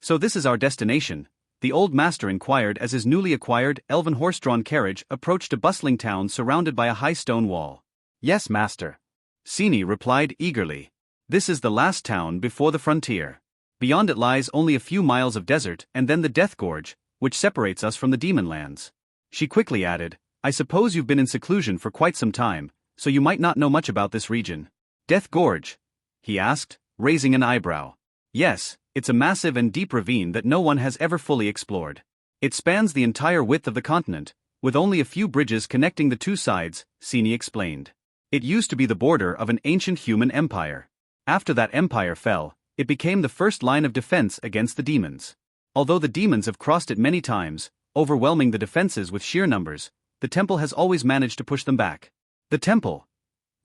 So this is our destination, the old master inquired as his newly acquired elven horse-drawn carriage approached a bustling town surrounded by a high stone wall. Yes, master. Sini replied eagerly. This is the last town before the frontier. Beyond it lies only a few miles of desert and then the Death Gorge, which separates us from the Demon Lands. She quickly added, I suppose you've been in seclusion for quite some time, so you might not know much about this region. Death Gorge? He asked, raising an eyebrow. Yes, it's a massive and deep ravine that no one has ever fully explored. It spans the entire width of the continent, with only a few bridges connecting the two sides, Sini explained. It used to be the border of an ancient human empire. After that empire fell, it became the first line of defense against the demons. Although the demons have crossed it many times, overwhelming the defenses with sheer numbers, the temple has always managed to push them back. The temple?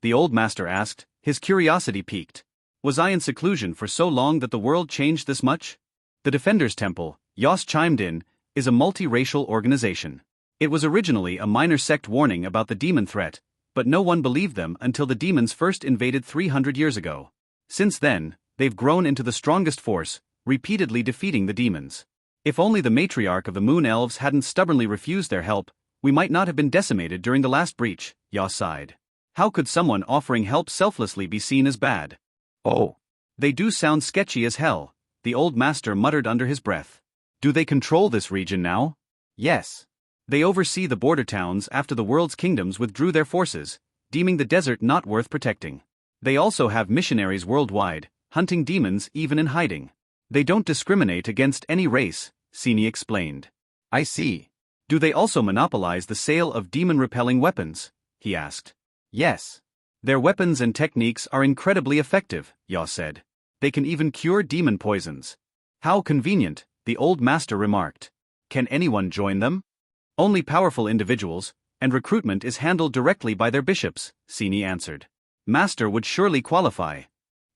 The old master asked, his curiosity piqued. Was I in seclusion for so long that the world changed this much? The Defender's Temple, Yos chimed in, is a multi-racial organization. It was originally a minor sect warning about the demon threat, but no one believed them until the demons first invaded 300 years ago. Since then, they've grown into the strongest force, repeatedly defeating the demons. If only the matriarch of the Moon Elves hadn't stubbornly refused their help, we might not have been decimated during the last breach, Yos sighed. How could someone offering help selflessly be seen as bad? Oh. They do sound sketchy as hell, the old master muttered under his breath. Do they control this region now? Yes. They oversee the border towns after the world's kingdoms withdrew their forces, deeming the desert not worth protecting. They also have missionaries worldwide, hunting demons even in hiding. They don't discriminate against any race, Sini explained. I see. Do they also monopolize the sale of demon-repelling weapons? He asked. Yes. Their weapons and techniques are incredibly effective, Yos said. They can even cure demon poisons. How convenient, the old master remarked. Can anyone join them? Only powerful individuals, and recruitment is handled directly by their bishops, Sini answered. Master would surely qualify.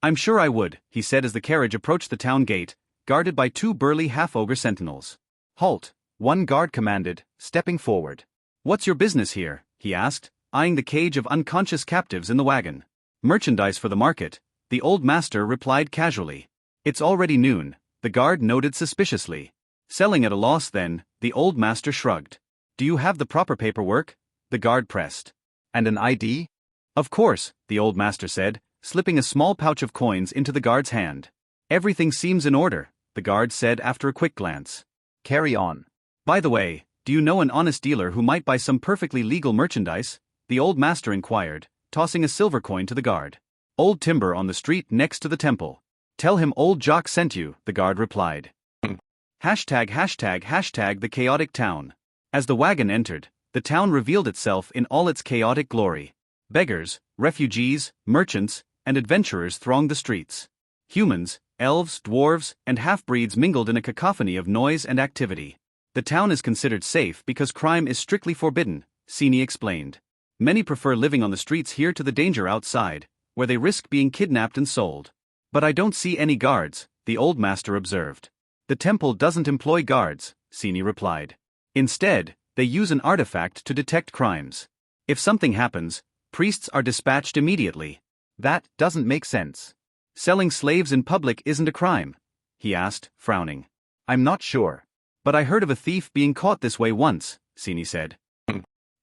I'm sure I would, he said as the carriage approached the town gate, guarded by two burly half-ogre sentinels. Halt, one guard commanded, stepping forward. What's your business here? He asked, eyeing the cage of unconscious captives in the wagon. Merchandise for the market, the old master replied casually. It's already noon, the guard noted suspiciously. Selling at a loss then, the old master shrugged. Do you have the proper paperwork? The guard pressed. And an ID? Of course, the old master said, slipping a small pouch of coins into the guard's hand. Everything seems in order, the guard said after a quick glance. Carry on. By the way, do you know an honest dealer who might buy some perfectly legal merchandise? The old master inquired, tossing a silver coin to the guard. Old Timber on the street next to the temple. Tell him old Jock sent you, the guard replied. #### the chaotic town. As the wagon entered, the town revealed itself in all its chaotic glory. Beggars, refugees, merchants, and adventurers thronged the streets. Humans, elves, dwarves, and half-breeds mingled in a cacophony of noise and activity. The town is considered safe because crime is strictly forbidden, Sini explained. Many prefer living on the streets here to the danger outside, where they risk being kidnapped and sold. But I don't see any guards, the old master observed. The temple doesn't employ guards, Sini replied. Instead, they use an artifact to detect crimes. If something happens, priests are dispatched immediately. That doesn't make sense. Selling slaves in public isn't a crime? He asked, frowning. I'm not sure. But I heard of a thief being caught this way once, Sini said.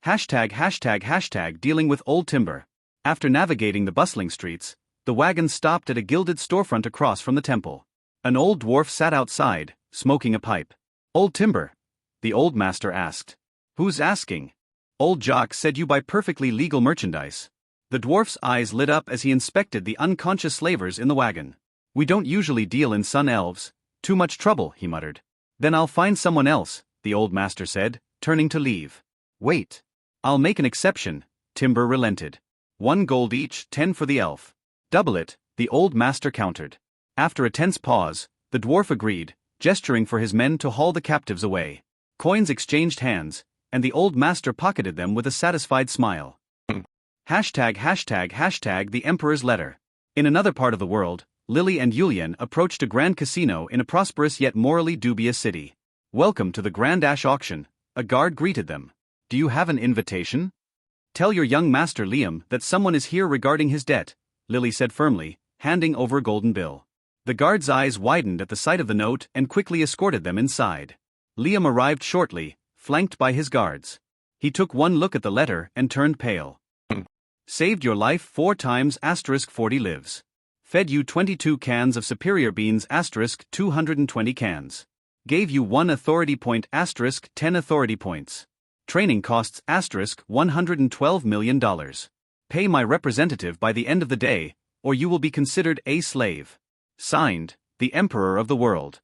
### dealing with Old Timber. After navigating the bustling streets, the wagon stopped at a gilded storefront across from the temple. An old dwarf sat outside, smoking a pipe. Old Timber? The old master asked. Who's asking? Old Jock said you buy perfectly legal merchandise. The dwarf's eyes lit up as he inspected the unconscious slavers in the wagon. We don't usually deal in sun elves. Too much trouble, he muttered. Then I'll find someone else, the old master said, turning to leave. Wait. I'll make an exception, Timber relented. 1 gold each, 10 for the elf. Double it, the old master countered. After a tense pause, the dwarf agreed, gesturing for his men to haul the captives away. Coins exchanged hands, and the old master pocketed them with a satisfied smile. ### the Emperor's letter. In another part of the world, Lily and Yulian approached a grand casino in a prosperous yet morally dubious city. Welcome to the Grand Ash Auction, a guard greeted them. Do you have an invitation? Tell your young master Liam that someone is here regarding his debt, Lily said firmly, handing over a golden bill. The guard's eyes widened at the sight of the note and quickly escorted them inside. Liam arrived shortly, flanked by his guards. He took one look at the letter and turned pale. Saved your life 4 times *40 lives. Fed you 22 cans of superior beans *220 cans. Gave you 1 authority point *10 authority points. Training costs $112 million. Pay my representative by the end of the day, or you will be considered a slave. Signed, the Emperor of the World.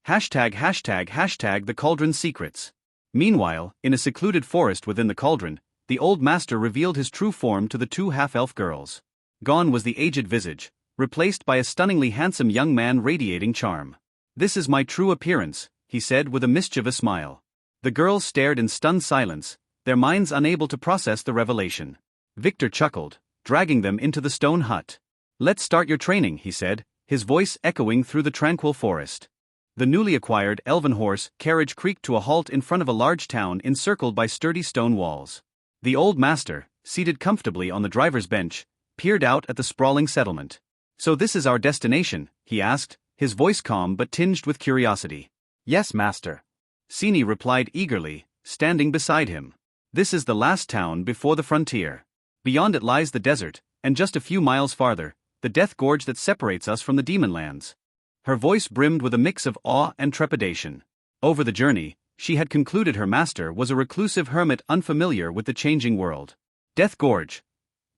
###The Cauldron Secrets. Meanwhile, in a secluded forest within the cauldron, the old master revealed his true form to the 2 half-elf girls. Gone was the aged visage, replaced by a stunningly handsome young man radiating charm. "This is my true appearance," he said with a mischievous smile. The girls stared in stunned silence, their minds unable to process the revelation. Victor chuckled, dragging them into the stone hut. "Let's start your training," he said, his voice echoing through the tranquil forest. The newly acquired elven horse carriage creaked to a halt in front of a large town encircled by sturdy stone walls. The old master, seated comfortably on the driver's bench, peered out at the sprawling settlement. "So this is our destination?" he asked, his voice calm but tinged with curiosity. Yes, master. Sini replied eagerly, standing beside him. "This is the last town before the frontier. Beyond it lies the desert, and just a few miles farther, the death gorge that separates us from the demon lands." Her voice brimmed with a mix of awe and trepidation. Over the journey, she had concluded her master was a reclusive hermit unfamiliar with the changing world. "Death Gorge?"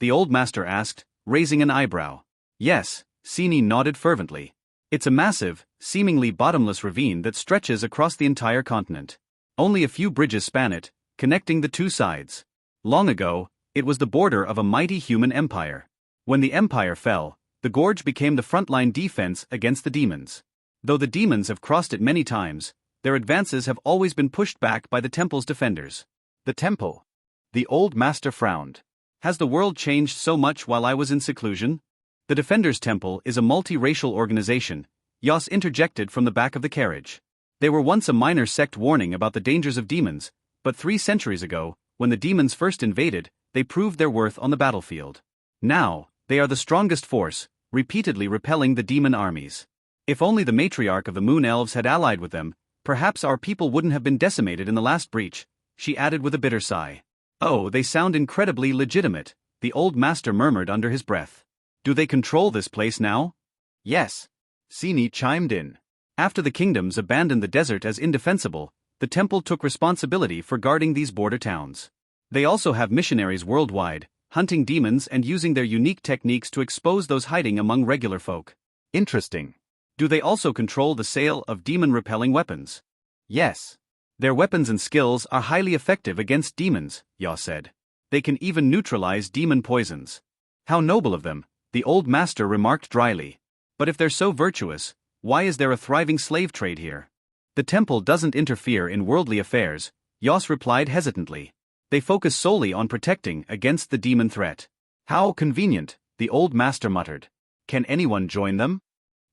the old master asked, raising an eyebrow. "Yes," Sini nodded fervently. "It's a massive, seemingly bottomless ravine that stretches across the entire continent. Only a few bridges span it, connecting the 2 sides. Long ago, it was the border of a mighty human empire. When the empire fell, the gorge became the frontline defense against the demons. Though the demons have crossed it many times, their advances have always been pushed back by the temple's defenders." The temple. The old master frowned. "Has the world changed so much while I was in seclusion?" "The Defenders' Temple is a multi-racial organization," Yos interjected from the back of the carriage. "They were once a minor sect warning about the dangers of demons, but 3 centuries ago, when the demons first invaded, they proved their worth on the battlefield. Now, they are the strongest force, repeatedly repelling the demon armies. If only the matriarch of the Moon Elves had allied with them, perhaps our people wouldn't have been decimated in the last breach," she added with a bitter sigh. "Oh, they sound incredibly legitimate," the old master murmured under his breath. "Do they control this place now?" Yes. Sini chimed in. After the kingdoms abandoned the desert as indefensible, the temple took responsibility for guarding these border towns. They also have missionaries worldwide, hunting demons and using their unique techniques to expose those hiding among regular folk. Interesting. Do they also control the sale of demon-repelling weapons? Yes. Their weapons and skills are highly effective against demons, Yaw said. They can even neutralize demon poisons. How noble of them, the old master remarked dryly. But if they're so virtuous, why is there a thriving slave trade here? The temple doesn't interfere in worldly affairs, Yos replied hesitantly. They focus solely on protecting against the demon threat. How convenient, the old master muttered. Can anyone join them?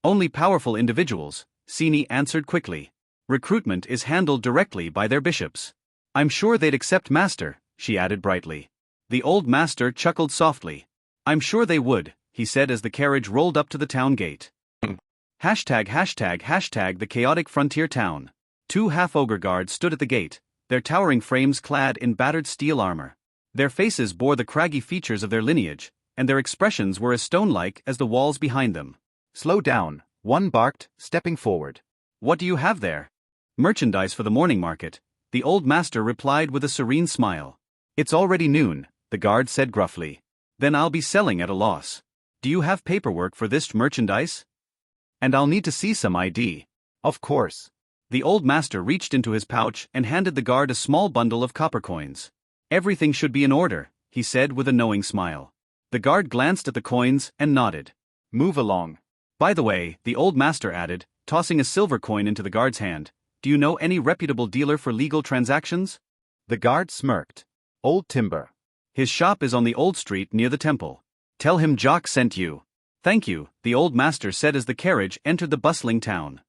Only powerful individuals, Sini answered quickly. Recruitment is handled directly by their bishops. I'm sure they'd accept master, she added brightly. The old master chuckled softly. I'm sure they would, he said as the carriage rolled up to the town gate. ####the chaotic frontier town. 2 half-ogre guards stood at the gate, their towering frames clad in battered steel armor. Their faces bore the craggy features of their lineage, and their expressions were as stone-like as the walls behind them. Slow down, one barked, stepping forward. What do you have there? Merchandise for the morning market, the old master replied with a serene smile. It's already noon, the guard said gruffly. Then I'll be selling at a loss. Do you have paperwork for this merchandise? And I'll need to see some ID. Of course. The old master reached into his pouch and handed the guard a small bundle of copper coins. Everything should be in order, he said with a knowing smile. The guard glanced at the coins and nodded. Move along. By the way, the old master added, tossing a silver coin into the guard's hand, do you know any reputable dealer for legal transactions? The guard smirked. Old Timber. His shop is on the old street near the temple. Tell him Jock sent you. Thank you, the old master said as the carriage entered the bustling town.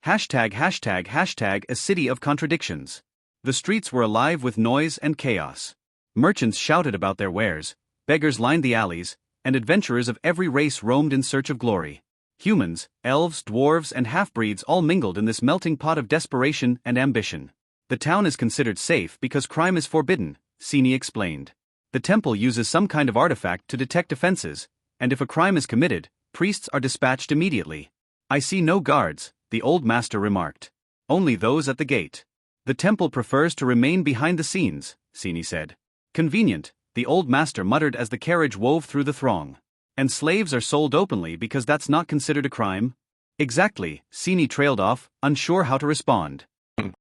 ###a city of contradictions. The streets were alive with noise and chaos. Merchants shouted about their wares, beggars lined the alleys, and adventurers of every race roamed in search of glory. Humans, elves, dwarves, and half-breeds all mingled in this melting pot of desperation and ambition. The town is considered safe because crime is forbidden, Sini explained. The temple uses some kind of artifact to detect offenses, and if a crime is committed, priests are dispatched immediately. I see no guards, the old master remarked. Only those at the gate. The temple prefers to remain behind the scenes, Sini said. Convenient, the old master muttered as the carriage wove through the throng. And slaves are sold openly because that's not considered a crime? Exactly, Sini trailed off, unsure how to respond. ####,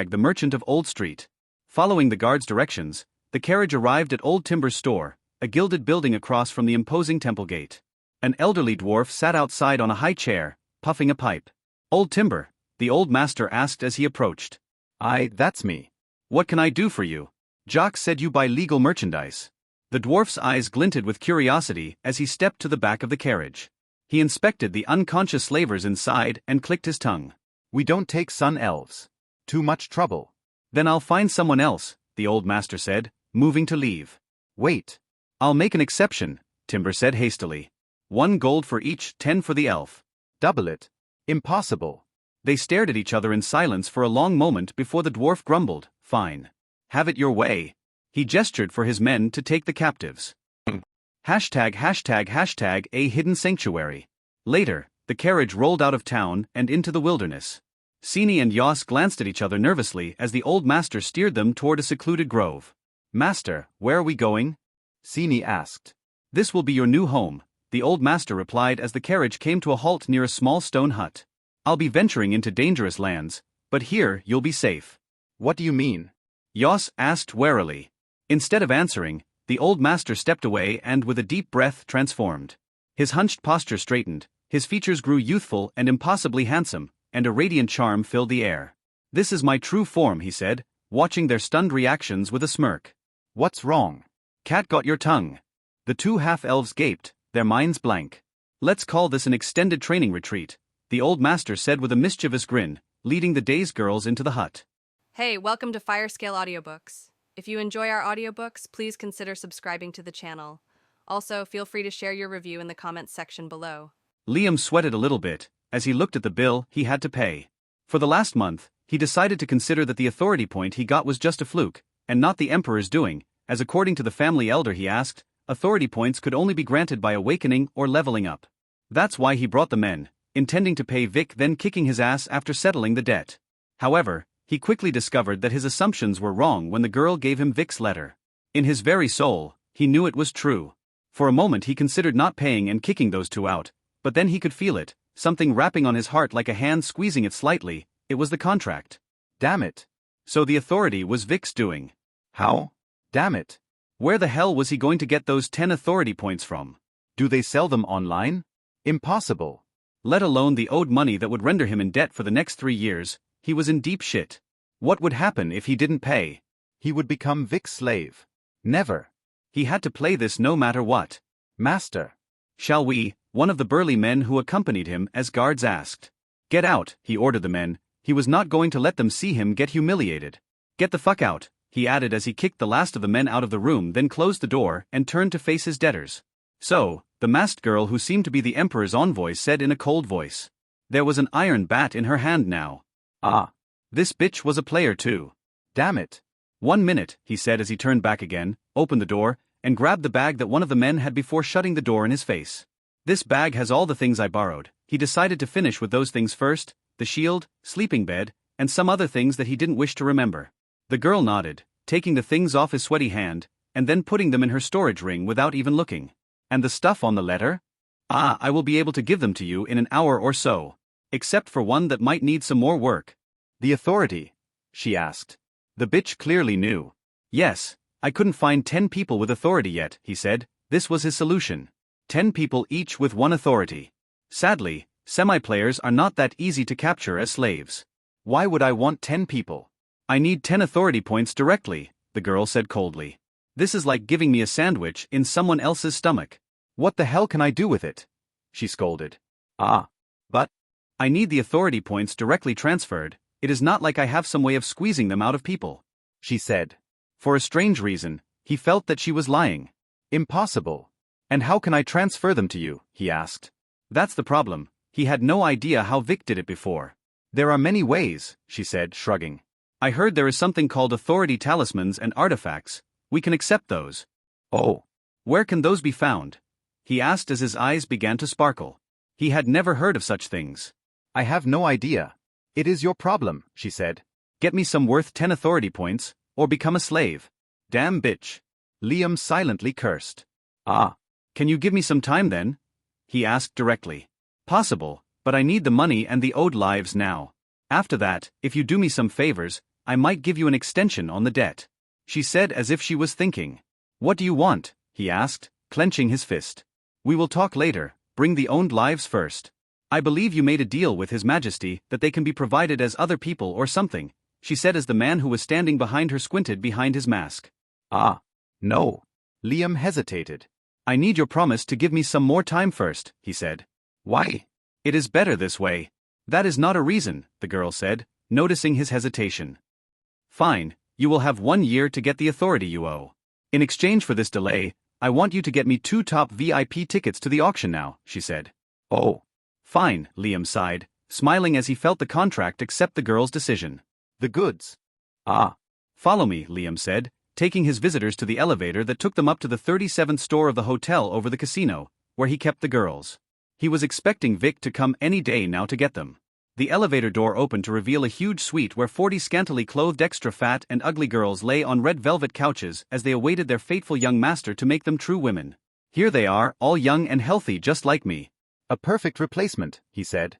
the merchant of Old Street. Following the guard's directions, the carriage arrived at Old Timber's store, a gilded building across from the imposing temple gate. An elderly dwarf sat outside on a high chair, puffing a pipe. Old Timber, the old master asked as he approached. That's me. What can I do for you? Jock said you buy legal merchandise. The dwarf's eyes glinted with curiosity as he stepped to the back of the carriage. He inspected the unconscious slavers inside and clicked his tongue. We don't take sun elves. Too much trouble. Then I'll find someone else, the old master said, moving to leave. Wait. I'll make an exception, Timber said hastily. 1 gold for each, 10 for the elf. Double it. Impossible. They stared at each other in silence for a long moment before the dwarf grumbled, Fine. Have it your way. He gestured for his men to take the captives. ####, a hidden sanctuary. Later, the carriage rolled out of town and into the wilderness. Sini and Yos glanced at each other nervously as the old master steered them toward a secluded grove. Master, where are we going? Sini asked. This will be your new home, the old master replied as the carriage came to a halt near a small stone hut. I'll be venturing into dangerous lands, but here you'll be safe. What do you mean? Yos asked warily. Instead of answering, the old master stepped away and with a deep breath transformed. His hunched posture straightened, his features grew youthful and impossibly handsome, and a radiant charm filled the air. This is my true form, he said, watching their stunned reactions with a smirk. What's wrong? Cat got your tongue. The 2 half-elves gaped, their minds blank. Let's call this an extended training retreat, the old master said with a mischievous grin, leading the dazed girls into the hut. Hey, welcome to Firescale Audiobooks. If you enjoy our audiobooks, please consider subscribing to the channel. Also, feel free to share your review in the comments section below. Liam sweated a little bit as he looked at the bill he had to pay. For the last month, he decided to consider that the authority point he got was just a fluke, and not the Emperor's doing, as according to the family elder he asked, authority points could only be granted by awakening or leveling up. That's why he brought the men, intending to pay Vic then kicking his ass after settling the debt. However, he quickly discovered that his assumptions were wrong when the girl gave him Vic's letter. In his very soul, he knew it was true. For a moment he considered not paying and kicking those 2 out, but then he could feel it, something rapping on his heart like a hand squeezing it slightly. It was the contract. Damn it. So the authority was Vic's doing. How? Damn it. Where the hell was he going to get those 10 authority points from? Do they sell them online? Impossible. Let alone the owed money that would render him in debt for the next 3 years, he was in deep shit. What would happen if he didn't pay? He would become Vic's slave. Never. He had to play this no matter what. Master. Shall we? One of the burly men who accompanied him as guards asked. Get out, he ordered the men. He was not going to let them see him get humiliated. Get the fuck out, he added as he kicked the last of the men out of the room, then closed the door and turned to face his debtors. So, the masked girl who seemed to be the Emperor's envoy said in a cold voice. There was an iron bat in her hand now. Ah. This bitch was a player too. Damn it. 1 minute, he said as he turned back again, opened the door, and grabbed the bag that one of the men had before shutting the door in his face. This bag has all the things I borrowed. He decided to finish with those things first, the shield, sleeping bed, and some other things that he didn't wish to remember. The girl nodded, taking the things off his sweaty hand, and then putting them in her storage ring without even looking. And the stuff on the letter? I will be able to give them to you in an hour or so. Except for one that might need some more work. The authority? She asked. The bitch clearly knew. Yes, I couldn't find 10 people with authority yet, he said. This was his solution. 10 people each with 1 authority. Sadly, semi-players are not that easy to capture as slaves. Why would I want 10 people? I need 10 authority points directly, the girl said coldly. This is like giving me a sandwich in someone else's stomach. What the hell can I do with it? She scolded. But I need the authority points directly transferred. It is not like I have some way of squeezing them out of people, she said. For a strange reason, he felt that she was lying. Impossible. And how can I transfer them to you? He asked. That's the problem. He had no idea how Vic did it before. There are many ways, she said, shrugging. I heard there is something called authority talismans and artifacts. We can accept those. Oh. Where can those be found? He asked as his eyes began to sparkle. He had never heard of such things. I have no idea. It is your problem, she said. Get me some worth 10 authority points, or become a slave. Damn bitch. Liam silently cursed. Ah. Can you give me some time then? He asked directly. Possible, but I need the money and the owed lives now. After that, if you do me some favors, I might give you an extension on the debt. She said as if she was thinking. What do you want? He asked, clenching his fist. We will talk later, bring the owned lives first. I believe you made a deal with His Majesty that they can be provided as other people or something, she said as the man who was standing behind her squinted behind his mask. Ah. No. Liam hesitated. I need your promise to give me some more time first, he said. Why? It is better this way. That is not a reason, the girl said, noticing his hesitation. Fine, you will have 1 year to get the authority you owe. In exchange for this delay, I want you to get me 2 top VIP tickets to the auction now, she said. Oh. Fine, Liam sighed, smiling as he felt the contract accept the girl's decision. The goods. Ah. Follow me, Liam said, taking his visitors to the elevator that took them up to the 37th floor of the hotel over the casino, where he kept the girls. He was expecting Vic to come any day now to get them. The elevator door opened to reveal a huge suite where 40 scantily clothed extra fat and ugly girls lay on red velvet couches as they awaited their fateful young master to make them true women. Here they are, all young and healthy just like me. A perfect replacement, he said.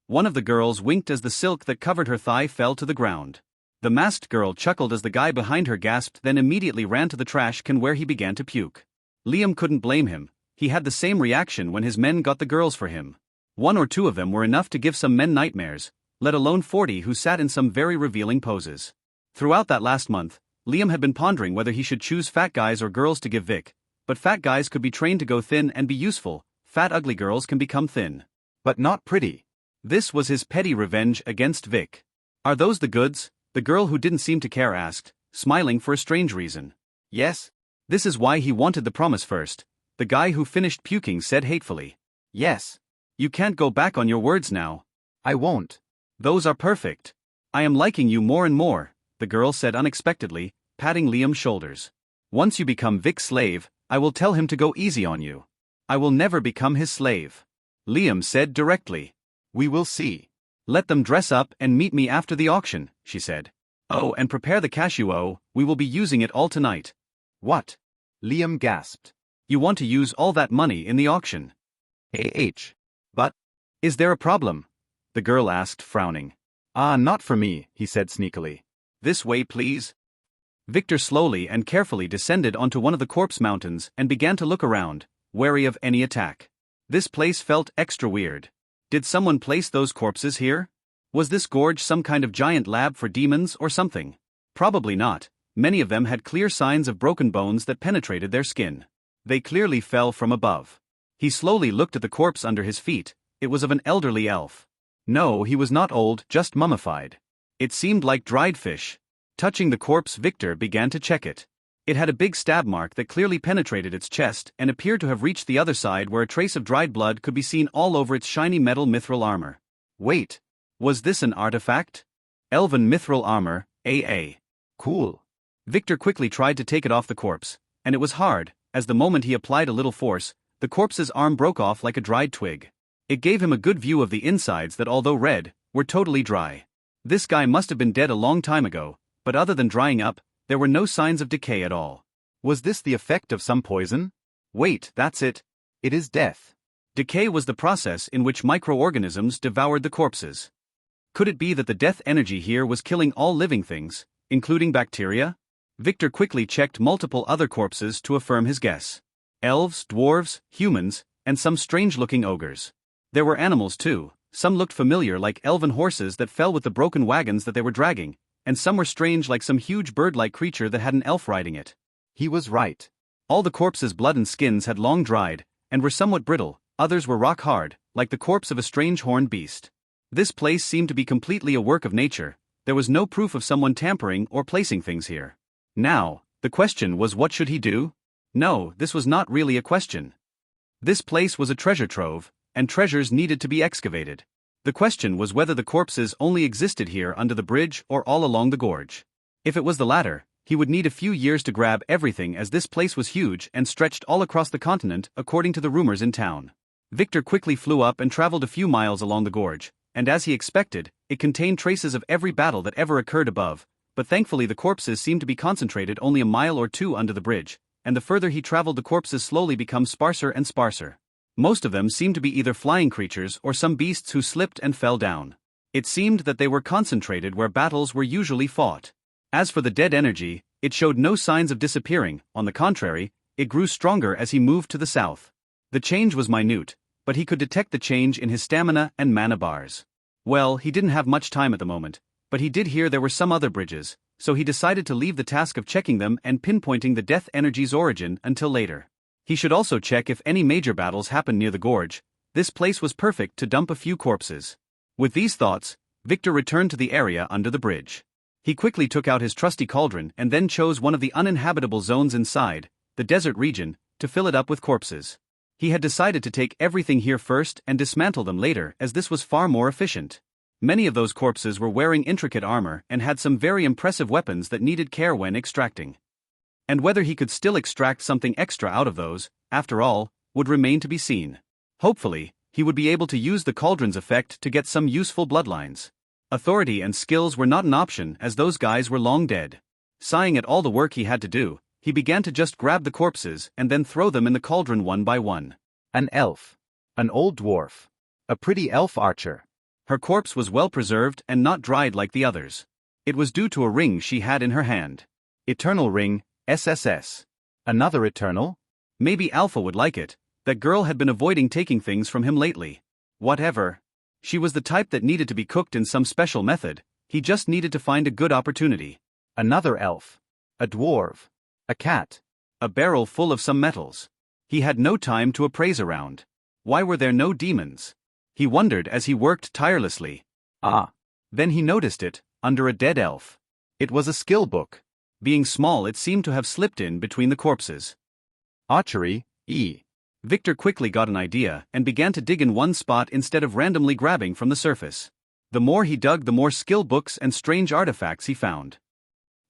One of the girls winked as the silk that covered her thigh fell to the ground. The masked girl chuckled as the guy behind her gasped, then immediately ran to the trash can where he began to puke. Liam couldn't blame him. He had the same reaction when his men got the girls for him. 1 or 2 of them were enough to give some men nightmares, let alone 40 who sat in some very revealing poses. Throughout that last month, Liam had been pondering whether he should choose fat guys or girls to give Vic, but fat guys could be trained to go thin and be useful, fat ugly girls can become thin. But not pretty. This was his petty revenge against Vic. Are those the goods? The girl who didn't seem to care asked, smiling for a strange reason. Yes. This is why he wanted the promise first, the guy who finished puking said hatefully. Yes. You can't go back on your words now. I won't. Those are perfect. I am liking you more and more, the girl said unexpectedly, patting Liam's shoulders. Once you become Vic's slave, I will tell him to go easy on you. I will never become his slave. Liam said directly. We will see. Let them dress up and meet me after the auction, she said. Oh, and prepare the cash you owe, we will be using it all tonight. What? Liam gasped. You want to use all that money in the auction? But, is there a problem? The girl asked, frowning. Ah, not for me, he said sneakily. This way, please. Victor slowly and carefully descended onto one of the corpse mountains and began to look around, wary of any attack. This place felt extra weird. Did someone place those corpses here? Was this gorge some kind of giant lab for demons or something? Probably not. Many of them had clear signs of broken bones that penetrated their skin. They clearly fell from above. He slowly looked at the corpse under his feet. It was of an elderly elf. No, he was not old, just mummified. It seemed like dried fish. Touching the corpse, Victor began to check it. It had a big stab mark that clearly penetrated its chest and appeared to have reached the other side where a trace of dried blood could be seen all over its shiny metal mithril armor. Wait. Was this an artifact? Elven mithril armor, AA. Cool. Victor quickly tried to take it off the corpse, and it was hard, as the moment he applied a little force, the corpse's arm broke off like a dried twig. It gave him a good view of the insides that, although red, were totally dry. This guy must have been dead a long time ago, but other than drying up, there were no signs of decay at all. Was this the effect of some poison? Wait, that's it. It is death. Decay was the process in which microorganisms devoured the corpses. Could it be that the death energy here was killing all living things, including bacteria? Victor quickly checked multiple other corpses to affirm his guess. Elves, dwarves, humans, and some strange-looking ogres. There were animals too. Some looked familiar like elven horses that fell with the broken wagons that they were dragging, and some were strange like some huge bird-like creature that had an elf riding it. He was right. All the corpses' blood and skins had long dried, and were somewhat brittle, others were rock-hard, like the corpse of a strange horned beast. This place seemed to be completely a work of nature. There was no proof of someone tampering or placing things here. Now, the question was, what should he do? No, this was not really a question. This place was a treasure trove, and treasures needed to be excavated. The question was whether the corpses only existed here under the bridge or all along the gorge. If it was the latter, he would need a few years to grab everything, as this place was huge and stretched all across the continent according to the rumors in town. Victor quickly flew up and traveled a few miles along the gorge, and as he expected, it contained traces of every battle that ever occurred above, but thankfully the corpses seemed to be concentrated only a mile or two under the bridge, and the further he traveled the corpses slowly became sparser and sparser. Most of them seemed to be either flying creatures or some beasts who slipped and fell down. It seemed that they were concentrated where battles were usually fought. As for the dead energy, it showed no signs of disappearing. On the contrary, it grew stronger as he moved to the south. The change was minute, but he could detect the change in his stamina and mana bars. Well, he didn't have much time at the moment, but he did hear there were some other bridges, so he decided to leave the task of checking them and pinpointing the death energy's origin until later. He should also check if any major battles happened near the gorge. This place was perfect to dump a few corpses. With these thoughts, Victor returned to the area under the bridge. He quickly took out his trusty cauldron and then chose one of the uninhabitable zones inside, the desert region, to fill it up with corpses. He had decided to take everything here first and dismantle them later, as this was far more efficient. Many of those corpses were wearing intricate armor and had some very impressive weapons that needed care when extracting. And whether he could still extract something extra out of those, after all, would remain to be seen. Hopefully, he would be able to use the cauldron's effect to get some useful bloodlines. Authority and skills were not an option, as those guys were long dead. Sighing at all the work he had to do, he began to just grab the corpses and then throw them in the cauldron one by one. An elf. An old dwarf. A pretty elf archer. Her corpse was well preserved and not dried like the others. It was due to a ring she had in her hand. Eternal ring, SSS. Another eternal? Maybe Alpha would like it. That girl had been avoiding taking things from him lately. Whatever. She was the type that needed to be cooked in some special method. He just needed to find a good opportunity. Another elf. A dwarf. A cat. A barrel full of some metals. He had no time to appraise around. Why were there no demons? He wondered as he worked tirelessly. Ah. Then he noticed it, under a dead elf. It was a skill book. Being small, it seemed to have slipped in between the corpses. Archery, E. Victor quickly got an idea and began to dig in one spot instead of randomly grabbing from the surface. The more he dug, the more skill books and strange artifacts he found.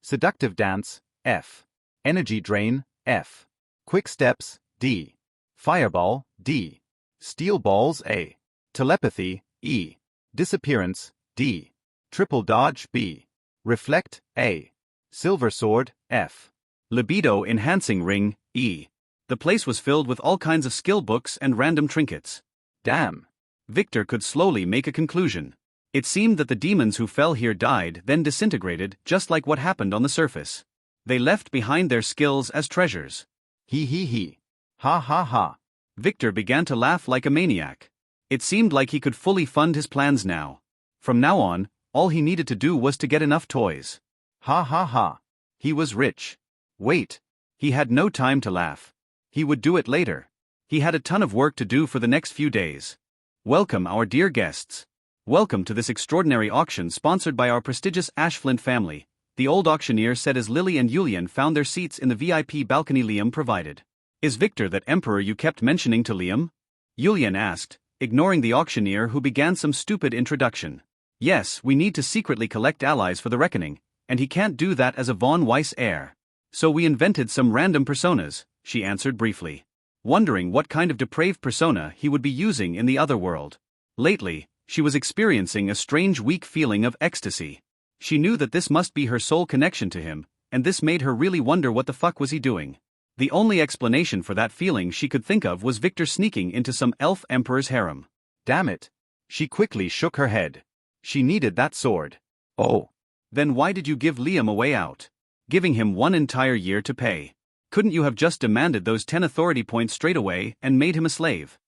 Seductive dance, F. Energy drain, F. Quick steps, D. Fireball, D. Steel balls, A. Telepathy, E. Disappearance, D. Triple dodge, B. Reflect, A. Silver sword, F. Libido enhancing ring, E. The place was filled with all kinds of skill books and random trinkets. Damn. Victor could slowly make a conclusion. It seemed that the demons who fell here died, then disintegrated, just like what happened on the surface. They left behind their skills as treasures. He. Ha ha ha. Victor began to laugh like a maniac. It seemed like he could fully fund his plans now. From now on, all he needed to do was to get enough toys. Ha ha ha. He was rich. Wait. He had no time to laugh. He would do it later. He had a ton of work to do for the next few days. Welcome, our dear guests. Welcome to this extraordinary auction sponsored by our prestigious Ashflint family, the old auctioneer said as Lily and Julian found their seats in the VIP balcony Liam provided. Is Victor that emperor you kept mentioning to Liam? Julian asked, ignoring the auctioneer who began some stupid introduction. Yes, we need to secretly collect allies for the reckoning, and he can't do that as a Von Weiss heir. So we invented some random personas, she answered briefly, wondering what kind of depraved persona he would be using in the other world. Lately, she was experiencing a strange weak feeling of ecstasy. She knew that this must be her sole connection to him, and this made her really wonder what the fuck was he doing. The only explanation for that feeling she could think of was Victor sneaking into some elf emperor's harem. Damn it. She quickly shook her head. She needed that sword. Oh. Then why did you give Liam a way out? Giving him 1 entire year to pay. Couldn't you have just demanded those 10 authority points straight away and made him a slave?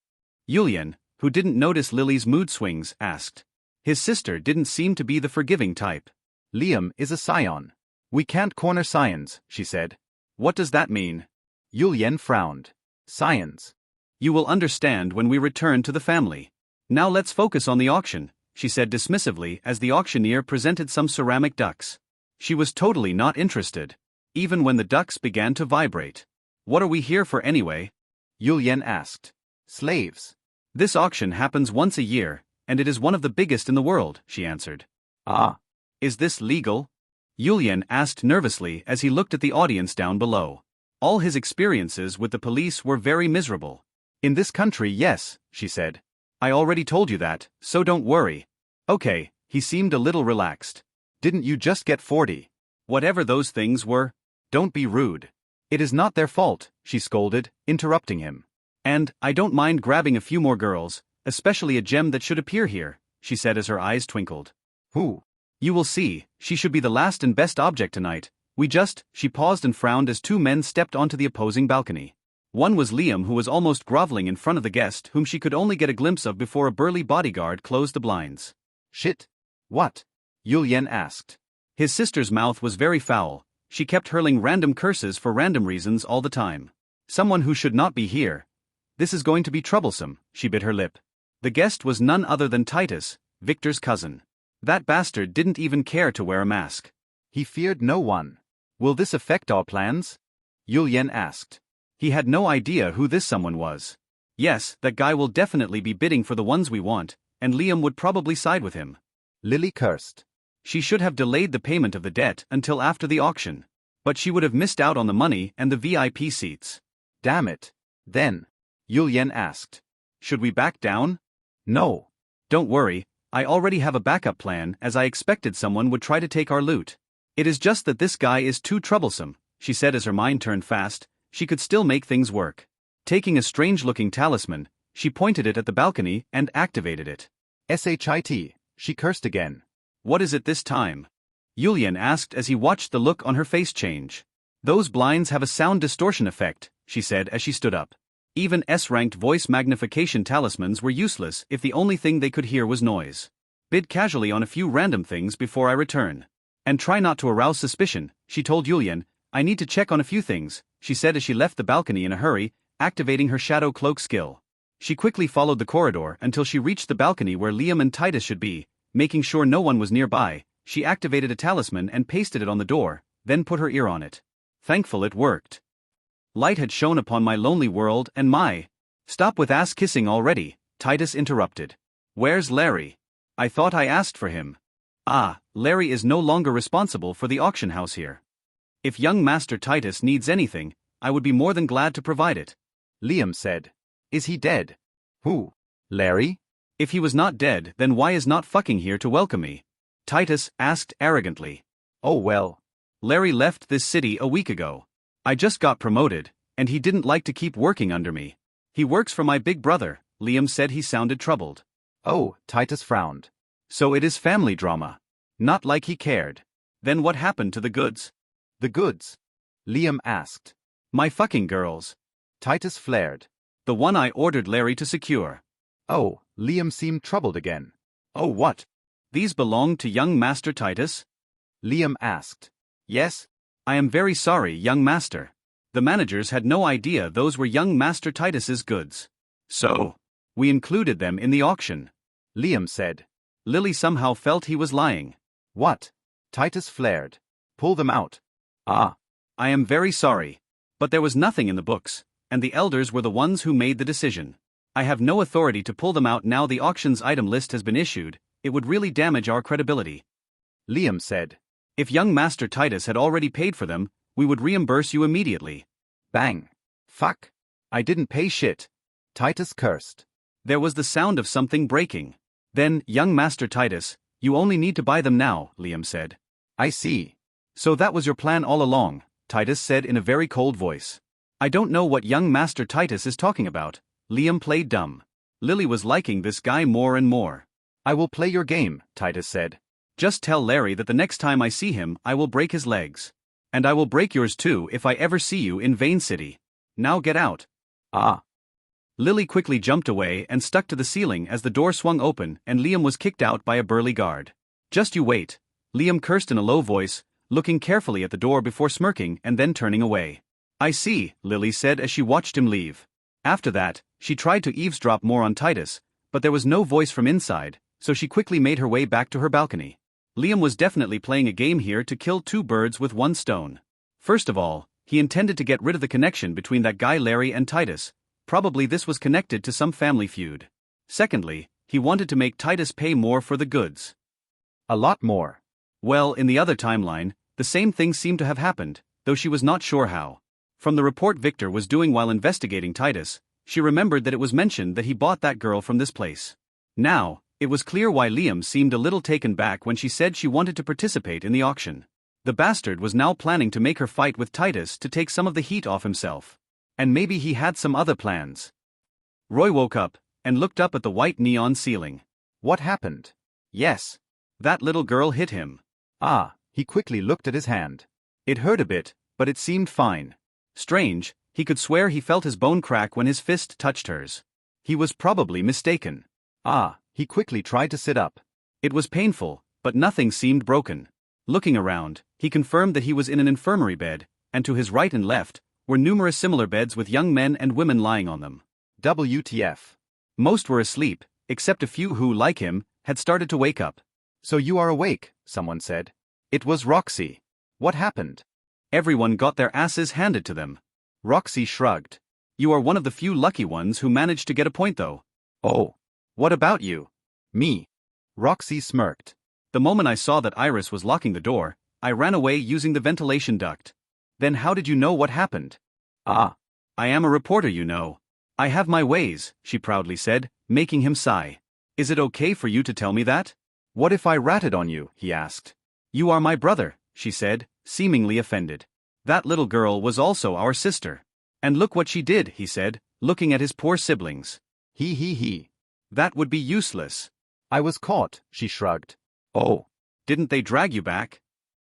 Julian, who didn't notice Lily's mood swings, asked. His sister didn't seem to be the forgiving type. Liam is a scion. We can't corner scions, she said. What does that mean? Julian frowned. Scions. You will understand when we return to the family. Now let's focus on the auction, she said dismissively as the auctioneer presented some ceramic ducks. She was totally not interested, even when the ducks began to vibrate. What are we here for anyway? Yulian asked. Slaves. This auction happens once a year, and it is one of the biggest in the world, she answered. Ah. Is this legal? Yulian asked nervously as he looked at the audience down below. All his experiences with the police were very miserable. In this country, yes, she said. I already told you that, so don't worry. Okay, he seemed a little relaxed. Didn't you just get 40? Whatever those things were. Don't be rude. It is not their fault, she scolded, interrupting him. And, I don't mind grabbing a few more girls, especially a gem that should appear here, she said as her eyes twinkled. Who? You will see, she should be the last and best object tonight. She paused and frowned as two men stepped onto the opposing balcony. One was Liam, who was almost groveling in front of the guest whom she could only get a glimpse of before a burly bodyguard closed the blinds. Shit. What? Yulian asked. His sister's mouth was very foul. She kept hurling random curses for random reasons all the time. Someone who should not be here. This is going to be troublesome, she bit her lip. The guest was none other than Titus, Victor's cousin. That bastard didn't even care to wear a mask. He feared no one. Will this affect our plans? Yulian asked. He had no idea who this someone was. Yes, that guy will definitely be bidding for the ones we want, and Liam would probably side with him. Lily cursed. She should have delayed the payment of the debt until after the auction. But she would have missed out on the money and the VIP seats. Damn it. Then, Yulian asked. Should we back down? No. Don't worry, I already have a backup plan, as I expected someone would try to take our loot. It is just that this guy is too troublesome, she said as her mind turned fast. She could still make things work. Taking a strange-looking talisman, she pointed it at the balcony and activated it. Shit, she cursed again. What is it this time? Yulian asked as he watched the look on her face change. Those blinds have a sound distortion effect, she said as she stood up. Even S-ranked voice magnification talismans were useless if the only thing they could hear was noise. Bid casually on a few random things before I return. And try not to arouse suspicion, she told Yulian. I need to check on a few things, she said as she left the balcony in a hurry, activating her shadow cloak skill. She quickly followed the corridor until she reached the balcony where Liam and Titus should be. Making sure no one was nearby, she activated a talisman and pasted it on the door, then put her ear on it. Thankful it worked. Light had shone upon my lonely world and my... Stop with ass-kissing already, Titus interrupted. Where's Larry? I thought I asked for him. Ah, Larry is no longer responsible for the auction house here. If young Master Titus needs anything, I would be more than glad to provide it. Liam said. Is he dead? Who? Larry? If he was not dead, then why is not fucking here to welcome me? Titus asked arrogantly. Oh well. Larry left this city a week ago. I just got promoted, and he didn't like to keep working under me. He works for my big brother, Liam said. He sounded troubled. Oh, Titus frowned. So it is family drama. Not like he cared. Then what happened to the goods? The goods? Liam asked. My fucking girls. Titus flared. The one I ordered Larry to secure. Oh, Liam seemed troubled again. Oh, what? These belong to young Master Titus? Liam asked. Yes? I am very sorry, young master. The managers had no idea those were young Master Titus's goods. So, we included them in the auction. Liam said. Lily somehow felt he was lying. What? Titus flared. Pull them out. Ah. I am very sorry. But there was nothing in the books, and the elders were the ones who made the decision. I have no authority to pull them out now. The auction's item list has been issued. It would really damage our credibility. Liam said. If young Master Titus had already paid for them, we would reimburse you immediately. Bang. Fuck. I didn't pay shit. Titus cursed. There was the sound of something breaking. Then, young Master Titus, you only need to buy them now, Liam said. I see. So that was your plan all along, Titus said in a very cold voice. I don't know what young Master Titus is talking about. Liam played dumb. Lily was liking this guy more and more. I will play your game, Titus said. Just tell Larry that the next time I see him, I will break his legs. And I will break yours too if I ever see you in Vane City. Now get out. Ah. Lily quickly jumped away and stuck to the ceiling as the door swung open and Liam was kicked out by a burly guard. Just you wait. Liam cursed in a low voice, looking carefully at the door before smirking and then turning away. I see, Lily said as she watched him leave. After that, she tried to eavesdrop more on Titus, but there was no voice from inside, so she quickly made her way back to her balcony. Liam was definitely playing a game here to kill two birds with one stone. First of all, He intended to get rid of the connection between that guy Larry and Titus. Probably this was connected to some family feud. Secondly, he wanted to make Titus pay more for the goods. A lot more. Well, in the other timeline, the same thing seemed to have happened, though she was not sure how. From the report Victor was doing while investigating Titus, she remembered that it was mentioned that he bought that girl from this place. Now, it was clear why Liam seemed a little taken back when she said she wanted to participate in the auction. The bastard was now planning to make her fight with Titus to take some of the heat off himself. And maybe he had some other plans. Roy woke up and looked up at the white neon ceiling. What happened? Yes. That little girl hit him. Ah, he quickly looked at his hand. It hurt a bit, but it seemed fine. Strange, he could swear he felt his bone crack when his fist touched hers. He was probably mistaken. Ah, he quickly tried to sit up. It was painful, but nothing seemed broken. Looking around, he confirmed that he was in an infirmary bed, and to his right and left were numerous similar beds with young men and women lying on them. WTF. Most were asleep, except a few who, like him, had started to wake up. So you are awake, someone said. It was Roxy. What happened? Everyone got their asses handed to them. Roxy shrugged. You are one of the few lucky ones who managed to get a point though. Oh. What about you? Me. Roxy smirked. The moment I saw that Iris was locking the door, I ran away using the ventilation duct. Then how did you know what happened? Ah. I am a reporter, you know. I have my ways, she proudly said, making him sigh. Is it okay for you to tell me that? What if I ratted on you? He asked. You are my brother, she said, seemingly offended. That little girl was also our sister. And look what she did, he said, looking at his poor siblings. He. That would be useless. I was caught, she shrugged. Oh. Didn't they drag you back?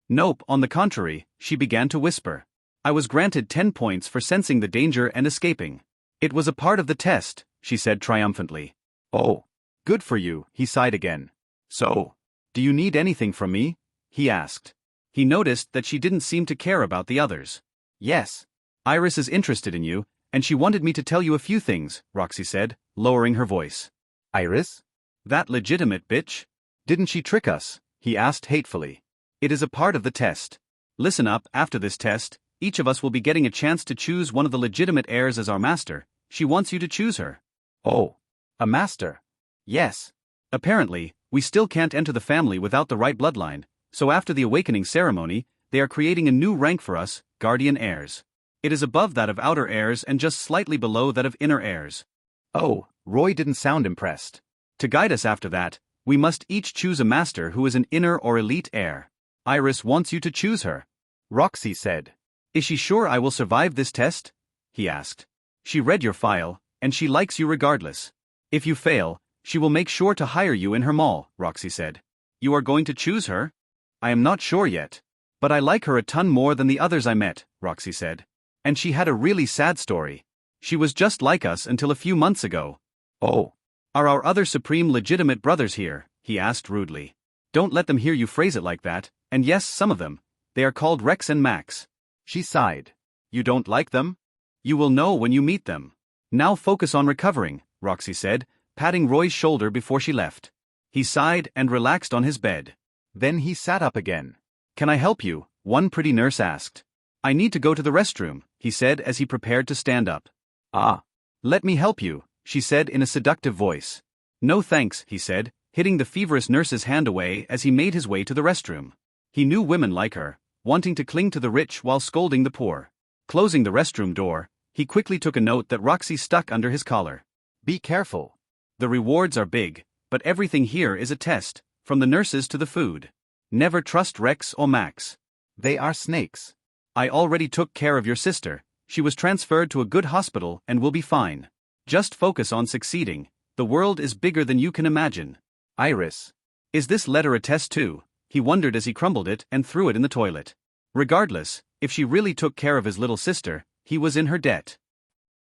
Nope, on the contrary, she began to whisper. I was granted 10 points for sensing the danger and escaping. It was a part of the test, she said triumphantly. Oh. Good for you, he sighed again. So, do you need anything from me? He asked. He noticed that she didn't seem to care about the others. Yes. Iris is interested in you, and she wanted me to tell you a few things, Roxy said, lowering her voice. Iris? That legitimate bitch? Didn't she trick us? He asked hatefully. It is a part of the test. Listen up, after this test, each of us will be getting a chance to choose one of the legitimate heirs as our master. She wants you to choose her. Oh. A master? Yes. Apparently, we still can't enter the family without the right bloodline, so after the awakening ceremony, they are creating a new rank for us, guardian heirs. It is above that of outer heirs and just slightly below that of inner heirs. Oh, Roy didn't sound impressed. To guide us after that, we must each choose a master who is an inner or elite heir. Iris wants you to choose her. Roxy said. Is she sure I will survive this test? He asked. She read your file, and she likes you regardless. If you fail, she will make sure to hire you in her mall, Roxy said. You are going to choose her? I am not sure yet. But I like her a ton more than the others I met, Roxy said. And she had a really sad story. She was just like us until a few months ago. Oh. Are our other supreme legitimate brothers here? He asked rudely. Don't let them hear you phrase it like that, and yes, some of them. They are called Rex and Max. She sighed. You don't like them? You will know when you meet them. Now focus on recovering, Roxy said, patting Roy's shoulder before she left. He sighed and relaxed on his bed. Then he sat up again. Can I help you? One pretty nurse asked. I need to go to the restroom, he said as he prepared to stand up. Ah. Let me help you, she said in a seductive voice. No thanks, he said, hitting the feverish nurse's hand away as he made his way to the restroom. He knew women like her, wanting to cling to the rich while scolding the poor. Closing the restroom door, he quickly took a note that Roxy stuck under his collar. Be careful. The rewards are big, but everything here is a test, from the nurses to the food. Never trust Rex or Max. They are snakes. I already took care of your sister. She was transferred to a good hospital and will be fine. Just focus on succeeding. The world is bigger than you can imagine. Iris. Is this letter a test too? He wondered as he crumbled it and threw it in the toilet. Regardless, if she really took care of his little sister, he was in her debt.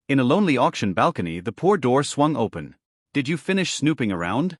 In a lonely auction balcony, the poor door swung open. Did you finish snooping around?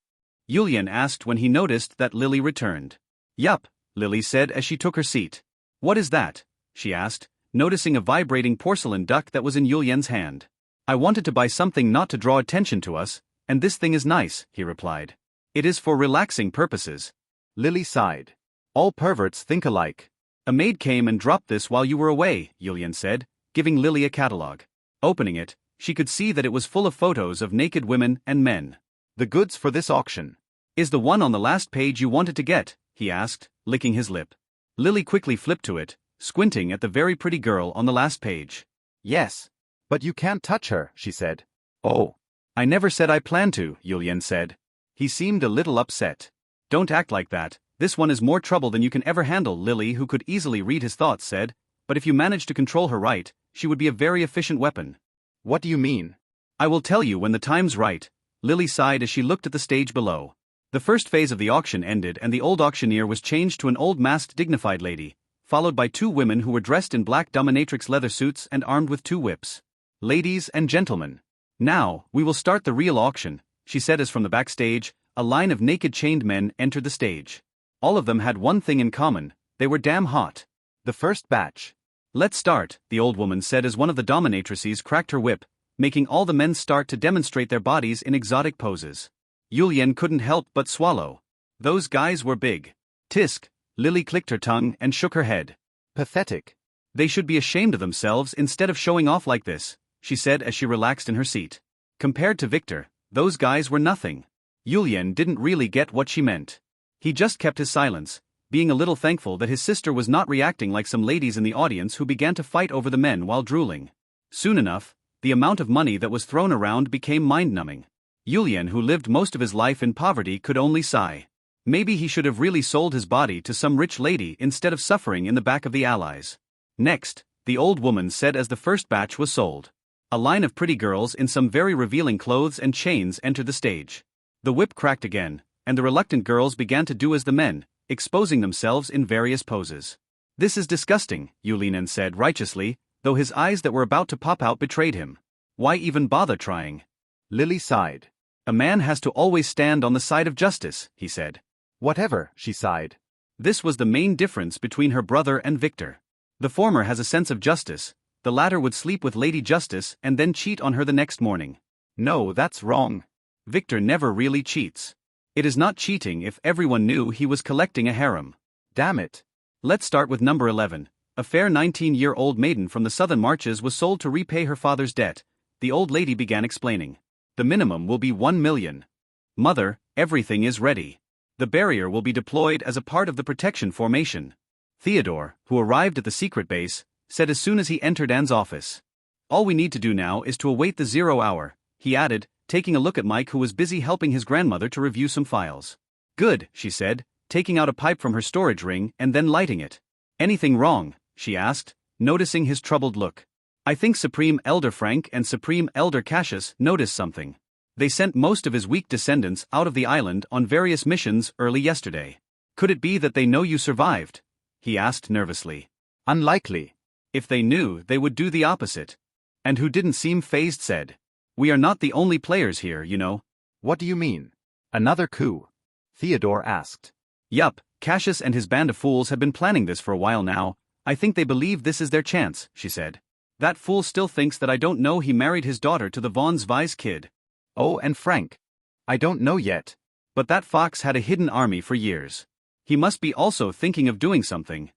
Yulian asked when he noticed that Lily returned. Yup, Lily said as she took her seat. What is that? She asked, noticing a vibrating porcelain duck that was in Yulian's hand. I wanted to buy something not to draw attention to us, and this thing is nice, he replied. It is for relaxing purposes. Lily sighed. All perverts think alike. A maid came and dropped this while you were away, Yulian said, giving Lily a catalogue. Opening it, she could see that it was full of photos of naked women and men. The goods for this auction. Is the one on the last page you wanted to get? He asked, licking his lip. Lily quickly flipped to it, squinting at the very pretty girl on the last page. Yes. But you can't touch her, she said. Oh. I never said I planned to, Yulian said. He seemed a little upset. Don't act like that, this one is more trouble than you can ever handle, Lily, who could easily read his thoughts, said. But if you manage to control her right, she would be a very efficient weapon. What do you mean? I will tell you when the time's right, Lily sighed as she looked at the stage below. The first phase of the auction ended and the old auctioneer was changed to an old masked dignified lady, followed by two women who were dressed in black dominatrix leather suits and armed with two whips. Ladies and gentlemen. Now, we will start the real auction, she said as from the backstage, a line of naked chained men entered the stage. All of them had one thing in common, they were damn hot. The first batch. Let's start, the old woman said as one of the dominatrices cracked her whip, making all the men start to demonstrate their bodies in exotic poses. Yulian couldn't help but swallow. Those guys were big. Tisk, Lily clicked her tongue and shook her head. Pathetic. They should be ashamed of themselves instead of showing off like this, she said as she relaxed in her seat. Compared to Victor, those guys were nothing. Yulian didn't really get what she meant. He just kept his silence, being a little thankful that his sister was not reacting like some ladies in the audience who began to fight over the men while drooling. Soon enough, the amount of money that was thrown around became mind-numbing. Yulian, who lived most of his life in poverty, could only sigh. Maybe he should have really sold his body to some rich lady instead of suffering in the back of the Allies. Next, the old woman said as the first batch was sold. A line of pretty girls in some very revealing clothes and chains entered the stage. The whip cracked again, and the reluctant girls began to do as the men, exposing themselves in various poses. This is disgusting, Yulian said righteously, though his eyes that were about to pop out betrayed him. Why even bother trying? Lily sighed. A man has to always stand on the side of justice, he said. Whatever, she sighed. This was the main difference between her brother and Victor. The former has a sense of justice, the latter would sleep with Lady Justice and then cheat on her the next morning. No, that's wrong. Victor never really cheats. It is not cheating if everyone knew he was collecting a harem. Damn it. Let's start with number 11. A fair 19-year-old maiden from the southern marches was sold to repay her father's debt. The old lady began explaining. The minimum will be 1 million. Mother, everything is ready. The barrier will be deployed as a part of the protection formation. Theodore, who arrived at the secret base, said as soon as he entered Anne's office. All we need to do now is to await the 0 hour, he added, taking a look at Mike, who was busy helping his grandmother to review some files. Good, she said, taking out a pipe from her storage ring and then lighting it. Anything wrong? She asked, noticing his troubled look. I think Supreme Elder Frank and Supreme Elder Cassius noticed something. They sent most of his weak descendants out of the island on various missions early yesterday. Could it be that they know you survived? He asked nervously. Unlikely. If they knew, they would do the opposite. And who didn't seem fazed said. We are not the only players here, you know. What do you mean? Another coup? Theodore asked. Yup, Cassius and his band of fools have been planning this for a while now. I think they believe this is their chance, she said. That fool still thinks that I don't know he married his daughter to the Von Zweig's kid. Oh, and Frank. I don't know yet. But that fox had a hidden army for years. He must be also thinking of doing something.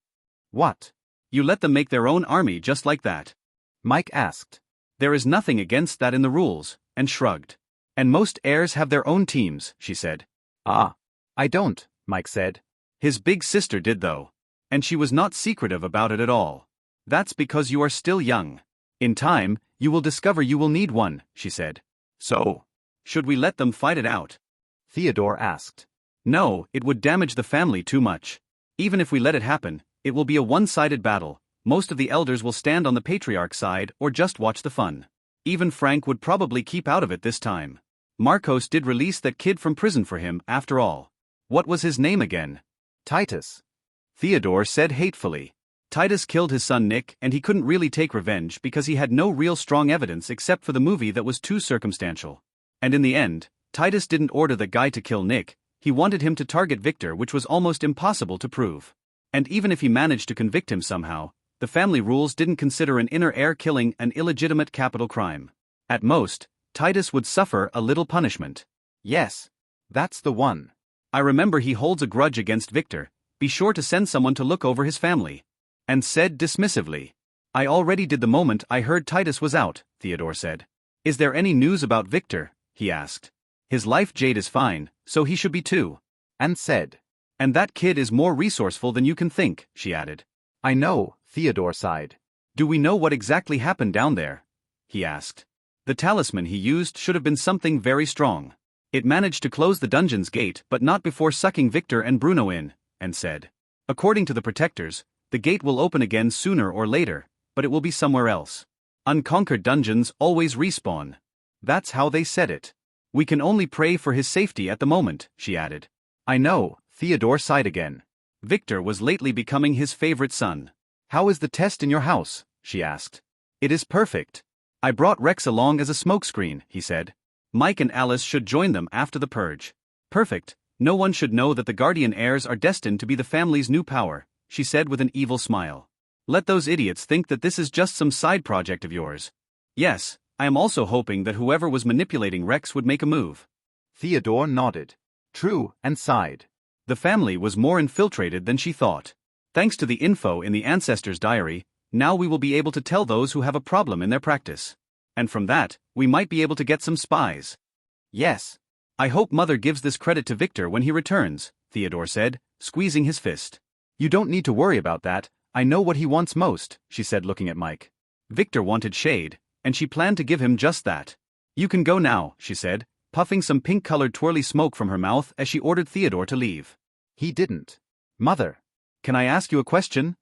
What? You let them make their own army just like that? Mike asked. There is nothing against that in the rules, and shrugged. And most heirs have their own teams, she said. Ah. I don't, Mike said. His big sister did though. And she was not secretive about it at all. That's because you are still young. In time, you will discover you will need one, she said. So, should we let them fight it out? Theodore asked. No, it would damage the family too much. Even if we let it happen, it will be a one-sided battle. Most of the elders will stand on the patriarch's side or just watch the fun. Even Frank would probably keep out of it this time. Marcos did release that kid from prison for him, after all. What was his name again? Titus. Theodore said hatefully. Titus killed his son Nick and he couldn't really take revenge because he had no real strong evidence except for the movie that was too circumstantial. And in the end, Titus didn't order the guy to kill Nick, he wanted him to target Victor, which was almost impossible to prove. And even if he managed to convict him somehow, the family rules didn't consider an inner heir killing an illegitimate capital crime. At most, Titus would suffer a little punishment. Yes. That's the one. I remember he holds a grudge against Victor. Be sure to send someone to look over his family. and said dismissively. I already did the moment I heard Titus was out, Theodore said. Is there any news about Victor? He asked. His life jade is fine, so he should be too. And said. And that kid is more resourceful than you can think, she added. I know, Theodore sighed. Do we know what exactly happened down there? He asked. The talisman he used should have been something very strong. It managed to close the dungeon's gate but not before sucking Victor and Bruno in, and said. According to the protectors, the gate will open again sooner or later, but it will be somewhere else. Unconquered dungeons always respawn. That's how they said it. We can only pray for his safety at the moment, she added. I know, Theodore sighed again. Victor was lately becoming his favorite son. How is the test in your house? She asked. It is perfect. I brought Rex along as a smokescreen, he said. Mike and Alice should join them after the purge. Perfect. No one should know that the guardian heirs are destined to be the family's new power, she said with an evil smile. Let those idiots think that this is just some side project of yours. Yes, I am also hoping that whoever was manipulating Rex would make a move. Theodore nodded. True, and sighed. The family was more infiltrated than she thought. Thanks to the info in the ancestors' diary, now we will be able to tell those who have a problem in their practice. And from that, we might be able to get some spies. Yes. I hope Mother gives this credit to Victor when he returns, Theodore said, squeezing his fist. You don't need to worry about that. I know what he wants most, she said looking at Mike. Victor wanted shade, and she planned to give him just that. You can go now, she said, puffing some pink-colored twirly smoke from her mouth as she ordered Theodore to leave. He didn't. Mother. Can I ask you a question?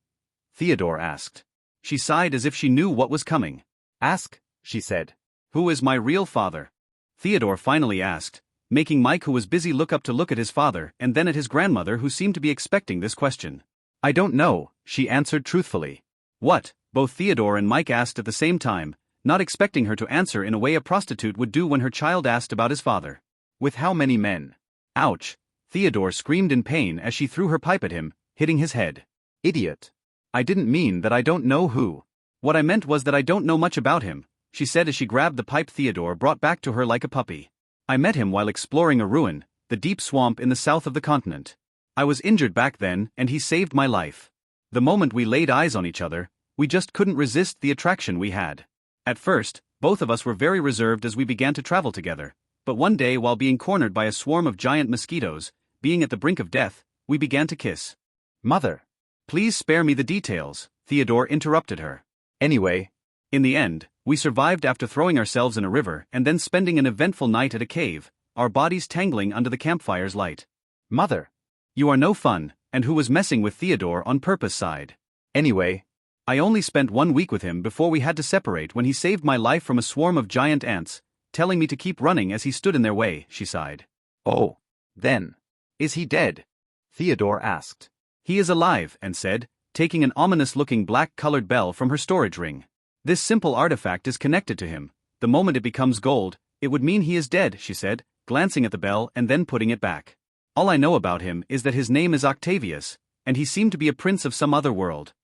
Theodore asked. She sighed as if she knew what was coming. Ask, she said. Who is my real father? Theodore finally asked, making Mike, who was busy, look at his father and then at his grandmother, who seemed to be expecting this question. I don't know, she answered truthfully. What? Both Theodore and Mike asked at the same time, not expecting her to answer in a way a prostitute would do when her child asked about his father. With how many men? Ouch! Theodore screamed in pain as she threw her pipe at him, hitting his head. Idiot. I didn't mean that I don't know who. What I meant was that I don't know much about him, she said as she grabbed the pipe Theodore brought back to her like a puppy. I met him while exploring a ruin, the deep swamp in the south of the continent. I was injured back then and he saved my life. The moment we laid eyes on each other, we just couldn't resist the attraction we had. At first, both of us were very reserved as we began to travel together, but one day while being cornered by a swarm of giant mosquitoes, being at the brink of death, we began to kiss. Mother. Please spare me the details, Theodore interrupted her. Anyway. In the end, we survived after throwing ourselves in a river and then spending an eventful night at a cave, our bodies tangling under the campfire's light. Mother. You are no fun, and who was messing with Theodore on purpose sighed. Anyway. I only spent 1 week with him before we had to separate when he saved my life from a swarm of giant ants, telling me to keep running as he stood in their way, she sighed. Oh. Then. Is he dead? Theodore asked. He is alive, and said, taking an ominous-looking black-colored bell from her storage ring. This simple artifact is connected to him. The moment it becomes gold, it would mean he is dead, she said, glancing at the bell and then putting it back. All I know about him is that his name is Octavius, and he seemed to be a prince of some other world.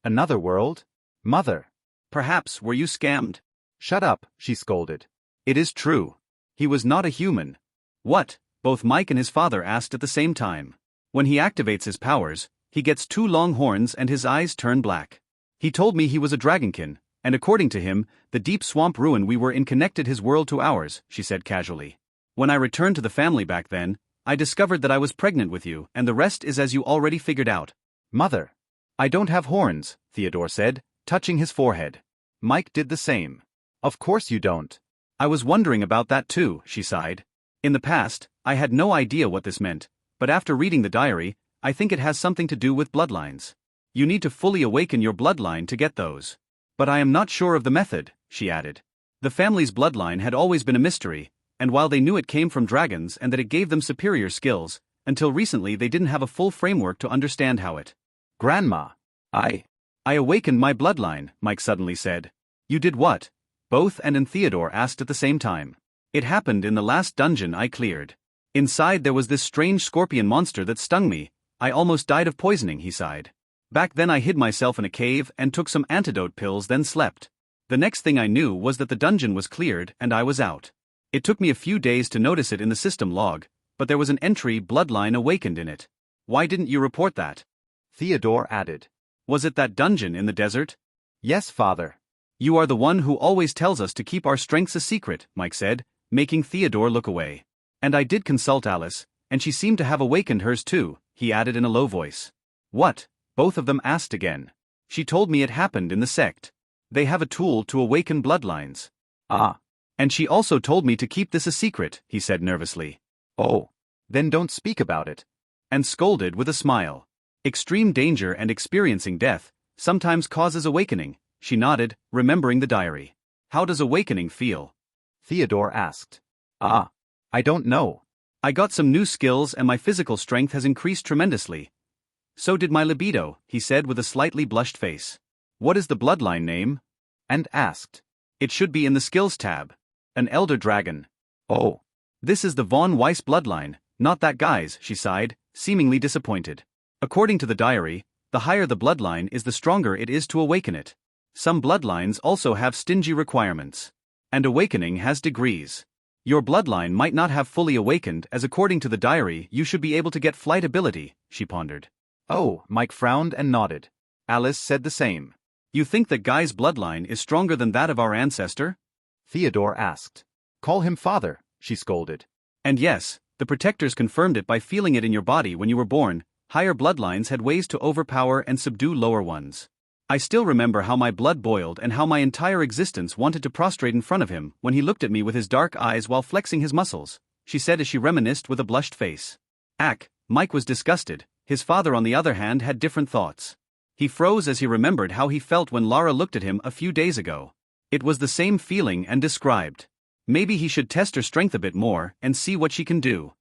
Another world? Mother. Perhaps were you scammed? Shut up, she scolded. It is true. He was not a human. What? Both Mike and his father asked at the same time. When he activates his powers, he gets 2 long horns and his eyes turn black. He told me he was a dragonkin, and according to him, the deep swamp ruin we were in connected his world to ours, she said casually. When I returned to the family back then, I discovered that I was pregnant with you, and the rest is as you already figured out. Mother. I don't have horns, Theodore said, touching his forehead. Mike did the same. Of course you don't. I was wondering about that too, she sighed. In the past, I had no idea what this meant, but after reading the diary, I think it has something to do with bloodlines. You need to fully awaken your bloodline to get those. But I am not sure of the method, she added. The family's bloodline had always been a mystery, and while they knew it came from dragons and that it gave them superior skills, until recently they didn't have a full framework to understand how it. Grandma. I awakened my bloodline, Mike suddenly said. You did what? Both and Theodore asked at the same time. It happened in the last dungeon I cleared. Inside there was this strange scorpion monster that stung me. I almost died of poisoning, he sighed. Back then I hid myself in a cave and took some antidote pills, then slept. The next thing I knew was that the dungeon was cleared and I was out. It took me a few days to notice it in the system log, but there was an entry, bloodline awakened, in it. Why didn't you report that? Theodore added. Was it that dungeon in the desert? Yes, father. You are the one who always tells us to keep our strengths a secret, Mike said, making Theodore look away. And I did consult Alice, and she seemed to have awakened hers too, he added in a low voice. What? Both of them asked again. She told me it happened in the sect. They have a tool to awaken bloodlines. Ah. And she also told me to keep this a secret, he said nervously. Oh. Then don't speak about it. And scolded with a smile. Extreme danger and experiencing death sometimes causes awakening, she nodded, remembering the diary. How does awakening feel? Theodore asked. Ah. I don't know. I got some new skills and my physical strength has increased tremendously. So did my libido, he said with a slightly blushed face. What is the bloodline name? And asked. It should be in the skills tab. An elder dragon. Oh. This is the von Weiss bloodline, not that guy's, she sighed, seemingly disappointed. According to the diary, the higher the bloodline is the stronger it is to awaken it. Some bloodlines also have stingy requirements. And awakening has degrees. Your bloodline might not have fully awakened as according to the diary you should be able to get flight ability, she pondered. Oh, Mike frowned and nodded. Alice said the same. You think that Guy's bloodline is stronger than that of our ancestor? Theodore asked. Call him father, she scolded. And yes, the protectors confirmed it by feeling it in your body when you were born. Higher bloodlines had ways to overpower and subdue lower ones. I still remember how my blood boiled and how my entire existence wanted to prostrate in front of him when he looked at me with his dark eyes while flexing his muscles, she said as she reminisced with a blushed face. Mike was disgusted. His father on the other hand had different thoughts. He froze as he remembered how he felt when Lara looked at him a few days ago. It was the same feeling and described. Maybe he should test her strength a bit more and see what she can do.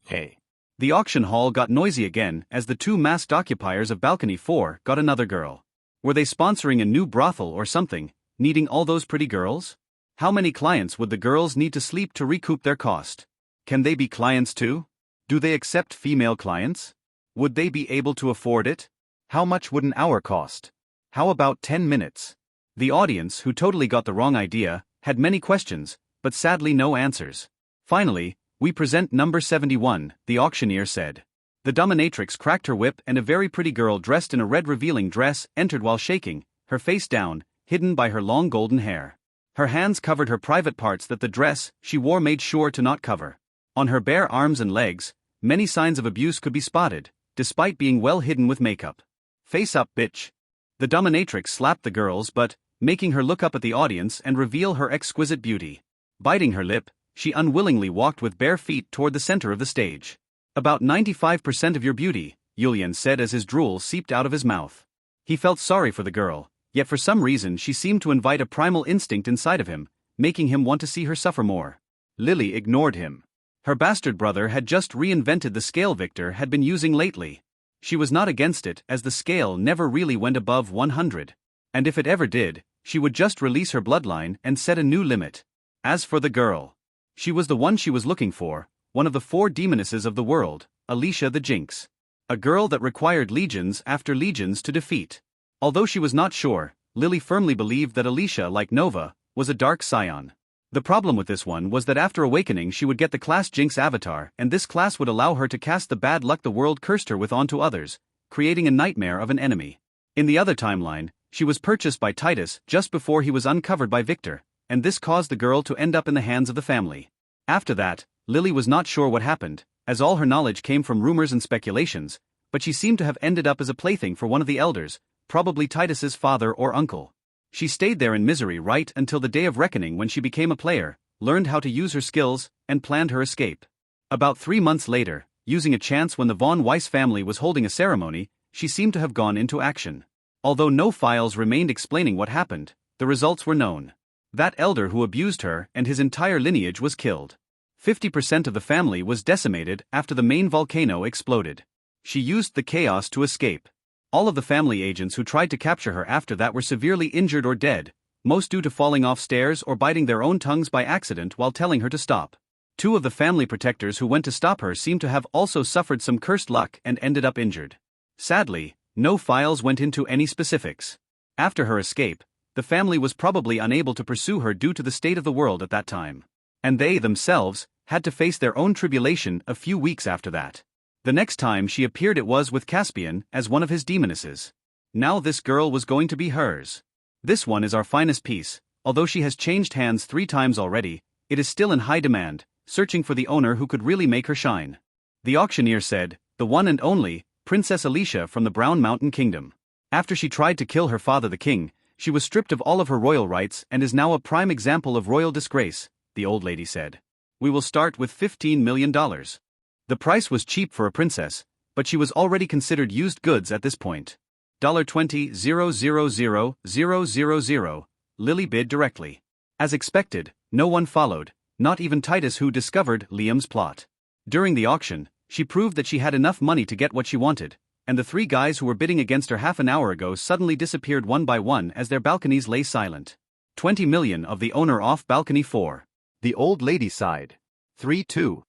Hey. The auction hall got noisy again as the two masked occupiers of Balcony 4 got another girl. Were they sponsoring a new brothel or something, needing all those pretty girls? How many clients would the girls need to sleep to recoup their cost? Can they be clients too? Do they accept female clients? Would they be able to afford it? How much would an hour cost? How about 10 minutes? The audience, who totally got the wrong idea, had many questions, but sadly no answers. Finally, we present number 71, the auctioneer said. The dominatrix cracked her whip and a very pretty girl dressed in a red revealing dress entered while shaking, her face down, hidden by her long golden hair. Her hands covered her private parts that the dress she wore made sure to not cover. On her bare arms and legs, many signs of abuse could be spotted, despite being well hidden with makeup. Face up, bitch. The dominatrix slapped the girls but, making her look up at the audience and reveal her exquisite beauty. Biting her lip, she unwillingly walked with bare feet toward the center of the stage. About 95% of your beauty, Julian said as his drool seeped out of his mouth. He felt sorry for the girl, yet for some reason she seemed to invite a primal instinct inside of him, making him want to see her suffer more. Lily ignored him. Her bastard brother had just reinvented the scale Victor had been using lately. She was not against it as the scale never really went above 100. And if it ever did, she would just release her bloodline and set a new limit. As for the girl, she was the one she was looking for, one of the 4 demonesses of the world, Alicia the Jinx. A girl that required legions after legions to defeat. Although she was not sure, Lily firmly believed that Alicia, like Nova, was a dark scion. The problem with this one was that after awakening she would get the class Jinx avatar and this class would allow her to cast the bad luck the world cursed her with onto others, creating a nightmare of an enemy. In the other timeline, she was purchased by Titus just before he was uncovered by Victor, and this caused the girl to end up in the hands of the family. After that, Lily was not sure what happened, as all her knowledge came from rumors and speculations, but she seemed to have ended up as a plaything for one of the elders, probably Titus's father or uncle. She stayed there in misery right until the day of reckoning when she became a player, learned how to use her skills, and planned her escape. About 3 months later, using a chance when the von Weiss family was holding a ceremony, she seemed to have gone into action. Although no files remained explaining what happened, the results were known. That elder who abused her and his entire lineage was killed. 50% of the family was decimated after the main volcano exploded. She used the chaos to escape. All of the family agents who tried to capture her after that were severely injured or dead, most due to falling off stairs or biting their own tongues by accident while telling her to stop. 2 of the family protectors who went to stop her seemed to have also suffered some cursed luck and ended up injured. Sadly, no files went into any specifics. After her escape, the family was probably unable to pursue her due to the state of the world at that time. And they themselves had to face their own tribulation a few weeks after that. The next time she appeared it was with Caspian as one of his demonesses. Now this girl was going to be hers. This one is our finest piece, although she has changed hands 3 times already, it is still in high demand, searching for the owner who could really make her shine. The auctioneer said, the one and only, Princess Alicia from the Brown Mountain Kingdom. After she tried to kill her father the king, she was stripped of all of her royal rights and is now a prime example of royal disgrace, the old lady said. We will start with $15 million. The price was cheap for a princess, but she was already considered used goods at this point. $20,000,000, Lily bid directly. As expected, no one followed, not even Titus, who discovered Liam's plot. During the auction, she proved that she had enough money to get what she wanted, and the 3 guys who were bidding against her half an hour ago suddenly disappeared one by one as their balconies lay silent. 20 million of the owner off balcony 4. The old lady sighed. 3-2.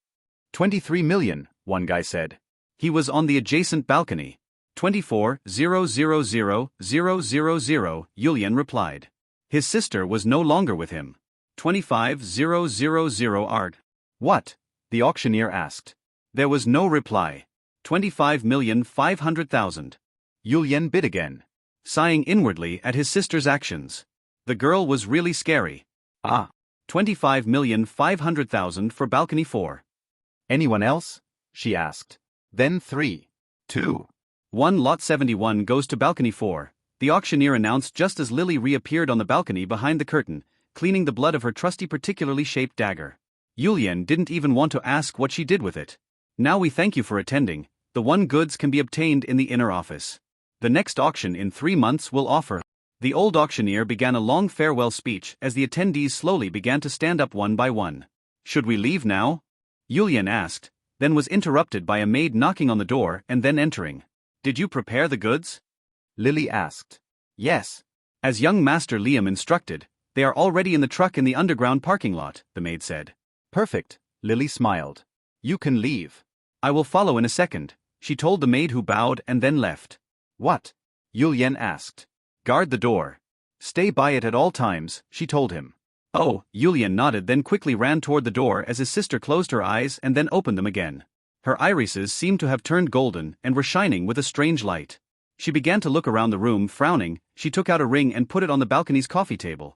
23 million, one guy said. He was on the adjacent balcony. 24,000,000, Yulian replied. His sister was no longer with him. 25,000 ARD. What? The auctioneer asked. There was no reply. 25,500,000. Yulian bid again, sighing inwardly at his sister's actions. The girl was really scary. 25,500,000 for balcony 4. Anyone else? She asked. Then 3, 2. 1 lot 71 goes to balcony 4, the auctioneer announced just as Lily reappeared on the balcony behind the curtain, cleaning the blood of her trusty particularly shaped dagger. Yulian didn't even want to ask what she did with it. Now we thank you for attending, the 1 goods can be obtained in the inner office. The next auction in 3 months will offer. The old auctioneer began a long farewell speech as the attendees slowly began to stand up one by one. Should we leave now? Yulian asked, then was interrupted by a maid knocking on the door and then entering. Did you prepare the goods? Lily asked. Yes. As young Master Liam instructed, they are already in the truck in the underground parking lot, the maid said. Perfect, Lily smiled. You can leave. I will follow in a second, she told the maid, who bowed and then left. What? Yulian asked. Guard the door. Stay by it at all times, she told him. Oh, Yulian nodded, then quickly ran toward the door as his sister closed her eyes and then opened them again. Her irises seemed to have turned golden and were shining with a strange light. She began to look around the room, frowning. She took out a ring and put it on the balcony's coffee table.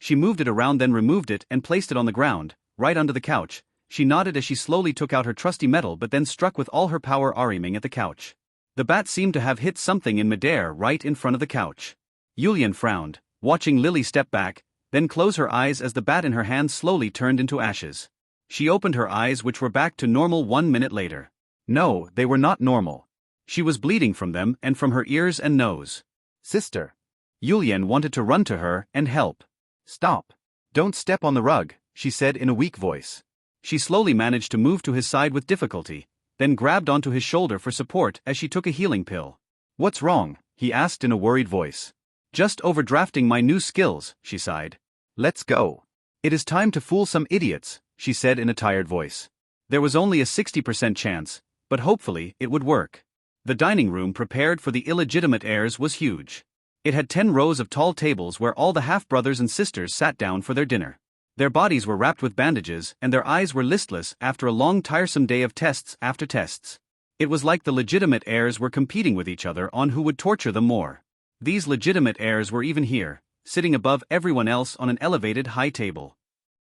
She moved it around, then removed it and placed it on the ground, right under the couch. She nodded as she slowly took out her trusty metal, but then struck with all her power, aiming at the couch. The bat seemed to have hit something in midair right in front of the couch. Yulian frowned, watching Lily step back, then close her eyes as the bat in her hand slowly turned into ashes. She opened her eyes, which were back to normal 1 minute later. No, they were not normal. She was bleeding from them and from her ears and nose. Sister. Yulian wanted to run to her and help. Stop. Don't step on the rug, she said in a weak voice. She slowly managed to move to his side with difficulty, then grabbed onto his shoulder for support as she took a healing pill. What's wrong? He asked in a worried voice. Just overdrafting my new skills, she sighed. Let's go. It is time to fool some idiots, she said in a tired voice. There was only a 60% chance, but hopefully it would work. The dining room prepared for the illegitimate heirs was huge. It had 10 rows of tall tables where all the half-brothers and sisters sat down for their dinner. Their bodies were wrapped with bandages and their eyes were listless after a long tiresome day of tests after tests. It was like the legitimate heirs were competing with each other on who would torture them more. These legitimate heirs were even here, sitting above everyone else on an elevated high table.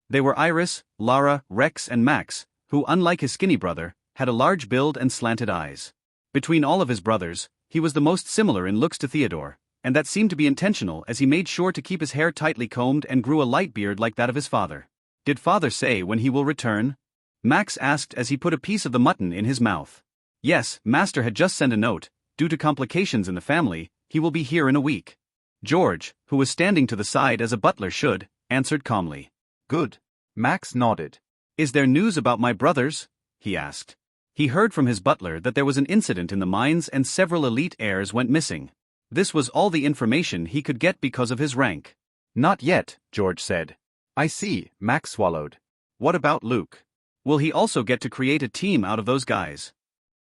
They were Iris, Lara, Rex and Max, who, unlike his skinny brother, had a large build and slanted eyes. Between all of his brothers, he was the most similar in looks to Theodore, and that seemed to be intentional as he made sure to keep his hair tightly combed and grew a light beard like that of his father. Did father say when he will return? Max asked as he put a piece of the mutton in his mouth. Yes, master had just sent a note. Due to complications in the family, he will be here in a week. George, who was standing to the side as a butler should, answered calmly. Good. Max nodded. Is there news about my brothers? He asked. He heard from his butler that there was an incident in the mines and several elite heirs went missing. This was all the information he could get because of his rank. Not yet, George said. I see, Max swallowed. What about Luke? Will he also get to create a team out of those guys?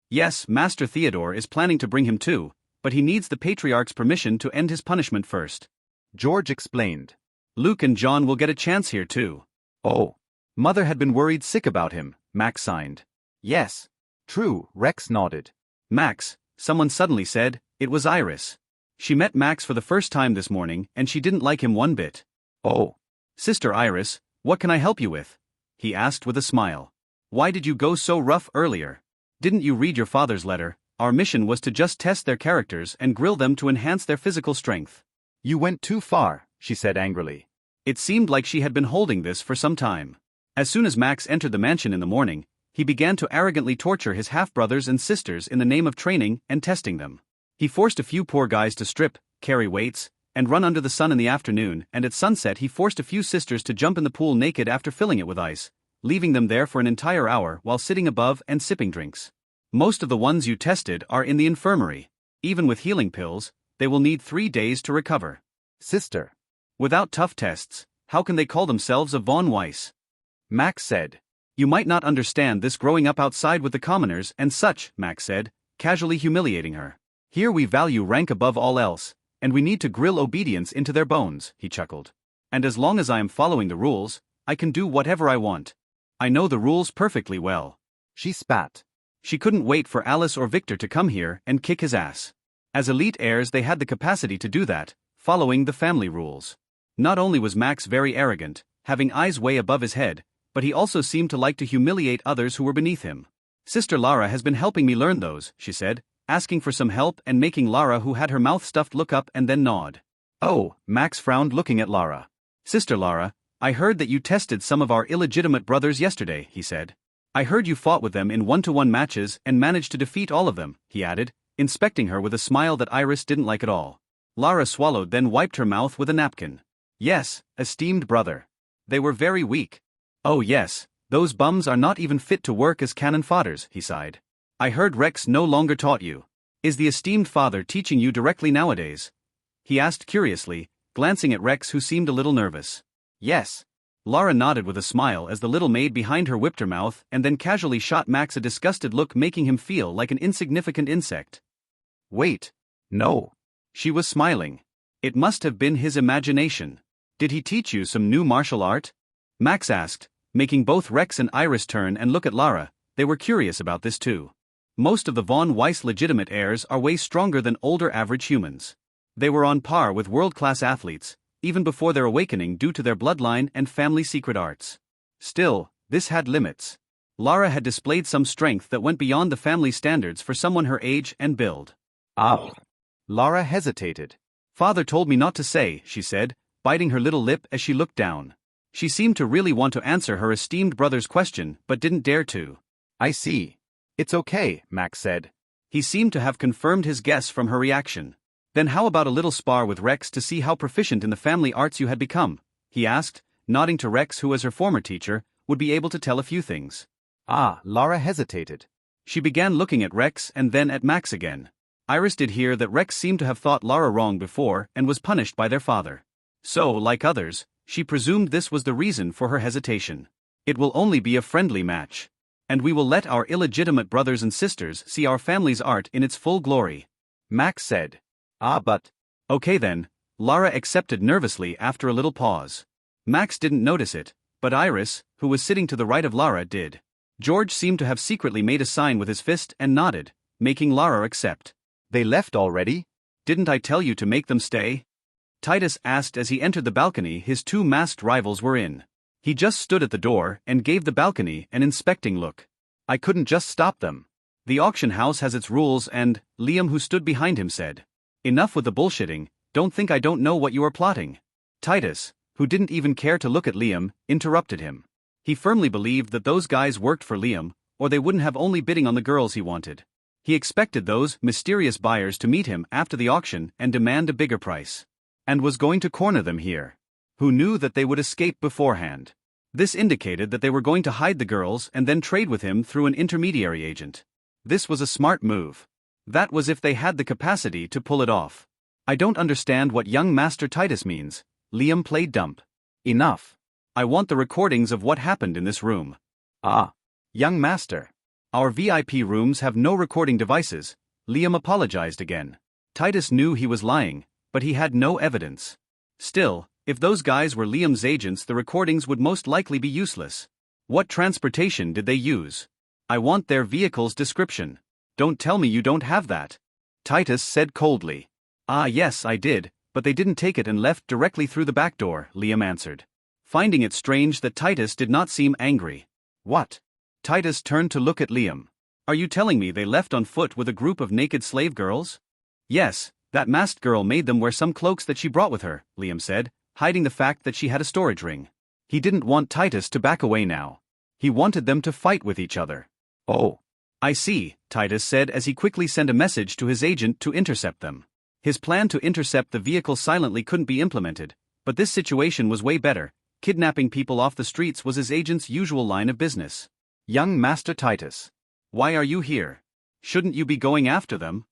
Yes, Master Theodore is planning to bring him too, but he needs the Patriarch's permission to end his punishment first. George explained. Luke and John will get a chance here too. Oh. Mother had been worried sick about him, Max signed. Yes. True, Rex nodded. Max, someone suddenly said, it was Iris. She met Max for the first time this morning and she didn't like him one bit. Oh. Sister Iris, what can I help you with? He asked with a smile. Why did you go so rough earlier? Didn't you read your father's letter? Our mission was to just test their characters and grill them to enhance their physical strength. You went too far, she said angrily. It seemed like she had been holding this for some time. As soon as Max entered the mansion in the morning, he began to arrogantly torture his half-brothers and sisters in the name of training and testing them. He forced a few poor guys to strip, carry weights, and run under the sun in the afternoon, and at sunset he forced a few sisters to jump in the pool naked after filling it with ice, leaving them there for an entire hour while sitting above and sipping drinks. Most of the ones you tested are in the infirmary. Even with healing pills, they will need 3 days to recover. Sister. Without tough tests, how can they call themselves a Von Weiss? Max said. You might not understand this growing up outside with the commoners and such, Max said, casually humiliating her. Here we value rank above all else, and we need to grill obedience into their bones, he chuckled. And as long as I am following the rules, I can do whatever I want. I know the rules perfectly well. She spat. She couldn't wait for Alice or Victor to come here and kick his ass. As elite heirs they had the capacity to do that, following the family rules. Not only was Max very arrogant, having eyes way above his head, but he also seemed to like to humiliate others who were beneath him. Sister Lara has been helping me learn those, she said, asking for some help and making Lara, who had her mouth stuffed, look up and then nod. Oh, Max frowned, looking at Lara. Sister Lara, I heard that you tested some of our illegitimate brothers yesterday, he said. I heard you fought with them in 1-to-1 matches and managed to defeat all of them, he added, inspecting her with a smile that Iris didn't like at all. Lara swallowed, then wiped her mouth with a napkin. Yes, esteemed brother. They were very weak. Oh yes, those bums are not even fit to work as cannon fodders, he sighed. I heard Rex no longer taught you. Is the esteemed father teaching you directly nowadays? He asked curiously, glancing at Rex, who seemed a little nervous. Yes. Lara nodded with a smile as the little maid behind her whipped her mouth and then casually shot Max a disgusted look, making him feel like an insignificant insect. Wait. No. She was smiling. It must have been his imagination. Did he teach you some new martial art? Max asked, making both Rex and Iris turn and look at Lara. They were curious about this too. Most of the Von Weiss legitimate heirs are way stronger than older average humans. They were on par with world-class athletes, even before their awakening due to their bloodline and family secret arts. Still, this had limits. Lara had displayed some strength that went beyond the family standards for someone her age and build. Ah. Lara hesitated. Father told me not to say, she said, biting her little lip as she looked down. She seemed to really want to answer her esteemed brother's question but didn't dare to. I see. It's okay, Max said. He seemed to have confirmed his guess from her reaction. Then how about a little spar with Rex to see how proficient in the family arts you had become? He asked, nodding to Rex, who as her former teacher, would be able to tell a few things. Ah, Lara hesitated. She began looking at Rex and then at Max again. Iris did hear that Rex seemed to have thought Lara wrong before and was punished by their father. So, like others, she presumed this was the reason for her hesitation. It will only be a friendly match. And we will let our illegitimate brothers and sisters see our family's art in its full glory. Max said. Ah, but... Okay then, Lara accepted nervously after a little pause. Max didn't notice it, but Iris, who was sitting to the right of Lara, did. George seemed to have secretly made a sign with his fist and nodded, making Lara accept. They left already? Didn't I tell you to make them stay? Titus asked as he entered the balcony his two masked rivals were in. He just stood at the door and gave the balcony an inspecting look. I couldn't just stop them. The auction house has its rules and, Liam, who stood behind him, said. Enough with the bullshitting, don't think I don't know what you are plotting. Titus, who didn't even care to look at Liam, interrupted him. He firmly believed that those guys worked for Liam, or they wouldn't have only bidding on the girls he wanted. He expected those mysterious buyers to meet him after the auction and demand a bigger price. And was going to corner them here. Who knew that they would escape beforehand. This indicated that they were going to hide the girls and then trade with him through an intermediary agent. This was a smart move. That was if they had the capacity to pull it off. I don't understand what young Master Titus means. Liam played dumb. Enough. I want the recordings of what happened in this room. Ah. Young Master. Our VIP rooms have no recording devices. Liam apologized again. Titus knew he was lying, but he had no evidence. Still, if those guys were Liam's agents, the recordings would most likely be useless. What transportation did they use? I want their vehicle's description. Don't tell me you don't have that. Titus said coldly. Ah yes, I did, but they didn't take it and left directly through the back door, Liam answered. Finding it strange that Titus did not seem angry. What? Titus turned to look at Liam. Are you telling me they left on foot with a group of naked slave girls? Yes, that masked girl made them wear some cloaks that she brought with her, Liam said, hiding the fact that she had a storage ring. He didn't want Titus to back away now. He wanted them to fight with each other. Oh. I see, Titus said as he quickly sent a message to his agent to intercept them. His plan to intercept the vehicle silently couldn't be implemented, but this situation was way better. Kidnapping people off the streets was his agent's usual line of business. Young Master Titus. Why are you here? Shouldn't you be going after them?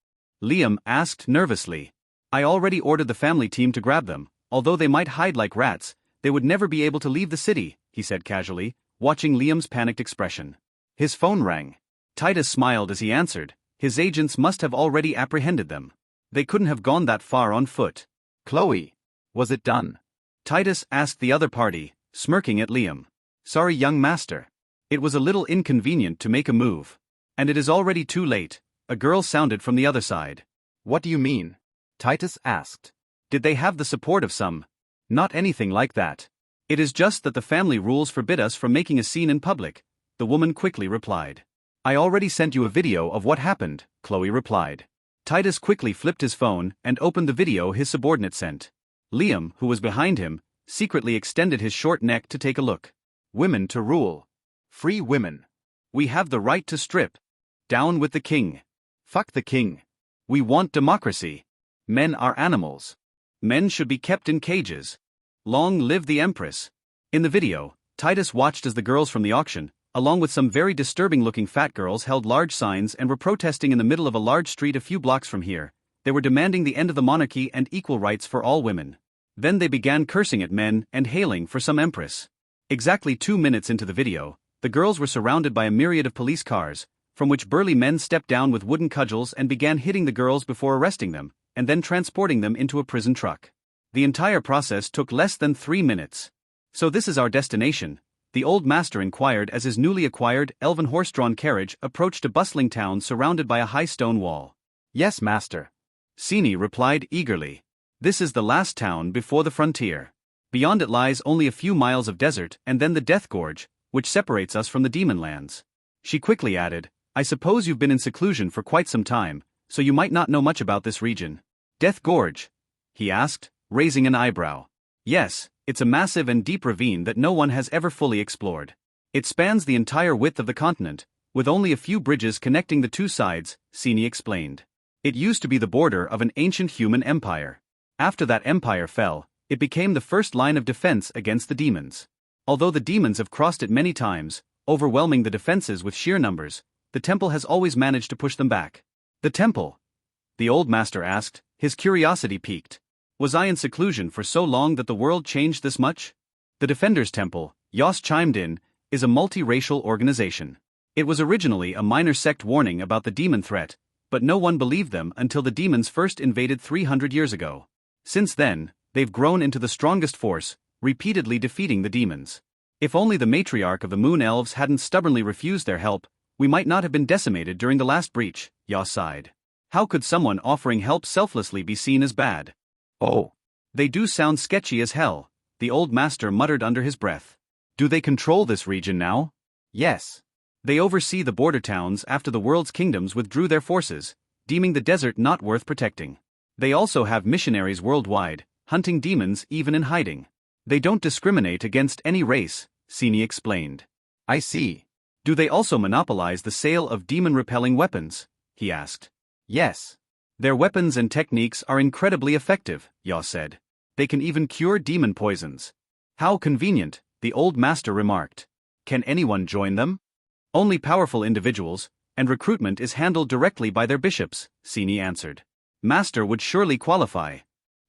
Liam asked nervously. I already ordered the family team to grab them. Although they might hide like rats, they would never be able to leave the city, he said casually, watching Liam's panicked expression. His phone rang. Titus smiled as he answered. His agents must have already apprehended them. They couldn't have gone that far on foot. Chloe. Was it done? Titus asked the other party, smirking at Liam. Sorry, young master. It was a little inconvenient to make a move. And it is already too late, a girl sounded from the other side. What do you mean? Titus asked. Did they have the support of some? Not anything like that. It is just that the family rules forbid us from making a scene in public, the woman quickly replied. I already sent you a video of what happened, Chloe replied. Titus quickly flipped his phone and opened the video his subordinate sent. Liam, who was behind him, secretly extended his short neck to take a look. Women to rule. Free women. We have the right to strip. Down with the king. Fuck the king. We want democracy. Men are animals. Men should be kept in cages. Long live the Empress. In the video, Titus watched as the girls from the auction, along with some very disturbing-looking fat girls, held large signs and were protesting in the middle of a large street a few blocks from here. They were demanding the end of the monarchy and equal rights for all women. Then they began cursing at men and hailing for some empress. Exactly 2 minutes into the video, the girls were surrounded by a myriad of police cars, from which burly men stepped down with wooden cudgels and began hitting the girls before arresting them, and then transporting them into a prison truck. The entire process took less than 3 minutes. So this is our destination? The old master inquired as his newly acquired elven horse-drawn carriage approached a bustling town surrounded by a high stone wall. Yes, master. Sini replied eagerly. This is the last town before the frontier. Beyond it lies only a few miles of desert and then the Death Gorge, which separates us from the Demon Lands. She quickly added, I suppose you've been in seclusion for quite some time, so you might not know much about this region. Death Gorge? He asked, raising an eyebrow. Yes, it's a massive and deep ravine that no one has ever fully explored. It spans the entire width of the continent, with only a few bridges connecting the two sides, Sini explained. It used to be the border of an ancient human empire. After that empire fell, it became the first line of defense against the demons. Although the demons have crossed it many times, overwhelming the defenses with sheer numbers, the temple has always managed to push them back. The temple? The old master asked, his curiosity piqued. Was I in seclusion for so long that the world changed this much? The Defenders Temple, Yos chimed in, is a multi-racial organization. It was originally a minor sect warning about the demon threat, but no one believed them until the demons first invaded 300 years ago. Since then, they've grown into the strongest force, repeatedly defeating the demons. If only the matriarch of the Moon Elves hadn't stubbornly refused their help, we might not have been decimated during the last breach, Yos sighed. How could someone offering help selflessly be seen as bad? Oh. They do sound sketchy as hell, the old master muttered under his breath. Do they control this region now? Yes. They oversee the border towns after the world's kingdoms withdrew their forces, deeming the desert not worth protecting. They also have missionaries worldwide, hunting demons even in hiding. They don't discriminate against any race, Sini explained. I see. Do they also monopolize the sale of demon-repelling weapons? He asked. Yes. Their weapons and techniques are incredibly effective, Yos said. They can even cure demon poisons. How convenient, the old master remarked. Can anyone join them? Only powerful individuals, and recruitment is handled directly by their bishops, Sini answered. Master would surely qualify.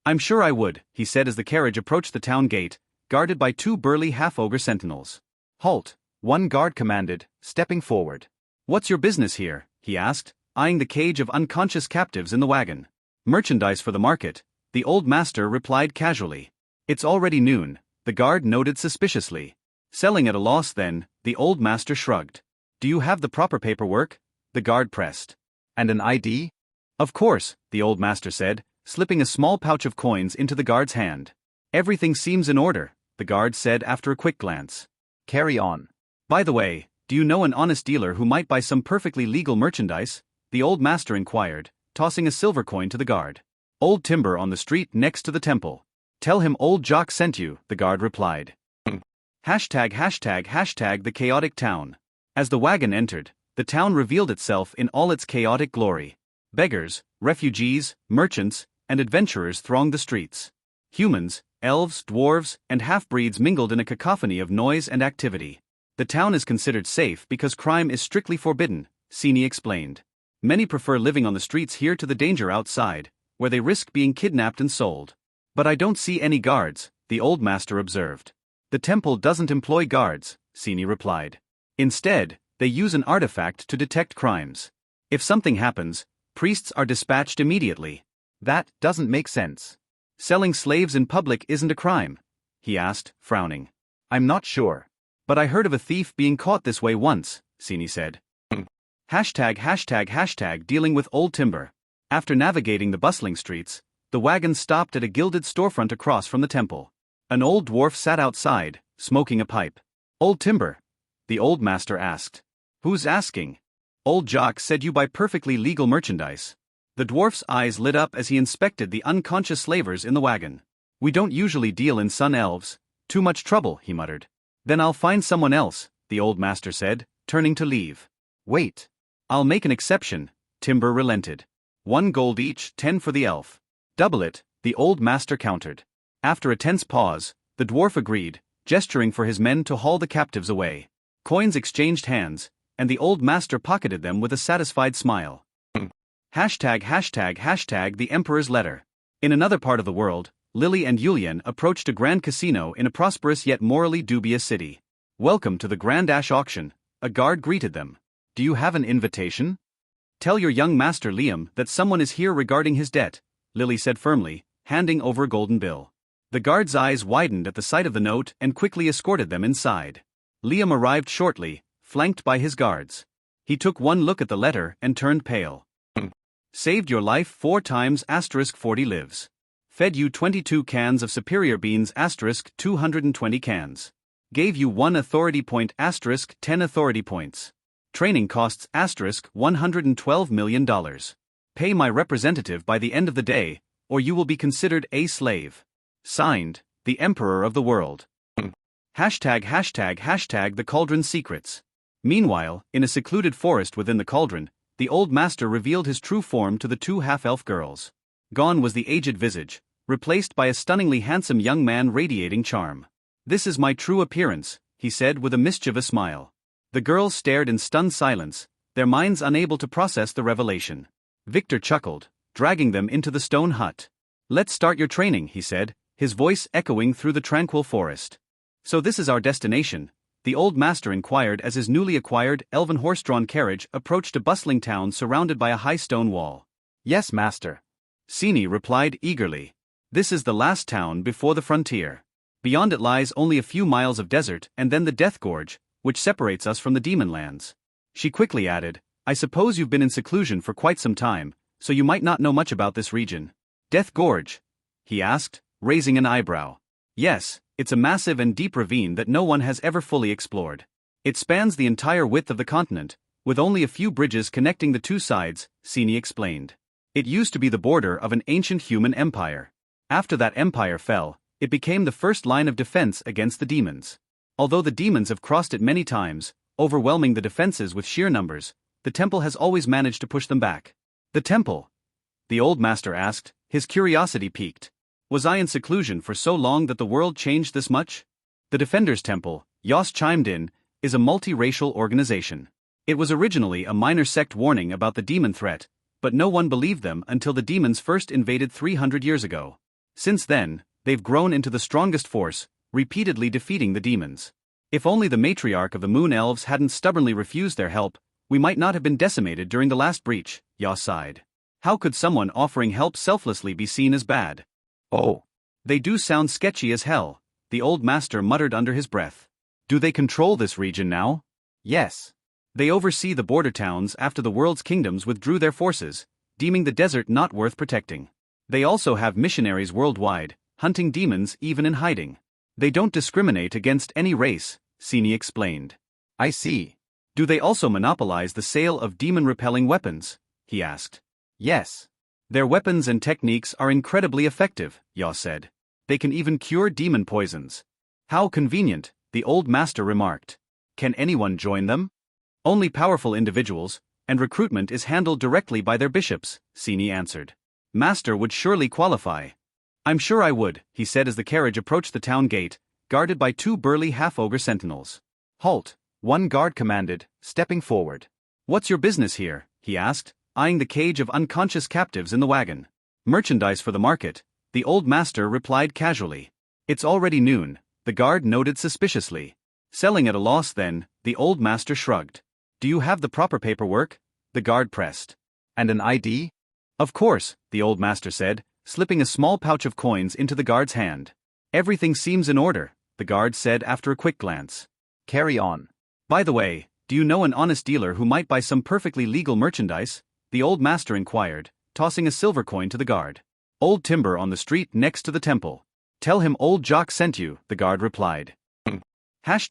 I'm sure I would, he said as the carriage approached the town gate, guarded by 2 burly half-ogre sentinels. Halt, one guard commanded, stepping forward. What's your business here? He asked, eyeing the cage of unconscious captives in the wagon. Merchandise for the market, the old master replied casually. It's already noon, the guard noted suspiciously. Selling at a loss then, the old master shrugged. Do you have the proper paperwork? The guard pressed. And an ID? Of course, the old master said, slipping a small pouch of coins into the guard's hand. Everything seems in order, the guard said after a quick glance. Carry on. By the way, do you know an honest dealer who might buy some perfectly legal merchandise? The old master inquired, tossing a silver coin to the guard. Old Timber on the street next to the temple. Tell him old Jock sent you, the guard replied. ##### the chaotic town. As the wagon entered, the town revealed itself in all its chaotic glory. Beggars, refugees, merchants, and adventurers thronged the streets. Humans, elves, dwarves, and half-breeds mingled in a cacophony of noise and activity. The town is considered safe because crime is strictly forbidden, Sini explained. Many prefer living on the streets here to the danger outside, where they risk being kidnapped and sold. But I don't see any guards, the old master observed. The temple doesn't employ guards, Sini replied. Instead, they use an artifact to detect crimes. If something happens, priests are dispatched immediately. That doesn't make sense. Selling slaves in public isn't a crime? He asked, frowning. I'm not sure. But I heard of a thief being caught this way once, Sini said. #### dealing with Old Timber. After navigating the bustling streets, the wagon stopped at a gilded storefront across from the temple. An old dwarf sat outside, smoking a pipe. Old Timber? The old master asked. Who's asking? Old Jock said you buy perfectly legal merchandise. The dwarf's eyes lit up as he inspected the unconscious slavers in the wagon. We don't usually deal in sun elves. Too much trouble, he muttered. Then I'll find someone else, the old master said, turning to leave. Wait. I'll make an exception, Timber relented. 1 gold each, 10 for the elf. Double it, the old master countered. After a tense pause, the dwarf agreed, gesturing for his men to haul the captives away. Coins exchanged hands, and the old master pocketed them with a satisfied smile. #### the Emperor's letter. In another part of the world, Lily and Yulian approached a grand casino in a prosperous yet morally dubious city. Welcome to the Grand Ash Auction, a guard greeted them. Do you have an invitation? Tell your young master Liam that someone is here regarding his debt, Lily said firmly, handing over a golden bill. The guard's eyes widened at the sight of the note and quickly escorted them inside. Liam arrived shortly, flanked by his guards. He took one look at the letter and turned pale. Saved your life 4 times *40 lives. Fed you 22 cans of superior beans *220 cans. Gave you 1 authority point *10 authority points. Training costs $112 million. Pay my representative by the end of the day, or you will be considered a slave. Signed, the Emperor of the World. #### the Cauldron Secrets. Meanwhile, in a secluded forest within the cauldron, the old master revealed his true form to the 2 half-elf girls. Gone was the aged visage, replaced by a stunningly handsome young man radiating charm. This is my true appearance, he said with a mischievous smile. The girls stared in stunned silence, their minds unable to process the revelation. Victor chuckled, dragging them into the stone hut. Let's start your training, he said, his voice echoing through the tranquil forest. So this is our destination, the old master inquired as his newly acquired elven horse-drawn carriage approached a bustling town surrounded by a high stone wall. Yes, master. Sini replied eagerly. This is the last town before the frontier. Beyond it lies only a few miles of desert and then the Death Gorge, which separates us from the Demon Lands. She quickly added, I suppose you've been in seclusion for quite some time, so you might not know much about this region. Death Gorge? He asked, raising an eyebrow. Yes, it's a massive and deep ravine that no one has ever fully explored. It spans the entire width of the continent, with only a few bridges connecting the 2 sides, Sini explained. It used to be the border of an ancient human empire. After that empire fell, it became the first line of defense against the demons. Although the demons have crossed it many times, overwhelming the defenses with sheer numbers, the temple has always managed to push them back. The temple? The old master asked, his curiosity piqued. Was I in seclusion for so long that the world changed this much? The Defender's Temple, Yos chimed in, is a multi-racial organization. It was originally a minor sect warning about the demon threat, but no one believed them until the demons first invaded 300 years ago. Since then, they've grown into the strongest force, repeatedly defeating the demons. If only the matriarch of the Moon Elves hadn't stubbornly refused their help, we might not have been decimated during the last breach, Yos sighed. How could someone offering help selflessly be seen as bad? Oh. They do sound sketchy as hell, the old master muttered under his breath. Do they control this region now? Yes. They oversee the border towns after the world's kingdoms withdrew their forces, deeming the desert not worth protecting. They also have missionaries worldwide, hunting demons even in hiding. They don't discriminate against any race, Sini explained. I see. Do they also monopolize the sale of demon-repelling weapons? He asked. Yes. Their weapons and techniques are incredibly effective, Yaw said. They can even cure demon poisons. How convenient, the old master remarked. Can anyone join them? Only powerful individuals, and recruitment is handled directly by their bishops, Sini answered. Master would surely qualify. I'm sure I would, he said as the carriage approached the town gate, guarded by 2 burly half-ogre sentinels. Halt, one guard commanded, stepping forward. What's your business here? He asked, eyeing the cage of unconscious captives in the wagon. Merchandise for the market, the old master replied casually. It's already noon, the guard noted suspiciously. Selling at a loss then, the old master shrugged. Do you have the proper paperwork? The guard pressed. And an ID? Of course, the old master said, slipping a small pouch of coins into the guard's hand. Everything seems in order, the guard said after a quick glance. Carry on. By the way, do you know an honest dealer who might buy some perfectly legal merchandise? The old master inquired, tossing a silver coin to the guard. Old Timber on the street next to the temple. Tell him old Jock sent you, the guard replied. #####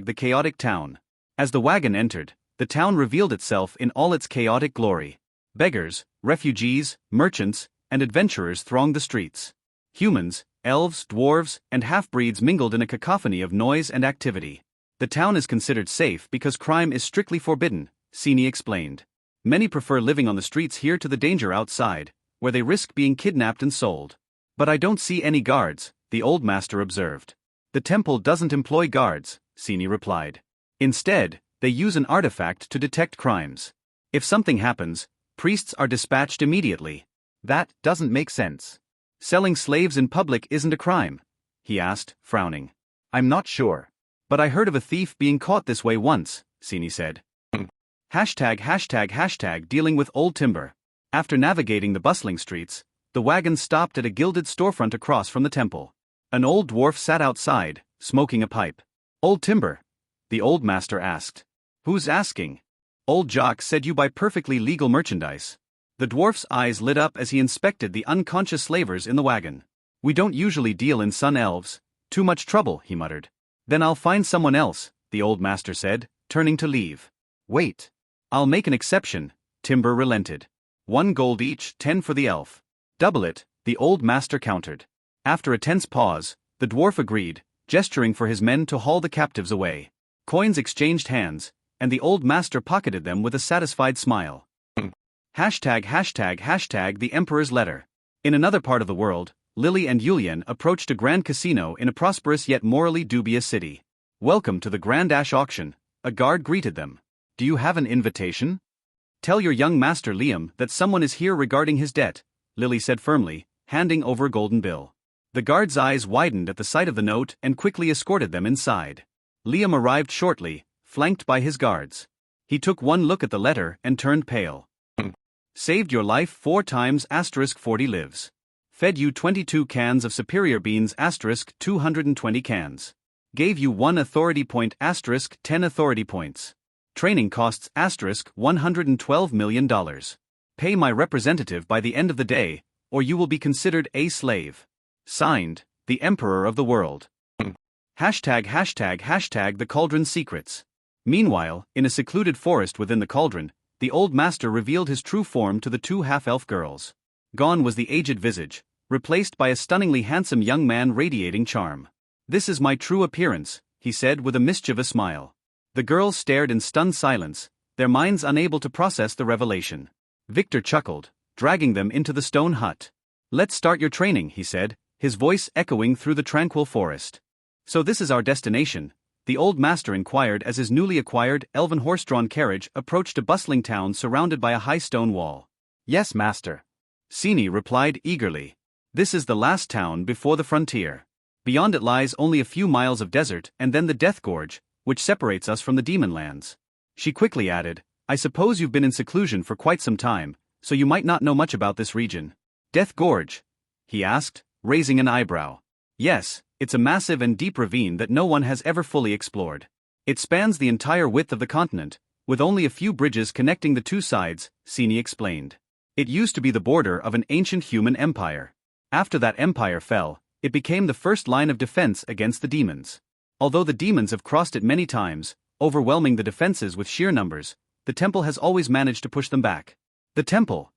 the chaotic town. As the wagon entered, the town revealed itself in all its chaotic glory. Beggars, refugees, merchants, and adventurers thronged the streets. Humans, elves, dwarves, and half-breeds mingled in a cacophony of noise and activity. The town is considered safe because crime is strictly forbidden, Sini explained. Many prefer living on the streets here to the danger outside, where they risk being kidnapped and sold. But I don't see any guards, the old master observed. The temple doesn't employ guards, Sini replied. Instead, they use an artifact to detect crimes. If something happens, priests are dispatched immediately. That doesn't make sense. Selling slaves in public isn't a crime? He asked, frowning. I'm not sure. But I heard of a thief being caught this way once, Sini said. #### dealing with Old Timber. After navigating the bustling streets, the wagon stopped at a gilded storefront across from the temple. An old dwarf sat outside, smoking a pipe. Old Timber? The old master asked. Who's asking? Old Jock said you buy perfectly legal merchandise. The dwarf's eyes lit up as he inspected the unconscious slavers in the wagon. We don't usually deal in sun elves. Too much trouble, he muttered. Then I'll find someone else, the old master said, turning to leave. Wait. I'll make an exception, Timber relented. 1 gold each, 10 for the elf. Double it, the old master countered. After a tense pause, the dwarf agreed, gesturing for his men to haul the captives away. Coins exchanged hands, and the old master pocketed them with a satisfied smile. #### the Emperor's letter. In another part of the world, Lily and Yulian approached a grand casino in a prosperous yet morally dubious city. Welcome to the Grand Ash Auction, a guard greeted them. Do you have an invitation? Tell your young master Liam that someone is here regarding his debt, Lily said firmly, handing over a golden bill. The guard's eyes widened at the sight of the note and quickly escorted them inside. Liam arrived shortly, flanked by his guards. He took one look at the letter and turned pale. Saved your life 4 times *40 lives. Fed you 22 cans of superior beans *220 cans. Gave you 1 authority point *10 authority points. Training costs $112 million. Pay my representative by the end of the day, or you will be considered a slave. Signed, the Emperor of the World. #### the Cauldron Secrets. Meanwhile, in a secluded forest within the cauldron, the old master revealed his true form to the 2 half-elf girls. Gone was the aged visage, replaced by a stunningly handsome young man radiating charm. This is my true appearance, he said with a mischievous smile. The girls stared in stunned silence, their minds unable to process the revelation. Victor chuckled, dragging them into the stone hut. Let's start your training, he said, his voice echoing through the tranquil forest. So this is our destination, the old master inquired as his newly acquired elven horse-drawn carriage approached a bustling town surrounded by a high stone wall. Yes, master. Sini replied eagerly. This is the last town before the frontier. Beyond it lies only a few miles of desert and then the Death Gorge, which separates us from the demon lands. She quickly added, I suppose you've been in seclusion for quite some time, so you might not know much about this region. Death Gorge? He asked, raising an eyebrow. Yes, it's a massive and deep ravine that no one has ever fully explored. It spans the entire width of the continent, with only a few bridges connecting the two sides, Sini explained. It used to be the border of an ancient human empire. After that empire fell, it became the first line of defense against the demons. Although the demons have crossed it many times, overwhelming the defenses with sheer numbers, the temple has always managed to push them back. The temple?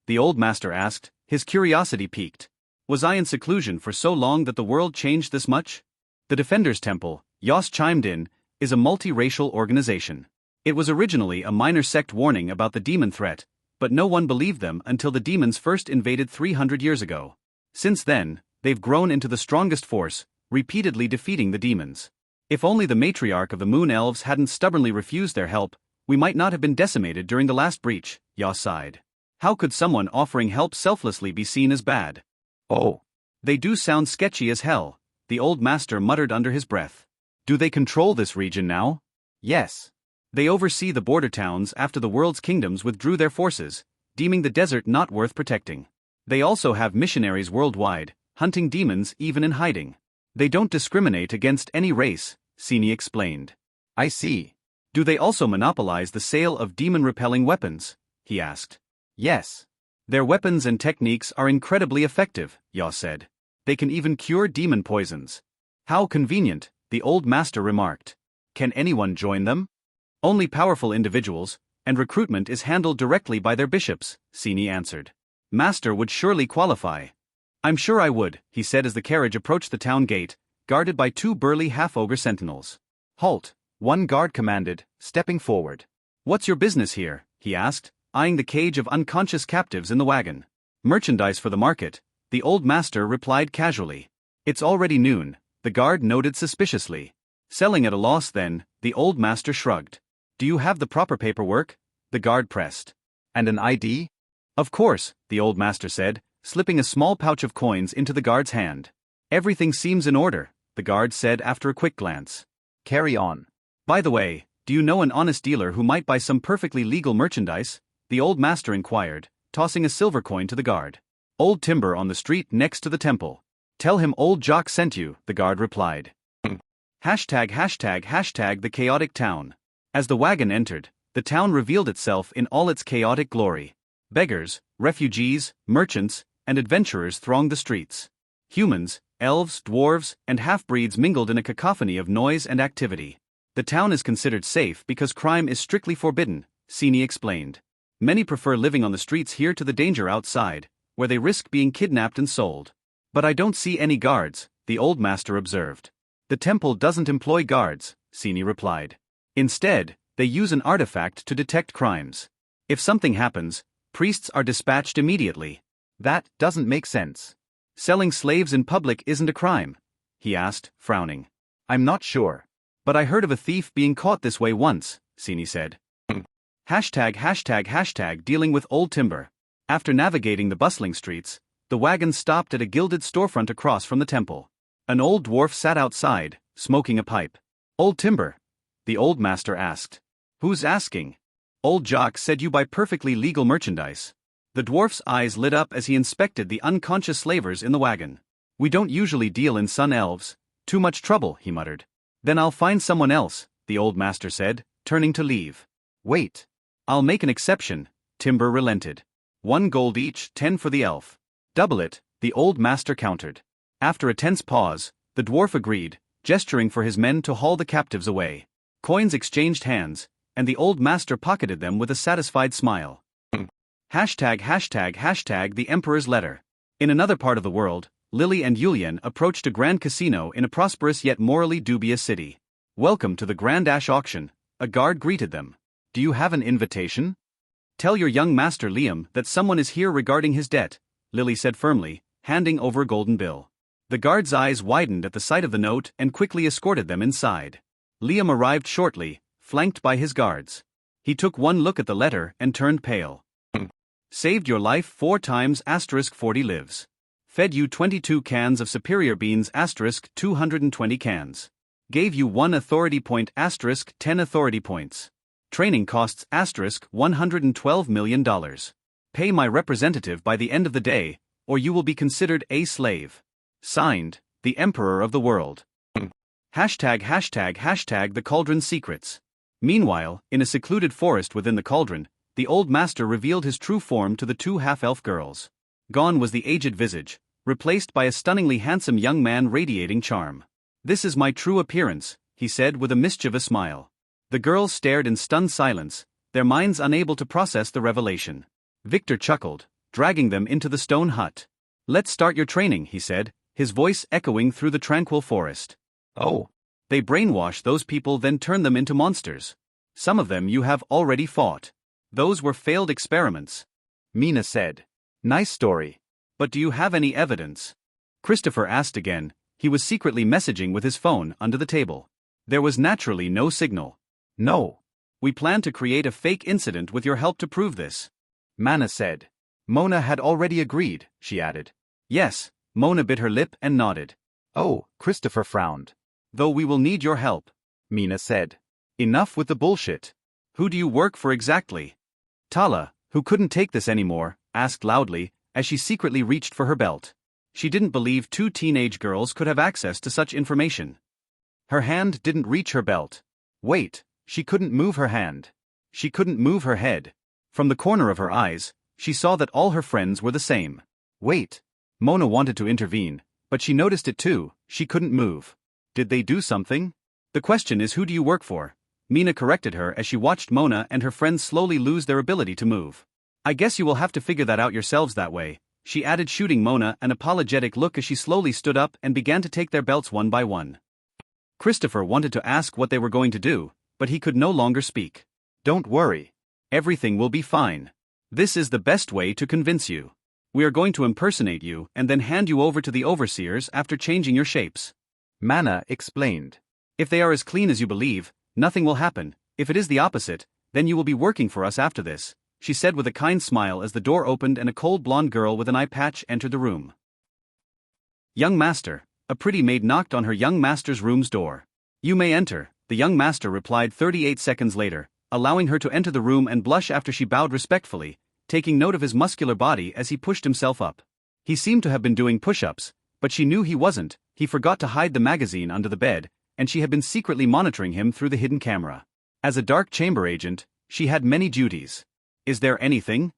The old master asked, his curiosity piqued. Was I in seclusion for so long that the world changed this much? The Defender's Temple, Yos chimed in, is a multi-racial organization. It was originally a minor sect warning about the demon threat, but no one believed them until the demons first invaded 300 years ago. Since then, they've grown into the strongest force, repeatedly defeating the demons. If only the matriarch of the Moon Elves hadn't stubbornly refused their help, we might not have been decimated during the last breach, Yos sighed. How could someone offering help selflessly be seen as bad? Oh. They do sound sketchy as hell, the old master muttered under his breath. Do they control this region now? Yes. They oversee the border towns after the world's kingdoms withdrew their forces, deeming the desert not worth protecting. They also have missionaries worldwide, hunting demons even in hiding. They don't discriminate against any race, Sini explained. I see. Do they also monopolize the sale of demon-repelling weapons? He asked. Yes. Their weapons and techniques are incredibly effective, Yos said. They can even cure demon poisons. How convenient, the old master remarked. Can anyone join them? Only powerful individuals, and recruitment is handled directly by their bishops, Sini answered. Master would surely qualify. I'm sure I would, he said as the carriage approached the town gate, guarded by two burly half-ogre sentinels. Halt, one guard commanded, stepping forward. What's your business here? He asked, eyeing the cage of unconscious captives in the wagon. Merchandise for the market, the old master replied casually. It's already noon, the guard noted suspiciously. Selling at a loss then, the old master shrugged. Do you have the proper paperwork? The guard pressed. And an ID? Of course, the old master said, slipping a small pouch of coins into the guard's hand. Everything seems in order, the guard said after a quick glance. Carry on. By the way, do you know an honest dealer who might buy some perfectly legal merchandise? The old master inquired, tossing a silver coin to the guard. Old Timber on the street next to the temple. Tell him old Jock sent you, the guard replied. ##### the chaotic town. As the wagon entered, the town revealed itself in all its chaotic glory. Beggars, refugees, merchants, and adventurers thronged the streets. Humans, elves, dwarves, and half-breeds mingled in a cacophony of noise and activity. The town is considered safe because crime is strictly forbidden, Sini explained. Many prefer living on the streets here to the danger outside, where they risk being kidnapped and sold. But I don't see any guards, the old master observed. The temple doesn't employ guards, Sini replied. Instead, they use an artifact to detect crimes. If something happens, priests are dispatched immediately. That doesn't make sense. Selling slaves in public isn't a crime? He asked, frowning. I'm not sure. But I heard of a thief being caught this way once, Sini said. #### dealing with Old Timber. After navigating the bustling streets, the wagon stopped at a gilded storefront across from the temple. An old dwarf sat outside, smoking a pipe. Old Timber? The old master asked. Who's asking? Old Jock said you buy perfectly legal merchandise. The dwarf's eyes lit up as he inspected the unconscious slavers in the wagon. We don't usually deal in sun elves. Too much trouble, he muttered. Then I'll find someone else, the old master said, turning to leave. Wait. I'll make an exception, Timber relented. 1 gold each, 10 for the elf. Double it, the old master countered. After a tense pause, the dwarf agreed, gesturing for his men to haul the captives away. Coins exchanged hands, and the old master pocketed them with a satisfied smile. #### the Emperor's letter. In another part of the world, Lily and Yulian approached a grand casino in a prosperous yet morally dubious city. Welcome to the Grand Ash Auction, a guard greeted them. Do you have an invitation? Tell your young master Liam that someone is here regarding his debt, Lily said firmly, handing over a golden bill. The guard's eyes widened at the sight of the note and quickly escorted them inside. Liam arrived shortly, flanked by his guards. He took one look at the letter and turned pale. Saved your life 4 times *40 lives. Fed you 22 cans of superior beans *220 cans. Gave you 1 authority point *10 authority points. Training costs $112 million. Pay my representative by the end of the day, or you will be considered a slave. Signed, the Emperor of the World. ###the cauldron's secrets. Meanwhile, in a secluded forest within the cauldron, the old master revealed his true form to the two half-elf girls. Gone was the aged visage, replaced by a stunningly handsome young man radiating charm. "This is my true appearance," he said with a mischievous smile. The girls stared in stunned silence, their minds unable to process the revelation. Victor chuckled, dragging them into the stone hut. "Let's start your training," he said, his voice echoing through the tranquil forest. Oh. "They brainwash those people, then turn them into monsters. Some of them you have already fought. Those were failed experiments," Mina said. "Nice story. "But do you have any evidence?" Christopher asked again. He was secretly messaging with his phone under the table. There was naturally no signal. No. "We plan to create a fake incident with your help to prove this," Mana said. Mona had already agreed, she added. "Yes," Mona bit her lip and nodded. Oh, Christopher frowned. "Though we will need your help," Mina said. Enough with the bullshit. "Who do you work for exactly?" Tala, who couldn't take this anymore, asked loudly, as she secretly reached for her belt. She didn't believe two teenage girls could have access to such information. Her hand didn't reach her belt. Wait, she couldn't move her hand. She couldn't move her head. From the corner of her eyes, she saw that all her friends were the same. Wait. Mona wanted to intervene, but she noticed it too, she couldn't move. Did they do something? "The question is, who do you work for?" Mina corrected her as she watched Mona and her friends slowly lose their ability to move. "I guess you will have to figure that out yourselves that way," she added, shooting Mona an apologetic look as she slowly stood up and began to take their belts one by one. Christopher wanted to ask what they were going to do, but he could no longer speak. "Don't worry. Everything will be fine. This is the best way to convince you. We are going to impersonate you and then hand you over to the overseers after changing your shapes," Mana explained. "If they are as clean as you believe, nothing will happen. If it is the opposite, then you will be working for us after this," she said with a kind smile as the door opened and a cold blonde girl with an eye patch entered the room. "Young master," a pretty maid knocked on her young master's room's door. "You may enter," the young master replied 38 seconds later, allowing her to enter the room and blush after she bowed respectfully, taking note of his muscular body as he pushed himself up. He seemed to have been doing push-ups, but she knew he wasn't. He forgot to hide the magazine under the bed, and she had been secretly monitoring him through the hidden camera. As a dark chamber agent, she had many duties. "Is there anything?"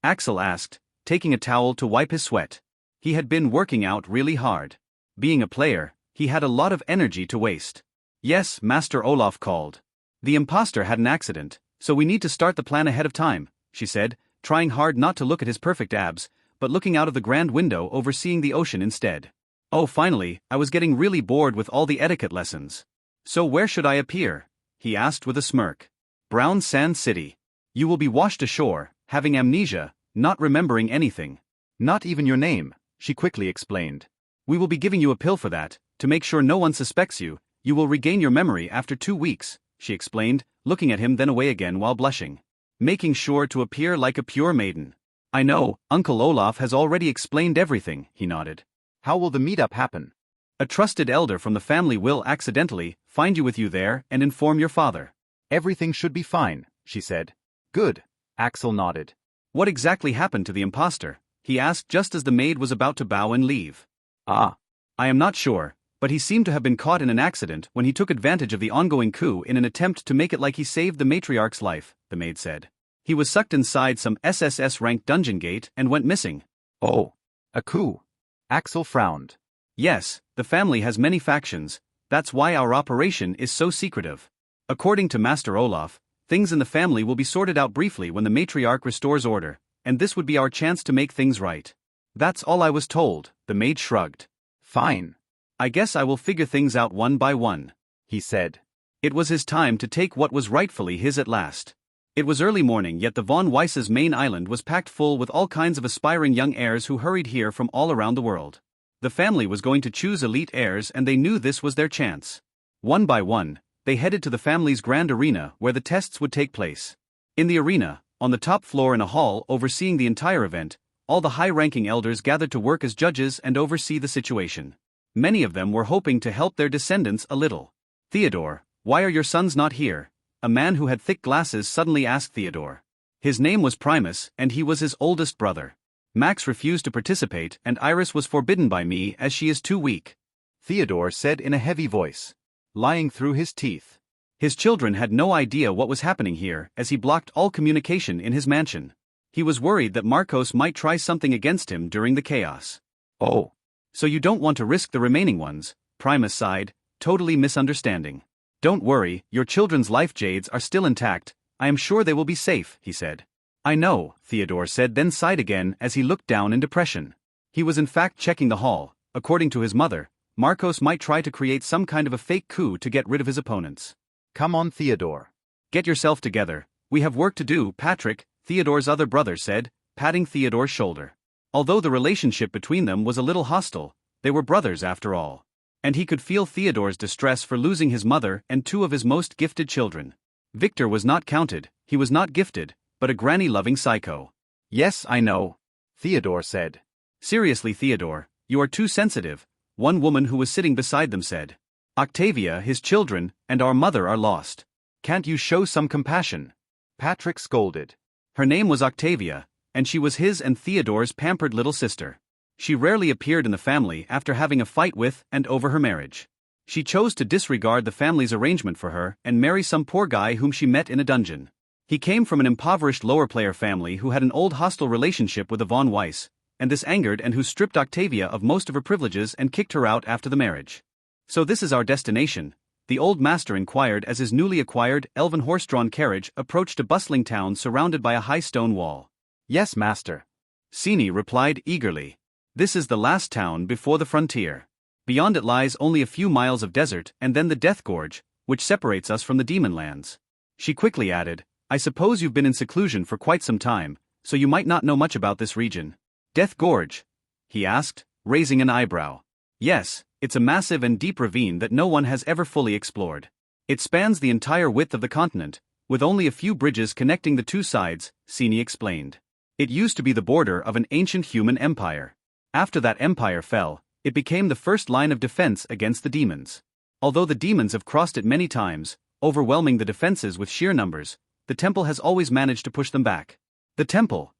Axel asked, taking a towel to wipe his sweat. He had been working out really hard. Being a player, he had a lot of energy to waste. "Yes," Master Olaf called. "The imposter had an accident, so we need to start the plan ahead of time," she said, trying hard not to look at his perfect abs, but looking out of the grand window overseeing the ocean instead. "Oh, finally, I was getting really bored with all the etiquette lessons." "So where should I appear?" he asked with a smirk. "Brown Sand City. You will be washed ashore, having amnesia, not remembering anything." "Not even your name," she quickly explained. "We will be giving you a pill for that, to make sure no one suspects you. You will regain your memory after 2 weeks, she explained, looking at him then away again while blushing. "Making sure to appear like a pure maiden." "I know, Uncle Olaf has already explained everything," he nodded. "How will the meetup happen?" "A trusted elder from the family will accidentally find you with you there and inform your father." "Everything should be fine," she said. "Good," Axel nodded. "What exactly happened to the imposter?" he asked just as the maid was about to bow and leave. "Ah. "I am not sure, but he seemed to have been caught in an accident when he took advantage of the ongoing coup in an attempt to make it like he saved the matriarch's life," the maid said. "He was sucked inside some SSS-ranked dungeon gate and went missing." "Oh. A coup." Axel frowned. "Yes, the family has many factions, that's why our operation is so secretive. According to Master Olaf, things in the family will be sorted out briefly when the matriarch restores order, and this would be our chance to make things right." "That's all I was told," the maid shrugged. "Fine. "I guess I will figure things out one by one," he said. It was his time to take what was rightfully his at last. It was early morning, yet the von Weiss's main island was packed full with all kinds of aspiring young heirs who hurried here from all around the world. The family was going to choose elite heirs and they knew this was their chance. One by one, they headed to the family's grand arena where the tests would take place. In the arena, on the top floor in a hall overseeing the entire event, all the high-ranking elders gathered to work as judges and oversee the situation. Many of them were hoping to help their descendants a little. "Theodore, why are your sons not here?" A man who had thick glasses suddenly asked Theodore. His name was Primus, and he was his oldest brother. "Max refused to participate, and Iris was forbidden by me as she is too weak," Theodore said in a heavy voice. lying through his teeth. His children had no idea what was happening here as he blocked all communication in his mansion. He was worried that Marcos might try something against him during the chaos. Oh. So you don't want to risk the remaining ones, Primus sighed, totally misunderstanding. Don't worry, your children's life jades are still intact, I am sure they will be safe, he said. I know, Theodore said, then sighed again as he looked down in depression. He was in fact checking the hall. According to his mother, Marcos might try to create some kind of a fake coup to get rid of his opponents. Come on, Theodore. Get yourself together, we have work to do, Patrick, Theodore's other brother said, patting Theodore's shoulder. Although the relationship between them was a little hostile, they were brothers after all. And he could feel Theodore's distress for losing his mother and two of his most gifted children. Victor was not counted, he was not gifted, but a granny-loving psycho. Yes, I know, Theodore said. Seriously, Theodore, you are too sensitive, one woman who was sitting beside them said. Octavia, his children, and our mother are lost. Can't you show some compassion? Patrick scolded. Her name was Octavia, and she was his and Theodore's pampered little sister. She rarely appeared in the family after having a fight with and over her marriage. She chose to disregard the family's arrangement for her and marry some poor guy whom she met in a dungeon. He came from an impoverished lower-player family who had an old hostile relationship with a Von Weiss, and this angered and who stripped Octavia of most of her privileges and kicked her out after the marriage. So this is our destination? The old master inquired as his newly acquired elven horse-drawn carriage approached a bustling town surrounded by a high stone wall. Yes, master. Sini replied eagerly. This is the last town before the frontier. Beyond it lies only a few miles of desert and then the Death Gorge, which separates us from the Demon Lands. She quickly added, I suppose you've been in seclusion for quite some time, so you might not know much about this region. Death Gorge? He asked, raising an eyebrow. Yes, it's a massive and deep ravine that no one has ever fully explored. It spans the entire width of the continent, with only a few bridges connecting the two sides, Sini explained. It used to be the border of an ancient human empire. After that empire fell, it became the first line of defense against the demons. Although the demons have crossed it many times, overwhelming the defenses with sheer numbers, the temple has always managed to push them back. The temple?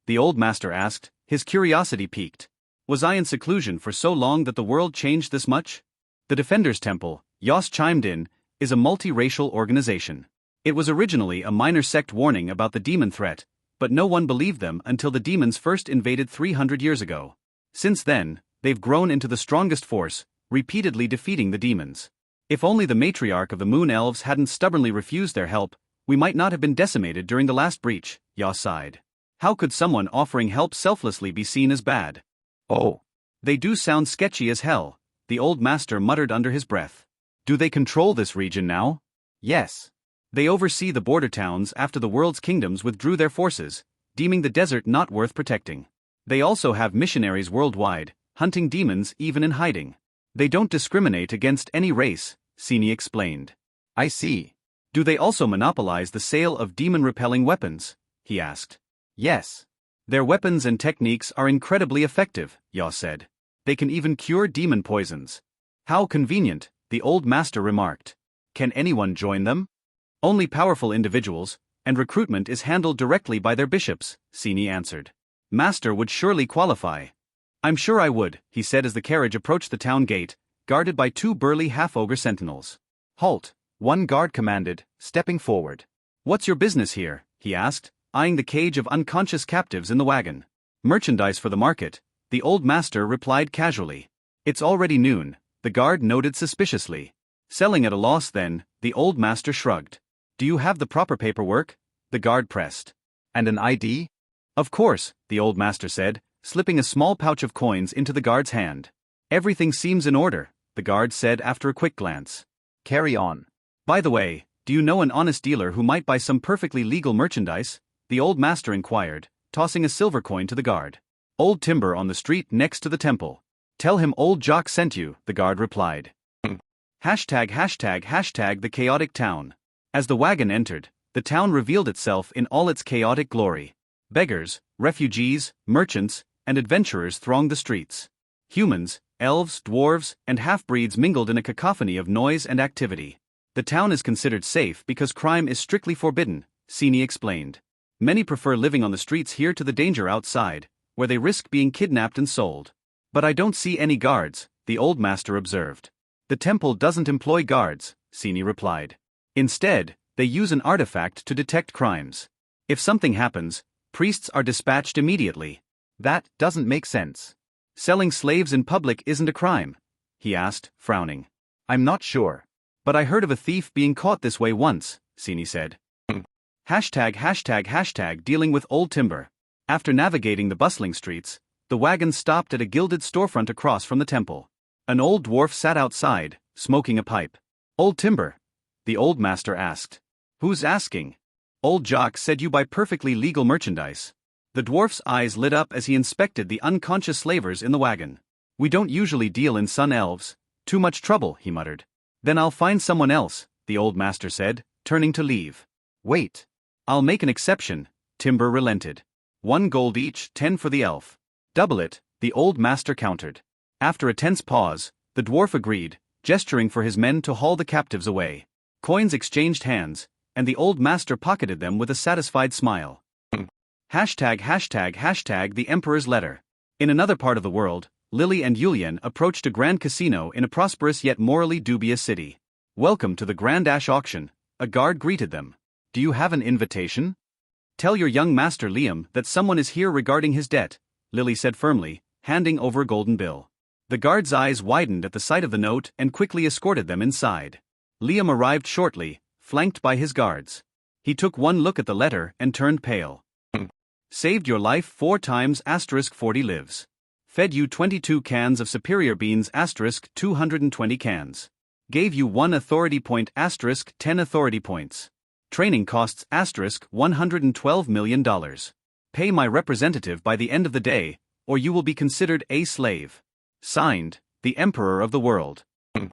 The old master asked, his curiosity piqued. Was I in seclusion for so long that the world changed this much? The Defenders Temple, Yos chimed in, is a multi-racial organization. It was originally a minor sect warning about the demon threat, but no one believed them until the demons first invaded 300 years ago. Since then, they've grown into the strongest force, repeatedly defeating the demons. If only the matriarch of the Moon Elves hadn't stubbornly refused their help, we might not have been decimated during the last breach, Yos sighed. How could someone offering help selflessly be seen as bad? Oh. They do sound sketchy as hell, the old master muttered under his breath. Do they control this region now? Yes. They oversee the border towns after the world's kingdoms withdrew their forces, deeming the desert not worth protecting. They also have missionaries worldwide, hunting demons even in hiding. They don't discriminate against any race, Sini explained. I see. Do they also monopolize the sale of demon-repelling weapons? He asked. Yes. Their weapons and techniques are incredibly effective, Yos said. They can even cure demon poisons. How convenient, the old master remarked. Can anyone join them? Only powerful individuals, and recruitment is handled directly by their bishops, Sini answered. Master would surely qualify. I'm sure I would, he said as the carriage approached the town gate, guarded by two burly half-ogre sentinels. Halt, one guard commanded, stepping forward. What's your business here? He asked, eyeing the cage of unconscious captives in the wagon. Merchandise for the market, the old master replied casually. It's already noon, the guard noted suspiciously. Selling at a loss then, the old master shrugged. Do you have the proper paperwork? The guard pressed. And an ID? Of course, the old master said, slipping a small pouch of coins into the guard's hand. Everything seems in order, the guard said after a quick glance. Carry on. By the way, do you know an honest dealer who might buy some perfectly legal merchandise? The old master inquired, tossing a silver coin to the guard. Old Timber on the street next to the temple. Tell him old Jock sent you, the guard replied. #### the chaotic town. As the wagon entered, the town revealed itself in all its chaotic glory. Beggars, refugees, merchants, and adventurers thronged the streets. Humans, elves, dwarves, and half-breeds mingled in a cacophony of noise and activity. The town is considered safe because crime is strictly forbidden, Sini explained. Many prefer living on the streets here to the danger outside, where they risk being kidnapped and sold. But I don't see any guards, the old master observed. The temple doesn't employ guards, Sini replied. Instead, they use an artifact to detect crimes. If something happens, priests are dispatched immediately. That doesn't make sense. Selling slaves in public isn't a crime, he asked, frowning. I'm not sure. But I heard of a thief being caught this way once, Sini said. #### dealing with old timber. After navigating the bustling streets, the wagon stopped at a gilded storefront across from the temple. An old dwarf sat outside, smoking a pipe. Old timber? The old master asked. Who's asking? Old Jock said you buy perfectly legal merchandise. The dwarf's eyes lit up as he inspected the unconscious slavers in the wagon. We don't usually deal in sun elves. Too much trouble, he muttered. Then I'll find someone else, the old master said, turning to leave. Wait. I'll make an exception, Timber relented. 1 gold each, 10 for the elf. Double it, the old master countered. After a tense pause, the dwarf agreed, gesturing for his men to haul the captives away. Coins exchanged hands, and the old master pocketed them with a satisfied smile. #### The Emperor's Letter. In another part of the world, Lily and Yulian approached a grand casino in a prosperous yet morally dubious city. Welcome to the Grand Ash Auction, a guard greeted them. Do you have an invitation? Tell your young master Liam that someone is here regarding his debt, Lily said firmly, handing over a golden bill. The guard's eyes widened at the sight of the note and quickly escorted them inside. Liam arrived shortly, flanked by his guards. He took one look at the letter and turned pale. Saved your life 4 times *40 lives. Fed you 22 cans of superior beans *220 cans. Gave you 1 authority point *10 authority points. Training costs $112 million. Pay my representative by the end of the day, or you will be considered a slave. Signed, the Emperor of the World. ####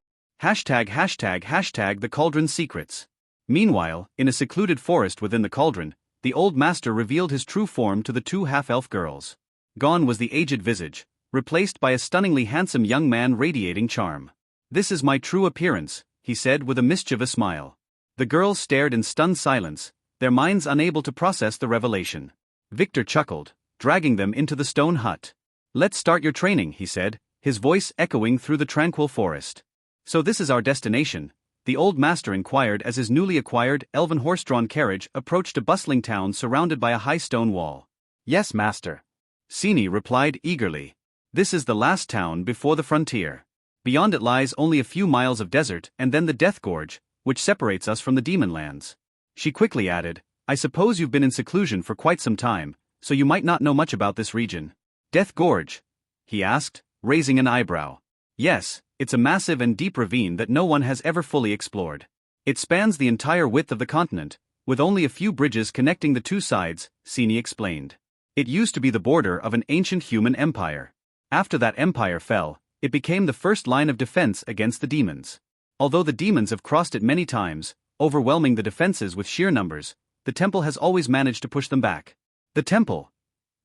The Cauldron's Secrets. Meanwhile, in a secluded forest within the cauldron, the old master revealed his true form to the 2 half-elf girls. Gone was the aged visage, replaced by a stunningly handsome young man radiating charm. This is my true appearance, he said with a mischievous smile. The girls stared in stunned silence, their minds unable to process the revelation. Victor chuckled, dragging them into the stone hut. Let's start your training, he said, his voice echoing through the tranquil forest. So this is our destination? The old master inquired as his newly acquired elven horse-drawn carriage approached a bustling town surrounded by a high stone wall. Yes, master. Sini replied eagerly. This is the last town before the frontier. Beyond it lies only a few miles of desert and then the Death Gorge, which separates us from the demon lands. She quickly added, I suppose you've been in seclusion for quite some time, so you might not know much about this region. Death Gorge? He asked, raising an eyebrow. Yes, it's a massive and deep ravine that no one has ever fully explored. It spans the entire width of the continent, with only a few bridges connecting the 2 sides, Sini explained. It used to be the border of an ancient human empire. After that empire fell, it became the first line of defense against the demons. Although the demons have crossed it many times, overwhelming the defenses with sheer numbers, the temple has always managed to push them back. The temple?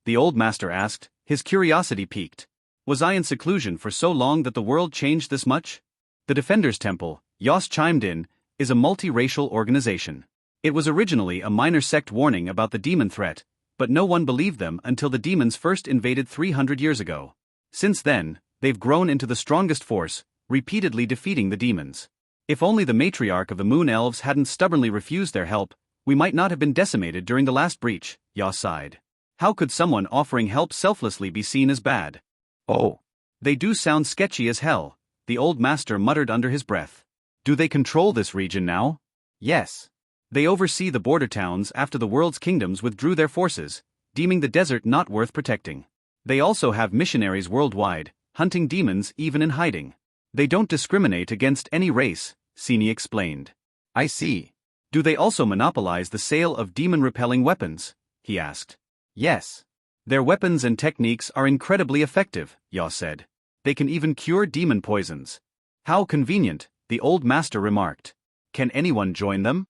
The old master asked, his curiosity piqued. Was I in seclusion for so long that the world changed this much? The Defender's Temple, Yos chimed in, is a multiracial organization. It was originally a minor sect warning about the demon threat, but no one believed them until the demons first invaded 300 years ago. Since then, they've grown into the strongest force, repeatedly defeating the demons. If only the matriarch of the Moon Elves hadn't stubbornly refused their help, we might not have been decimated during the last breach, Yos sighed. How could someone offering help selflessly be seen as bad? Oh. They do sound sketchy as hell, the old master muttered under his breath. Do they control this region now? Yes. They oversee the border towns after the world's kingdoms withdrew their forces, deeming the desert not worth protecting. They also have missionaries worldwide, hunting demons even in hiding. They don't discriminate against any race, Sini explained. I see. Do they also monopolize the sale of demon-repelling weapons? He asked. Yes. Their weapons and techniques are incredibly effective, Yos said. They can even cure demon poisons. How convenient, the old master remarked. Can anyone join them?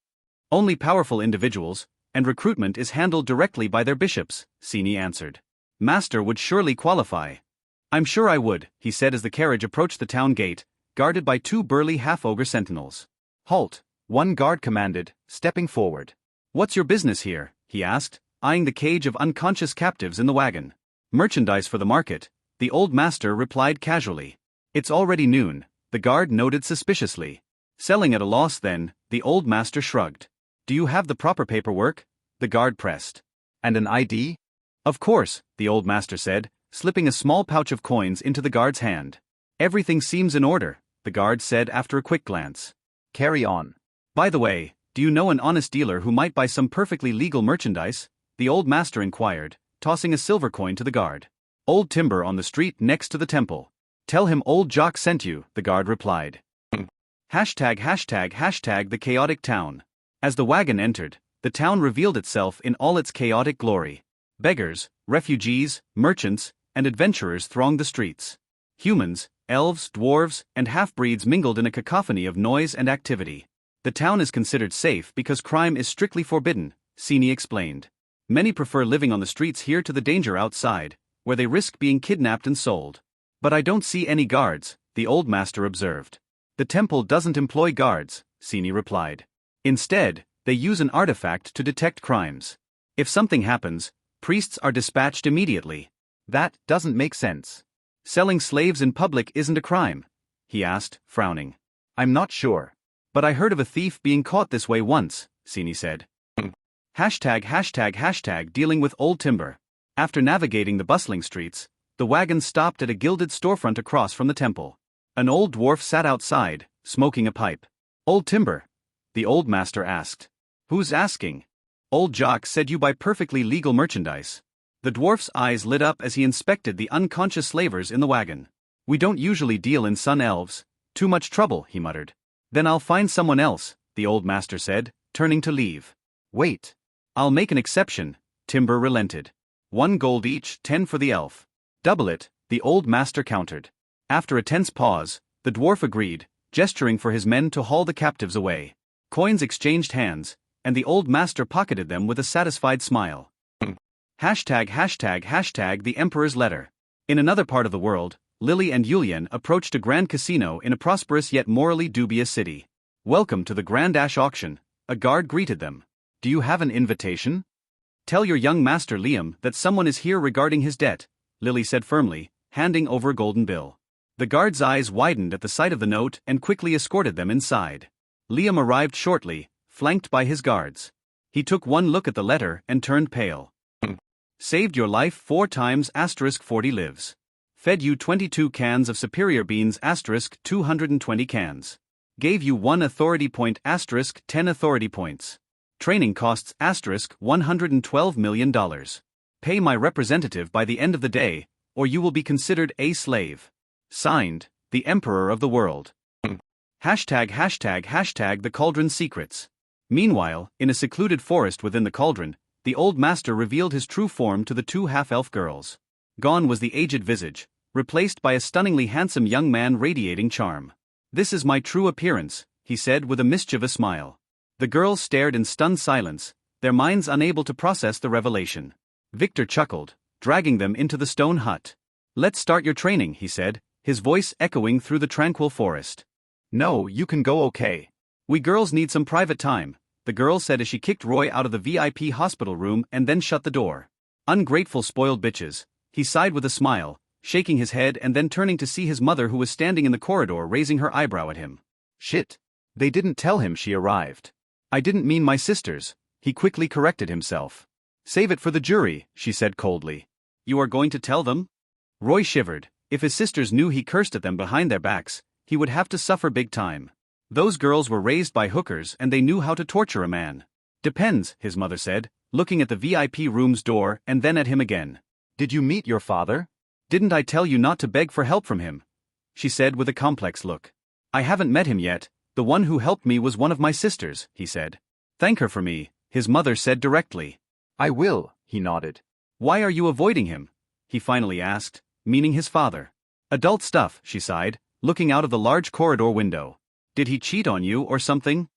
Only powerful individuals, and recruitment is handled directly by their bishops, Sini answered. Master would surely qualify. I'm sure I would, he said as the carriage approached the town gate, guarded by 2 burly half-ogre sentinels. Halt, one guard commanded, stepping forward. What's your business here? He asked, eyeing the cage of unconscious captives in the wagon. Merchandise for the market, the old master replied casually. It's already noon, The guard noted suspiciously. Selling at a loss then, the old master shrugged. Do you have the proper paperwork? The guard pressed. And an ID? Of course, the old master said, slipping a small pouch of coins into the guard's hand. Everything seems in order, the guard said after a quick glance. Carry on. By the way, do you know an honest dealer who might buy some perfectly legal merchandise? The old master inquired, tossing a silver coin to the guard. Old Timber on the street next to the temple. Tell him old Jock sent you, the guard replied. ##### the chaotic town. As the wagon entered, the town revealed itself in all its chaotic glory. Beggars, refugees, merchants, and adventurers thronged the streets. Humans, elves, dwarves, and half-breeds mingled in a cacophony of noise and activity. The town is considered safe because crime is strictly forbidden, Sini explained. Many prefer living on the streets here to the danger outside, where they risk being kidnapped and sold. But I don't see any guards, the old master observed. The temple doesn't employ guards, Sini replied. Instead, they use an artifact to detect crimes. If something happens, priests are dispatched immediately. That doesn't make sense. Selling slaves in public isn't a crime? He asked, frowning. I'm not sure. But I heard of a thief being caught this way once, Sini said. #### dealing with Old Timber. After navigating the bustling streets, the wagon stopped at a gilded storefront across from the temple. An old dwarf sat outside, smoking a pipe. Old Timber? The old master asked. Who's asking? Old Jock said you buy perfectly legal merchandise. The dwarf's eyes lit up as he inspected the unconscious slavers in the wagon. We don't usually deal in sun elves. Too much trouble, he muttered. Then I'll find someone else, the old master said, turning to leave. Wait. I'll make an exception, Timber relented. 1 gold each, 10 for the elf. Double it, the old master countered. After a tense pause, the dwarf agreed, gesturing for his men to haul the captives away. Coins exchanged hands, and the old master pocketed them with a satisfied smile. #### the Emperor's letter. In another part of the world, Lily and Yulian approached a grand casino in a prosperous yet morally dubious city. Welcome to the Grand Ash Auction, a guard greeted them. Do you have an invitation? Tell your young master Liam that someone is here regarding his debt, Lily said firmly, handing over a golden bill. The guard's eyes widened at the sight of the note and quickly escorted them inside. Liam arrived shortly, flanked by his guards. He took one look at the letter and turned pale. Saved your life 4 times *40 lives. Fed you 22 cans of superior beans *220 cans. Gave you 1 authority point *10 authority points. Training costs $112 million. Pay my representative by the end of the day, or you will be considered a slave. Signed, the Emperor of the World. #### the Cauldron Secrets. Meanwhile, in a secluded forest within the cauldron, the old master revealed his true form to the 2 half-elf girls. Gone was the aged visage, replaced by a stunningly handsome young man radiating charm. This is my true appearance, he said with a mischievous smile. The girls stared in stunned silence, their minds unable to process the revelation. Victor chuckled, dragging them into the stone hut. Let's start your training, he said, his voice echoing through the tranquil forest. No, you can go okay. We girls need some private time, the girl said as she kicked Roy out of the VIP hospital room and then shut the door. Ungrateful spoiled bitches, he sighed with a smile, shaking his head and then turning to see his mother who was standing in the corridor raising her eyebrow at him. Shit. They didn't tell him she arrived. I didn't mean my sisters, he quickly corrected himself. Save it for the jury, she said coldly. You are going to tell them? Roy shivered. If his sisters knew he cursed at them behind their backs, he would have to suffer big time. Those girls were raised by hookers and they knew how to torture a man. Depends, his mother said, looking at the VIP room's door and then at him again. Did you meet your father? Didn't I tell you not to beg for help from him? She said with a complex look. I haven't met him yet, the one who helped me was one of my sisters, he said. Thank her for me, his mother said directly. I will, he nodded. Why are you avoiding him? He finally asked, meaning his father. Adult stuff, she sighed, looking out of the large corridor window. Did he cheat on you or something?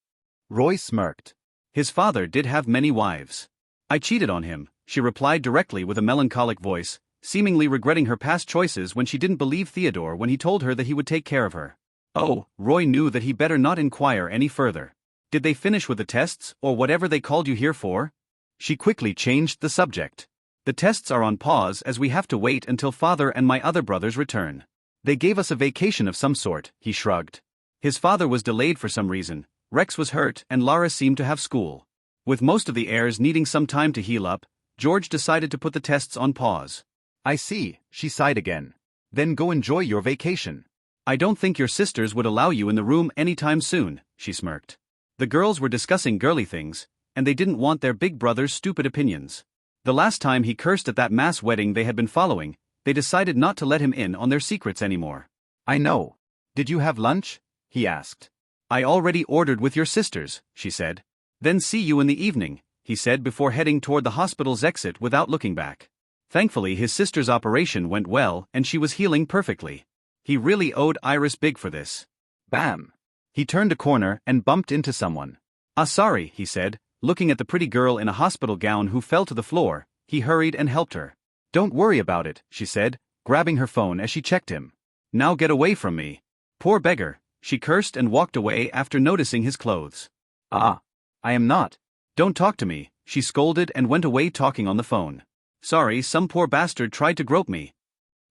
Roy smirked. His father did have many wives. I cheated on him, she replied directly with a melancholic voice, seemingly regretting her past choices when she didn't believe Theodore when he told her that he would take care of her. Oh, Roy knew that he better not inquire any further. Did they finish with the tests or whatever they called you here for? She quickly changed the subject. The tests are on pause as we have to wait until father and my other brothers return. They gave us a vacation of some sort, he shrugged. His father was delayed for some reason, Rex was hurt, and Lara seemed to have school. With most of the heirs needing some time to heal up, George decided to put the tests on pause. I see, she sighed again. Then go enjoy your vacation. I don't think your sisters would allow you in the room anytime soon, she smirked. The girls were discussing girly things, and they didn't want their big brother's stupid opinions. The last time he cursed at that mass wedding they had been following, they decided not to let him in on their secrets anymore. I know. Did you have lunch? He asked. I already ordered with your sisters, she said. Then see you in the evening, he said before heading toward the hospital's exit without looking back. Thankfully his sister's operation went well and she was healing perfectly. He really owed Iris big for this. Bam! He turned a corner and bumped into someone. Sorry, he said, looking at the pretty girl in a hospital gown who fell to the floor. He hurried and helped her. Don't worry about it, she said, grabbing her phone as she checked him. Now get away from me. Poor beggar, she cursed and walked away after noticing his clothes. I am not. Don't talk to me, she scolded and went away talking on the phone. Sorry, some poor bastard tried to grope me.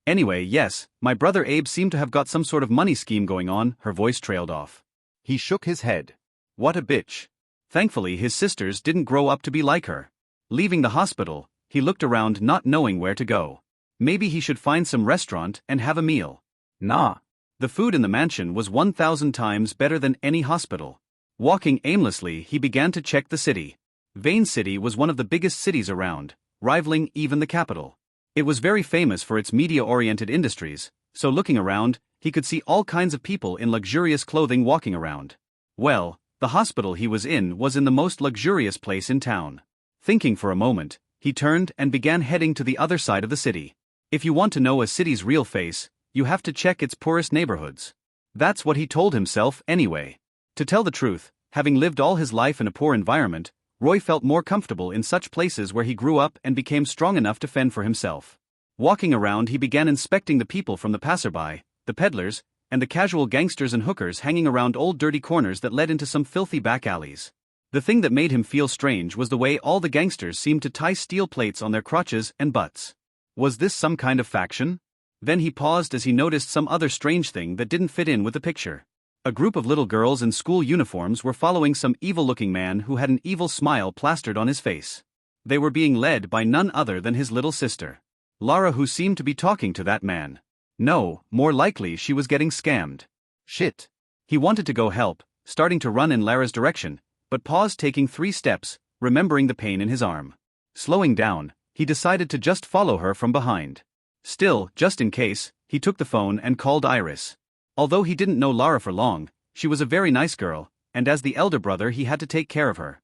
Anyway, yes, my brother Abe seemed to have got some sort of money scheme going on, her voice trailed off. He shook his head. What a bitch. Thankfully his sisters didn't grow up to be like her. Leaving the hospital, he looked around not knowing where to go. Maybe he should find some restaurant and have a meal. Nah. The food in the mansion was 1,000 times better than any hospital. Walking aimlessly he began to check the city. Vane City was one of the biggest cities around, rivaling even the capital. It was very famous for its media-oriented industries, so looking around, he could see all kinds of people in luxurious clothing walking around. Well, the hospital he was in the most luxurious place in town. Thinking for a moment, he turned and began heading to the other side of the city. If you want to know a city's real face, you have to check its poorest neighborhoods. That's what he told himself anyway. To tell the truth, having lived all his life in a poor environment, Roy felt more comfortable in such places where he grew up and became strong enough to fend for himself. Walking around he began inspecting the people from the passerby, the peddlers, and the casual gangsters and hookers hanging around old dirty corners that led into some filthy back alleys. The thing that made him feel strange was the way all the gangsters seemed to tie steel plates on their crotches and butts. Was this some kind of faction? Then he paused as he noticed some other strange thing that didn't fit in with the picture. A group of little girls in school uniforms were following some evil-looking man who had an evil smile plastered on his face. They were being led by none other than his little sister, Lara, who seemed to be talking to that man. No, more likely she was getting scammed. Shit. He wanted to go help, starting to run in Lara's direction, but paused, taking 3 steps, remembering the pain in his arm. Slowing down, he decided to just follow her from behind. Still, just in case, he took the phone and called Iris. Although he didn't know Lara for long, she was a very nice girl, and as the elder brother he had to take care of her.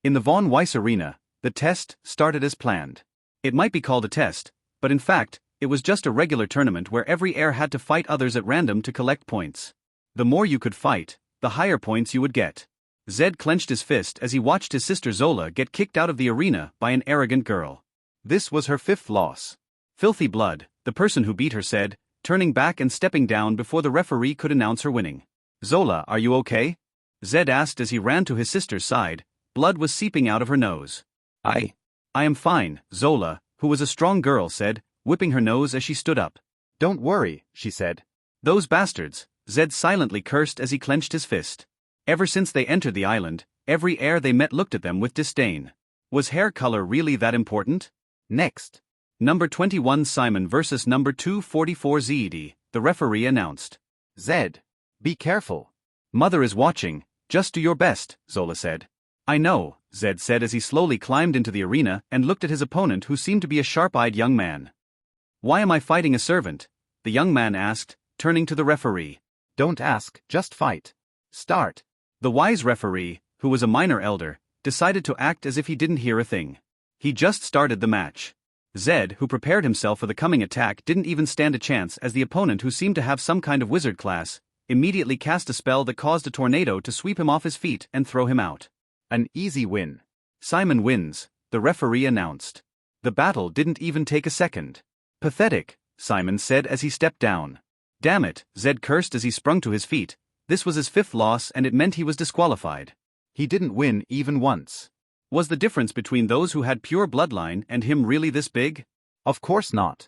In the Von Weiss Arena, the test started as planned. It might be called a test, but in fact, it was just a regular tournament where every heir had to fight others at random to collect points. The more you could fight, the higher points you would get. Zed clenched his fist as he watched his sister Zola get kicked out of the arena by an arrogant girl. This was her 5th loss. Filthy blood, the person who beat her said, turning back and stepping down before the referee could announce her winning. Zola, are you okay? Zed asked as he ran to his sister's side. Blood was seeping out of her nose. I am fine, Zola, who was a strong girl, said, whipping her nose as she stood up. Don't worry, she said. Those bastards, Zed silently cursed as he clenched his fist. Ever since they entered the island, every heir they met looked at them with disdain. Was hair color really that important? Next. Number 21 Simon versus number 244 Zed, the referee announced. Zed, be careful. Mother is watching, just do your best, Zola said. I know, Zed said as he slowly climbed into the arena and looked at his opponent, who seemed to be a sharp-eyed young man. Why am I fighting a servant? The young man asked, turning to the referee. Don't ask, just fight. Start. The wise referee, who was a minor elder, decided to act as if he didn't hear a thing. He just started the match. Zed, who prepared himself for the coming attack, didn't even stand a chance as the opponent, who seemed to have some kind of wizard class, immediately cast a spell that caused a tornado to sweep him off his feet and throw him out. An easy win. Simon wins, the referee announced. The battle didn't even take a second. Pathetic, Simon said as he stepped down. Damn it, Zed cursed as he sprung to his feet. This was his 5th loss and it meant he was disqualified. He didn't win even once. Was the difference between those who had pure bloodline and him really this big? Of course not.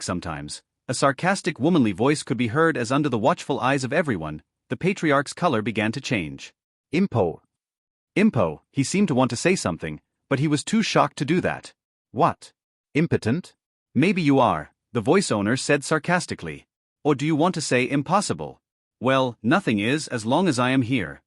like sometimes. A sarcastic womanly voice could be heard as under the watchful eyes of everyone, the patriarch's color began to change. Impo. Impo, he seemed to want to say something, but he was too shocked to do that. What? Impotent? Maybe you are, the voice owner said sarcastically. Or do you want to say impossible? Well, nothing is as long as I am here.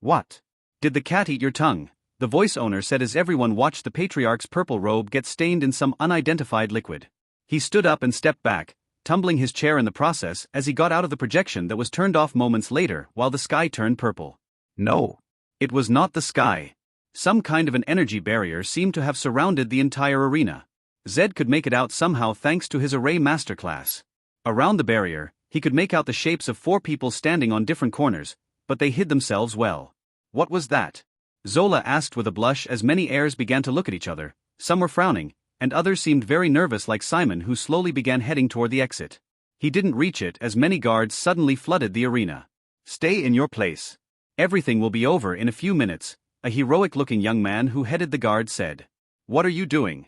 What? Did the cat eat your tongue? The voice owner said as everyone watched the patriarch's purple robe get stained in some unidentified liquid. He stood up and stepped back, tumbling his chair in the process as he got out of the projection that was turned off moments later while the sky turned purple. No. It was not the sky. Some kind of an energy barrier seemed to have surrounded the entire arena. Zed could make it out somehow thanks to his array masterclass. Around the barrier, he could make out the shapes of 4 people standing on different corners, but they hid themselves well. What was that? Zola asked with a blush as many heirs began to look at each other. Some were frowning, and others seemed very nervous like Simon, who slowly began heading toward the exit. He didn't reach it as many guards suddenly flooded the arena. Stay in your place. Everything will be over in a few minutes, a heroic-looking young man who headed the guard said. What are you doing?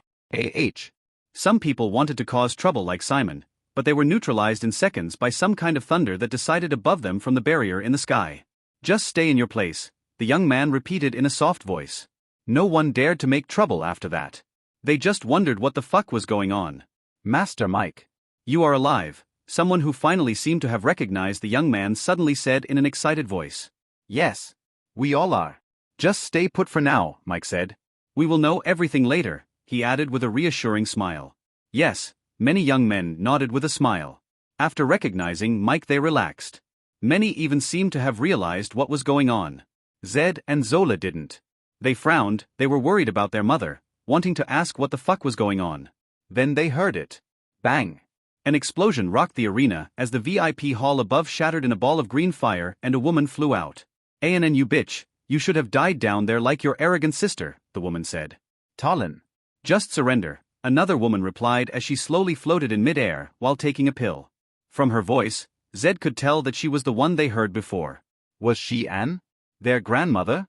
Some people wanted to cause trouble like Simon, but they were neutralized in seconds by some kind of thunder that decided above them from the barrier in the sky. Just stay in your place, the young man repeated in a soft voice. No one dared to make trouble after that. They just wondered what the fuck was going on. Master Mike. You are alive, someone who finally seemed to have recognized the young man suddenly said in an excited voice. Yes. We all are. Just stay put for now, Mike said. We will know everything later, he added with a reassuring smile. Yes, many young men nodded with a smile. After recognizing Mike, they relaxed. Many even seemed to have realized what was going on. Zed and Zola didn't. They frowned, they were worried about their mother, wanting to ask what the fuck was going on. Then they heard it. Bang! An explosion rocked the arena as the VIP hall above shattered in a ball of green fire and a woman flew out. "Anan, you bitch, you should have died down there like your arrogant sister," the woman said. Talon. Just surrender, another woman replied as she slowly floated in mid-air while taking a pill. From her voice, Zed could tell that she was the one they heard before. Was she Anne? Their grandmother?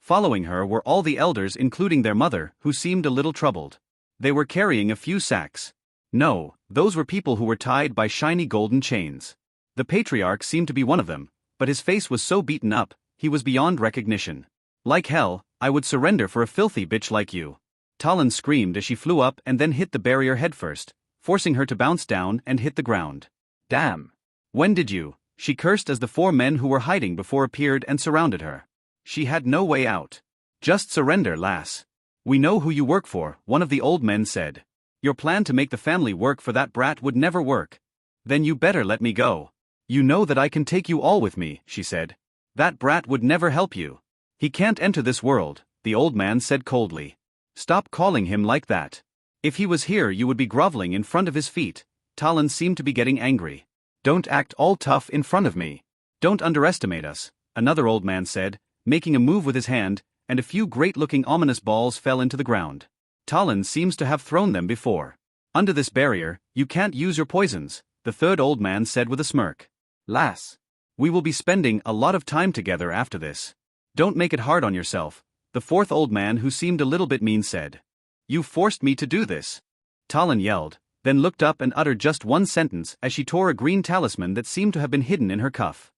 Following her were all the elders, including their mother, who seemed a little troubled. They were carrying a few sacks. No, those were people who were tied by shiny golden chains. The patriarch seemed to be one of them, but his face was so beaten up, he was beyond recognition. Like hell, I would surrender for a filthy bitch like you. Talon screamed as she flew up and then hit the barrier headfirst, forcing her to bounce down and hit the ground. Damn. When did you? She cursed as the 4 men who were hiding before appeared and surrounded her. She had no way out. Just surrender, lass. We know who you work for, one of the old men said. Your plan to make the family work for that brat would never work. Then you better let me go. You know that I can take you all with me, she said. That brat would never help you. He can't enter this world, the old man said coldly. Stop calling him like that. If he was here you would be groveling in front of his feet. Talon seemed to be getting angry. Don't act all tough in front of me. Don't underestimate us, another old man said, making a move with his hand, and a few great-looking ominous balls fell into the ground. Talon seems to have thrown them before. Under this barrier, you can't use your poisons, the third old man said with a smirk. Lass, we will be spending a lot of time together after this. Don't make it hard on yourself, the fourth old man, who seemed a little bit mean, said. You forced me to do this. Talon yelled, then looked up and uttered just one sentence as she tore a green talisman that seemed to have been hidden in her cuff.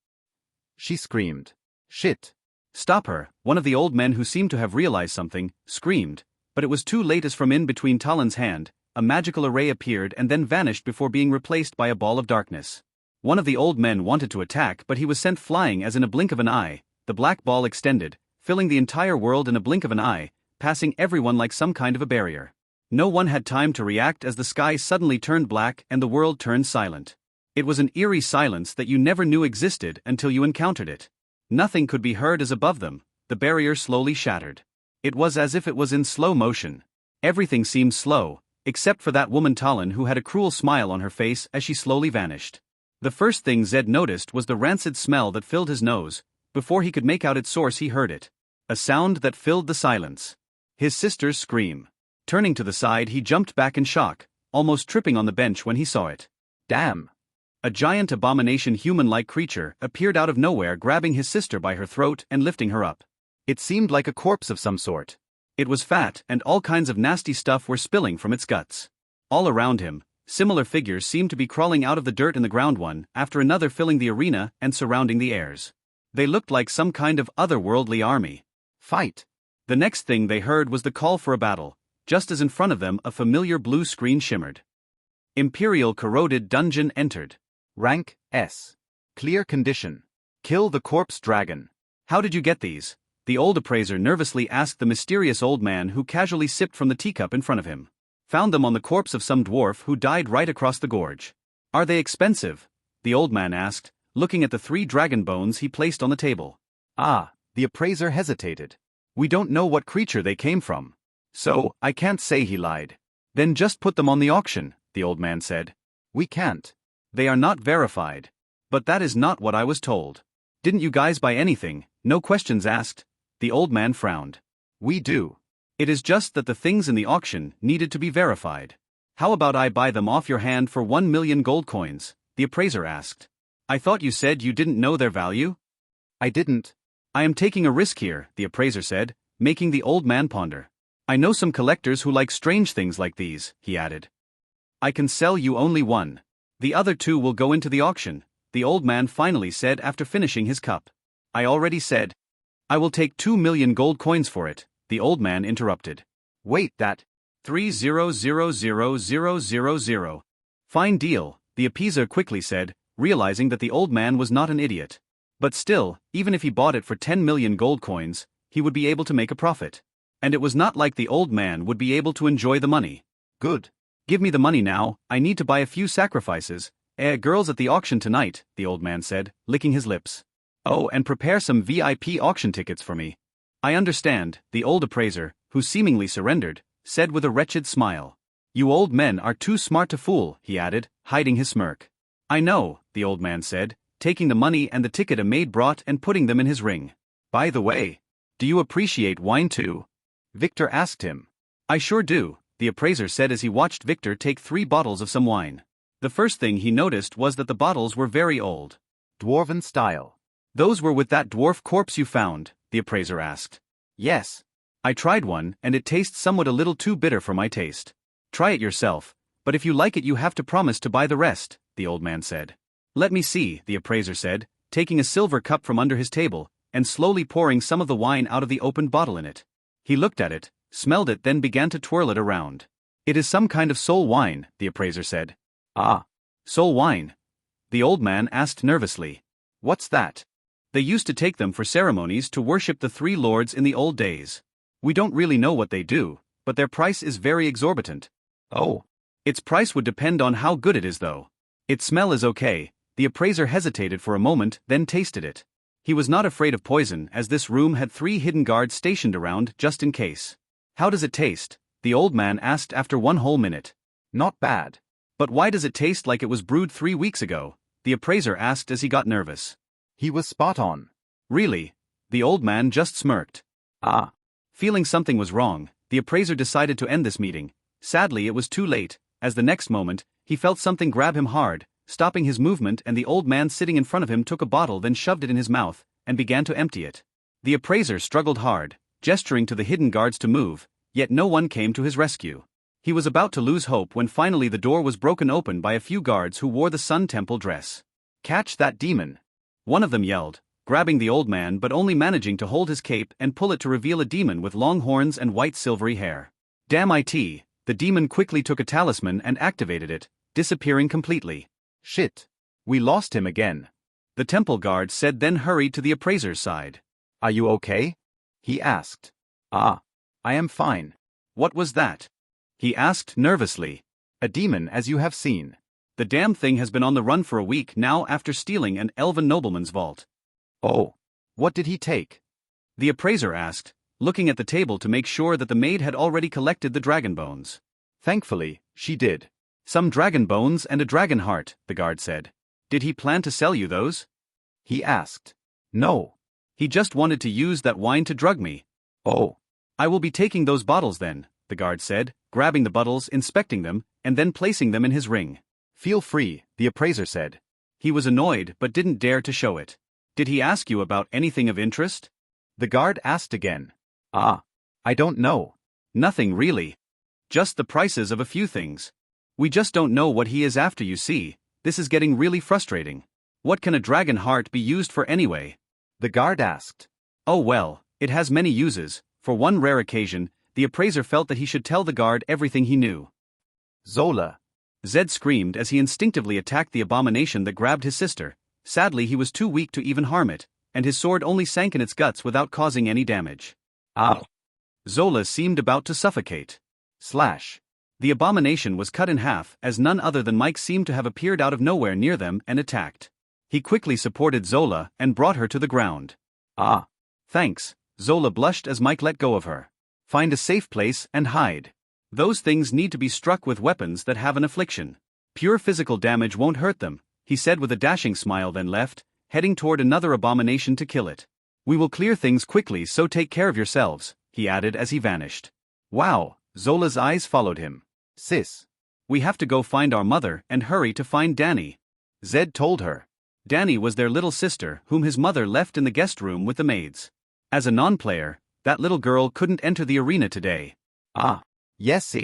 She screamed. Shit. Stop her, one of the old men, who seemed to have realized something, screamed, but it was too late, as from in between Talon's hand, a magical array appeared and then vanished before being replaced by a ball of darkness. One of the old men wanted to attack, but he was sent flying as in a blink of an eye, the black ball extended, filling the entire world in a blink of an eye, passing everyone like some kind of a barrier. No one had time to react as the sky suddenly turned black and the world turned silent. It was an eerie silence that you never knew existed until you encountered it. Nothing could be heard as above them, the barrier slowly shattered. It was as if it was in slow motion. Everything seemed slow, except for that woman Talon, who had a cruel smile on her face as she slowly vanished. The first thing Zed noticed was the rancid smell that filled his nose. Before he could make out its source, he heard it. A sound that filled the silence. His sister's scream. Turning to the side, he jumped back in shock, almost tripping on the bench when he saw it. Damn! A giant abomination human-like creature appeared out of nowhere, grabbing his sister by her throat and lifting her up. It seemed like a corpse of some sort. It was fat, and all kinds of nasty stuff were spilling from its guts. All around him, similar figures seemed to be crawling out of the dirt in the ground, one after another, filling the arena and surrounding the airs. They looked like some kind of otherworldly army. Fight! The next thing they heard was the call for a battle. Just as in front of them a familiar blue screen shimmered. Imperial Corroded Dungeon entered. Rank S. Clear condition. Kill the corpse dragon. How did you get these? The old appraiser nervously asked the mysterious old man who casually sipped from the teacup in front of him. Found them on the corpse of some dwarf who died right across the gorge. Are they expensive? The old man asked, looking at the 3 dragon bones he placed on the table. Ah, the appraiser hesitated. We don't know what creature they came from. So, I can't say, he lied. Then just put them on the auction, the old man said. We can't. They are not verified. But that is not what I was told. Didn't you guys buy anything? No questions asked. The old man frowned. We do. It is just that the things in the auction needed to be verified. How about I buy them off your hand for 1 million gold coins? The appraiser asked. I thought you said you didn't know their value? I didn't. I am taking a risk here, the appraiser said, making the old man ponder. I know some collectors who like strange things like these, he added. I can sell you only 1. The other 2 will go into the auction, the old man finally said after finishing his cup. I already said. I will take 2 million gold coins for it, the old man interrupted. Wait, that. 3,000,000. Fine deal, the appraiser quickly said, realizing that the old man was not an idiot. But still, even if he bought it for 10 million gold coins, he would be able to make a profit. And it was not like the old man would be able to enjoy the money. Good. Give me the money now, I need to buy a few sacrifices. Girls at the auction tonight, the old man said, licking his lips. Oh, and prepare some VIP auction tickets for me. I understand, the old appraiser, who seemingly surrendered, said with a wretched smile. You old men are too smart to fool, he added, hiding his smirk. I know, the old man said, taking the money and the ticket a maid brought and putting them in his ring. By the way, do you appreciate wine too? Victor asked him. I sure do, the appraiser said as he watched Victor take 3 bottles of some wine. The first thing he noticed was that the bottles were very old. Dwarven style. Those were with that dwarf corpse you found, the appraiser asked. Yes. I tried one, and it tastes somewhat a little too bitter for my taste. Try it yourself, but if you like it you have to promise to buy the rest, the old man said. Let me see, the appraiser said, taking a silver cup from under his table, and slowly pouring some of the wine out of the opened bottle in it. He looked at it, smelled it, then began to twirl it around. It is some kind of soul wine, the appraiser said. Ah. Soul wine? The old man asked nervously. What's that? They used to take them for ceremonies to worship the three lords in the old days. We don't really know what they do, but their price is very exorbitant. Oh. Its price would depend on how good it is though. Its smell is okay. The appraiser hesitated for a moment, then tasted it. He was not afraid of poison as this room had 3 hidden guards stationed around just in case. How does it taste? The old man asked after 1 whole minute. Not bad. But why does it taste like it was brewed 3 weeks ago? The appraiser asked as he got nervous. He was spot on. Really? The old man just smirked. Ah. Feeling something was wrong, the appraiser decided to end this meeting. Sadly, it was too late, as the next moment, he felt something grab him hard, stopping his movement, and the old man sitting in front of him took a bottle, then shoved it in his mouth, and began to empty it. The appraiser struggled hard, gesturing to the hidden guards to move, yet no one came to his rescue. He was about to lose hope when finally the door was broken open by a few guards who wore the Sun Temple dress. Catch that demon! One of them yelled, grabbing the old man but only managing to hold his cape and pull it to reveal a demon with long horns and white silvery hair. Damn it! The demon quickly took a talisman and activated it, disappearing completely. Shit. We lost him again. The temple guard said, then hurried to the appraiser's side. Are you okay? He asked. Ah. I am fine. What was that? He asked nervously. A demon, as you have seen. The damn thing has been on the run for a week now after stealing an elven nobleman's vault. Oh. What did he take? The appraiser asked, looking at the table to make sure that the maid had already collected the dragon bones. Thankfully, she did. Some dragon bones and a dragon heart, the guard said. Did he plan to sell you those? He asked. No. He just wanted to use that wine to drug me. Oh. I will be taking those bottles then, the guard said, grabbing the bottles, inspecting them, and then placing them in his ring. Feel free, the appraiser said. He was annoyed but didn't dare to show it. Did he ask you about anything of interest? The guard asked again. Ah. I don't know. Nothing really. Just the prices of a few things. We just don't know what he is after, you see. This is getting really frustrating. What can a dragon heart be used for anyway? The guard asked. Oh well, it has many uses. For one rare occasion, the appraiser felt that he should tell the guard everything he knew. Zola. Zed screamed as he instinctively attacked the abomination that grabbed his sister. Sadly, he was too weak to even harm it, and his sword only sank in its guts without causing any damage. Ah. Zola seemed about to suffocate. Slash. The abomination was cut in half as none other than Mike seemed to have appeared out of nowhere near them and attacked. He quickly supported Zola and brought her to the ground. Ah. Thanks, Zola blushed as Mike let go of her. Find a safe place and hide. Those things need to be struck with weapons that have an affliction. Pure physical damage won't hurt them, he said with a dashing smile, then left, heading toward another abomination to kill it. We will clear things quickly, so take care of yourselves, he added as he vanished. Wow, Zola's eyes followed him. Sis. We have to go find our mother and hurry to find Danny. Zed told her. Danny was their little sister whom his mother left in the guest room with the maids. As a non-player, that little girl couldn't enter the arena today. Ah. Yes,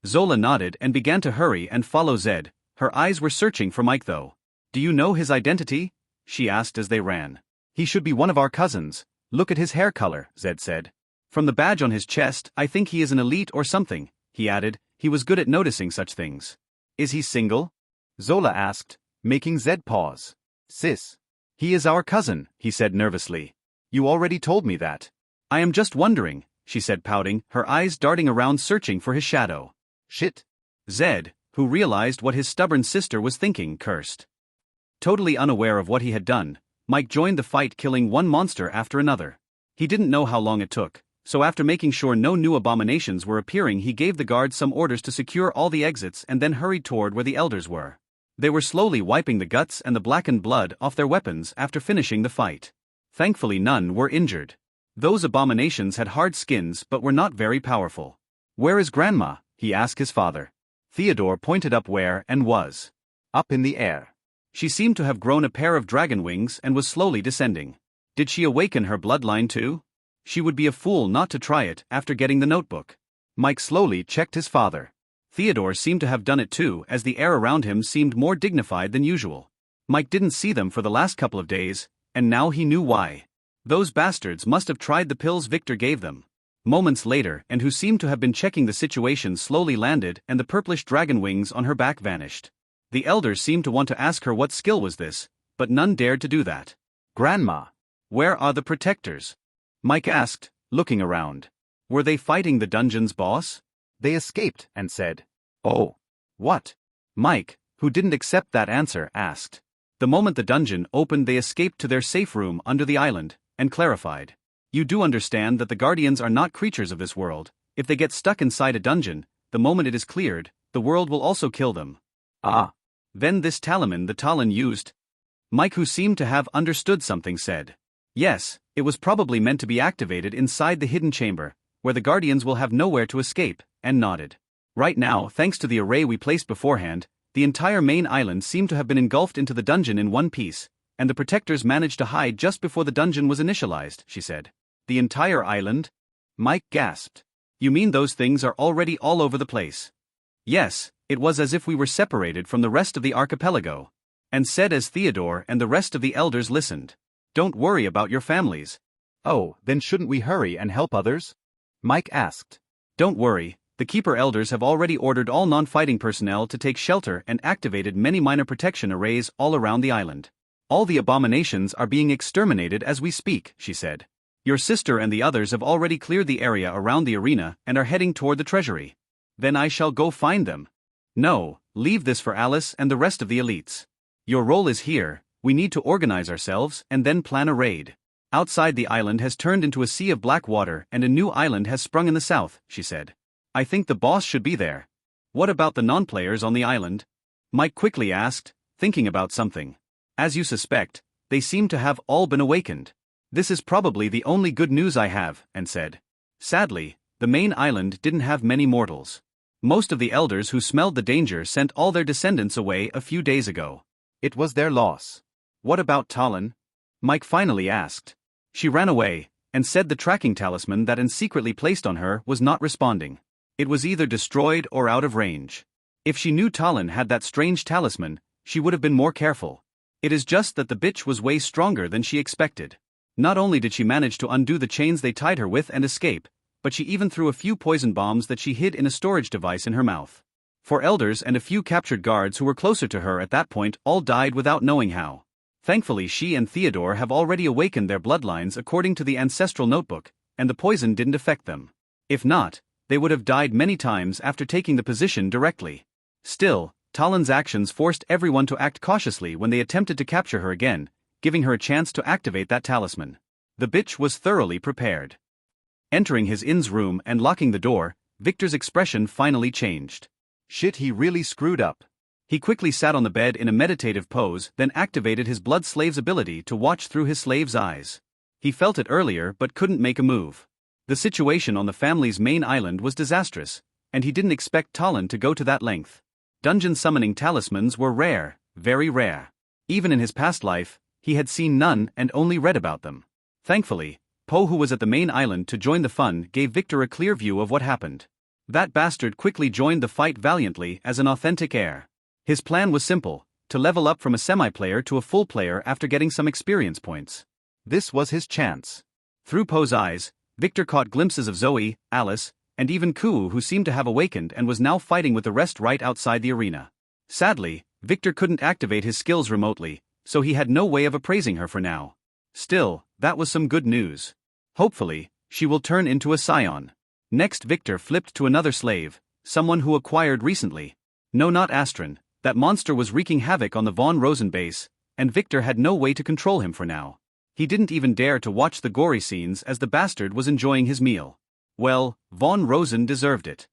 Zola nodded and began to hurry and follow Zed. Her eyes were searching for Mike though. Do you know his identity? She asked as they ran. He should be one of our cousins. Look at his hair color, Zed said. From the badge on his chest, I think he is an elite or something, he added. He was good at noticing such things. Is he single? Zola asked, making Zed pause. Sis. He is our cousin, he said nervously. You already told me that. I am just wondering, she said pouting, her eyes darting around searching for his shadow. Shit. Zed, who realized what his stubborn sister was thinking, cursed. Totally unaware of what he had done, Mike joined the fight, killing one monster after another. He didn't know how long it took, so after making sure no new abominations were appearing, he gave the guards some orders to secure all the exits and then hurried toward where the elders were. They were slowly wiping the guts and the blackened blood off their weapons after finishing the fight. Thankfully none were injured. Those abominations had hard skins but were not very powerful. Where is Grandma? He asked his father. Theodore pointed up where and was. Up in the air. She seemed to have grown a pair of dragon wings and was slowly descending. Did she awaken her bloodline too? She would be a fool not to try it after getting the notebook. Mike slowly checked his father. Theodore seemed to have done it too, as the air around him seemed more dignified than usual. Mike didn't see them for the last couple of days, and now he knew why. Those bastards must have tried the pills Victor gave them. Moments later, and who seemed to have been checking the situation slowly landed, and the purplish dragon wings on her back vanished. The elders seemed to want to ask her what skill was this, but none dared to do that. Grandma, Where are the protectors? Mike asked, looking around. Were they fighting the dungeon's boss? they escaped and said, "Oh, what?" Mike, who didn't accept that answer, asked. The moment the dungeon opened, they escaped to their safe room under the island, and clarified. You do understand that the guardians are not creatures of this world. If they get stuck inside a dungeon, the moment it is cleared, the world will also kill them. Ah, Then this talisman the Talon used. Mike, who seemed to have understood something, said. Yes, it was probably meant to be activated inside the hidden chamber, where the guardians will have nowhere to escape, and nodded. Right now, thanks to the array we placed beforehand, the entire main island seemed to have been engulfed into the dungeon in one piece, and the protectors managed to hide just before the dungeon was initialized, she said. The entire island? Mike gasped. You mean those things are already all over the place? Yes, it was as if we were separated from the rest of the archipelago. And said as Theodore and the rest of the elders listened. Don't worry about your families. oh, then shouldn't we hurry and help others? Mike asked. Don't worry, the Keeper elders have already ordered all non-fighting personnel to take shelter and activated many minor protection arrays all around the island. All the abominations are being exterminated as we speak, she said. Your sister and the others have already cleared the area around the arena and are heading toward the treasury. Then I shall go find them. No, leave this for Alice and the rest of the elites. Your role is here. We need to organize ourselves and then plan a raid. Outside the island has turned into a sea of black water and a new island has sprung in the south, she said. I think the boss should be there. What about the non-players on the island? Mike quickly asked, thinking about something. As you suspect, they seem to have all been awakened. This is probably the only good news I have, and said. Sadly, the main island didn't have many mortals. Most of the elders who smelled the danger sent all their descendants away a few days ago. It was their loss. What about Talon? Mike finally asked. She ran away, and said the tracking talisman that Anne secretly placed on her was not responding. It was either destroyed or out of range. If she knew Talon had that strange talisman, she would have been more careful. It is just that the bitch was way stronger than she expected. Not only did she manage to undo the chains they tied her with and escape, but she even threw a few poison bombs that she hid in a storage device in her mouth. 4 elders and a few captured guards who were closer to her at that point all died without knowing how. Thankfully, she and Theodore have already awakened their bloodlines according to the ancestral notebook, and the poison didn't affect them. If not, they would have died many times after taking the position directly. Still, Talon's actions forced everyone to act cautiously when they attempted to capture her again, giving her a chance to activate that talisman. The bitch was thoroughly prepared. Entering his inn's room and locking the door, Victor's expression finally changed. Shit, he really screwed up. He quickly sat on the bed in a meditative pose, then activated his blood slave's ability to watch through his slave's eyes. He felt it earlier but couldn't make a move. The situation on the family's main island was disastrous, and he didn't expect Talon to go to that length. Dungeon summoning talismans were rare, very rare. Even in his past life, he had seen none and only read about them. Thankfully, Poe, who was at the main island to join the fun, gave Victor a clear view of what happened. That bastard quickly joined the fight valiantly as an authentic heir. His plan was simple, to level up from a semi-player to a full player after getting some experience points. This was his chance. Through Poe's eyes, Victor caught glimpses of Zoe, Alice, and even Kuu, who seemed to have awakened and was now fighting with the rest right outside the arena. Sadly, Victor couldn't activate his skills remotely, so he had no way of appraising her for now. Still, that was some good news. Hopefully, she will turn into a scion. Next, Victor flipped to another slave, someone who acquired recently. No, not Astron. That monster was wreaking havoc on the Von Rosen base, and Victor had no way to control him for now. He didn't even dare to watch the gory scenes as the bastard was enjoying his meal. Well, Von Rosen deserved it.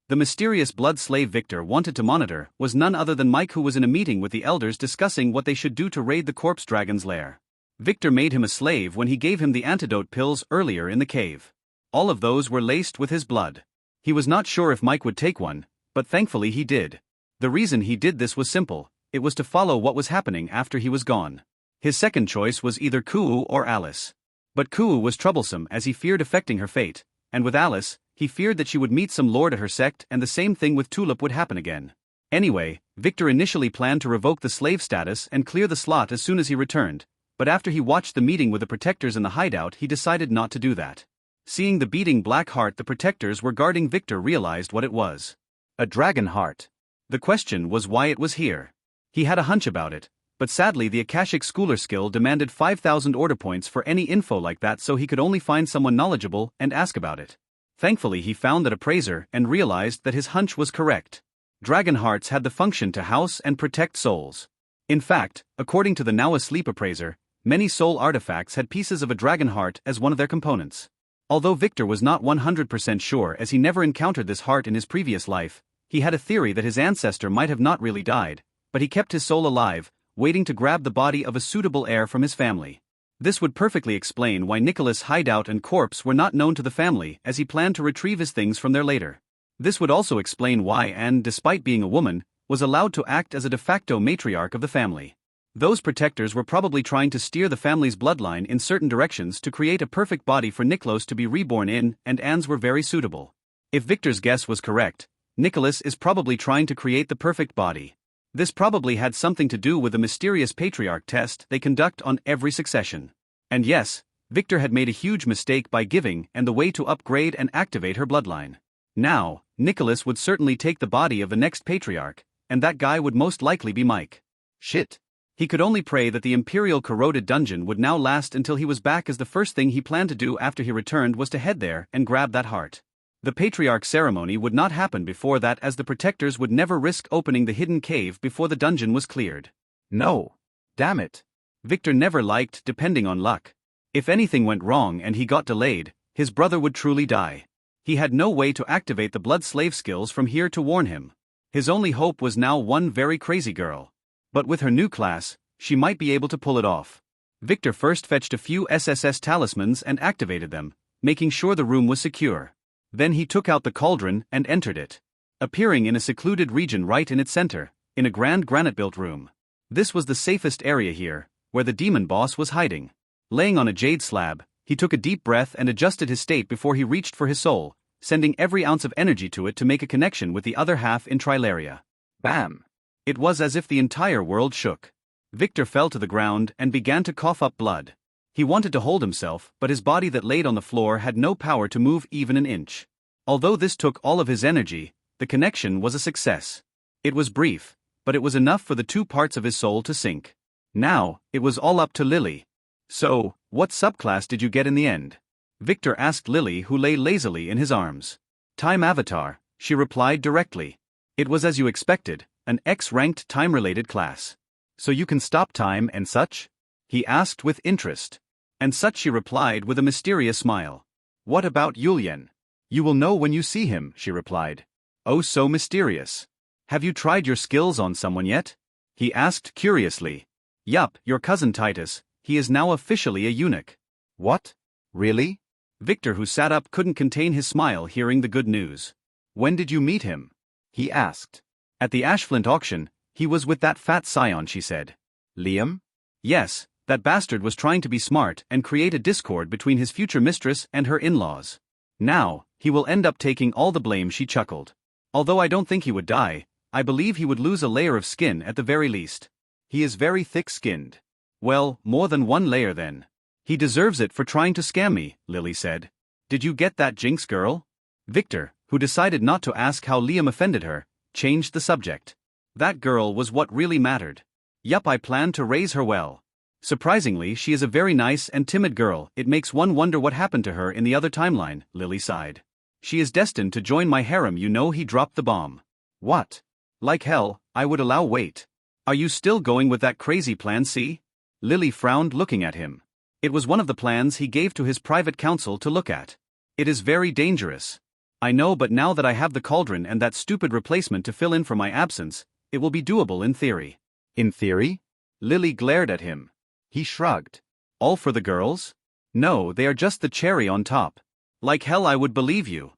The mysterious blood slave Victor wanted to monitor was none other than Mike, who was in a meeting with the elders discussing what they should do to raid the corpse dragon's lair. Victor made him a slave when he gave him the antidote pills earlier in the cave. All of those were laced with his blood. He was not sure if Mike would take one, but thankfully he did. The reason he did this was simple, it was to follow what was happening after he was gone. His second choice was either Kuu or Alice. But Kuu was troublesome as he feared affecting her fate, and with Alice, he feared that she would meet some lord at her sect and the same thing with Tulip would happen again. Anyway, Victor initially planned to revoke the slave status and clear the slot as soon as he returned, but after he watched the meeting with the protectors in the hideout he decided not to do that. Seeing the beating black heart the protectors were guarding, Victor realized what it was. A dragon heart. The question was why it was here. He had a hunch about it, but sadly the Akashic Schooler skill demanded 5,000 order points for any info like that, so he could only find someone knowledgeable and ask about it. Thankfully he found that appraiser and realized that his hunch was correct. Dragon hearts had the function to house and protect souls. In fact, according to the now asleep appraiser, many soul artifacts had pieces of a dragon heart as one of their components. Although Victor was not 100% sure as he never encountered this heart in his previous life, he had a theory that his ancestor might have not really died, but he kept his soul alive, waiting to grab the body of a suitable heir from his family. This would perfectly explain why Nicholas' hideout and corpse were not known to the family, as he planned to retrieve his things from there later. This would also explain why Anne, despite being a woman, was allowed to act as a de facto matriarch of the family. Those protectors were probably trying to steer the family's bloodline in certain directions to create a perfect body for Nicholas to be reborn in, and Anne's were very suitable. If Victor's guess was correct, Nicholas is probably trying to create the perfect body. This probably had something to do with the mysterious patriarch test they conduct on every succession. And yes, Victor had made a huge mistake by giving Anne the way to upgrade and activate her bloodline. Now, Nicholas would certainly take the body of the next patriarch, and that guy would most likely be Mike. Shit. He could only pray that the Imperial corroded dungeon would now last until he was back, as the first thing he planned to do after he returned was to head there and grab that heart. The patriarch ceremony would not happen before that, as the protectors would never risk opening the hidden cave before the dungeon was cleared. No. Damn it. Victor never liked depending on luck. If anything went wrong and he got delayed, his brother would truly die. He had no way to activate the blood slave skills from here to warn him. His only hope was now one very crazy girl. But with her new class, she might be able to pull it off. Victor first fetched a few SSS talismans and activated them, making sure the room was secure. Then he took out the cauldron and entered it, appearing in a secluded region right in its center, in a grand granite-built room. This was the safest area here, where the demon boss was hiding. Laying on a jade slab, he took a deep breath and adjusted his state before he reached for his soul, sending every ounce of energy to it to make a connection with the other half in Trilaria. Bam! It was as if the entire world shook. Victor fell to the ground and began to cough up blood. He wanted to hold himself, but his body that laid on the floor had no power to move even an inch. Although this took all of his energy, the connection was a success. It was brief, but it was enough for the two parts of his soul to sync. Now, it was all up to Lily. So, what subclass did you get in the end? Victor asked Lily, who lay lazily in his arms. Time Avatar, she replied directly. It was as you expected, an X-ranked time-related class. So you can stop time and such? He asked with interest. And such, she replied with a mysterious smile. What about Yulian? You will know when you see him, she replied. Oh, so mysterious. Have you tried your skills on someone yet? He asked curiously. Yup, your cousin Titus, he is now officially a eunuch. What? Really? Victor, who sat up, couldn't contain his smile hearing the good news. When did you meet him? He asked. At the Ashflint auction, he was with that fat scion, she said. Liam? Yes, that bastard was trying to be smart and create a discord between his future mistress and her in-laws. Now, he will end up taking all the blame, she chuckled. Although I don't think he would die, I believe he would lose a layer of skin at the very least. He is very thick-skinned. Well, more than one layer then. He deserves it for trying to scam me, Lily said. Did you get that Jinx girl? Victor, who decided not to ask how Liam offended her, changed the subject. That girl was what really mattered. Yup, I plan to raise her well. Surprisingly, she is a very nice and timid girl. It makes one wonder what happened to her in the other timeline, Lily sighed. She is destined to join my harem, you know. He dropped the bomb. What? Like hell, I would allow. Wait. Are you still going with that crazy plan C? Lily frowned, looking at him. It was one of the plans he gave to his private counsel to look at. It is very dangerous. I know, but now that I have the cauldron and that stupid replacement to fill in for my absence, it will be doable in theory. In theory? Lily glared at him. He shrugged. All for the girls? No, they are just the cherry on top. Like hell, I would believe you.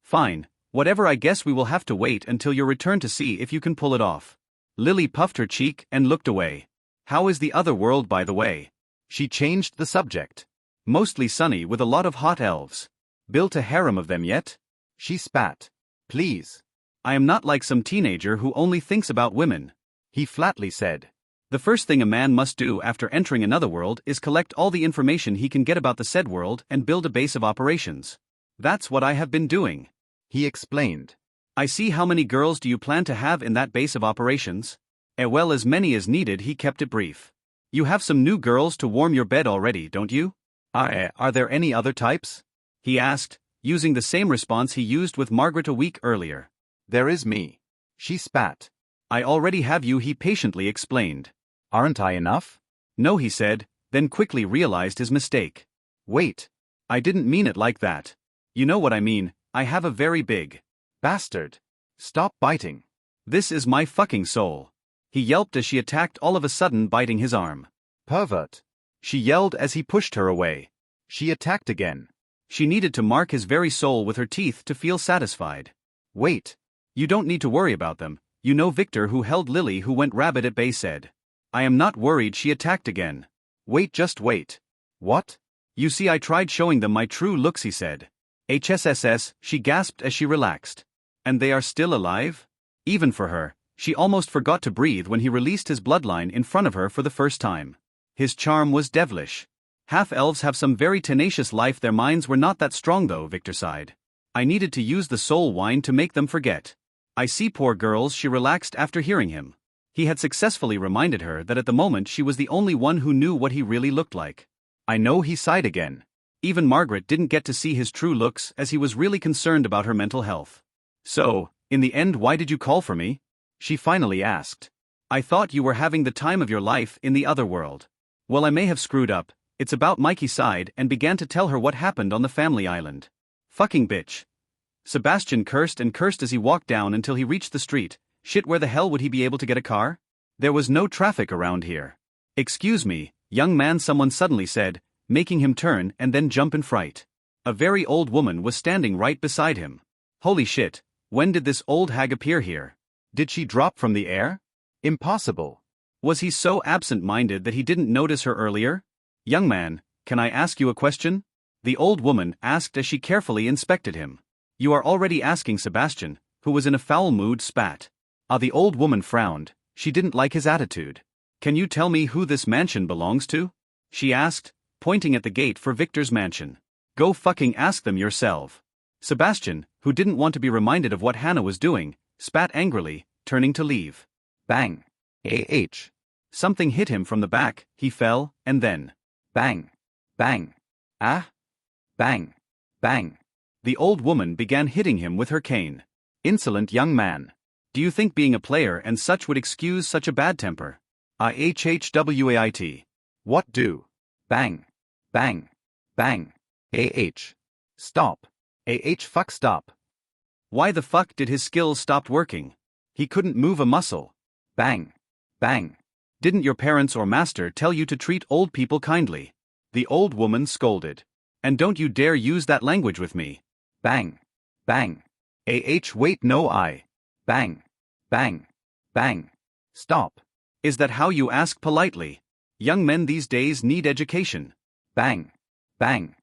Fine, whatever, I guess we will have to wait until your return to see if you can pull it off. Lily puffed her cheek and looked away. How is the other world, by the way? She changed the subject. Mostly sunny with a lot of hot elves. Built a harem of them yet? She spat. Please. I am not like some teenager who only thinks about women. He flatly said. The first thing a man must do after entering another world is collect all the information he can get about the said world and build a base of operations. That's what I have been doing. He explained. I see. How many girls do you plan to have in that base of operations? Well, as many as needed. He kept it brief. You have some new girls to warm your bed already, don't you? Are there any other types? He asked, using the same response he used with Margaret a week earlier. There is me. She spat. I already have you, he patiently explained. Aren't I enough? No, he said, then quickly realized his mistake. Wait. I didn't mean it like that. You know what I mean. I have a very big bastard. Stop biting. This is my fucking soul. He yelped as she attacked, all of a sudden biting his arm. Pervert. She yelled as he pushed her away. She attacked again. She needed to mark his very soul with her teeth to feel satisfied. Wait. You don't need to worry about them. You know Victor, who held Lily, who went rabbit at bay, said. I am not worried. She attacked again. Wait, just wait. What? You see, I tried showing them my true looks, he said. HSSS, she gasped as she relaxed. And they are still alive? Even for her, she almost forgot to breathe when he released his bloodline in front of her for the first time. His charm was devilish. Half-elves have some very tenacious life. Their minds were not that strong though, Victor sighed. I needed to use the soul wine to make them forget. I see, poor girls, she relaxed after hearing him. He had successfully reminded her that at the moment she was the only one who knew what he really looked like. I know, he sighed again. Even Margaret didn't get to see his true looks as he was really concerned about her mental health. So, in the end, why did you call for me? She finally asked. I thought you were having the time of your life in the other world. Well, I may have screwed up. It's about Mikey sighed and began to tell her what happened on the family island. Fucking bitch. Sebastian cursed and cursed as he walked down until he reached the street. Shit, where the hell would he be able to get a car? There was no traffic around here. Excuse me, young man, someone suddenly said, making him turn and then jump in fright. A very old woman was standing right beside him. Holy shit, when did this old hag appear here? Did she drop from the air? Impossible. Was he so absent-minded that he didn't notice her earlier? Young man, can I ask you a question? The old woman asked as she carefully inspected him. You are already asking, Sebastian, who was in a foul mood, spat. The old woman frowned. She didn't like his attitude. Can you tell me who this mansion belongs to? She asked, pointing at the gate for Victor's mansion. Go fucking ask them yourself. Sebastian, who didn't want to be reminded of what Hannah was doing, spat angrily, turning to leave. Bang. Something hit him from the back. He fell, and then bang. Bang. Ah. Bang. Bang. The old woman began hitting him with her cane. Insolent young man. Do you think being a player and such would excuse such a bad temper? IHHWAIT. What do? Bang. Bang. Bang. Stop. Fuck, stop. Why the fuck did his skills stop working? He couldn't move a muscle. Bang. Bang. Didn't your parents or master tell you to treat old people kindly? The old woman scolded. And don't you dare use that language with me. Bang. Bang. Wait, no, I. Bang. Bang. Bang. Stop. Is that how you ask politely? Young men these days need education. Bang. Bang.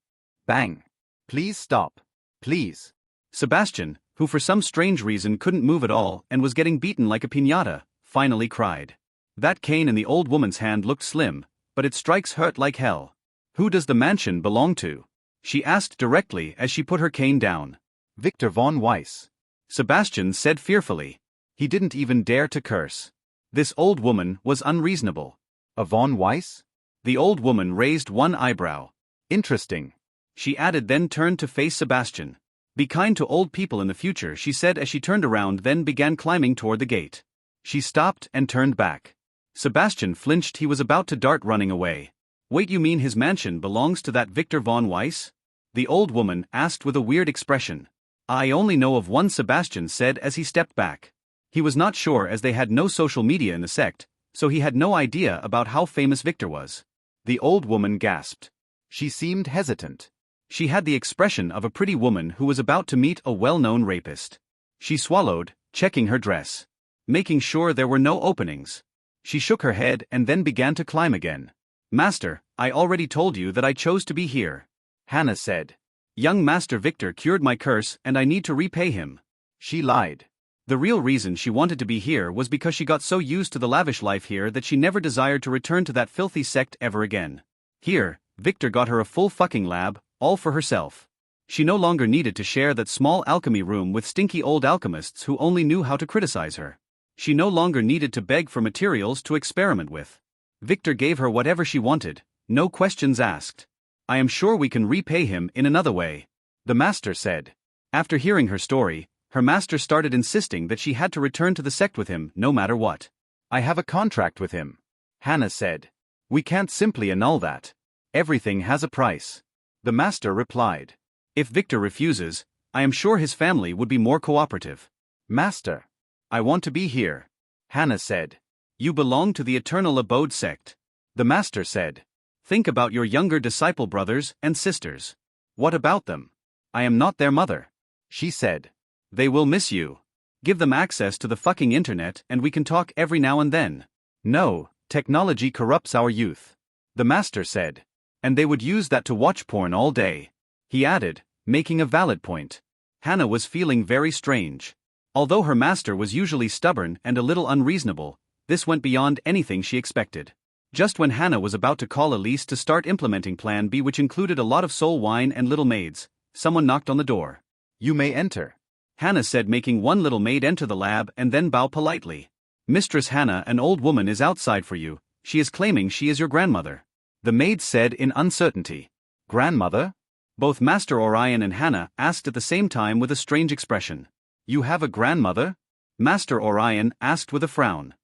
Bang. Please stop. Please. Sebastian, who for some strange reason couldn't move at all and was getting beaten like a piñata, finally cried. That cane in the old woman's hand looked slim, but its strikes hurt like hell. Who does the mansion belong to? She asked directly as she put her cane down. Victor von Weiss. Sebastian said fearfully. He didn't even dare to curse. This old woman was unreasonable. A von Weiss? The old woman raised one eyebrow. Interesting. She added, then turned to face Sebastian. Be kind to old people in the future, she said as she turned around, then began climbing toward the gate. She stopped and turned back. Sebastian flinched. He was about to dart running away. Wait, you mean his mansion belongs to that Victor von Weiss? The old woman asked with a weird expression. I only know of one, Sebastian said as he stepped back. He was not sure as they had no social media in the sect, so he had no idea about how famous Victor was. The old woman gasped. She seemed hesitant. She had the expression of a pretty woman who was about to meet a well-known rapist. She swallowed, checking her dress, making sure there were no openings. She shook her head and then began to climb again. Master, I already told you that I chose to be here. Hannah said. Young Master Victor cured my curse and I need to repay him. She lied. The real reason she wanted to be here was because she got so used to the lavish life here that she never desired to return to that filthy sect ever again. Here, Victor got her a full fucking lab, all for herself. She no longer needed to share that small alchemy room with stinky old alchemists who only knew how to criticize her. She no longer needed to beg for materials to experiment with. Victor gave her whatever she wanted, no questions asked. I am sure we can repay him in another way, the master said. After hearing her story, her master started insisting that she had to return to the sect with him no matter what. I have a contract with him, Hannah said. We can't simply annul that. Everything has a price. The master replied. If Victor refuses, I am sure his family would be more cooperative. Master, I want to be here, Hannah said. You belong to the Eternal Abode sect, the master said. Think about your younger disciple brothers and sisters. What about them? I am not their mother, she said. They will miss you. Give them access to the fucking internet and we can talk every now and then. No, technology corrupts our youth, the master said. And they would use that to watch porn all day, he added, making a valid point. Hannah was feeling very strange. Although her master was usually stubborn and a little unreasonable, this went beyond anything she expected. Just when Hannah was about to call Elise to start implementing Plan B, which included a lot of soul wine and little maids, someone knocked on the door. You may enter, Hannah said, making one little maid enter the lab and then bow politely. Mistress Hannah, an old woman is outside for you. She is claiming she is your grandmother, the maid said in uncertainty. Grandmother? Both Master Orion and Hannah asked at the same time with a strange expression. You have a grandmother? Master Orion asked with a frown.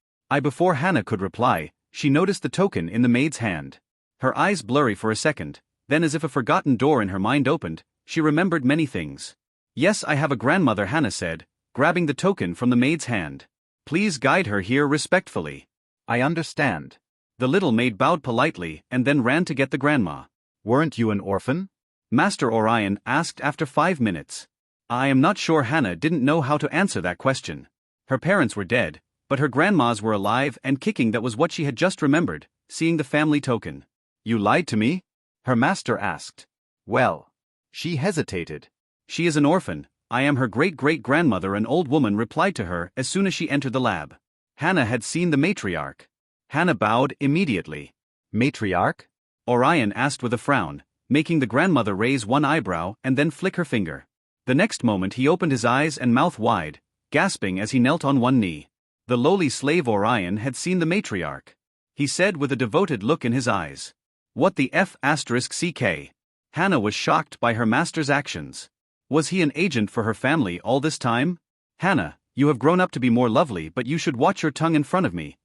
Before Hannah could reply, she noticed the token in the maid's hand. Her eyes blurry for a second, then as if a forgotten door in her mind opened, she remembered many things. Yes, I have a grandmother, Hannah said, grabbing the token from the maid's hand. Please guide her here respectfully. I understand. The little maid bowed politely and then ran to get the grandma. Weren't you an orphan? Master Orion asked after 5 minutes. I am not sure. Hannah didn't know how to answer that question. Her parents were dead, but her grandmas were alive and kicking. That was what she had just remembered, seeing the family token. You lied to me? Her master asked. Well, she hesitated. She is an orphan. I am her great-great-grandmother, an old woman replied to her as soon as she entered the lab. Hannah had seen the matriarch. Hannah bowed immediately. Matriarch? Orion asked with a frown, making the grandmother raise one eyebrow and then flick her finger. The next moment he opened his eyes and mouth wide, gasping as he knelt on one knee. The lowly slave Orion had seen the matriarch. He said with a devoted look in his eyes. What the F***ck? Hannah was shocked by her master's actions. Was he an agent for her family all this time? Hannah, you have grown up to be more lovely, but you should watch your tongue in front of me,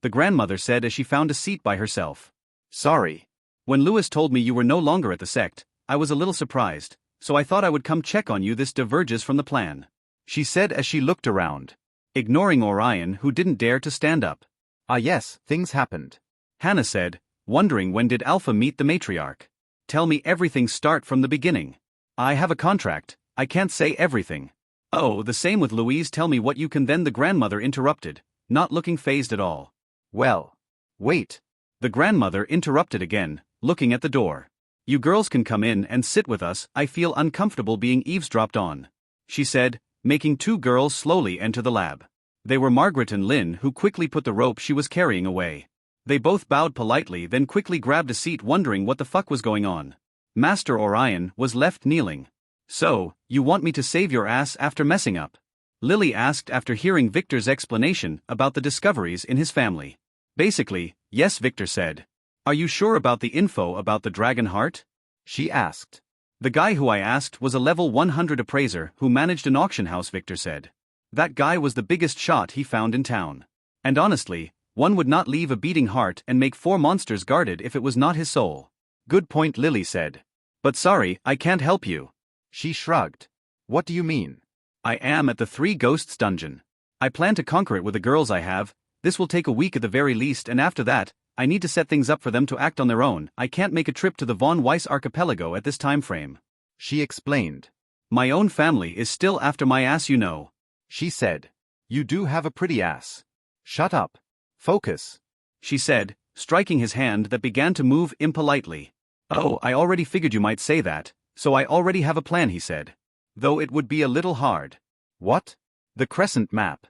the grandmother said as she found a seat by herself. Sorry. When Lewis told me you were no longer at the sect, I was a little surprised, so I thought I would come check on you. This diverges from the plan, she said as she looked around, ignoring Orion, who didn't dare to stand up. Ah yes, things happened, Hannah said, wondering when did Alpha meet the matriarch. Tell me everything, start from the beginning. I have a contract, I can't say everything. Oh, the same with Louise, tell me what you can. Then the grandmother interrupted, not looking fazed at all. Well, wait. The grandmother interrupted again, looking at the door. You girls can come in and sit with us. I feel uncomfortable being eavesdropped on, she said, making 2 girls slowly enter the lab. They were Margaret and Lynn, who quickly put the rope she was carrying away. They both bowed politely, then quickly grabbed a seat, wondering what the fuck was going on. Master Orion was left kneeling. So, you want me to save your ass after messing up? Lily asked after hearing Victor's explanation about the discoveries in his family. Basically, yes, Victor said. Are you sure about the info about the dragon heart? She asked. The guy who I asked was a level 100 appraiser who managed an auction house, Victor said. That guy was the biggest shot he found in town. And honestly, one would not leave a beating heart and make 4 monsters guarded if it was not his soul. Good point, Lily said. But sorry, I can't help you. She shrugged. What do you mean? I am at the 3 Ghosts dungeon. I plan to conquer it with the girls I have. This will take a week at the very least, and after that, I need to set things up for them to act on their own. I can't make a trip to the Von Weiss archipelago at this time frame. She explained. My own family is still after my ass, you know. She said. You do have a pretty ass. Shut up. Focus. She said, striking his hand that began to move impolitely. "Oh, I already figured you might say that, so I already have a plan," he said. "Though it would be a little hard." "What? The crescent map?"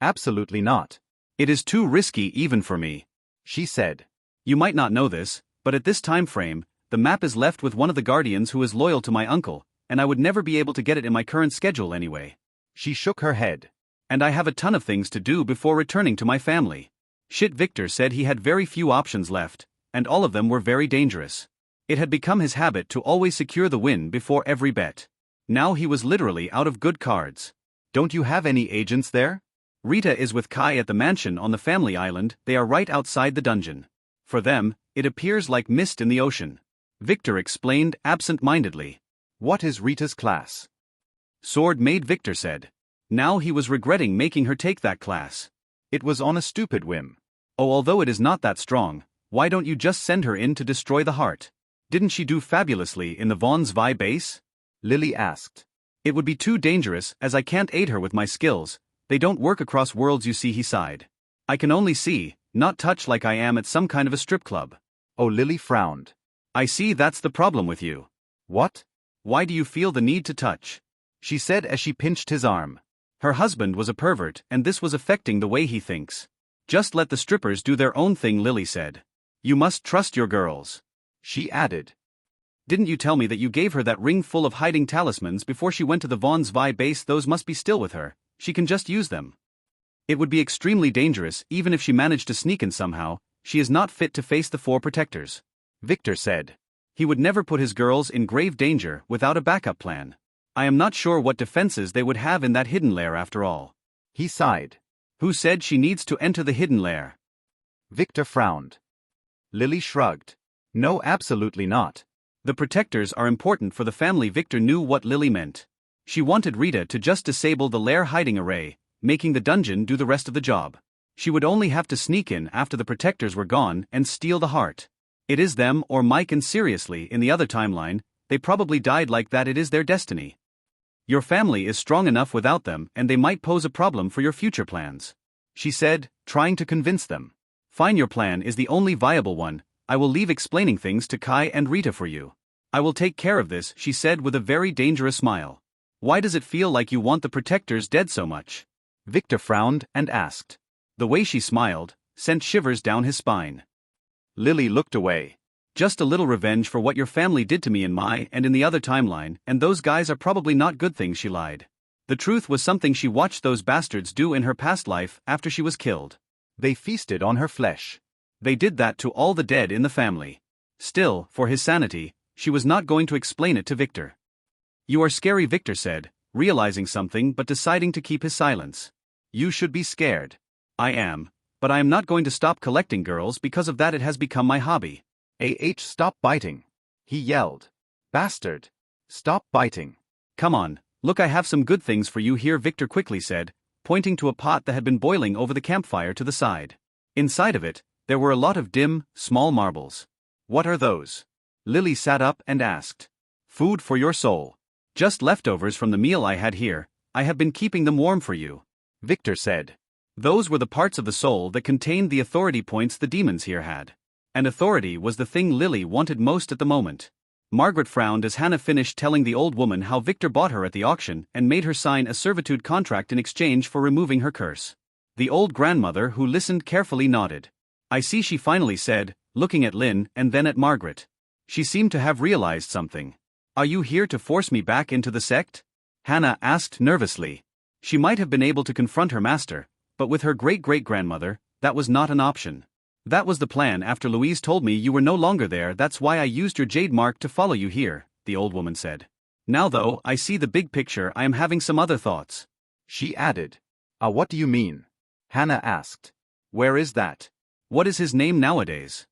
"Absolutely not." "It is too risky even for me," she said. "You might not know this, but at this time frame, the map is left with one of the guardians who is loyal to my uncle, and I would never be able to get it in my current schedule anyway." She shook her head. "And I have a ton of things to do before returning to my family." Shit, Victor said he had very few options left, and all of them were very dangerous. It had become his habit to always secure the win before every bet. Now he was literally out of good cards. "Don't you have any agents there?" "Rita is with Kai at the mansion on the family island. They are right outside the dungeon. For them, it appears like mist in the ocean," Victor explained absent-mindedly. "What is Rita's class?" Sword Maid, Victor said. Now he was regretting making her take that class. "It was on a stupid whim." "Oh, although it is not that strong, why don't you just send her in to destroy the heart? Didn't she do fabulously in the Von Zwei base?" Lily asked. "It would be too dangerous, as I can't aid her with my skills. They don't work across worlds, you see," he sighed. "I can only see, not touch, like I am at some kind of a strip club." Oh, Lily frowned. "I see, that's the problem with you." "What?" "Why do you feel the need to touch?" she said as she pinched his arm. Her husband was a pervert, and this was affecting the way he thinks. "Just let the strippers do their own thing," Lily said. "You must trust your girls," she added. "Didn't you tell me that you gave her that ring full of hiding talismans before she went to the Von Zwei base? Those must be still with her. She can just use them." "It would be extremely dangerous even if she managed to sneak in somehow. She is not fit to face the 4 protectors," Victor said. "He would never put his girls in grave danger without a backup plan. I am not sure what defenses they would have in that hidden lair after all." He sighed. "Who said she needs to enter the hidden lair?" Victor frowned. Lily shrugged. "No, absolutely not." "The protectors are important for the family." Victor knew what Lily meant. She wanted Rita to just disable the lair hiding array, making the dungeon do the rest of the job. She would only have to sneak in after the protectors were gone and steal the heart. It is them or Mike, and seriously, in the other timeline, they probably died like that. It is their destiny. "Your family is strong enough without them, and they might pose a problem for your future plans," she said, trying to convince them. "Fine, your plan is the only viable one. I will leave explaining things to Kai and Rita for you. I will take care of this," she said with a very dangerous smile. "Why does it feel like you want the protectors dead so much?" Victor frowned and asked. The way she smiled sent shivers down his spine. Lily looked away. "Just a little revenge for what your family did to me in my and in the other timeline, and those guys are probably not good things," she lied. The truth was something she watched those bastards do in her past life after she was killed. They feasted on her flesh. They did that to all the dead in the family. Still, for his sanity, she was not going to explain it to Victor. "You are scary," Victor said, realizing something but deciding to keep his silence. "You should be scared." "I am, but I am not going to stop collecting girls because of that. It has become my hobby." Stop biting," he yelled. "Bastard. Stop biting." "Come on, look, I have some good things for you here," Victor quickly said, pointing to a pot that had been boiling over the campfire to the side. Inside of it, there were a lot of dim, small marbles. "What are those?" Lily sat up and asked. "Food for your soul. Just leftovers from the meal I had here. I have been keeping them warm for you," Victor said. Those were the parts of the soul that contained the authority points the demons here had. And authority was the thing Lily wanted most at the moment. Margaret frowned as Hannah finished telling the old woman how Victor bought her at the auction and made her sign a servitude contract in exchange for removing her curse. The old grandmother, who listened carefully, nodded. "I see," she finally said, looking at Lynn and then at Margaret. She seemed to have realized something. "Are you here to force me back into the sect?" Hannah asked nervously. She might have been able to confront her master, but with her great-great-grandmother, that was not an option. "That was the plan after Louise told me you were no longer there. That's why I used your jade mark to follow you here," the old woman said. "Now though I see the big picture, I am having some other thoughts," she added. What do you mean?" Hannah asked. "Where is that? What is his name nowadays?"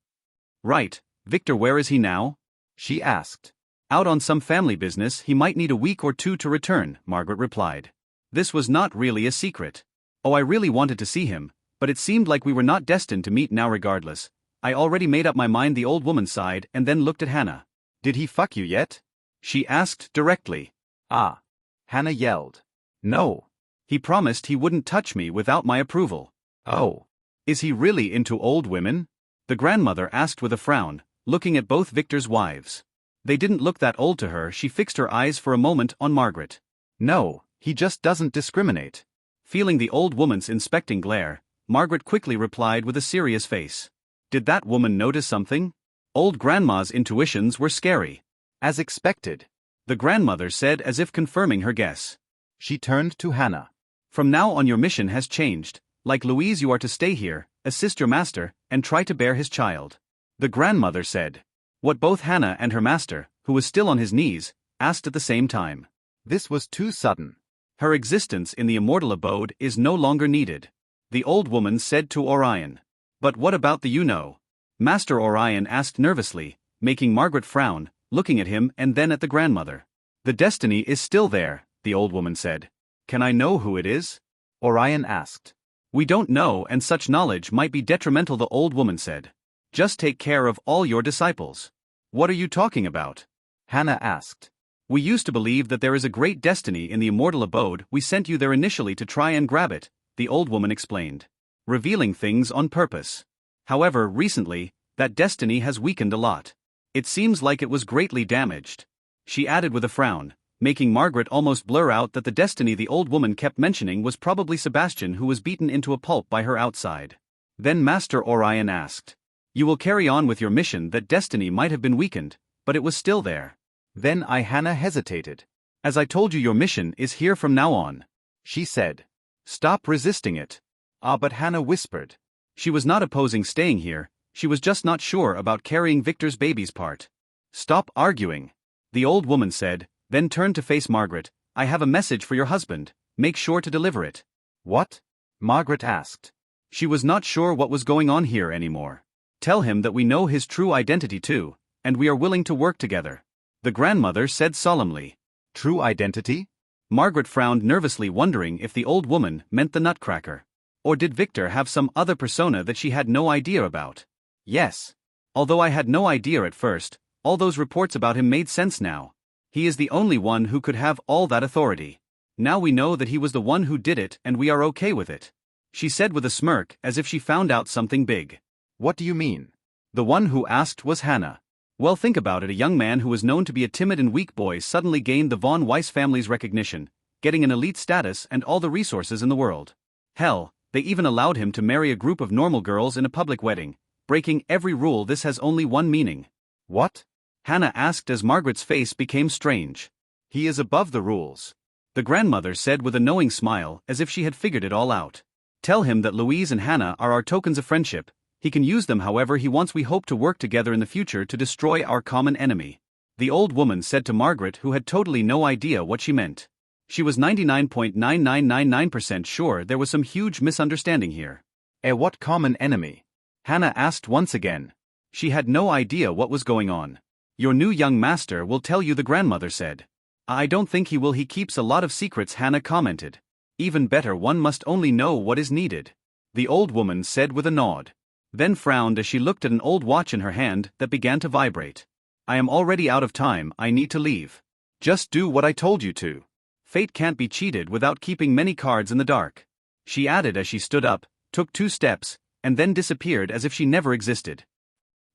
"Right, Victor, where is he now?" she asked. "Out on some family business. He might need a week or 2 to return," Margaret replied. This was not really a secret. "Oh, I really wanted to see him, but it seemed like we were not destined to meet now regardless. I already made up my mind," the old woman sighed and then looked at Hannah. "Did he fuck you yet?" she asked directly. "Ah!" Hannah yelled. "No." "He promised he wouldn't touch me without my approval." "Oh. Is he really into old women?" The grandmother asked with a frown, looking at both Victor's wives. They didn't look that old to her. She fixed her eyes for a moment on Margaret. No, he just doesn't discriminate. Feeling the old woman's inspecting glare, Margaret quickly replied with a serious face. Did that woman notice something? Old grandma's intuitions were scary. As expected, The grandmother said as if confirming her guess. she turned to Hannah. From now on your mission has changed. Like Louise, you are to stay here, assist your master, and try to bear his child. The grandmother said. What both Hannah and her master, who was still on his knees, asked at the same time. This was too sudden. Her existence in the immortal abode is no longer needed. The old woman said to Orion. But what about the you-know? Master Orion asked nervously, making Margaret frown, looking at him and then at the grandmother. The destiny is still there, the old woman said. Can I know who it is? Orion asked. We don't know, and such knowledge might be detrimental, the old woman said. Just take care of all your disciples. What are you talking about? Hannah asked. We used to believe that there is a great destiny in the immortal abode. We sent you there initially to try and grab it, the old woman explained, revealing things on purpose. However, recently, that destiny has weakened a lot. It seems like it was greatly damaged. She added with a frown, making Margaret almost blur out that the destiny the old woman kept mentioning was probably Sebastian, who was beaten into a pulp by her outside. Then Master Orion asked. You will carry on with your mission. That destiny might have been weakened, but it was still there. Then Hannah hesitated. As I told you, your mission is here from now on, she said. Stop resisting it. But Hannah whispered. She was not opposing staying here, she was just not sure about carrying Victor's baby's part. Stop arguing, the old woman said, then turned to face Margaret. I have a message for your husband, make sure to deliver it. What? Margaret asked. She was not sure what was going on here anymore. Tell him that we know his true identity too, and we are willing to work together, the grandmother said solemnly. True identity? Margaret frowned nervously, wondering if the old woman meant the Nutcracker. Or did Victor have some other persona that she had no idea about? Yes. Although I had no idea at first, all those reports about him made sense now. He is the only one who could have all that authority. Now we know that he was the one who did it, and we are okay with it, she said with a smirk, as if she found out something big. What do you mean? The one who asked was Hannah. Well, think about it. A young man who was known to be a timid and weak boy suddenly gained the von Weiss family's recognition, getting an elite status and all the resources in the world. Hell, they even allowed him to marry a group of normal girls in a public wedding, breaking every rule. This has only one meaning. What? Hannah asked as Margaret's face became strange. He is above the rules, the grandmother said with a knowing smile, as if she had figured it all out. Tell him that Louise and Hannah are our tokens of friendship. He can use them however he wants. We hope to work together in the future to destroy our common enemy, the old woman said to Margaret, who had totally no idea what she meant. She was 99.9999% sure there was some huge misunderstanding here. What common enemy? Hannah asked once again. She had no idea what was going on. Your new young master will tell you, the grandmother said. I don't think he will. He keeps a lot of secrets, Hannah commented. Even better, one must only know what is needed, the old woman said with a nod. Then frowned as she looked at an old watch in her hand that began to vibrate. I am already out of time. I need to leave. Just do what I told you to. Fate can't be cheated without keeping many cards in the dark, she added as she stood up, took 2 steps, and then disappeared as if she never existed.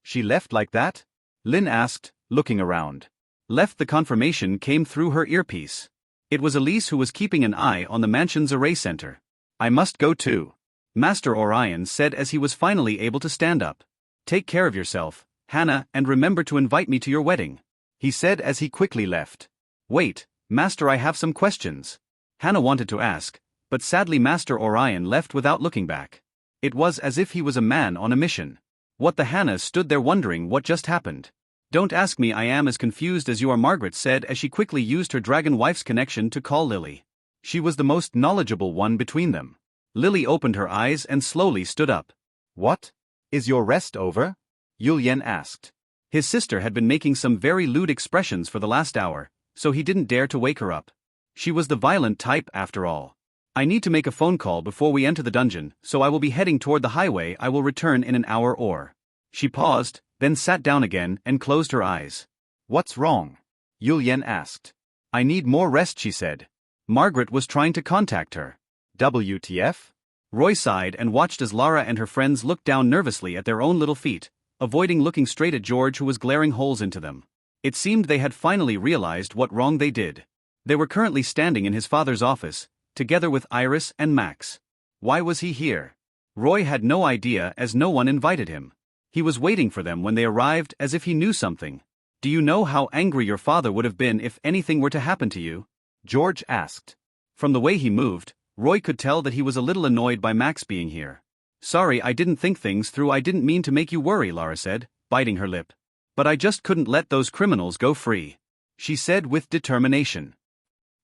She left like that? Lynn asked, looking around. Left. The confirmation came through her earpiece. It was Elise, who was keeping an eye on the mansion's array center. I must go too, Master Orion said as he was finally able to stand up. Take care of yourself, Hannah, and remember to invite me to your wedding, he said as he quickly left. Wait, Master, I have some questions, Hannah wanted to ask, but sadly Master Orion left without looking back. It was as if he was a man on a mission. What the Hannah stood there wondering what just happened. Don't ask me, I am as confused as you are, Margaret said as she quickly used her dragon wife's connection to call Lily. She was the most knowledgeable one between them. Lily opened her eyes and slowly stood up. What? Is your rest over? Yulien asked. His sister had been making some very lewd expressions for the last hour, so he didn't dare to wake her up. She was the violent type after all. I need to make a phone call before we enter the dungeon, so I will be heading toward the highway. I will return in an hour or. She paused, then sat down again and closed her eyes. What's wrong? Yulien asked. I need more rest, she said. Margaret was trying to contact her. WTF? Roy sighed and watched as Lara and her friends looked down nervously at their own little feet, avoiding looking straight at George, who was glaring holes into them. It seemed they had finally realized what wrong they did. They were currently standing in his father's office, together with Iris and Max. Why was he here? Roy had no idea, as no one invited him. He was waiting for them when they arrived, as if he knew something. Do you know how angry your father would have been if anything were to happen to you? George asked. From the way he moved, Roy could tell that he was a little annoyed by Max being here. Sorry, I didn't think things through. I didn't mean to make you worry, Lara said, biting her lip. But I just couldn't let those criminals go free, she said with determination.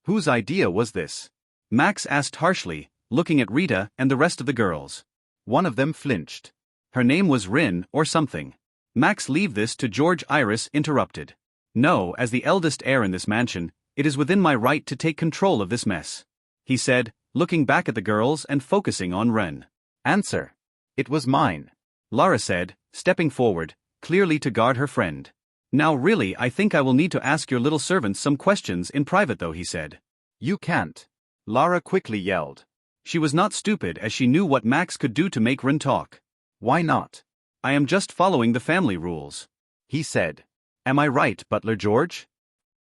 Whose idea was this? Max asked harshly, looking at Rita and the rest of the girls. One of them flinched. Her name was Rin or something. Max, leave this to George. Iris interrupted. No, as the eldest heir in this mansion, it is within my right to take control of this mess, he said, looking back at the girls and focusing on Ren. Answer. It was mine, Lara said, stepping forward, clearly to guard her friend. Now really, I think I will need to ask your little servants some questions in private though, he said. You can't, Lara quickly yelled. She was not stupid, as she knew what Max could do to make Ren talk. Why not? I am just following the family rules, he said. Am I right, Butler George?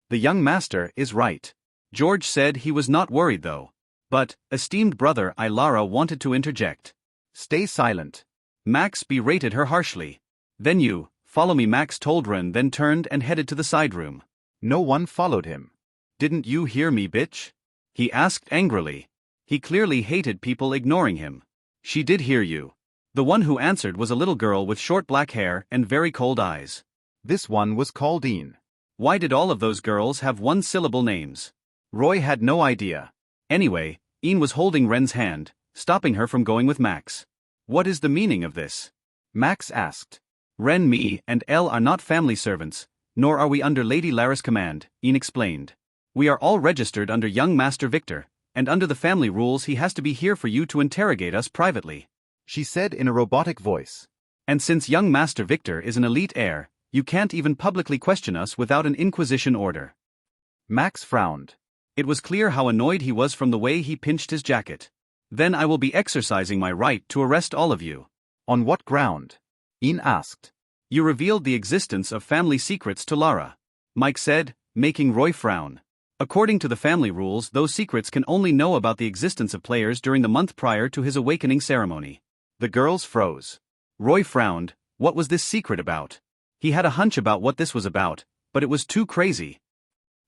The young master is right. George said he was not worried though. But, esteemed brother, Lara wanted to interject. Stay silent. Max berated her harshly. Then you, follow me, Max told Ren, then turned and headed to the side room. No one followed him. Didn't you hear me, bitch? He asked angrily. He clearly hated people ignoring him. She did hear you. The one who answered was a little girl with short black hair and very cold eyes. This one was called Ian. Why did all of those girls have one-syllable names? Roy had no idea. Anyway, Ian was holding Ren's hand, stopping her from going with Max. What is the meaning of this? Max asked. Ren, me, and Elle are not family servants, nor are we under Lady Lara's command, Ian explained. We are all registered under young Master Victor, and under the family rules he has to be here for you to interrogate us privately, she said in a robotic voice. And since young Master Victor is an elite heir, you can't even publicly question us without an inquisition order. Max frowned. It was clear how annoyed he was from the way he pinched his jacket. Then I will be exercising my right to arrest all of you. On what ground? Ian asked. You revealed the existence of family secrets to Lara, Mike said, making Roy frown. According to the family rules, those secrets can only know about the existence of players during the month prior to his awakening ceremony. The girls froze. Roy frowned. What was this secret about? He had a hunch about what this was about, but it was too crazy.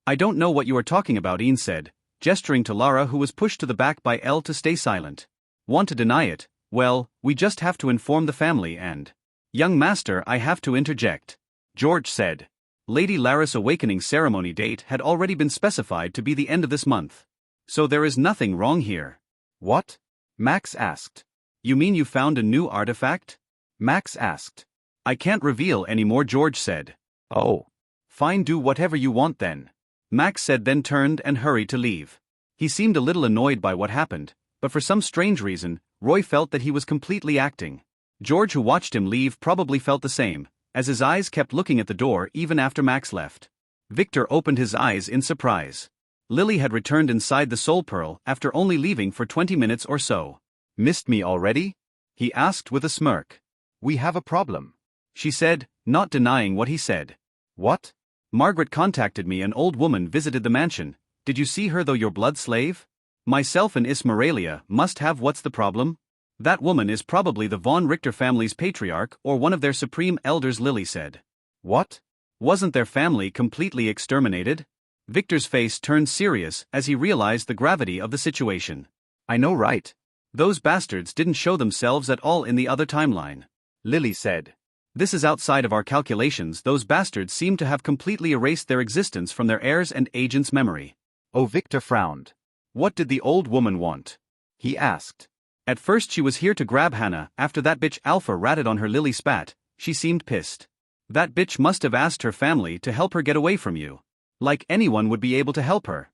I don't know what you are talking about, Ian said, gesturing to Lara, who was pushed to the back by Elle to stay silent. Want to deny it? Well, we just have to inform the family and... Young master, I have to interject, George said. Lady Lara's awakening ceremony date had already been specified to be the end of this month. So there is nothing wrong here. What? Max asked. You mean you found a new artifact? Max asked. I can't reveal anymore, George said. Oh. Fine, do whatever you want then, Max said, then turned and hurried to leave. He seemed a little annoyed by what happened, but for some strange reason, Roy felt that he was completely acting. George, who watched him leave, probably felt the same, as his eyes kept looking at the door even after Max left. Victor opened his eyes in surprise. Lily had returned inside the Soul Pearl after only leaving for 20 minutes or so. Missed me already? He asked with a smirk. We have a problem, she said, not denying what he said. What? Margaret contacted me. An old woman visited the mansion. Did you see her, though, your blood slave? Myself and Ismeralia must have. What's the problem? That woman is probably the Von Richter family's patriarch or one of their supreme elders, Lily said. What? Wasn't their family completely exterminated? Victor's face turned serious as he realized the gravity of the situation. I know, right? Those bastards didn't show themselves at all in the other timeline, Lily said. This is outside of our calculations. Those bastards seem to have completely erased their existence from their heirs and agents' memory. Oh, Victor frowned. What did the old woman want? He asked. At first she was here to grab Hannah. After that bitch Alpha ratted on her, Lily spat. She seemed pissed. That bitch must have asked her family to help her get away from you. Like anyone would be able to help her.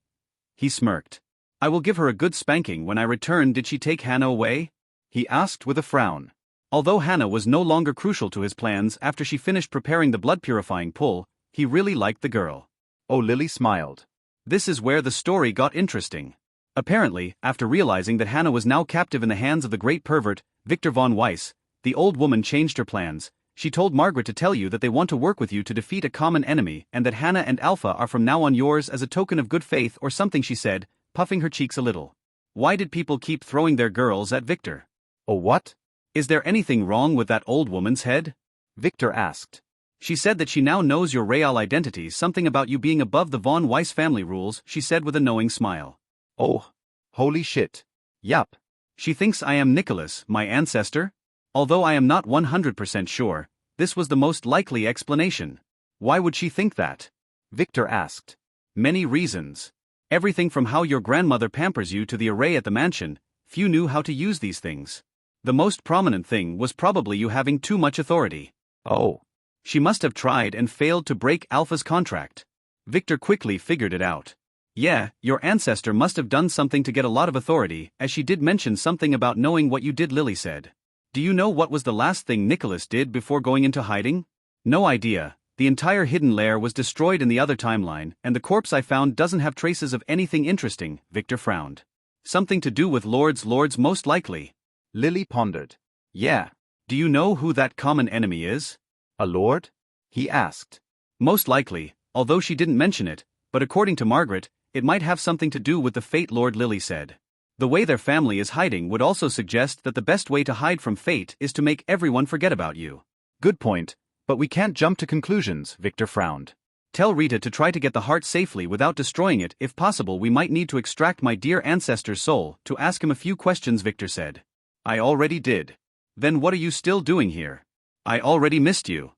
He smirked. I will give her a good spanking when I return. Did she take Hannah away? He asked with a frown. Although Hannah was no longer crucial to his plans after she finished preparing the blood-purifying pull, he really liked the girl. Oh, Lily smiled. This is where the story got interesting. Apparently, after realizing that Hannah was now captive in the hands of the great pervert, Victor von Weiss, the old woman changed her plans. She told Margaret to tell you that they want to work with you to defeat a common enemy and that Hannah and Alpha are from now on yours as a token of good faith or something, she said, puffing her cheeks a little. Why did people keep throwing their girls at Victor? Oh, what? Is there anything wrong with that old woman's head? Victor asked. She said that she now knows your real identity, something about you being above the von Weiss family rules, she said with a knowing smile. Oh, holy shit. Yup. She thinks I am Nicholas, my ancestor? Although I am not 100% sure, this was the most likely explanation. Why would she think that? Victor asked. Many reasons. Everything from how your grandmother pampers you to the array at the mansion, few knew how to use these things. The most prominent thing was probably you having too much authority. Oh. She must have tried and failed to break Alpha's contract. Victor quickly figured it out. Yeah, your ancestor must have done something to get a lot of authority, as she did mention something about knowing what you did, Lily said. Do you know what was the last thing Nicholas did before going into hiding? No idea. The entire hidden lair was destroyed in the other timeline, and the corpse I found doesn't have traces of anything interesting, Victor frowned. Something to do with lords most likely. Lily pondered. Yeah. Do you know who that common enemy is? A lord? He asked. Most likely, although she didn't mention it, but according to Margaret, it might have something to do with the Fate Lord, Lily said. The way their family is hiding would also suggest that the best way to hide from Fate is to make everyone forget about you. Good point, but we can't jump to conclusions, Victor frowned. Tell Rita to try to get the heart safely without destroying it. If possible, we might need to extract my dear ancestor's soul to ask him a few questions, Victor said. I already did. Then what are you still doing here? I already missed you.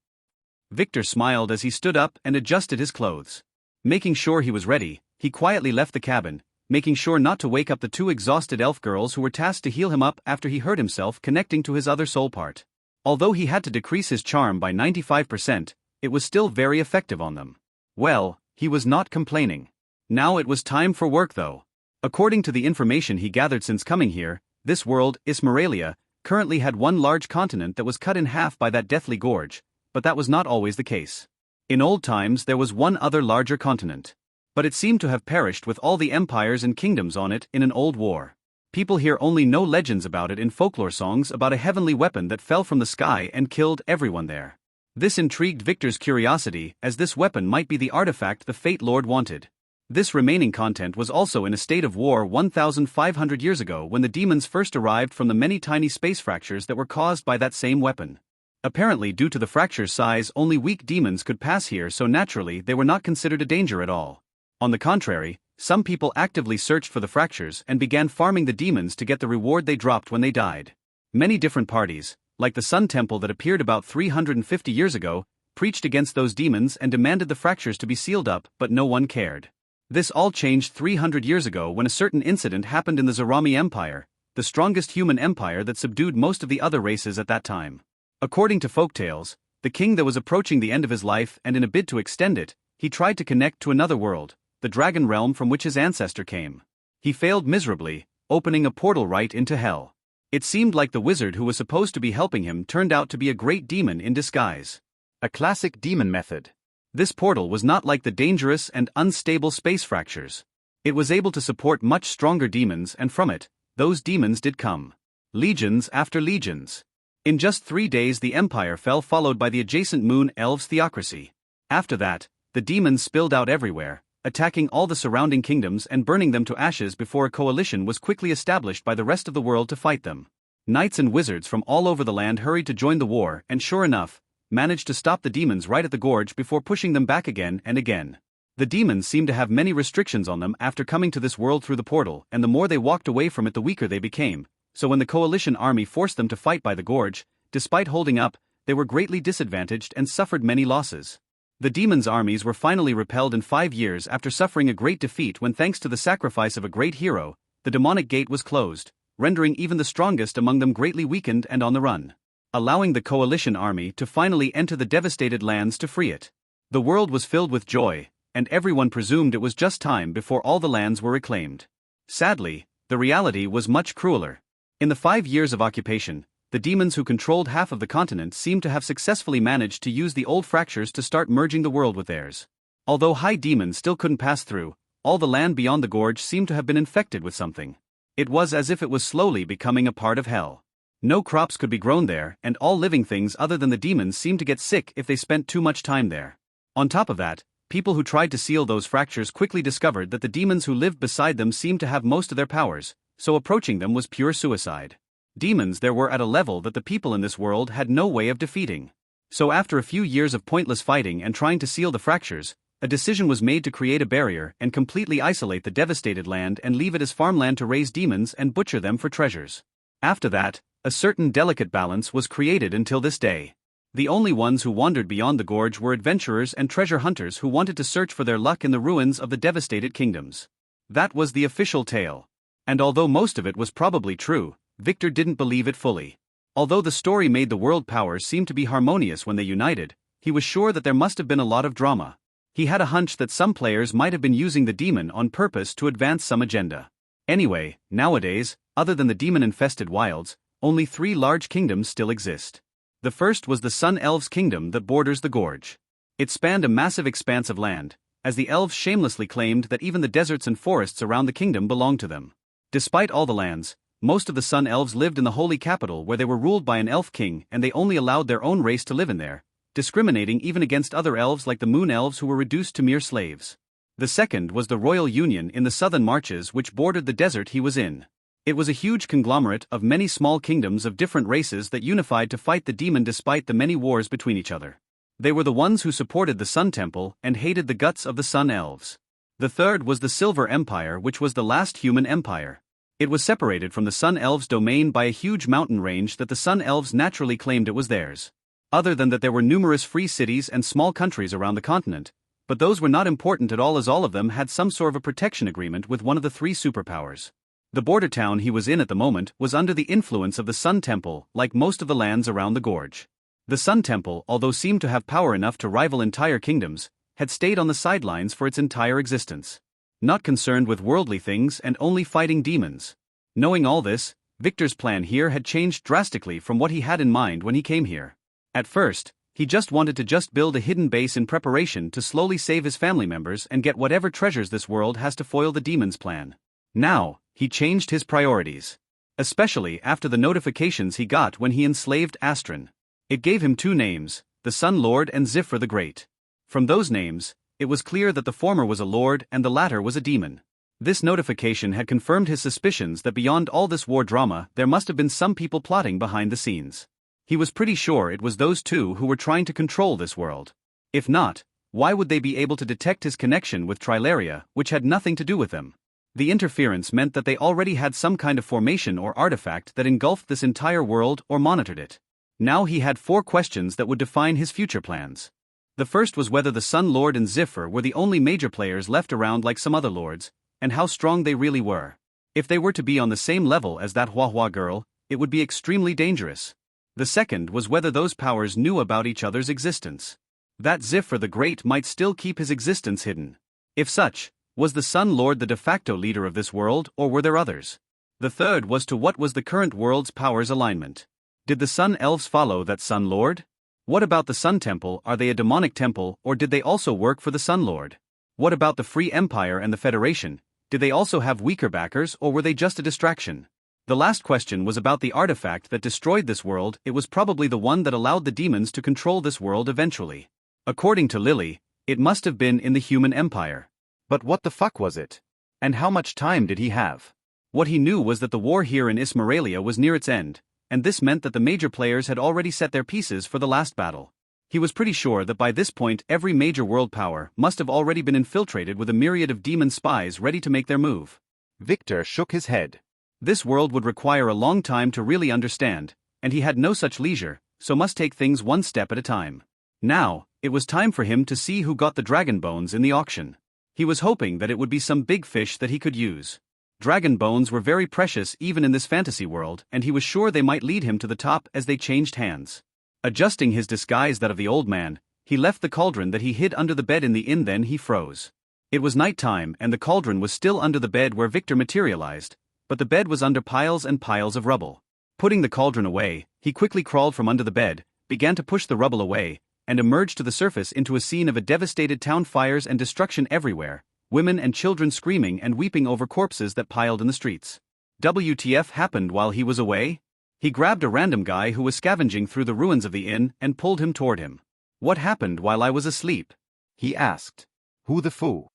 Victor smiled as he stood up and adjusted his clothes. Making sure he was ready, he quietly left the cabin, making sure not to wake up the two exhausted elf girls who were tasked to heal him up after he hurt himself connecting to his other soul part. Although he had to decrease his charm by 95%, it was still very effective on them. Well, he was not complaining. Now it was time for work though. According to the information he gathered since coming here, this world, Ismeralia, currently had one large continent that was cut in half by that deathly gorge, but that was not always the case. In old times there was one other larger continent. But it seemed to have perished with all the empires and kingdoms on it in an old war. People here only know legends about it in folklore songs about a heavenly weapon that fell from the sky and killed everyone there. This intrigued Victor's curiosity, as this weapon might be the artifact the Fate Lord wanted. This remaining content was also in a state of war 1,500 years ago when the demons first arrived from the many tiny space fractures that were caused by that same weapon. Apparently, due to the fracture's size, only weak demons could pass here, so naturally they were not considered a danger at all. On the contrary, some people actively searched for the fractures and began farming the demons to get the reward they dropped when they died. Many different parties, like the Sun Temple that appeared about 350 years ago, preached against those demons and demanded the fractures to be sealed up, but no one cared. This all changed 300 years ago when a certain incident happened in the Zarami Empire, the strongest human empire that subdued most of the other races at that time. According to folktales, the king that was approaching the end of his life, and in a bid to extend it, he tried to connect to another world, the dragon realm from which his ancestor came. He failed miserably, opening a portal right into hell. It seemed like the wizard who was supposed to be helping him turned out to be a great demon in disguise. A classic demon method. This portal was not like the dangerous and unstable space fractures. It was able to support much stronger demons, and from it, those demons did come. Legions after legions. In just 3 days the empire fell, followed by the adjacent moon elves' theocracy. After that, the demons spilled out everywhere, attacking all the surrounding kingdoms and burning them to ashes before a coalition was quickly established by the rest of the world to fight them. Knights and wizards from all over the land hurried to join the war and sure enough, managed to stop the demons right at the gorge before pushing them back again and again. The demons seemed to have many restrictions on them after coming to this world through the portal, and the more they walked away from it the weaker they became, so when the coalition army forced them to fight by the gorge, despite holding up, they were greatly disadvantaged and suffered many losses. The demons' armies were finally repelled in 5 years after suffering a great defeat when, thanks to the sacrifice of a great hero, the demonic gate was closed, rendering even the strongest among them greatly weakened and on the run, allowing the coalition army to finally enter the devastated lands to free it. The world was filled with joy, and everyone presumed it was just time before all the lands were reclaimed. Sadly, the reality was much crueler. In the 5 years of occupation, the demons who controlled half of the continent seemed to have successfully managed to use the old fractures to start merging the world with theirs. Although high demons still couldn't pass through, all the land beyond the gorge seemed to have been infected with something. It was as if it was slowly becoming a part of hell. No crops could be grown there, and all living things other than the demons seemed to get sick if they spent too much time there. On top of that, people who tried to seal those fractures quickly discovered that the demons who lived beside them seemed to have most of their powers, so approaching them was pure suicide. Demons there were at a level that the people in this world had no way of defeating. So after a few years of pointless fighting and trying to seal the fractures, a decision was made to create a barrier and completely isolate the devastated land and leave it as farmland to raise demons and butcher them for treasures. After that, a certain delicate balance was created until this day. The only ones who wandered beyond the gorge were adventurers and treasure hunters who wanted to search for their luck in the ruins of the devastated kingdoms. That was the official tale. And although most of it was probably true, Victor didn't believe it fully. Although the story made the world powers seem to be harmonious when they united, he was sure that there must have been a lot of drama. He had a hunch that some players might have been using the demon on purpose to advance some agenda. Anyway, nowadays, other than the demon-infested wilds, only 3 large kingdoms still exist. The first was the Sun Elves' kingdom that borders the gorge. It spanned a massive expanse of land, as the elves shamelessly claimed that even the deserts and forests around the kingdom belonged to them. Despite all the lands, most of the Sun Elves lived in the holy capital where they were ruled by an elf king, and they only allowed their own race to live in there, discriminating even against other elves like the Moon Elves who were reduced to mere slaves. The second was the Royal Union in the southern marches which bordered the desert he was in. It was a huge conglomerate of many small kingdoms of different races that unified to fight the demon despite the many wars between each other. They were the ones who supported the Sun Temple and hated the guts of the Sun Elves. The third was the Silver Empire, which was the last human empire. It was separated from the Sun Elves' domain by a huge mountain range that the Sun Elves naturally claimed it was theirs. Other than that, there were numerous free cities and small countries around the continent, but those were not important at all as all of them had some sort of a protection agreement with one of the 3 superpowers. The border town he was in at the moment was under the influence of the Sun Temple, like most of the lands around the gorge. The Sun Temple, although seemed to have power enough to rival entire kingdoms, had stayed on the sidelines for its entire existence. Not concerned with worldly things and only fighting demons. Knowing all this, Victor's plan here had changed drastically from what he had in mind when he came here. At first, he just wanted to build a hidden base in preparation to slowly save his family members and get whatever treasures this world has to foil the demon's plan. Now, he changed his priorities. Especially after the notifications he got when he enslaved Astron. It gave him 2 names, the Sun Lord and Ziffer the Great. From those names, it was clear that the former was a lord and the latter was a demon. This notification had confirmed his suspicions that beyond all this war drama there must have been some people plotting behind the scenes. He was pretty sure it was those 2 who were trying to control this world. If not, why would they be able to detect his connection with Trilaria, which had nothing to do with them? The interference meant that they already had some kind of formation or artifact that engulfed this entire world or monitored it. Now he had 4 questions that would define his future plans. The first was whether the Sun Lord and Ziffer were the only major players left around like some other lords, and how strong they really were. If they were to be on the same level as that Hua girl, it would be extremely dangerous. The second was whether those powers knew about each other's existence. That Ziffer the Great might still keep his existence hidden. If such, was the Sun Lord the de facto leader of this world, or were there others? The third was to what was the current world's powers alignment. Did the Sun Elves follow that Sun Lord? What about the Sun Temple? Are they a demonic temple, or did they also work for the Sun Lord? What about the Free Empire and the Federation? Did they also have weaker backers, or were they just a distraction? The last question was about the artifact that destroyed this world. It was probably the one that allowed the demons to control this world eventually. According to Lily, it must have been in the human empire. But what the fuck was it? And how much time did he have? What he knew was that the war here in Ismaralia was near its end, and this meant that the major players had already set their pieces for the last battle. He was pretty sure that by this point every major world power must have already been infiltrated with a myriad of demon spies ready to make their move. Victor shook his head. This world would require a long time to really understand, and he had no such leisure, so must take things one step at a time. Now, it was time for him to see who got the dragon bones in the auction. He was hoping that it would be some big fish that he could use. Dragon bones were very precious even in this fantasy world, and he was sure they might lead him to the top as they changed hands. Adjusting his disguise that of the old man, he left the cauldron that he hid under the bed in the inn. Then he froze. It was night time and the cauldron was still under the bed where Victor materialized, but the bed was under piles and piles of rubble. Putting the cauldron away, he quickly crawled from under the bed, began to push the rubble away, and emerged to the surface into a scene of a devastated town, fires and destruction everywhere, women and children screaming and weeping over corpses that piled in the streets. WTF happened while he was away? He grabbed a random guy who was scavenging through the ruins of the inn and pulled him toward him. What happened while I was asleep? He asked. Who the foo?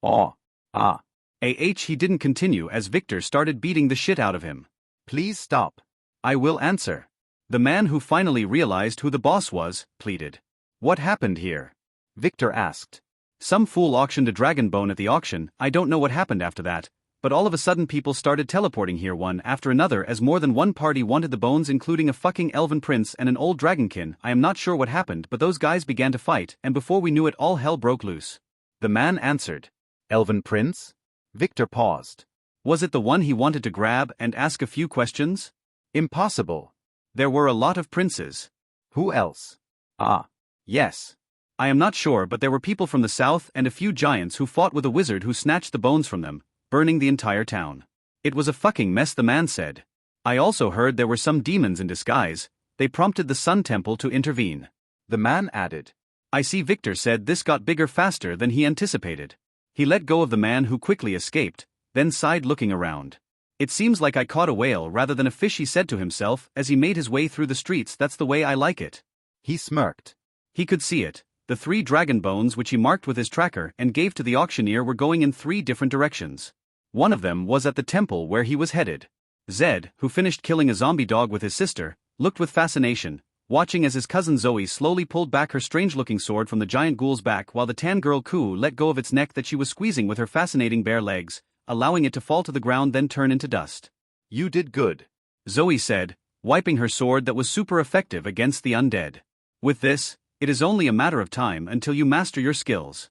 Oh, ah. He didn't continue as Victor started beating the shit out of him. Please stop. I will answer. The man who finally realized who the boss was, pleaded. What happened here? Victor asked. Some fool auctioned a dragon bone at the auction. I don't know what happened after that, but all of a sudden people started teleporting here one after another as more than one party wanted the bones, including a fucking elven prince and an old dragonkin. I am not sure what happened, but those guys began to fight, and before we knew it all hell broke loose. The man answered. Elven prince? Victor paused. Was it the one he wanted to grab and ask a few questions? Impossible. There were a lot of princes. Who else? Ah, yes. I am not sure, but there were people from the south and a few giants who fought with a wizard who snatched the bones from them, burning the entire town. It was a fucking mess, the man said. I also heard there were some demons in disguise. They prompted the Sun Temple to intervene. The man added. I see. Victor said this got bigger faster than he anticipated. He let go of the man who quickly escaped, then sighed looking around. It seems like I caught a whale rather than a fish, he said to himself as he made his way through the streets. That's the way I like it. He smirked. He could see it. The 3 dragon bones which he marked with his tracker and gave to the auctioneer were going in 3 different directions. One of them was at the temple where he was headed. Zed, who finished killing a zombie dog with his sister, looked with fascination, watching as his cousin Zoe slowly pulled back her strange-looking sword from the giant ghoul's back while the tan girl Ku let go of its neck that she was squeezing with her fascinating bare legs, allowing it to fall to the ground then turn into dust. You did good, Zoe said, wiping her sword that was super effective against the undead. With this, it is only a matter of time until you master your skills.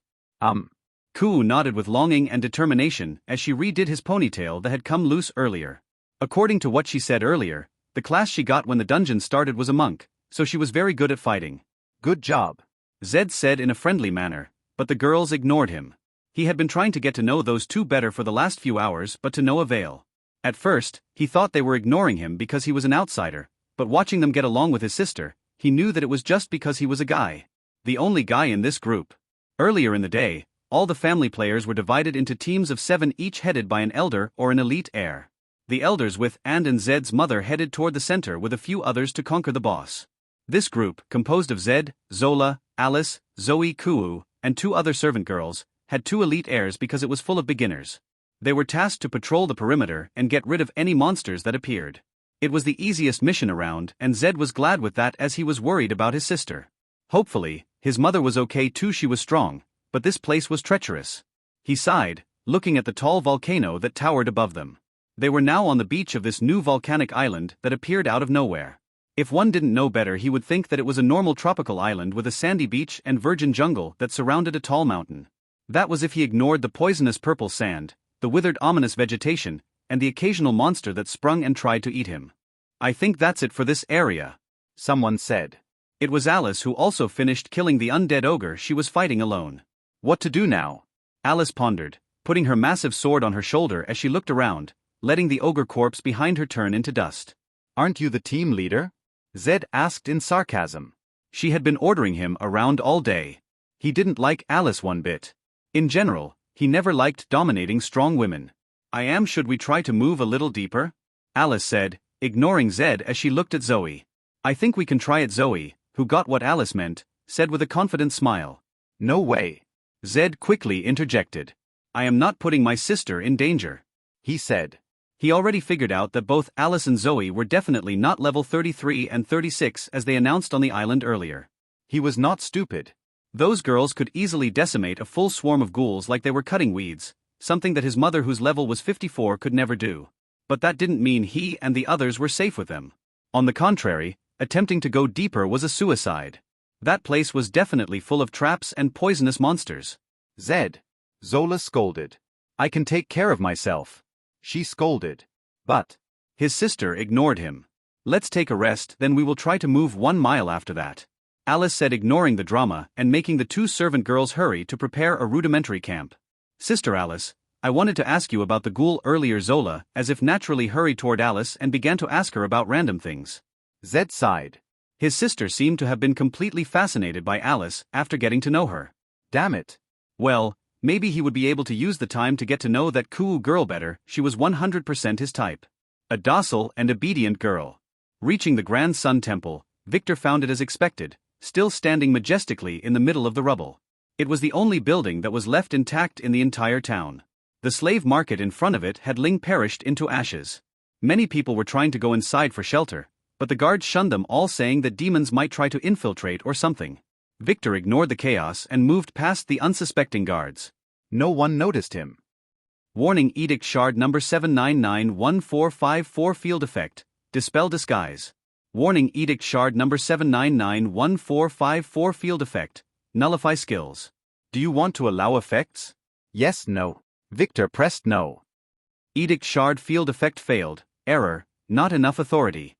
Ku nodded with longing and determination as she redid his ponytail that had come loose earlier. According to what she said earlier, the class she got when the dungeon started was a monk, so she was very good at fighting. Good job, Zed said in a friendly manner, but the girls ignored him. He had been trying to get to know those 2 better for the last few hours, but to no avail. At first, he thought they were ignoring him because he was an outsider, but watching them get along with his sister, he knew that it was just because he was a guy. The only guy in this group. Earlier in the day, all the family players were divided into teams of 7 each headed by an elder or an elite heir. The elders with and Zed's mother headed toward the center with a few others to conquer the boss. This group, composed of Zed, Zola, Alice, Zoe, Kuu, and 2 other servant girls, had 2 elite heirs because it was full of beginners. They were tasked to patrol the perimeter and get rid of any monsters that appeared. It was the easiest mission around, and Zed was glad with that as he was worried about his sister. Hopefully, his mother was okay too. She was strong, but this place was treacherous. He sighed, looking at the tall volcano that towered above them. They were now on the beach of this new volcanic island that appeared out of nowhere. If one didn't know better, he would think that it was a normal tropical island with a sandy beach and virgin jungle that surrounded a tall mountain. That was if he ignored the poisonous purple sand, the withered ominous vegetation, and the occasional monster that sprung and tried to eat him. I think that's it for this area, someone said. It was Alice who also finished killing the undead ogre she was fighting alone. What to do now? Alice pondered, putting her massive sword on her shoulder as she looked around, letting the ogre corpse behind her turn into dust. Aren't you the team leader? Zed asked in sarcasm. She had been ordering him around all day. He didn't like Alice one bit. In general, he never liked dominating strong women. I am. Should we try to move a little deeper? Alice said, ignoring Zed as she looked at Zoe. I think we can try it. Zoe, who got what Alice meant, said with a confident smile. No way. Zed quickly interjected. I am not putting my sister in danger, he said. He already figured out that both Alice and Zoe were definitely not level 33 and 36 as they announced on the island earlier. He was not stupid. Those girls could easily decimate a full swarm of ghouls like they were cutting weeds, something that his mother, whose level was 54, could never do. But that didn't mean he and the others were safe with them. On the contrary, attempting to go deeper was a suicide. That place was definitely full of traps and poisonous monsters. Zed, Zola scolded. I can take care of myself, she scolded. But his sister ignored him. Let's take a rest, then we will try to move 1 mile after that, Alice said, ignoring the drama and making the 2 servant girls hurry to prepare a rudimentary camp. Sister Alice, I wanted to ask you about the ghoul earlier. Zola, as if naturally, hurried toward Alice and began to ask her about random things. Zed sighed. His sister seemed to have been completely fascinated by Alice after getting to know her. Damn it. Well, Maybe he would be able to use the time to get to know that cool girl better. She was 100% his type. A docile and obedient girl. Reaching the Grand Sun Temple, Victor found it as expected, still standing majestically in the middle of the rubble. It was the only building that was left intact in the entire town. The slave market in front of it had long perished into ashes. Many people were trying to go inside for shelter, but the guards shunned them all, saying that demons might try to infiltrate or something. Victor ignored the chaos and moved past the unsuspecting guards. No one noticed him. Warning: Edict Shard number 7991454 Field Effect. Dispel Disguise. Warning: Edict Shard number 7991454 Field Effect. Nullify Skills. Do you want to allow effects? Yes, no. Victor pressed no. Edict Shard Field Effect failed. Error: not enough authority.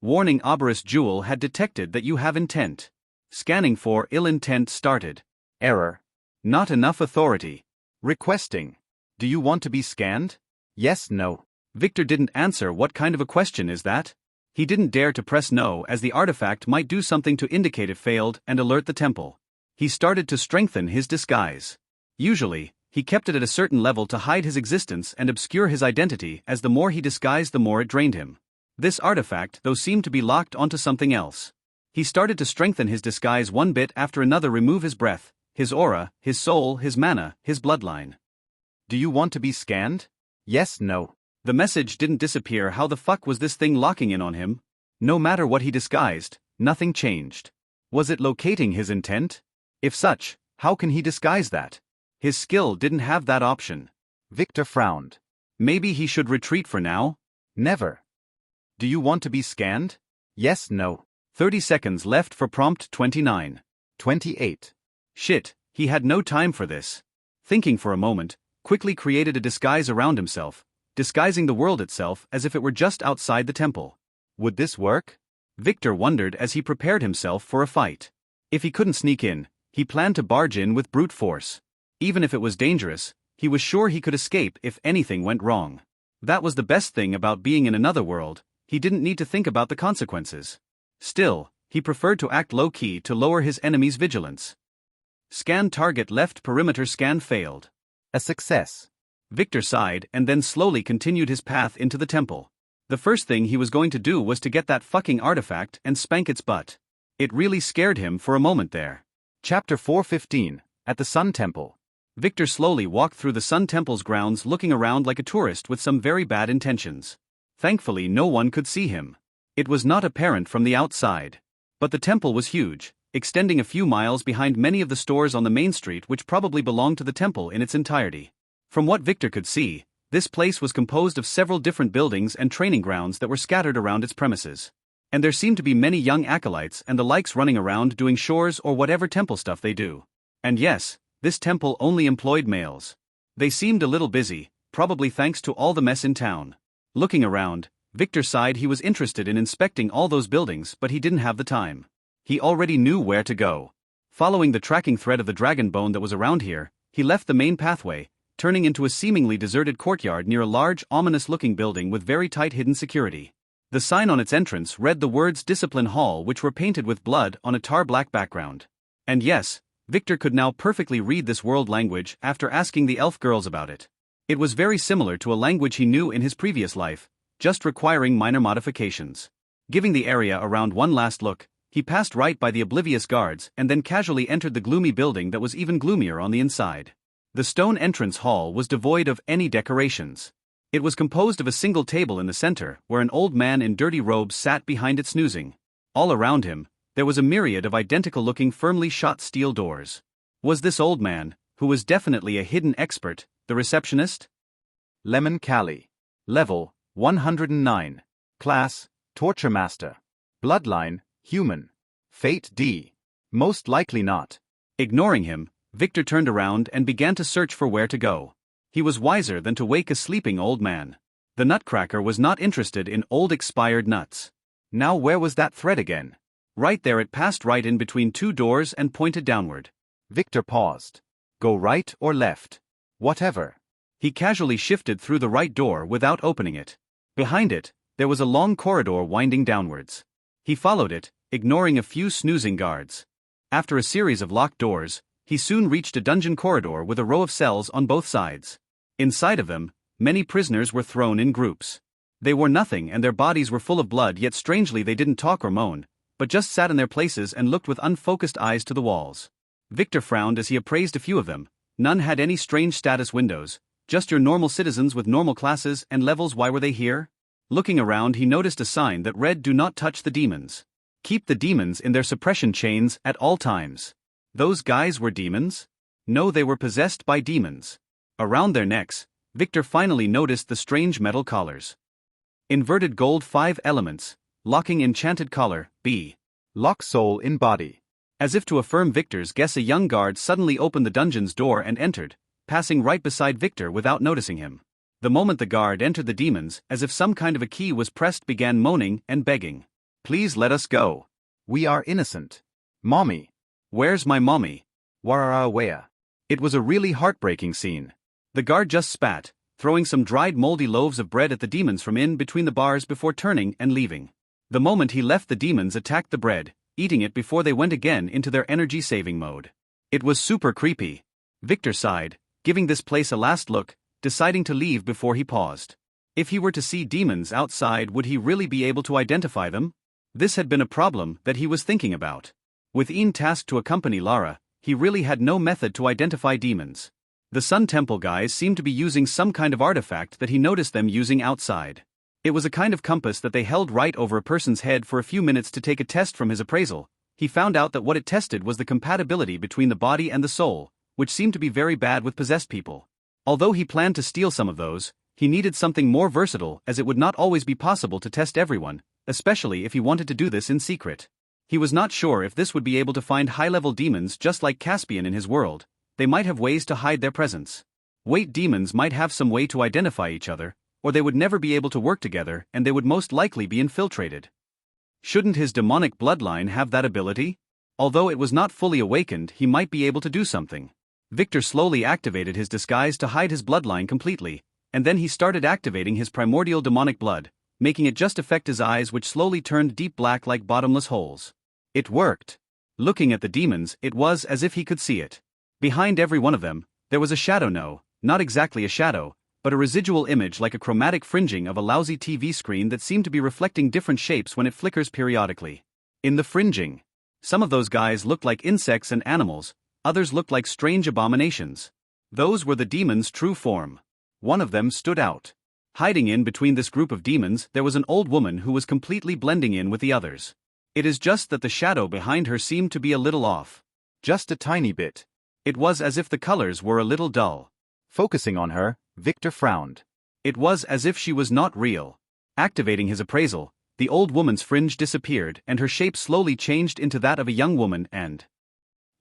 Warning: Oberus Jewel had detected that you have intent. Scanning for ill intent started. Error: not enough authority. Requesting. Do you want to be scanned? Yes, no. Victor didn't answer. What kind of a question is that? He didn't dare to press no, as the artifact might do something to indicate it failed and alert the temple. He started to strengthen his disguise. Usually, he kept it at a certain level to hide his existence and obscure his identity, as the more he disguised the more it drained him. This artifact, though, seemed to be locked onto something else. He started to strengthen his disguise one bit after another. Remove his breath, his aura, his soul, his mana, his bloodline. Do you want to be scanned? Yes, no. The message didn't disappear. How the fuck was this thing locking in on him? No matter what he disguised, nothing changed. Was it locating his intent? If such, how can he disguise that? His skill didn't have that option. Victor frowned. Maybe he should retreat for now? Never. Do you want to be scanned? Yes, no. 30 seconds left for prompt 29. 28. Shit, he had no time for this. Thinking for a moment, quickly created a disguise around himself, disguising the world itself as if it were just outside the temple. Would this work? Victor wondered as he prepared himself for a fight. If he couldn't sneak in, he planned to barge in with brute force. Even if it was dangerous, he was sure he could escape if anything went wrong. That was the best thing about being in another world. He didn't need to think about the consequences. Still, he preferred to act low-key to lower his enemy's vigilance. Scan target left perimeter scan failed. A success. Victor sighed and then slowly continued his path into the temple. The first thing he was going to do was to get that fucking artifact and spank its butt. It really scared him for a moment there. Chapter 415, at the Sun Temple. Victor slowly walked through the Sun Temple's grounds, looking around like a tourist with some very bad intentions. Thankfully, no one could see him. It was not apparent from the outside. But the temple was huge, extending a few miles behind many of the stores on the main street, which probably belonged to the temple in its entirety. From what Victor could see, this place was composed of several different buildings and training grounds that were scattered around its premises. And there seemed to be many young acolytes and the likes running around doing chores or whatever temple stuff they do. And yes, this temple only employed males. They seemed a little busy, probably thanks to all the mess in town. Looking around, Victor sighed. He was interested in inspecting all those buildings, but he didn't have the time. He already knew where to go. Following the tracking thread of the dragon bone that was around here, he left the main pathway, turning into a seemingly deserted courtyard near a large, ominous-looking building with very tight hidden security. The sign on its entrance read the words Discipline Hall, which were painted with blood on a tar-black background. And yes, Victor could now perfectly read this world language after asking the elf girls about it. It was very similar to a language he knew in his previous life, just requiring minor modifications. Giving the area around one last look, he passed right by the oblivious guards and then casually entered the gloomy building that was even gloomier on the inside. The stone entrance hall was devoid of any decorations. It was composed of a single table in the center, where an old man in dirty robes sat behind it snoozing. All around him, there was a myriad of identical-looking firmly shot steel doors. Was this old man, who was definitely a hidden expert, the receptionist? Lemon Callie. Level, 109. Class, Torture Master. Bloodline, Human. Fate D. Most likely not. Ignoring him, Victor turned around and began to search for where to go. He was wiser than to wake a sleeping old man. The nutcracker was not interested in old expired nuts. Now where was that thread again? Right there, it passed right in between two doors and pointed downward. Victor paused. Go right or left? Whatever. He casually shifted through the right door without opening it. Behind it, there was a long corridor winding downwards. He followed it, ignoring a few snoozing guards. After a series of locked doors, He soon reached a dungeon corridor with a row of cells on both sides. Inside of them, many prisoners were thrown in groups. They wore nothing and their bodies were full of blood, yet strangely they didn't talk or moan, but just sat in their places and looked with unfocused eyes to the walls. Victor frowned as he appraised a few of them. None had any strange status windows, just your normal citizens with normal classes and levels. Why were they here? Looking around, he noticed a sign that read, "Do not touch the demons. Keep the demons in their suppression chains at all times." Those guys were demons? No, they were possessed by demons. Around their necks, Victor finally noticed the strange metal collars. Inverted gold 5 elements, locking enchanted collar, B. Lock soul in body. As if to affirm Victor's guess, a young guard suddenly opened the dungeon's door and entered, passing right beside Victor without noticing him. The moment the guard entered, the demons, as if some kind of a key was pressed, began moaning and begging. "Please let us go. We are innocent. Mommy. Where's my mommy? Where? It was a really heartbreaking scene. The guard just spat, throwing some dried moldy loaves of bread at the demons from in between the bars before turning and leaving. The moment he left, the demons attacked the bread, eating it before they went again into their energy-saving mode. It was super creepy. Victor sighed, giving this place a last look, deciding to leave before he paused. If he were to see demons outside, would he really be able to identify them? This had been a problem that he was thinking about. With Ian tasked to accompany Lara, he really had no method to identify demons. The Sun Temple guys seemed to be using some kind of artifact that he noticed them using outside. It was a kind of compass that they held right over a person's head for a few minutes to take a test. From his appraisal, he found out that what it tested was the compatibility between the body and the soul, which seemed to be very bad with possessed people. Although he planned to steal some of those, he needed something more versatile, as it would not always be possible to test everyone, especially if he wanted to do this in secret. He was not sure if this would be able to find high-level demons just like Caspian in his world. They might have ways to hide their presence. Weight demons might have some way to identify each other, or they would never be able to work together and they would most likely be infiltrated. Shouldn't his demonic bloodline have that ability? Although it was not fully awakened, he might be able to do something. Victor slowly activated his disguise to hide his bloodline completely, and then he started activating his primordial demonic blood, making it just affect his eyes, which slowly turned deep black like bottomless holes. It worked. Looking at the demons, it was as if he could see it. Behind every one of them, there was a shadow. No, not exactly a shadow, but a residual image like a chromatic fringing of a lousy TV screen that seemed to be reflecting different shapes when it flickers periodically. In the fringing, some of those guys looked like insects and animals, others looked like strange abominations. Those were the demons' true form. One of them stood out. Hiding in between this group of demons, there was an old woman who was completely blending in with the others. It is just that the shadow behind her seemed to be a little off. Just a tiny bit. It was as if the colors were a little dull. Focusing on her, Victor frowned. It was as if she was not real. Activating his appraisal, the old woman's fringe disappeared and her shape slowly changed into that of a young woman and...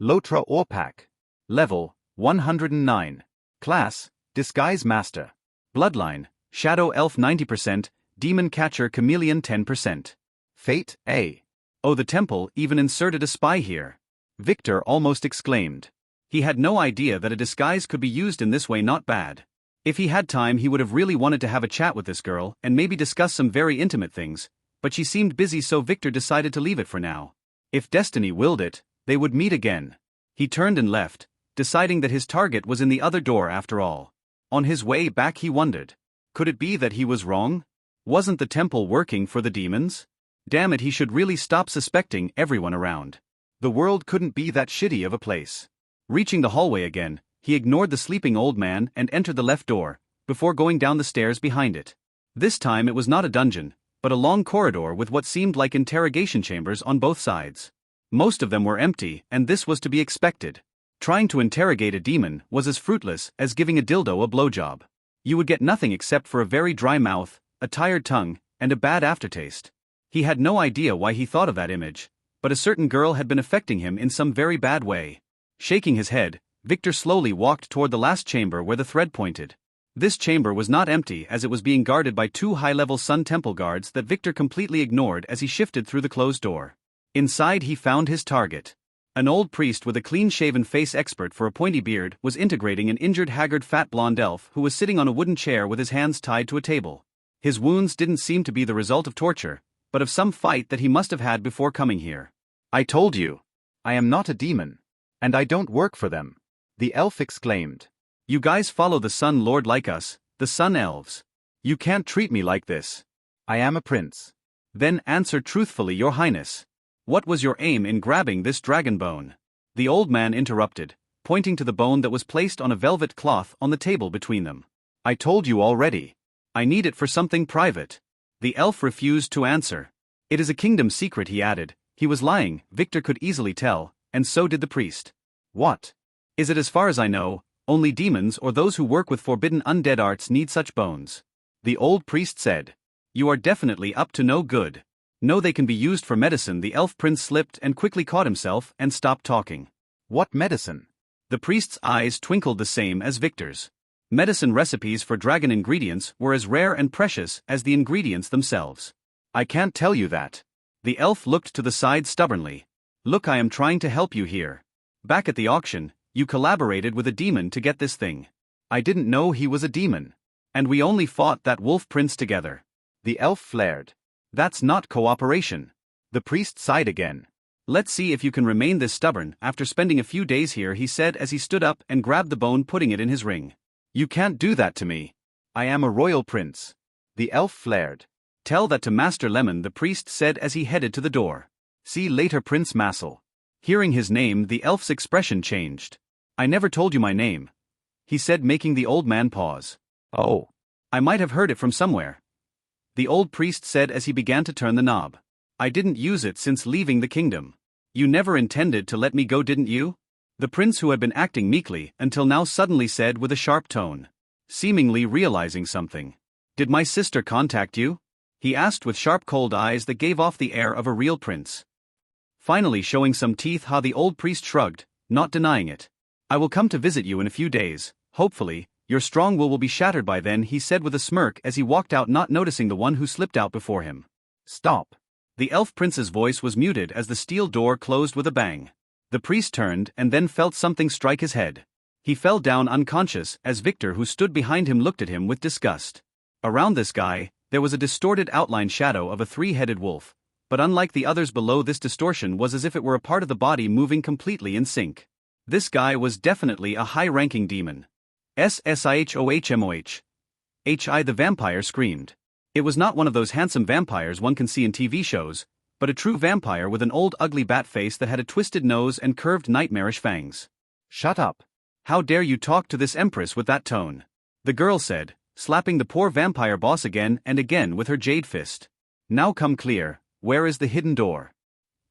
Lotra Orpak. Level, 109. Class, Disguise Master. Bloodline, Shadow Elf 90%, Demon Catcher Chameleon 10%. Fate, A. Oh, the temple even inserted a spy here. Victor almost exclaimed. He had no idea that a disguise could be used in this way. Not bad. If he had time, he would have really wanted to have a chat with this girl and maybe discuss some very intimate things, but she seemed busy, so Victor decided to leave it for now. If destiny willed it, they would meet again. He turned and left, deciding that his target was in the other door after all. On his way back, he wondered, could it be that he was wrong? Wasn't the temple working for the demons? Damn it, he should really stop suspecting everyone around. The world couldn't be that shitty of a place. Reaching the hallway again, he ignored the sleeping old man and entered the left door, before going down the stairs behind it. This time it was not a dungeon, but a long corridor with what seemed like interrogation chambers on both sides. Most of them were empty, and this was to be expected. Trying to interrogate a demon was as fruitless as giving a dildo a blowjob. You would get nothing except for a very dry mouth, a tired tongue, and a bad aftertaste. He had no idea why he thought of that image, but a certain girl had been affecting him in some very bad way. Shaking his head, Victor slowly walked toward the last chamber where the thread pointed. This chamber was not empty, as it was being guarded by 2 high-level Sun Temple guards that Victor completely ignored as he shifted through the closed door. Inside he found his target. An old priest with a clean-shaven face, expert for a pointy beard, was integrating an injured, haggard, fat blonde elf who was sitting on a wooden chair with his hands tied to a table. His wounds didn't seem to be the result of torture, but of some fight that he must have had before coming here. I told you. I am not a demon. And I don't work for them. The elf exclaimed. You guys follow the Sun Lord like us, the Sun Elves. You can't treat me like this. I am a prince. Then answer truthfully, Your Highness. What was your aim in grabbing this dragon bone? The old man interrupted, pointing to the bone that was placed on a velvet cloth on the table between them. I told you already. I need it for something private. The elf refused to answer. It is a kingdom secret, he added. He was lying, Victor could easily tell, and so did the priest. What? Is it? As far as I know, only demons or those who work with forbidden undead arts need such bones. The old priest said. You are definitely up to no good. No, they can be used for medicine. The elf prince slipped and quickly caught himself and stopped talking. What medicine? The priest's eyes twinkled the same as Victor's. Medicine recipes for dragon ingredients were as rare and precious as the ingredients themselves. I can't tell you that. The elf looked to the side stubbornly. Look, I am trying to help you here. Back at the auction, you collaborated with a demon to get this thing. I didn't know he was a demon. And we only fought that wolf prince together. The elf flared. That's not cooperation. The priest sighed again. Let's see if you can remain this stubborn after spending a few days here, he said as he stood up and grabbed the bone, putting it in his ring. You can't do that to me. I am a royal prince. The elf flared. Tell that to Master Lemon, the priest said as he headed to the door. See later, Prince Massel. Hearing his name, the elf's expression changed. I never told you my name, he said, making the old man pause. Oh. I might have heard it from somewhere, the old priest said as he began to turn the knob. I didn't use it since leaving the kingdom. You never intended to let me go, didn't you? The prince, who had been acting meekly until now, suddenly said with a sharp tone, seemingly realizing something. Did my sister contact you? He asked with sharp, cold eyes that gave off the air of a real prince. Finally showing some teeth, the old priest shrugged, not denying it. I will come to visit you in a few days, hopefully. Your strong will be shattered by then, he said with a smirk as he walked out, not noticing the one who slipped out before him. Stop. The elf prince's voice was muted as the steel door closed with a bang. The priest turned and then felt something strike his head. He fell down unconscious as Victor, who stood behind him, looked at him with disgust. Around this guy, there was a distorted outline shadow of a three-headed wolf, but unlike the others below, this distortion was as if it were a part of the body moving completely in sync. This guy was definitely a high-ranking demon. SSIHOHMOH. Hi, the vampire screamed. It was not one of those handsome vampires one can see in TV shows, but a true vampire with an old ugly bat face that had a twisted nose and curved nightmarish fangs. Shut up. How dare you talk to this empress with that tone? The girl said, slapping the poor vampire boss again and again with her jade fist. Now come clear, where is the hidden door?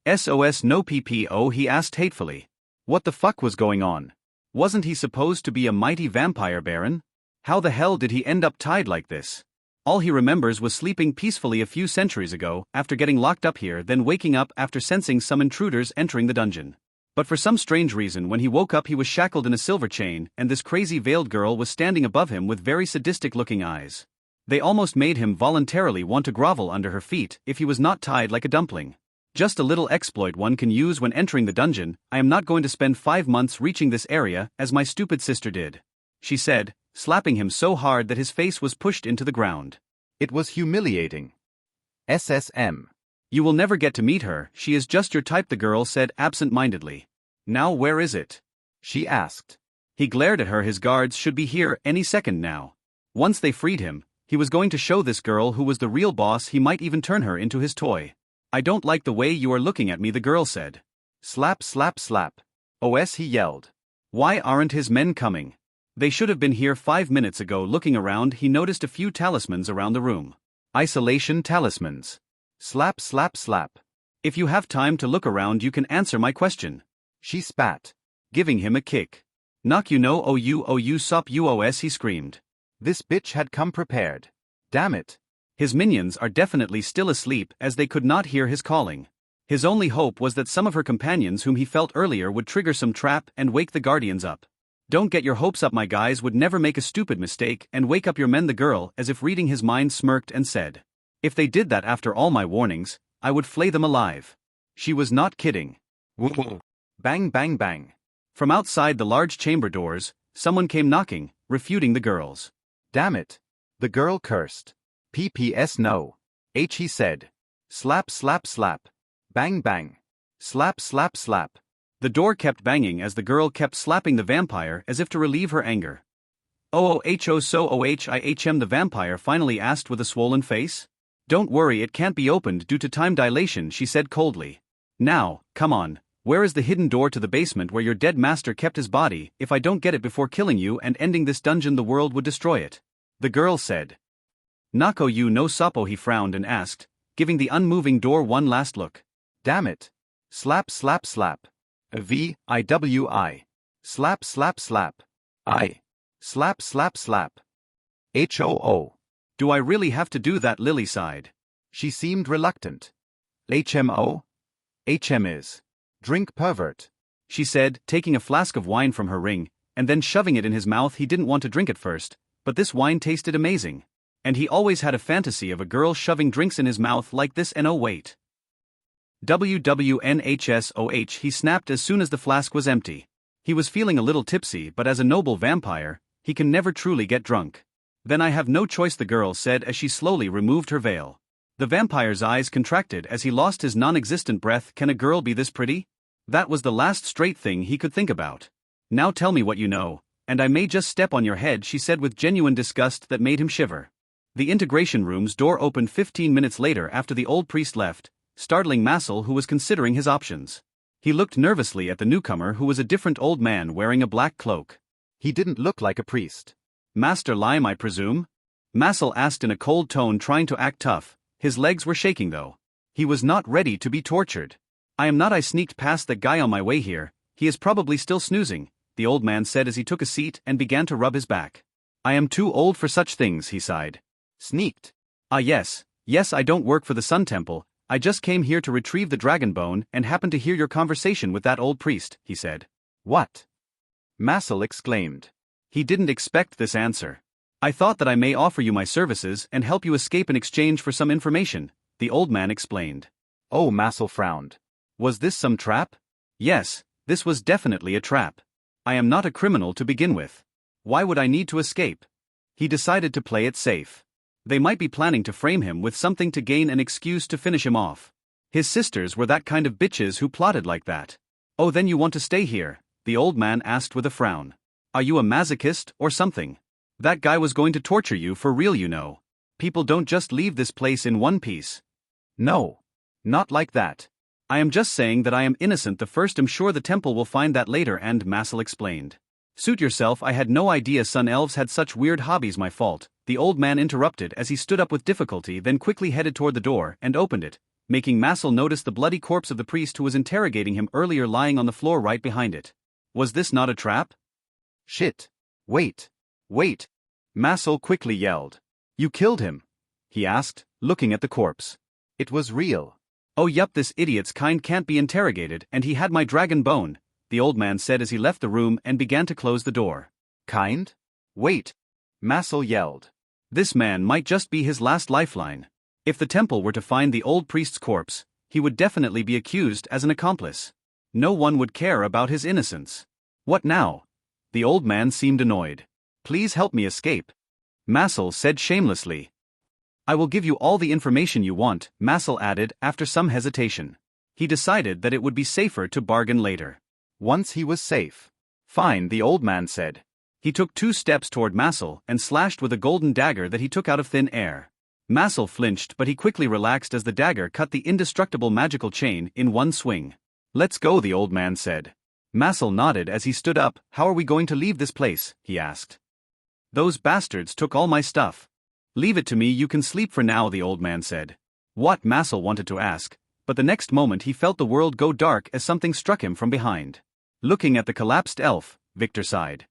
SOS no PPO, he asked hatefully. What the fuck was going on? Wasn't he supposed to be a mighty vampire baron? How the hell did he end up tied like this? All he remembers was sleeping peacefully a few centuries ago after getting locked up here, then waking up after sensing some intruders entering the dungeon. But for some strange reason, when he woke up, he was shackled in a silver chain, and this crazy veiled girl was standing above him with very sadistic-looking eyes. They almost made him voluntarily want to grovel under her feet if he was not tied like a dumpling. Just a little exploit one can use when entering the dungeon. I am not going to spend 5 months reaching this area as my stupid sister did, she said, slapping him so hard that his face was pushed into the ground. It was humiliating. SSM. You will never get to meet her, she is just your type, the girl said absent-mindedly. Now where is it? She asked. He glared at her. His guards should be here any second now. Once they freed him, he was going to show this girl who was the real boss. He might even turn her into his toy. I don't like the way you are looking at me, the girl said. Slap, slap, slap. OS, he yelled. Why aren't his men coming? They should have been here 5 minutes ago. Looking around, he noticed a few talismans around the room. Isolation talismans. Slap, slap, slap. If you have time to look around, you can answer my question. She spat, giving him a kick. Knock you know OU sop UOS, he screamed. This bitch had come prepared. Damn it. His minions are definitely still asleep as they could not hear his calling. His only hope was that some of her companions whom he felt earlier would trigger some trap and wake the guardians up. Don't get your hopes up, my guys would never make a stupid mistake and wake up your men, the girl, as if reading his mind, smirked and said. If they did that after all my warnings, I would flay them alive. She was not kidding. Whoa. Bang, bang, bang. From outside the large chamber doors, someone came knocking, refuting the girls. Damn it. The girl cursed. PPS no. He said. Slap, slap, slap. Bang, bang. Slap, slap, slap. The door kept banging as the girl kept slapping the vampire as if to relieve her anger. "Oh, so OHIHM," the vampire finally asked with a swollen face. "Don't worry, it can't be opened due to time dilation," she said coldly. "Now, come on, where is the hidden door to the basement where your dead master kept his body? If I don't get it before killing you and ending this dungeon, the world would destroy it." The girl said. "Nako you no sapo," he frowned and asked, giving the unmoving door one last look. Damn it. Slap slap slap. VIWI. Slap slap slap. I. Slap slap slap. HOO. "Do I really have to do that?" Lily sighed. She seemed reluctant. HMO? HM is. Drink pervert. She said, taking a flask of wine from her ring, and then shoving it in his mouth. He didn't want to drink it first, but this wine tasted amazing. And he always had a fantasy of a girl shoving drinks in his mouth like this. And oh wait. WWNHSOH, he snapped as soon as the flask was empty. He was feeling a little tipsy, but as a noble vampire, he can never truly get drunk. "Then I have no choice," the girl said as she slowly removed her veil. The vampire's eyes contracted as he lost his non-existent breath. Can a girl be this pretty? That was the last straight thing he could think about. "Now tell me what you know, and I may just step on your head," she said with genuine disgust that made him shiver. The integration room's door opened 15 minutes later after the old priest left, startling Massel, who was considering his options. He looked nervously at the newcomer, who was a different old man wearing a black cloak. He didn't look like a priest. "Master Lime, I presume?" Massel asked in a cold tone, trying to act tough. His legs were shaking though. He was not ready to be tortured. "I am not. I sneaked past that guy on my way here. He is probably still snoozing," the old man said as he took a seat and began to rub his back. "I am too old for such things," he sighed. Sneaked? "Ah yes, I don't work for the Sun Temple. I just came here to retrieve the dragon bone and happened to hear your conversation with that old priest," he said. "What?" Massel exclaimed. He didn't expect this answer. "I thought that I may offer you my services and help you escape in exchange for some information," the old man explained. Oh, Massel frowned. Was this some trap? Yes, this was definitely a trap. I am not a criminal to begin with. Why would I need to escape? He decided to play it safe. They might be planning to frame him with something to gain an excuse to finish him off. His sisters were that kind of bitches who plotted like that. "Oh, then you want to stay here?" the old man asked with a frown. "Are you a masochist or something? That guy was going to torture you for real, you know. People don't just leave this place in one piece." "No. Not like that." "I am just saying that I am innocent. The first, I'm sure the temple will find that later," and Massel explained. "Suit yourself. I had no idea sun elves had such weird hobbies. My fault," the old man interrupted as he stood up with difficulty, then quickly headed toward the door and opened it, making Massel notice the bloody corpse of the priest who was interrogating him earlier lying on the floor right behind it. Was this not a trap? "Shit. Wait. Wait." Massel quickly yelled. "You killed him?" he asked, looking at the corpse. "It was real." "Oh yup, this idiot's kind can't be interrogated, and he had my dragon bone," the old man said as he left the room and began to close the door. "Kind? Wait." Massel yelled. This man might just be his last lifeline. If the temple were to find the old priest's corpse, he would definitely be accused as an accomplice. No one would care about his innocence. What now? The old man seemed annoyed. "Please help me escape," Massel said shamelessly. "I will give you all the information you want," Massel added after some hesitation. He decided that it would be safer to bargain later. Once he was safe. "Fine," the old man said. He took 2 steps toward Massel and slashed with a golden dagger that he took out of thin air. Massel flinched, but he quickly relaxed as the dagger cut the indestructible magical chain in one swing. "Let's go," the old man said. Massel nodded as he stood up. "How are we going to leave this place?" he asked. "Those bastards took all my stuff. Leave it to me, you can sleep for now," the old man said. What, Massel wanted to ask, but the next moment he felt the world go dark as something struck him from behind. Looking at the collapsed elf, Victor sighed.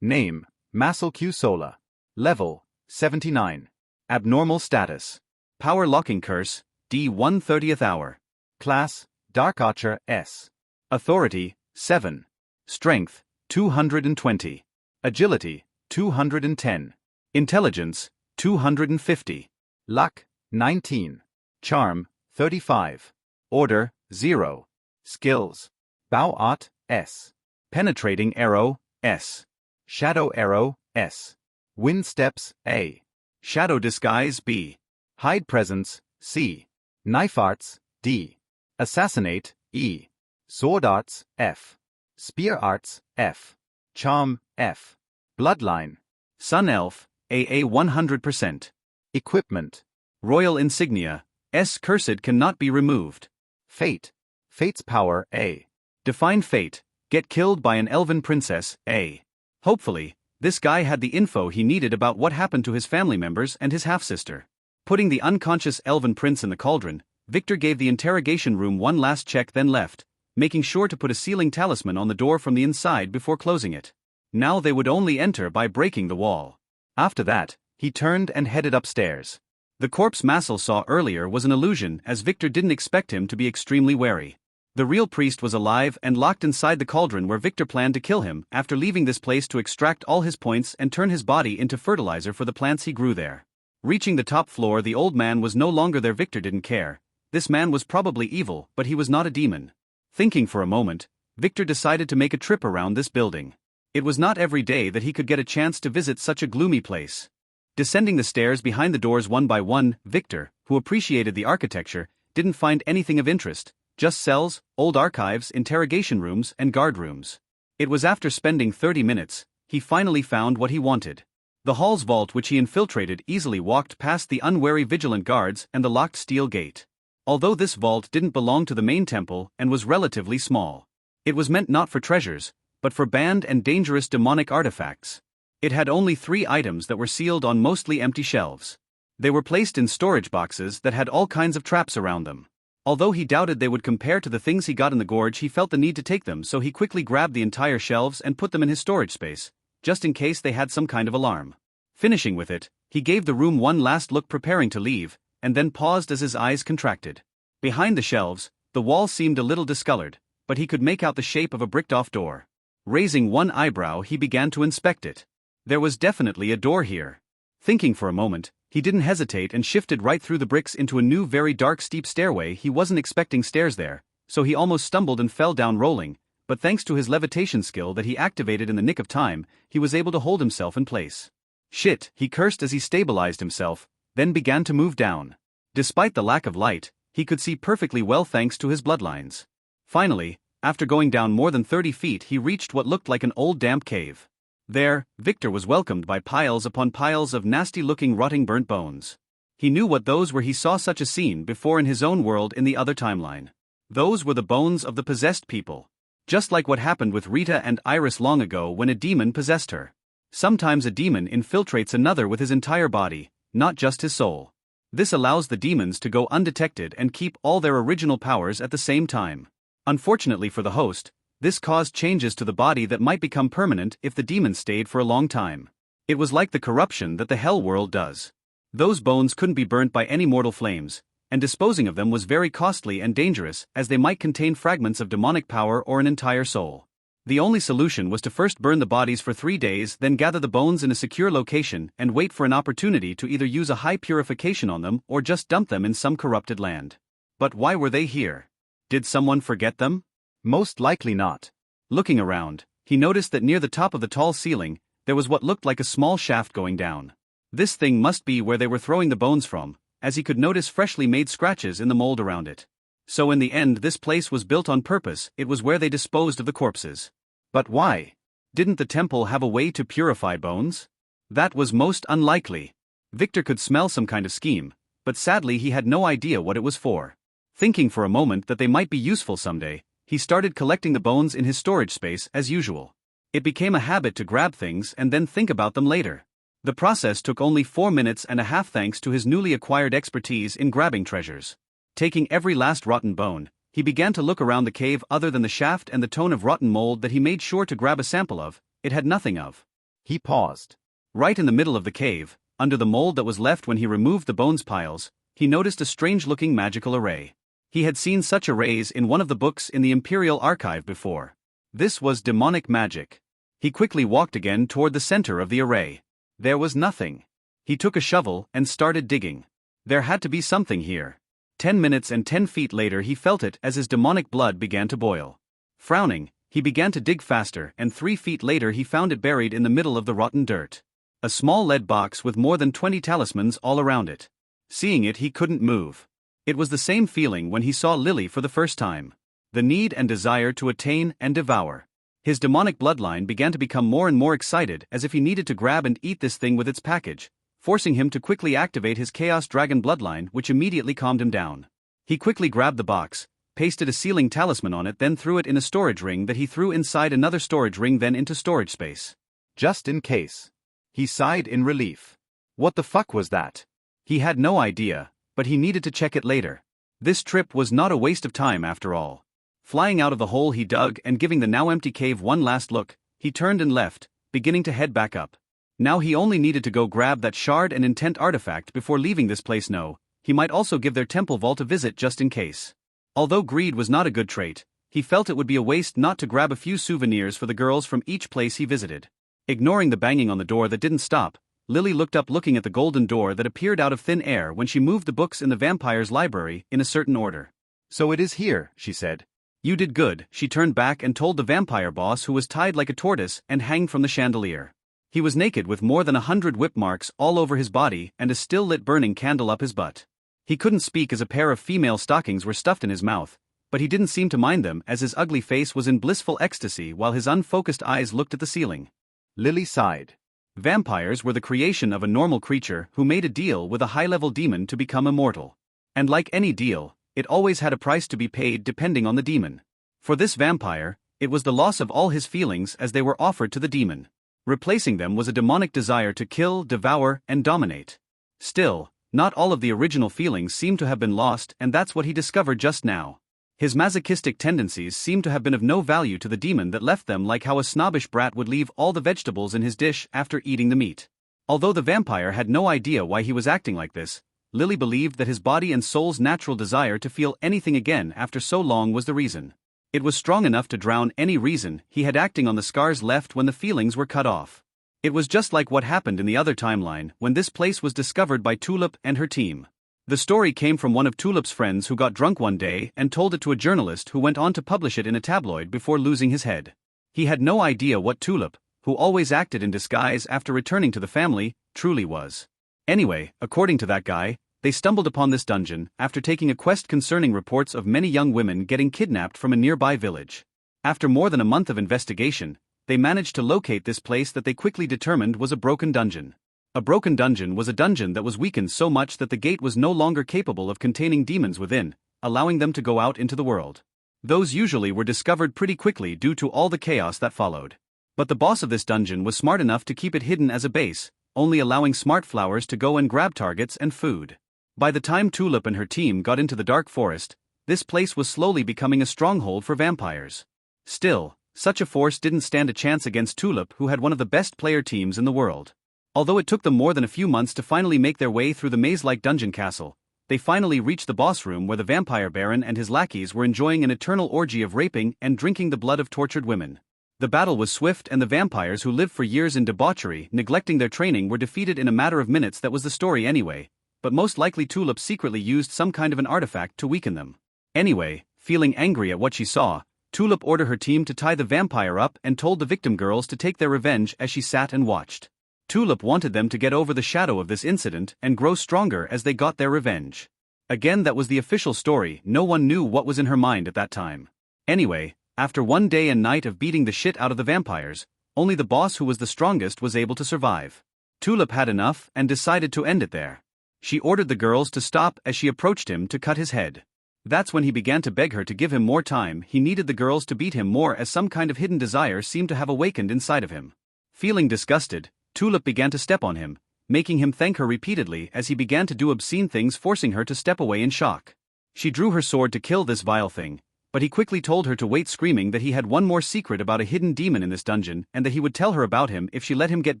Name, Massel Q Sola. Level, 79. Abnormal status. Power locking curse, D1 30th hour. Class, Dark Archer S. Authority, 7. Strength, 220. Agility, 210. Intelligence, 250. Luck, 19. Charm, 35. Order, 0. Skills. Bow Art, S. Penetrating Arrow, S. Shadow Arrow, S. Wind Steps, A. Shadow Disguise, B. Hide Presence, C. Knife Arts, D. Assassinate, E. Sword arts, F. Spear arts, F. Charm, F. Bloodline. Sun Elf, AA 100%. Equipment. Royal Insignia, S. Cursed cannot be removed. Fate. Fate's power, A. Define fate, get killed by an elven princess, A. Hopefully, this guy had the info he needed about what happened to his family members and his half-sister. Putting the unconscious elven prince in the cauldron, Victor gave the interrogation room one last check then left, making sure to put a sealing talisman on the door from the inside before closing it. Now they would only enter by breaking the wall. After that, he turned and headed upstairs. The corpse Massel saw earlier was an illusion, as Victor didn't expect him to be extremely wary. The real priest was alive and locked inside the cauldron where Victor planned to kill him after leaving this place to extract all his points and turn his body into fertilizer for the plants he grew there. Reaching the top floor, the old man was no longer there. Victor didn't care. This man was probably evil, but he was not a demon. Thinking for a moment, Victor decided to make a trip around this building. It was not every day that he could get a chance to visit such a gloomy place. Descending the stairs behind the doors one by one, Victor, who appreciated the architecture, didn't find anything of interest, just cells, old archives, interrogation rooms, and guard rooms. It was after spending 30 minutes, he finally found what he wanted. The hall's vault, which he infiltrated, easily walked past the unwary vigilant guards and the locked steel gate. Although this vault didn't belong to the main temple and was relatively small, it was meant not for treasures, but for banned and dangerous demonic artifacts. It had only 3 items that were sealed on mostly empty shelves. They were placed in storage boxes that had all kinds of traps around them. Although he doubted they would compare to the things he got in the gorge, he felt the need to take them, so he quickly grabbed the entire shelves and put them in his storage space, just in case they had some kind of alarm. Finishing with it, he gave the room one last look preparing to leave, and then paused as his eyes contracted. Behind the shelves, the wall seemed a little discolored, but he could make out the shape of a bricked-off door. Raising one eyebrow, he began to inspect it. There was definitely a door here. Thinking for a moment, he didn't hesitate and shifted right through the bricks into a new very dark steep stairway. He wasn't expecting stairs there, so he almost stumbled and fell down rolling, but thanks to his levitation skill that he activated in the nick of time, he was able to hold himself in place. Shit, he cursed as he stabilized himself, then began to move down. Despite the lack of light, he could see perfectly well thanks to his bloodlines. Finally, after going down more than 30 feet, he reached what looked like an old damp cave. There, Victor was welcomed by piles upon piles of nasty-looking rotting burnt bones. He knew what those were. He saw such a scene before in his own world in the other timeline. Those were the bones of the possessed people. Just like what happened with Rita and Iris long ago when a demon possessed her. Sometimes a demon infiltrates another with his entire body, not just his soul. This allows the demons to go undetected and keep all their original powers at the same time. Unfortunately for the host, this caused changes to the body that might become permanent if the demon stayed for a long time. It was like the corruption that the hell world does. Those bones couldn't be burnt by any mortal flames, and disposing of them was very costly and dangerous, as they might contain fragments of demonic power or an entire soul. The only solution was to first burn the bodies for 3 days, then gather the bones in a secure location and wait for an opportunity to either use a high purification on them or just dump them in some corrupted land. But why were they here? Did someone forget them? Most likely not. Looking around, he noticed that near the top of the tall ceiling, there was what looked like a small shaft going down. This thing must be where they were throwing the bones from, as he could notice freshly made scratches in the mold around it. So in the end, this place was built on purpose. It was where they disposed of the corpses. But why? Didn't the temple have a way to purify bones? That was most unlikely. Victor could smell some kind of scheme, but sadly he had no idea what it was for. Thinking for a moment that they might be useful someday, he started collecting the bones in his storage space as usual. It became a habit to grab things and then think about them later. The process took only 4 minutes and a half thanks to his newly acquired expertise in grabbing treasures. Taking every last rotten bone, he began to look around the cave. Other than the shaft and the ton of rotten mold that he made sure to grab a sample of, it had nothing of. He paused. Right in the middle of the cave, under the mold that was left when he removed the bones piles, he noticed a strange-looking magical array. He had seen such arrays in one of the books in the Imperial Archive before. This was demonic magic. He quickly walked again toward the center of the array. There was nothing. He took a shovel and started digging. There had to be something here. 10 minutes and 10 feet later he felt it as his demonic blood began to boil. Frowning, he began to dig faster, and 3 feet later he found it buried in the middle of the rotten dirt. A small lead box with more than 20 talismans all around it. Seeing it, he couldn't move. It was the same feeling when he saw Lily for the first time. the need and desire to attain and devour. His demonic bloodline began to become more and more excited, as if he needed to grab and eat this thing with its package, forcing him to quickly activate his Chaos Dragon bloodline, which immediately calmed him down. He quickly grabbed the box, pasted a sealing talisman on it, then threw it in a storage ring that he threw inside another storage ring, then into storage space. Just in case. He sighed in relief. What the fuck was that? He had no idea, but he needed to check it later. This trip was not a waste of time after all. Flying out of the hole he dug and giving the now empty cave one last look, he turned and left, beginning to head back up. Now he only needed to go grab that shard and intent artifact before leaving this place. No, he might also give their temple vault a visit just in case. Although greed was not a good trait, he felt it would be a waste not to grab a few souvenirs for the girls from each place he visited. Ignoring the banging on the door that didn't stop, Lily looked up, looking at the golden door that appeared out of thin air when she moved the books in the vampire's library in a certain order. So it is here, she said. You did good, she turned back and told the vampire boss, who was tied like a tortoise and hanged from the chandelier. He was naked with more than 100 whip marks all over his body and a still lit burning candle up his butt. He couldn't speak as a pair of female stockings were stuffed in his mouth, but he didn't seem to mind them as his ugly face was in blissful ecstasy while his unfocused eyes looked at the ceiling. Lily sighed. Vampires were the creation of a normal creature who made a deal with a high-level demon to become immortal. And like any deal, it always had a price to be paid depending on the demon. For this vampire, it was the loss of all his feelings as they were offered to the demon. Replacing them was a demonic desire to kill, devour, and dominate. Still, not all of the original feelings seemed to have been lost, and that's what he discovered just now. His masochistic tendencies seemed to have been of no value to the demon that left them, like how a snobbish brat would leave all the vegetables in his dish after eating the meat. Although the vampire had no idea why he was acting like this, Lily believed that his body and soul's natural desire to feel anything again after so long was the reason. It was strong enough to drown any reason he had acting on the scars left when the feelings were cut off. It was just like what happened in the other timeline when this place was discovered by Tulip and her team. The story came from one of Tulip's friends who got drunk one day and told it to a journalist who went on to publish it in a tabloid before losing his head. He had no idea what Tulip, who always acted in disguise after returning to the family, truly was. Anyway, according to that guy, they stumbled upon this dungeon after taking a quest concerning reports of many young women getting kidnapped from a nearby village. After more than a month of investigation, they managed to locate this place that they quickly determined was a broken dungeon. A broken dungeon was a dungeon that was weakened so much that the gate was no longer capable of containing demons within, allowing them to go out into the world. Those usually were discovered pretty quickly due to all the chaos that followed. But the boss of this dungeon was smart enough to keep it hidden as a base, only allowing smart flowers to go and grab targets and food. By the time Tulip and her team got into the dark forest, this place was slowly becoming a stronghold for vampires. Still, such a force didn't stand a chance against Tulip, who had one of the best player teams in the world. Although it took them more than a few months to finally make their way through the maze-like dungeon castle, they finally reached the boss room where the vampire baron and his lackeys were enjoying an eternal orgy of raping and drinking the blood of tortured women. The battle was swift, and the vampires who lived for years in debauchery, neglecting their training, were defeated in a matter of minutes. That was the story anyway, but most likely Tulip secretly used some kind of an artifact to weaken them. Anyway, feeling angry at what she saw, Tulip ordered her team to tie the vampire up and told the victim girls to take their revenge as she sat and watched. Tulip wanted them to get over the shadow of this incident and grow stronger as they got their revenge. Again, that was the official story. No one knew what was in her mind at that time. Anyway, after one day and night of beating the shit out of the vampires, only the boss, who was the strongest, was able to survive. Tulip had enough and decided to end it there. She ordered the girls to stop as she approached him to cut his head. That's when he began to beg her to give him more time. He needed the girls to beat him more, as some kind of hidden desire seemed to have awakened inside of him. Feeling disgusted, Tulip began to step on him, making him thank her repeatedly as he began to do obscene things, forcing her to step away in shock. She drew her sword to kill this vile thing, but he quickly told her to wait, screaming that he had one more secret about a hidden demon in this dungeon and that he would tell her about him if she let him get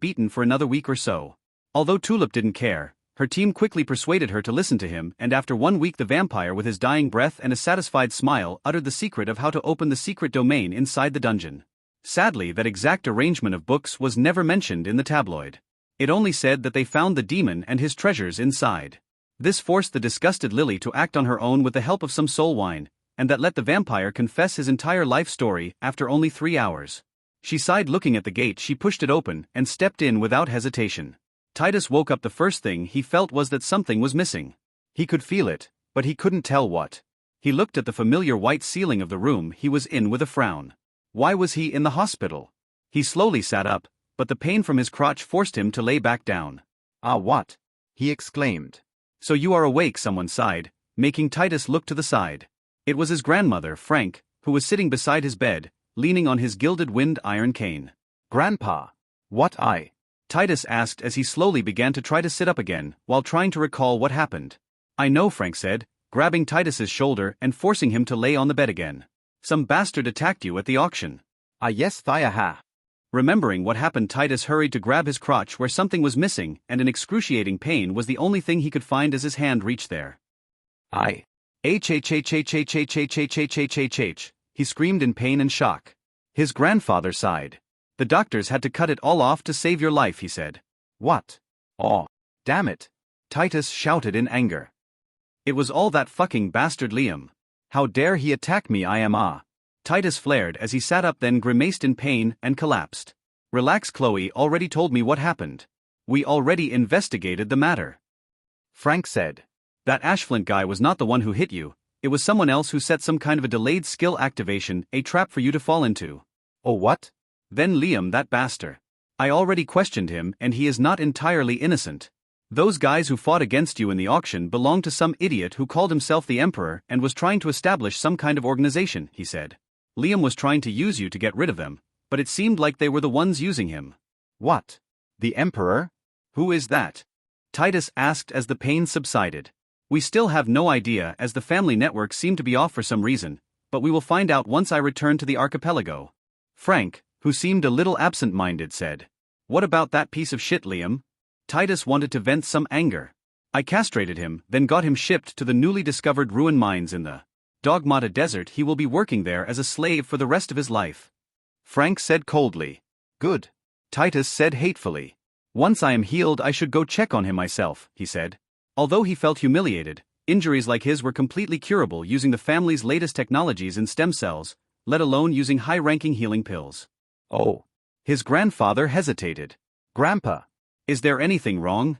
beaten for another week or so. Although Tulip didn't care, her team quickly persuaded her to listen to him, and after 1 week the vampire, with his dying breath and a satisfied smile, uttered the secret of how to open the secret domain inside the dungeon. Sadly, that exact arrangement of books was never mentioned in the tabloid. It only said that they found the demon and his treasures inside. This forced the disgusted Lily to act on her own with the help of some soul wine, and that let the vampire confess his entire life story after only 3 hours. She sighed, looking at the gate. She pushed it open and stepped in without hesitation. Titus woke up. The first thing he felt was that something was missing. He could feel it, but he couldn't tell what. He looked at the familiar white ceiling of the room he was in with a frown. Why was he in the hospital? He slowly sat up, but the pain from his crotch forced him to lay back down. Ah, what? He exclaimed. So you are awake, someone sighed, making Titus look to the side. It was his grandmother, Frank, who was sitting beside his bed, leaning on his gilded wind iron cane. Grandpa. What I? Titus asked as he slowly began to try to sit up again, while trying to recall what happened. I know, Frank said, grabbing Titus's shoulder and forcing him to lay on the bed again. Some bastard attacked you at the auction. Ah, yes, Thia ha. Remembering what happened, Titus hurried to grab his crotch where something was missing, and an excruciating pain was the only thing he could find as his hand reached there. I. H, he screamed in pain and shock. His grandfather sighed. The doctors had to cut it all off to save your life, he said. What? Oh, damn it. Titus shouted in anger. It was all that fucking bastard Liam. How dare he attack me, I am ah. Titus flared as he sat up, then grimaced in pain and collapsed. Relax, Chloe already told me what happened. We already investigated the matter. Frank said. That Ashflint guy was not the one who hit you, it was someone else who set some kind of a delayed skill activation, a trap for you to fall into. Oh, what? Then Liam, that bastard. I already questioned him and he is not entirely innocent. Those guys who fought against you in the auction belonged to some idiot who called himself the Emperor and was trying to establish some kind of organization, he said. Liam was trying to use you to get rid of them, but it seemed like they were the ones using him. What? The Emperor? Who is that? Titus asked as the pain subsided. We still have no idea as the family network seemed to be off for some reason, but we will find out once I return to the archipelago. Frank, who seemed a little absent-minded, said. What about that piece of shit, Liam? Titus wanted to vent some anger. I castrated him, then got him shipped to the newly discovered ruin mines in the Dogmata Desert. He will be working there as a slave for the rest of his life. Frank said coldly. Good. Titus said hatefully. Once I am healed I should go check on him myself, he said. Although he felt humiliated, injuries like his were completely curable using the family's latest technologies in stem cells, let alone using high-ranking healing pills. Oh. His grandfather hesitated. Grandpa. Is there anything wrong?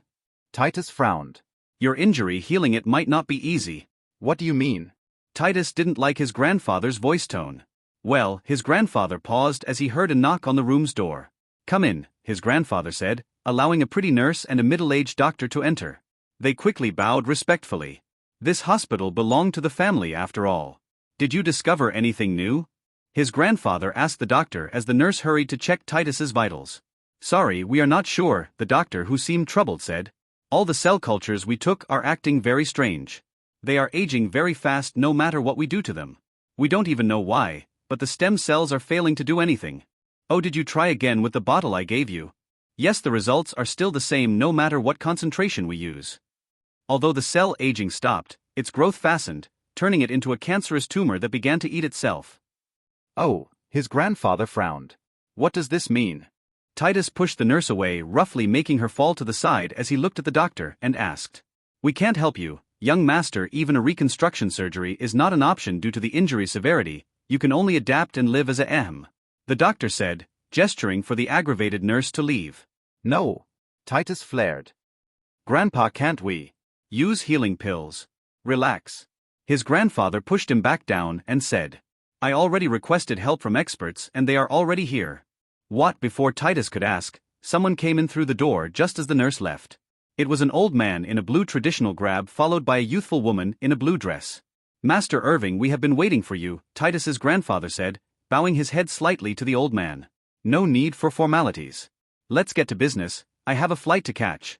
Titus frowned. Your injury, healing it might not be easy. What do you mean? Titus didn't like his grandfather's voice tone. Well, his grandfather paused as he heard a knock on the room's door. Come in, his grandfather said, allowing a pretty nurse and a middle-aged doctor to enter. They quickly bowed respectfully. This hospital belonged to the family after all. Did you discover anything new? His grandfather asked the doctor as the nurse hurried to check Titus's vitals. Sorry, we are not sure, the doctor, who seemed troubled, said. All the cell cultures we took are acting very strange. They are aging very fast no matter what we do to them. We don't even know why, but the stem cells are failing to do anything. Oh, did you try again with the bottle I gave you? Yes, the results are still the same no matter what concentration we use. Although the cell aging stopped, its growth fastened, turning it into a cancerous tumor that began to eat itself. Oh, his grandfather frowned. What does this mean? Titus pushed the nurse away, roughly making her fall to the side as he looked at the doctor and asked. We can't help you, young master. Even a reconstruction surgery is not an option due to the injury severity. You can only adapt and live as a ehem. The doctor said, gesturing for the aggravated nurse to leave. No. Titus flared. Grandpa, can't we use healing pills? Relax. His grandfather pushed him back down and said. I already requested help from experts and they are already here. What? Before Titus could ask, someone came in through the door just as the nurse left. It was an old man in a blue traditional grab followed by a youthful woman in a blue dress. Master Irving, we have been waiting for you, Titus's grandfather said, bowing his head slightly to the old man. No need for formalities. Let's get to business, I have a flight to catch.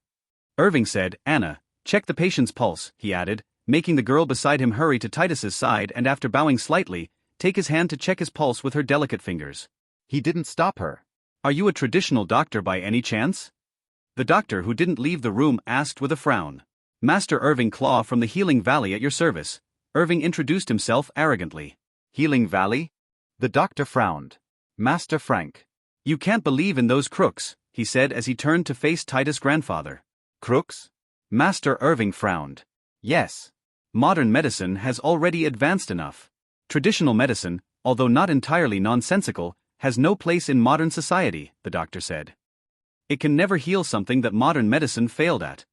Irving said. Anna, check the patient's pulse, he added, making the girl beside him hurry to Titus's side and after bowing slightly, take his hand to check his pulse with her delicate fingers. He didn't stop her. Are you a traditional doctor by any chance? The doctor, who didn't leave the room, asked with a frown. Master Irving Claw from the Healing Valley at your service. Irving introduced himself arrogantly. Healing Valley? The doctor frowned. Master Frank. You can't believe in those crooks, he said as he turned to face Titus' grandfather. Crooks? Master Irving frowned. Yes. Modern medicine has already advanced enough. Traditional medicine, although not entirely nonsensical, has no place in modern society, the doctor said. It can never heal something that modern medicine failed at.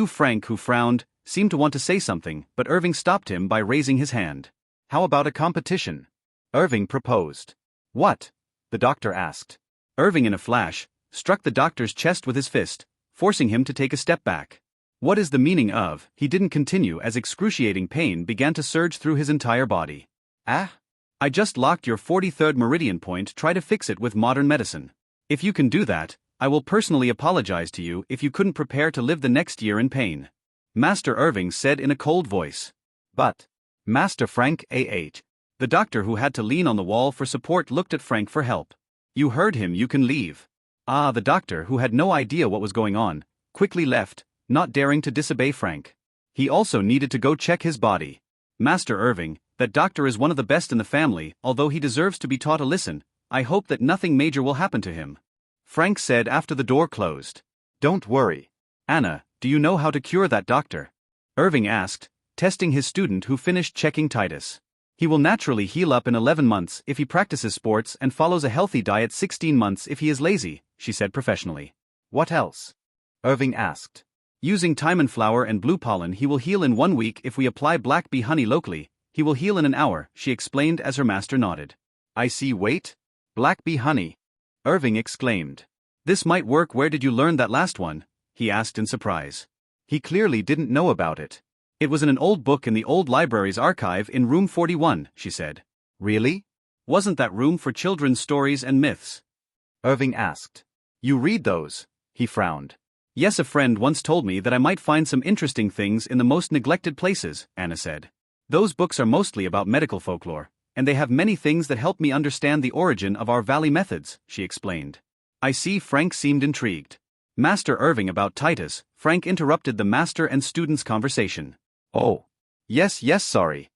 Frank, who frowned, seemed to want to say something, but Irving stopped him by raising his hand. How about a competition? Irving proposed. What? The doctor asked. Irving, in a flash, struck the doctor's chest with his fist, forcing him to take a step back. What is the meaning of, he didn't continue as excruciating pain began to surge through his entire body. Ah? I just locked your 43rd meridian point, try to fix it with modern medicine. If you can do that, I will personally apologize to you if you couldn't prepare to live the next year in pain. Master Irving said in a cold voice. But, Master Frank A.H. The doctor, who had to lean on the wall for support, looked at Frank for help. You heard him, you can leave. The doctor, who had no idea what was going on, quickly left, not daring to disobey Frank. He also needed to go check his body. Master Irving, that doctor is one of the best in the family, although he deserves to be taught a lesson. I hope that nothing major will happen to him. Frank said after the door closed. Don't worry. Anna, do you know how to cure that doctor? Irving asked, testing his student who finished checking Titus. He will naturally heal up in 11 months if he practices sports and follows a healthy diet, 16 months if he is lazy, she said professionally. What else? Irving asked. Using thyme flower and blue pollen, he will heal in 1 week. If we apply black bee honey locally, he will heal in an hour, she explained as her master nodded. I see. Wait. Black bee honey. Irving exclaimed. This might work. Where did you learn that last one? He asked in surprise. He clearly didn't know about it. It was in an old book in the old library's archive in room 41, she said. Really? Wasn't that room for children's stories and myths? Irving asked. You read those? He frowned. Yes, a friend once told me that I might find some interesting things in the most neglected places, Anna said. Those books are mostly about medical folklore, and they have many things that help me understand the origin of our valley methods, she explained. I see. Frank seemed intrigued. Master Irving, about Titus, Frank interrupted the master and student's conversation. Oh. Yes, sorry.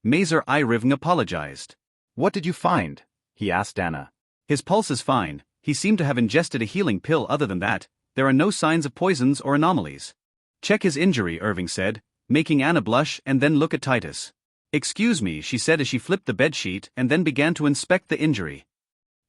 Mazer Irving apologized. What did you find? He asked Anna. His pulse is fine. He seemed to have ingested a healing pill. Other than that, there are no signs of poisons or anomalies. Check his injury, Irving said, making Anna blush and then look at Titus. Excuse me, she said as she flipped the bedsheet and then began to inspect the injury.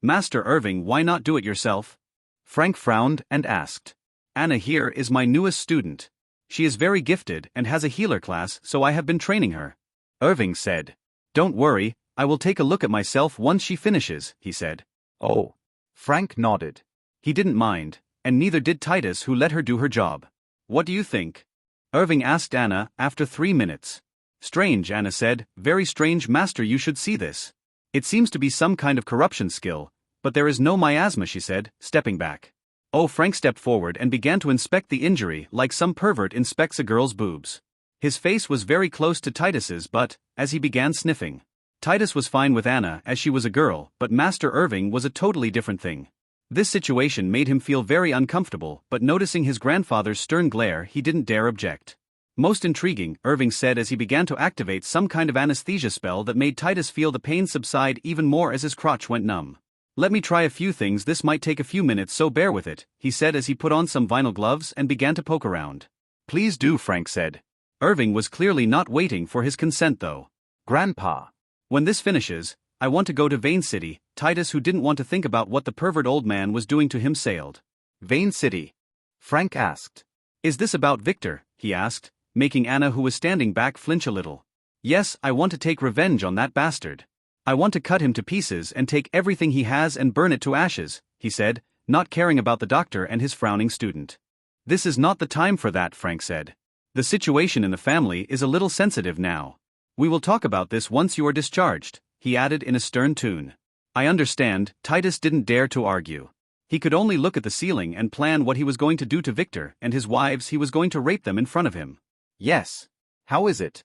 Master Irving, why not do it yourself? Frank frowned and asked. Anna here is my newest student. She is very gifted and has a healer class, so I have been training her. Irving said. Don't worry, I will take a look at myself once she finishes, he said. Oh. Frank nodded. He didn't mind, and neither did Titus, who let her do her job. What do you think? Irving asked Anna after 3 minutes. Strange, Anna said, very strange, master, you should see this. It seems to be some kind of corruption skill, but there is no miasma, she said, stepping back. Oh, Frank stepped forward and began to inspect the injury like some pervert inspects a girl's boobs. His face was very close to Titus's, but, as he began sniffing, Titus was fine with Anna as she was a girl, but Master Irving was a totally different thing. This situation made him feel very uncomfortable, but noticing his grandfather's stern glare, he didn't dare object. Most intriguing, Irving said as he began to activate some kind of anesthesia spell that made Titus feel the pain subside even more as his crotch went numb. Let me try a few things, this might take a few minutes, so bear with it, he said as he put on some vinyl gloves and began to poke around. Please do, Frank said. Irving was clearly not waiting for his consent though. Grandpa. When this finishes, I want to go to Vane City, Titus, who didn't want to think about what the pervert old man was doing to him, sailed. Vane City? Frank asked. Is this about Victor? He asked, making Anna, who was standing back, flinch a little. Yes, I want to take revenge on that bastard. I want to cut him to pieces and take everything he has and burn it to ashes, he said, not caring about the doctor and his frowning student. This is not the time for that, Frank said. The situation in the family is a little sensitive now. We will talk about this once you are discharged, he added in a stern tone. I understand. Titus didn't dare to argue. He could only look at the ceiling and plan what he was going to do to Victor and his wives. He was going to rape them in front of him. Yes. How is it?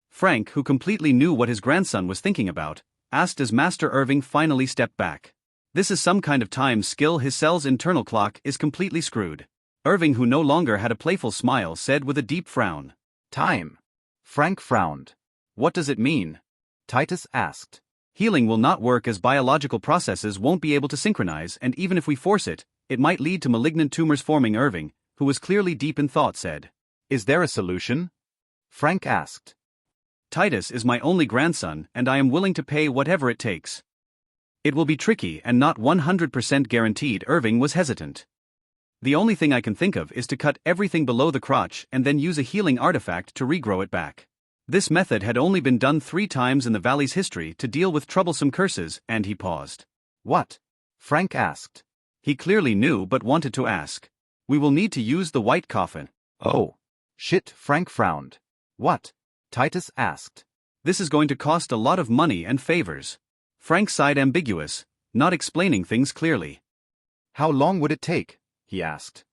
Frank, who completely knew what his grandson was thinking about, asked as Master Irving finally stepped back. This is some kind of time skill. His cell's internal clock is completely screwed. Irving, who no longer had a playful smile, said with a deep frown. Time. Frank frowned. What does it mean? Titus asked. Healing will not work as biological processes won't be able to synchronize, and even if we force it, it might lead to malignant tumors forming. Irving, who was clearly deep in thought, said. Is there a solution? Frank asked. Titus is my only grandson and I am willing to pay whatever it takes. It will be tricky and not 100% guaranteed. Irving was hesitant. The only thing I can think of is to cut everything below the crotch and then use a healing artifact to regrow it back. This method had only been done 3 times in the valley's history to deal with troublesome curses, and he paused. What? Frank asked. He clearly knew but wanted to ask. We will need to use the white coffin. Oh. Shit, Frank frowned. What? Titus asked. This is going to cost a lot of money and favors. Frank sighed ambiguous, not explaining things clearly. How long would it take? He asked.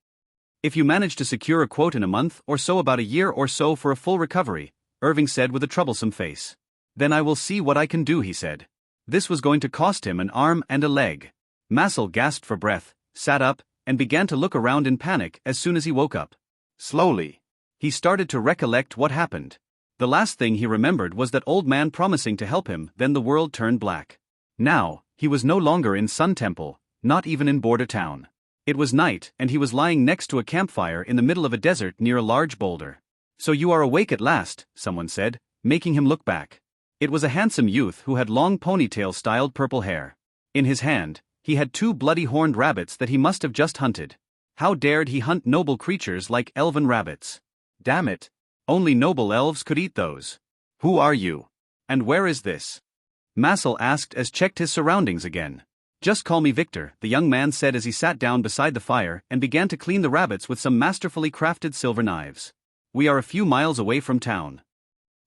If you manage to secure a quote in a month or so, about a year or so for a full recovery, Irving said with a troublesome face. Then I will see what I can do, he said. This was going to cost him an arm and a leg. Massel gasped for breath, sat up, and began to look around in panic as soon as he woke up. Slowly, he started to recollect what happened. The last thing he remembered was that old man promising to help him, then the world turned black. Now, he was no longer in Sun Temple, not even in Border Town. It was night and he was lying next to a campfire in the middle of a desert near a large boulder. So you are awake at last, someone said, making him look back. It was a handsome youth who had long ponytail-styled purple hair. In his hand, he had 2 bloody horned rabbits that he must have just hunted. How dared he hunt noble creatures like elven rabbits? Damn it. Only noble elves could eat those. Who are you? And where is this? Massel asked as checked his surroundings again. Just call me Victor, the young man said as he sat down beside the fire and began to clean the rabbits with some masterfully crafted silver knives. We are a few miles away from town.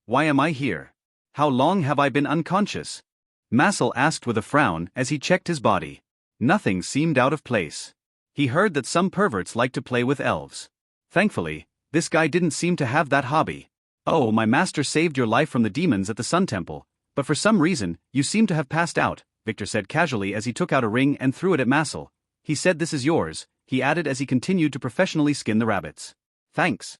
Why am I here? How long have I been unconscious? Massel asked with a frown as he checked his body. Nothing seemed out of place. He heard that some perverts like to play with elves. Thankfully, this guy didn't seem to have that hobby. Oh, my master saved your life from the demons at the Sun Temple, but for some reason, you seem to have passed out, Victor said casually as he took out a ring and threw it at Massel. He said, this is yours, he added as he continued to professionally skin the rabbits. Thanks.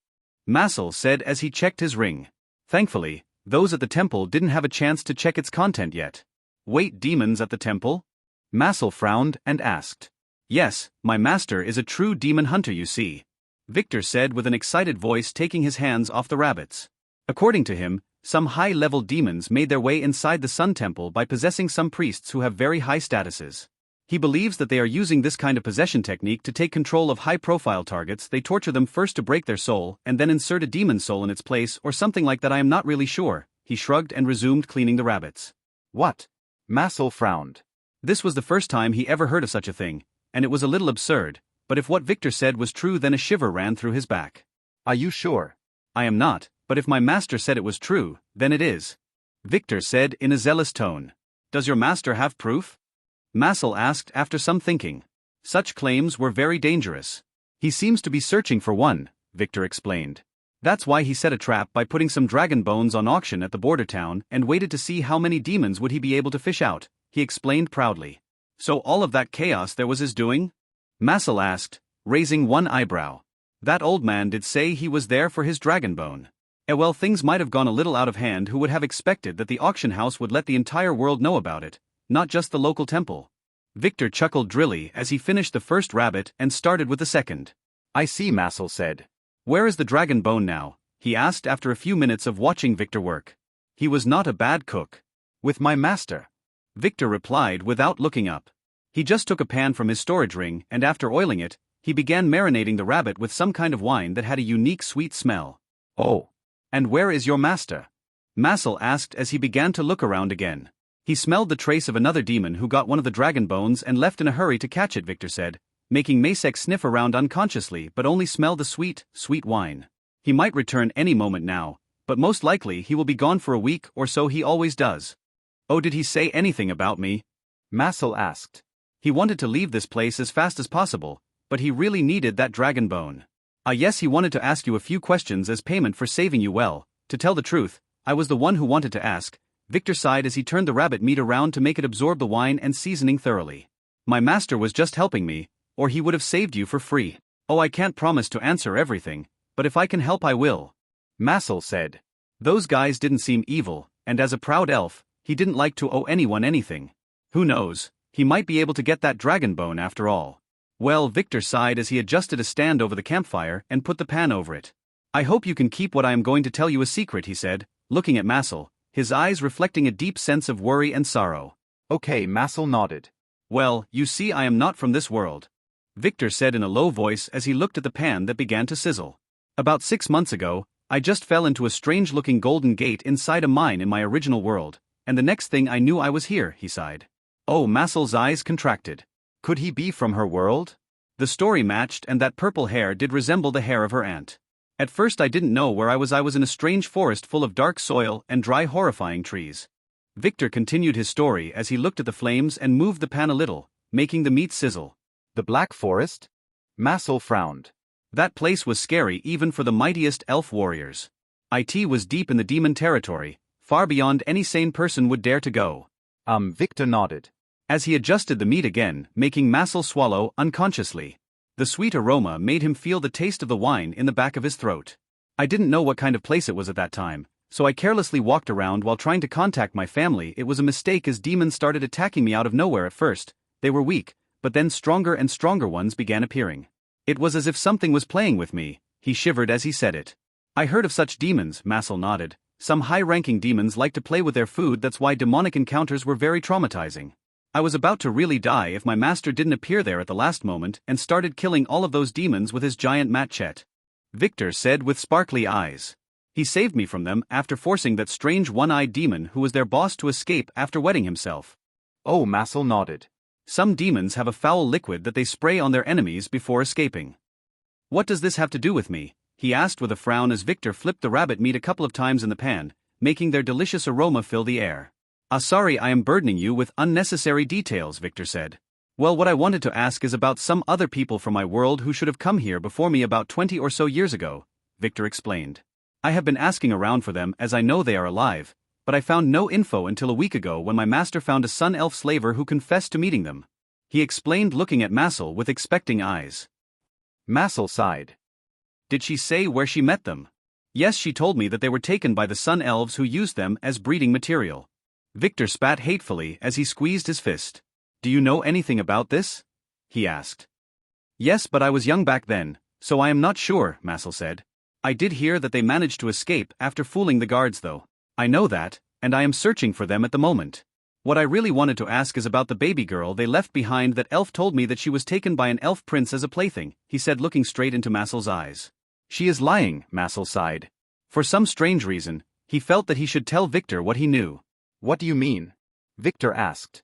Massel said as he checked his ring. Thankfully, those at the temple didn't have a chance to check its content yet. Wait, demons at the temple? Massel frowned and asked. Yes, my master is a true demon hunter, you see. Victor said with an excited voice, taking his hands off the rabbits. According to him, some high-level demons made their way inside the Sun Temple by possessing some priests who have very high statuses. He believes that they are using this kind of possession technique to take control of high-profile targets. They torture them first to break their soul and then insert a demon soul in its place or something like that. I am not really sure. He shrugged and resumed cleaning the rabbits. What? Massel frowned. This was the first time he ever heard of such a thing, and it was a little absurd, but if what Victor said was true, then a shiver ran through his back. Are you sure? I am not, but if my master said it was true, then it is. Victor said in a zealous tone. Does your master have proof? Massel asked after some thinking. Such claims were very dangerous. He seems to be searching for one, Victor explained. That's why he set a trap by putting some dragon bones on auction at the border town and waited to see how many demons would he be able to fish out, he explained proudly. So all of that chaos there was his doing? Massel asked, raising one eyebrow. That old man did say he was there for his dragon bone. Well, things might have gone a little out of hand. Who would have expected that the auction house would let the entire world know about it, not just the local temple? Victor chuckled drily as he finished the first rabbit and started with the second. I see, Massel said. Where is the dragon bone now? He asked after a few minutes of watching Victor work. He was not a bad cook. With my master. Victor replied without looking up. He just took a pan from his storage ring and after oiling it, he began marinating the rabbit with some kind of wine that had a unique sweet smell. Oh. And where is your master? Massel asked as he began to look around again. He smelled the trace of another demon who got one of the dragon bones and left in a hurry to catch it, Victor said, making Masek sniff around unconsciously but only smell the sweet, sweet wine. He might return any moment now, but most likely he will be gone for a week or so. He always does. Oh, did he say anything about me? Massel asked. He wanted to leave this place as fast as possible, but he really needed that dragon bone. Yes, he wanted to ask you a few questions as payment for saving you. Well, to tell the truth, I was the one who wanted to ask. Victor sighed as he turned the rabbit meat around to make it absorb the wine and seasoning thoroughly. My master was just helping me, or he would have saved you for free. Oh, I can't promise to answer everything, but if I can help I will. Massel said. Those guys didn't seem evil, and as a proud elf, he didn't like to owe anyone anything. Who knows, he might be able to get that dragon bone after all. Well, Victor sighed as he adjusted a stand over the campfire and put the pan over it. I hope you can keep what I am going to tell you a secret, he said, looking at Massel, his eyes reflecting a deep sense of worry and sorrow. Okay, Massel nodded. Well, you see, I am not from this world. Victor said in a low voice as he looked at the pan that began to sizzle. About 6 months ago, I just fell into a strange-looking golden gate inside a mine in my original world, and the next thing I knew I was here, he sighed. Oh, Massel's eyes contracted. Could he be from her world? The story matched, and that purple hair did resemble the hair of her aunt. At first I didn't know where I was in a strange forest full of dark soil and dry horrifying trees. Victor continued his story as he looked at the flames and moved the pan a little, making the meat sizzle. The Black Forest? Massel frowned. That place was scary even for the mightiest elf warriors. It was deep in the demon territory, far beyond any sane person would dare to go. Victor nodded. As he adjusted the meat again, making Massel swallow unconsciously. The sweet aroma made him feel the taste of the wine in the back of his throat. I didn't know what kind of place it was at that time, so I carelessly walked around while trying to contact my family. It was a mistake as demons started attacking me out of nowhere at first. They were weak, but then stronger and stronger ones began appearing. It was as if something was playing with me, he shivered as he said it. I heard of such demons, Massel nodded. Some high-ranking demons like to play with their food, that's why demonic encounters were very traumatizing. I was about to really die if my master didn't appear there at the last moment and started killing all of those demons with his giant machete. Victor said with sparkly eyes. He saved me from them after forcing that strange one-eyed demon who was their boss to escape after wetting himself. Oh, Massel nodded. Some demons have a foul liquid that they spray on their enemies before escaping. What does this have to do with me? He asked with a frown as Victor flipped the rabbit meat a couple of times in the pan, making their delicious aroma fill the air. Sorry I am burdening you with unnecessary details, Victor said. Well, what I wanted to ask is about some other people from my world who should have come here before me about 20 or so years ago, Victor explained. I have been asking around for them as I know they are alive, but I found no info until a week ago when my master found a sun elf slaver who confessed to meeting them. He explained, looking at Massel with expecting eyes. Massel sighed. Did she say where she met them? Yes, she told me that they were taken by the sun elves who used them as breeding material. Victor spat hatefully as he squeezed his fist. Do you know anything about this? He asked. Yes, but I was young back then, so I am not sure, Massel said. I did hear that they managed to escape after fooling the guards though. I know that, and I am searching for them at the moment. What I really wanted to ask is about the baby girl they left behind. That elf told me that she was taken by an elf prince as a plaything, he said, looking straight into Massel's eyes. She is lying, Massel sighed. For some strange reason, he felt that he should tell Victor what he knew. What do you mean? Victor asked.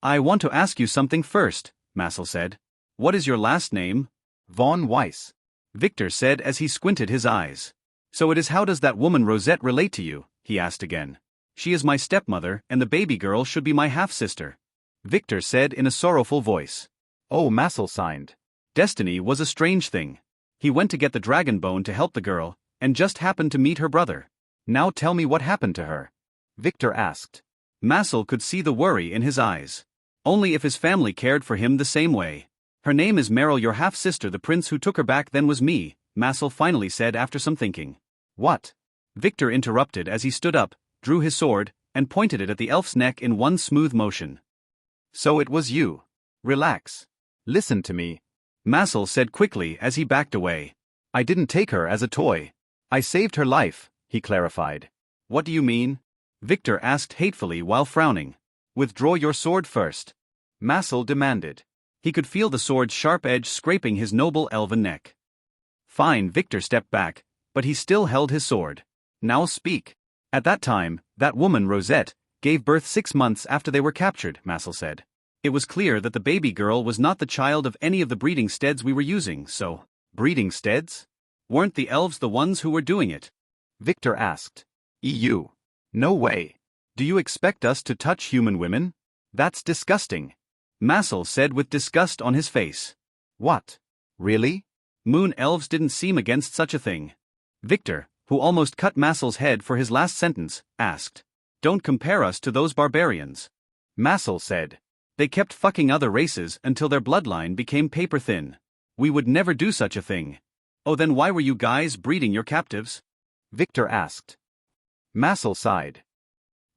I want to ask you something first, Massel said. What is your last name? Von Weiss. Victor said as he squinted his eyes. So it is. How does that woman Rosette relate to you? He asked again. She is my stepmother, and the baby girl should be my half-sister. Victor said in a sorrowful voice. Oh, Massel signed. Destiny was a strange thing. He went to get the dragon bone to help the girl, and just happened to meet her brother. Now tell me what happened to her. Victor asked. Massel could see the worry in his eyes. Only if his family cared for him the same way. Her name is Meryl, your half-sister. The prince who took her back then was me, Massel finally said after some thinking. What? Victor interrupted as he stood up, drew his sword, and pointed it at the elf's neck in one smooth motion. So it was you. Relax. Listen to me, Massel said quickly as he backed away. I didn't take her as a toy. I saved her life, he clarified. What do you mean? Victor asked hatefully while frowning. Withdraw your sword first, Massel demanded. He could feel the sword's sharp edge scraping his noble elven neck. Fine, Victor stepped back, but he still held his sword. Now speak. At that time, that woman Rosette gave birth 6 months after they were captured, Massel said. It was clear that the baby girl was not the child of any of the breeding steads we were using, so... Breeding steads? Weren't the elves the ones who were doing it? Victor asked. EU. No way. Do you expect us to touch human women? That's disgusting, Massel said with disgust on his face. What? Really? Moon elves didn't seem against such a thing. Victor, who almost cut Massel's head for his last sentence, asked. Don't compare us to those barbarians. Massel said. They kept fucking other races until their bloodline became paper thin. We would never do such a thing. Oh, then why were you guys breeding your captives? Victor asked. Massel sighed.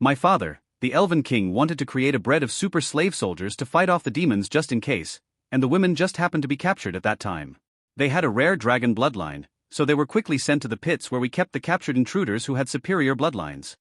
My father, the Elven King, wanted to create a breed of super slave soldiers to fight off the demons just in case, and the women just happened to be captured at that time. They had a rare dragon bloodline, so they were quickly sent to the pits where we kept the captured intruders who had superior bloodlines.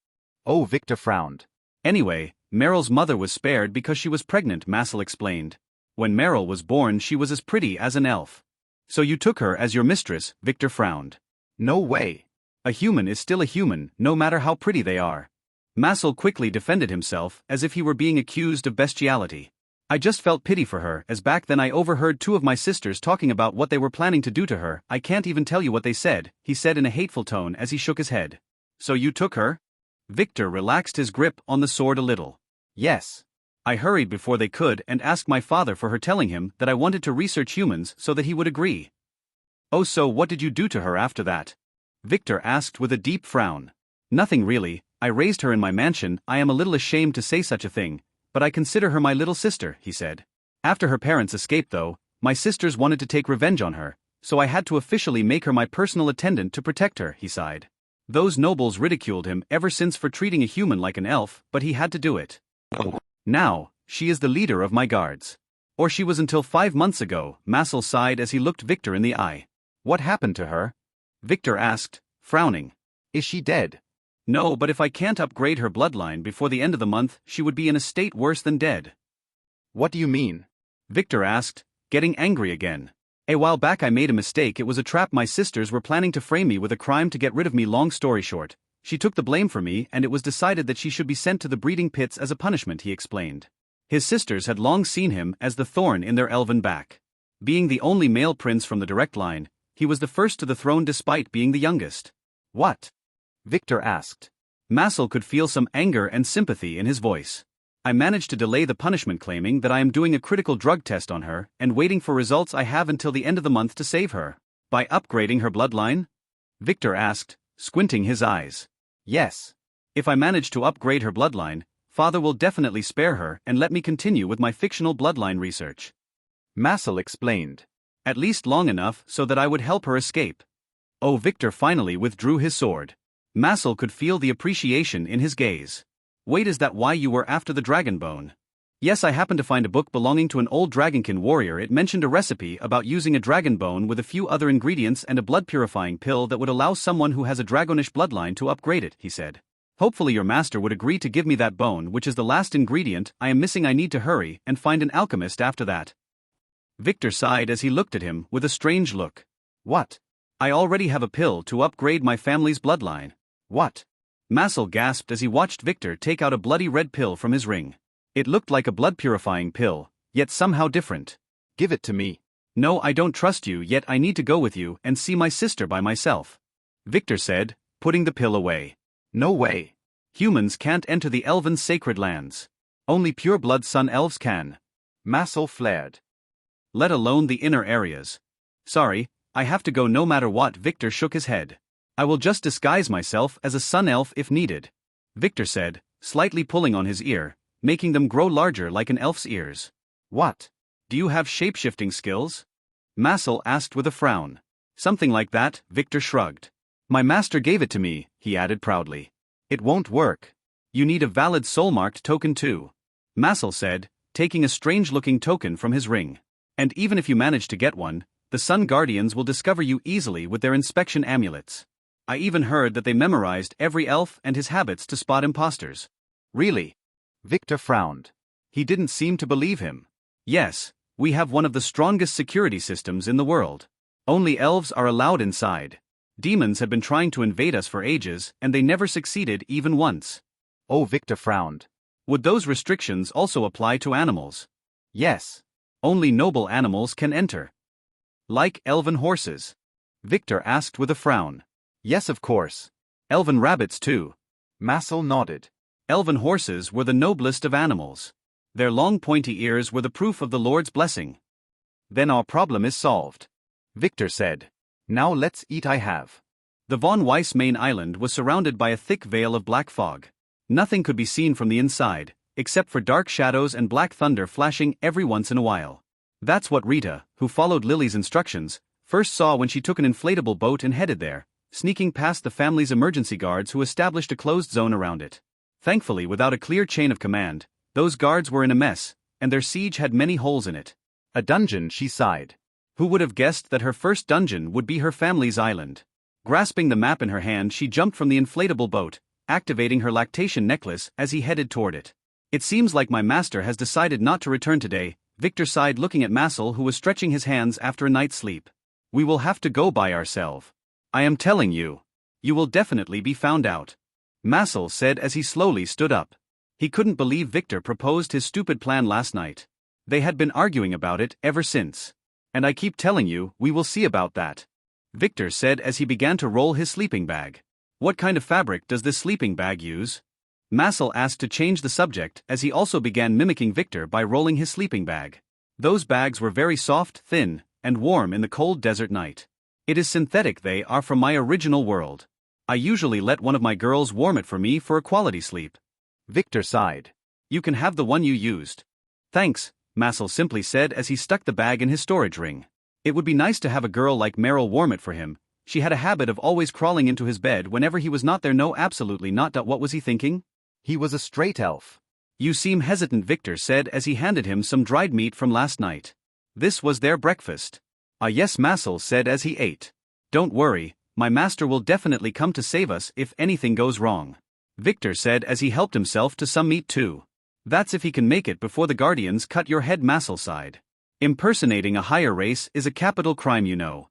Oh, Victor frowned. Anyway, Meryl's mother was spared because she was pregnant, Massel explained. When Meryl was born, she was as pretty as an elf. So you took her as your mistress, Victor frowned. No way. A human is still a human, no matter how pretty they are. Massel quickly defended himself as if he were being accused of bestiality. I just felt pity for her, as back then I overheard two of my sisters talking about what they were planning to do to her. I can't even tell you what they said, he said in a hateful tone as he shook his head. So you took her? Victor relaxed his grip on the sword a little. Yes. I hurried before they could and asked my father for her, telling him that I wanted to research humans so that he would agree. Oh, so what did you do to her after that? Victor asked with a deep frown. Nothing really, I raised her in my mansion. I am a little ashamed to say such a thing, but I consider her my little sister, he said. After her parents escaped though, my sisters wanted to take revenge on her, so I had to officially make her my personal attendant to protect her, he sighed. Those nobles ridiculed him ever since for treating a human like an elf, but he had to do it. Now, she is the leader of my guards. Or she was until 5 months ago, Massel sighed as he looked Victor in the eye. What happened to her? Victor asked, frowning. Is she dead? No, but if I can't upgrade her bloodline before the end of the month, she would be in a state worse than dead. What do you mean? Victor asked, getting angry again. A while back I made a mistake. It was a trap. My sisters were planning to frame me with a crime to get rid of me. Long story short, she took the blame for me and it was decided that she should be sent to the breeding pits as a punishment, he explained. His sisters had long seen him as the thorn in their elven back. Being the only male prince from the direct line, he was the first to the throne despite being the youngest. What? Victor asked. Massel could feel some anger and sympathy in his voice. I managed to delay the punishment, claiming that I am doing a critical drug test on her and waiting for results. I have until the end of the month to save her. By upgrading her bloodline? Victor asked, squinting his eyes. Yes. If I manage to upgrade her bloodline, Father will definitely spare her and let me continue with my fictional bloodline research. Massel explained. At least long enough so that I would help her escape. Oh, Victor finally withdrew his sword. Massel could feel the appreciation in his gaze. Wait, is that why you were after the dragon bone? Yes, I happened to find a book belonging to an old dragonkin warrior. It mentioned a recipe about using a dragon bone with a few other ingredients and a blood purifying pill that would allow someone who has a dragonish bloodline to upgrade it, he said. Hopefully your master would agree to give me that bone, which is the last ingredient I am missing. I need to hurry and find an alchemist after that. Victor sighed as he looked at him with a strange look. What? I already have a pill to upgrade my family's bloodline. What? Massel gasped as he watched Victor take out a bloody red pill from his ring. It looked like a blood-purifying pill, yet somehow different. Give it to me. No, I don't trust you yet. I need to go with you and see my sister by myself. Victor said, putting the pill away. No way. Humans can't enter the elven sacred lands. Only pure-blood sun elves can. Massel flared. Let alone the inner areas. Sorry, I have to go no matter what. Victor shook his head. I will just disguise myself as a sun elf if needed, Victor said, slightly pulling on his ear, making them grow larger like an elf's ears. What? Do you have shape-shifting skills? Massel asked with a frown. Something like that, Victor shrugged. My master gave it to me, he added proudly. It won't work. You need a valid soul-marked token too, Massel said, taking a strange-looking token from his ring. And even if you manage to get one, the Sun Guardians will discover you easily with their inspection amulets. I even heard that they memorized every elf and his habits to spot imposters. Really? Victor frowned. He didn't seem to believe him. Yes, we have one of the strongest security systems in the world. Only elves are allowed inside. Demons have been trying to invade us for ages, and they never succeeded even once. Oh, Victor frowned. Would those restrictions also apply to animals? Yes. Only noble animals can enter. Like elven horses? Victor asked with a frown. Yes, of course. Elven rabbits too. Massel nodded. Elven horses were the noblest of animals. Their long pointy ears were the proof of the Lord's blessing. Then our problem is solved, Victor said. Now let's eat. I have. The von Weiss main island was surrounded by a thick veil of black fog. Nothing could be seen from the inside, except for dark shadows and black thunder flashing every once in a while. That's what Rita, who followed Lily's instructions, first saw when she took an inflatable boat and headed there, sneaking past the family's emergency guards who established a closed zone around it. Thankfully, without a clear chain of command, those guards were in a mess, and their siege had many holes in it. A dungeon, she sighed. Who would have guessed that her first dungeon would be her family's island? Grasping the map in her hand, she jumped from the inflatable boat, activating her lactation necklace as he headed toward it. It seems like my master has decided not to return today, Victor sighed, looking at Massel, who was stretching his hands after a night's sleep. We will have to go by ourselves. I am telling you. You will definitely be found out. Massel said as he slowly stood up. He couldn't believe Victor proposed his stupid plan last night. They had been arguing about it ever since. And I keep telling you, we will see about that. Victor said as he began to roll his sleeping bag. What kind of fabric does this sleeping bag use? Massel asked to change the subject as he also began mimicking Victor by rolling his sleeping bag. Those bags were very soft, thin, and warm in the cold desert night. It is synthetic. They are from my original world. I usually let one of my girls warm it for me for a quality sleep. Victor sighed. You can have the one you used. Thanks, Massel simply said as he stuck the bag in his storage ring. It would be nice to have a girl like Meryl warm it for him. She had a habit of always crawling into his bed whenever he was not there. No, absolutely not. What was he thinking? He was a straight elf. You seem hesitant, Victor said as he handed him some dried meat from last night. This was their breakfast. Ah yes, Massel said as he ate. Don't worry, my master will definitely come to save us if anything goes wrong. Victor said as he helped himself to some meat too. That's if he can make it before the guardians cut your head, Massel sighed. Impersonating a higher race is a capital crime, you know.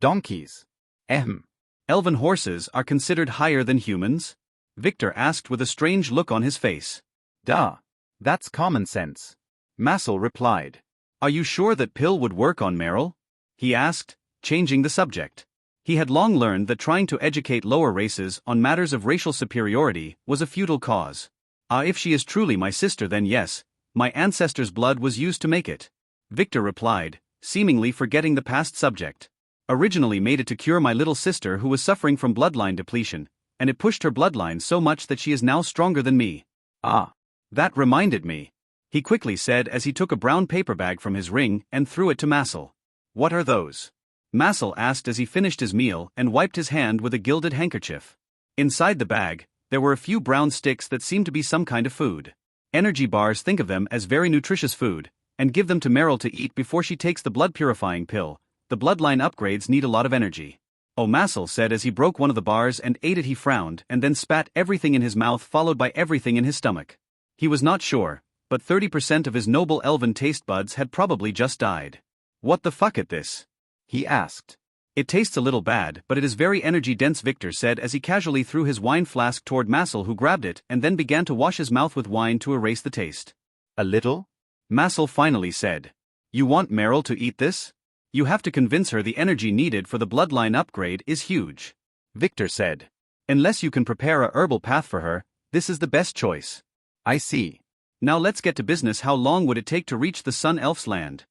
Donkeys. Elven horses are considered higher than humans? Victor asked with a strange look on his face. Duh. That's common sense. Massel replied. Are you sure that pill would work on Meryl? He asked, changing the subject. He had long learned that trying to educate lower races on matters of racial superiority was a futile cause. If she is truly my sister, then yes, my ancestors' blood was used to make it. Victor replied, seemingly forgetting the past subject. Originally made it to cure my little sister who was suffering from bloodline depletion, and it pushed her bloodline so much that she is now stronger than me. Ah. That reminded me. He quickly said as he took a brown paper bag from his ring and threw it to Massel. What are those? Massel asked as he finished his meal and wiped his hand with a gilded handkerchief. Inside the bag, there were a few brown sticks that seemed to be some kind of food. Energy bars. Think of them as very nutritious food, and give them to Meryl to eat before she takes the blood purifying pill. The bloodline upgrades need a lot of energy. Oh, Massel said as he broke one of the bars and ate it. He frowned and then spat everything in his mouth, followed by everything in his stomach. He was not sure, but 30% of his noble elven taste buds had probably just died. What the fuck at this? He asked. It tastes a little bad, but it is very energy dense, Victor said as he casually threw his wine flask toward Massel, who grabbed it and then began to wash his mouth with wine to erase the taste. A little? Massel finally said. You want Meryl to eat this? You have to convince her the energy needed for the bloodline upgrade is huge. Victor said. Unless you can prepare a herbal path for her, this is the best choice. I see. Now let's get to business. How long would it take to reach the Sun Elf's land?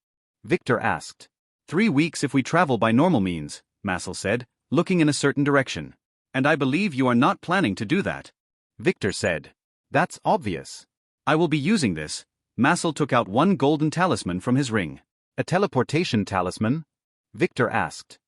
Victor asked. 3 weeks if we travel by normal means, Massel said, looking in a certain direction. And I believe you are not planning to do that. Victor said. That's obvious. I will be using this. Massel took out one golden talisman from his ring. A teleportation talisman? Victor asked.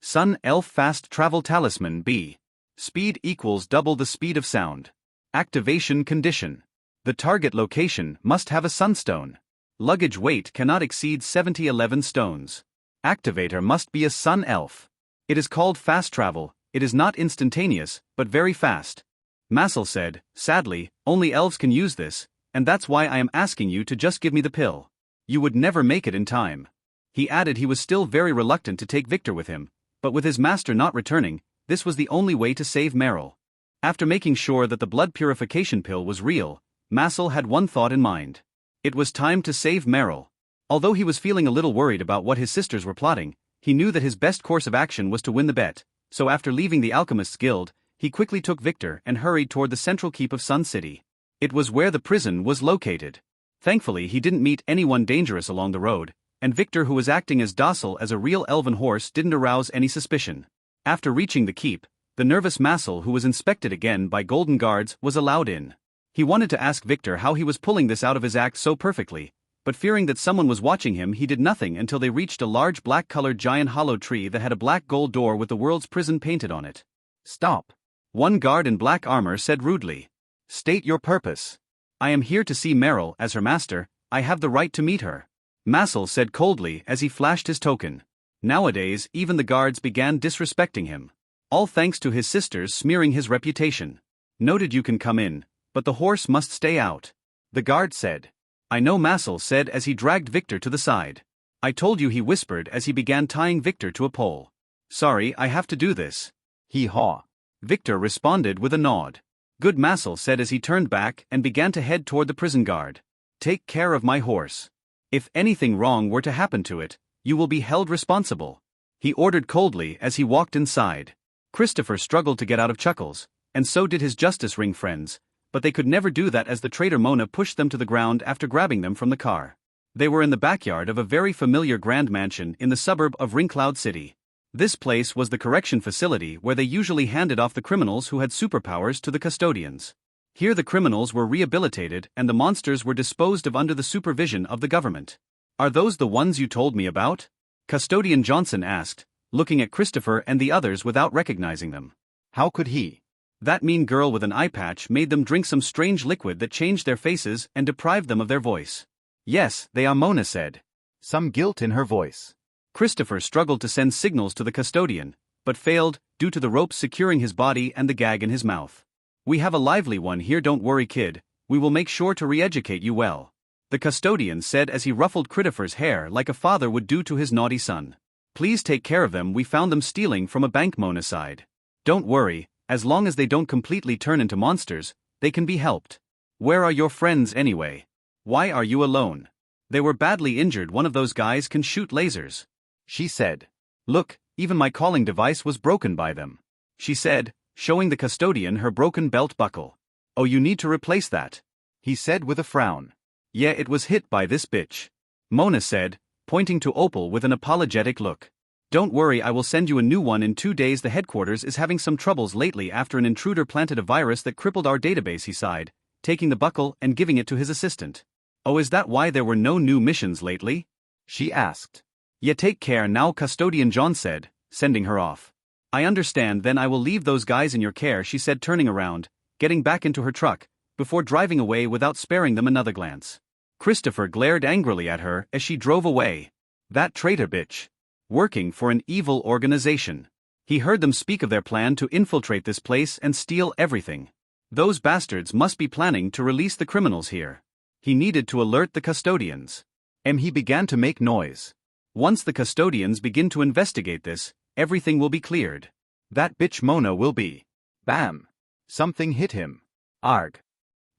Sun Elf Fast Travel Talisman B. Speed equals double the speed of sound. Activation condition. The target location must have a sunstone. Luggage weight cannot exceed 70-11 stones. Activator must be a sun elf. It is called fast travel. It is not instantaneous, but very fast. Massel said, sadly, only elves can use this, and that's why I am asking you to just give me the pill. You would never make it in time. He added he was still very reluctant to take Victor with him, but with his master not returning, this was the only way to save Meryl. After making sure that the blood purification pill was real, Massel had one thought in mind. It was time to save Meryl. Although he was feeling a little worried about what his sisters were plotting, he knew that his best course of action was to win the bet, so after leaving the Alchemist's Guild, he quickly took Victor and hurried toward the central keep of Sun City. It was where the prison was located. Thankfully he didn't meet anyone dangerous along the road, and Victor, who was acting as docile as a real elven horse, didn't arouse any suspicion. After reaching the keep, the nervous Massel, who was inspected again by golden guards, was allowed in. He wanted to ask Victor how he was pulling this out of his act so perfectly, but fearing that someone was watching him, he did nothing until they reached a large black-colored giant hollow tree that had a black gold door with the world's prison painted on it. Stop. One guard in black armor said rudely. State your purpose. I am here to see Meryl as her master. I have the right to meet her. Massel said coldly as he flashed his token. Nowadays, even the guards began disrespecting him. All thanks to his sisters smearing his reputation. Noted, you can come in, but the horse must stay out. The guard said. I know, Massel said as he dragged Victor to the side. I told you, he whispered as he began tying Victor to a pole. Sorry, I have to do this. Hee-haw. Victor responded with a nod. Good, Massel said as he turned back and began to head toward the prison guard. Take care of my horse. If anything wrong were to happen to it, you will be held responsible, he ordered coldly as he walked inside. Christopher struggled to get out of Chuckles, and so did his Justice Ring friends, but they could never do that as the traitor Mona pushed them to the ground after grabbing them from the car. They were in the backyard of a very familiar grand mansion in the suburb of Ringcloud City. This place was the correction facility where they usually handed off the criminals who had superpowers to the custodians. Here the criminals were rehabilitated and the monsters were disposed of under the supervision of the government. Are those the ones you told me about? Custodian Johnson asked, looking at Christopher and the others without recognizing them. How could he? That mean girl with an eye patch made them drink some strange liquid that changed their faces and deprived them of their voice. Yes, they are, Mona said. Some guilt in her voice. Christopher struggled to send signals to the custodian, but failed, due to the ropes securing his body and the gag in his mouth. We have a lively one here, don't worry kid, we will make sure to re-educate you well, the custodian said as he ruffled Christopher's hair like a father would do to his naughty son. Please take care of them, we found them stealing from a bank, Mona sighed. Don't worry, as long as they don't completely turn into monsters, they can be helped. Where are your friends anyway? Why are you alone? They were badly injured, one of those guys can shoot lasers, she said. Look, even my calling device was broken by them, she said, showing the custodian her broken belt buckle. Oh, you need to replace that, he said with a frown. Yeah, it was hit by this bitch, Mona said, pointing to Opal with an apologetic look. Don't worry, I will send you a new one in 2 days. The headquarters is having some troubles lately after an intruder planted a virus that crippled our database, he sighed, taking the buckle and giving it to his assistant. Oh, is that why there were no new missions lately? She asked. Yeah, take care now, Custodian John said, sending her off. I understand, then I will leave those guys in your care, she said, turning around, getting back into her truck, before driving away without sparing them another glance. Christopher glared angrily at her as she drove away. That traitor bitch. Working for an evil organization. He heard them speak of their plan to infiltrate this place and steal everything. Those bastards must be planning to release the criminals here. He needed to alert the custodians. He began to make noise. Once the custodians begin to investigate this, everything will be cleared. That bitch Mona will be. Bam. Something hit him. Arg.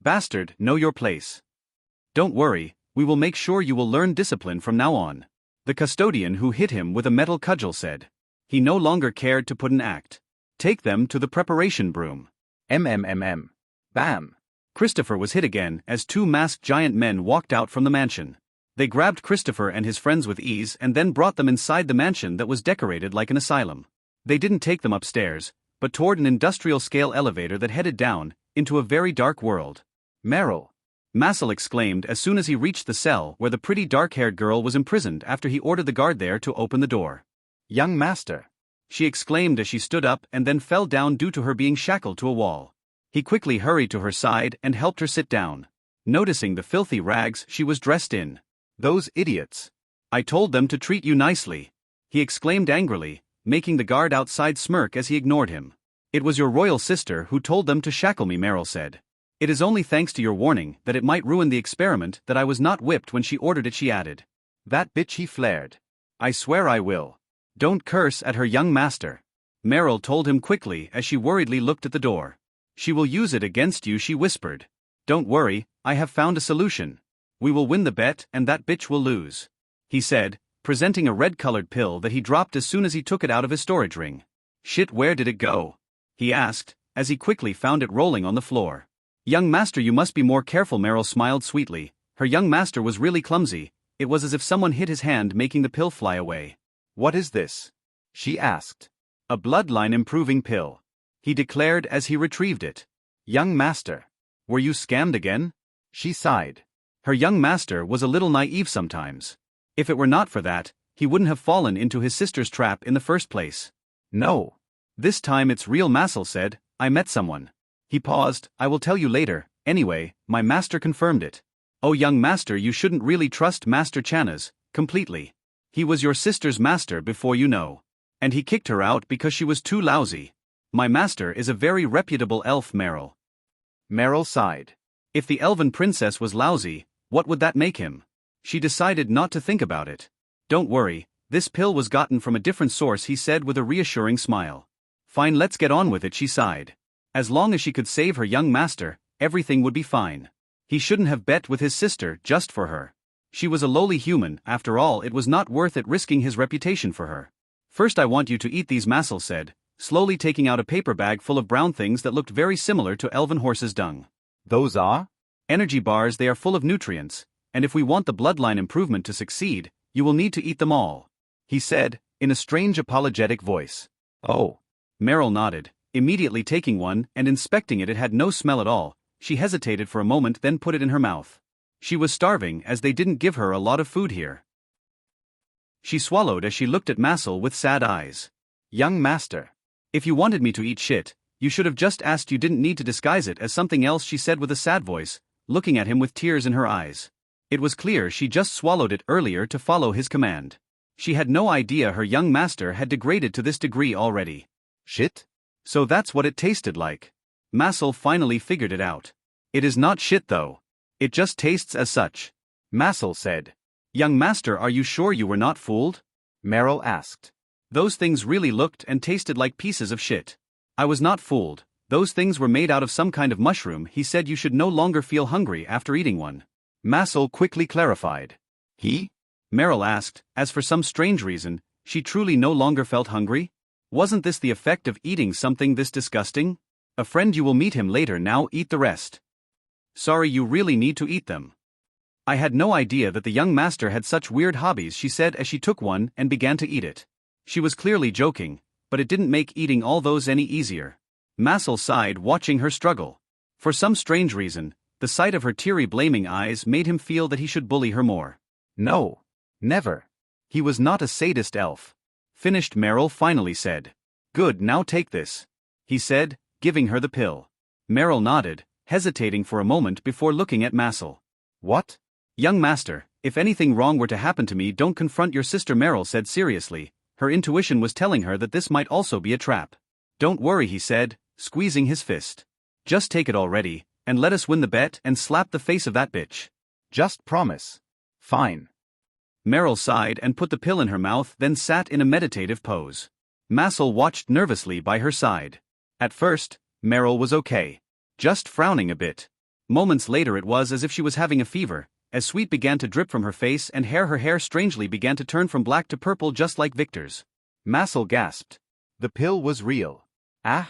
Bastard, know your place. Don't worry, we will make sure you will learn discipline from now on, the custodian who hit him with a metal cudgel said. He no longer cared to put an act. Take them to the preparation broom. Bam. Christopher was hit again as 2 masked giant men walked out from the mansion. They grabbed Christopher and his friends with ease and then brought them inside the mansion that was decorated like an asylum. They didn't take them upstairs, but toward an industrial-scale elevator that headed down into a very dark world. Meryl, Massel exclaimed as soon as he reached the cell where the pretty dark-haired girl was imprisoned after he ordered the guard there to open the door. Young master, she exclaimed as she stood up and then fell down due to her being shackled to a wall. He quickly hurried to her side and helped her sit down, noticing the filthy rags she was dressed in. Those idiots. I told them to treat you nicely, he exclaimed angrily, making the guard outside smirk as he ignored him. It was your royal sister who told them to shackle me, Meryl said. It is only thanks to your warning that it might ruin the experiment that I was not whipped when she ordered it, she added. That bitch, he flared. I swear I will. Don't curse at her, young master, Meryl told him quickly as she worriedly looked at the door. She will use it against you, she whispered. Don't worry, I have found a solution. We will win the bet and that bitch will lose, he said, presenting a red-colored pill that he dropped as soon as he took it out of his storage ring. Shit, where did it go? He asked, as he quickly found it rolling on the floor. Young master, you must be more careful, Meryl smiled sweetly. Her young master was really clumsy. It was as if someone hit his hand, making the pill fly away. What is this? She asked. A bloodline improving pill, he declared as he retrieved it. Young master, were you scammed again? She sighed. Her young master was a little naive sometimes. If it were not for that, he wouldn't have fallen into his sister's trap in the first place. No. This time it's real, Massel said. I met someone. He paused. I will tell you later. Anyway, my master confirmed it. Oh, young master, you shouldn't really trust Master Channas completely. He was your sister's master before, you know. And he kicked her out because she was too lousy. My master is a very reputable elf, Meryl. Meryl sighed. If the elven princess was lousy, What would that make him? She decided not to think about it. Don't worry, this pill was gotten from a different source, he said with a reassuring smile. Fine, let's get on with it, she sighed. As long as she could save her young master, everything would be fine. He shouldn't have bet with his sister just for her. She was a lowly human, after all. It was not worth it risking his reputation for her. First I want you to eat these, Massel said, slowly taking out a paper bag full of brown things that looked very similar to elven horse's dung. Those are? Energy bars. They are full of nutrients, and if we want the bloodline improvement to succeed, you will need to eat them all, he said, in a strange apologetic voice. Oh. Meryl nodded, immediately taking one and inspecting it. It had no smell at all. She hesitated for a moment, then put it in her mouth. She was starving, as they didn't give her a lot of food here. She swallowed as she looked at Massel with sad eyes. Young master. If you wanted me to eat shit, you should have just asked. You didn't need to disguise it as something else, she said with a sad voice, looking at him with tears in her eyes. It was clear she just swallowed it earlier to follow his command. She had no idea her young master had degraded to this degree already. Shit? So that's what it tasted like. Massel finally figured it out. It is not shit though. It just tastes as such. Massel said. Young master, are you sure you were not fooled? Meryl asked. Those things really looked and tasted like pieces of shit. I was not fooled. Those things were made out of some kind of mushroom. He said you should no longer feel hungry after eating one. Massel quickly clarified. He? Meryl asked, as for some strange reason, she truly no longer felt hungry. Wasn't this the effect of eating something this disgusting? A friend, you will meet him later. Now eat the rest. Sorry, you really need to eat them. I had no idea that the young master had such weird hobbies, she said as she took one and began to eat it. She was clearly joking, but it didn't make eating all those any easier. Massel sighed watching her struggle. For some strange reason, the sight of her teary blaming eyes made him feel that he should bully her more. No. Never. He was not a sadist elf. Finished, Meryl finally said. Good, now take this, he said, giving her the pill. Meryl nodded, hesitating for a moment before looking at Massel. What? Young master, if anything wrong were to happen to me, don't confront your sister, Meryl said seriously. Her intuition was telling her that this might also be a trap. Don't worry, he said, squeezing his fist. Just take it already, and let us win the bet and slap the face of that bitch. Just promise. Fine. Meryl sighed and put the pill in her mouth, then sat in a meditative pose. Massel watched nervously by her side. At first, Meryl was okay. Just frowning a bit. Moments later it was as if she was having a fever, as sweat began to drip from her face and her hair strangely began to turn from black to purple just like Victor's. Massel gasped. The pill was real. Ah!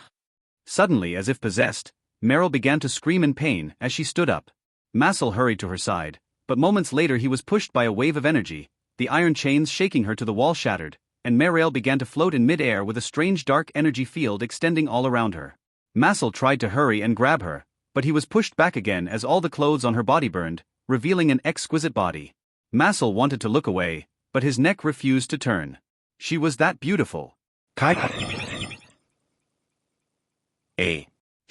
Suddenly, as if possessed, Meryl began to scream in pain as she stood up. Massel hurried to her side, but moments later he was pushed by a wave of energy, the iron chains shaking her to the wall shattered, and Meryl began to float in mid-air with a strange dark energy field extending all around her. Massel tried to hurry and grab her, but he was pushed back again as all the clothes on her body burned, revealing an exquisite body. Massel wanted to look away, but his neck refused to turn. She was that beautiful.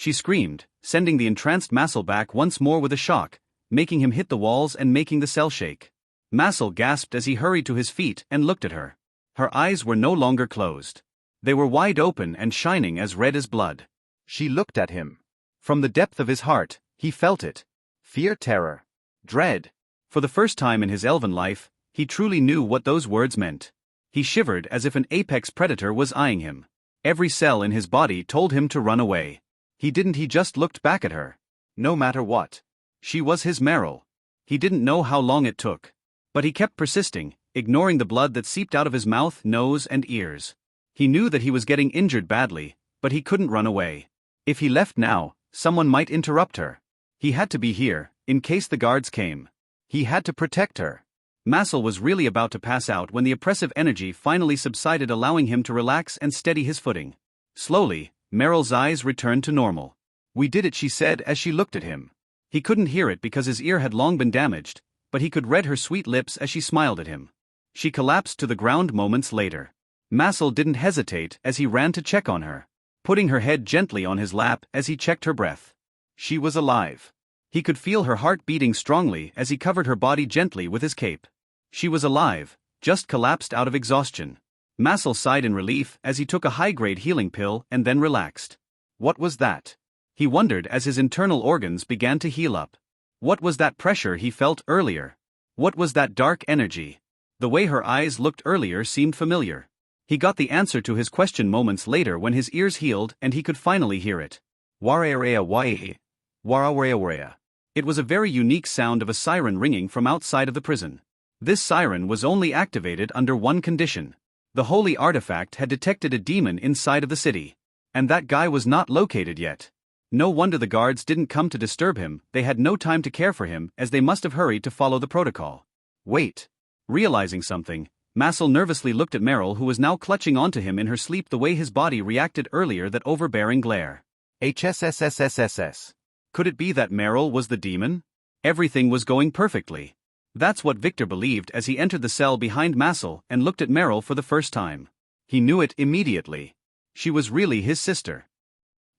She screamed, sending the entranced Massel back once more with a shock, making him hit the walls and making the cell shake. Massel gasped as he hurried to his feet and looked at her. Her eyes were no longer closed. They were wide open and shining as red as blood. She looked at him. From the depth of his heart, he felt it. Fear, terror, dread. For the first time in his elven life, he truly knew what those words meant. He shivered as if an apex predator was eyeing him. Every cell in his body told him to run away. He just looked back at her. No matter what. She was his Meryl. He didn't know how long it took. But he kept persisting, ignoring the blood that seeped out of his mouth, nose, and ears. He knew that he was getting injured badly, but he couldn't run away. If he left now, someone might interrupt her. He had to be here, in case the guards came. He had to protect her. Massel was really about to pass out when the oppressive energy finally subsided, allowing him to relax and steady his footing. Slowly, Meryl's eyes returned to normal. We did it, she said as she looked at him. He couldn't hear it because his ear had long been damaged, but he could read her sweet lips as she smiled at him. She collapsed to the ground moments later. Massel didn't hesitate as he ran to check on her, putting her head gently on his lap as he checked her breath. She was alive. He could feel her heart beating strongly as he covered her body gently with his cape. She was alive, just collapsed out of exhaustion. Massel sighed in relief as he took a high-grade healing pill and then relaxed. What was that? He wondered as his internal organs began to heal up. What was that pressure he felt earlier? What was that dark energy? The way her eyes looked earlier seemed familiar. He got the answer to his question moments later when his ears healed and he could finally hear it. Wararea wae. Warawarea. It was a very unique sound of a siren ringing from outside of the prison. This siren was only activated under one condition. The holy artifact had detected a demon inside of the city. And that guy was not located yet. No wonder the guards didn't come to disturb him, they had no time to care for him as they must have hurried to follow the protocol. Wait. Realizing something, Massel nervously looked at Meryl, who was now clutching onto him in her sleep the way his body reacted earlier, that overbearing glare. HSSSSSS. Could it be that Meryl was the demon? Everything was going perfectly. That's what Victor believed as he entered the cell behind Massel and looked at Meryl for the first time. He knew it immediately. She was really his sister.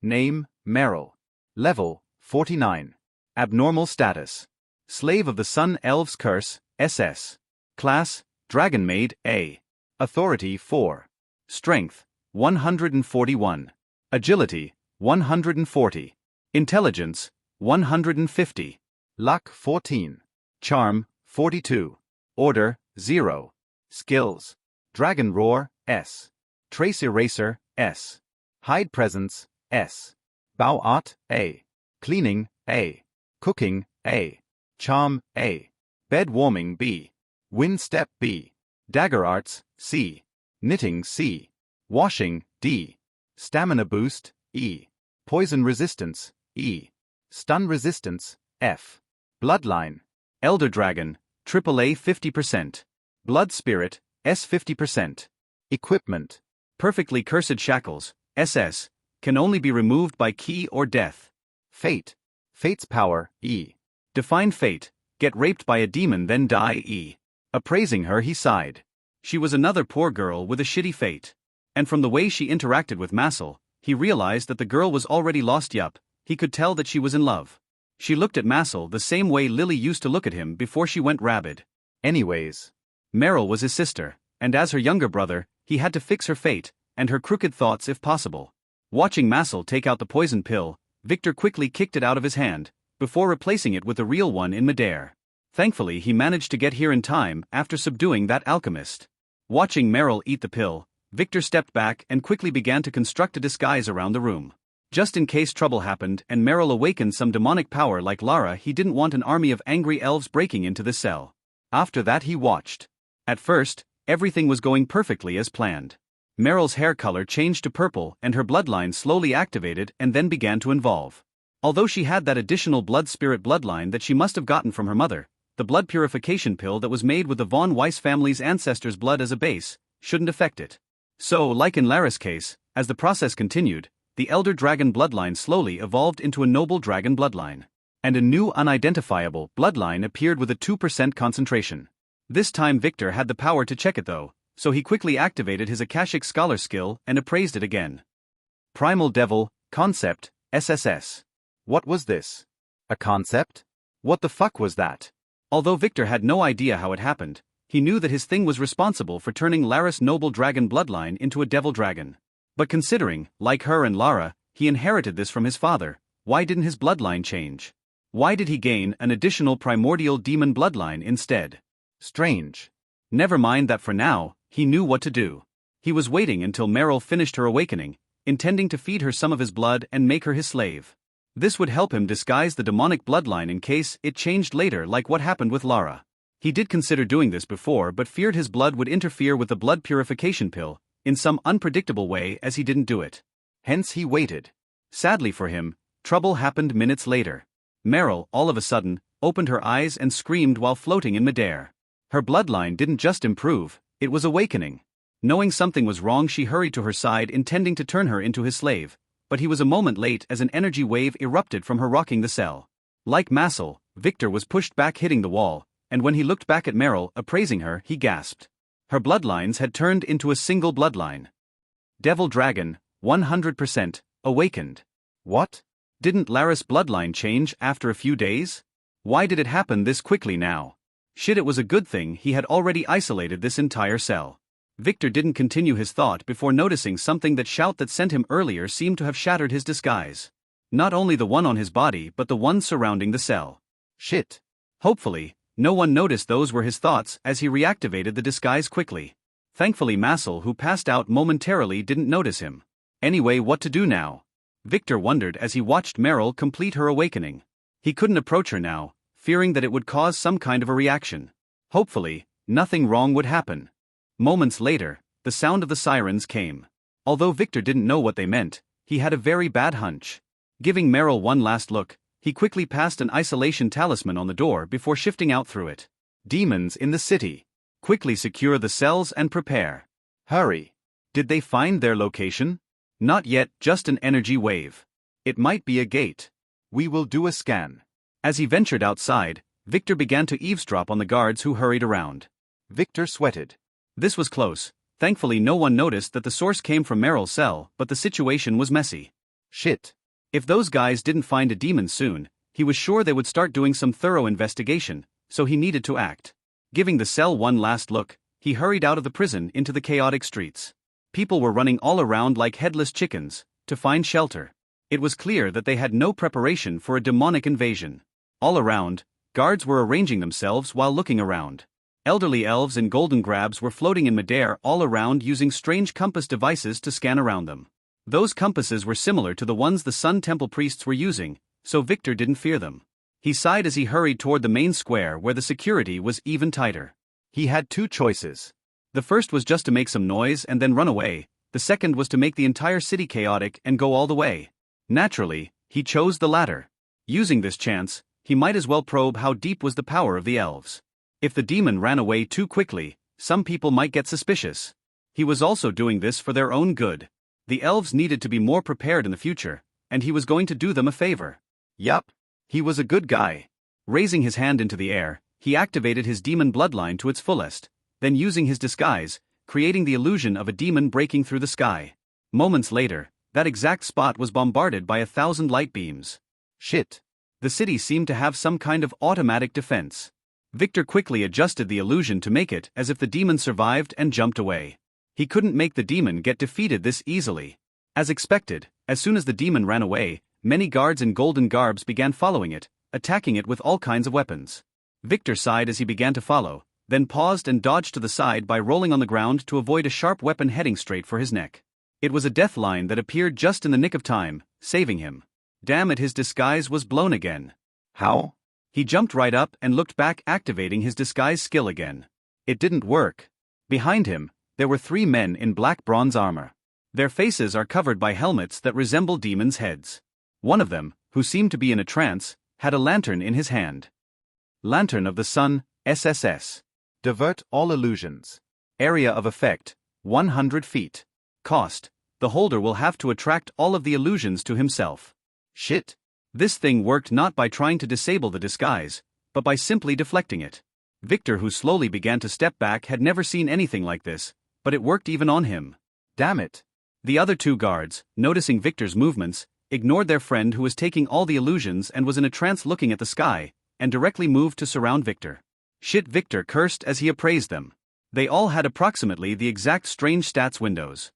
Name, Meryl. Level, 49. Abnormal status. Slave of the Sun Elves Curse, SS. Class, Dragon Maid, A. Authority, 4. Strength, 141. Agility, 140. Intelligence, 150. Luck, 14. Charm, 42. Order, 0. Skills. Dragon Roar, S. Trace Eraser, S. Hide Presence, S. Bow Art, A. Cleaning, A. Cooking, A. Charm, A. Bed Warming, B. Wind Step, B. Dagger Arts, C. Knitting, C. Washing, D. Stamina Boost, E. Poison Resistance, E. Stun Resistance, F. Bloodline. Elder Dragon, AAA 50%. Blood Spirit, S 50%. Equipment. Perfectly Cursed Shackles, SS. Can only be removed by key or death. Fate. Fate's Power, E. Define fate. Get raped by a demon then die, E. Appraising her, he sighed. She was another poor girl with a shitty fate. And from the way she interacted with Massel, he realized that the girl was already lost. Yup, he could tell that she was in love. She looked at Massel the same way Lily used to look at him before she went rabid. Anyways, Meryl was his sister, and as her younger brother, he had to fix her fate, and her crooked thoughts if possible. Watching Massel take out the poison pill, Victor quickly kicked it out of his hand, before replacing it with the real one in midair. Thankfully he managed to get here in time after subduing that alchemist. Watching Meryl eat the pill, Victor stepped back and quickly began to construct a disguise around the room. Just in case trouble happened and Meryl awakened some demonic power like Lara, he didn't want an army of angry elves breaking into the cell. After that he watched. At first, everything was going perfectly as planned. Meryl's hair color changed to purple and her bloodline slowly activated and then began to evolve. Although she had that additional blood spirit bloodline that she must have gotten from her mother, the blood purification pill that was made with the von Weiss family's ancestors' blood as a base shouldn't affect it. So, like in Lara's case, as the process continued, the elder dragon bloodline slowly evolved into a noble dragon bloodline. And a new unidentifiable bloodline appeared with a 2% concentration. This time Victor had the power to check it though, so he quickly activated his Akashic Scholar skill and appraised it again. Primal Devil, Concept, SSS. What was this? A concept? What the fuck was that? Although Victor had no idea how it happened, he knew that his thing was responsible for turning Lara's noble dragon bloodline into a devil dragon. But considering, like her and Lara, he inherited this from his father, why didn't his bloodline change? Why did he gain an additional primordial demon bloodline instead? Strange. Never mind that for now, he knew what to do. He was waiting until Meryl finished her awakening, intending to feed her some of his blood and make her his slave. This would help him disguise the demonic bloodline in case it changed later, like what happened with Lara. He did consider doing this before but feared his blood would interfere with the blood purification pill in some unpredictable way as he didn't do it. Hence he waited. Sadly for him, trouble happened minutes later. Meryl, all of a sudden, opened her eyes and screamed while floating in midair. Her bloodline didn't just improve, it was awakening. Knowing something was wrong, she hurried to her side intending to turn her into his slave, but he was a moment late as an energy wave erupted from her, rocking the cell. Like Massel, Victor was pushed back, hitting the wall, and when he looked back at Meryl appraising her, he gasped. Her bloodlines had turned into a single bloodline. Devil Dragon, 100%, awakened. What? Didn't Lara's bloodline change after a few days? Why did it happen this quickly now? Shit, it was a good thing he had already isolated this entire cell. Victor didn't continue his thought before noticing something. That shout that sent him earlier seemed to have shattered his disguise. Not only the one on his body but the one surrounding the cell. Shit. Hopefully, no one noticed those were his thoughts as he reactivated the disguise quickly. Thankfully Massel, who passed out momentarily, didn't notice him. Anyway, what to do now? Victor wondered as he watched Meryl complete her awakening. He couldn't approach her now, fearing that it would cause some kind of a reaction. Hopefully, nothing wrong would happen. Moments later, the sound of the sirens came. Although Victor didn't know what they meant, he had a very bad hunch. Giving Meryl one last look, he quickly passed an isolation talisman on the door before shifting out through it. Demons in the city. Quickly secure the cells and prepare. Hurry. Did they find their location? Not yet, just an energy wave. It might be a gate. We will do a scan. As he ventured outside, Victor began to eavesdrop on the guards who hurried around. Victor sweated. This was close. Thankfully no one noticed that the source came from Meryl's cell, but the situation was messy. Shit. If those guys didn't find a demon soon, he was sure they would start doing some thorough investigation, so he needed to act. Giving the cell one last look, he hurried out of the prison into the chaotic streets. People were running all around like headless chickens, to find shelter. It was clear that they had no preparation for a demonic invasion. All around, guards were arranging themselves while looking around. Elderly elves in golden grabs were floating in midair all around using strange compass devices to scan around them. Those compasses were similar to the ones the Sun Temple priests were using, so Victor didn't fear them. He sighed as he hurried toward the main square where the security was even tighter. He had two choices. The first was just to make some noise and then run away, the second was to make the entire city chaotic and go all the way. Naturally, he chose the latter. Using this chance, he might as well probe how deep was the power of the elves. If the demon ran away too quickly, some people might get suspicious. He was also doing this for their own good. The elves needed to be more prepared in the future, and he was going to do them a favor. Yup. He was a good guy. Raising his hand into the air, he activated his demon bloodline to its fullest, then using his disguise, creating the illusion of a demon breaking through the sky. Moments later, that exact spot was bombarded by 1,000 light beams. Shit. The city seemed to have some kind of automatic defense. Victor quickly adjusted the illusion to make it as if the demon survived and jumped away. He couldn't make the demon get defeated this easily. As expected, as soon as the demon ran away, many guards in golden garbs began following it, attacking it with all kinds of weapons. Victor sighed as he began to follow, then paused and dodged to the side by rolling on the ground to avoid a sharp weapon heading straight for his neck. It was a death line that appeared just in the nick of time, saving him. Damn it, his disguise was blown again. How? He jumped right up and looked back, activating his disguise skill again. It didn't work. Behind him, there were 3 men in black bronze armor. Their faces are covered by helmets that resemble demons' heads. One of them, who seemed to be in a trance, had a lantern in his hand. Lantern of the Sun, SSS. Divert all illusions. Area of effect, 100 feet. Cost, the holder will have to attract all of the illusions to himself. Shit. This thing worked not by trying to disable the disguise, but by simply deflecting it. Victor, who slowly began to step back, had never seen anything like this, but it worked even on him. Damn it. The other 2 guards, noticing Victor's movements, ignored their friend who was taking all the illusions and was in a trance looking at the sky, and directly moved to surround Victor. Shit, Victor cursed as he appraised them. They all had approximately the exact strange stats windows.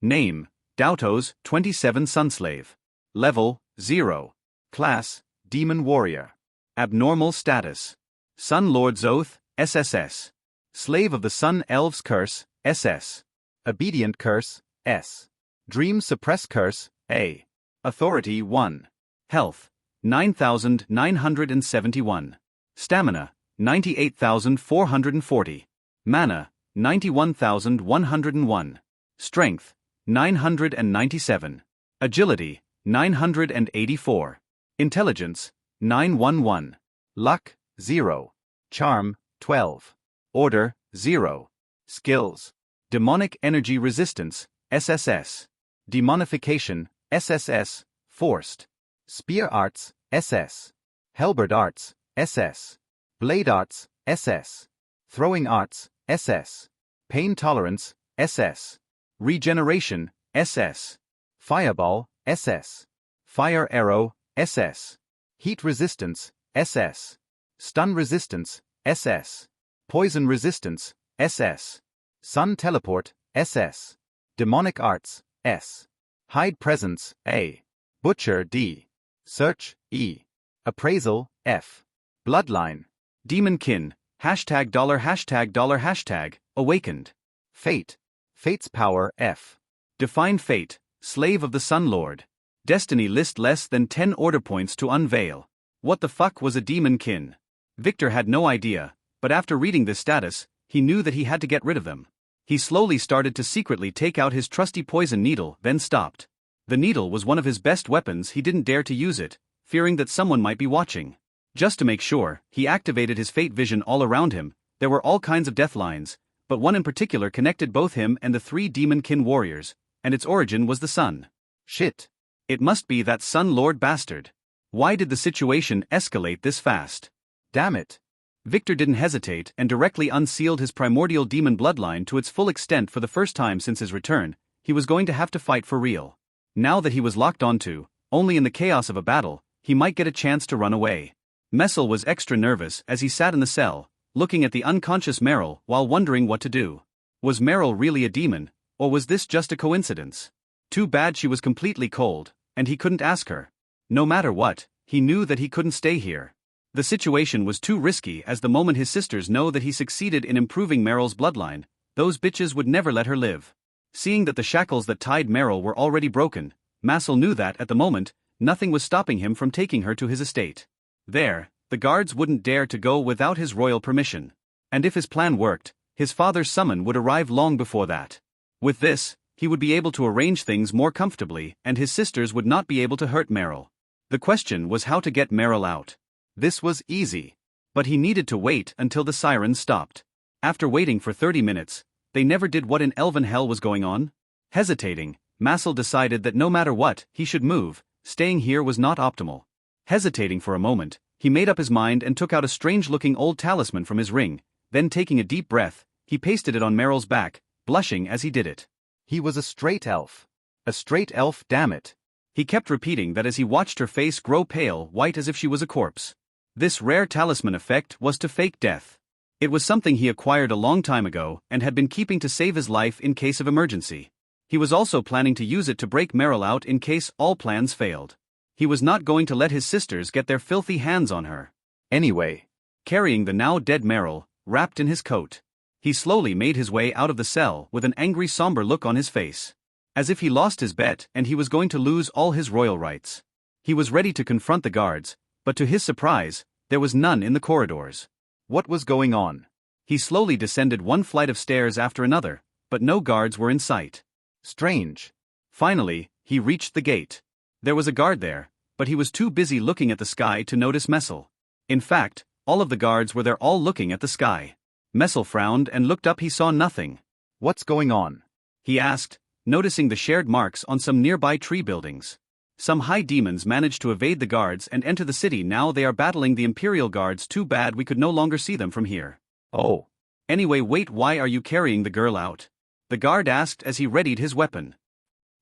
Name, Dautos, 27 Sunslave. Level, 0. Class, Demon Warrior. Abnormal status. Sun Lord's Oath, SSS. Slave of the Sun Elves Curse, SS. Obedient Curse, S. Dream Suppress Curse, A. Authority 1. Health, 9,971. Stamina, 98,440. Mana, 91,101. Strength, 997. Agility, 984. Intelligence, 911. Luck, 0. Charm, 12. Order, 0. Skills. Demonic Energy Resistance, SSS. Demonification, SSS, Forced. Spear Arts, SS. Halberd Arts, SS. Blade Arts, SS. Throwing Arts, SS. Pain Tolerance, SS. Regeneration, SS. Fireball, SS. Fire Arrow, SS. Heat Resistance, SS. Stun Resistance, SS. Poison Resistance, SS. Sun Teleport, SS. Demonic Arts, S. Hide Presence, A. Butcher, D. Search, E. Appraisal, F. Bloodline. Demon kin, hashtag dollar hashtag dollar hashtag, awakened. Fate. Fate's power F. Define fate, slave of the Sun Lord. Destiny list less than 10 order points to unveil. What the fuck was a demon kin? Victor had no idea, but after reading this status, he knew that he had to get rid of them. He slowly started to secretly take out his trusty poison needle, then stopped. The needle was one of his best weapons. He didn't dare to use it, fearing that someone might be watching. Just to make sure, he activated his fate vision all around him. There were all kinds of death lines, but one in particular connected both him and the 3 demon kin warriors, and its origin was the sun. Shit. It must be that Sun Lord bastard. Why did the situation escalate this fast? Damn it. Victor didn't hesitate and directly unsealed his primordial demon bloodline to its full extent. For the first time since his return, he was going to have to fight for real. Now that he was locked onto, only in the chaos of a battle, he might get a chance to run away. Messel was extra nervous as he sat in the cell, looking at the unconscious Meryl while wondering what to do. Was Meryl really a demon, or was this just a coincidence? Too bad she was completely cold, and he couldn't ask her. No matter what, he knew that he couldn't stay here. The situation was too risky, as the moment his sisters know that he succeeded in improving Meryl's bloodline, those bitches would never let her live. Seeing that the shackles that tied Meryl were already broken, Messel knew that at the moment, nothing was stopping him from taking her to his estate. There, the guards wouldn't dare to go without his royal permission. And if his plan worked, his father's summon would arrive long before that. With this, he would be able to arrange things more comfortably, and his sisters would not be able to hurt Meryl. The question was how to get Meryl out. This was easy. But he needed to wait until the sirens stopped. After waiting for 30 minutes, they never did. What in elven hell was going on? Hesitating, Messel decided that no matter what, he should move. Staying here was not optimal. Hesitating for a moment, he made up his mind and took out a strange-looking old talisman from his ring. Then taking a deep breath, he pasted it on Meryl's back, blushing as he did it. He was a straight elf. A straight elf, damn it. He kept repeating that as he watched her face grow pale white as if she was a corpse. This rare talisman effect was to fake death. It was something he acquired a long time ago and had been keeping to save his life in case of emergency. He was also planning to use it to break Meryl out in case all plans failed. He was not going to let his sisters get their filthy hands on her. Anyway, carrying the now dead Meryl, wrapped in his coat, he slowly made his way out of the cell with an angry somber look on his face. As if he lost his bet and he was going to lose all his royal rights. He was ready to confront the guards, but to his surprise, there was none in the corridors. What was going on? He slowly descended one flight of stairs after another, but no guards were in sight. Strange. Finally, he reached the gate. There was a guard there, but he was too busy looking at the sky to notice Messel. In fact, all of the guards were there, all looking at the sky. Messel frowned and looked up. He saw nothing. What's going on? He asked, noticing the shared marks on some nearby tree buildings. Some high demons managed to evade the guards and enter the city. Now they are battling the Imperial guards. Too bad we could no longer see them from here. Oh. Anyway, wait, why are you carrying the girl out? The guard asked as he readied his weapon.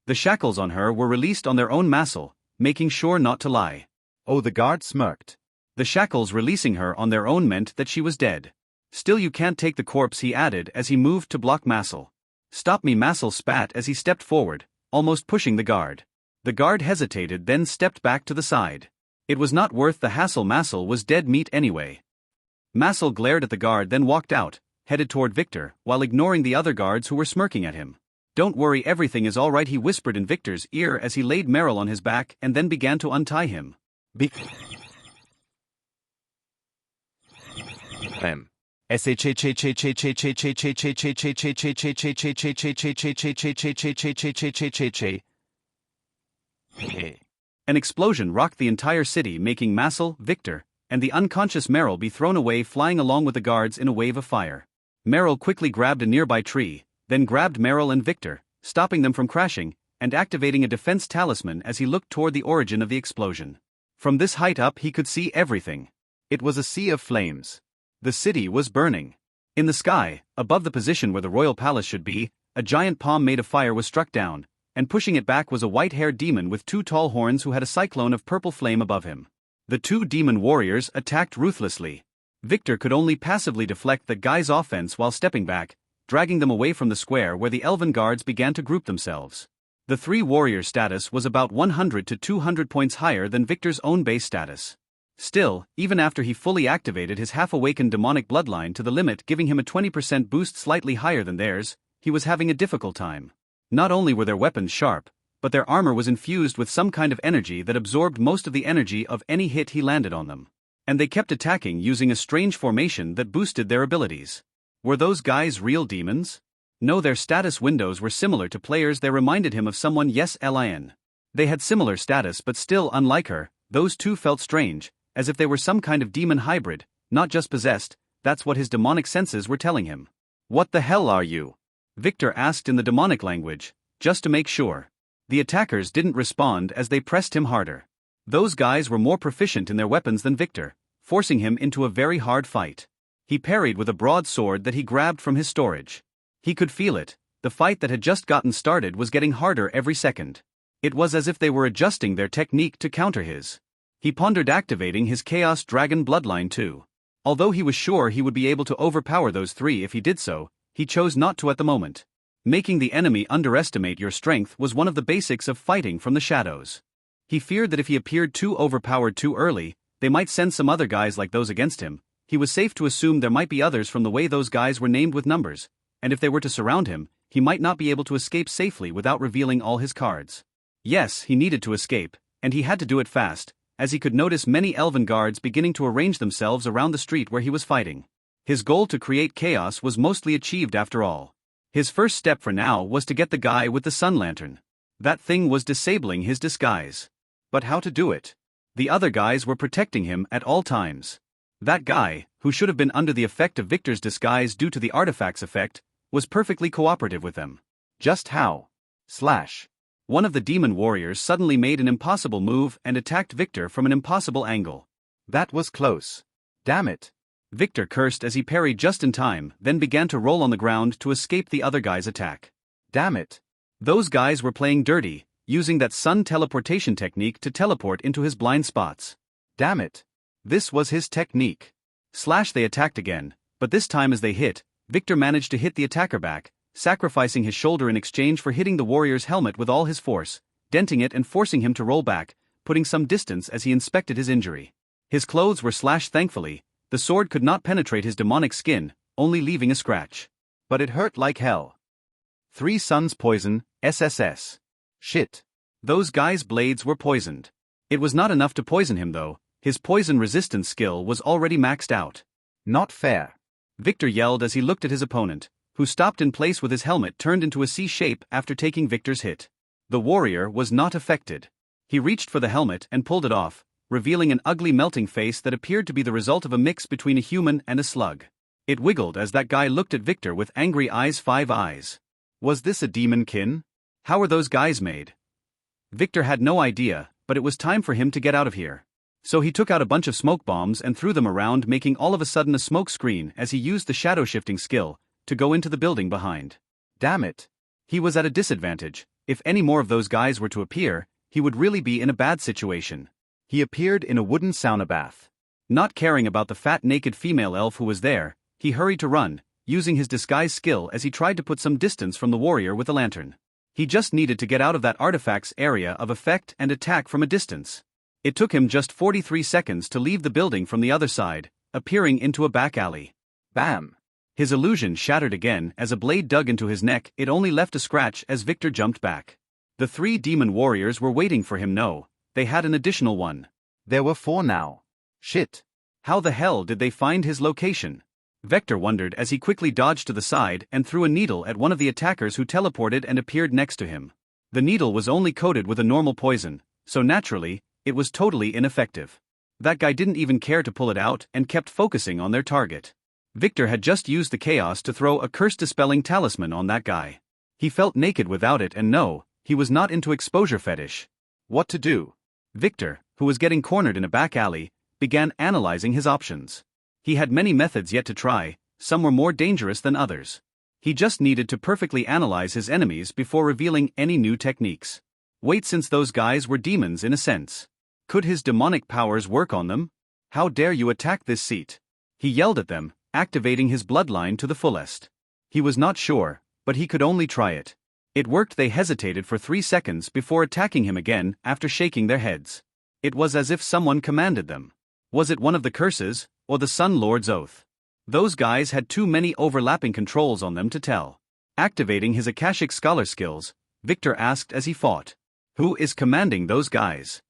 The shackles on her were released on their own Messel, making sure not to lie. Oh, the guard smirked. The shackles releasing her on their own meant that she was dead. Still, you can't take the corpse, he added as he moved to block Messel. Stop me, Messel spat as he stepped forward, almost pushing the guard. The guard hesitated, then stepped back to the side. It was not worth the hassle. Messel was dead meat anyway. Messel glared at the guard, then walked out, headed toward Victor, while ignoring the other guards who were smirking at him. Don't worry, everything is all right, he whispered in Victor's ear as he laid Meryl on his back and then began to untie him. An explosion rocked the entire city, making Messel, Victor, and the unconscious Meryl be thrown away, flying along with the guards in a wave of fire. Meryl quickly grabbed a nearby tree, then grabbed Meryl and Victor, stopping them from crashing, and activating a defense talisman as he looked toward the origin of the explosion. From this height up he could see everything. It was a sea of flames. The city was burning. In the sky, above the position where the royal palace should be, a giant palm made of fire was struck down, and pushing it back was a white-haired demon with 2 tall horns who had a cyclone of purple flame above him. The 2 demon warriors attacked ruthlessly. Victor could only passively deflect the guy's offense while stepping back, dragging them away from the square where the elven guards began to group themselves. The 3 warrior status was about 100 to 200 points higher than Victor's own base status. Still, even after he fully activated his half-awakened demonic bloodline to the limit, giving him a 20% boost slightly higher than theirs, he was having a difficult time. Not only were their weapons sharp, but their armor was infused with some kind of energy that absorbed most of the energy of any hit he landed on them. And they kept attacking using a strange formation that boosted their abilities. Were those guys real demons? No, their status windows were similar to players. They reminded him of someone. Yes, Lin. They had similar status, but still, unlike her, those two felt strange, as if they were some kind of demon hybrid, not just possessed. That's what his demonic senses were telling him. What the hell are you? Victor asked in the demonic language, just to make sure. The attackers didn't respond as they pressed him harder. Those guys were more proficient in their weapons than Victor, forcing him into a very hard fight. He parried with a broadsword that he grabbed from his storage. He could feel it. The fight that had just gotten started was getting harder every second. It was as if they were adjusting their technique to counter his. He pondered activating his Chaos Dragon bloodline too. Although he was sure he would be able to overpower those three if he did so, he chose not to at the moment. Making the enemy underestimate your strength was one of the basics of fighting from the shadows. He feared that if he appeared too overpowered too early, they might send some other guys like those against him. He was safe to assume there might be others from the way those guys were named with numbers, and if they were to surround him, he might not be able to escape safely without revealing all his cards. Yes, he needed to escape, and he had to do it fast, as he could notice many elven guards beginning to arrange themselves around the street where he was fighting. His goal to create chaos was mostly achieved after all. His first step for now was to get the guy with the sun lantern. That thing was disabling his disguise. But how to do it? The other guys were protecting him at all times. That guy, who should have been under the effect of Victor's disguise due to the artifact's effect, was perfectly cooperative with them. Just how? One of the demon warriors suddenly made an impossible move and attacked Victor from an impossible angle. That was close. Damn it. Victor cursed as he parried just in time, then began to roll on the ground to escape the other guy's attack. Damn it. Those guys were playing dirty, using that sun teleportation technique to teleport into his blind spots. Damn it. This was his technique. They attacked again, but this time as they hit, Victor managed to hit the attacker back, sacrificing his shoulder in exchange for hitting the warrior's helmet with all his force, denting it and forcing him to roll back, putting some distance as he inspected his injury. His clothes were slashed thankfully. The sword could not penetrate his demonic skin, only leaving a scratch. But it hurt like hell. 3 Suns Poison, SSS. Shit. Those guys' blades were poisoned. It was not enough to poison him though, his poison resistance skill was already maxed out. Not fair. Victor yelled as he looked at his opponent, who stopped in place with his helmet turned into a C shape after taking Victor's hit. The warrior was not affected. He reached for the helmet and pulled it off, revealing an ugly melting face that appeared to be the result of a mix between a human and a slug. It wiggled as that guy looked at Victor with angry eyes. 5 eyes. Was this a demon kin? How were those guys made? Victor had no idea, but it was time for him to get out of here. So he took out a bunch of smoke bombs and threw them around, making all of a sudden a smoke screen as he used the shadow shifting skill to go into the building behind. Damn it. He was at a disadvantage. If any more of those guys were to appear, he would really be in a bad situation. He appeared in a wooden sauna bath. Not caring about the fat naked female elf who was there, he hurried to run, using his disguise skill as he tried to put some distance from the warrior with a lantern. He just needed to get out of that artifact's area of effect and attack from a distance. It took him just 43 seconds to leave the building from the other side, appearing into a back alley. Bam! His illusion shattered again as a blade dug into his neck. It only left a scratch as Victor jumped back. The 3 demon warriors were waiting for him. No, they had an additional one. There were 4 now. Shit. How the hell did they find his location? Victor wondered as he quickly dodged to the side and threw a needle at one of the attackers who teleported and appeared next to him. The needle was only coated with a normal poison, so naturally, it was totally ineffective. That guy didn't even care to pull it out and kept focusing on their target. Victor had just used the chaos to throw a curse-dispelling talisman on that guy. He felt naked without it, and no, he was not into exposure fetish. What to do? Victor, who was getting cornered in a back alley, began analyzing his options. He had many methods yet to try, some were more dangerous than others. He just needed to perfectly analyze his enemies before revealing any new techniques. Wait, since those guys were demons in a sense. Could his demonic powers work on them? How dare you attack this seat? He yelled at them, activating his bloodline to the fullest. He was not sure, but he could only try it. It worked. They hesitated for 3 seconds before attacking him again after shaking their heads. It was as if someone commanded them. Was it one of the curses, or the Sun Lord's oath? Those guys had too many overlapping controls on them to tell. Activating his Akashic scholar skills, Victor asked as he fought. Who is commanding those guys?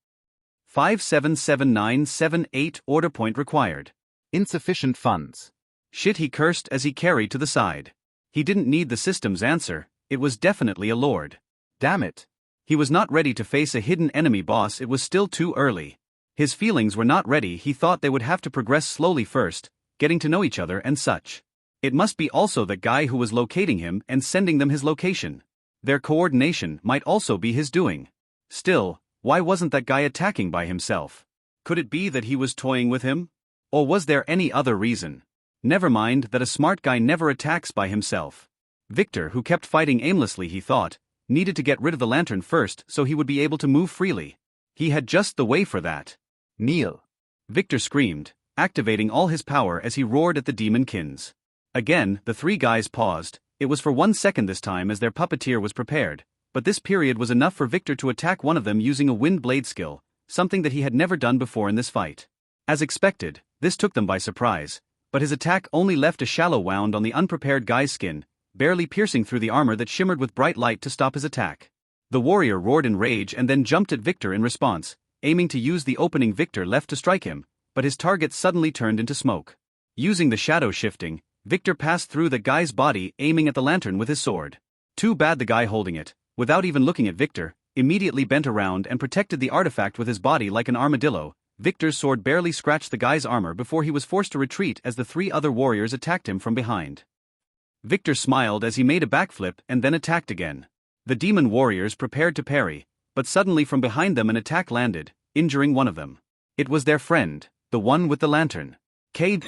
577978 order point required. Insufficient funds. Shit, he cursed as he carried to the side. He didn't need the system's answer, it was definitely a lord. Damn it. He was not ready to face a hidden enemy boss, it was still too early. His feelings were not ready, he thought they would have to progress slowly first, getting to know each other and such. It must be also the guy who was locating him and sending them his location. Their coordination might also be his doing. Still, why wasn't that guy attacking by himself? Could it be that he was toying with him? Or was there any other reason? Never mind that a smart guy never attacks by himself. Victor, who kept fighting aimlessly, he thought, needed to get rid of the lantern first so he would be able to move freely. He had just the way for that. Kneel. Victor screamed, activating all his power as he roared at the demon kins. Again, the three guys paused. It was for 1 second this time as their puppeteer was prepared, but this period was enough for Victor to attack one of them using a wind blade skill, something that he had never done before in this fight. As expected, this took them by surprise, but his attack only left a shallow wound on the unprepared guy's skin, barely piercing through the armor that shimmered with bright light to stop his attack. The warrior roared in rage and then jumped at Victor in response, aiming to use the opening Victor left to strike him, but his target suddenly turned into smoke. Using the shadow shifting, Victor passed through the guy's body, aiming at the lantern with his sword. Too bad the guy holding it, without even looking at Victor, immediately bent around and protected the artifact with his body like an armadillo. Victor's sword barely scratched the guy's armor before he was forced to retreat as the three other warriors attacked him from behind. Victor smiled as he made a backflip and then attacked again. The demon warriors prepared to parry, but suddenly from behind them an attack landed, injuring one of them. It was their friend, the one with the lantern. Cade!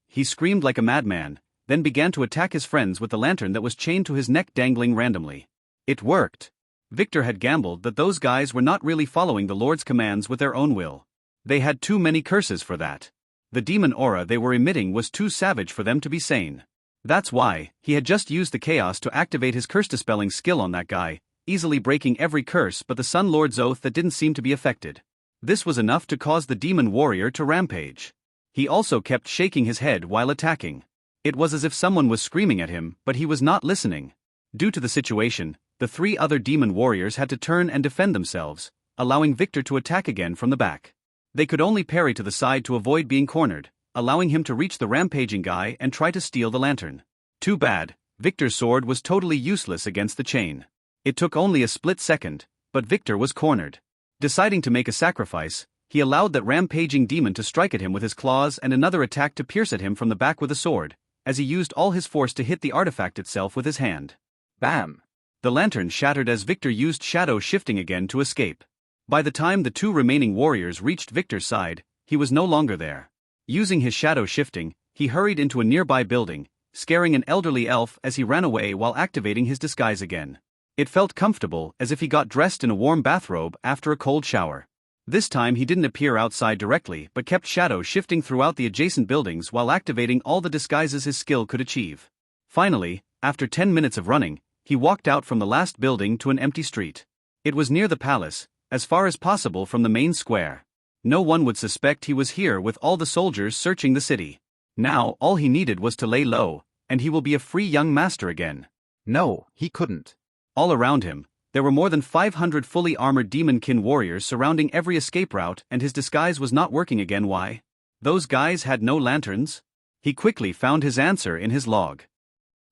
He screamed like a madman, then began to attack his friends with the lantern that was chained to his neck, dangling randomly. It worked. Victor had gambled that those guys were not really following the Lord's commands with their own will. They had too many curses for that. The demon aura they were emitting was too savage for them to be sane. That's why he had just used the chaos to activate his curse dispelling skill on that guy, easily breaking every curse but the Sun Lord's oath that didn't seem to be affected. This was enough to cause the demon warrior to rampage. He also kept shaking his head while attacking. It was as if someone was screaming at him, but he was not listening. Due to the situation, the three other demon warriors had to turn and defend themselves, allowing Victor to attack again from the back. They could only parry to the side to avoid being cornered, allowing him to reach the rampaging guy and try to steal the lantern. Too bad, Victor's sword was totally useless against the chain. It took only a split second, but Victor was cornered. Deciding to make a sacrifice, he allowed that rampaging demon to strike at him with his claws and another attack to pierce at him from the back with a sword, as he used all his force to hit the artifact itself with his hand. Bam! The lantern shattered as Victor used shadow shifting again to escape. By the time the two remaining warriors reached Victor's side, he was no longer there. Using his shadow shifting, he hurried into a nearby building, scaring an elderly elf as he ran away while activating his disguise again. It felt comfortable, as if he got dressed in a warm bathrobe after a cold shower. This time he didn't appear outside directly but kept shadow shifting throughout the adjacent buildings while activating all the disguises his skill could achieve. Finally, after 10 minutes of running, he walked out from the last building to an empty street. It was near the palace, as far as possible from the main square. No one would suspect he was here with all the soldiers searching the city. Now all he needed was to lay low, and he will be a free young master again. No, he couldn't. All around him, there were more than 500 fully armored demonkin warriors surrounding every escape route, and his disguise was not working again. Why? Those guys had no lanterns? He quickly found his answer in his log.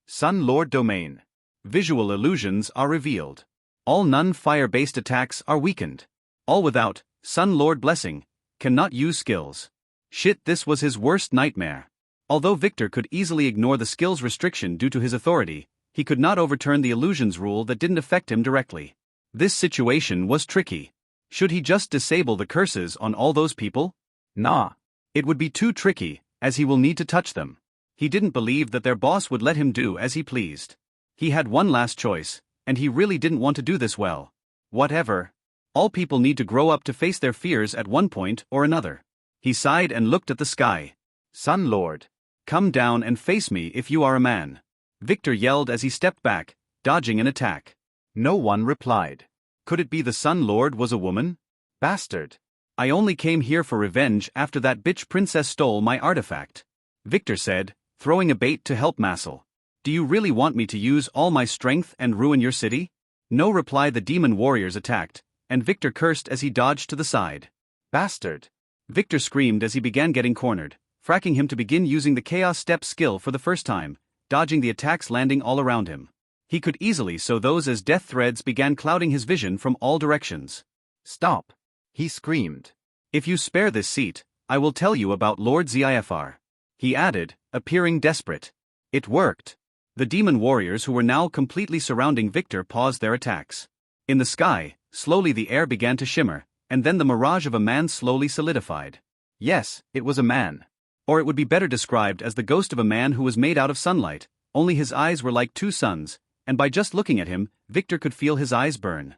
Sun Lord Domain. Visual illusions are revealed. All non-fire-based attacks are weakened. All without Sun Lord Blessing cannot use skills. Shit, this was his worst nightmare. Although Victor could easily ignore the skills restriction due to his authority, he could not overturn the illusions rule that didn't affect him directly. This situation was tricky. Should he just disable the curses on all those people? Nah. It would be too tricky, as he will need to touch them. He didn't believe that their boss would let him do as he pleased. He had one last choice, and he really didn't want to do this well. Whatever. All people need to grow up to face their fears at one point or another. He sighed and looked at the sky. Sun Lord, come down and face me if you are a man. Victor yelled as he stepped back, dodging an attack. No one replied. Could it be the Sun Lord was a woman? Bastard. I only came here for revenge after that bitch princess stole my artifact. Victor said, throwing a bait to help Massel. Do you really want me to use all my strength and ruin your city? No reply. The demon warriors attacked, and Victor cursed as he dodged to the side. Bastard! Victor screamed as he began getting cornered, fracking him to begin using the Chaos Step skill for the first time, dodging the attacks landing all around him. He could easily sow those as death threads began clouding his vision from all directions. Stop! He screamed. If you spare this seat, I will tell you about Lord Zifr. He added, appearing desperate. It worked. The demon warriors who were now completely surrounding Victor paused their attacks. In the sky, slowly the air began to shimmer, and then the mirage of a man slowly solidified. Yes, it was a man. Or it would be better described as the ghost of a man who was made out of sunlight, only his eyes were like two suns, and by just looking at him, Victor could feel his eyes burn.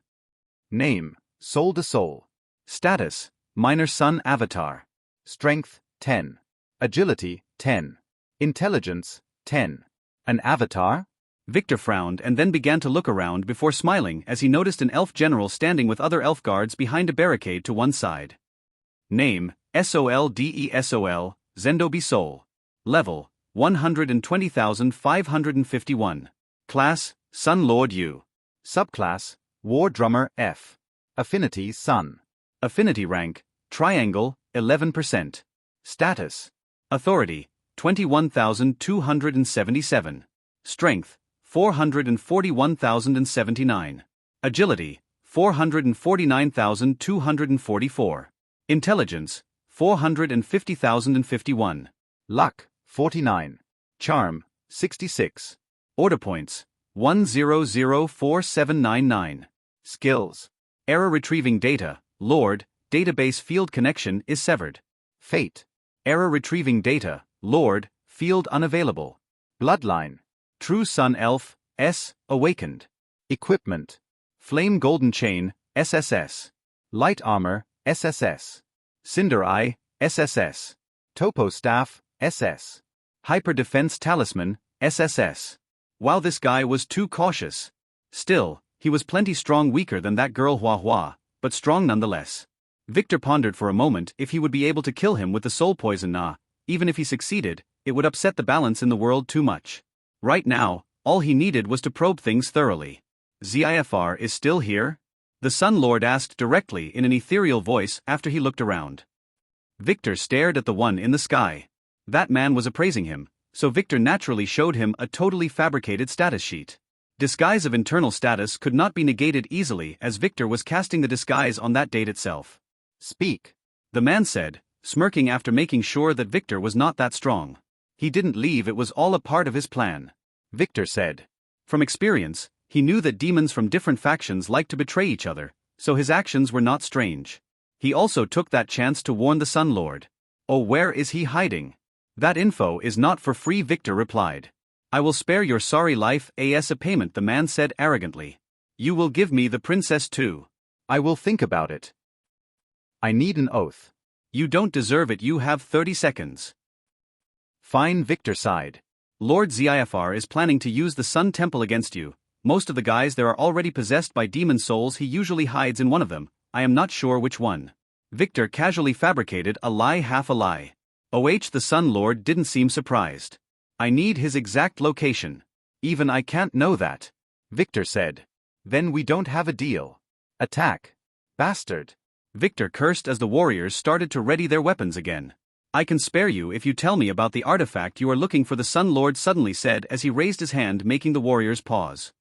Name, Soul de Soul. Status, Minor Sun Avatar. Strength, 10. Agility, 10. Intelligence, 10. An avatar? Victor frowned and then began to look around before smiling as he noticed an elf general standing with other elf guards behind a barricade to one side. Name, Soldesol, Zendobi Soul. Level, 120,551. Class, Sun Lord U. Subclass, War Drummer F. Affinity, Sun. Affinity rank, Triangle, 11%. Status. Authority, 21,277. Strength, 441,079. Agility, 449,244. Intelligence, 450,051. Luck, 49. Charm, 66. Order points, 1004799. Skills. Error retrieving data, Lord, database field connection is severed. Fate. Error retrieving data, Lord, field unavailable. Bloodline. True Sun Elf, S, awakened. Equipment. Flame Golden Chain, SSS. Light Armor, SSS. Cinder Eye, SSS. Topo Staff, SS. Hyper Defense Talisman, SSS. Wow, this guy was too cautious. Still, he was plenty strong, weaker than that girl Hua Hua, but strong nonetheless. Victor pondered for a moment if he would be able to kill him with the soul poison. Even if he succeeded, it would upset the balance in the world too much. Right now, all he needed was to probe things thoroughly. Zifr is still here? The Sun Lord asked directly in an ethereal voice after he looked around. Victor stared at the one in the sky. That man was appraising him, so Victor naturally showed him a totally fabricated status sheet. Disguise of internal status could not be negated easily as Victor was casting the disguise on that date itself. Speak. The man said, smirking after making sure that Victor was not that strong. He didn't leave, it was all a part of his plan. Victor said. From experience, he knew that demons from different factions like to betray each other, so his actions were not strange. He also took that chance to warn the Sun Lord. Oh, where is he hiding? That info is not for free, Victor replied. I will spare your sorry life as a payment, the man said arrogantly. You will give me the princess too. I will think about it. I need an oath. You don't deserve it, you have 30 seconds. Fine, Victor sighed. Lord Zifr is planning to use the Sun Temple against you. Most of the guys there are already possessed by demon souls. He usually hides in one of them. I am not sure which one. Victor casually fabricated a lie, half a lie. The Sun Lord didn't seem surprised. I need his exact location. Even I can't know that. Victor said. Then we don't have a deal. Attack. Bastard. Victor cursed as the warriors started to ready their weapons again. I can spare you if you tell me about the artifact you are looking for, the Sun Lord suddenly said as he raised his hand, making the warriors pause.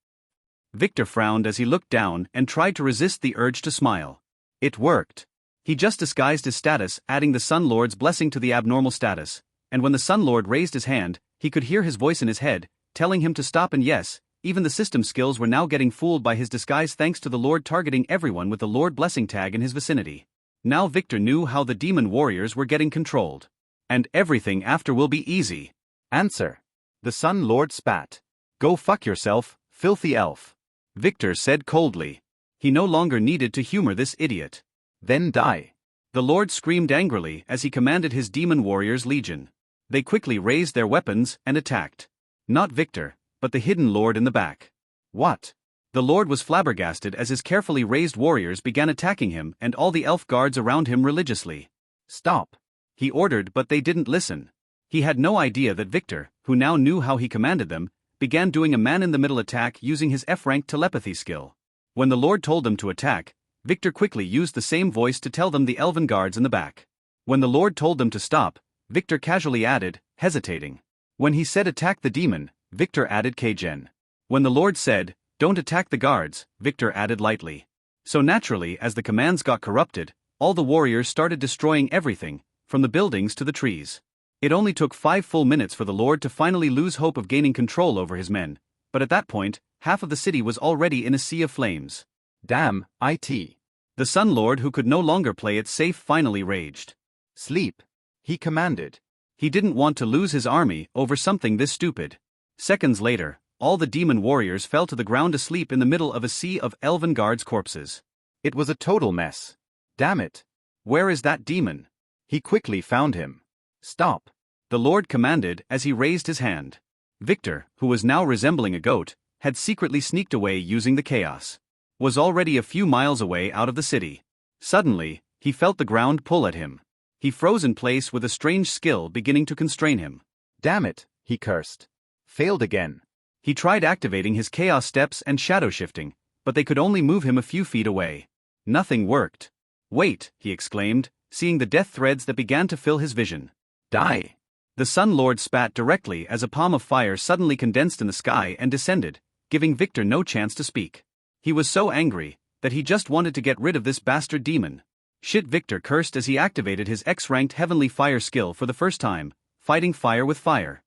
Victor frowned as he looked down and tried to resist the urge to smile. It worked. He just disguised his status, adding the Sun Lord's blessing to the abnormal status, and when the Sun Lord raised his hand, he could hear his voice in his head, telling him to stop, and yes, even the system skills were now getting fooled by his disguise thanks to the Lord targeting everyone with the Lord blessing tag in his vicinity. Now Victor knew how the demon warriors were getting controlled. And everything after will be easy. Answer. The Sun Lord spat. Go fuck yourself, filthy elf. Victor said coldly. He no longer needed to humor this idiot. Then die. The Lord screamed angrily as he commanded his demon warriors legion. They quickly raised their weapons and attacked. Not Victor, but the hidden Lord in the back. What? The Lord was flabbergasted as his carefully raised warriors began attacking him and all the elf guards around him religiously. Stop! He ordered, but they didn't listen. He had no idea that Victor, who now knew how he commanded them, began doing a man-in-the-middle attack using his F-rank telepathy skill. When the Lord told them to attack, Victor quickly used the same voice to tell them the elven guards in the back. When the Lord told them to stop, Victor casually added, hesitating. When he said attack the demon, Victor added Kgen. When the Lord said, don't attack the guards, Victor added lightly. So naturally, as the commands got corrupted, all the warriors started destroying everything, from the buildings to the trees. It only took 5 full minutes for the Lord to finally lose hope of gaining control over his men, but at that point, half of the city was already in a sea of flames. Damn, it. The Sun Lord, who could no longer play it safe, finally raged. Sleep, he commanded. He didn't want to lose his army over something this stupid. Seconds later, all the demon warriors fell to the ground asleep in the middle of a sea of elven guards' corpses. It was a total mess. Damn it. Where is that demon? He quickly found him. Stop! The Lord commanded as he raised his hand. Victor, who was now resembling a goat, had secretly sneaked away using the chaos. Was already a few miles away out of the city. Suddenly, he felt the ground pull at him. He froze in place with a strange skill beginning to constrain him. Damn it, he cursed. Failed again. He tried activating his chaos steps and shadow shifting, but they could only move him a few feet away. Nothing worked. Wait, he exclaimed, seeing the death threads that began to fill his vision. Die! The Sun Lord spat directly as a palm of fire suddenly condensed in the sky and descended, giving Victor no chance to speak. He was so angry that he just wanted to get rid of this bastard demon. Shit, Victor cursed as he activated his X-ranked heavenly fire skill for the first time, fighting fire with fire.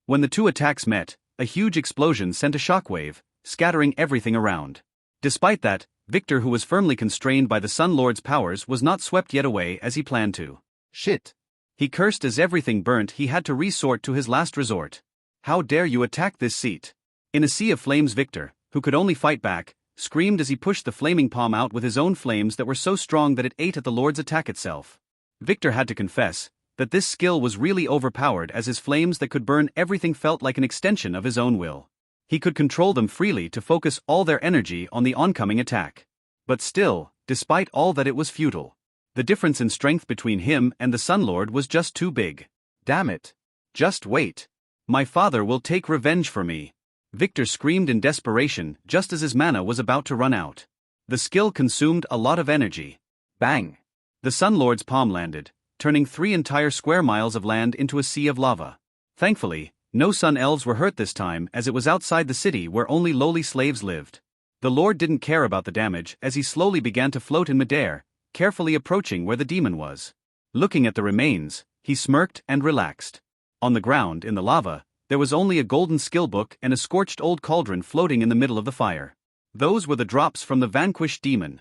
When the two attacks met, a huge explosion sent a shockwave, scattering everything around. Despite that, Victor, who was firmly constrained by the Sun Lord's powers, was not swept yet away as he planned to. Shit! He cursed as everything burnt. He had to resort to his last resort. How dare you attack this seat? In a sea of flames, Victor, who could only fight back, screamed as he pushed the flaming palm out with his own flames that were so strong that it ate at the Lord's attack itself. Victor had to confess that this skill was really overpowered, as his flames that could burn everything felt like an extension of his own will. He could control them freely to focus all their energy on the oncoming attack. But still, despite all that, it was futile. The difference in strength between him and the Sun Lord was just too big. Damn it. Just wait. My father will take revenge for me. Victor screamed in desperation just as his mana was about to run out. The skill consumed a lot of energy. Bang! The Sun Lord's palm landed, turning 3 entire square miles of land into a sea of lava. Thankfully, no Sun Elves were hurt this time, as it was outside the city where only lowly slaves lived. The Lord didn't care about the damage as he slowly began to float in midair, carefully approaching where the demon was. Looking at the remains, he smirked and relaxed. On the ground in the lava, there was only a golden skill book and a scorched old cauldron floating in the middle of the fire. Those were the drops from the vanquished demon.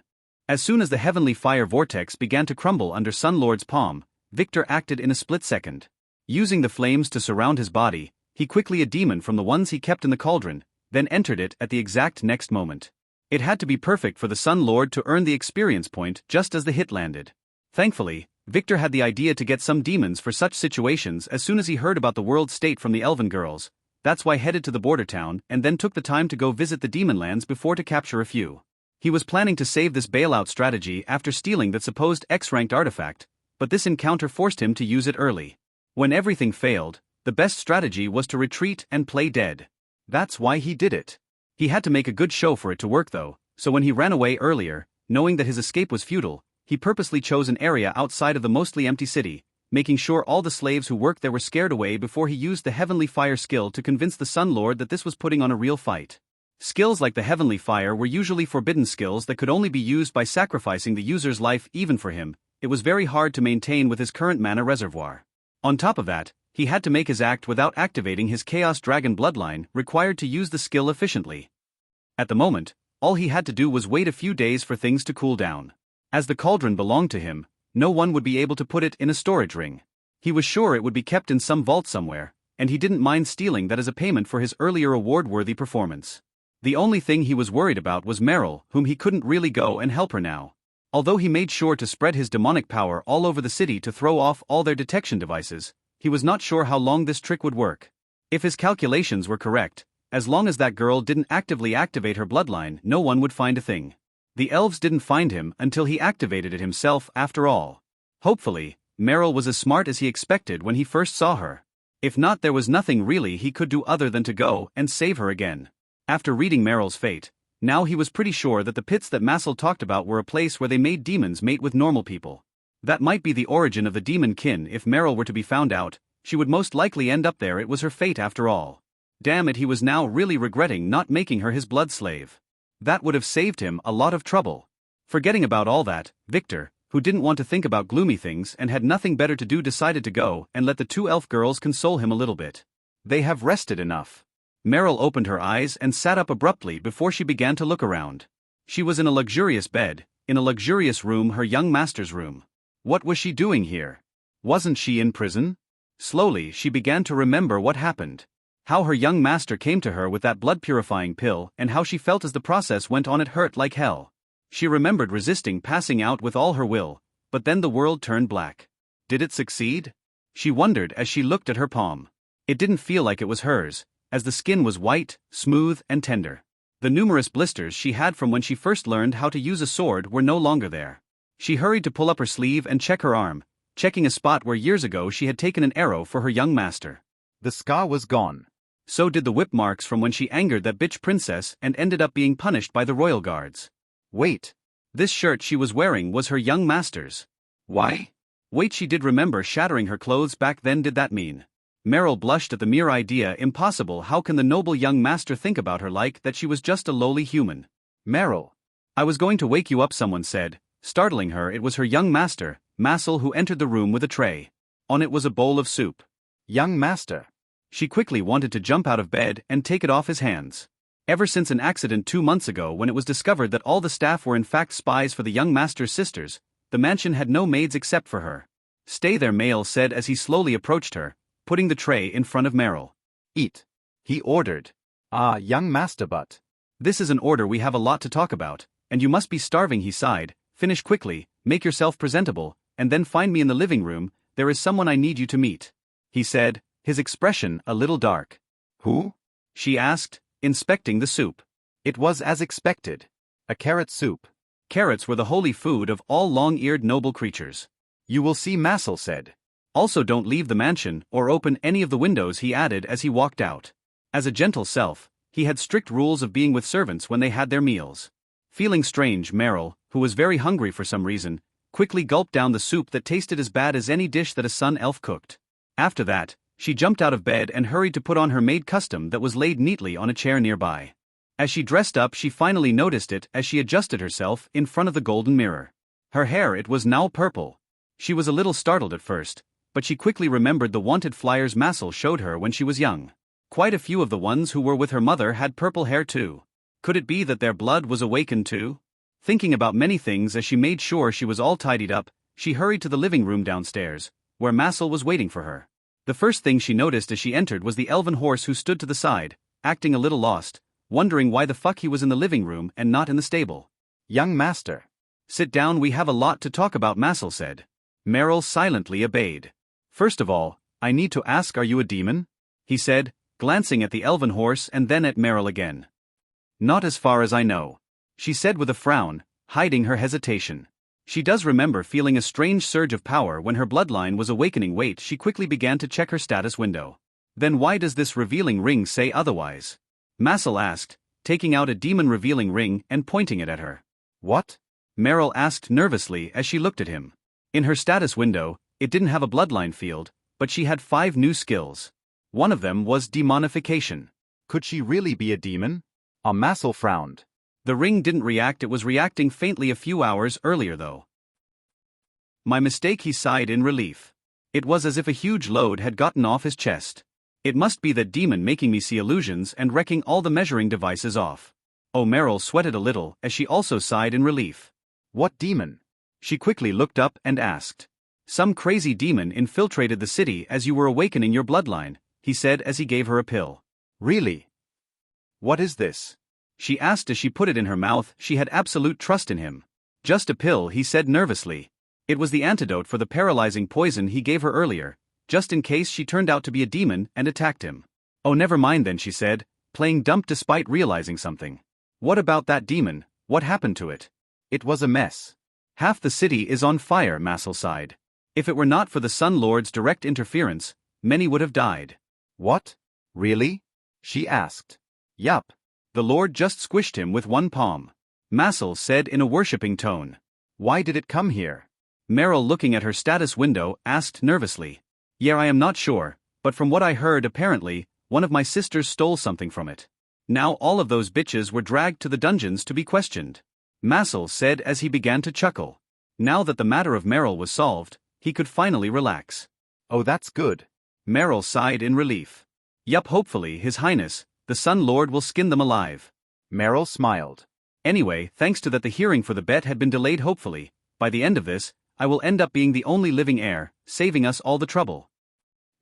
As soon as the heavenly fire vortex began to crumble under Sun Lord's palm, Victor acted in a split second. Using the flames to surround his body, he quickly a demon from the ones he kept in the cauldron, then entered it at the exact next moment. It had to be perfect for the Sun Lord to earn the experience point just as the hit landed. Thankfully, Victor had the idea to get some demons for such situations as soon as he heard about the world state from the elven girls. That's why headed to the border town and then took the time to go visit the demon lands before to capture a few. He was planning to save this bailout strategy after stealing that supposed X-ranked artifact, but this encounter forced him to use it early. When everything failed, the best strategy was to retreat and play dead. That's why he did it. He had to make a good show for it to work though, so when he ran away earlier, knowing that his escape was futile, he purposely chose an area outside of the mostly empty city, making sure all the slaves who worked there were scared away before he used the Heavenly Fire skill to convince the Sun Lord that this was putting on a real fight. Skills like the Heavenly Fire were usually forbidden skills that could only be used by sacrificing the user's life. Even for him, it was very hard to maintain with his current mana reservoir. On top of that, he had to make his act without activating his Chaos Dragon bloodline required to use the skill efficiently. At the moment, all he had to do was wait a few days for things to cool down. As the cauldron belonged to him, no one would be able to put it in a storage ring. He was sure it would be kept in some vault somewhere, and he didn't mind stealing that as a payment for his earlier award-worthy performance. The only thing he was worried about was Meryl, whom he couldn't really go and help her now. Although he made sure to spread his demonic power all over the city to throw off all their detection devices, he was not sure how long this trick would work. If his calculations were correct, as long as that girl didn't actively activate her bloodline, no one would find a thing. The elves didn't find him until he activated it himself after all. Hopefully, Meryl was as smart as he expected when he first saw her. If not, there was nothing really he could do other than to go and save her again. After reading Meryl's fate, now he was pretty sure that the pits that Massel talked about were a place where they made demons mate with normal people. That might be the origin of the demon kin. If Meryl were to be found out, she would most likely end up there. It was her fate after all. Damn it, he was now really regretting not making her his blood slave. That would have saved him a lot of trouble. Forgetting about all that, Victor, who didn't want to think about gloomy things and had nothing better to do, decided to go and let the two elf girls console him a little bit. They have rested enough. Meryl opened her eyes and sat up abruptly before she began to look around. She was in a luxurious bed, in a luxurious room, her young master's room. What was she doing here? Wasn't she in prison? Slowly she began to remember what happened. How her young master came to her with that blood-purifying pill and how she felt as the process went on. It hurt like hell. She remembered resisting passing out with all her will, but then the world turned black. Did it succeed? She wondered as she looked at her palm. It didn't feel like it was hers, as the skin was white, smooth, and tender. The numerous blisters she had from when she first learned how to use a sword were no longer there. She hurried to pull up her sleeve and check her arm, checking a spot where years ago she had taken an arrow for her young master. The scar was gone. So did the whip marks from when she angered that bitch princess and ended up being punished by the royal guards. Wait. This shirt she was wearing was her young master's. Why? Wait, she did remember shattering her clothes back then. Did that mean? Meryl blushed at the mere idea. Impossible. How can the noble young master think about her like that? She was just a lowly human. Meryl. I was going to wake you up, someone said, startling her. It was her young master, Massel, who entered the room with a tray. On it was a bowl of soup. Young master. She quickly wanted to jump out of bed and take it off his hands. Ever since an accident 2 months ago when it was discovered that all the staff were in fact spies for the young master's sisters, the mansion had no maids except for her. Stay there, Mael said as he slowly approached her, putting the tray in front of Meryl. Eat. He ordered. Ah, young master, but. This is an order. We have a lot to talk about, and you must be starving, he sighed. Finish quickly, make yourself presentable, and then find me in the living room. There is someone I need you to meet, he said, his expression a little dark. Who? She asked, inspecting the soup. It was as expected. A carrot soup. Carrots were the holy food of all long-eared noble creatures. You will see, Massel said. Also, don't leave the mansion or open any of the windows, he added as he walked out. As a gentle self, he had strict rules of being with servants when they had their meals. Feeling strange, Meryl, who was very hungry for some reason, quickly gulped down the soup that tasted as bad as any dish that a sun elf cooked. After that, she jumped out of bed and hurried to put on her maid costume that was laid neatly on a chair nearby. As she dressed up, she finally noticed it as she adjusted herself in front of the golden mirror. Her hair, it was now purple. She was a little startled at first, but she quickly remembered the wanted flyers Massel showed her when she was young. Quite a few of the ones who were with her mother had purple hair too. Could it be that their blood was awakened too? Thinking about many things as she made sure she was all tidied up, she hurried to the living room downstairs, where Massel was waiting for her. The first thing she noticed as she entered was the elven horse, who stood to the side, acting a little lost, wondering why the fuck he was in the living room and not in the stable. Young master. Sit down, we have a lot to talk about, Massel said. Meryl silently obeyed. First of all, I need to ask, are you a demon? He said, glancing at the elven horse and then at Meryl again. Not as far as I know, she said with a frown, hiding her hesitation. She does remember feeling a strange surge of power when her bloodline was awakening. Wait, she quickly began to check her status window. Then why does this revealing ring say otherwise? Massel asked, taking out a demon revealing ring and pointing it at her. What? Meryl asked nervously as she looked at him. In her status window, it didn't have a bloodline field, but she had 5 new skills. One of them was demonification. Could she really be a demon? Massel frowned. The ring didn't react. It was reacting faintly a few hours earlier though. My mistake, he sighed in relief. It was as if a huge load had gotten off his chest. It must be that demon making me see illusions and wrecking all the measuring devices off. Oh, Meryl sweated a little as she also sighed in relief. What demon? She quickly looked up and asked. Some crazy demon infiltrated the city as you were awakening your bloodline, he said as he gave her a pill. Really? What is this? She asked as she put it in her mouth. She had absolute trust in him. Just a pill, he said nervously. It was the antidote for the paralyzing poison he gave her earlier, just in case she turned out to be a demon and attacked him. Oh, never mind then, she said, playing dumb despite realizing something. What about that demon? What happened to it? It was a mess. Half the city is on fire, Massel sighed. If it were not for the Sun Lord's direct interference, many would have died. What? Really? She asked. Yup. The Lord just squished him with one palm. Massel said in a worshipping tone. Why did it come here? Meryl, looking at her status window, asked nervously. Yeah, I am not sure, but from what I heard, apparently, one of my sisters stole something from it. Now all of those bitches were dragged to the dungeons to be questioned. Massel said as he began to chuckle. Now that the matter of Meryl was solved, he could finally relax. Oh, that's good. Meryl sighed in relief. Yup, hopefully, His Highness, the Sun Lord will skin them alive. Meryl smiled. Anyway, thanks to that the hearing for the bet had been delayed. Hopefully, by the end of this, I will end up being the only living heir, saving us all the trouble.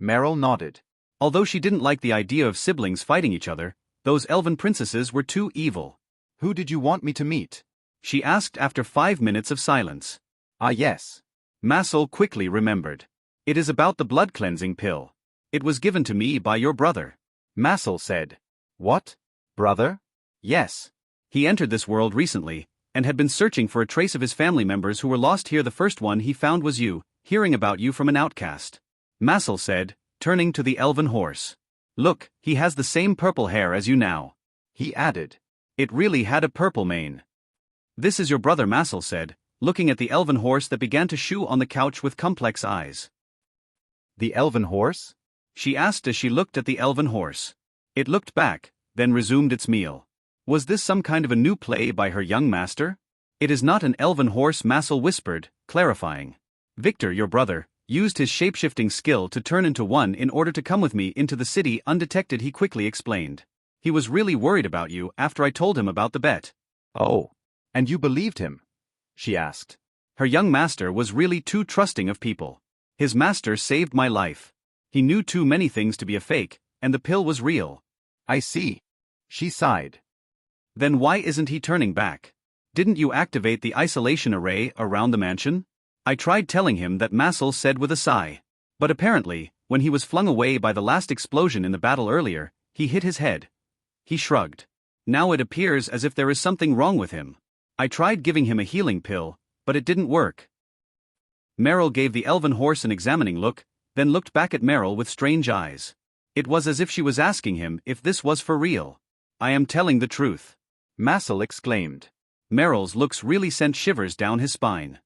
Meryl nodded. Although she didn't like the idea of siblings fighting each other, those elven princesses were too evil. Who did you want me to meet? She asked after 5 minutes of silence. Ah, yes. Massel quickly remembered. It is about the blood cleansing pill. It was given to me by your brother. Massel said. What? Brother? Yes. He entered this world recently, and had been searching for a trace of his family members who were lost here. The first one he found was you, hearing about you from an outcast. Massel said, turning to the elven horse. Look, he has the same purple hair as you now. He added. It really had a purple mane. This is your brother, Massel said, looking at the elven horse that began to chew on the couch with complex eyes. The elven horse? She asked as she looked at the elven horse. It looked back, then resumed its meal. Was this some kind of a new play by her young master? It is not an elven horse, Massel whispered, clarifying. Victor, your brother, used his shapeshifting skill to turn into one in order to come with me into the city undetected, he quickly explained. He was really worried about you after I told him about the bet. Oh. And you believed him? She asked. Her young master was really too trusting of people. His master saved my life. He knew too many things to be a fake, and the pill was real. I see. She sighed. Then why isn't he turning back? Didn't you activate the isolation array around the mansion? I tried telling him that, Massel said with a sigh. But apparently, when he was flung away by the last explosion in the battle earlier, he hit his head. He shrugged. Now it appears as if there is something wrong with him. I tried giving him a healing pill, but it didn't work. Meryl gave the elven horse an examining look, then looked back at Meryl with strange eyes. It was as if she was asking him if this was for real. I am telling the truth. Massel exclaimed. Meryl's looks really sent shivers down his spine.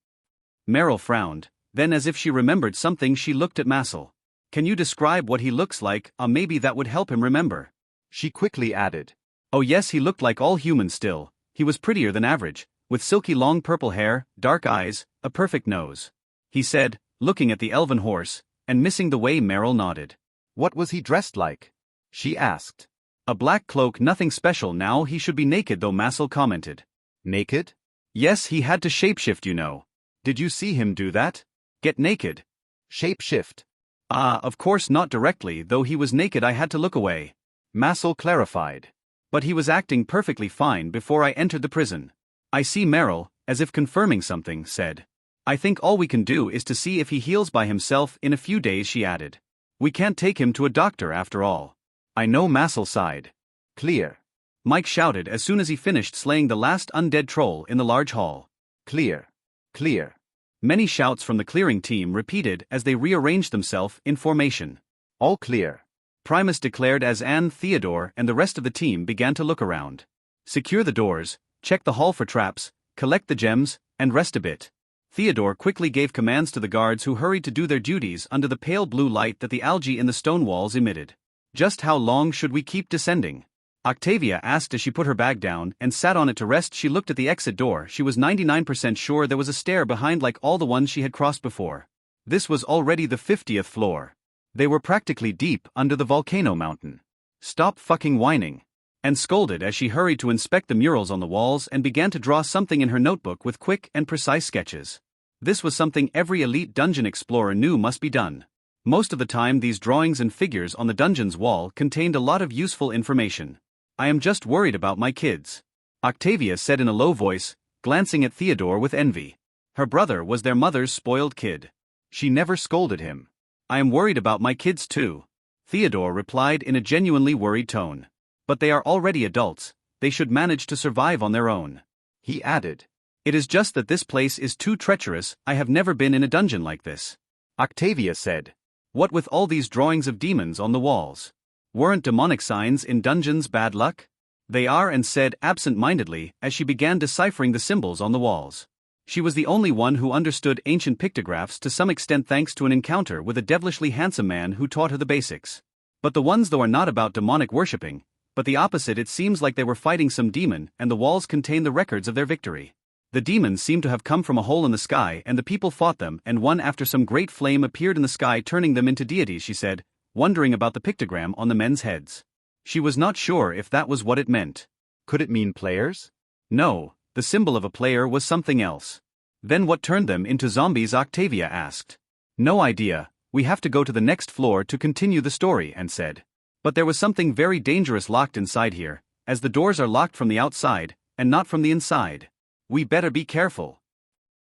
Meryl frowned, then as if she remembered something she looked at Massel. Can you describe what he looks like? Maybe that would help him remember. She quickly added. Oh yes, he looked like all humans still. He was prettier than average, with silky long purple hair, dark eyes, a perfect nose. He said, looking at the elven horse, and missing the way Meryl nodded. What was he dressed like? She asked. A black cloak, nothing special. Now he should be naked though, Massel commented. Naked? Yes, he had to shapeshift, you know. Did you see him do that? Get naked. Shapeshift. Of course not directly, though he was naked I had to look away. Massel clarified. But he was acting perfectly fine before I entered the prison. I see, Meryl, as if confirming something, said. I think all we can do is to see if he heals by himself in a few days, she added. We can't take him to a doctor after all. I know, Massel sighed. Clear. Mike shouted as soon as he finished slaying the last undead troll in the large hall. Clear. Clear. Many shouts from the clearing team repeated as they rearranged themselves in formation. All clear. Primus declared as Anne, Theodore, and the rest of the team began to look around. Secure the doors, check the hall for traps, collect the gems, and rest a bit. Theodore quickly gave commands to the guards who hurried to do their duties under the pale blue light that the algae in the stone walls emitted. Just how long should we keep descending? Octavia asked as she put her bag down and sat on it to rest. She looked at the exit door. She was 99% sure there was a stair behind like all the ones she had crossed before. This was already the 50th floor. They were practically deep under the volcano mountain. Stop fucking whining. And scolded as she hurried to inspect the murals on the walls and began to draw something in her notebook with quick and precise sketches. This was something every elite dungeon explorer knew must be done. Most of the time these drawings and figures on the dungeon's wall contained a lot of useful information. I am just worried about my kids. Octavia said in a low voice, glancing at Theodore with envy. Her brother was their mother's spoiled kid. She never scolded him. I am worried about my kids too. Theodore replied in a genuinely worried tone. But they are already adults, they should manage to survive on their own. He added. It is just that this place is too treacherous, I have never been in a dungeon like this. Octavia said. What with all these drawings of demons on the walls? Weren't demonic signs in dungeons bad luck? They are, and said absent-mindedly as she began deciphering the symbols on the walls. She was the only one who understood ancient pictographs to some extent thanks to an encounter with a devilishly handsome man who taught her the basics. But the ones though are not about demonic worshipping, but the opposite. It seems like they were fighting some demon and the walls contain the records of their victory. The demons seem to have come from a hole in the sky and the people fought them, and one after some great flame appeared in the sky turning them into deities, she said, wondering about the pictogram on the men's heads. She was not sure if that was what it meant. Could it mean players? No, the symbol of a player was something else. Then what turned them into zombies? Octavia asked. No idea, we have to go to the next floor to continue the story, and said. But there was something very dangerous locked inside here, as the doors are locked from the outside, and not from the inside. We better be careful.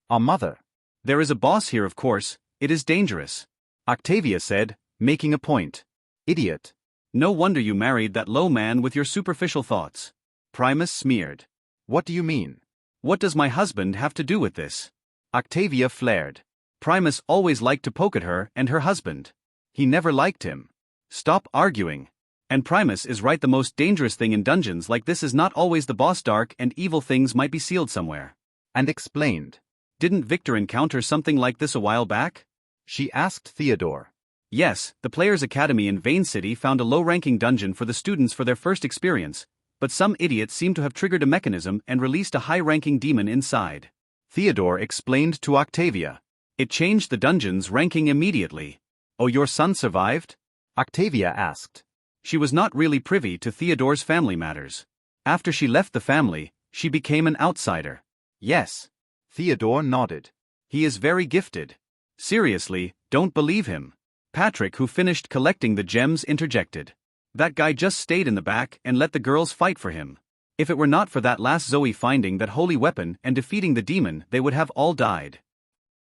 Our mother. There is a boss here, of course, it is dangerous. Octavia said, making a point. Idiot. No wonder you married that low man with your superficial thoughts. Primus smeared. What do you mean? What does my husband have to do with this? Octavia flared. Primus always liked to poke at her and her husband. He never liked him. Stop arguing. And Primus is right, the most dangerous thing in dungeons like this is not always the boss. Dark and evil things might be sealed somewhere. And explained. Didn't Victor encounter something like this a while back? She asked Theodore. Yes, the Players' Academy in Vane City found a low-ranking dungeon for the students for their first experience, but some idiots seem to have triggered a mechanism and released a high-ranking demon inside. Theodore explained to Octavia. It changed the dungeon's ranking immediately. Oh, your son survived? Octavia asked. She was not really privy to Theodore's family matters. After she left the family, she became an outsider. Yes. Theodore nodded. He is very gifted. Seriously, don't believe him. Patrick, who finished collecting the gems, interjected. That guy just stayed in the back and let the girls fight for him. If it were not for that last Zoe finding that holy weapon and defeating the demon, they would have all died.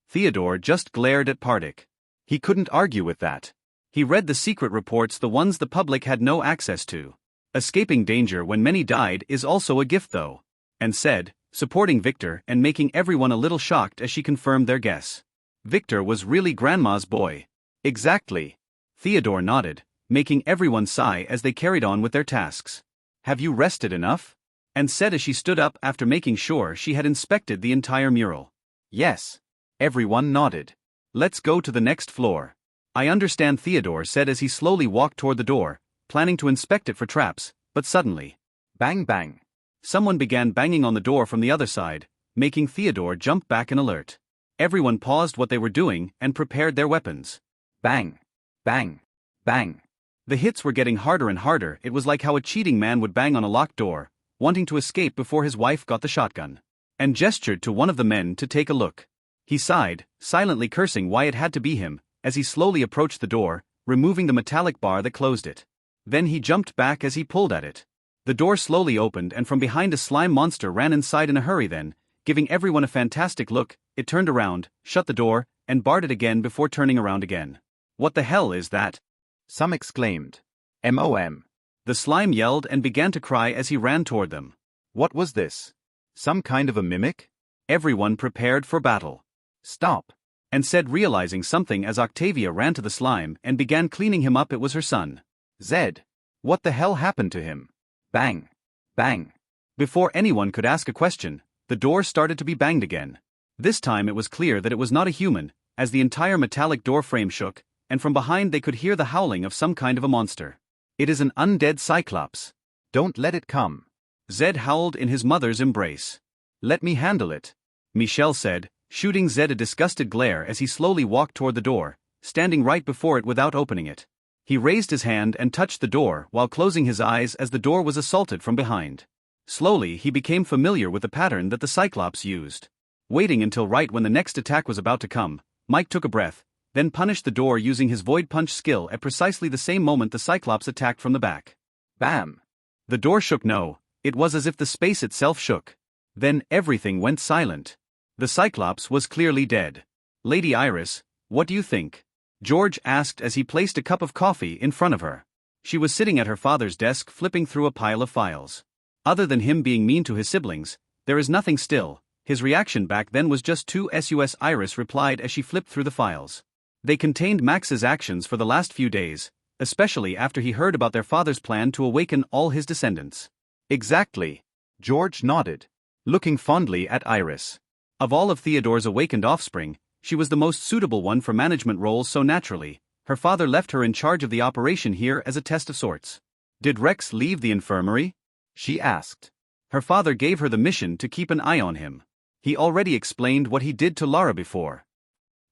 Theodore just glared at Pardik. He couldn't argue with that. He read the secret reports, the ones the public had no access to. Escaping danger when many died is also a gift though. And said, supporting Victor and making everyone a little shocked as she confirmed their guess. Victor was really Grandma's boy. Exactly. Theodore nodded, making everyone sigh as they carried on with their tasks. Have you rested enough? And said as she stood up after making sure she had inspected the entire mural. Yes. Everyone nodded. Let's go to the next floor. I understand, Theodore said as he slowly walked toward the door, planning to inspect it for traps, but suddenly. Bang bang. Someone began banging on the door from the other side, making Theodore jump back in alert. Everyone paused what they were doing and prepared their weapons. Bang. Bang. Bang. The hits were getting harder and harder. It was like how a cheating man would bang on a locked door, wanting to escape before his wife got the shotgun. And gestured to one of the men to take a look. He sighed, silently cursing why it had to be him, as he slowly approached the door, removing the metallic bar that closed it. Then he jumped back as he pulled at it. The door slowly opened and from behind a slime monster ran inside in a hurry. Then, giving everyone a fantastic look, it turned around, shut the door, and barred it again before turning around again. What the hell is that? Some exclaimed. MOM. The slime yelled and began to cry as he ran toward them. What was this? Some kind of a mimic? Everyone prepared for battle. Stop. And said, realizing something as Octavia ran to the slime and began cleaning him up. It was her son. Zed. What the hell happened to him? Bang. Bang. Before anyone could ask a question, the door started to be banged again. This time it was clear that it was not a human, as the entire metallic door frame shook, and from behind they could hear the howling of some kind of a monster. It is an undead cyclops. Don't let it come. Zed howled in his mother's embrace. Let me handle it, Michelle said, shooting Zed a disgusted glare as he slowly walked toward the door, standing right before it without opening it. He raised his hand and touched the door while closing his eyes as the door was assaulted from behind. Slowly he became familiar with the pattern that the Cyclops used. Waiting until right when the next attack was about to come, Mike took a breath, then punished the door using his Void Punch skill at precisely the same moment the Cyclops attacked from the back. Bam! The door shook. No, it was as if the space itself shook. Then everything went silent. The Cyclops was clearly dead. Lady Iris, what do you think? George asked as he placed a cup of coffee in front of her. She was sitting at her father's desk flipping through a pile of files. Other than him being mean to his siblings, there is nothing still. His reaction back then was just too sus, Iris replied as she flipped through the files. They contained Max's actions for the last few days, especially after he heard about their father's plan to awaken all his descendants. Exactly. George nodded, looking fondly at Iris. Of all of Theodore's awakened offspring, she was the most suitable one for management roles so naturally. Her father left her in charge of the operation here as a test of sorts. Did Rex leave the infirmary? She asked. Her father gave her the mission to keep an eye on him. He already explained what he did to Lara before.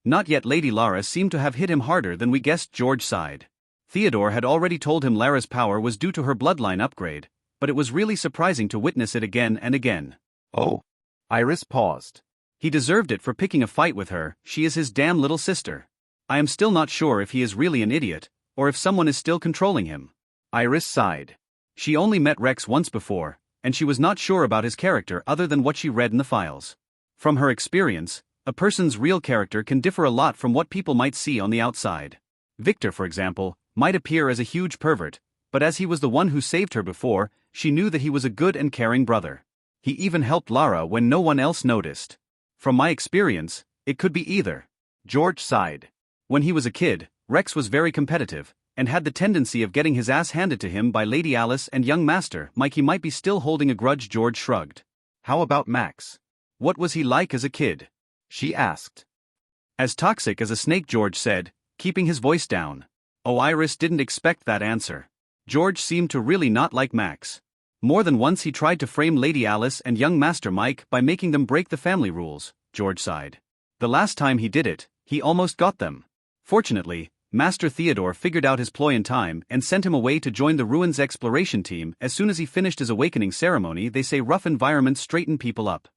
Not yet. Lady Lara seemed to have hit him harder than we guessed. George sighed. Theodore had already told him Lara's power was due to her bloodline upgrade, but it was really surprising to witness it again and again. Oh. Iris paused. He deserved it for picking a fight with her. She is his damn little sister. I am still not sure if he is really an idiot, or if someone is still controlling him. Iris sighed. She only met Rex once before, and she was not sure about his character other than what she read in the files. From her experience, a person's real character can differ a lot from what people might see on the outside. Victor, for example, might appear as a huge pervert, but as he was the one who saved her before, she knew that he was a good and caring brother. He even helped Lara when no one else noticed. From my experience, it could be either. George sighed. When he was a kid, Rex was very competitive, and had the tendency of getting his ass handed to him by Lady Alice and young Master Mike. He might be still holding a grudge. George shrugged. How about Max? What was he like as a kid? She asked. As toxic as a snake, George said, keeping his voice down. Oh, Iris didn't expect that answer. George seemed to really not like Max. More than once he tried to frame Lady Alice and young Master Mike by making them break the family rules, George sighed. The last time he did it, he almost got them. Fortunately, Master Theodore figured out his ploy in time and sent him away to join the ruins exploration team. As soon as he finished his awakening ceremony, they say rough environments straighten people up.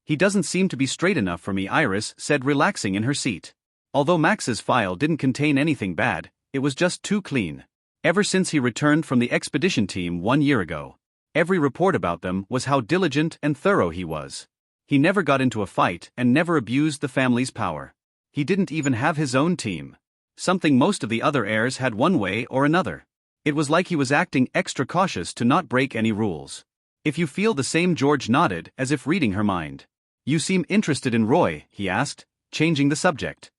He doesn't seem to be straight enough for me, Iris said, relaxing in her seat. Although Max's file didn't contain anything bad, it was just too clean. Ever since he returned from the expedition team 1 year ago, every report about them was how diligent and thorough he was. He never got into a fight and never abused the family's power. He didn't even have his own team. Something most of the other heirs had one way or another. It was like he was acting extra cautious to not break any rules. If you feel the same, George nodded as if reading her mind. You seem interested in Roy, he asked, changing the subject.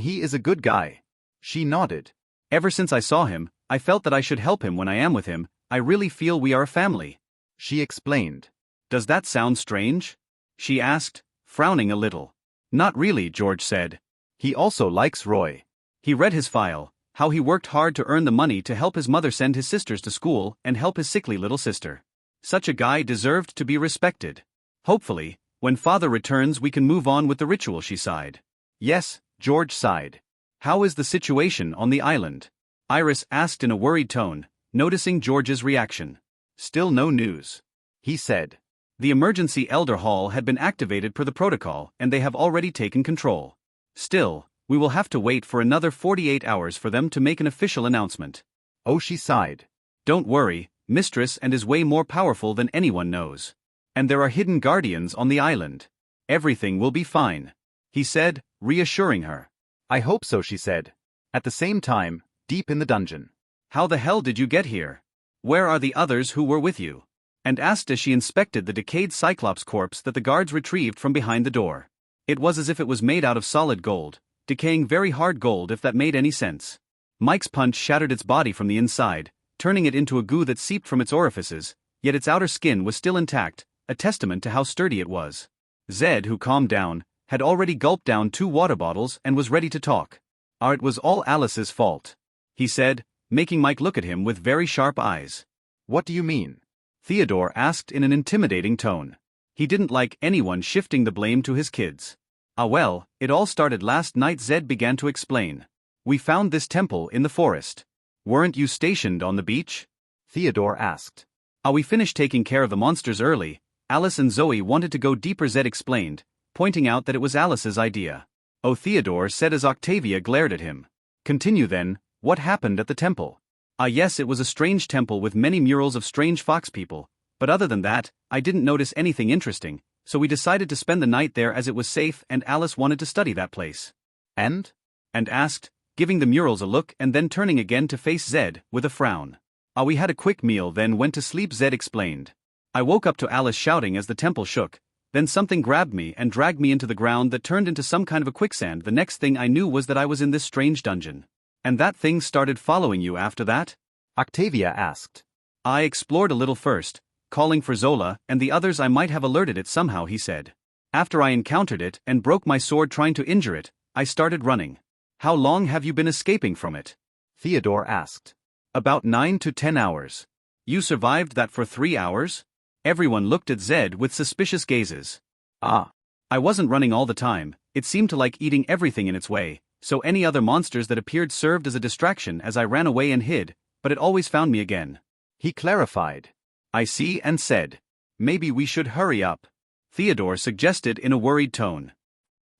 He is a good guy. She nodded. Ever since I saw him, I felt that I should help him when I am with him. I really feel we are a family. She explained. Does that sound strange? She asked, frowning a little. Not really, George said. He also likes Roy. He read his file, how he worked hard to earn the money to help his mother send his sisters to school and help his sickly little sister. Such a guy deserved to be respected. Hopefully, when father returns we can move on with the ritual, she sighed. Yes, George sighed. How is the situation on the island? Iris asked in a worried tone, noticing George's reaction. Still no news, he said. The emergency elder hall had been activated per the protocol and they have already taken control. Still, we will have to wait for another 48 hours for them to make an official announcement. Oh, she sighed. Don't worry, Mistress and is way more powerful than anyone knows. And there are hidden guardians on the island. Everything will be fine, he said, reassuring her. I hope so, she said. At the same time, deep in the dungeon. How the hell did you get here? Where are the others who were with you? And asked as she inspected the decayed Cyclops corpse that the guards retrieved from behind the door. It was as if it was made out of solid gold, decaying very hard gold if that made any sense. Mike's punch shattered its body from the inside, turning it into a goo that seeped from its orifices, yet its outer skin was still intact, a testament to how sturdy it was. Zed, who calmed down, had already gulped down 2 water bottles and was ready to talk. It was all Alice's fault, he said, making Mike look at him with very sharp eyes. What do you mean? Theodore asked in an intimidating tone. He didn't like anyone shifting the blame to his kids. Well, it all started last night, Zed began to explain. We found this temple in the forest. Weren't you stationed on the beach? Theodore asked. We finished taking care of the monsters early. Alice and Zoe wanted to go deeper, Zed explained, pointing out that it was Alice's idea. Oh, Theodore said as Octavia glared at him. Continue then, what happened at the temple? Yes, it was a strange temple with many murals of strange fox people, but other than that, I didn't notice anything interesting, so we decided to spend the night there as it was safe and Alice wanted to study that place. And asked, giving the murals a look and then turning again to face Zed, with a frown. We had a quick meal then went to sleep, Zed explained. I woke up to Alice shouting as the temple shook, then something grabbed me and dragged me into the ground that turned into some kind of a quicksand. The next thing I knew was that I was in this strange dungeon. And that thing started following you after that? Octavia asked. I explored a little first, calling for Zola and the others. I might have alerted it somehow, he said. After I encountered it and broke my sword trying to injure it, I started running. How long have you been escaping from it? Theodore asked. About 9 to 10 hours. You survived that for 3 hours? Everyone looked at Zed with suspicious gazes. Ah. I wasn't running all the time, it seemed to like eating everything in its way, so any other monsters that appeared served as a distraction as I ran away and hid, but it always found me again. He clarified. I see, and said. Maybe we should hurry up. Theodore suggested in a worried tone.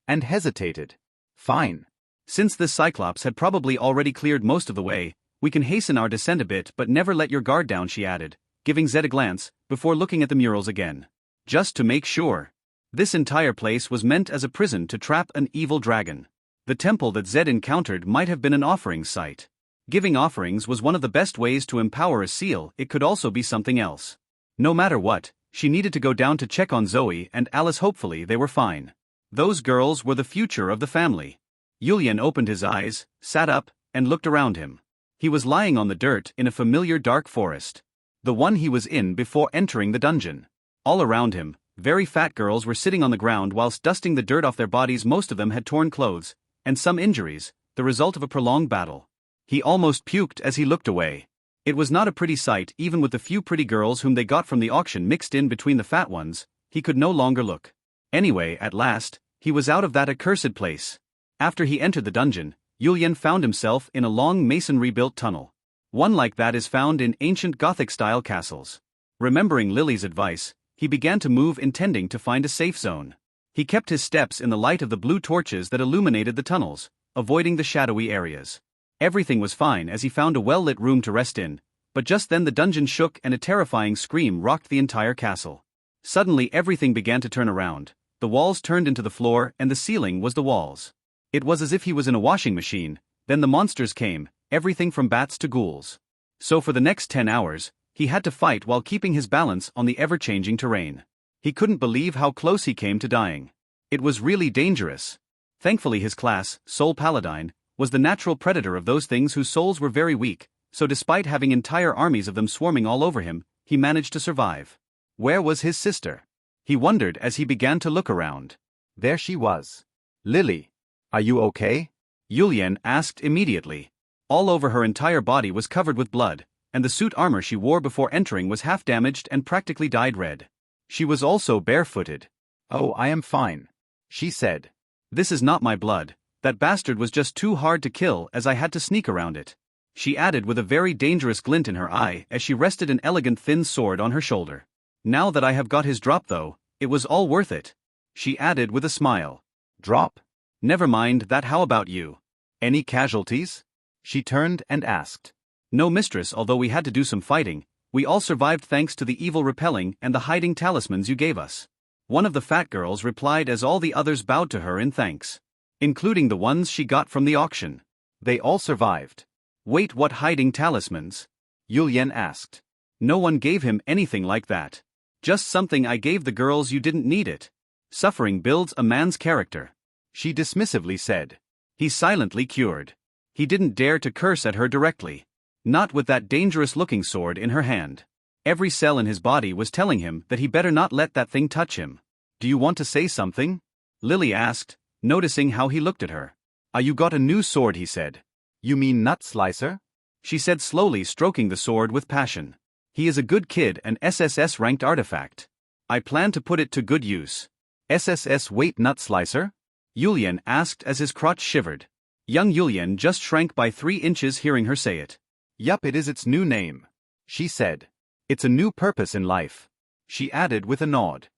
And hesitated. Fine. Since this Cyclops had probably already cleared most of the way, we can hasten our descent a bit, but never let your guard down, she added, giving Zed a glance, before looking at the murals again. Just to make sure. This entire place was meant as a prison to trap an evil dragon. The temple that Zed encountered might have been an offering site. Giving offerings was one of the best ways to empower a seal. It could also be something else. No matter what, she needed to go down to check on Zoe and Alice. Hopefully they were fine. Those girls were the future of the family. Julian opened his eyes, sat up, and looked around him. He was lying on the dirt in a familiar dark forest. The one he was in before entering the dungeon. All around him, very fat girls were sitting on the ground whilst dusting the dirt off their bodies. Most of them had torn clothes, and some injuries, the result of a prolonged battle. He almost puked as he looked away. It was not a pretty sight, even with the few pretty girls whom they got from the auction mixed in between the fat ones. He could no longer look. Anyway, at last, he was out of that accursed place. After he entered the dungeon, Julian found himself in a long masonry-built tunnel. One like that is found in ancient Gothic-style castles. Remembering Lily's advice, he began to move, intending to find a safe zone. He kept his steps in the light of the blue torches that illuminated the tunnels, avoiding the shadowy areas. Everything was fine as he found a well-lit room to rest in, but just then the dungeon shook and a terrifying scream rocked the entire castle. Suddenly everything began to turn around, the walls turned into the floor and the ceiling was the walls. It was as if he was in a washing machine. Then the monsters came, everything from bats to ghouls. So for the next 10 hours, he had to fight while keeping his balance on the ever-changing terrain. He couldn't believe how close he came to dying. It was really dangerous. Thankfully his class, Soul Paladine, was the natural predator of those things whose souls were very weak, so despite having entire armies of them swarming all over him, he managed to survive. Where was his sister? He wondered as he began to look around. There she was. Lily. Are you okay? Julian asked immediately. All over her entire body was covered with blood, and the suit armor she wore before entering was half damaged and practically dyed red. She was also barefooted. Oh, I am fine, she said. This is not my blood. That bastard was just too hard to kill as I had to sneak around it. She added with a very dangerous glint in her eye as she rested an elegant thin sword on her shoulder. Now that I have got his drop though, it was all worth it. She added with a smile. Drop? Never mind that, how about you? Any casualties? She turned and asked. No, mistress, although we had to do some fighting, we all survived thanks to the evil repelling and the hiding talismans you gave us. One of the fat girls replied as all the others bowed to her in thanks. Including the ones she got from the auction. They all survived. Wait, what hiding talismans? Julian asked. No one gave him anything like that. Just something I gave the girls. You didn't need it. Suffering builds a man's character. She dismissively said. He silently cured. He didn't dare to curse at her directly. Not with that dangerous-looking sword in her hand. Every cell in his body was telling him that he better not let that thing touch him. Do you want to say something? Lily asked, noticing how he looked at her. You got a new sword, he said. You mean Nut Slicer? She said slowly, stroking the sword with passion. He is a good kid, an SSS-ranked artifact. I plan to put it to good use. SSS weight Nut Slicer? Julian asked as his crotch shivered. Young Julian just shrank by 3 inches hearing her say it. Yup, it is its new name, she said. It's a new purpose in life, she added with a nod.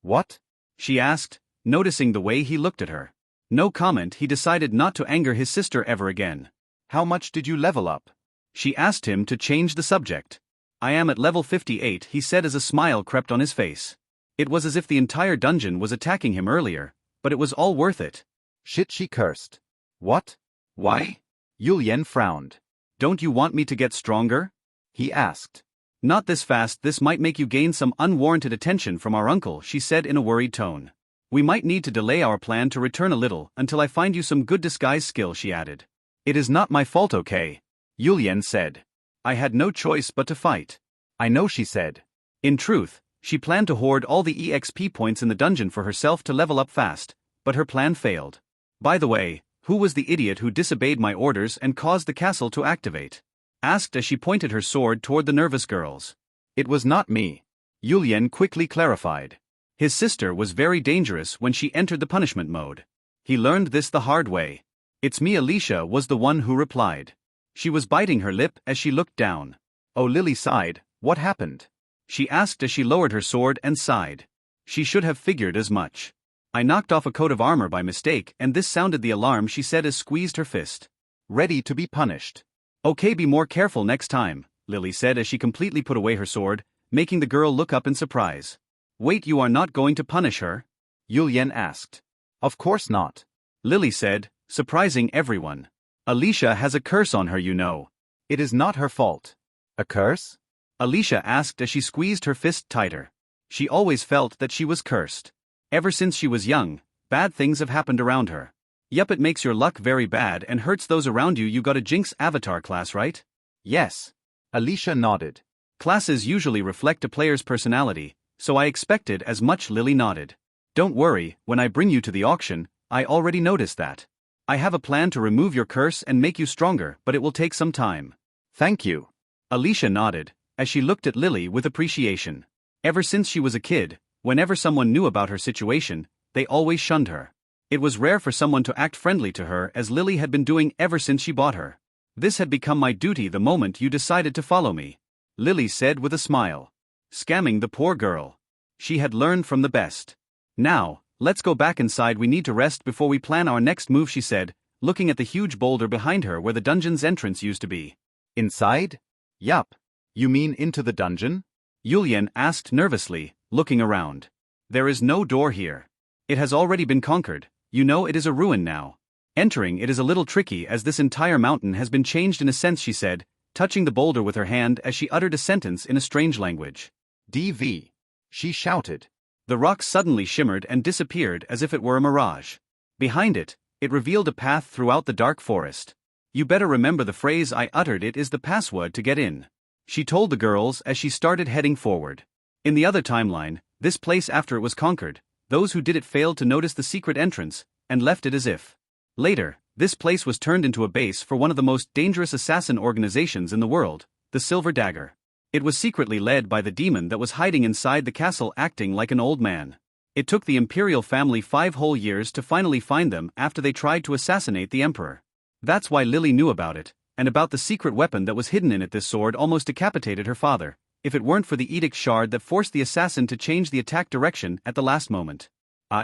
What? She asked, noticing the way he looked at her. No comment. He decided not to anger his sister ever again. How much did you level up? She asked him to change the subject. I am at level 58, he said as a smile crept on his face. It was as if the entire dungeon was attacking him earlier, but it was all worth it. Shit, she cursed. What? Why? Yulian frowned. Don't you want me to get stronger? He asked. Not this fast, this might make you gain some unwarranted attention from our uncle, she said in a worried tone. We might need to delay our plan to return a little until I find you some good disguise skill, she added. It is not my fault, okay? Yulian said. I had no choice but to fight. I know, she said. In truth, she planned to hoard all the EXP points in the dungeon for herself to level up fast, but her plan failed. By the way, who was the idiot who disobeyed my orders and caused the castle to activate? Asked as she pointed her sword toward the nervous girls. It was not me. Yulian quickly clarified. His sister was very dangerous when she entered the punishment mode. He learned this the hard way. It's me, Alicia was the one who replied. She was biting her lip as she looked down. Oh, Lily sighed. What happened? She asked as she lowered her sword and sighed. She should have figured as much. I knocked off a coat of armor by mistake and this sounded the alarm, she said as squeezed her fist. Ready to be punished. Okay, be more careful next time, Lily said as she completely put away her sword, making the girl look up in surprise. Wait, you are not going to punish her? Yulian asked. Of course not. Lily said, surprising everyone. Alicia has a curse on her, you know. It is not her fault. A curse? Alicia asked as she squeezed her fist tighter. She always felt that she was cursed. Ever since she was young, bad things have happened around her. Yup, it makes your luck very bad and hurts those around you. You got a Jinx avatar class, right? Yes. Alicia nodded. Classes usually reflect a player's personality, so I expected as much, Lily nodded. Don't worry, when I bring you to the auction, I already noticed that. I have a plan to remove your curse and make you stronger, but it will take some time. Thank you. Alicia nodded, as she looked at Lily with appreciation. Ever since she was a kid, whenever someone knew about her situation, they always shunned her. It was rare for someone to act friendly to her, as Lily had been doing ever since she bought her. This had become my duty the moment you decided to follow me, Lily said with a smile. Scamming the poor girl. She had learned from the best. Now, let's go back inside, we need to rest before we plan our next move, she said, looking at the huge boulder behind her where the dungeon's entrance used to be. Inside? Yup. You mean into the dungeon? Yulian asked nervously, looking around. There is no door here. It has already been conquered, you know, it is a ruin now. Entering it is a little tricky as this entire mountain has been changed in a sense, she said, touching the boulder with her hand as she uttered a sentence in a strange language. DV. She shouted. The rock suddenly shimmered and disappeared as if it were a mirage. Behind it, it revealed a path throughout the dark forest. You better remember the phrase I uttered, it is the password to get in. She told the girls as she started heading forward. In the other timeline, this place after it was conquered, those who did it failed to notice the secret entrance, and left it as if. Later, this place was turned into a base for one of the most dangerous assassin organizations in the world, the Silver Dagger. It was secretly led by the demon that was hiding inside the castle acting like an old man. It took the imperial family 5 whole years to finally find them after they tried to assassinate the emperor. That's why Lily knew about it, and about the secret weapon that was hidden in it. This sword almost decapitated her father, if it weren't for the edict shard that forced the assassin to change the attack direction at the last moment.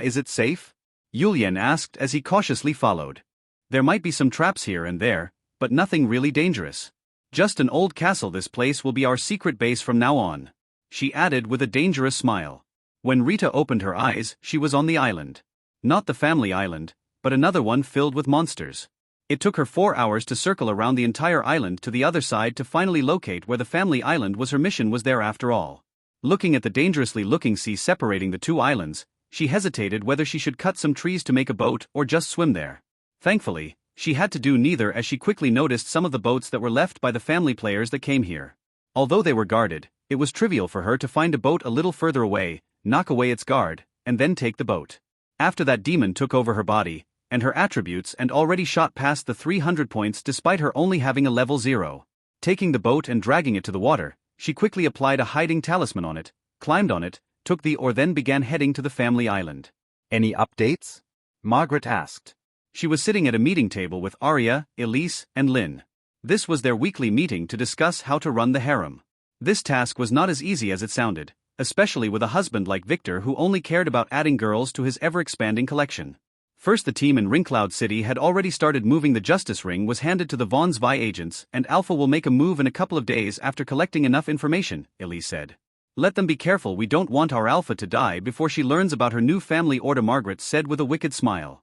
Is it safe? Yulian asked as he cautiously followed. There might be some traps here and there, but nothing really dangerous. Just an old castle. This place will be our secret base from now on, she added with a dangerous smile. When Rita opened her eyes, she was on the island. Not the family island, but another one filled with monsters. It took her 4 hours to circle around the entire island to the other side to finally locate where the family island was. Her mission was there after all. Looking at the dangerously looking sea separating the 2 islands, she hesitated whether she should cut some trees to make a boat or just swim there. Thankfully, she had to do neither as she quickly noticed some of the boats that were left by the family players that came here. Although they were guarded, it was trivial for her to find a boat a little further away, knock away its guard, and then take the boat. After that, demon took over her body and her attributes and already shot past the 300 points despite her only having a level 0. Taking the boat and dragging it to the water, she quickly applied a hiding talisman on it, climbed on it, took the oar, then began heading to the family island. Any updates? Margaret asked. She was sitting at a meeting table with Arya, Elise, and Lynn. This was their weekly meeting to discuss how to run the harem. This task was not as easy as it sounded, especially with a husband like Victor who only cared about adding girls to his ever-expanding collection. First, the team in Ringcloud City had already started moving. The Justice Ring was handed to the Von Zwei agents, and Alpha will make a move in a couple of days after collecting enough information, Elise said. Let them be careful, we don't want our Alpha to die before she learns about her new family order, Margaret said with a wicked smile.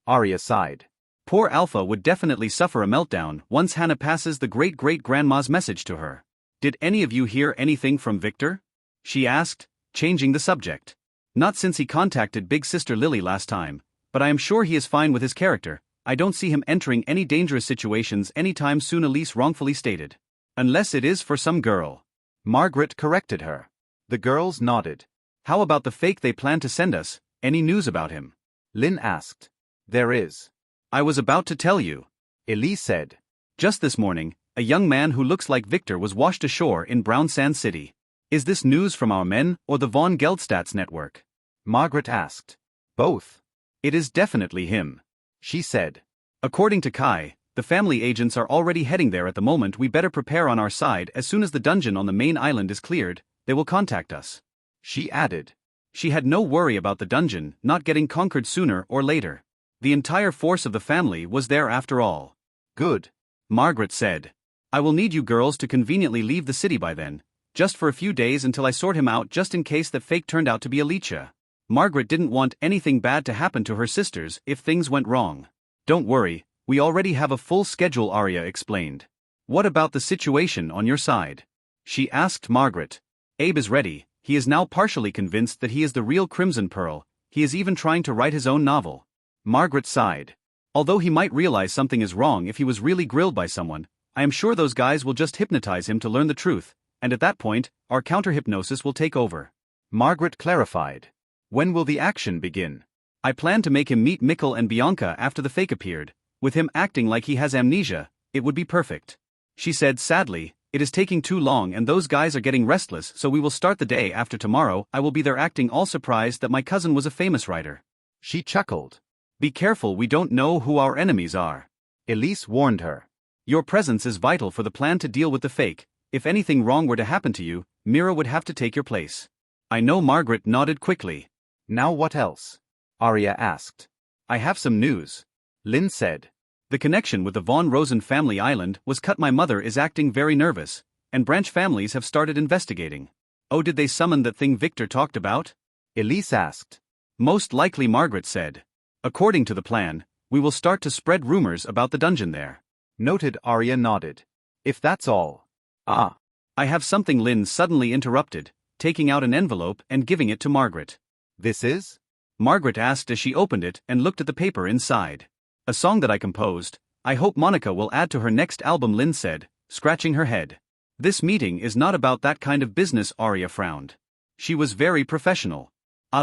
Arya sighed. Poor Alpha would definitely suffer a meltdown once Hannah passes the great-great-grandma's message to her. Did any of you hear anything from Victor? She asked, changing the subject. Not since he contacted Big Sister Lily last time, but I am sure he is fine with his character. I don't see him entering any dangerous situations anytime soon, Elise wrongfully stated. Unless it is for some girl. Margaret corrected her. The girls nodded. How about the fake they plan to send us? Any news about him? Lynn asked. There is. I was about to tell you. Elise said. Just this morning, a young man who looks like Victor was washed ashore in Brown Sand City. Is this news from our men or the von Geldstadt's network? Margaret asked. Both. It is definitely him. She said. According to Kai, the family agents are already heading there at the moment. We better prepare on our side. As soon as the dungeon on the main island is cleared, they will contact us. She added. She had no worry about the dungeon not getting conquered sooner or later. The entire force of the family was there after all. Good. Margaret said. I will need you girls to conveniently leave the city by then, just for a few days until I sort him out, just in case that fake turned out to be Alicia. Margaret didn't want anything bad to happen to her sisters if things went wrong. Don't worry, we already have a full schedule, Arya explained. What about the situation on your side? She asked Margaret. Abe is ready. He is now partially convinced that he is the real Crimson Pearl. He is even trying to write his own novel. Margaret sighed. Although he might realize something is wrong if he was really grilled by someone, I am sure those guys will just hypnotize him to learn the truth, and at that point, our counter-hypnosis will take over. Margaret clarified. When will the action begin? I plan to make him meet Mikkel and Bianca after the fake appeared. With him acting like he has amnesia, it would be perfect. She said sadly, it is taking too long and those guys are getting restless, so we will start the day after tomorrow. I will be there acting all surprised that my cousin was a famous writer. She chuckled. Be careful, we don't know who our enemies are. Elise warned her. Your presence is vital for the plan to deal with the fake. If anything wrong were to happen to you, Mira would have to take your place. I know. Margaret nodded quickly. Now what else? Arya asked. I have some news. Lynn said. The connection with the Von Rosen family island was cut. My mother is acting very nervous, and branch families have started investigating. Oh, did they summon that thing Victor talked about? Elise asked. Most likely, Margaret said. According to the plan, we will start to spread rumors about the dungeon there. Noted. Arya nodded. If that's all. I have something. Lynn suddenly interrupted, taking out an envelope and giving it to Margaret. This is? Margaret asked as she opened it and looked at the paper inside. A song that I composed. I hope Monica will add to her next album, Lynn said, scratching her head. This meeting is not about that kind of business, Arya frowned. She was very professional.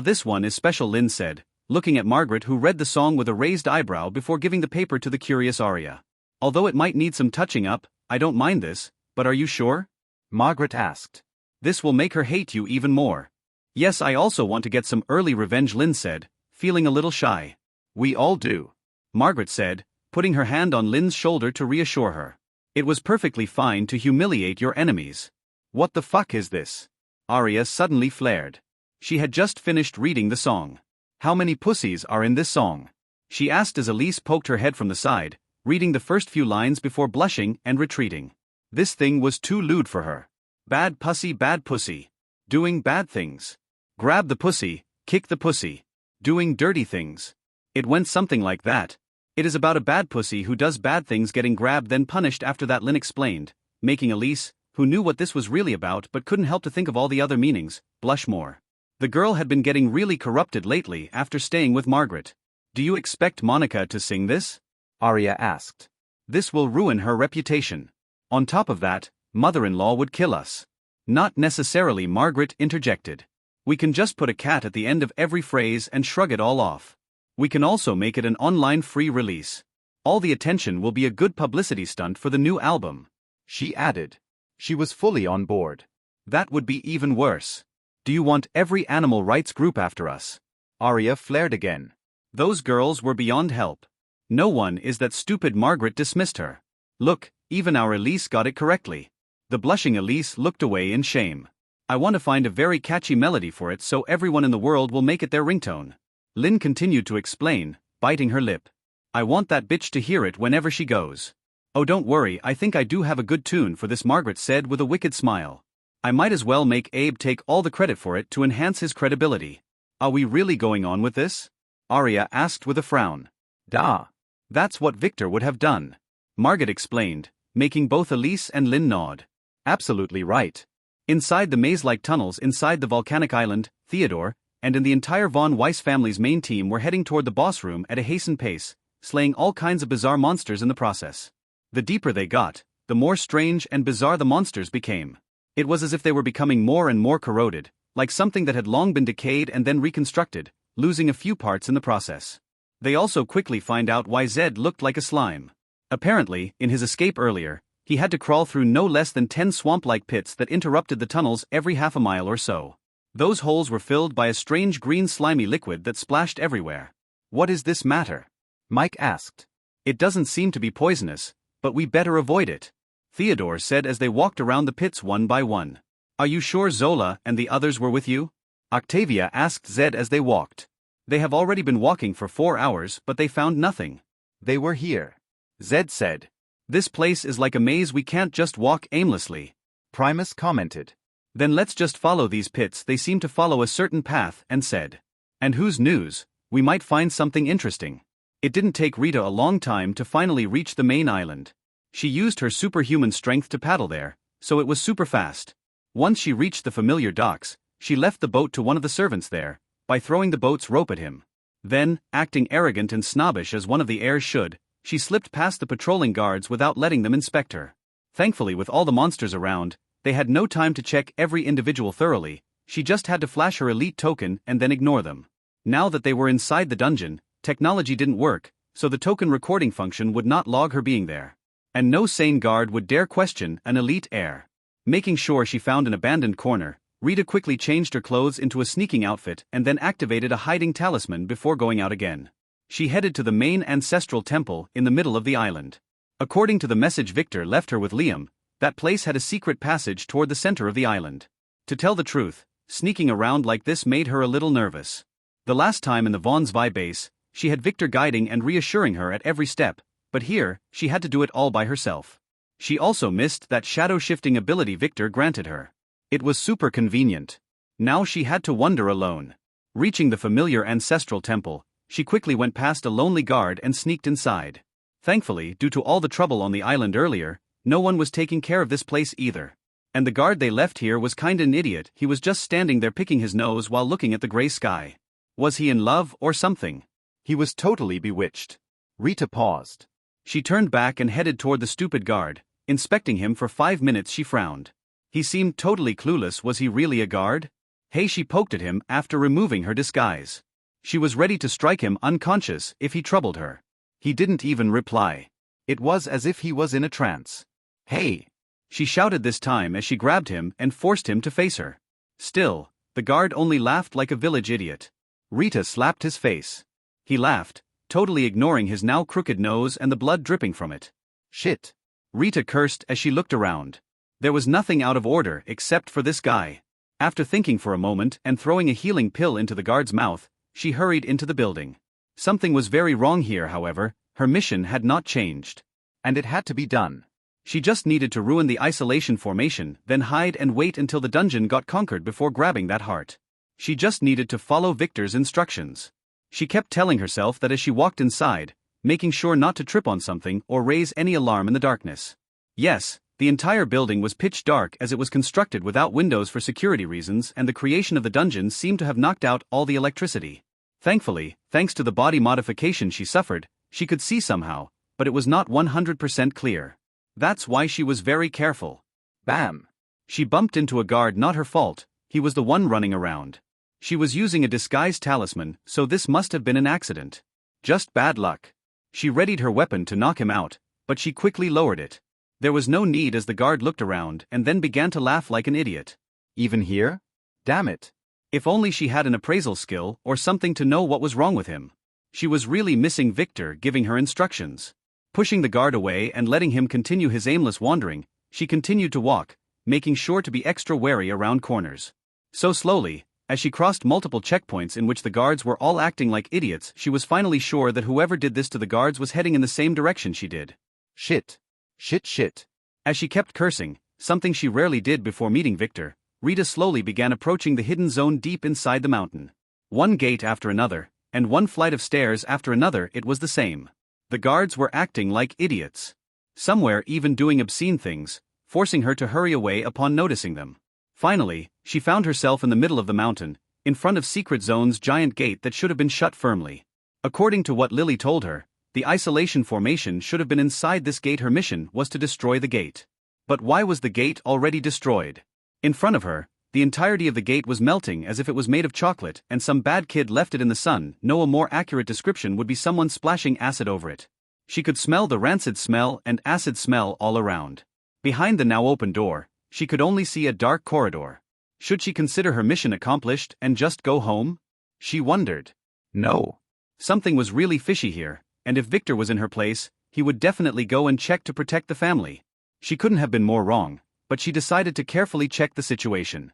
This one is special, Lynn said, looking at Margaret, who read the song with a raised eyebrow before giving the paper to the curious Arya. Although it might need some touching up, I don't mind this, but are you sure? Margaret asked. This will make her hate you even more. Yes, I also want to get some early revenge, Lynn said, feeling a little shy. We all do, Margaret said, putting her hand on Lynn's shoulder to reassure her. It was perfectly fine to humiliate your enemies. What the fuck is this? Arya suddenly flared. She had just finished reading the song. How many pussies are in this song? She asked as Elise poked her head from the side, reading the first few lines before blushing and retreating. This thing was too lewd for her. Bad pussy. Doing bad things. Grab the pussy, kick the pussy. Doing dirty things. It went something like that. It is about a bad pussy who does bad things getting grabbed then punished after that, Lynn explained, making Elise, who knew what this was really about but couldn't help to think of all the other meanings, blush more. The girl had been getting really corrupted lately after staying with Margaret. Do you expect Monica to sing this? Arya asked. This will ruin her reputation. On top of that, mother-in-law would kill us. Not necessarily, Margaret interjected. We can just put a cat at the end of every phrase and shrug it all off. We can also make it an online free release. All the attention will be a good publicity stunt for the new album. She added. She was fully on board. That would be even worse. Do you want every animal rights group after us? Arya flared again. Those girls were beyond help. No one is that stupid. Margaret dismissed her. Look, even our Elise got it correctly. The blushing Elise looked away in shame. I want to find a very catchy melody for it so everyone in the world will make it their ringtone. Lynn continued to explain, biting her lip. I want that bitch to hear it whenever she goes. Oh, don't worry, I think I do have a good tune for this, Margaret said with a wicked smile. I might as well make Abe take all the credit for it to enhance his credibility. Are we really going on with this? Arya asked with a frown. Da. That's what Victor would have done. Margaret explained, making both Elise and Lynn nod. Absolutely right. Inside the maze-like tunnels inside the volcanic island, Theodore, and the entire von Weiss family's main team were heading toward the boss room at a hastened pace, slaying all kinds of bizarre monsters in the process. The deeper they got, the more strange and bizarre the monsters became. It was as if they were becoming more and more corroded, like something that had long been decayed and then reconstructed, losing a few parts in the process. They also quickly find out why Zed looked like a slime. Apparently, in his escape earlier, he had to crawl through no less than 10 swamp-like pits that interrupted the tunnels every half a mile or so. Those holes were filled by a strange green slimy liquid that splashed everywhere. What is this matter? Mike asked. It doesn't seem to be poisonous, but we better avoid it, Theodore said as they walked around the pits one by one. Are you sure Zola and the others were with you? Octavia asked Zed as they walked. They have already been walking for 4 hours, but they found nothing. They were here, Zed said. This place is like a maze, we can't just walk aimlessly, Primus commented. Then let's just follow these pits, they seem to follow a certain path, and said. And whose news, we might find something interesting. It didn't take Rita a long time to finally reach the main island. She used her superhuman strength to paddle there, so it was super fast. Once she reached the familiar docks, she left the boat to one of the servants there, by throwing the boat's rope at him. Then, acting arrogant and snobbish as one of the heirs should, she slipped past the patrolling guards without letting them inspect her. Thankfully, with all the monsters around, they had no time to check every individual thoroughly. She just had to flash her elite token and then ignore them. Now that they were inside the dungeon, technology didn't work, so the token recording function would not log her being there. And no sane guard would dare question an elite heir. Making sure she found an abandoned corner, Rita quickly changed her clothes into a sneaking outfit and then activated a hiding talisman before going out again. She headed to the main ancestral temple in the middle of the island. According to the message Victor left her with Liam, that place had a secret passage toward the center of the island. To tell the truth, sneaking around like this made her a little nervous. The last time in the Von Zwei base, she had Victor guiding and reassuring her at every step, but here, she had to do it all by herself. She also missed that shadow-shifting ability Victor granted her. It was super convenient. Now she had to wander alone. Reaching the familiar ancestral temple, she quickly went past a lonely guard and sneaked inside. Thankfully, due to all the trouble on the island earlier, no one was taking care of this place either. And the guard they left here was kinda an idiot, he was just standing there picking his nose while looking at the gray sky. Was he in love or something? He was totally bewitched. Rita paused. She turned back and headed toward the stupid guard. Inspecting him for 5 minutes, she frowned. He seemed totally clueless. Was he really a guard? Hey, she poked at him after removing her disguise. She was ready to strike him unconscious if he troubled her. He didn't even reply. It was as if he was in a trance. Hey! She shouted this time as she grabbed him and forced him to face her. Still, the guard only laughed like a village idiot. Rita slapped his face. He laughed, totally ignoring his now crooked nose and the blood dripping from it. Shit! Rita cursed as she looked around. There was nothing out of order except for this guy. After thinking for a moment and throwing a healing pill into the guard's mouth, she hurried into the building. Something was very wrong here, however. Her mission had not changed. And it had to be done. She just needed to ruin the isolation formation, then hide and wait until the dungeon got conquered before grabbing that heart. She just needed to follow Victor's instructions. She kept telling herself that as she walked inside, making sure not to trip on something or raise any alarm in the darkness. Yes, the entire building was pitch dark as it was constructed without windows for security reasons, and the creation of the dungeon seemed to have knocked out all the electricity. Thankfully, thanks to the body modification she suffered, she could see somehow, but it was not 100% clear. That's why she was very careful. Bam! She bumped into a guard, not her fault, he was the one running around. She was using a disguise talisman, so this must have been an accident. Just bad luck. She readied her weapon to knock him out, but she quickly lowered it. There was no need as the guard looked around and then began to laugh like an idiot. Even here? Damn it. If only she had an appraisal skill or something to know what was wrong with him. She was really missing Victor giving her instructions. Pushing the guard away and letting him continue his aimless wandering, she continued to walk, making sure to be extra wary around corners. So slowly, as she crossed multiple checkpoints in which the guards were all acting like idiots, she was finally sure that whoever did this to the guards was heading in the same direction she did. Shit. Shit shit. As she kept cursing, something she rarely did before meeting Victor, Rita slowly began approaching the hidden zone deep inside the mountain. One gate after another, and one flight of stairs after another, it was the same. The guards were acting like idiots. Somewhere even doing obscene things, forcing her to hurry away upon noticing them. Finally, she found herself in the middle of the mountain, in front of Secret Zone's giant gate that should have been shut firmly. According to what Lily told her, the isolation formation should have been inside this gate. Her mission was to destroy the gate. But why was the gate already destroyed? In front of her, the entirety of the gate was melting as if it was made of chocolate and some bad kid left it in the sun. No, a more accurate description would be someone splashing acid over it. She could smell the rancid smell and acid smell all around. Behind the now open door, she could only see a dark corridor. Should she consider her mission accomplished and just go home? She wondered. No. Something was really fishy here, and if Victor was in her place, he would definitely go and check to protect the family. She couldn't have been more wrong, but she decided to carefully check the situation.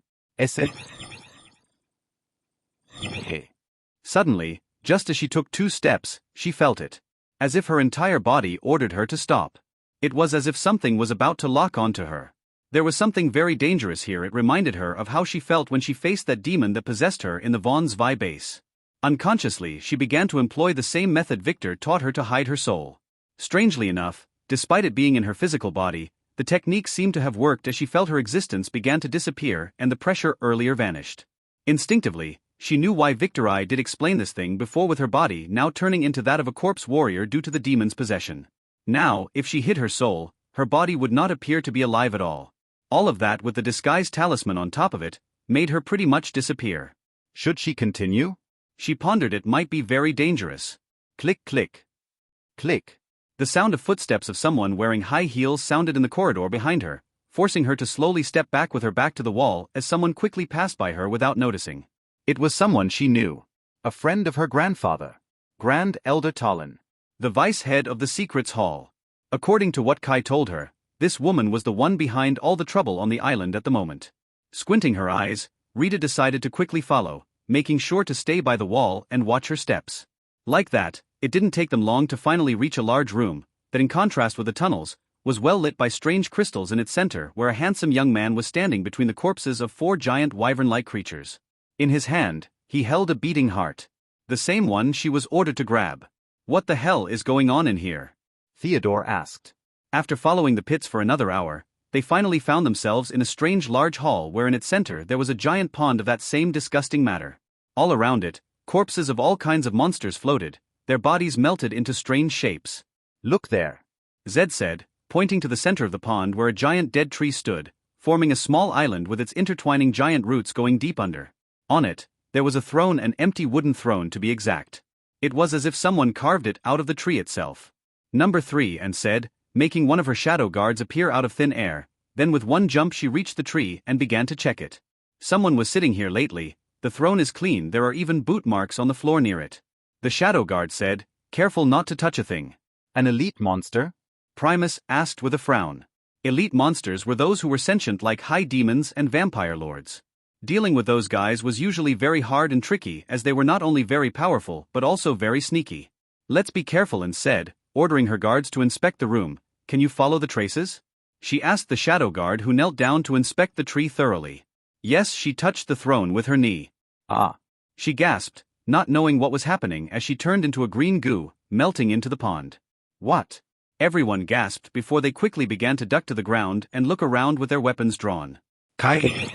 Suddenly, just as she took 2 steps, she felt it. As if her entire body ordered her to stop. It was as if something was about to lock onto her. There was something very dangerous here. It reminded her of how she felt when she faced that demon that possessed her in the Vaughn's Vi base. Unconsciously, she began to employ the same method Victor taught her to hide her soul. Strangely enough, despite it being in her physical body, the technique seemed to have worked as she felt her existence began to disappear and the pressure earlier vanished. Instinctively, she knew why Victor I did explain this thing before, with her body now turning into that of a corpse warrior due to the demon's possession. Now, if she hid her soul, her body would not appear to be alive at all. All of that, with the disguise talisman on top of it, made her pretty much disappear. Should she continue? She pondered. It might be very dangerous. Click, click. Click. The sound of footsteps of someone wearing high heels sounded in the corridor behind her, forcing her to slowly step back with her back to the wall as someone quickly passed by her without noticing. It was someone she knew. A friend of her grandfather. Grand Elder Talon. The vice head of the Secrets Hall. According to what Kai told her, this woman was the one behind all the trouble on the island at the moment. Squinting her eyes, Rita decided to quickly follow, making sure to stay by the wall and watch her steps. Like that, it didn't take them long to finally reach a large room, that in contrast with the tunnels, was well lit by strange crystals in its center, where a handsome young man was standing between the corpses of 4 giant wyvern-like creatures. In his hand, he held a beating heart. The same one she was ordered to grab. What the hell is going on in here? Theodore asked. After following the pits for another hour, they finally found themselves in a strange large hall where in its center there was a giant pond of that same disgusting matter. All around it, corpses of all kinds of monsters floated, their bodies melted into strange shapes. Look there, Zed said, pointing to the center of the pond where a giant dead tree stood, forming a small island with its intertwining giant roots going deep under. On it, there was a throne, an empty wooden throne to be exact. It was as if someone carved it out of the tree itself. Number 3, and said, making one of her shadow guards appear out of thin air, then with one jump she reached the tree and began to check it. Someone was sitting here lately, the throne is clean, there are even boot marks on the floor near it. The shadow guard said, careful not to touch a thing. An elite monster? Primus asked with a frown. Elite monsters were those who were sentient like high demons and vampire lords. Dealing with those guys was usually very hard and tricky, as they were not only very powerful but also very sneaky. Let's be careful, and said, ordering her guards to inspect the room. Can you follow the traces? She asked the shadow guard, who knelt down to inspect the tree thoroughly. Yes, she touched the throne with her knee. Ah. She gasped, not knowing what was happening as she turned into a green goo, melting into the pond. What? Everyone gasped before they quickly began to duck to the ground and look around with their weapons drawn. Kai.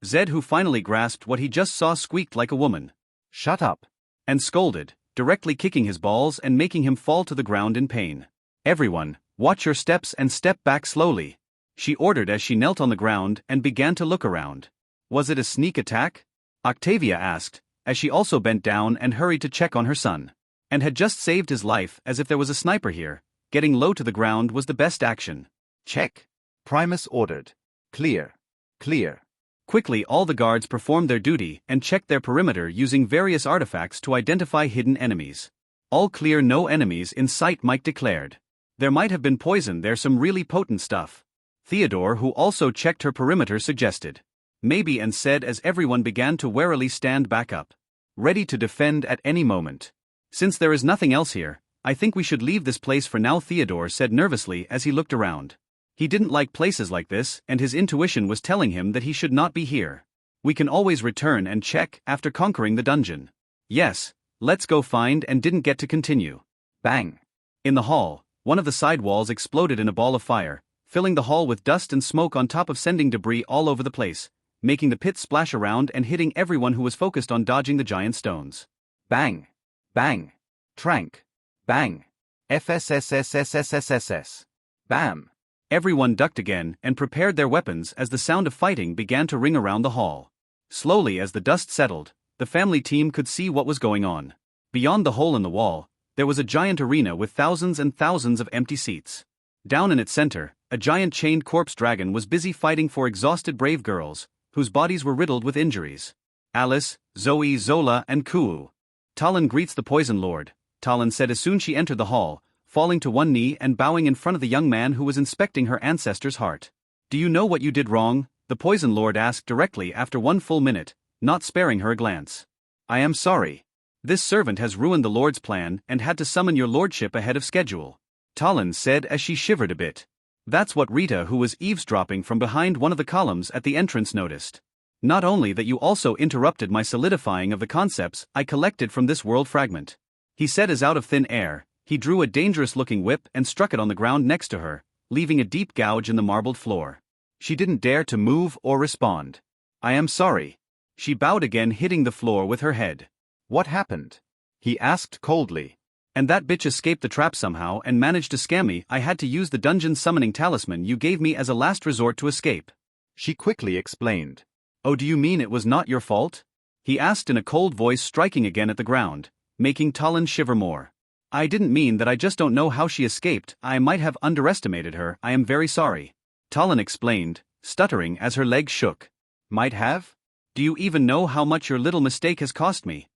Zed, who finally grasped what he just saw, squeaked like a woman. Shut up. And scolded, directly kicking his balls and making him fall to the ground in pain. Everyone, watch your steps and step back slowly, she ordered as she knelt on the ground and began to look around. Was it a sneak attack? Octavia asked, as she also bent down and hurried to check on her son. And had just saved his life, as if there was a sniper here. Getting low to the ground was the best action. Check. Primus ordered. Clear. Clear. Quickly all the guards performed their duty and checked their perimeter using various artifacts to identify hidden enemies. All clear, no enemies in sight, Mike declared. There might have been poison there, some really potent stuff. Theodore, who also checked her perimeter, suggested. Maybe, and said as everyone began to warily stand back up. Ready to defend at any moment. Since there is nothing else here, I think we should leave this place for now, Theodore said nervously as he looked around. He didn't like places like this, and his intuition was telling him that he should not be here. We can always return and check after conquering the dungeon. Yes, let's go find and didn't get to continue. Bang. In the hall, one of the side walls exploded in a ball of fire, filling the hall with dust and smoke on top of sending debris all over the place, making the pit splash around and hitting everyone who was focused on dodging the giant stones. Bang. Bang. Trank. Bang. FSSSSSSSS. Bam. Everyone ducked again and prepared their weapons as the sound of fighting began to ring around the hall. Slowly as the dust settled, the family team could see what was going on. Beyond the hole in the wall, there was a giant arena with thousands and thousands of empty seats. Down in its center, a giant chained corpse dragon was busy fighting for exhausted brave girls, whose bodies were riddled with injuries. Alice, Zoe, Zola, and Kuu. Talon greets the Poison Lord, Talon said as soon she entered the hall, falling to one knee and bowing in front of the young man who was inspecting her ancestor's heart. Do you know what you did wrong? The Poison Lord asked directly after 1 full minute, not sparing her a glance. I am sorry. This servant has ruined the Lord's plan and had to summon your lordship ahead of schedule. Talon said as she shivered a bit. That's what Rita, who was eavesdropping from behind one of the columns at the entrance, noticed. Not only that, you also interrupted my solidifying of the concepts I collected from this world fragment. He said as out of thin air, he drew a dangerous-looking whip and struck it on the ground next to her, leaving a deep gouge in the marbled floor. She didn't dare to move or respond. I am sorry. She bowed again, hitting the floor with her head. What happened? He asked coldly. And that bitch escaped the trap somehow and managed to scam me. I had to use the dungeon summoning talisman you gave me as a last resort to escape. She quickly explained. Oh, do you mean it was not your fault? He asked in a cold voice, striking again at the ground, making Talon shiver more. I didn't mean that. I just don't know how she escaped. I might have underestimated her. I am very sorry. Talon explained, stuttering as her legs shook. Might have? Do you even know how much your little mistake has cost me?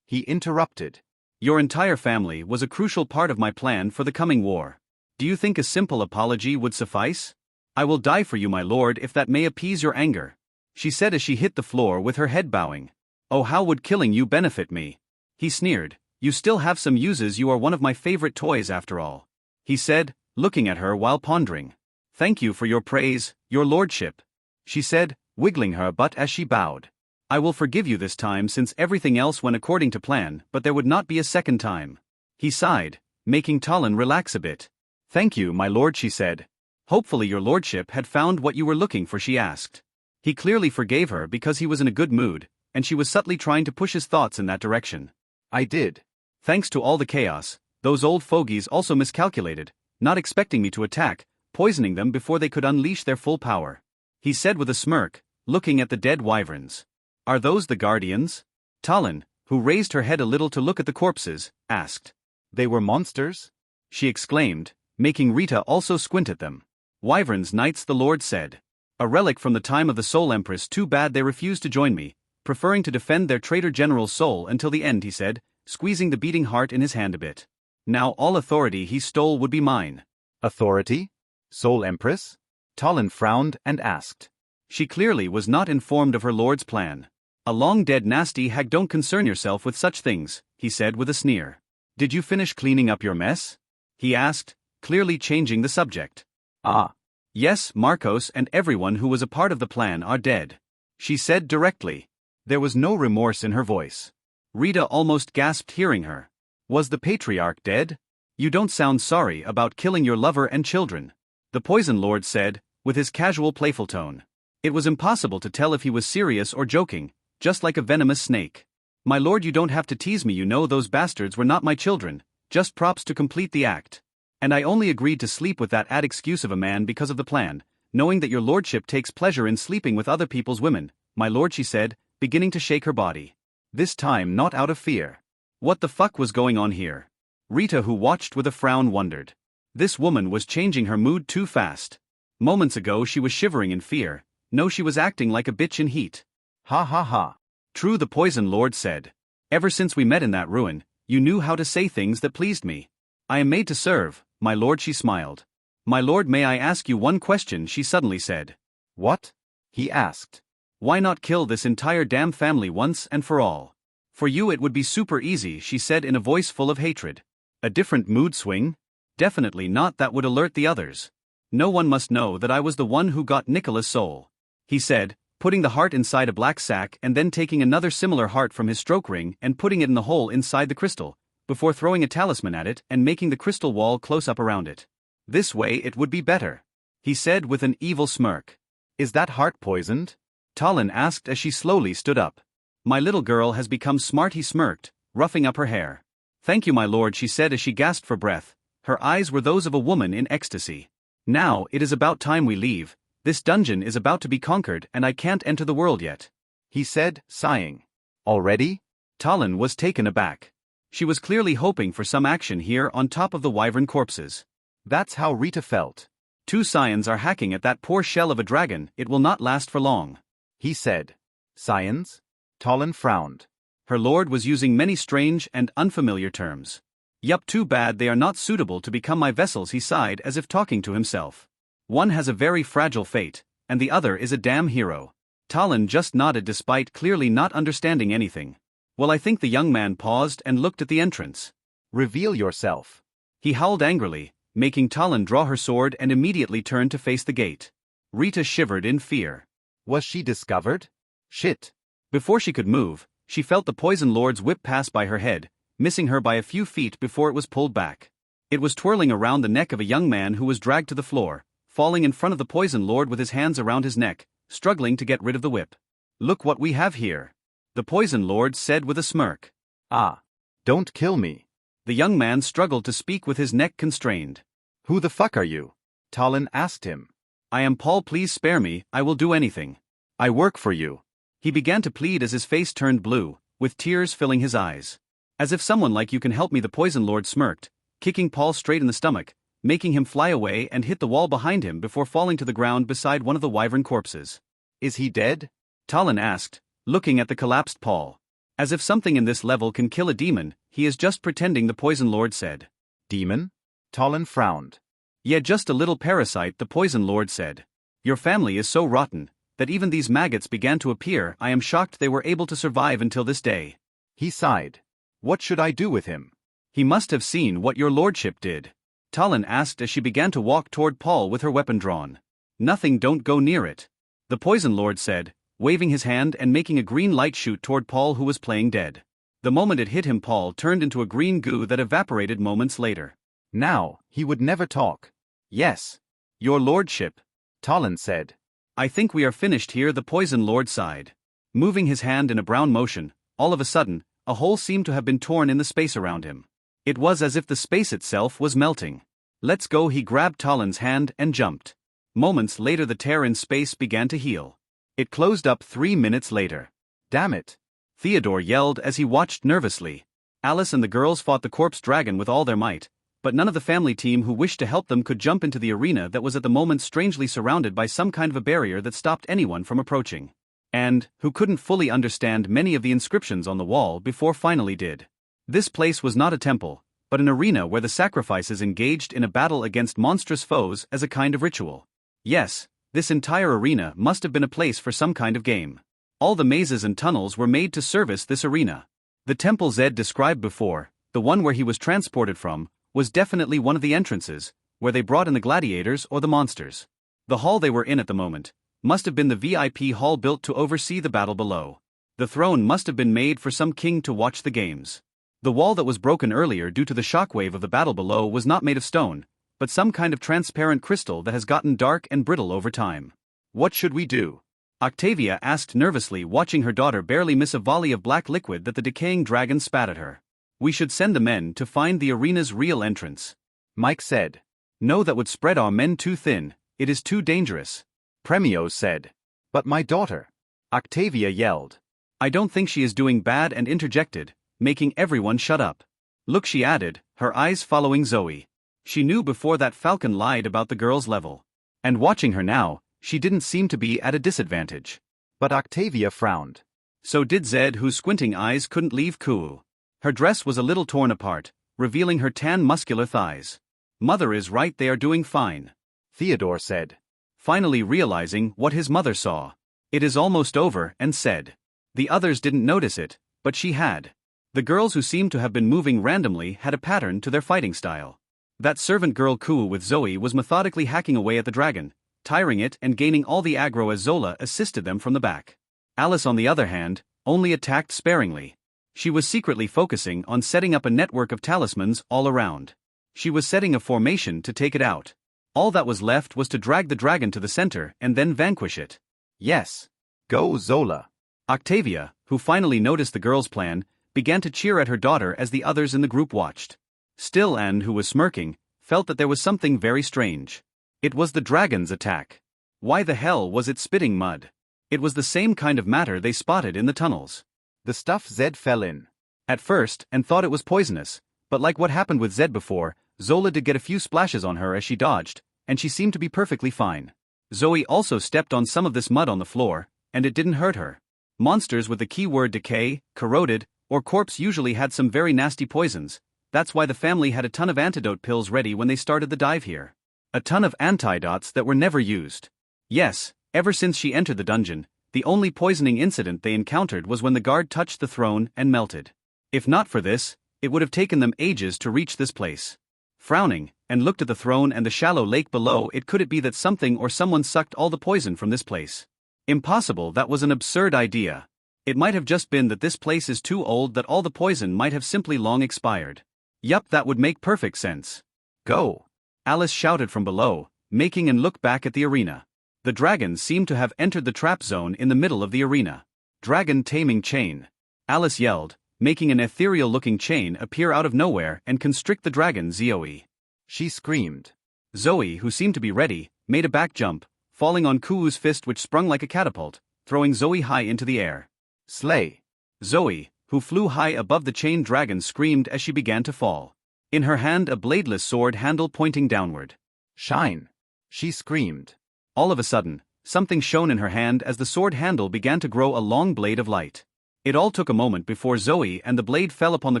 He interrupted. Your entire family was a crucial part of my plan for the coming war. Do you think a simple apology would suffice? I will die for you, my lord, if that may appease your anger. She said as she hit the floor with her head bowing. Oh, how would killing you benefit me? He sneered. You still have some uses. You are one of my favorite toys after all. He said, looking at her while pondering. Thank you for your praise, your lordship. She said, wiggling her butt as she bowed. I will forgive you this time since everything else went according to plan, but there would not be a second time. He sighed, making Talon relax a bit. Thank you, my lord, she said. Hopefully your lordship had found what you were looking for, she asked. He clearly forgave her because he was in a good mood, and she was subtly trying to push his thoughts in that direction. I did. Thanks to all the chaos, those old fogies also miscalculated, not expecting me to attack, poisoning them before they could unleash their full power. He said with a smirk, looking at the dead wyverns. Are those the guardians? Talon, who raised her head a little to look at the corpses, asked. They were monsters? She exclaimed, making Rita also squint at them. Wyverns, knights, the Lord said. A relic from the time of the Soul Empress. Too bad they refused to join me, preferring to defend their traitor general's soul until the end, he said, squeezing the beating heart in his hand a bit. Now all authority he stole would be mine. Authority? Soul Empress? Talon frowned and asked. She clearly was not informed of her lord's plan. A long-dead nasty hag. Don't concern yourself with such things, he said with a sneer. Did you finish cleaning up your mess? He asked, clearly changing the subject. Ah. Yes, Marcos and everyone who was a part of the plan are dead, she said directly. There was no remorse in her voice. Rita almost gasped hearing her. Was the patriarch dead? You don't sound sorry about killing your lover and children, the Poison Lord said, with his casual playful tone. It was impossible to tell if he was serious or joking, just like a venomous snake. My lord, you don't have to tease me. You know those bastards were not my children, just props to complete the act. And I only agreed to sleep with that ad excuse of a man because of the plan, knowing that your lordship takes pleasure in sleeping with other people's women, my lord, she said, beginning to shake her body. This time not out of fear. What the fuck was going on here? Rita, who watched with a frown, wondered. This woman was changing her mood too fast. Moments ago she was shivering in fear. No, she was acting like a bitch in heat. Ha ha ha. True, the Poison Lord said. Ever since we met in that ruin, you knew how to say things that pleased me. I am made to serve, my lord, she smiled. My lord, may I ask you one question, she suddenly said. What? He asked. Why not kill this entire damn family once and for all? For you it would be super easy, she said in a voice full of hatred. A different mood swing? Definitely not. That would alert the others. No one must know that I was the one who got Nicola's soul, he said, putting the heart inside a black sack and then taking another similar heart from his stroke ring and putting it in the hole inside the crystal, before throwing a talisman at it and making the crystal wall close up around it. This way it would be better, he said with an evil smirk. Is that heart poisoned? Talon asked as she slowly stood up. My little girl has become smart, he smirked, ruffing up her hair. Thank you, my lord, she said as she gasped for breath. Her eyes were those of a woman in ecstasy. Now, it is about time we leave. This dungeon is about to be conquered and I can't enter the world yet, he said, sighing. Already? Talon was taken aback. She was clearly hoping for some action here on top of the wyvern corpses. That's how Rita felt. 2 scions are hacking at that poor shell of a dragon, it will not last for long, he said. Scions? Talon frowned. Her lord was using many strange and unfamiliar terms. Yup, too bad they are not suitable to become my vessels, he sighed as if talking to himself. One has a very fragile fate, and the other is a damn hero. Talon just nodded despite clearly not understanding anything. Well, I think the young man paused and looked at the entrance. Reveal yourself, he howled angrily, making Talon draw her sword and immediately turn to face the gate. Rita shivered in fear. Was she discovered? Shit. Before she could move, she felt the poison lord's whip pass by her head, missing her by a few feet before it was pulled back. It was twirling around the neck of a young man who was dragged to the floor, falling in front of the poison lord with his hands around his neck, struggling to get rid of the whip. Look what we have here, the poison lord said with a smirk. Ah. Don't kill me. The young man struggled to speak with his neck constrained. Who the fuck are you? Talon asked him. I am Paul, please spare me, I will do anything. I work for you. He began to plead as his face turned blue, with tears filling his eyes. As if someone like you can help me, the poison lord smirked, kicking Paul straight in the stomach, making him fly away and hit the wall behind him before falling to the ground beside one of the wyvern corpses. Is he dead? Talon asked, looking at the collapsed Paul. As if something in this level can kill a demon, he is just pretending, the poison lord said. Demon? Talon frowned. Yeah, just a little parasite, the poison lord said. Your family is so rotten that even these maggots began to appear. I am shocked they were able to survive until this day. He sighed. What should I do with him? He must have seen what your lordship did, Talon asked as she began to walk toward Paul with her weapon drawn. Nothing, don't go near it, the poison lord said, waving his hand and making a green light shoot toward Paul, who was playing dead. The moment it hit him, Paul turned into a green goo that evaporated moments later. Now, he would never talk. Yes, your lordship, Talon said. I think we are finished here, the poison lord sighed. Moving his hand in a brown motion, all of a sudden, a hole seemed to have been torn in the space around him. It was as if the space itself was melting. Let's go, he grabbed Talon's hand and jumped. Moments later the tear in space began to heal. It closed up 3 minutes later. Damn it, Theodore yelled as he watched nervously. Alice and the girls fought the corpse dragon with all their might, but none of the family team who wished to help them could jump into the arena that was at the moment strangely surrounded by some kind of a barrier that stopped anyone from approaching. And, who couldn't fully understand many of the inscriptions on the wall before finally did. This place was not a temple, but an arena where the sacrifices engaged in a battle against monstrous foes as a kind of ritual. Yes, this entire arena must have been a place for some kind of game. All the mazes and tunnels were made to service this arena. The temple Zed described before, the one where he was transported from, was definitely one of the entrances, where they brought in the gladiators or the monsters. The hall they were in at the moment must have been the VIP hall built to oversee the battle below. The throne must have been made for some king to watch the games. The wall that was broken earlier due to the shockwave of the battle below was not made of stone, but some kind of transparent crystal that has gotten dark and brittle over time. What should we do? Octavia asked nervously, watching her daughter barely miss a volley of black liquid that the decaying dragon spat at her. We should send the men to find the arena's real entrance, Mike said. No, that would spread our men too thin, it is too dangerous, Premio said. But my daughter, Octavia yelled. I don't think she is doing bad, and interjected, making everyone shut up. Look, she added, her eyes following Zoe. She knew before that Falcon lied about the girl's level. And watching her now, she didn't seem to be at a disadvantage. But Octavia frowned. So did Zed, whose squinting eyes couldn't leave cool. Her dress was a little torn apart, revealing her tan muscular thighs. Mother is right, they are doing fine, Theodore said. Finally realizing what his mother saw. It is almost over, and said. The others didn't notice it, but she had. The girls who seemed to have been moving randomly had a pattern to their fighting style. That servant girl Kuu with Zoe was methodically hacking away at the dragon, tiring it and gaining all the aggro as Zola assisted them from the back. Alice, on the other hand, only attacked sparingly. She was secretly focusing on setting up a network of talismans all around. She was setting a formation to take it out. All that was left was to drag the dragon to the center and then vanquish it. Yes. Go, Zola. Octavia, who finally noticed the girl's plan, began to cheer at her daughter as the others in the group watched. Still, Anne, who was smirking, felt that there was something very strange. It was the dragon's attack. Why the hell was it spitting mud? It was the same kind of matter they spotted in the tunnels. The stuff Zed fell in. At first, Anne thought it was poisonous, but like what happened with Zed before, Zola did get a few splashes on her as she dodged, and she seemed to be perfectly fine. Zoe also stepped on some of this mud on the floor, and it didn't hurt her. Monsters with the keyword decay, corroded, or corpse usually had some very nasty poisons. That's why the family had a ton of antidote pills ready when they started the dive here. A ton of antidotes that were never used. Yes, ever since she entered the dungeon, the only poisoning incident they encountered was when the guard touched the throne and melted. If not for this, it would have taken them ages to reach this place. Frowning, and looked at the throne and the shallow lake below. Could it be that something or someone sucked all the poison from this place? Impossible, that was an absurd idea. It might have just been that this place is too old, that all the poison might have simply long expired. Yup, that would make perfect sense. Go! Alice shouted from below, making Anne look back at the arena. The dragons seemed to have entered the trap zone in the middle of the arena. Dragon taming chain. Alice yelled, making an ethereal-looking chain appear out of nowhere and constrict the dragon Zoe. She screamed. Zoe, who seemed to be ready, made a back jump, falling on Kuu's fist, which sprung like a catapult, throwing Zoe high into the air. Slay! Zoe, who flew high above the chained dragon, screamed as she began to fall. In her hand a bladeless sword handle pointing downward. Shine! She screamed. All of a sudden, something shone in her hand as the sword handle began to grow a long blade of light. It all took a moment before Zoe and the blade fell upon the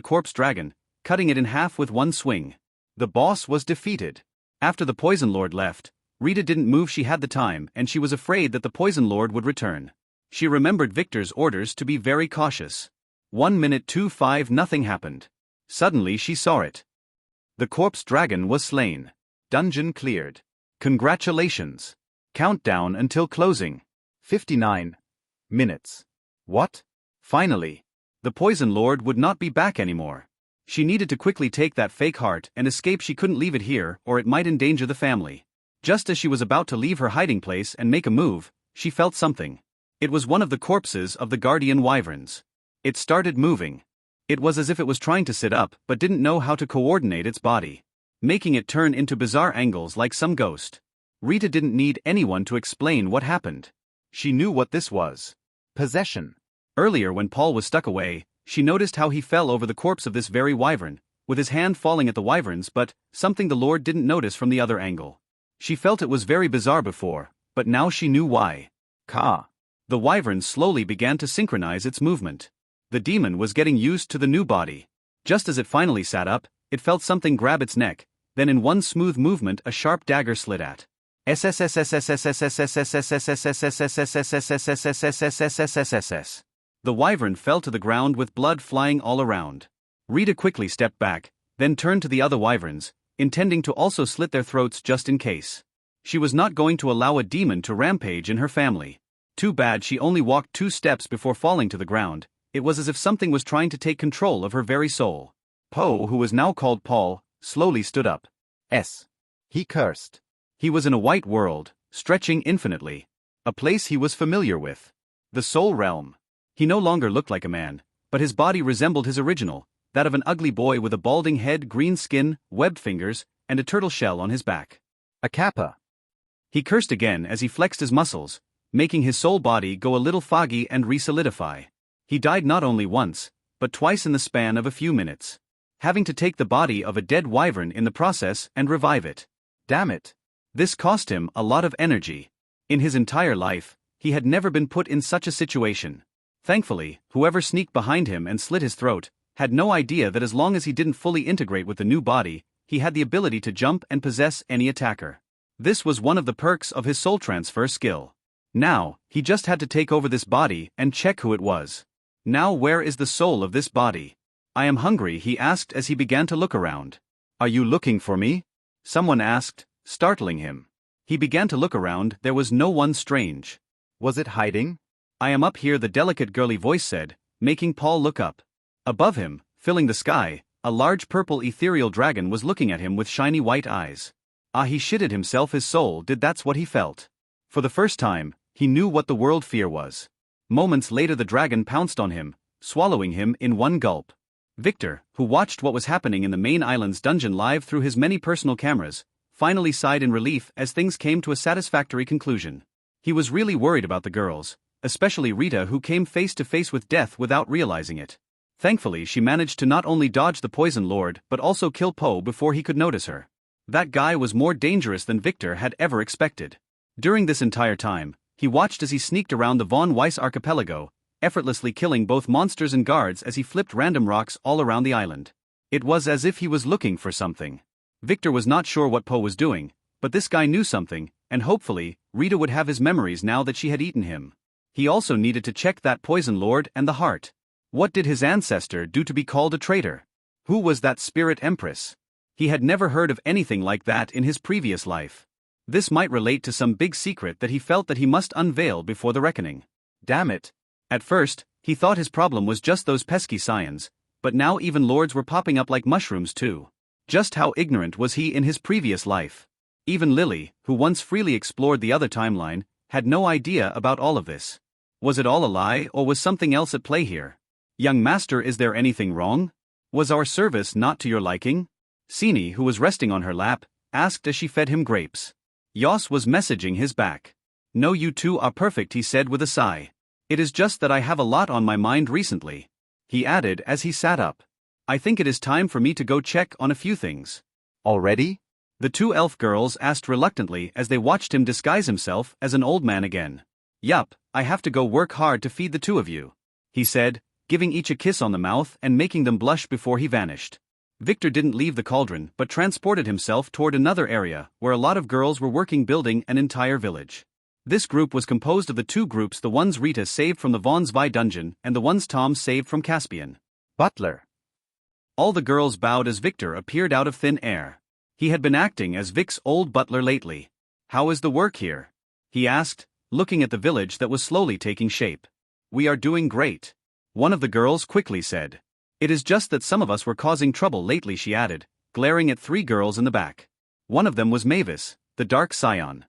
corpse dragon, cutting it in half with one swing. The boss was defeated. After the Poison Lord left, Rita didn't move. She had the time, and she was afraid that the Poison Lord would return. She remembered Victor's orders to be very cautious. 1 minute 25, nothing happened. Suddenly she saw it. The corpse dragon was slain. Dungeon cleared. Congratulations. Countdown until closing. 59 minutes. What? Finally. The Poison Lord would not be back anymore. She needed to quickly take that fake heart and escape. She couldn't leave it here, or it might endanger the family. Just as she was about to leave her hiding place and make a move, she felt something. It was one of the corpses of the guardian wyverns. It started moving. It was as if it was trying to sit up but didn't know how to coordinate its body, making it turn into bizarre angles like some ghost. Rita didn't need anyone to explain what happened. She knew what this was. Possession. Earlier, when Paul was stuck away, she noticed how he fell over the corpse of this very wyvern, with his hand falling at the wyverns, but something the Lord didn't notice from the other angle. She felt it was very bizarre before, but now she knew why. Ka. The wyvern slowly began to synchronize its movement. The demon was getting used to the new body. Just as it finally sat up, it felt something grab its neck, then in one smooth movement a sharp dagger slid at. The wyvern fell to the ground with blood flying all around. Rita quickly stepped back, then turned to the other wyverns, intending to also slit their throats just in case. She was not going to allow a demon to rampage in her family. Too bad she only walked 2 steps before falling to the ground. It was as if something was trying to take control of her very soul. Poe, who was now called Paul, slowly stood up. He cursed. He was in a white world, stretching infinitely. A place he was familiar with. The Soul Realm. He no longer looked like a man, but his body resembled his original, that of an ugly boy with a balding head, green skin, webbed fingers, and a turtle shell on his back. A kappa. He cursed again as he flexed his muscles, making his soul body go a little foggy and re-solidify. He died not only once, but twice in the span of a few minutes, having to take the body of a dead wyvern in the process and revive it. Damn it. This cost him a lot of energy. In his entire life, he had never been put in such a situation. Thankfully, whoever sneaked behind him and slit his throat had no idea that as long as he didn't fully integrate with the new body, he had the ability to jump and possess any attacker. This was one of the perks of his soul transfer skill. Now, he just had to take over this body and check who it was. Now, where is the soul of this body? I am hungry, he asked as he began to look around. Are you looking for me? Someone asked, startling him. He began to look around, there was no one strange. Was it hiding? I am up here, the delicate girly voice said, making Paul look up. Above him, filling the sky, a large purple ethereal dragon was looking at him with shiny white eyes. He shitted himself, his soul did, that's what he felt. For the first time, he knew what the world fear was. Moments later the dragon pounced on him, swallowing him in one gulp. Victor, who watched what was happening in the main island's dungeon live through his many personal cameras, finally sighed in relief as things came to a satisfactory conclusion. He was really worried about the girls, especially Rita, who came face to face with death without realizing it. Thankfully she managed to not only dodge the poison lord but also kill Poe before he could notice her. That guy was more dangerous than Victor had ever expected. During this entire time, he watched as he sneaked around the Von Weiss archipelago, effortlessly killing both monsters and guards as he flipped random rocks all around the island. It was as if he was looking for something. Victor was not sure what Poe was doing, but this guy knew something, and hopefully, Rita would have his memories now that she had eaten him. He also needed to check that poison lord and the heart. What did his ancestor do to be called a traitor? Who was that spirit empress? He had never heard of anything like that in his previous life. This might relate to some big secret that he felt that he must unveil before the reckoning. Damn it. At first, he thought his problem was just those pesky scions, but now even lords were popping up like mushrooms too. Just how ignorant was he in his previous life? Even Lily, who once freely explored the other timeline, had no idea about all of this. Was it all a lie, or was something else at play here? Young master, is there anything wrong? Was our service not to your liking? Sini, who was resting on her lap, asked as she fed him grapes. Yos was messaging his back. No, you two are perfect, he said with a sigh. It is just that I have a lot on my mind recently. He added as he sat up. I think it is time for me to go check on a few things. Already? The two elf girls asked reluctantly as they watched him disguise himself as an old man again. Yup, I have to go work hard to feed the two of you, he said, giving each a kiss on the mouth and making them blush before he vanished. Victor didn't leave the cauldron but transported himself toward another area where a lot of girls were working building an entire village. This group was composed of the two groups, the ones Rita saved from the Von Zwei dungeon and the ones Tom saved from Caspian. Butler. All the girls bowed as Victor appeared out of thin air. He had been acting as Vic's old butler lately. How is the work here? He asked, looking at the village that was slowly taking shape. We are doing great, one of the girls quickly said. It is just that some of us were causing trouble lately, she added, glaring at three girls in the back. One of them was Mavis, the dark scion.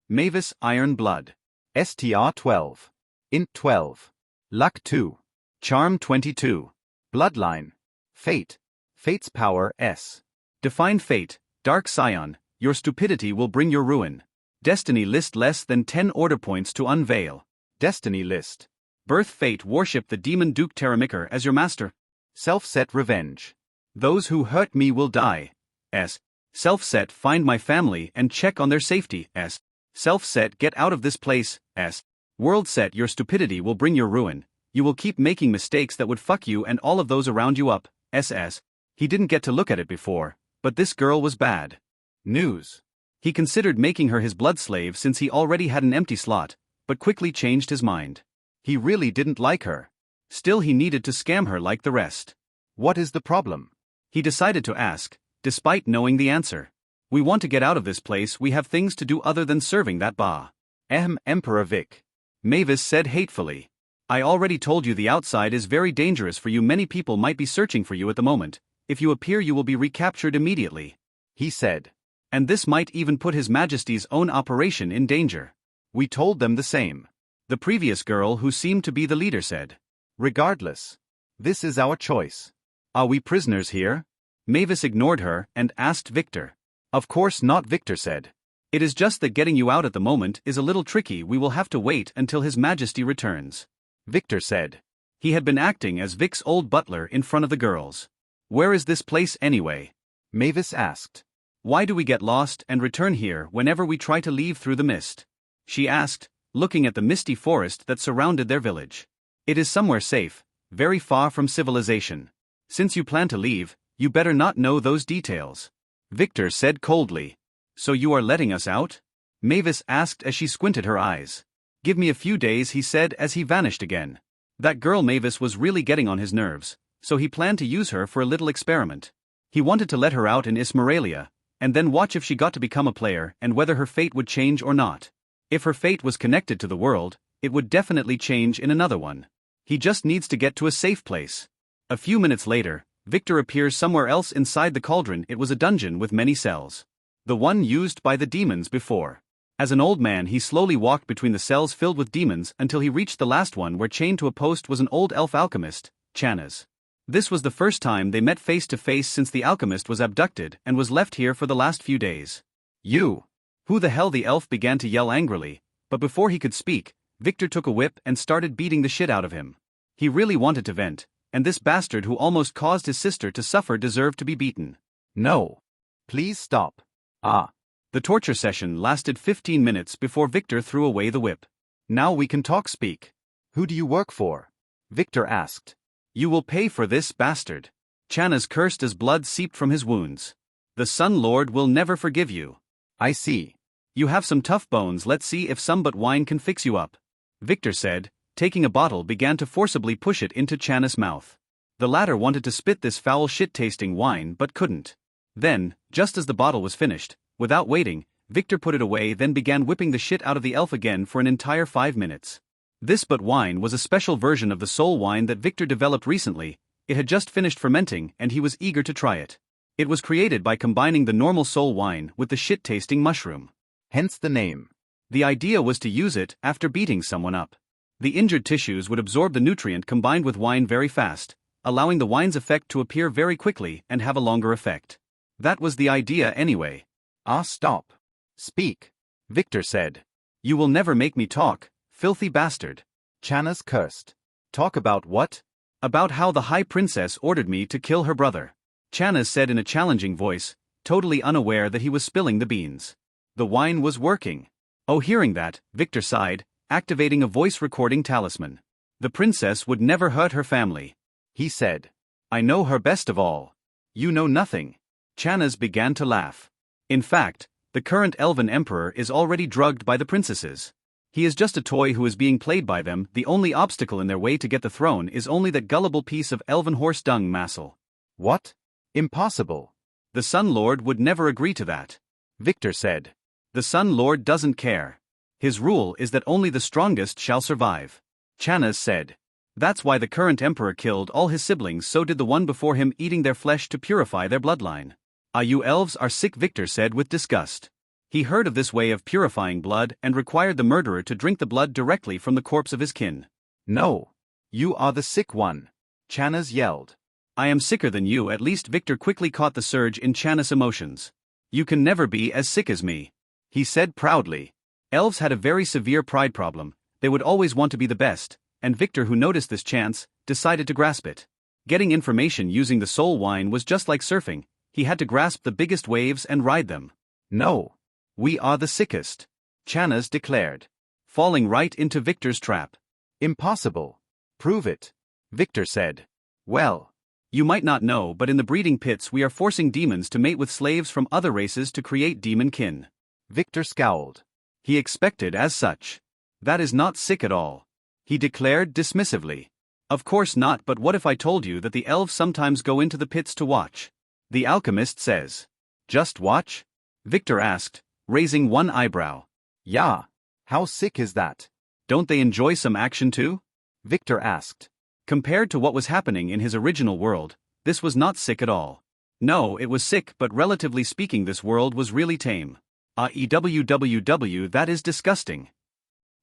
Mavis Iron Blood. STR 12. Int 12. Luck 2. Charm 22. Bloodline. Fate. Fate's power S. Define fate, dark scion, your stupidity will bring your ruin. Destiny list, less than 10 order points to unveil. Destiny list. Birth fate, worship the demon Duke Terramikar as your master. Self-set revenge. Those who hurt me will die. S. Self-set, find my family and check on their safety. S. Self-set, get out of this place. S. World set, your stupidity will bring your ruin. You will keep making mistakes that would fuck you and all of those around you up. SS. He didn't get to look at it before, but this girl was bad news. He considered making her his blood slave since he already had an empty slot, but quickly changed his mind. He really didn't like her. Still, he needed to scam her like the rest. What is the problem? He decided to ask, despite knowing the answer. We want to get out of this place, we have things to do other than serving that ba. Emperor Vic. Mavis said hatefully. I already told you the outside is very dangerous for you, many people might be searching for you at the moment. If you appear you will be recaptured immediately, he said. And this might even put His Majesty's own operation in danger. We told them the same. The previous girl who seemed to be the leader said. Regardless, this is our choice. Are we prisoners here? Mavis ignored her and asked Victor. Of course not, Victor said. It is just that getting you out at the moment is a little tricky, we will have to wait until His Majesty returns. Victor said. He had been acting as Vic's old butler in front of the girls. Where is this place anyway? Mavis asked. Why do we get lost and return here whenever we try to leave through the mist? She asked, looking at the misty forest that surrounded their village. It is somewhere safe, very far from civilization. Since you plan to leave, you better not know those details. Victor said coldly. So you are letting us out? Mavis asked as she squinted her eyes. Give me a few days, he said as he vanished again. That girl Mavis was really getting on his nerves, so he planned to use her for a little experiment. He wanted to let her out in Ismeralia, and then watch if she got to become a player and whether her fate would change or not. If her fate was connected to the world, it would definitely change in another one. He just needs to get to a safe place. A few minutes later, Victor appears somewhere else inside the cauldron. It was a dungeon with many cells. The one used by the demons before. As an old man, he slowly walked between the cells filled with demons until he reached the last one, where chained to a post was an old elf alchemist, Chanaz. This was the first time they met face to face since the alchemist was abducted and was left here for the last few days. "You! Who the hell?" the elf began to yell angrily, but before he could speak, Victor took a whip and started beating the shit out of him. He really wanted to vent, and this bastard who almost caused his sister to suffer deserved to be beaten. No. Please stop. Ah. The torture session lasted 15 minutes before Victor threw away the whip. Now we can talk. Speak. Who do you work for? Victor asked. You will pay for this, bastard. Chanaz cursed as blood seeped from his wounds. The Sun Lord will never forgive you. I see. You have some tough bones. Let's see if some but wine can fix you up. Victor said, taking a bottle began to forcibly push it into Chanaz's mouth. The latter wanted to spit this foul shit-tasting wine but couldn't. Then, just as the bottle was finished, without waiting, Victor put it away, then began whipping the shit out of the elf again for an entire 5 minutes. This but wine was a special version of the soul wine that Victor developed recently. It had just finished fermenting and he was eager to try it. It was created by combining the normal soul wine with the shit-tasting mushroom. Hence the name. The idea was to use it after beating someone up. The injured tissues would absorb the nutrient combined with wine very fast, allowing the wine's effect to appear very quickly and have a longer effect. That was the idea anyway. Ah, stop. Speak. Victor said. You will never make me talk, filthy bastard. Chanaz cursed. Talk about what? About how the High Princess ordered me to kill her brother. Chanaz said in a challenging voice, totally unaware that he was spilling the beans. The wine was working. Oh, hearing that, Victor sighed, activating a voice recording talisman. The princess would never hurt her family. He said. I know her best of all. You know nothing. Chanaz began to laugh. In fact, the current elven emperor is already drugged by the princesses. He is just a toy who is being played by them. The only obstacle in their way to get the throne is only that gullible piece of elven horse dung muscle. What? Impossible. The Sun Lord would never agree to that. Victor said. The Sun Lord doesn't care. His rule is that only the strongest shall survive. Chanaz said. That's why the current emperor killed all his siblings, so did the one before him, eating their flesh to purify their bloodline. Ah, you elves are sick, Victor said with disgust. He heard of this way of purifying blood and required the murderer to drink the blood directly from the corpse of his kin. No. You are the sick one. Chanaz yelled. I am sicker than you. At least Victor quickly caught the surge in Chanaz's emotions. You can never be as sick as me, he said proudly. Elves had a very severe pride problem. They would always want to be the best, and Victor, who noticed this chance, decided to grasp it. Getting information using the soul wine was just like surfing. He had to grasp the biggest waves and ride them. No. We are the sickest, Chanaz declared, falling right into Victor's trap. Impossible. Prove it, Victor said. Well, you might not know, but in the breeding pits we are forcing demons to mate with slaves from other races to create demon kin. Victor scowled. He expected as such. That is not sick at all, he declared dismissively. Of course not, but what if I told you that the elves sometimes go into the pits to watch? The alchemist says. Just watch? Victor asked, raising one eyebrow. Yeah. How sick is that? Don't they enjoy some action too? Victor asked. Compared to what was happening in his original world, this was not sick at all. No, it was sick, but relatively speaking this world was really tame. Ewww, that is disgusting.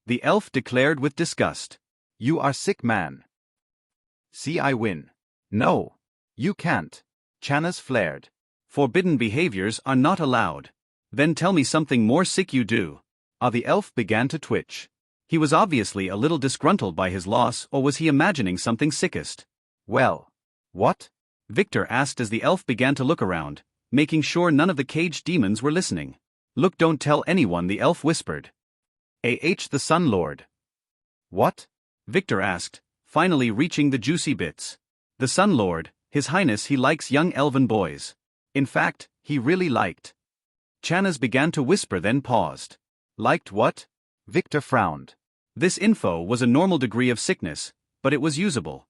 The elf declared with disgust. You are sick, man. See, I win. No. You can't. Chanaz flared. Forbidden behaviors are not allowed. Then tell me something more sick you do. The elf began to twitch. He was obviously a little disgruntled by his loss, or was he imagining something sickest? Well. What? Victor asked as the elf began to look around, making sure none of the caged demons were listening. Look, don't tell anyone, the elf whispered. The Sun Lord. What? Victor asked, finally reaching the juicy bits. The Sun Lord, His Highness, he likes young elven boys. In fact, he really liked. Chanaz began to whisper, then paused. Liked what? Victor frowned. This info was a normal degree of sickness, but it was usable.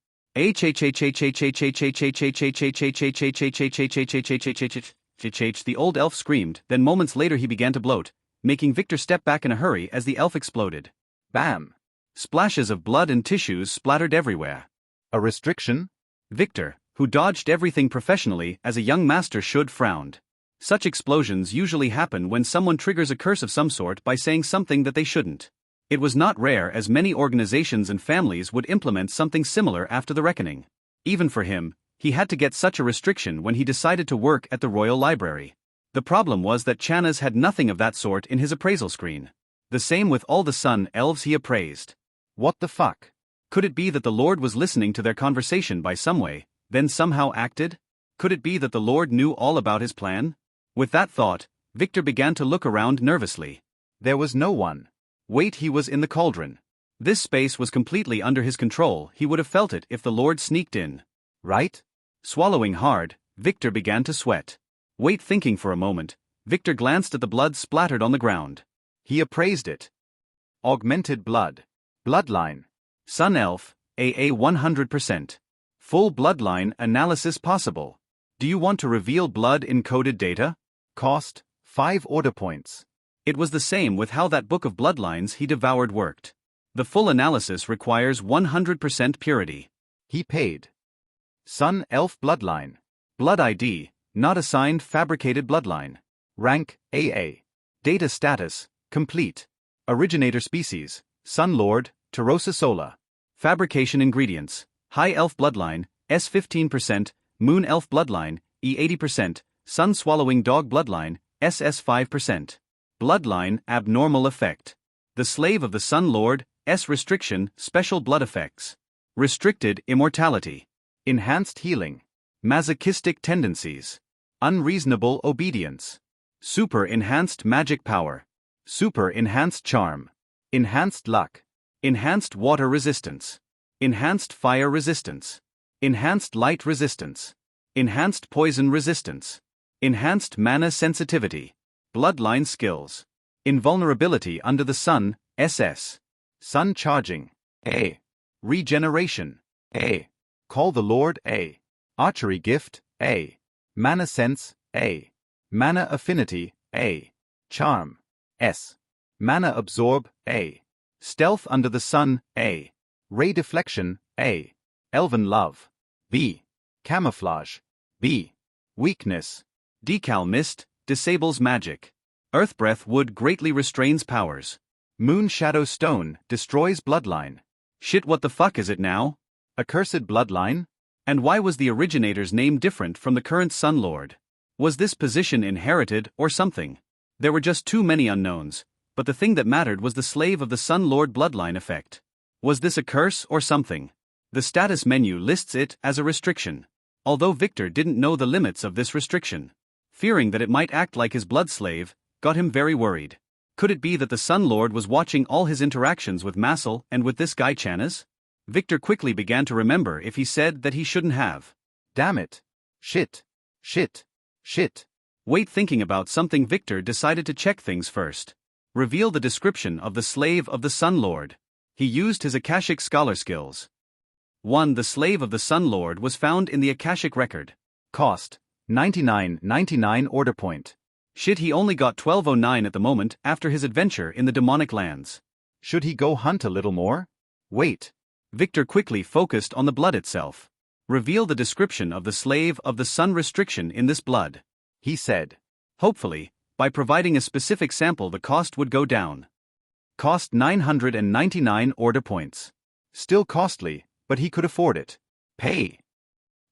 The old elf screamed, then moments later he began to bloat, making Victor step back in a hurry as the elf exploded. Bam! Splashes of blood and tissues splattered everywhere. A restriction? Victor, who dodged everything professionally as a young master should, frowned. Such explosions usually happen when someone triggers a curse of some sort by saying something that they shouldn't. It was not rare, as many organizations and families would implement something similar after the reckoning. Even for him, he had to get such a restriction when he decided to work at the Royal Library. The problem was that Channas had nothing of that sort in his appraisal screen. The same with all the sun elves he appraised. What the fuck? Could it be that the Lord was listening to their conversation by some way, then somehow acted? Could it be that the Lord knew all about his plan? With that thought, Victor began to look around nervously. There was no one. Wait, he was in the cauldron. This space was completely under his control. He would have felt it if the Lord sneaked in. Right? Swallowing hard, Victor began to sweat. Wait, thinking for a moment, Victor glanced at the blood splattered on the ground. He appraised it. Augmented blood. Bloodline. Sun Elf, AA 100%. Full bloodline analysis possible. Do you want to reveal blood encoded data? Cost, 5 order points. It was the same with how that book of bloodlines he devoured worked. The full analysis requires 100% purity. He paid. Sun Elf bloodline. Blood ID, not assigned, fabricated bloodline. Rank, AA. Data status, complete. Originator species, Sun Lord, Tarosa Sola. Fabrication ingredients, High Elf bloodline, S 15%, Moon Elf bloodline, E 80%, Sun Swallowing Dog bloodline, SS 5%. Bloodline abnormal effect. The Slave of the Sun Lord, S restriction, special blood effects. Restricted immortality. Enhanced healing. Masochistic tendencies. Unreasonable obedience. Super enhanced magic power. Super enhanced charm. Enhanced luck. Enhanced water resistance. Enhanced fire resistance. Enhanced light resistance. Enhanced poison resistance. Enhanced mana sensitivity. Bloodline skills. Invulnerability under the sun, SS. Sun charging. A. Regeneration. A. Call the Lord. A. Archery gift. A. Mana sense. A. Mana affinity. A. Charm. S. Mana absorb. A. Stealth under the sun. A. Ray deflection. A. Elven love. B. Camouflage. B. Weakness. Decal mist, disables magic. Earth breath wood greatly restrains powers. Moon shadow stone, destroys bloodline. Shit, what the fuck is it now? Accursed bloodline? And why was the originator's name different from the current Sun Lord? Was this position inherited or something? There were just too many unknowns, but the thing that mattered was the Slave of the Sun Lord bloodline effect. Was this a curse or something? The status menu lists it as a restriction. Although Victor didn't know the limits of this restriction, fearing that it might act like his blood slave, got him very worried. Could it be that the Sun Lord was watching all his interactions with Massel and with this guy Channas? Victor quickly began to remember if he said that he shouldn't have. Damn it. Shit. Shit. Shit. Wait, thinking about something, Victor decided to check things first. Reveal the description of the Slave of the Sun Lord. He used his Akashic scholar skills. 1. The Slave of the Sun Lord was found in the Akashic record. Cost, 99.99 order point. Shit, he only got 1209 at the moment after his adventure in the demonic lands. Should he go hunt a little more? Wait. Victor quickly focused on the blood itself. Reveal the description of the Slave of the Sun restriction in this blood. He said. Hopefully, by providing a specific sample, the cost would go down. Cost 999 order points. Still costly, but he could afford it. Pay.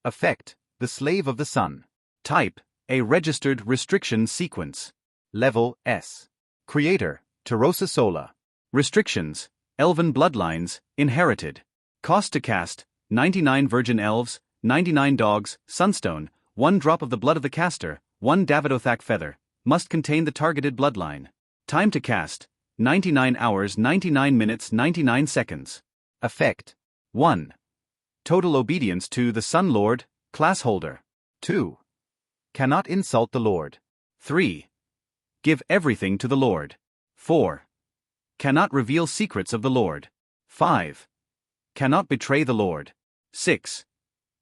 Effect, the Slave of the Sun. Type, a registered restriction sequence. Level S. Creator, Tarosa Sola. Restrictions, Elven bloodlines, inherited. Cost to cast, 99 virgin elves, 99 dogs, sunstone, 1 drop of the blood of the caster, 1 Davidothak feather, must contain the targeted bloodline. Time to cast, 99 hours 99 minutes 99 seconds. Effect. 1. Total obedience to the Sun Lord, class holder. 2. Cannot insult the Lord. 3. Give everything to the Lord. 4. Cannot reveal secrets of the Lord. 5. Cannot betray the Lord. 6.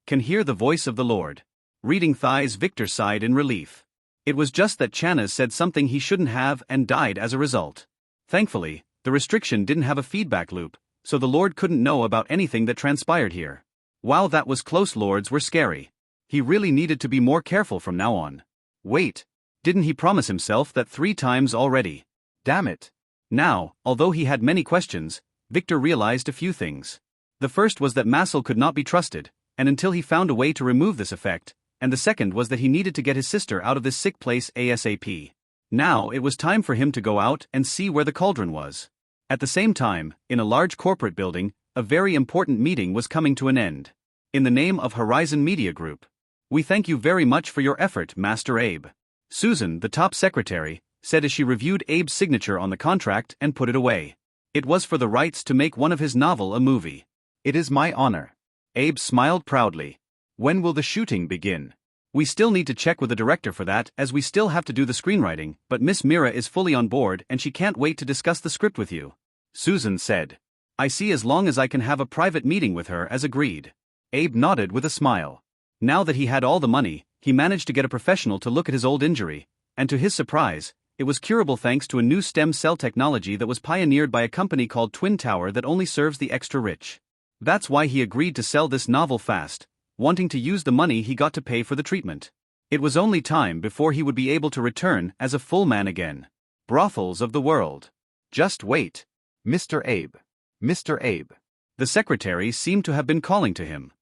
Can hear the voice of the Lord. Reading thighs, Victor sighed in relief. It was just that Chanaz said something he shouldn't have and died as a result. Thankfully, the restriction didn't have a feedback loop, so the Lord couldn't know about anything that transpired here. Wow, that was close. Lords were scary. He really needed to be more careful from now on. Wait. Didn't he promise himself that 3 times already? Damn it. Now, although he had many questions, Victor realized a few things. The first was that Massel could not be trusted, and until he found a way to remove this effect, and the second was that he needed to get his sister out of this sick place ASAP. Now it was time for him to go out and see where the cauldron was. At the same time, in a large corporate building, a very important meeting was coming to an end. In the name of Horizon Media Group, we thank you very much for your effort, Master Abe. Susan, the top secretary, said as she reviewed Abe's signature on the contract and put it away. It was for the rights to make one of his novel a movie. It is my honor. Abe smiled proudly. When will the shooting begin? We still need to check with the director for that, as we still have to do the screenwriting, but Miss Mira is fully on board and she can't wait to discuss the script with you. Susan said. I see, as long as I can have a private meeting with her, as agreed. Abe nodded with a smile. Now that he had all the money, he managed to get a professional to look at his old injury, and to his surprise, it was curable thanks to a new stem cell technology that was pioneered by a company called Twin Tower that only serves the extra rich. That's why he agreed to sell this novel fast, wanting to use the money he got to pay for the treatment. It was only time before he would be able to return as a full man again. Brothels of the world. Just wait. Mr. Abe. Mr. Abe. The secretary seemed to have been calling to him.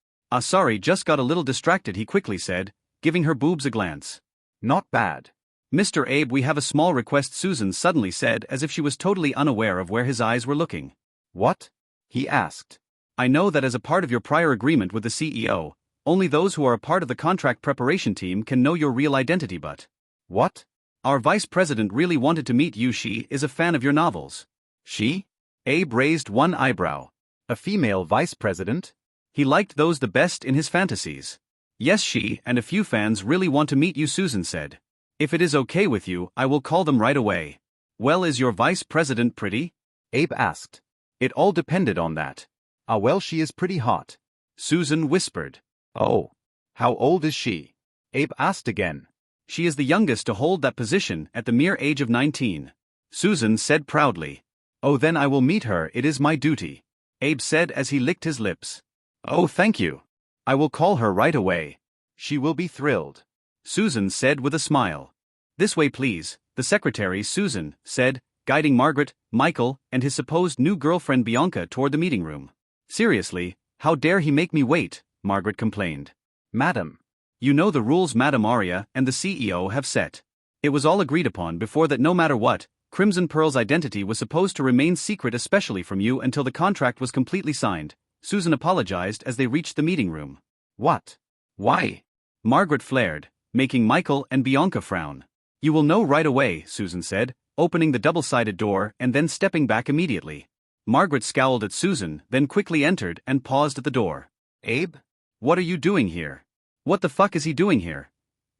Sorry, just got a little distracted, he quickly said, giving her boobs a glance. Not bad. Mr. Abe, we have a small request, Susan suddenly said, as if she was totally unaware of where his eyes were looking. What? He asked. I know that as a part of your prior agreement with the CEO, only those who are a part of the contract preparation team can know your real identity, but... What? Our vice president really wanted to meet you. She is a fan of your novels. She? Abe raised one eyebrow. A female vice president? He liked those the best in his fantasies. Yes, she and a few fans really want to meet you, Susan said. If it is okay with you, I will call them right away. Well, is your vice president pretty? Abe asked. It all depended on that. Well, she is pretty hot. Susan whispered. Oh. How old is she? Abe asked again. She is the youngest to hold that position at the mere age of 19. Susan said proudly. Oh, then I will meet her, it is my duty. Abe said as he licked his lips. Oh, thank you. I will call her right away. She will be thrilled. Susan said with a smile. This way, please, the secretary, Susan said, guiding Margaret, Michael, and his supposed new girlfriend Bianca toward the meeting room. Seriously, how dare he make me wait, Margaret complained. Madam. You know the rules Madam Arya and the CEO have set. It was all agreed upon before that no matter what, Crimson Pearl's identity was supposed to remain secret, especially from you, until the contract was completely signed. Susan apologized as they reached the meeting room. What? Why? Margaret flared, making Michael and Bianca frown. You will know right away, Susan said, opening the double-sided door and then stepping back immediately. Margaret scowled at Susan, then quickly entered and paused at the door. Abe? What are you doing here? What the fuck is he doing here?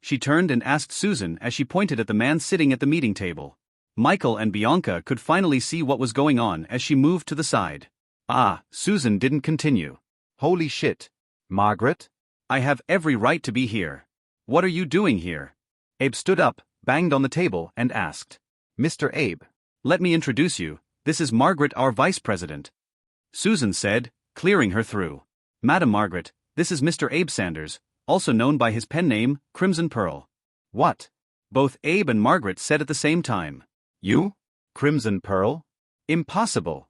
She turned and asked Susan as she pointed at the man sitting at the meeting table. Michael and Bianca could finally see what was going on as she moved to the side. Susan didn't continue. Holy shit. Margaret? I have every right to be here. What are you doing here? Abe stood up, banged on the table, and asked. Mr. Abe. Let me introduce you, this is Margaret, our vice president. Susan said, clearing her through. Madam Margaret, this is Mr. Abe Sanders, also known by his pen name, Crimson Pearl. What? Both Abe and Margaret said at the same time. You? Crimson Pearl? Impossible.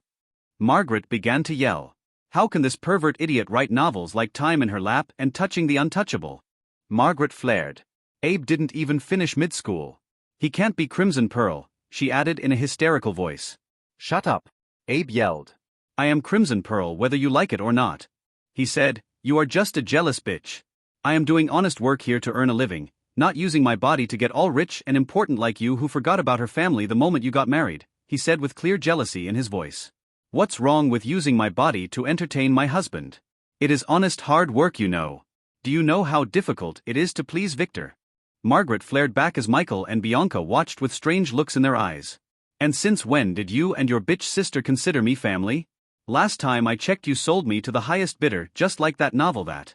Margaret began to yell. How can this pervert idiot write novels like Time in her lap and Touching the Untouchable? Margaret flared. Abe didn't even finish mid-school. He can't be Crimson Pearl, she added in a hysterical voice. Shut up, Abe yelled. I am Crimson Pearl whether you like it or not. He said, you are just a jealous bitch. I am doing honest work here to earn a living, not using my body to get all rich and important like you who forgot about her family the moment you got married, he said with clear jealousy in his voice. What's wrong with using my body to entertain my husband? It is honest hard work, you know. Do you know how difficult it is to please Victor? Margaret flared back as Michael and Bianca watched with strange looks in their eyes. And since when did you and your bitch sister consider me family? Last time I checked you sold me to the highest bidder, just like that novel that.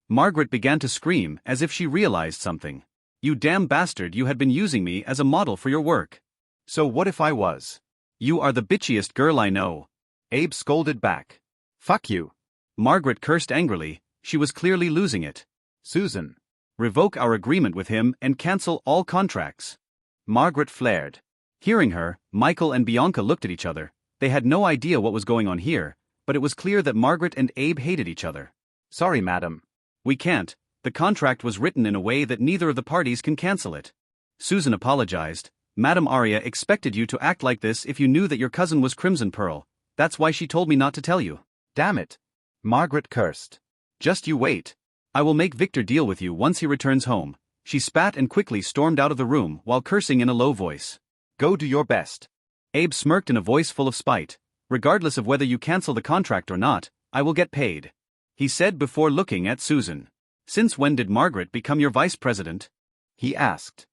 Margaret began to scream as if she realized something. You damn bastard, you had been using me as a model for your work. So what if I was? You are the bitchiest girl I know. Abe scolded back. Fuck you. Margaret cursed angrily, she was clearly losing it. Susan. Revoke our agreement with him and cancel all contracts. Margaret flared. Hearing her, Michael and Bianca looked at each other. They had no idea what was going on here, but it was clear that Margaret and Abe hated each other. Sorry, madam. We can't. The contract was written in a way that neither of the parties can cancel it. Susan apologized. Madam Arya expected you to act like this if you knew that your cousin was Crimson Pearl. That's why she told me not to tell you. Damn it. Margaret cursed. Just you wait. I will make Victor deal with you once he returns home. She spat and quickly stormed out of the room while cursing in a low voice. Go do your best. Abe smirked in a voice full of spite. Regardless of whether you cancel the contract or not, I will get paid. He said before looking at Susan. Since when did Margaret become your vice president? He asked.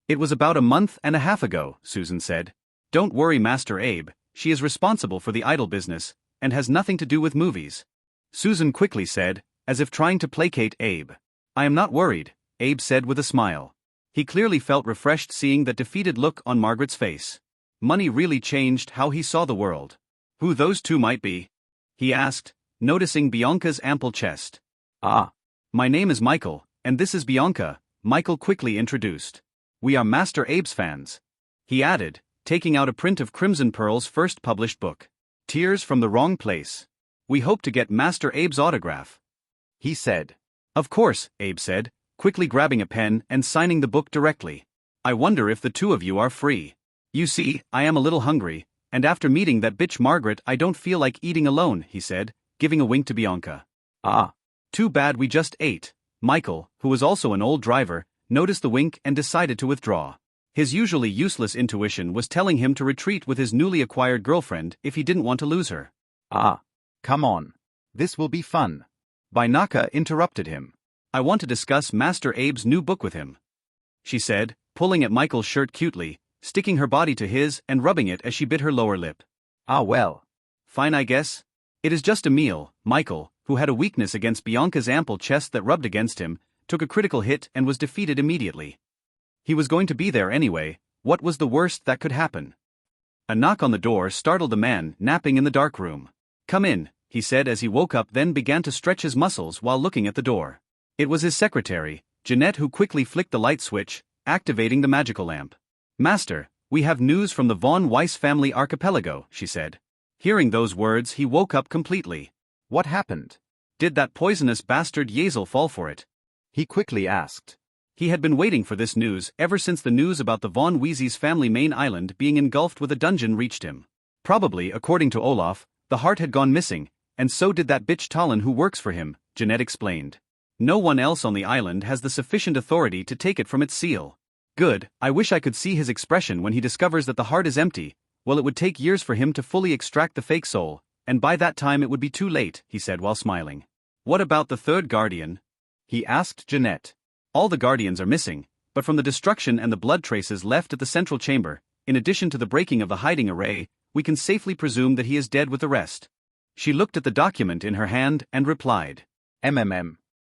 It was about a month and a half ago, Susan said. Don't worry, Master Abe, she is responsible for the idol business, and has nothing to do with movies. Susan quickly said, as if trying to placate Abe. I am not worried, Abe said with a smile. He clearly felt refreshed seeing that defeated look on Margaret's face. Money really changed how he saw the world. Who those two might be? He asked, noticing Bianca's ample chest. My name is Michael, and this is Bianca, Michael quickly introduced. We are Master Abe's fans. He added, taking out a print of Crimson Pearl's first published book. Tears from the Wrong Place. We hope to get Master Abe's autograph. He said. Of course, Abe said, quickly grabbing a pen and signing the book directly. I wonder if the two of you are free. You see, I am a little hungry, and after meeting that bitch Margaret I don't feel like eating alone, he said, giving a wink to Bianca. Too bad we just ate. Michael, who was also an old driver, noticed the wink and decided to withdraw. His usually useless intuition was telling him to retreat with his newly acquired girlfriend if he didn't want to lose her. Come on. This will be fun. Bianca interrupted him. I want to discuss Master Abe's new book with him, she said, pulling at Michael's shirt cutely, sticking her body to his and rubbing it as she bit her lower lip. Well. Fine, I guess. It is just a meal. Michael, who had a weakness against Bianca's ample chest that rubbed against him, took a critical hit and was defeated immediately. He was going to be there anyway. What was the worst that could happen? A knock on the door startled the man napping in the dark room. Come in, he said as he woke up, then began to stretch his muscles while looking at the door. It was his secretary, Jeanette, who quickly flicked the light switch, activating the magical lamp. Master, we have news from the Von Weiss family archipelago, she said. Hearing those words, he woke up completely. What happened? Did that poisonous bastard Yazel fall for it? He quickly asked. He had been waiting for this news ever since the news about the Von Weezy's family main island being engulfed with a dungeon reached him. Probably, according to Olaf, the heart had gone missing, and so did that bitch Talon who works for him, Jeanette explained. No one else on the island has the sufficient authority to take it from its seal. Good, I wish I could see his expression when he discovers that the heart is empty. Well, it would take years for him to fully extract the fake soul, and by that time it would be too late, he said while smiling. What about the third guardian? He asked Jeanette. All the guardians are missing, but from the destruction and the blood traces left at the central chamber, in addition to the breaking of the hiding array, we can safely presume that he is dead with the rest. She looked at the document in her hand and replied.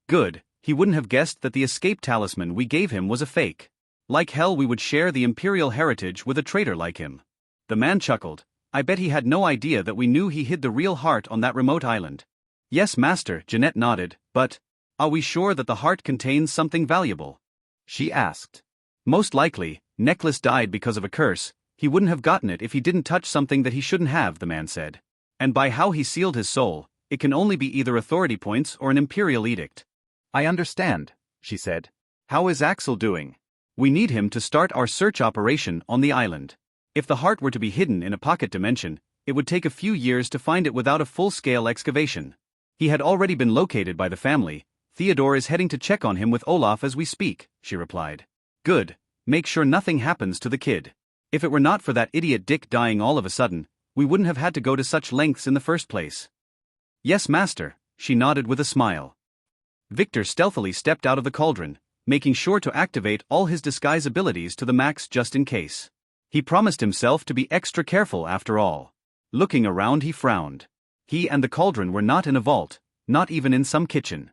Good, he wouldn't have guessed that the escape talisman we gave him was a fake. Like hell we would share the imperial heritage with a traitor like him. The man chuckled. I bet he had no idea that we knew he hid the real heart on that remote island. Yes, master, Jeanette nodded, but are we sure that the heart contains something valuable? She asked. Most likely, Necklace died because of a curse. He wouldn't have gotten it if he didn't touch something that he shouldn't have, the man said. And by how he sealed his soul, it can only be either authority points or an imperial edict. I understand, she said. How is Axel doing? We need him to start our search operation on the island. If the heart were to be hidden in a pocket dimension, it would take a few years to find it without a full-scale excavation. He had already been located by the family. Theodore is heading to check on him with Olaf as we speak, she replied. Good, make sure nothing happens to the kid. If it were not for that idiot Dick dying all of a sudden, we wouldn't have had to go to such lengths in the first place. Yes, master, she nodded with a smile. Victor stealthily stepped out of the cauldron, making sure to activate all his disguise abilities to the max just in case. He promised himself to be extra careful after all. Looking around, he frowned. He and the cauldron were not in a vault, not even in some kitchen.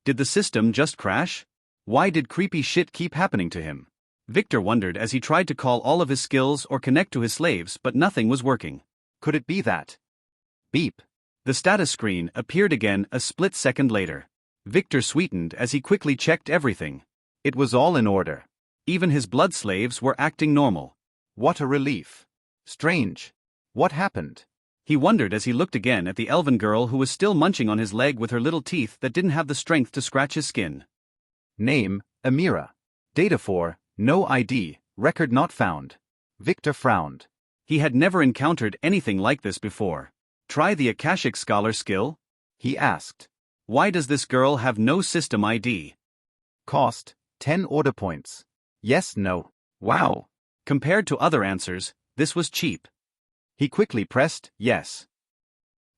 Did the system just crash? Why did creepy shit keep happening to him? Victor wondered as he tried to call all of his skills or connect to his slaves, but nothing was working. Could it be that? Beep. The status screen appeared again a split second later. Victor sweetened as he quickly checked everything. It was all in order. Even his blood slaves were acting normal. What a relief. Strange. What happened? He wondered as he looked again at the elven girl who was still munching on his leg with her little teeth that didn't have the strength to scratch his skin. Name, Amira. Data for, no ID, record not found. Victor frowned. He had never encountered anything like this before. Try the Akashic Scholar skill? He asked. Why does this girl have no system ID? Cost, 10 order points. Yes, no. Wow. Compared to other answers, this was cheap. He quickly pressed yes.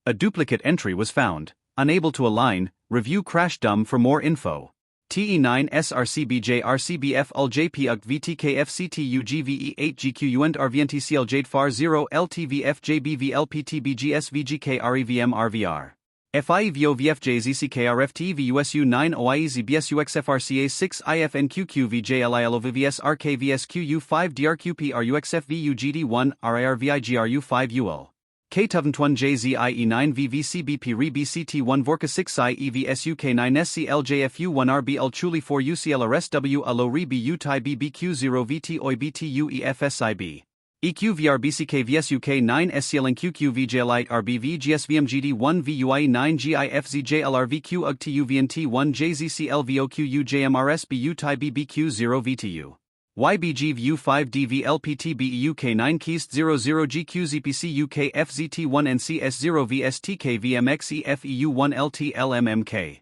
A duplicate entry was found. Unable to align, review crash dumb for more info. TE9 SRCBJ RCBF ULJP UGT VTKFCTU GVE 8 GQUNT RVNTCL Jade FAR 0 LTVF JBV LPTBGS VGK REVM RVR. FIVO VFJ ZCKRFT VUSU 9 OIEZ BSUXFRCA 6 IFNQQ VJLILO VVS RKVSQU 5 DRQP RUXF VUGD 1 RIRVIGRU 5 UL. K-Tuvn JZIE 9 VVCBP REBCT 1 Vorka 6 IEVSUK 9 SCLJFU 1 RBL Chuli 4 UCLRSW ALO REB UTI BBQ 0 VT OI BTU EFSIB. EQVRBCKVSUK 9 SCLNQQ RBV GSVMGD 1 VUIE 9 GIFZJLRVQ UGTUVNT 1 JZCLVOQU JMRSBU TI BBQ 0 VTU. YBG 5 DVLPTBEUK 9 Keist 00 GQZPC UK FZT 1 NCS 0 VSTK VMXEFEU 1 LTLMMK.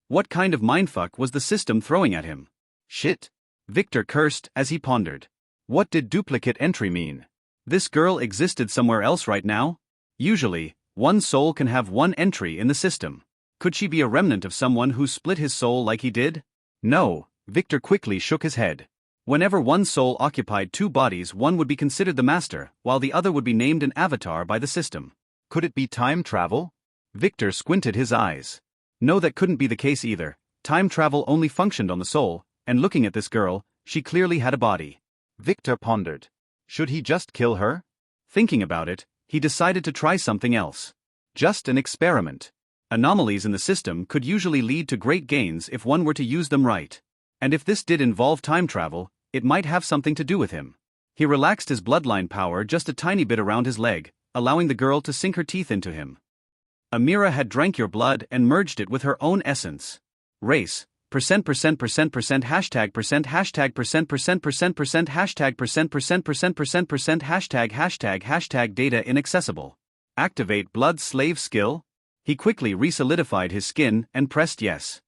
What kind of mindfuck was the system throwing at him? Shit. Victor cursed as he pondered. What did duplicate entry mean? This girl existed somewhere else right now? Usually, one soul can have one entry in the system. Could she be a remnant of someone who split his soul like he did? No, Victor quickly shook his head. Whenever one soul occupied two bodies, one would be considered the master, while the other would be named an avatar by the system. Could it be time travel? Victor squinted his eyes. No, that couldn't be the case either. Time travel only functioned on the soul, and looking at this girl, she clearly had a body. Victor pondered. Should he just kill her? Thinking about it, he decided to try something else. Just an experiment. Anomalies in the system could usually lead to great gains if one were to use them right. And if this did involve time travel, it might have something to do with him. He relaxed his bloodline power just a tiny bit around his leg, allowing the girl to sink her teeth into him. Amira had drank your blood and merged it with her own essence. Race. Hashtag data inaccessible. Activate blood slave skill? He quickly re-solidified his skin and pressed yes.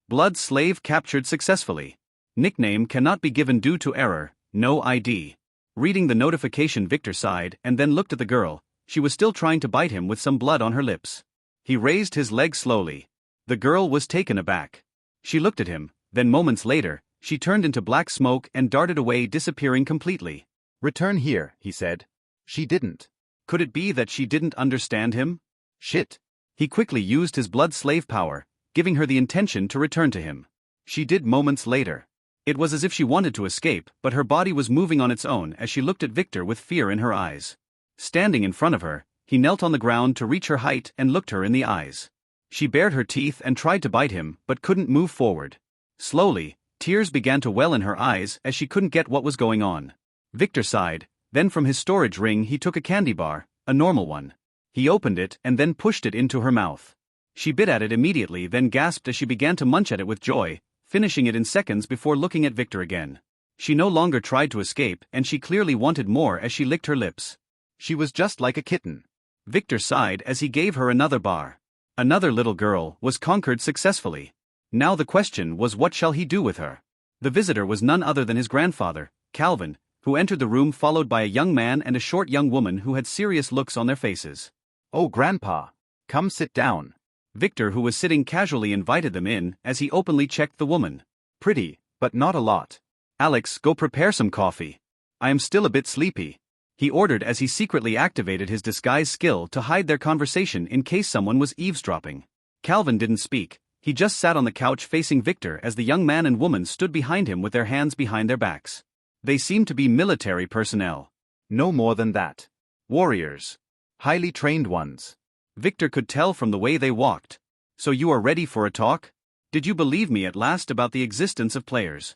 Blood slave captured successfully. Nickname cannot be given due to error, no ID. Reading the notification, Victor sighed and then looked at the girl. She was still trying to bite him with some blood on her lips. He raised his leg slowly. The girl was taken aback. She looked at him, then moments later, she turned into black smoke and darted away, disappearing completely. Return here, he said. She didn't. Could it be that she didn't understand him? Shit. He quickly used his blood slave power, giving her the intention to return to him. She did moments later. It was as if she wanted to escape, but her body was moving on its own as she looked at Victor with fear in her eyes. Standing in front of her, he knelt on the ground to reach her height and looked her in the eyes. She bared her teeth and tried to bite him, but couldn't move forward. Slowly, tears began to well in her eyes as she couldn't get what was going on. Victor sighed, then from his storage ring he took a candy bar, a normal one. He opened it and then pushed it into her mouth. She bit at it immediately, then gasped as she began to munch at it with joy, finishing it in seconds before looking at Victor again. She no longer tried to escape, and she clearly wanted more as she licked her lips. She was just like a kitten. Victor sighed as he gave her another bar. Another little girl was conquered successfully. Now the question was, what shall he do with her? The visitor was none other than his grandfather, Calvin, who entered the room followed by a young man and a short young woman who had serious looks on their faces. Oh, Grandpa. Come sit down. Victor, who was sitting casually, invited them in as he openly checked the woman. Pretty, but not a lot. Alex, go prepare some coffee. I am still a bit sleepy. He ordered as he secretly activated his disguise skill to hide their conversation in case someone was eavesdropping. Calvin didn't speak, He just sat on the couch facing Victor as the young man and woman stood behind him with their hands behind their backs. They seemed to be military personnel. No more than that. Warriors. Highly trained ones. Victor could tell from the way they walked. So you are ready for a talk? Did you believe me at last about the existence of players?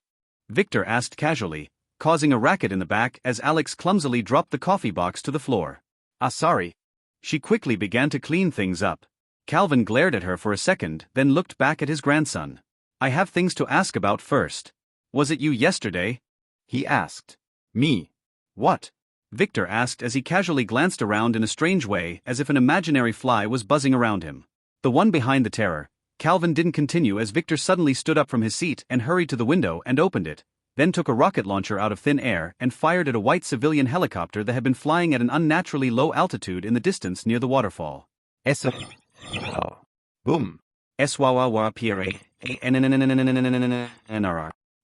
Victor asked casually, causing a racket in the back as Alex clumsily dropped the coffee box to the floor. Sorry. She quickly began to clean things up. Calvin glared at her for a second, then looked back at his grandson. I have things to ask about first. Was it you yesterday? He asked. Me. What? Victor asked as he casually glanced around in a strange way as if an imaginary fly was buzzing around him. The one behind the terror. Calvin didn't continue as Victor suddenly stood up from his seat and hurried to the window and opened it, then took a rocket launcher out of thin air and fired at a white civilian helicopter that had been flying at an unnaturally low altitude in the distance near the waterfall. Boom.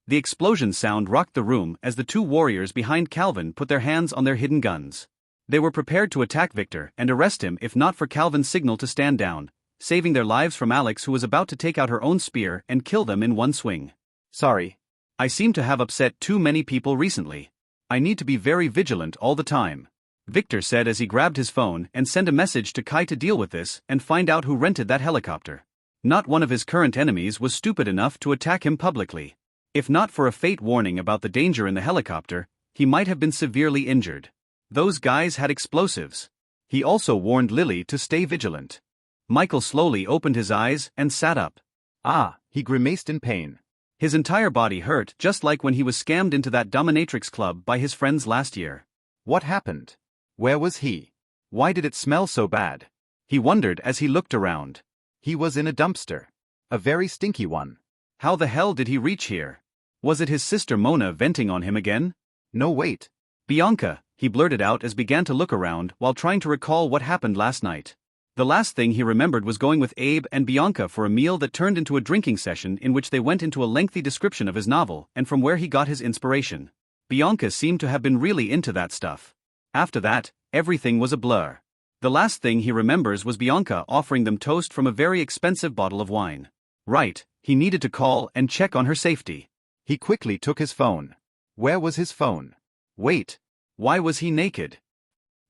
The explosion sound rocked the room as the two warriors behind Calvin put their hands on their hidden guns. They were prepared to attack Victor and arrest him if not for Calvin's signal to stand down, saving their lives from Alex, who was about to take out her own spear and kill them in one swing. Sorry. I seem to have upset too many people recently. I need to be very vigilant all the time, Victor said as he grabbed his phone and sent a message to Kai to deal with this and find out who rented that helicopter. Not one of his current enemies was stupid enough to attack him publicly. If not for a fate warning about the danger in the helicopter, he might have been severely injured. Those guys had explosives. He also warned Lily to stay vigilant. Michael slowly opened his eyes and sat up. He grimaced in pain. His entire body hurt, just like when he was scammed into that dominatrix club by his friends last year. What happened? Where was he? Why did it smell so bad? He wondered as he looked around. He was in a dumpster. A very stinky one. How the hell did he reach here? Was it his sister Mona venting on him again? No, wait. Bianca, he blurted out as began to look around while trying to recall what happened last night. The last thing he remembered was going with Abe and Bianca for a meal that turned into a drinking session in which they went into a lengthy description of his novel and from where he got his inspiration. Bianca seemed to have been really into that stuff. After that, everything was a blur. The last thing he remembers was Bianca offering them toast from a very expensive bottle of wine. Right, he needed to call and check on her safety. He quickly took his phone. Where was his phone? Wait, why was he naked?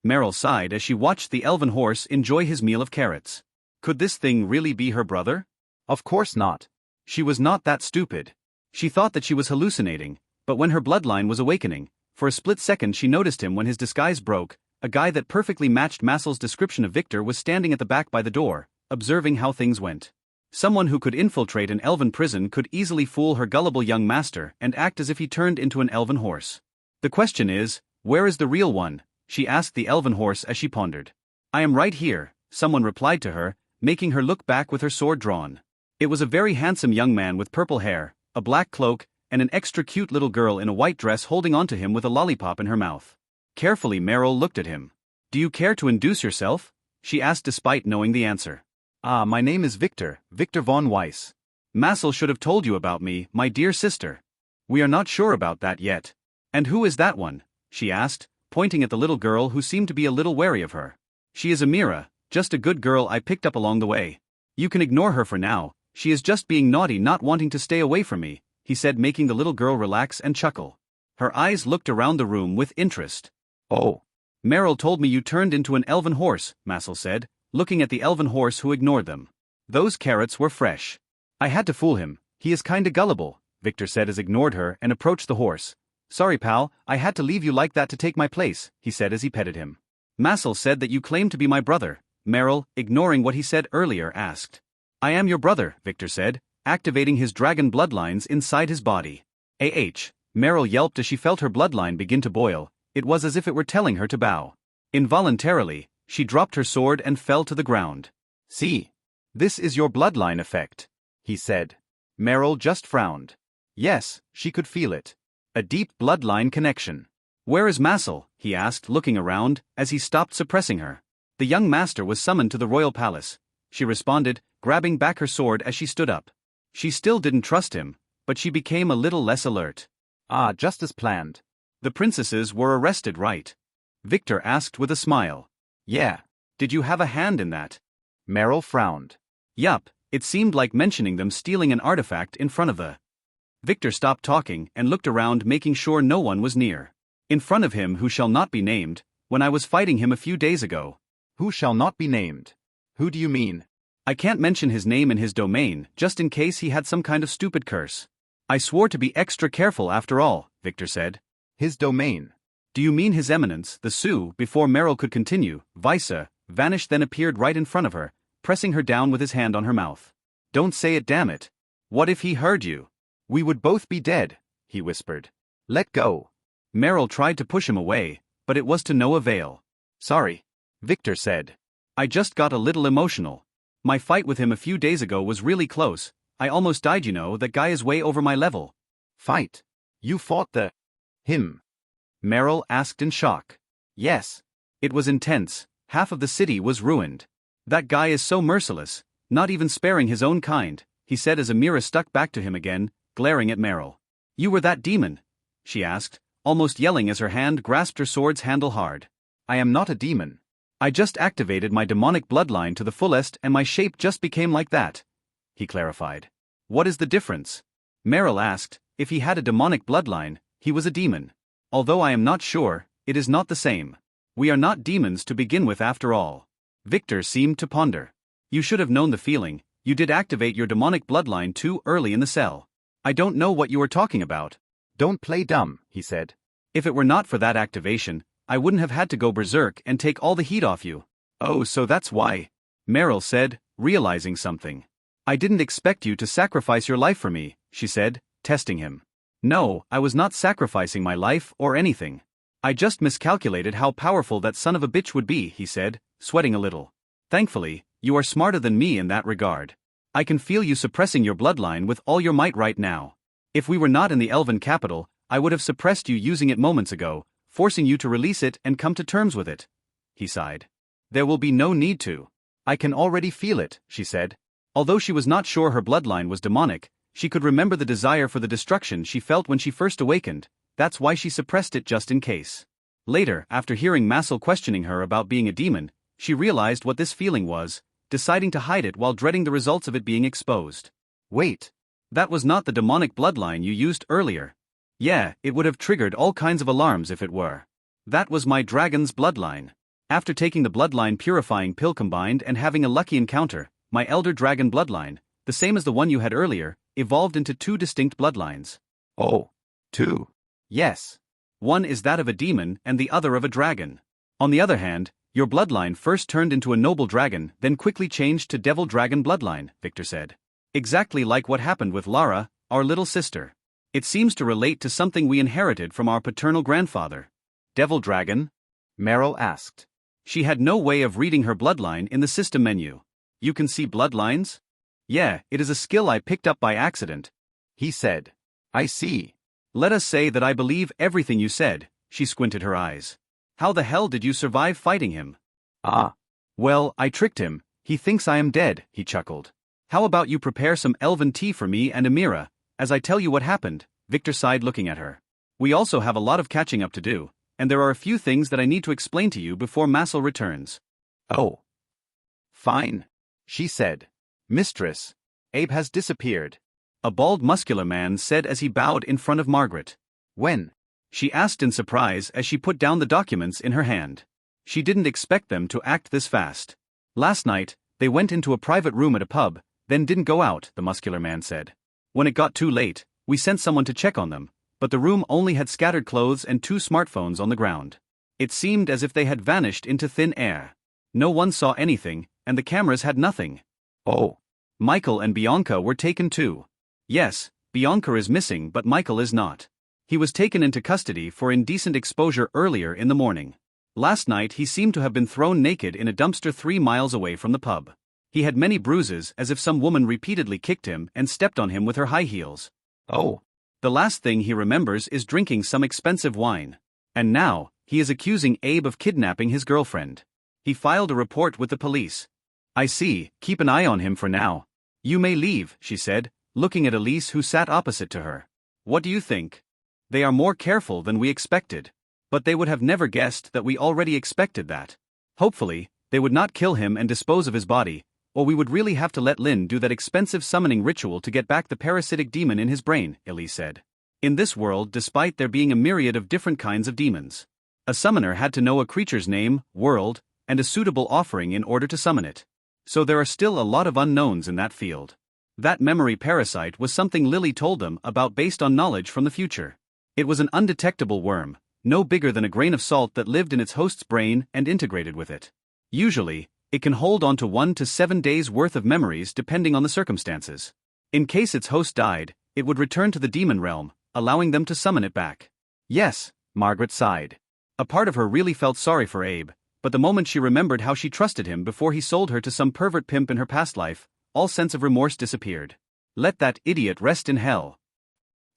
Meryl sighed as she watched the elven horse enjoy his meal of carrots. Could this thing really be her brother? Of course not. She was not that stupid. She thought that she was hallucinating, but when her bloodline was awakening, for a split second she noticed him when his disguise broke. A guy that perfectly matched Massel's description of Victor was standing at the back by the door, observing how things went. Someone who could infiltrate an elven prison could easily fool her gullible young master and act as if he turned into an elven horse. The question is, where is the real one? She asked the elven horse as she pondered. I am right here, someone replied to her, making her look back with her sword drawn. It was a very handsome young man with purple hair, a black cloak, and an extra cute little girl in a white dress holding onto him with a lollipop in her mouth. Carefully Meryl looked at him. Do you care to introduce yourself? She asked despite knowing the answer. My name is Victor von Weiss. Massel should have told you about me, my dear sister. We are not sure about that yet. And who is that one? She asked, pointing at the little girl who seemed to be a little wary of her. She is Amira, just a good girl I picked up along the way. You can ignore her for now, she is just being naughty not wanting to stay away from me, he said, making the little girl relax and chuckle. Her eyes looked around the room with interest. Oh. Meryl told me you turned into an elven horse, Massel said, looking at the elven horse who ignored them. Those carrots were fresh. I had to fool him, he is kinda gullible, Victor said as ignored her and approached the horse. Sorry pal, I had to leave you like that to take my place, he said as he petted him. Massel said that you claim to be my brother, Meryl, ignoring what he said earlier, asked. I am your brother, Victor said, activating his dragon bloodlines inside his body. Meryl yelped as she felt her bloodline begin to boil. It was as if it were telling her to bow. Involuntarily, she dropped her sword and fell to the ground. See? This is your bloodline effect, he said. Meryl just frowned. Yes, she could feel it. A deep bloodline connection. Where is Massel? He asked, looking around, as he stopped suppressing her. The young master was summoned to the royal palace, she responded, grabbing back her sword as she stood up. She still didn't trust him, but she became a little less alert. Just as planned. The princesses were arrested, right? Victor asked with a smile. Yeah. Did you have a hand in that? Meryl frowned. Yup, It seemed like mentioning them stealing an artifact in front of the. Victor stopped talking and looked around, making sure no one was near. In front of him who shall not be named, when I was fighting him a few days ago. Who shall not be named? Who do you mean? I can't mention his name in his domain, just in case he had some kind of stupid curse. I swore to be extra careful after all, Victor said. His domain. Do you mean His Eminence, the Sioux? Before Meryl could continue, Visa vanished, then appeared right in front of her, pressing her down with his hand on her mouth. Don't say it, damn it. What if he heard you? We would both be dead, he whispered. Let go. Meryl tried to push him away, but it was to no avail. Sorry, Victor said. I just got a little emotional. My fight with him a few days ago was really close. I almost died, you know, that guy is way over my level. Fight? You fought him? Meryl asked in shock. Yes. It was intense. Half of the city was ruined. That guy is so merciless, not even sparing his own kind, he said as Amira stuck back to him again, glaring at Meryl. You were that demon? She asked, almost yelling as her hand grasped her sword's handle hard. I am not a demon. I just activated my demonic bloodline to the fullest and my shape just became like that, he clarified. What is the difference? Meryl asked. If he had a demonic bloodline, he was a demon. Although I am not sure, it is not the same. We are not demons to begin with after all. Victor seemed to ponder. You should have known the feeling. You did activate your demonic bloodline too early in the cell. I don't know what you are talking about. Don't play dumb, he said. If it were not for that activation, I wouldn't have had to go berserk and take all the heat off you. Oh, so that's why. Meryl said, realizing something. I didn't expect you to sacrifice your life for me, she said, testing him. No, I was not sacrificing my life or anything. I just miscalculated how powerful that son of a bitch would be, he said, sweating a little. Thankfully, you are smarter than me in that regard. I can feel you suppressing your bloodline with all your might right now. If we were not in the Elven capital, I would have suppressed you using it moments ago, forcing you to release it and come to terms with it. He sighed. There will be no need to. I can already feel it, she said. Although she was not sure her bloodline was demonic, she could remember the desire for the destruction she felt when she first awakened. That's why she suppressed it just in case. Later, after hearing Massel questioning her about being a demon, she realized what this feeling was, deciding to hide it while dreading the results of it being exposed. Wait. That was not the demonic bloodline you used earlier. Yeah, it would have triggered all kinds of alarms if it were. That was my dragon's bloodline. After taking the bloodline purifying pill combined and having a lucky encounter, my elder dragon bloodline, the same as the one you had earlier, evolved into two distinct bloodlines. Oh, two. Yes. One is that of a demon and the other of a dragon. On the other hand, your bloodline first turned into a noble dragon, then quickly changed to devil dragon bloodline, Victor said. Exactly like what happened with Lara, our little sister. It seems to relate to something we inherited from our paternal grandfather. Devil dragon? Meryl asked. She had no way of reading her bloodline in the system menu. You can see bloodlines? Yeah, it is a skill I picked up by accident. He said. I see. Let us say that I believe everything you said, she squinted her eyes. How the hell did you survive fighting him? Ah. Well, I tricked him. He thinks I am dead, he chuckled. How about you prepare some elven tea for me and Amira, as I tell you what happened, Victor sighed looking at her. We also have a lot of catching up to do, and there are a few things that I need to explain to you before Massel returns. Oh. Fine, she said. Mistress, Abe has disappeared. A bald muscular man said as he bowed in front of Margaret. When? She asked in surprise as she put down the documents in her hand. She didn't expect them to act this fast. Last night, they went into a private room at a pub, then didn't go out, the muscular man said. When it got too late, we sent someone to check on them, but the room only had scattered clothes and 2 smartphones on the ground. It seemed as if they had vanished into thin air. No one saw anything, and the cameras had nothing. Oh. Michael and Bianca were taken too. Yes, Bianca is missing but Michael is not. He was taken into custody for indecent exposure earlier in the morning. Last night he seemed to have been thrown naked in a dumpster 3 miles away from the pub. He had many bruises as if some woman repeatedly kicked him and stepped on him with her high heels. Oh. The last thing he remembers is drinking some expensive wine. And now, he is accusing Abe of kidnapping his girlfriend. He filed a report with the police. I see, keep an eye on him for now. You may leave, she said, looking at Elise who sat opposite to her. What do you think? They are more careful than we expected. But they would have never guessed that we already expected that. Hopefully, they would not kill him and dispose of his body, or we would really have to let Lin do that expensive summoning ritual to get back the parasitic demon in his brain, Elise said. In this world, despite there being a myriad of different kinds of demons, a summoner had to know a creature's name, world, and a suitable offering in order to summon it. So there are still a lot of unknowns in that field. That memory parasite was something Lily told them about based on knowledge from the future. It was an undetectable worm, no bigger than a grain of salt that lived in its host's brain and integrated with it. Usually, it can hold on to 1 to 7 days' worth of memories depending on the circumstances. In case its host died, it would return to the demon realm, allowing them to summon it back. Yes, Margaret sighed. A part of her really felt sorry for Abe, but the moment she remembered how she trusted him before he sold her to some pervert pimp in her past life, all sense of remorse disappeared. Let that idiot rest in hell.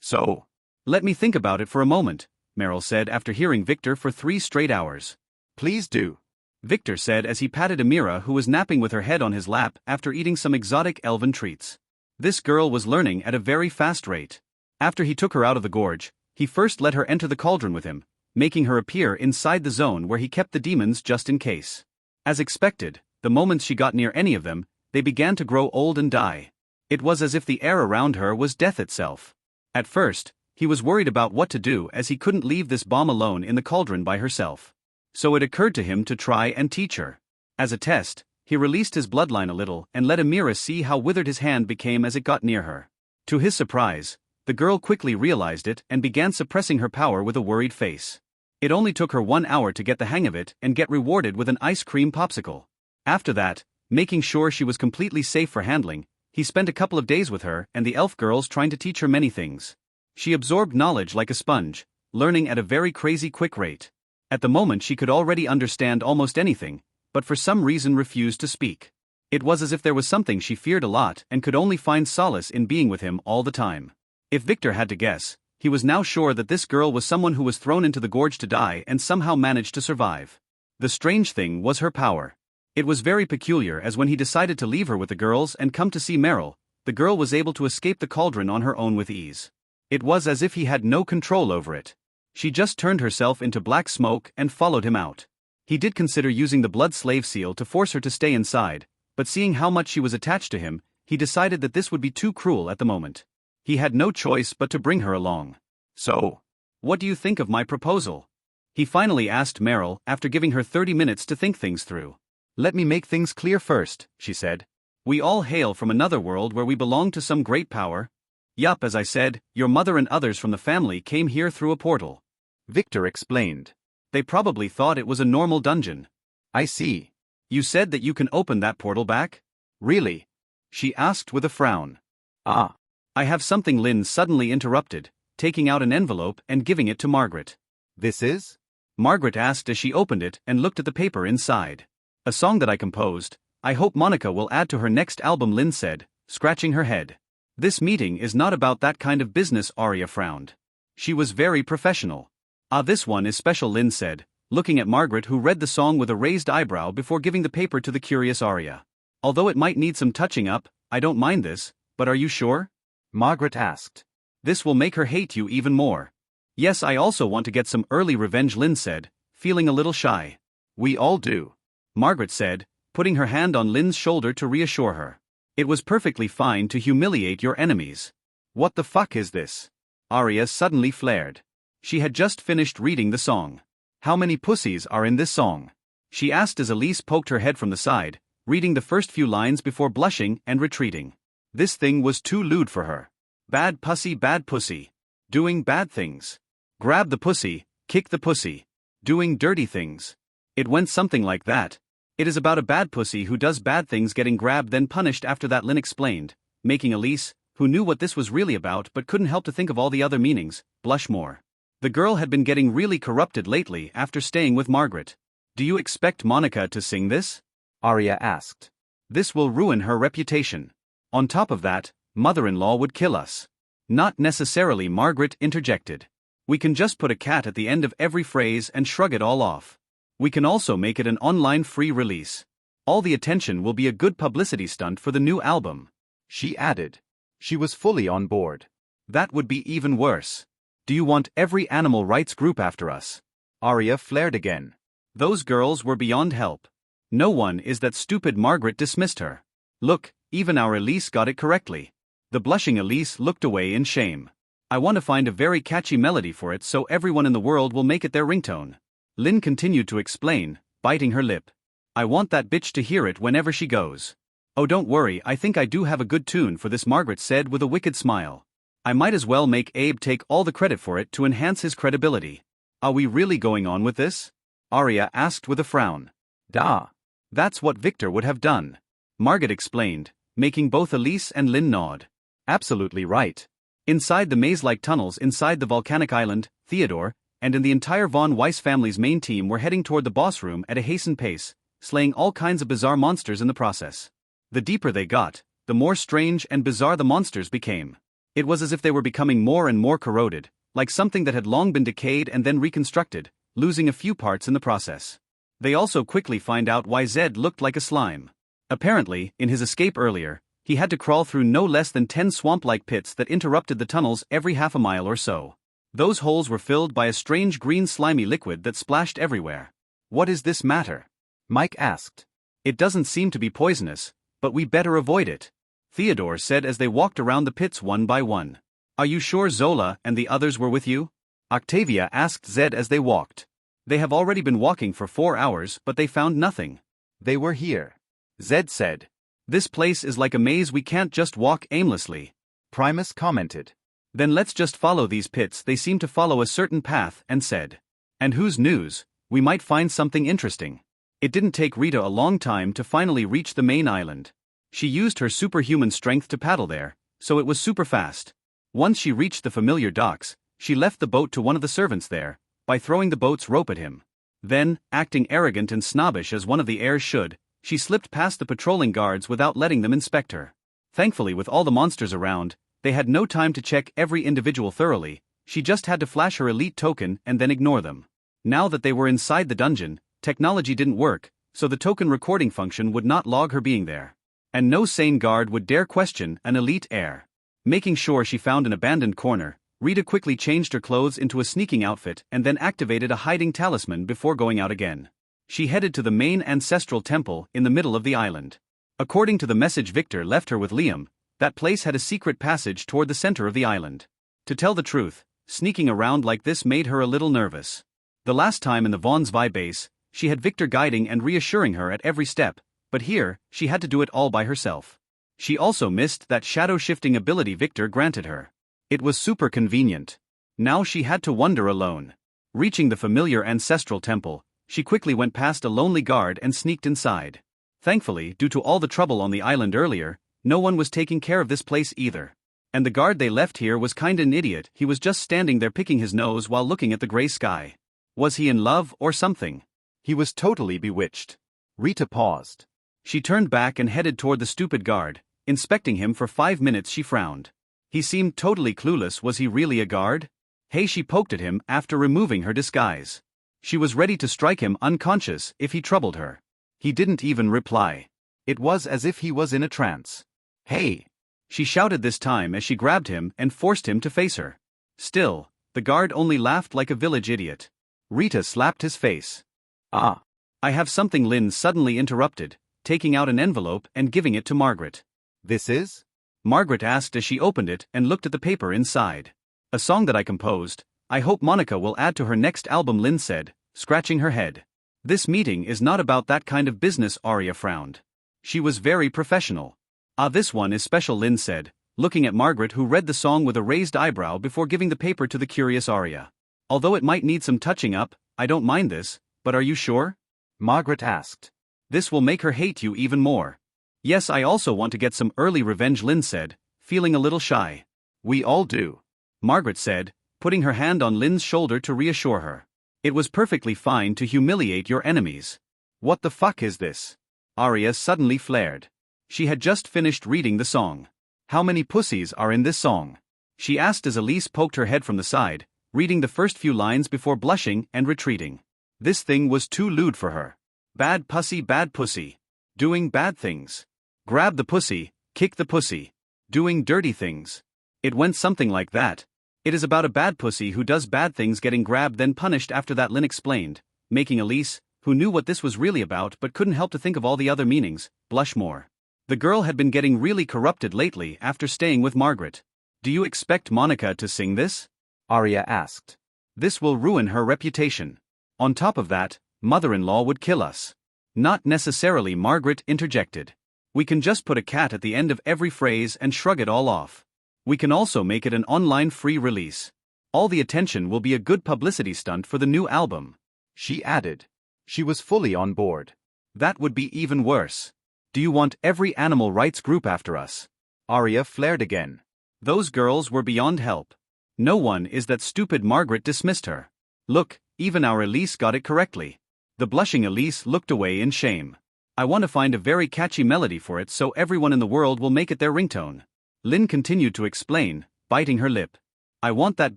So, let me think about it for a moment, Meryl said after hearing Victor for 3 straight hours. Please do, Victor said as he patted Amira, who was napping with her head on his lap after eating some exotic elven treats. This girl was learning at a very fast rate. After he took her out of the gorge, he first let her enter the cauldron with him, making her appear inside the zone where he kept the demons just in case. As expected, the moments she got near any of them, they began to grow old and die. It was as if the air around her was death itself. At first, he was worried about what to do as he couldn't leave this bomb alone in the cauldron by herself. So it occurred to him to try and teach her. As a test, he released his bloodline a little and let Amira see how withered his hand became as it got near her. To his surprise, the girl quickly realized it and began suppressing her power with a worried face. It only took her 1 hour to get the hang of it and get rewarded with an ice cream popsicle. After that, making sure she was completely safe for handling, he spent a couple of days with her and the elf girls trying to teach her many things. She absorbed knowledge like a sponge, learning at a very crazy quick rate. At the moment she could already understand almost anything, but for some reason refused to speak. It was as if there was something she feared a lot and could only find solace in being with him all the time. If Victor had to guess, he was now sure that this girl was someone who was thrown into the gorge to die and somehow managed to survive. The strange thing was her power. It was very peculiar, as when he decided to leave her with the girls and come to see Meryl, the girl was able to escape the cauldron on her own with ease. It was as if he had no control over it. She just turned herself into black smoke and followed him out. He did consider using the blood slave seal to force her to stay inside, but seeing how much she was attached to him, he decided that this would be too cruel at the moment. He had no choice but to bring her along. So, what do you think of my proposal? He finally asked Meryl after giving her 30 minutes to think things through. Let me make things clear first, she said. We all hail from another world where we belong to some great power. Yup, as I said, your mother and others from the family came here through a portal. Victor explained. They probably thought it was a normal dungeon. I see. You said that you can open that portal back? Really? She asked with a frown. Ah. I have something, Lynn suddenly interrupted, taking out an envelope and giving it to Margaret. This is? Margaret asked as she opened it and looked at the paper inside. A song that I composed. I hope Monica will add to her next album, Lynn said, scratching her head. This meeting is not about that kind of business, Arya frowned. She was very professional. Ah, this one is special, Lynn said, looking at Margaret, who read the song with a raised eyebrow before giving the paper to the curious Arya. Although it might need some touching up, I don't mind this, but are you sure? Margaret asked. This will make her hate you even more. Yes, I also want to get some early revenge, Lynn said, feeling a little shy. We all do, Margaret said, putting her hand on Lynn's shoulder to reassure her. It was perfectly fine to humiliate your enemies. What the fuck is this? Arya suddenly flared. She had just finished reading the song. How many pussies are in this song? She asked as Elise poked her head from the side, reading the first few lines before blushing and retreating. This thing was too lewd for her. Bad pussy. Doing bad things. Grab the pussy, kick the pussy. Doing dirty things. It went something like that. It is about a bad pussy who does bad things getting grabbed then punished. After that, Lynn explained, making Elise, who knew what this was really about but couldn't help to think of all the other meanings, blush more. The girl had been getting really corrupted lately after staying with Margaret. Do you expect Monica to sing this? Arya asked. This will ruin her reputation. On top of that, mother-in-law would kill us. Not necessarily, Margaret interjected. We can just put a cat at the end of every phrase and shrug it all off. We can also make it an online free release. All the attention will be a good publicity stunt for the new album. She added. She was fully on board. That would be even worse. Do you want every animal rights group after us? Arya flared again. Those girls were beyond help. No one is that stupid. Margaret dismissed her. Look, even our Elise got it correctly. The blushing Elise looked away in shame. I want to find a very catchy melody for it so everyone in the world will make it their ringtone. Lynn continued to explain, biting her lip. I want that bitch to hear it whenever she goes. Oh, don't worry, I think I do have a good tune for this, Margaret said with a wicked smile. I might as well make Abe take all the credit for it to enhance his credibility. Are we really going on with this? Arya asked with a frown. Da. That's what Victor would have done. Margaret explained, making both Elise and Lynn nod. Absolutely right. Inside the maze-like tunnels inside the volcanic island, Theodore, and in the entire Von Weiss family's main team were heading toward the boss room at a hastened pace, slaying all kinds of bizarre monsters in the process. The deeper they got, the more strange and bizarre the monsters became. It was as if they were becoming more and more corroded, like something that had long been decayed and then reconstructed, losing a few parts in the process. They also quickly find out why Zed looked like a slime. Apparently, in his escape earlier, he had to crawl through no less than 10 swamp-like pits that interrupted the tunnels every half a mile or so. Those holes were filled by a strange green slimy liquid that splashed everywhere. What is this matter? Mike asked. It doesn't seem to be poisonous, but we better avoid it, Theodore said as they walked around the pits one by one. Are you sure Zola and the others were with you? Octavia asked Zed as they walked. They have already been walking for 4 hours but they found nothing. They were here, Zed said. This place is like a maze, we can't just walk aimlessly, Primus commented. Then let's just follow these pits, they seem to follow a certain path, and said. And whose news, we might find something interesting. It didn't take Rita a long time to finally reach the main island. She used her superhuman strength to paddle there, so it was super fast. Once she reached the familiar docks, she left the boat to one of the servants there, by throwing the boat's rope at him. Then, acting arrogant and snobbish as one of the heirs should, she slipped past the patrolling guards without letting them inspect her. Thankfully, with all the monsters around, they had no time to check every individual thoroughly, she just had to flash her elite token and then ignore them. Now that they were inside the dungeon, technology didn't work, so the token recording function would not log her being there. And no sane guard would dare question an elite heir. Making sure she found an abandoned corner, Rita quickly changed her clothes into a sneaking outfit and then activated a hiding talisman before going out again. She headed to the main ancestral temple in the middle of the island. According to the message Victor left her with Liam, that place had a secret passage toward the center of the island. To tell the truth, sneaking around like this made her a little nervous. The last time in the Von Zwei base, she had Victor guiding and reassuring her at every step, but here, she had to do it all by herself. She also missed that shadow-shifting ability Victor granted her. It was super convenient. Now she had to wander alone. Reaching the familiar ancestral temple, she quickly went past a lonely guard and sneaked inside. Thankfully, due to all the trouble on the island earlier, no one was taking care of this place either. And the guard they left here was kinda an idiot, he was just standing there picking his nose while looking at the gray sky. Was he in love or something? He was totally bewitched. Rita paused. She turned back and headed toward the stupid guard. Inspecting him for 5 minutes, she frowned. He seemed totally clueless. Was he really a guard? Hey, she poked at him after removing her disguise. She was ready to strike him unconscious if he troubled her. He didn't even reply. It was as if he was in a trance. Hey! She shouted this time as she grabbed him and forced him to face her. Still, the guard only laughed like a village idiot. Rita slapped his face. Ah! I have something, Lynn suddenly interrupted, taking out an envelope and giving it to Margaret. This is? Margaret asked as she opened it and looked at the paper inside. A song that I composed. I hope Monica will add to her next album, Lynn said, scratching her head. This meeting is not about that kind of business, Arya frowned. She was very professional. Ah, this one is special, Lynn said, looking at Margaret, who read the song with a raised eyebrow before giving the paper to the curious Arya. Although it might need some touching up, I don't mind this, but are you sure? Margaret asked. This will make her hate you even more. Yes, I also want to get some early revenge, Lynn said, feeling a little shy. We all do, Margaret said, putting her hand on Lynn's shoulder to reassure her. It was perfectly fine to humiliate your enemies. What the fuck is this? Arya suddenly flared. She had just finished reading the song. How many pussies are in this song? She asked as Elise poked her head from the side, reading the first few lines before blushing and retreating. This thing was too lewd for her. Bad pussy. Doing bad things. Grab the pussy, kick the pussy. Doing dirty things. It went something like that. It is about a bad pussy who does bad things getting grabbed then punished after that, Lynn explained, making Elise, who knew what this was really about but couldn't help to think of all the other meanings, blush more. The girl had been getting really corrupted lately after staying with Margaret. Do you expect Monica to sing this? Arya asked. This will ruin her reputation. On top of that, mother-in-law would kill us. Not necessarily, Margaret interjected. We can just put a cat at the end of every phrase and shrug it all off. We can also make it an online free release. All the attention will be a good publicity stunt for the new album. She added. She was fully on board. That would be even worse. Do you want every animal rights group after us? Arya flared again. Those girls were beyond help. No one is that stupid. Margaret dismissed her. Look, even our Elise got it correctly. The blushing Elise looked away in shame. I want to find a very catchy melody for it so everyone in the world will make it their ringtone. Lynn continued to explain, biting her lip. I want that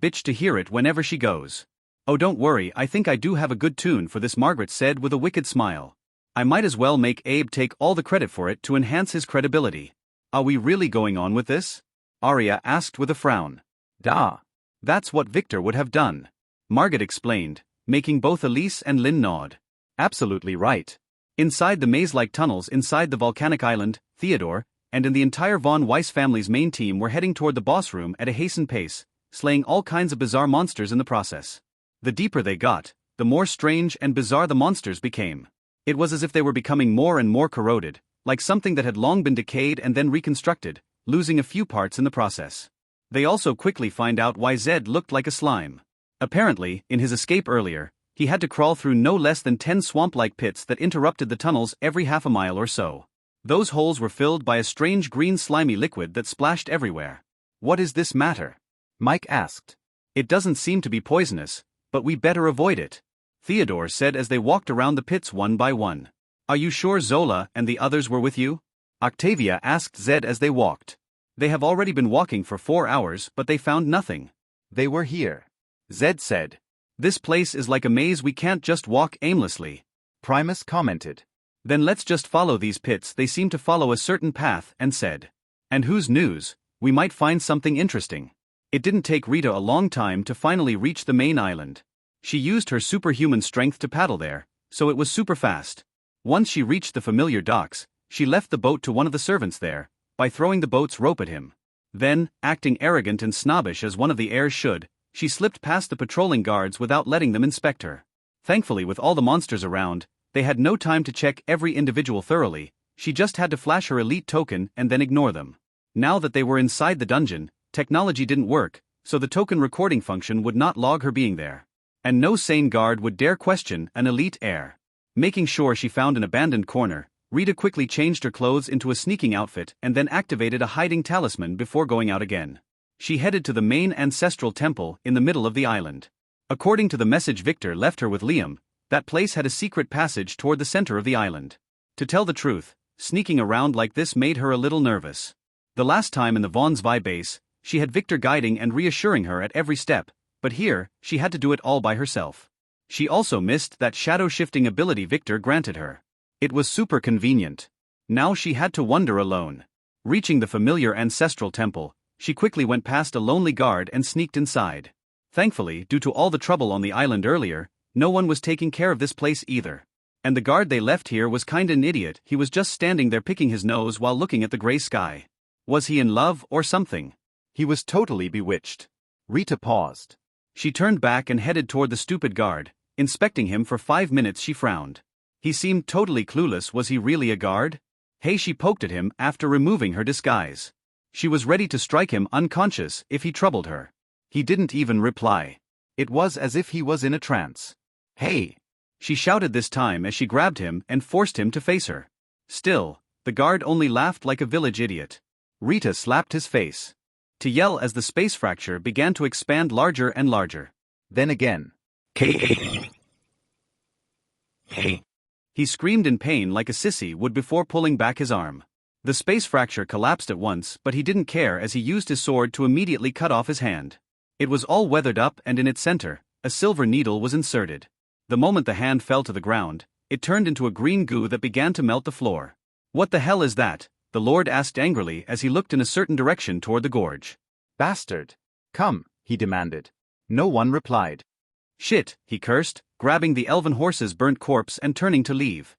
bitch to hear it whenever she goes. Oh, don't worry, I think I do have a good tune for this, Margaret said with a wicked smile. I might as well make Abe take all the credit for it to enhance his credibility. Are we really going on with this? Arya asked with a frown. Da. That's what Victor would have done. Margaret explained, making both Elise and Lynn nod. Absolutely right. Inside the maze-like tunnels inside the volcanic island, Theodore, and in the entire Von Weiss family's main team were heading toward the boss room at a hastened pace, slaying all kinds of bizarre monsters in the process. The deeper they got, the more strange and bizarre the monsters became. It was as if they were becoming more and more corroded, like something that had long been decayed and then reconstructed, losing a few parts in the process. They also quickly find out why Zed looked like a slime. Apparently, in his escape earlier, he had to crawl through no less than 10 swamp-like pits that interrupted the tunnels every half a mile or so. Those holes were filled by a strange green slimy liquid that splashed everywhere. What is this matter? Mike asked. It doesn't seem to be poisonous, but we better avoid it, Theodore said as they walked around the pits one by one. Are you sure Zola and the others were with you? Octavia asked Zed as they walked. They have already been walking for 4 hours, but they found nothing. They were here, Zed said. This place is like a maze, we can't just walk aimlessly, Primus commented. Then let's just follow these pits, they seem to follow a certain path, and said. And whose news, we might find something interesting. It didn't take Rita a long time to finally reach the main island. She used her superhuman strength to paddle there, so it was super fast. Once she reached the familiar docks, she left the boat to one of the servants there, by throwing the boat's rope at him. Then, acting arrogant and snobbish as one of the heirs should, she slipped past the patrolling guards without letting them inspect her. Thankfully, with all the monsters around, they had no time to check every individual thoroughly. She just had to flash her elite token and then ignore them. Now that they were inside the dungeon, technology didn't work, so the token recording function would not log her being there. And no sane guard would dare question an elite heir. Making sure she found an abandoned corner, Rita quickly changed her clothes into a sneaking outfit and then activated a hiding talisman before going out again. She headed to the main ancestral temple in the middle of the island. According to the message Victor left her with Liam, that place had a secret passage toward the center of the island. To tell the truth, sneaking around like this made her a little nervous. The last time in the Von Zwei base, she had Victor guiding and reassuring her at every step, but here, she had to do it all by herself. She also missed that shadow-shifting ability Victor granted her. It was super convenient. Now she had to wander alone. Reaching the familiar ancestral temple, she quickly went past a lonely guard and sneaked inside. Thankfully, due to all the trouble on the island earlier, no one was taking care of this place either. And the guard they left here was kinda an idiot, he was just standing there picking his nose while looking at the gray sky. Was he in love or something? He was totally bewitched. Rita paused. She turned back and headed toward the stupid guard. Inspecting him for 5 minutes, she frowned. He seemed totally clueless. Was he really a guard? Hey, she poked at him after removing her disguise. She was ready to strike him unconscious if he troubled her. He didn't even reply. It was as if he was in a trance. Hey! She shouted this time as she grabbed him and forced him to face her. Still, the guard only laughed like a village idiot. Rita slapped his face. To yell as the space fracture began to expand larger and larger. Then again. Hey! He screamed in pain like a sissy would before pulling back his arm. The space fracture collapsed at once, but he didn't care as he used his sword to immediately cut off his hand. It was all weathered up and in its center, a silver needle was inserted. The moment the hand fell to the ground, it turned into a green goo that began to melt the floor. What the hell is that? The Lord asked angrily as he looked in a certain direction toward the gorge. Bastard! Come, he demanded. No one replied. Shit, he cursed, grabbing the elven horse's burnt corpse and turning to leave.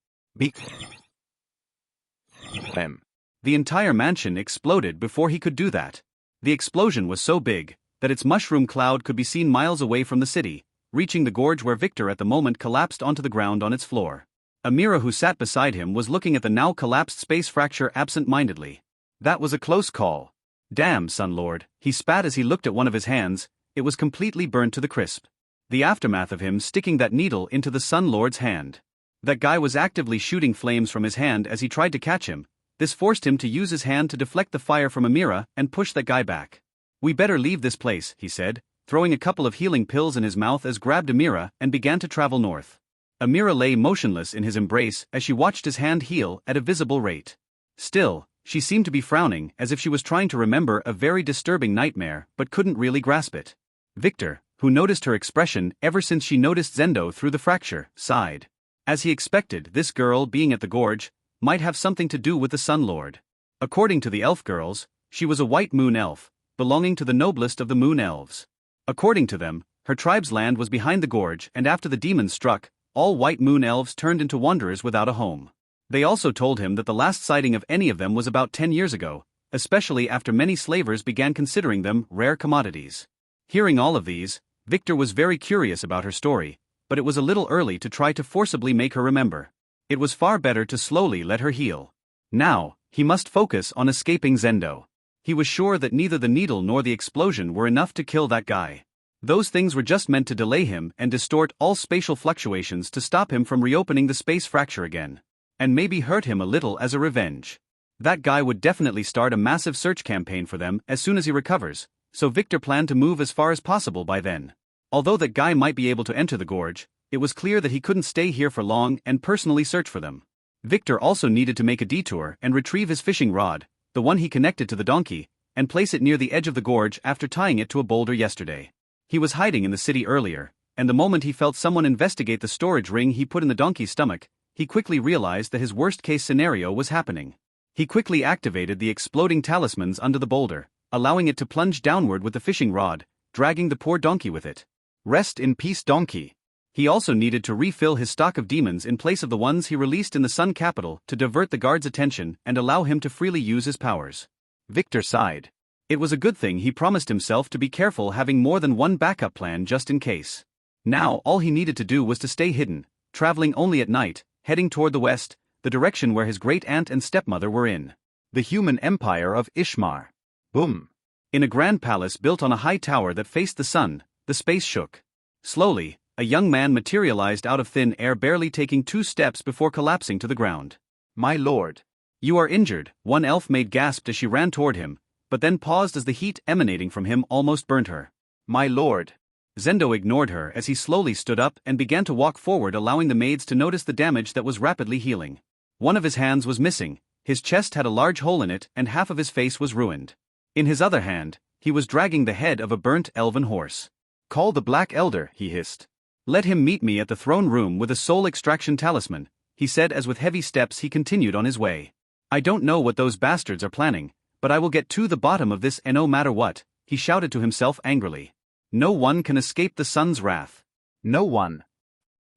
Them. The entire mansion exploded before he could do that. The explosion was so big that its mushroom cloud could be seen miles away from the city, reaching the gorge where Victor at the moment collapsed onto the ground on its floor. Amira, who sat beside him, was looking at the now collapsed space fracture absent-mindedly. That was a close call. Damn, Sun Lord, he spat as he looked at one of his hands. It was completely burnt to the crisp. The aftermath of him sticking that needle into the Sun Lord's hand. That guy was actively shooting flames from his hand as he tried to catch him. This forced him to use his hand to deflect the fire from Amira and push that guy back. We better leave this place, he said, throwing a couple of healing pills in his mouth as grabbed Amira and began to travel north. Amira lay motionless in his embrace as she watched his hand heal at a visible rate. Still, she seemed to be frowning as if she was trying to remember a very disturbing nightmare but couldn't really grasp it. Victor, who noticed her expression ever since she noticed Zendo through the fracture, sighed. As he expected, this girl being at the gorge might have something to do with the Sun Lord. According to the elf girls, she was a white moon elf, belonging to the noblest of the moon elves. According to them, her tribe's land was behind the gorge, and after the demons struck, all white moon elves turned into wanderers without a home. They also told him that the last sighting of any of them was about 10 years ago, especially after many slavers began considering them rare commodities. Hearing all of these, Victor was very curious about her story, but it was a little early to try to forcibly make her remember. It was far better to slowly let her heal. Now, he must focus on escaping Zendo. He was sure that neither the needle nor the explosion were enough to kill that guy. Those things were just meant to delay him and distort all spatial fluctuations to stop him from reopening the space fracture again. And maybe hurt him a little as a revenge. That guy would definitely start a massive search campaign for them as soon as he recovers, so Victor planned to move as far as possible by then. Although that guy might be able to enter the gorge, it was clear that he couldn't stay here for long and personally search for them. Victor also needed to make a detour and retrieve his fishing rod, the one he connected to the donkey, and place it near the edge of the gorge after tying it to a boulder yesterday. He was hiding in the city earlier, and the moment he felt someone investigate the storage ring he put in the donkey's stomach, he quickly realized that his worst-case scenario was happening. He quickly activated the exploding talismans under the boulder, allowing it to plunge downward with the fishing rod, dragging the poor donkey with it. Rest in peace, donkey. He also needed to refill his stock of demons in place of the ones he released in the Sun Capital to divert the guard's attention and allow him to freely use his powers. Victor sighed. It was a good thing he promised himself to be careful, having more than one backup plan just in case. Now all he needed to do was to stay hidden, traveling only at night, heading toward the west, the direction where his great-aunt and stepmother were in. The human empire of Ishmar. Boom. In a grand palace built on a high tower that faced the sun, the space shook. Slowly, a young man materialized out of thin air, barely taking 2 steps before collapsing to the ground. My lord. You are injured, one elf maid gasped as she ran toward him, but then paused as the heat emanating from him almost burnt her. My lord. Zendo ignored her as he slowly stood up and began to walk forward, allowing the maids to notice the damage that was rapidly healing. One of his hands was missing, his chest had a large hole in it, and half of his face was ruined. In his other hand, he was dragging the head of a burnt elven horse. Call the Black Elder, he hissed. Let him meet me at the throne room with a soul extraction talisman, he said as with heavy steps he continued on his way. I don't know what those bastards are planning, but I will get to the bottom of this no matter what, he shouted to himself angrily. No one can escape the sun's wrath. No one.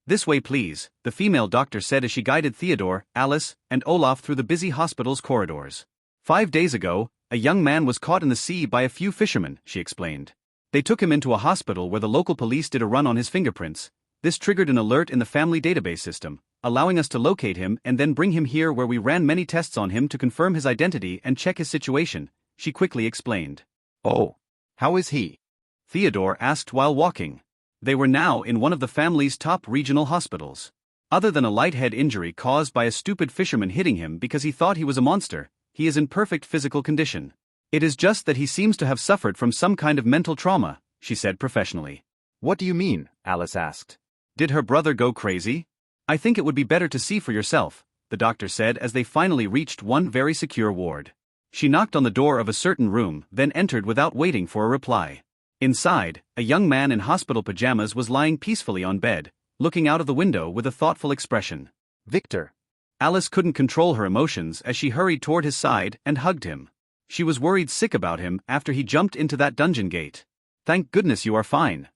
This way please, the female doctor said as she guided Theodore, Alice, and Olaf through the busy hospital's corridors. 5 days ago, a young man was caught in the sea by a few fishermen, she explained. They took him into a hospital where the local police did a run on his fingerprints. This triggered an alert in the family database system, allowing us to locate him and then bring him here where we ran many tests on him to confirm his identity and check his situation, she quickly explained. Oh. How is he? Theodore asked while walking. They were now in one of the family's top regional hospitals. Other than a light head injury caused by a stupid fisherman hitting him because he thought he was a monster, he is in perfect physical condition. It is just that he seems to have suffered from some kind of mental trauma, she said professionally. What do you mean? Alice asked. Did her brother go crazy? I think it would be better to see for yourself, the doctor said as they finally reached one very secure ward. She knocked on the door of a certain room, then entered without waiting for a reply. Inside, a young man in hospital pajamas was lying peacefully on bed, looking out of the window with a thoughtful expression. Victor. Alice couldn't control her emotions as she hurried toward his side and hugged him. She was worried sick about him after he jumped into that dungeon gate. Thank goodness you are fine.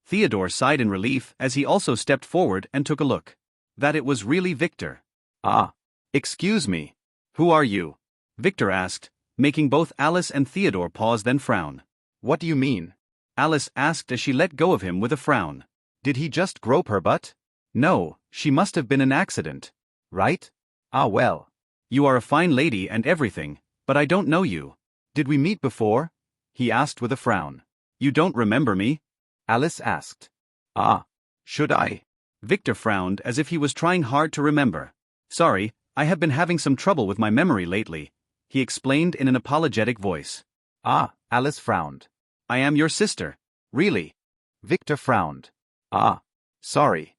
Theodore sighed in relief as he also stepped forward and took a look. That it was really Victor. Ah. Excuse me. Who are you? Victor asked, making both Alice and Theodore pause then frown. What do you mean? Alice asked as she let go of him with a frown. Did he just grope her butt? No, she must have been an accident. Right? Ah well. You are a fine lady and everything, but I don't know you. Did we meet before? He asked with a frown. You don't remember me? Alice asked. Ah. Should I? Victor frowned as if he was trying hard to remember. Sorry, I have been having some trouble with my memory lately, he explained in an apologetic voice. Ah, Alice frowned. I am your sister. Really? Victor frowned. Ah. Sorry.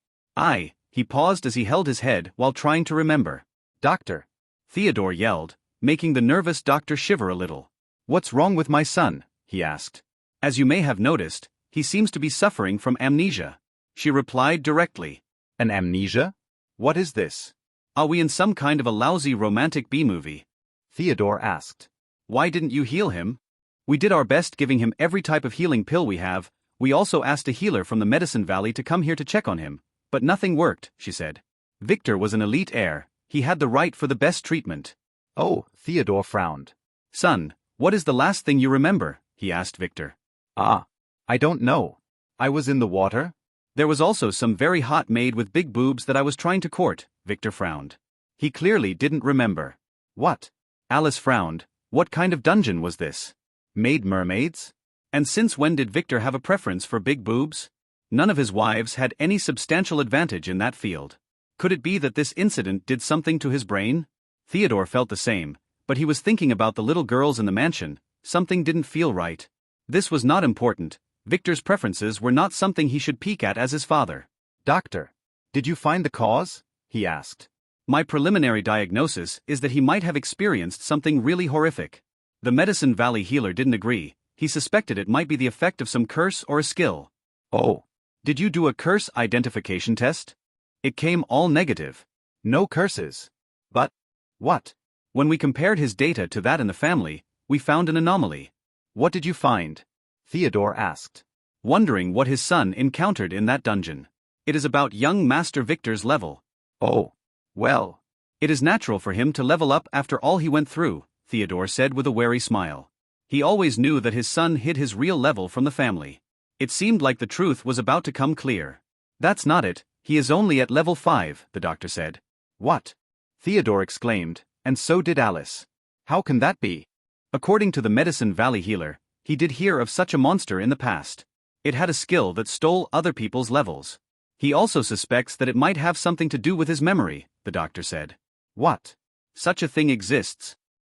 He paused as he held his head while trying to remember. Doctor. Theodore yelled, making the nervous doctor shiver a little. What's wrong with my son? He asked. As you may have noticed, he seems to be suffering from amnesia. She replied directly. An amnesia? What is this? Are we in some kind of a lousy romantic B-movie? Theodore asked. Why didn't you heal him? We did our best giving him every type of healing pill we have. We also asked a healer from the Medicine Valley to come here to check on him. But nothing worked, she said. Victor was an elite heir. He had the right for the best treatment. Oh, Theodore frowned. Son, what is the last thing you remember? He asked Victor. Ah. I don't know. I was in the water. There was also some very hot maid with big boobs that I was trying to court, Victor frowned. He clearly didn't remember. What? Alice frowned. What kind of dungeon was this? Maid mermaids? And since when did Victor have a preference for big boobs? None of his wives had any substantial advantage in that field. Could it be that this incident did something to his brain? Theodore felt the same, but he was thinking about the little girls in the mansion. Something didn't feel right. This was not important. Victor's preferences were not something he should peek at as his father. Doctor, did you find the cause? He asked. My preliminary diagnosis is that he might have experienced something really horrific. The Medicine Valley healer didn't agree. He suspected it might be the effect of some curse or a skill. Oh. Did you do a curse identification test? It came all negative. No curses. But, what? When we compared his data to that in the family, we found an anomaly. What did you find? Theodore asked. Wondering what his son encountered in that dungeon. It is about young Master Victor's level. Oh. Well. It is natural for him to level up after all he went through, Theodore said with a wary smile. He always knew that his son hid his real level from the family. It seemed like the truth was about to come clear. That's not it, he is only at level 5, the doctor said. What? Theodore exclaimed, and so did Alice. How can that be? According to the Medicine Valley healer, he did hear of such a monster in the past. It had a skill that stole other people's levels. He also suspects that it might have something to do with his memory, the doctor said. What? Such a thing exists.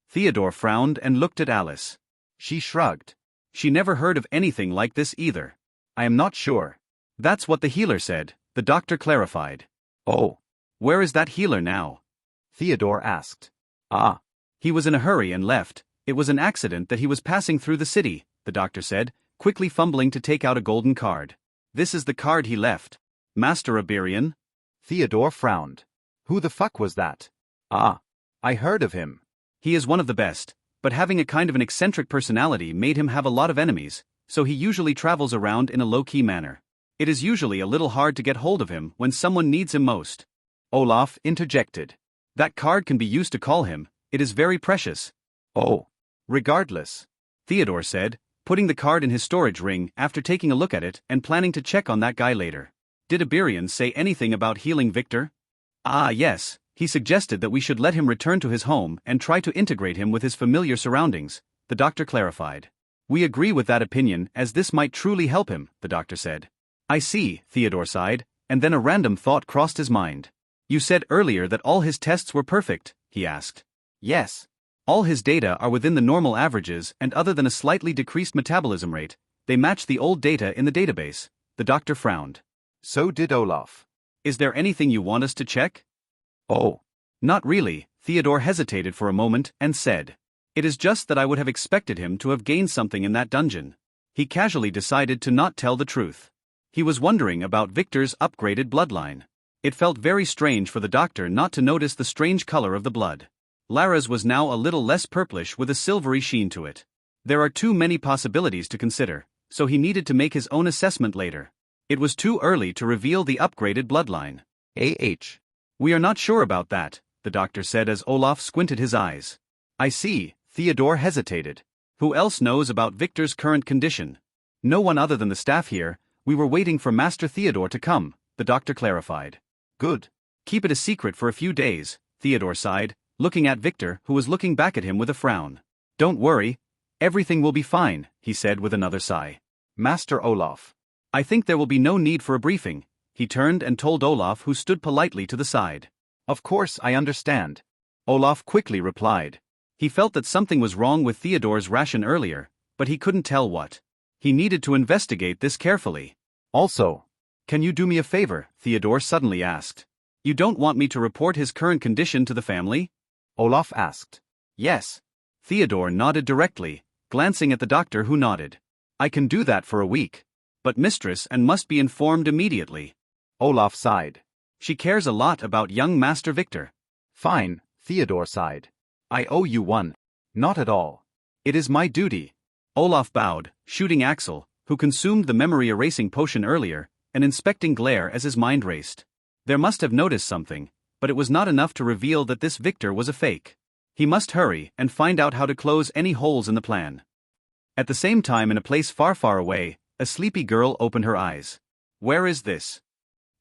Theodore frowned and looked at Alice. She shrugged. She never heard of anything like this either. I am not sure. That's what the healer said, the doctor clarified. Oh. Where is that healer now? Theodore asked. Ah. He was in a hurry and left. It was an accident that he was passing through the city, the doctor said, quickly fumbling to take out a golden card. This is the card he left. Master Iberian? Theodore frowned. Who the fuck was that? Ah. I heard of him. He is one of the best, but having a kind of an eccentric personality made him have a lot of enemies, so he usually travels around in a low-key manner. It is usually a little hard to get hold of him when someone needs him most. Olaf interjected. That card can be used to call him. It is very precious. Oh. Regardless. Theodore said, putting the card in his storage ring after taking a look at it and planning to check on that guy later. Did Iberian say anything about healing Victor? Ah yes, he suggested that we should let him return to his home and try to integrate him with his familiar surroundings, the doctor clarified. We agree with that opinion as this might truly help him, the doctor said. I see, Theodore sighed, and then a random thought crossed his mind. You said earlier that all his tests were perfect, he asked. Yes. All his data are within the normal averages and other than a slightly decreased metabolism rate, they match the old data in the database, the doctor frowned. So did Olaf. Is there anything you want us to check? Oh. Not really, Theodore hesitated for a moment and said. It is just that I would have expected him to have gained something in that dungeon. He casually decided to not tell the truth. He was wondering about Victor's upgraded bloodline. It felt very strange for the doctor not to notice the strange color of the blood. Lara's was now a little less purplish with a silvery sheen to it. There are too many possibilities to consider, so he needed to make his own assessment later. It was too early to reveal the upgraded bloodline. AH. We are not sure about that, the doctor said as Olaf squinted his eyes. I see, Theodore hesitated. Who else knows about Victor's current condition? No one other than the staff here. We were waiting for Master Theodore to come, the doctor clarified. Good. Keep it a secret for a few days, Theodore sighed, looking at Victor, who was looking back at him with a frown. Don't worry. Everything will be fine, he said with another sigh. Master Olaf. I think there will be no need for a briefing. He turned and told Olaf, who stood politely to the side. Of course I understand. Olaf quickly replied. He felt that something was wrong with Theodore's ration earlier, but he couldn't tell what. He needed to investigate this carefully. Also, can you do me a favor? Theodore suddenly asked. You don't want me to report his current condition to the family? Olaf asked. Yes. Theodore nodded directly, glancing at the doctor, who nodded. I can do that for a week. But mistress and must be informed immediately. Olaf sighed. She cares a lot about young Master Victor. Fine, Theodore sighed. I owe you one. Not at all. It is my duty. Olaf bowed, shooting Axel, who consumed the memory-erasing potion earlier, and inspecting Glare as his mind raced. There must have noticed something, but it was not enough to reveal that this Victor was a fake. He must hurry and find out how to close any holes in the plan. At the same time, in a place far, far away, a sleepy girl opened her eyes. Where is this?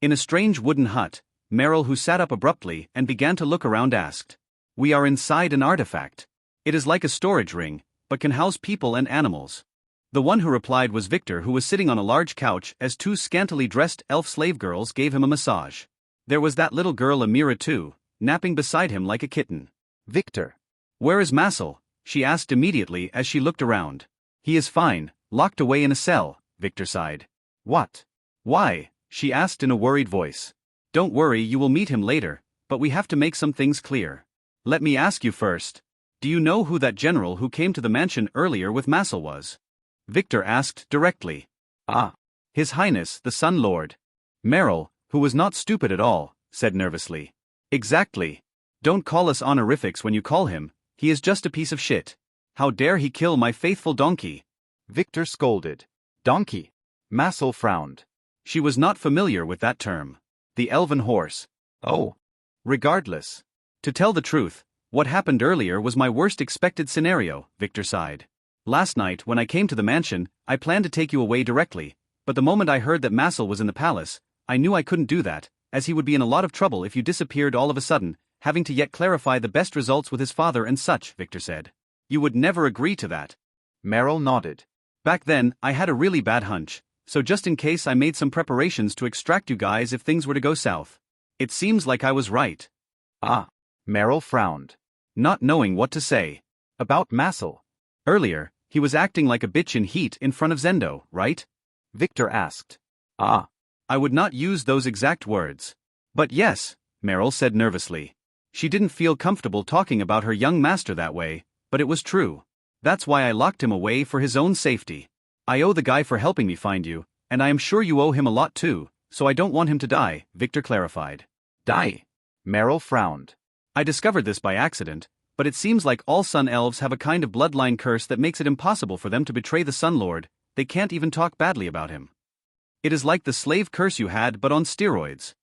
In a strange wooden hut, Meryl, who sat up abruptly and began to look around, asked. We are inside an artifact. It is like a storage ring, but can house people and animals. The one who replied was Victor, who was sitting on a large couch as two scantily dressed elf slave girls gave him a massage. There was that little girl Amira too, napping beside him like a kitten. Victor. Where is Massel? She asked immediately as she looked around. He is fine, locked away in a cell, Victor sighed. What? Why? She asked in a worried voice. Don't worry, you will meet him later, but we have to make some things clear. Let me ask you first. Do you know who that general who came to the mansion earlier with Massel was? Victor asked directly. Ah. His Highness the Sun Lord. Meryl, who was not stupid at all, said nervously. Exactly. Don't call us honorifics when you call him, he is just a piece of shit. How dare he kill my faithful donkey? Victor scolded. Donkey. Massel frowned. She was not familiar with that term. The elven horse. Oh. Regardless. To tell the truth, what happened earlier was my worst expected scenario, Victor sighed. Last night when I came to the mansion, I planned to take you away directly, but the moment I heard that Massel was in the palace, I knew I couldn't do that, as he would be in a lot of trouble if you disappeared all of a sudden, having to yet clarify the best results with his father and such, Victor said. You would never agree to that. Meryl nodded. Back then, I had a really bad hunch, so just in case I made some preparations to extract you guys if things were to go south. It seems like I was right. Ah. Meryl frowned. Not knowing what to say. About Massel. Earlier, he was acting like a bitch in heat in front of Zendo, right? Victor asked. Ah. I would not use those exact words. But yes, Meryl said nervously. She didn't feel comfortable talking about her young master that way, but it was true. That's why I locked him away for his own safety. I owe the guy for helping me find you, and I am sure you owe him a lot too, so I don't want him to die, Victor clarified. Die? Meryl frowned. I discovered this by accident, but it seems like all Sun Elves have a kind of bloodline curse that makes it impossible for them to betray the Sun Lord. They can't even talk badly about him. It is like the slave curse you had but on steroids.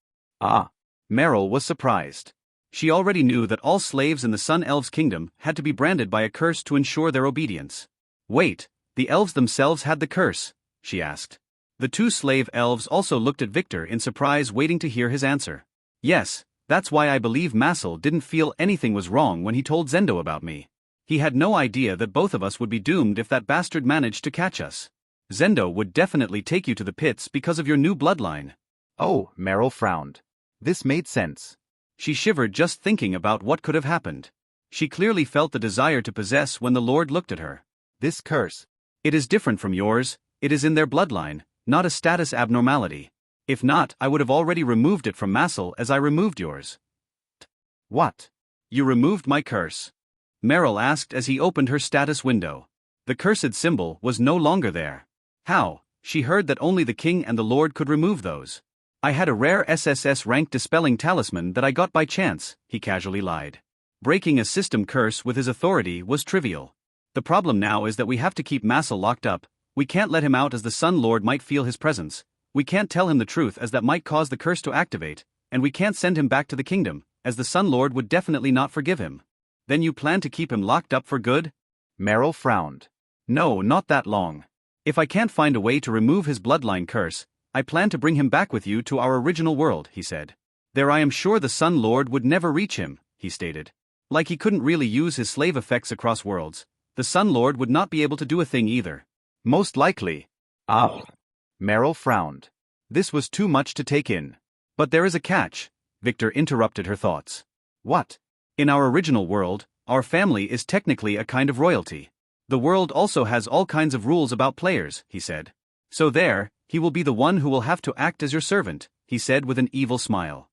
Ah. Meryl was surprised. She already knew that all slaves in the Sun Elves' kingdom had to be branded by a curse to ensure their obedience. Wait, the elves themselves had the curse? She asked. The two slave elves also looked at Victor in surprise, waiting to hear his answer. Yes, that's why I believe Massel didn't feel anything was wrong when he told Zendo about me. He had no idea that both of us would be doomed if that bastard managed to catch us. Zendo would definitely take you to the pits because of your new bloodline. Oh, Meryl frowned. This made sense. She shivered just thinking about what could have happened. She clearly felt the desire to possess when the Lord looked at her. This curse. It is different from yours, it is in their bloodline, not a status abnormality. If not, I would have already removed it from Massel as I removed yours. What? You removed my curse? Meryl asked as he opened her status window. The cursed symbol was no longer there. How? She heard that only the king and the lord could remove those. I had a rare SSS rank dispelling talisman that I got by chance, he casually lied. Breaking a system curse with his authority was trivial. The problem now is that we have to keep Massel locked up. We can't let him out as the Sun Lord might feel his presence. We can't tell him the truth as that might cause the curse to activate, and we can't send him back to the kingdom, as the Sun Lord would definitely not forgive him. Then you plan to keep him locked up for good? Merrill frowned. No, not that long. If I can't find a way to remove his bloodline curse, I plan to bring him back with you to our original world, he said. There I am sure the Sun Lord would never reach him, he stated. Like he couldn't really use his slave effects across worlds, the Sun Lord would not be able to do a thing either. Most likely. Ah. Merrill frowned. This was too much to take in. But there is a catch, Victor interrupted her thoughts. What? In our original world, our family is technically a kind of royalty. The world also has all kinds of rules about players, he said. So there, he will be the one who will have to act as your servant, he said with an evil smile.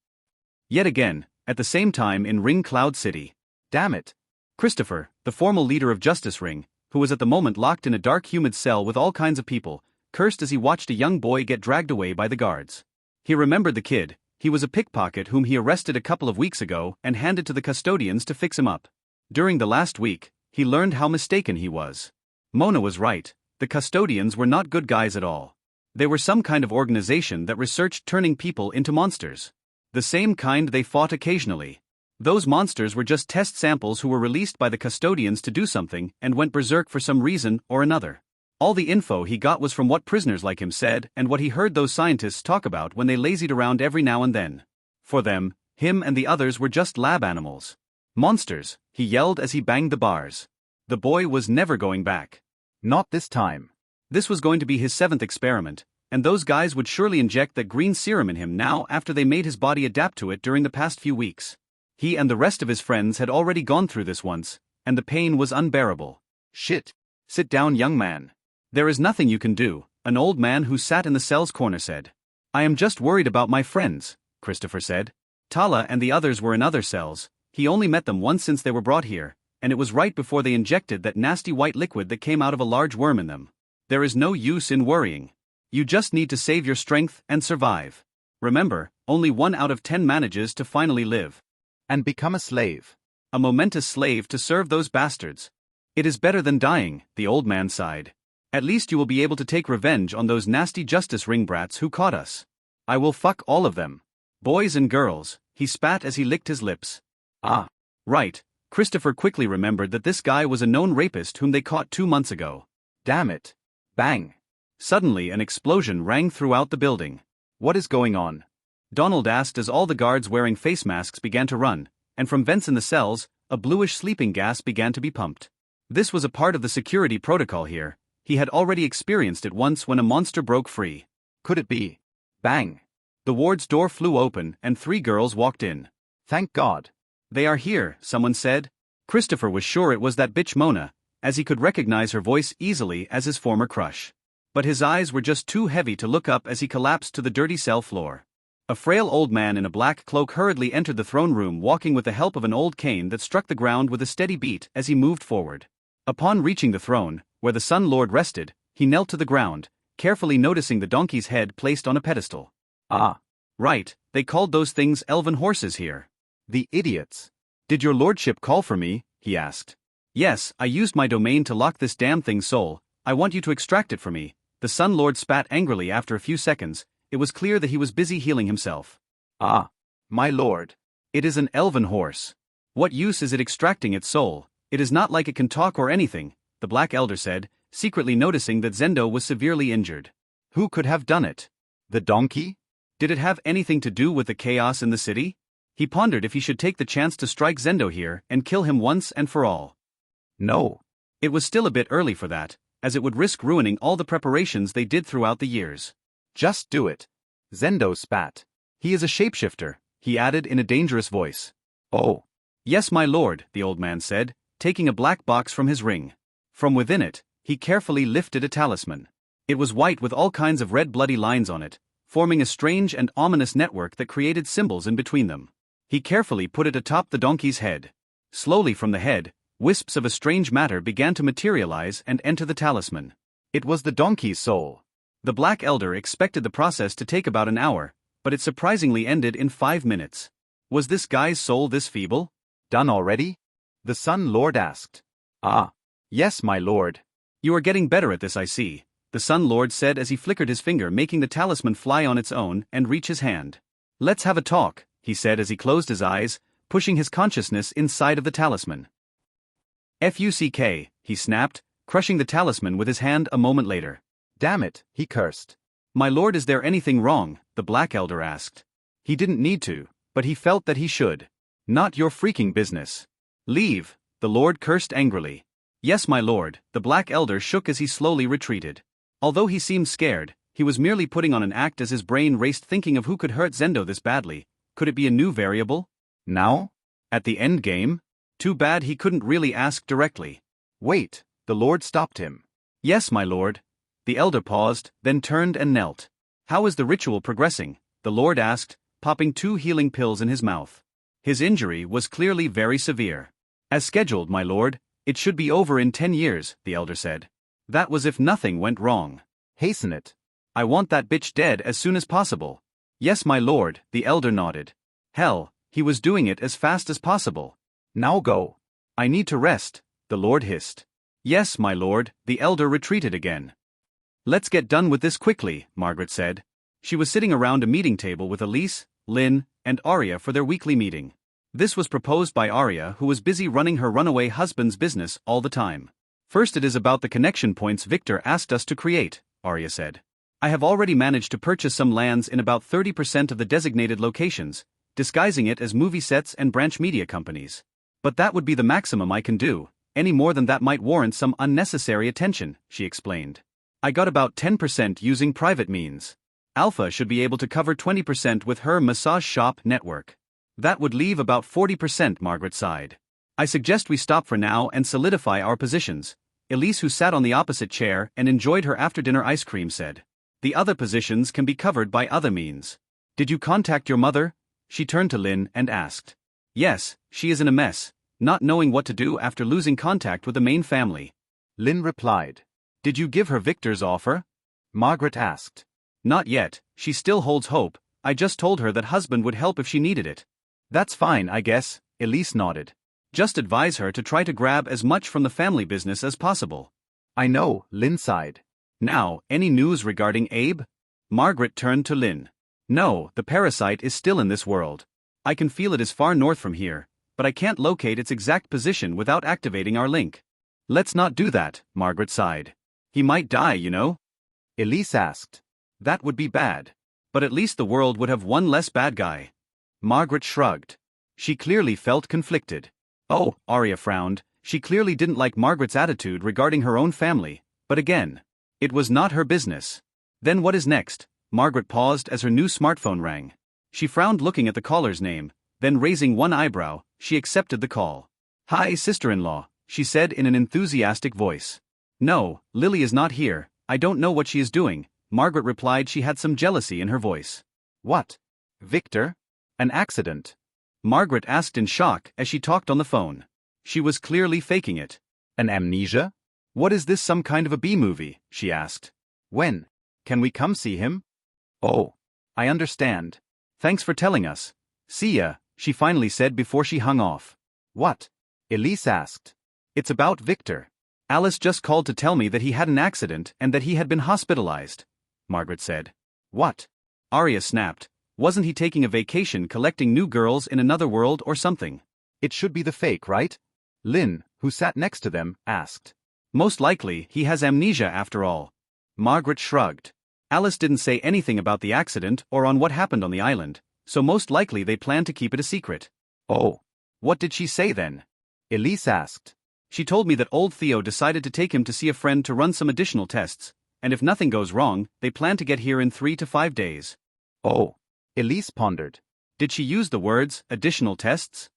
Yet again, at the same time in Ring Cloud City. Damn it. Christopher, the formal leader of Justice Ring, who was at the moment locked in a dark humid cell with all kinds of people, cursed as he watched a young boy get dragged away by the guards. He remembered the kid. He was a pickpocket whom he arrested a couple of weeks ago and handed to the custodians to fix him up. During the last week, he learned how mistaken he was. Mona was right, the custodians were not good guys at all. They were some kind of organization that researched turning people into monsters. The same kind they fought occasionally. Those monsters were just test samples who were released by the custodians to do something and went berserk for some reason or another. All the info he got was from what prisoners like him said and what he heard those scientists talk about when they lazied around every now and then. For them, him and the others were just lab animals. Monsters, he yelled as he banged the bars. The boy was never going back. Not this time. This was going to be his 7th experiment, and those guys would surely inject that green serum in him now after they made his body adapt to it during the past few weeks. He and the rest of his friends had already gone through this once, and the pain was unbearable. Shit. Sit down, young man. There is nothing you can do, an old man who sat in the cell's corner said. I am just worried about my friends, Christopher said. Tala and the others were in other cells. He only met them once since they were brought here, and it was right before they injected that nasty white liquid that came out of a large worm in them. There is no use in worrying. You just need to save your strength and survive. Remember, only 1 out of 10 manages to finally live. And become a slave. A momentous slave to serve those bastards. It is better than dying, the old man sighed. At least you will be able to take revenge on those nasty Justice Ring brats who caught us. I will fuck all of them. Boys and girls, he spat as he licked his lips. Ah. Right, Christopher quickly remembered that this guy was a known rapist whom they caught 2 months ago. Damn it. Bang. Suddenly an explosion rang throughout the building. What is going on? Donald asked as all the guards wearing face masks began to run, and from vents in the cells, a bluish sleeping gas began to be pumped. This was a part of the security protocol here. He had already experienced it once when a monster broke free. Could it be? Bang. The ward's door flew open and 3 girls walked in. Thank God. They are here, someone said. Christopher was sure it was that bitch Mona, as he could recognize her voice easily as his former crush. But his eyes were just too heavy to look up as he collapsed to the dirty cell floor. A frail old man in a black cloak hurriedly entered the throne room walking with the help of an old cane that struck the ground with a steady beat as he moved forward. Upon reaching the throne, where the Sun Lord rested, he knelt to the ground, carefully noticing the donkey's head placed on a pedestal. Ah. Right, they called those things elven horses here. The idiots. Did your lordship call for me? He asked. Yes, I used my domain to lock this damn thing's soul. I want you to extract it for me. The Sun Lord spat angrily after a few seconds. It was clear that he was busy healing himself. Ah. My lord. It is an elven horse. What use is it extracting its soul? It is not like it can talk or anything, the Black Elder said, secretly noticing that Zendo was severely injured. Who could have done it? The donkey? Did it have anything to do with the chaos in the city? He pondered if he should take the chance to strike Zendo here and kill him once and for all. No. It was still a bit early for that, as it would risk ruining all the preparations they did throughout the years. Just do it. Zendo spat. He is a shapeshifter, he added in a dangerous voice. Oh. Yes, my lord, the old man said, taking a black box from his ring. From within it, he carefully lifted a talisman. It was white with all kinds of red bloody lines on it, forming a strange and ominous network that created symbols in between them. He carefully put it atop the donkey's head. Slowly from the head, wisps of a strange matter began to materialize and enter the talisman. It was the donkey's soul. The Black Elder expected the process to take about an hour, but it surprisingly ended in 5 minutes. Was this guy's soul this feeble? Done already? The Sun Lord asked. Ah. Yes, my lord. You are getting better at this, I see, the Sun Lord said as he flickered his finger, making the talisman fly on its own and reach his hand. Let's have a talk, he said as he closed his eyes, pushing his consciousness inside of the talisman. Fuck, he snapped, crushing the talisman with his hand a moment later. Damn it, he cursed. My lord, is there anything wrong? The Black Elder asked. He didn't need to, but he felt that he should. Not your freaking business. Leave, the lord cursed angrily. Yes, my lord, the Black Elder shook as he slowly retreated. Although he seemed scared, he was merely putting on an act as his brain raced thinking of who could hurt Zendo this badly. Could it be a new variable? Now? At the end game? Too bad he couldn't really ask directly. Wait, the lord stopped him. Yes, my lord. The elder paused, then turned and knelt. How is the ritual progressing? The lord asked, popping 2 healing pills in his mouth. His injury was clearly very severe. As scheduled, my lord, it should be over in 10 years, the elder said. That was if nothing went wrong. Hasten it. I want that bitch dead as soon as possible. Yes, my lord, the elder nodded. Hell, he was doing it as fast as possible. Now go. I need to rest, the lord hissed. Yes, my lord, the elder retreated again. Let's get done with this quickly, Margaret said. She was sitting around a meeting table with Elise, Lynn, and Arya for their weekly meeting. This was proposed by Arya, who was busy running her runaway husband's business all the time. First, it is about the connection points Victor asked us to create, Arya said. I have already managed to purchase some lands in about 30% of the designated locations, disguising it as movie sets and branch media companies. But that would be the maximum I can do. Any more than that might warrant some unnecessary attention, she explained. I got about 10% using private means. Alpha should be able to cover 20% with her massage shop network. That would leave about 40%, Margaret sighed. I suggest we stop for now and solidify our positions, Elise, who sat on the opposite chair and enjoyed her after-dinner ice cream, said. The other positions can be covered by other means. Did you contact your mother? She turned to Lynn and asked. Yes, she is in a mess, not knowing what to do after losing contact with the main family. Lynn replied. Did you give her Victor's offer? Margaret asked. Not yet, she still holds hope. I just told her that husband would help if she needed it. That's fine, I guess, Elise nodded. Just advise her to try to grab as much from the family business as possible. I know, Lynn sighed. Now, any news regarding Abe? Margaret turned to Lynn. No, the parasite is still in this world. I can feel it is far north from here, but I can't locate its exact position without activating our link. Let's not do that, Margaret sighed. He might die, you know? Elise asked. That would be bad. But at least the world would have one less bad guy. Margaret shrugged. She clearly felt conflicted. Oh, Arya frowned. She clearly didn't like Margaret's attitude regarding her own family, but again, it was not her business. Then what is next? Margaret paused as her new smartphone rang. She frowned, looking at the caller's name, then raising one eyebrow, she accepted the call. Hi, sister-in-law, she said in an enthusiastic voice. No, Lily is not here. I don't know what she is doing, Margaret replied. She had some jealousy in her voice. What? Victor? An accident? Margaret asked in shock as she talked on the phone. She was clearly faking it. An amnesia? What is this, some kind of a B-movie? She asked. When? Can we come see him? Oh, I understand. Thanks for telling us. See ya, she finally said before she hung off. What? Elise asked. It's about Victor. Alice just called to tell me that he had an accident and that he had been hospitalized, Margaret said. What? Arya snapped. Wasn't he taking a vacation collecting new girls in another world or something? It should be the fake, right? Lynn, who sat next to them, asked. Most likely, he has amnesia after all. Margaret shrugged. Alice didn't say anything about the accident or on what happened on the island, so most likely they planned to keep it a secret. Oh. What did she say then? Elise asked. She told me that old Theo decided to take him to see a friend to run some additional tests, and if nothing goes wrong, they plan to get here in 3 to 5 days. Oh. Elise pondered. Did she use the words, additional tests?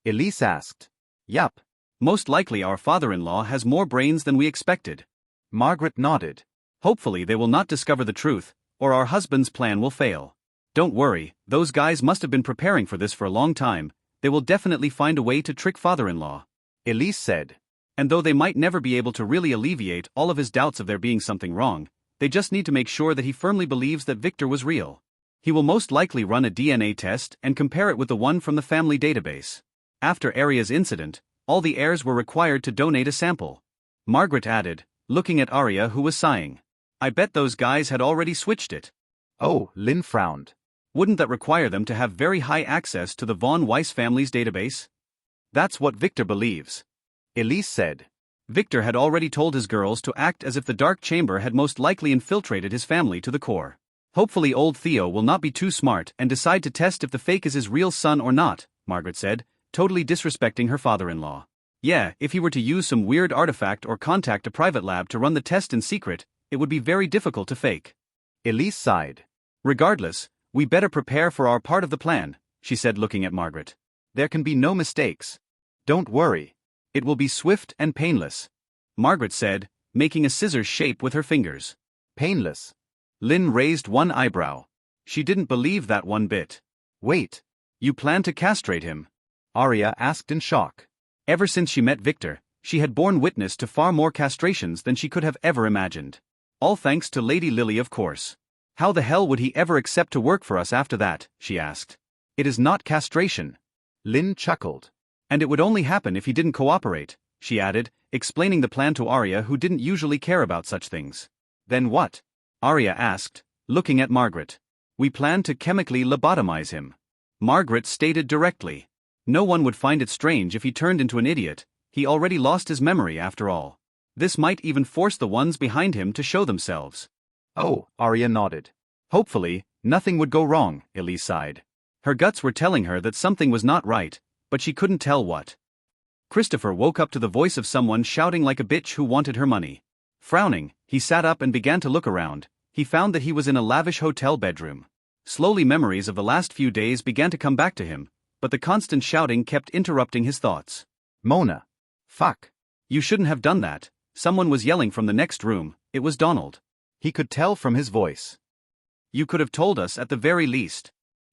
Elise asked. Yup. Most likely our father-in-law has more brains than we expected. Margaret nodded. Hopefully they will not discover the truth, or our husband's plan will fail. Don't worry, those guys must have been preparing for this for a long time. They will definitely find a way to trick father-in-law, Elise said. And though they might never be able to really alleviate all of his doubts of there being something wrong, they just need to make sure that he firmly believes that Victor was real. He will most likely run a DNA test and compare it with the one from the family database. After Arya's incident, all the heirs were required to donate a sample. Margaret added, looking at Arya, who was sighing. I bet those guys had already switched it. Oh, Lynn frowned. Wouldn't that require them to have very high access to the Von Weiss family's database? That's what Victor believes. Elise said. Victor had already told his girls to act as if the dark chamber had most likely infiltrated his family to the core. Hopefully old Theo will not be too smart and decide to test if the fake is his real son or not, Margaret said, totally disrespecting her father-in-law. Yeah, if he were to use some weird artifact or contact a private lab to run the test in secret, it would be very difficult to fake. Elise sighed. Regardless, we better prepare for our part of the plan, she said, looking at Margaret. There can be no mistakes. Don't worry. It will be swift and painless, Margaret said, making a scissors shape with her fingers. Painless. Lynn raised one eyebrow. She didn't believe that one bit. Wait. You plan to castrate him? Arya asked in shock. Ever since she met Victor, she had borne witness to far more castrations than she could have ever imagined. All thanks to Lady Lily, of course. How the hell would he ever accept to work for us after that, she asked. It is not castration. Lynn chuckled. And it would only happen if he didn't cooperate, she added, explaining the plan to Arya, who didn't usually care about such things. Then what? Arya asked, looking at Margaret. We plan to chemically lobotomize him. Margaret stated directly. No one would find it strange if he turned into an idiot. He already lost his memory after all. This might even force the ones behind him to show themselves. Oh, Arya nodded. Hopefully, nothing would go wrong, Elise sighed. Her guts were telling her that something was not right, but she couldn't tell what. Christopher woke up to the voice of someone shouting like a bitch who wanted her money. Frowning, he sat up and began to look around. He found that he was in a lavish hotel bedroom. Slowly memories of the last few days began to come back to him, but the constant shouting kept interrupting his thoughts. Mona. Fuck. You shouldn't have done that. Someone was yelling from the next room. It was Donald. He could tell from his voice. You could have told us at the very least.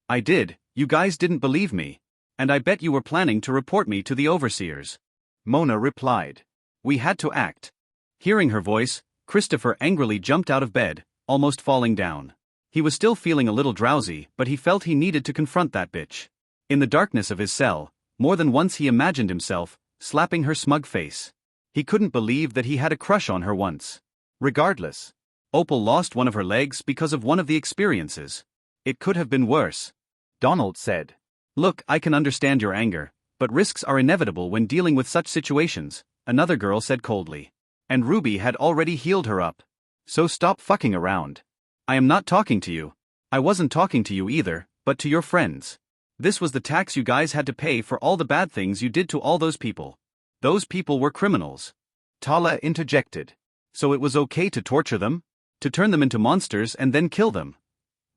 I did. You guys didn't believe me. And I bet you were planning to report me to the overseers. Mona replied. We had to act. Hearing her voice, Christopher angrily jumped out of bed, almost falling down. He was still feeling a little drowsy, but he felt he needed to confront that bitch. In the darkness of his cell, more than once he imagined himself slapping her smug face. He couldn't believe that he had a crush on her once. Regardless, Opal lost one of her legs because of one of the experiences. It could have been worse. Donald said. Look, I can understand your anger, but risks are inevitable when dealing with such situations, another girl said coldly. And Ruby had already healed her up. So stop fucking around. I am not talking to you. I wasn't talking to you either, but to your friends. This was the tax you guys had to pay for all the bad things you did to all those people. Those people were criminals. Tala interjected. So it was okay to torture them? To turn them into monsters and then kill them?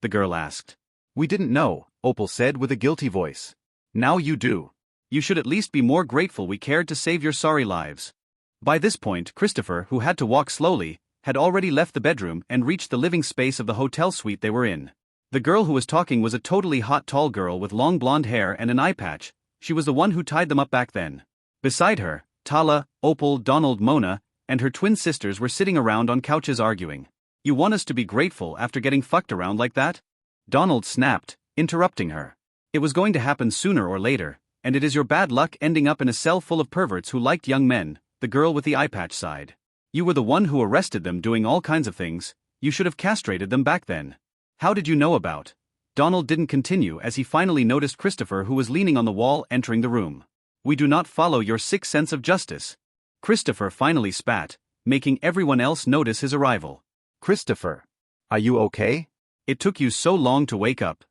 The girl asked. We didn't know, Opal said with a guilty voice. Now you do. You should at least be more grateful we cared to save your sorry lives. By this point, Christopher, who had to walk slowly, had already left the bedroom and reached the living space of the hotel suite they were in. The girl who was talking was a totally hot tall girl with long blonde hair and an eye patch. She was the one who tied them up back then. Beside her, Tala, Opal, Donald, Mona, and her twin sisters were sitting around on couches arguing. You want us to be grateful after getting fucked around like that? Donald snapped, interrupting her. It was going to happen sooner or later, and it is your bad luck ending up in a cell full of perverts who liked young men, the girl with the eye patch sighed. You were the one who arrested them doing all kinds of things. You should have castrated them back then. How did you know about? Donald didn't continue as he finally noticed Christopher, who was leaning on the wall, entering the room. We do not follow your sick sense of justice. Christopher finally spat, making everyone else notice his arrival. Christopher, are you okay? It took you so long to wake up?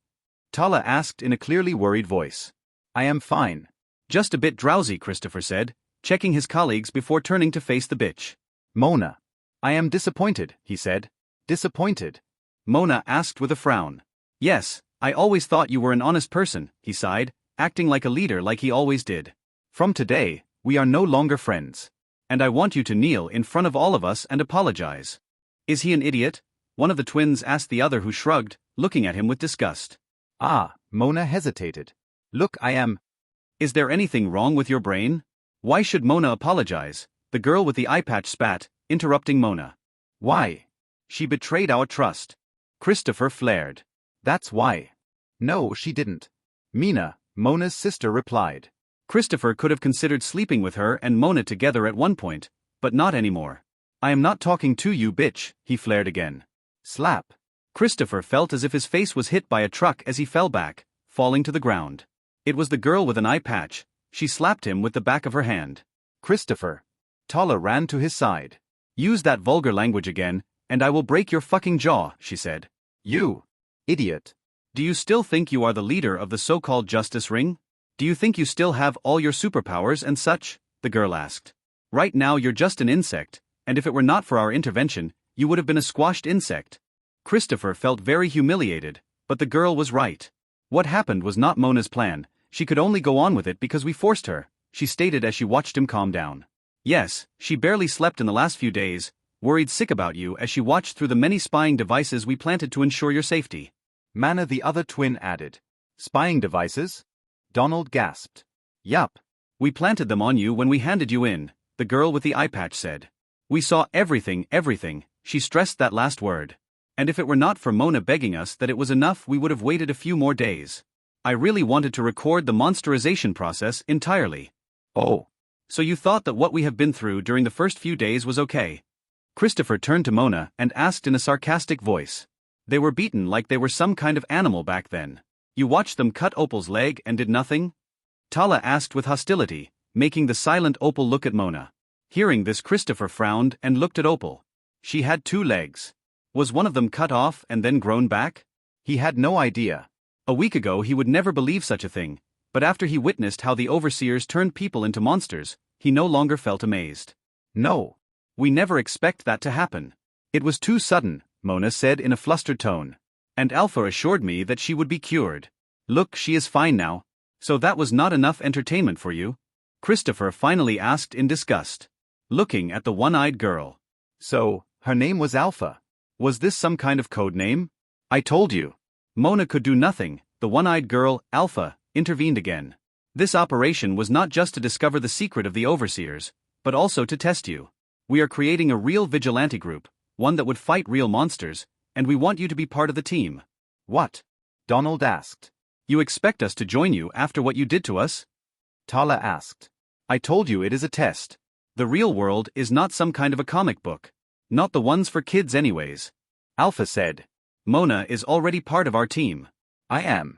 Tala asked in a clearly worried voice. I am fine. Just a bit drowsy, Christopher said, checking his colleagues before turning to face the bitch. Mona. I am disappointed, he said. Disappointed? Mona asked with a frown. Yes, I always thought you were an honest person, he sighed, acting like a leader like he always did. From today, we are no longer friends. And I want you to kneel in front of all of us and apologize. Is he an idiot? One of the twins asked the other, who shrugged, looking at him with disgust. Ah, Mona hesitated. Look, I am. Is there anything wrong with your brain? Why should Mona apologize? The girl with the eye patch spat, interrupting Mona. Why? She betrayed our trust. Christopher flared. That's why. No, she didn't. Mina, Mona's sister, replied. Christopher could have considered sleeping with her and Mona together at one point, but not anymore. I am not talking to you, bitch, he flared again. Slap. Christopher felt as if his face was hit by a truck as he fell back, falling to the ground. It was the girl with an eye patch. She slapped him with the back of her hand. Christopher. Tala ran to his side. Use that vulgar language again, and I will break your fucking jaw, she said. You idiot. Do you still think you are the leader of the so-called Justice Ring? Do you think you still have all your superpowers and such? The girl asked. Right now you're just an insect, and if it were not for our intervention, you would have been a squashed insect. Christopher felt very humiliated, but the girl was right. What happened was not Mona's plan, she could only go on with it because we forced her, she stated as she watched him calm down. Yes, she barely slept in the last few days, worried sick about you as she watched through the many spying devices we planted to ensure your safety. Mana, the other twin, added. Spying devices? Donald gasped. Yup. We planted them on you when we handed you in, the girl with the eye patch said. We saw everything, she stressed that last word. And if it were not for Mona begging us that it was enough, we would have waited a few more days. I really wanted to record the monsterization process entirely. Oh. So you thought that what we have been through during the first few days was okay? Christopher turned to Mona and asked in a sarcastic voice. They were beaten like they were some kind of animal back then. You watched them cut Opal's leg and did nothing? Tala asked with hostility, making the silent Opal look at Mona. Hearing this, Christopher frowned and looked at Opal. She had 2 legs. Was one of them cut off and then grown back? He had no idea. A week ago he would never believe such a thing, but after he witnessed how the overseers turned people into monsters, he no longer felt amazed. No. We never expect that to happen. It was too sudden, Mona said in a flustered tone. And Alpha assured me that she would be cured. Look, she is fine now. So that was not enough entertainment for you? Christopher finally asked in disgust, looking at the one-eyed girl. So, her name was Alpha. Was this some kind of code name? I told you. Mona could do nothing, the one-eyed girl, Alpha, intervened again. This operation was not just to discover the secret of the overseers, but also to test you. We are creating a real vigilante group, one that would fight real monsters, and we want you to be part of the team. What? Donald asked. You expect us to join you after what you did to us? Tala asked. I told you it is a test. The real world is not some kind of a comic book. Not the ones for kids anyways. Alpha said. Mona is already part of our team. I am.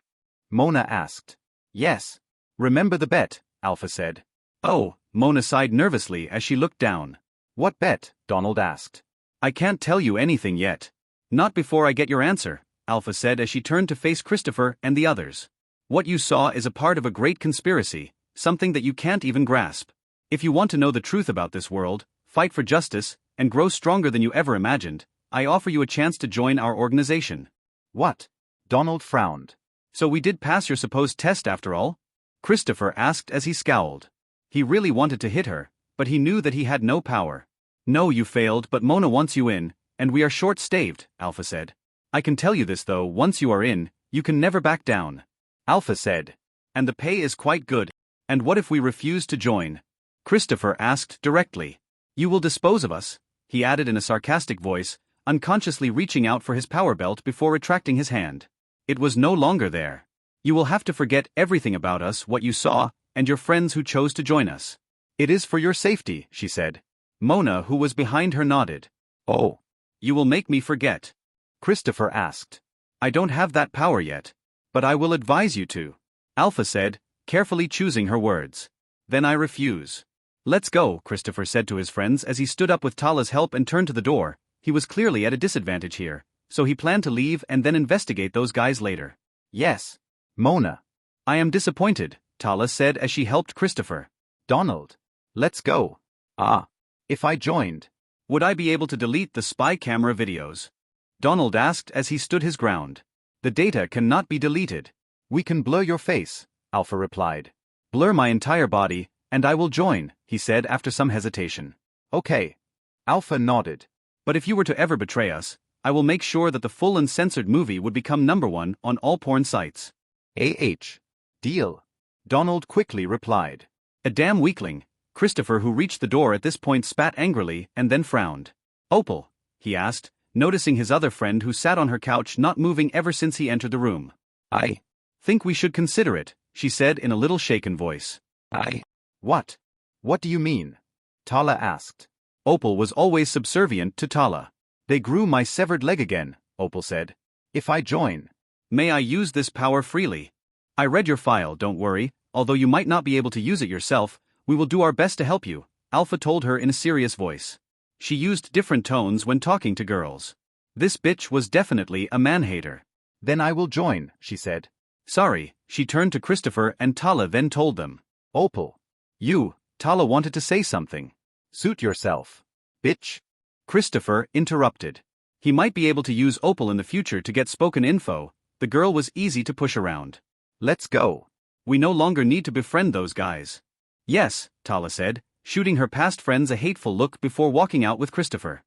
Mona asked. Yes. Remember the bet, Alpha said. Oh, Mona sighed nervously as she looked down. What bet? Donald asked. I can't tell you anything yet. Not before I get your answer, Alpha said as she turned to face Christopher and the others. What you saw is a part of a great conspiracy, something that you can't even grasp. If you want to know the truth about this world, fight for justice, and grow stronger than you ever imagined, I offer you a chance to join our organization. What? Donald frowned. So we did pass your supposed test after all? Christopher asked as he scowled. He really wanted to hit her, but he knew that he had no power. No, you failed, but Mona wants you in, and we are short-staved, Alpha said. I can tell you this though, once you are in, you can never back down. Alpha said. And the pay is quite good. And what if we refuse to join? Christopher asked directly. You will dispose of us, he added in a sarcastic voice, unconsciously reaching out for his power belt before retracting his hand. It was no longer there. You will have to forget everything about us, what you saw, and your friends who chose to join us. It is for your safety, she said. Mona, who was behind her, nodded. Oh. You will make me forget? Christopher asked. I don't have that power yet. But I will advise you to. Alpha said, carefully choosing her words. Then I refuse. Let's go, Christopher said to his friends as he stood up with Tala's help and turned to the door. He was clearly at a disadvantage here, so he planned to leave and then investigate those guys later. Yes. Mona. I am disappointed, Tala said as she helped Christopher. Donald. Let's go. Ah. If I joined, would I be able to delete the spy camera videos? Donald asked as he stood his ground. The data cannot be deleted. We can blur your face, Alpha replied. Blur my entire body, and I will join, he said after some hesitation. Okay. Alpha nodded. But if you were to ever betray us, I will make sure that the full uncensored movie would become #1 on all porn sites. Deal. Donald quickly replied. A damn weakling. Christopher, who reached the door at this point, spat angrily and then frowned. Opal, he asked, noticing his other friend who sat on her couch not moving ever since he entered the room. I think we should consider it, she said in a little shaken voice. What? What do you mean? Tala asked. Opal was always subservient to Tala. They grew my severed leg again, Opal said. If I join, may I use this power freely? I read your file, don't worry, although you might not be able to use it yourself, we will do our best to help you, Alpha told her in a serious voice. She used different tones when talking to girls. This bitch was definitely a man-hater. Then I will join, she said. Sorry, she turned to Christopher and Tala, then told them. Opal. You, Tala wanted to say something. Suit yourself. Bitch. Christopher interrupted. He might be able to use Opal in the future to get spoken info. The girl was easy to push around. Let's go. We no longer need to befriend those guys. Yes, Tala said, shooting her past friends a hateful look before walking out with Christopher.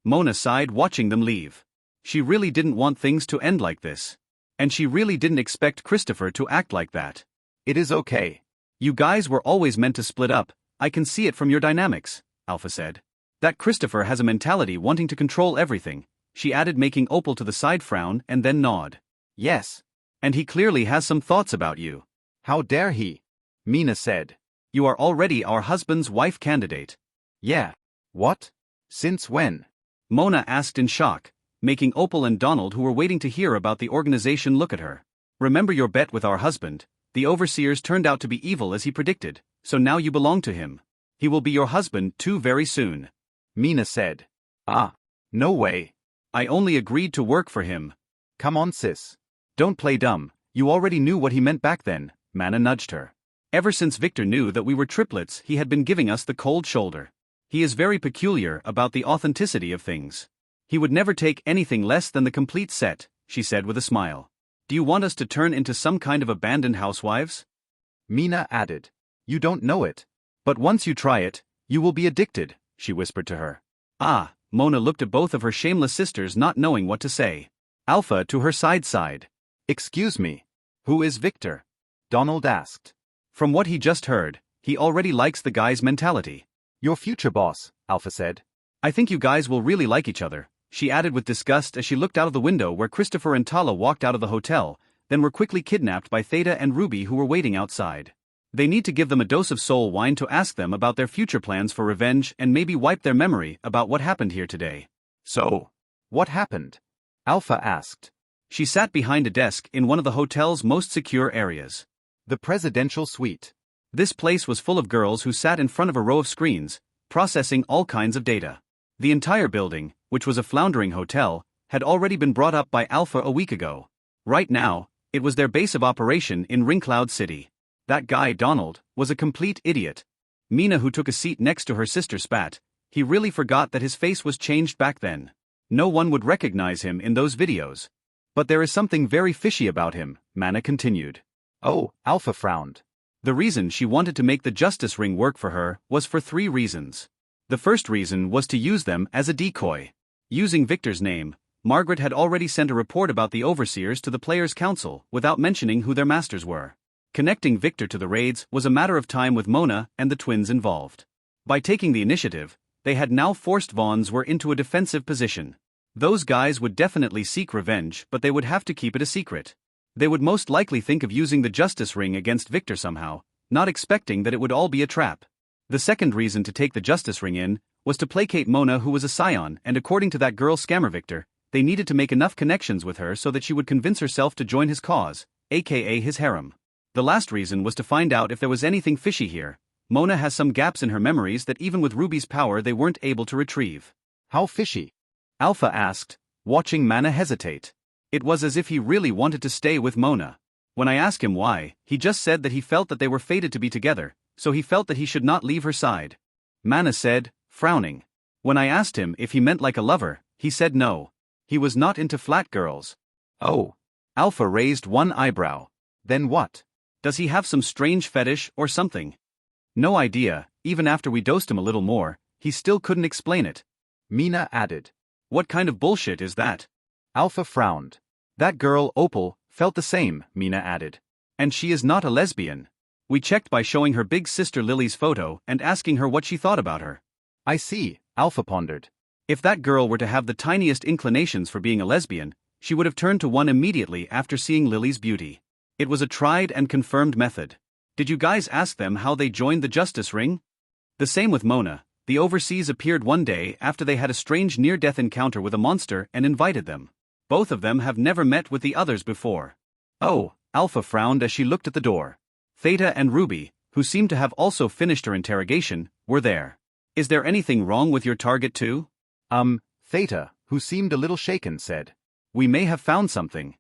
Mona sighed watching them leave. She really didn't want things to end like this. And she really didn't expect Christopher to act like that. It is okay. You guys were always meant to split up, I can see it from your dynamics, Alpha said. That Christopher has a mentality wanting to control everything, she added, making Opal to the side frown and then nod. Yes. And he clearly has some thoughts about you. How dare he? Mina said. You are already our husband's wife candidate. Yeah. What? Since when? Mona asked in shock, making Opal and Donald, who were waiting to hear about the organization, look at her. Remember your bet with our husband? The overseers turned out to be evil as he predicted, so now you belong to him. He will be your husband too very soon. Mina said. Ah. No way. I only agreed to work for him. Come on, sis. Don't play dumb, you already knew what he meant back then, Mana nudged her. Ever since Victor knew that we were triplets, he had been giving us the cold shoulder. He is very peculiar about the authenticity of things. He would never take anything less than the complete set, she said with a smile. Do you want us to turn into some kind of abandoned housewives? Mina added. You don't know it. But once you try it, you will be addicted, she whispered to her. Ah, Mona looked at both of her shameless sisters, not knowing what to say. Alpha to her side. Excuse me. Who is Victor? Donald asked. From what he just heard, he already likes the guy's mentality. Your future boss, Alpha said. I think you guys will really like each other, she added with disgust as she looked out of the window where Christopher and Tala walked out of the hotel, then were quickly kidnapped by Theta and Ruby, who were waiting outside. They need to give them a dose of soul wine to ask them about their future plans for revenge and maybe wipe their memory about what happened here today. So, what happened? Alpha asked. She sat behind a desk in one of the hotel's most secure areas. The presidential suite. This place was full of girls who sat in front of a row of screens, processing all kinds of data. The entire building, which was a floundering hotel, had already been brought up by Alpha a week ago. Right now, it was their base of operation in Ringcloud City. That guy, Donald, was a complete idiot. Mina, who took a seat next to her sister, spat. He really forgot that his face was changed back then. No one would recognize him in those videos. But there is something very fishy about him, Mana continued. Oh, Alpha frowned. The reason she wanted to make the justice ring work for her was for 3 reasons. The first reason was to use them as a decoy. Using Victor's name, Margaret had already sent a report about the overseers to the Players' Council without mentioning who their masters were. Connecting Victor to the raids was a matter of time with Mona and the twins involved. By taking the initiative, they had now forced Vaughns were into a defensive position. Those guys would definitely seek revenge, but they would have to keep it a secret. They would most likely think of using the justice ring against Victor somehow, not expecting that it would all be a trap. The second reason to take the justice ring in was to placate Mona, who was a scion, and according to that girl scammer Victor, they needed to make enough connections with her so that she would convince herself to join his cause, aka his harem. The last reason was to find out if there was anything fishy here. Mona has some gaps in her memories that even with Ruby's power they weren't able to retrieve. How fishy? Alpha asked, watching Mana hesitate. It was as if he really wanted to stay with Mona. When I asked him why, he just said that he felt that they were fated to be together, so he felt that he should not leave her side. Mana said, frowning. When I asked him if he meant like a lover, he said no. He was not into flat girls. Oh. Alpha raised one eyebrow. Then what? Does he have some strange fetish or something? No idea, even after we dosed him a little more, he still couldn't explain it. Mina added. What kind of bullshit is that? Alpha frowned. That girl, Opal, felt the same, Mina added. And she is not a lesbian. We checked by showing her big sister Lily's photo and asking her what she thought about her. I see, Alpha pondered. If that girl were to have the tiniest inclinations for being a lesbian, she would have turned to one immediately after seeing Lily's beauty. It was a tried and confirmed method. Did you guys ask them how they joined the justice ring? The same with Mona. The overseas appeared one day after they had a strange near-death encounter with a monster and invited them. Both of them have never met with the others before. Oh, Alpha frowned as she looked at the door. Theta and Ruby, who seemed to have also finished her interrogation, were there. Is there anything wrong with your target too? Theta, who seemed a little shaken, said. We may have found something.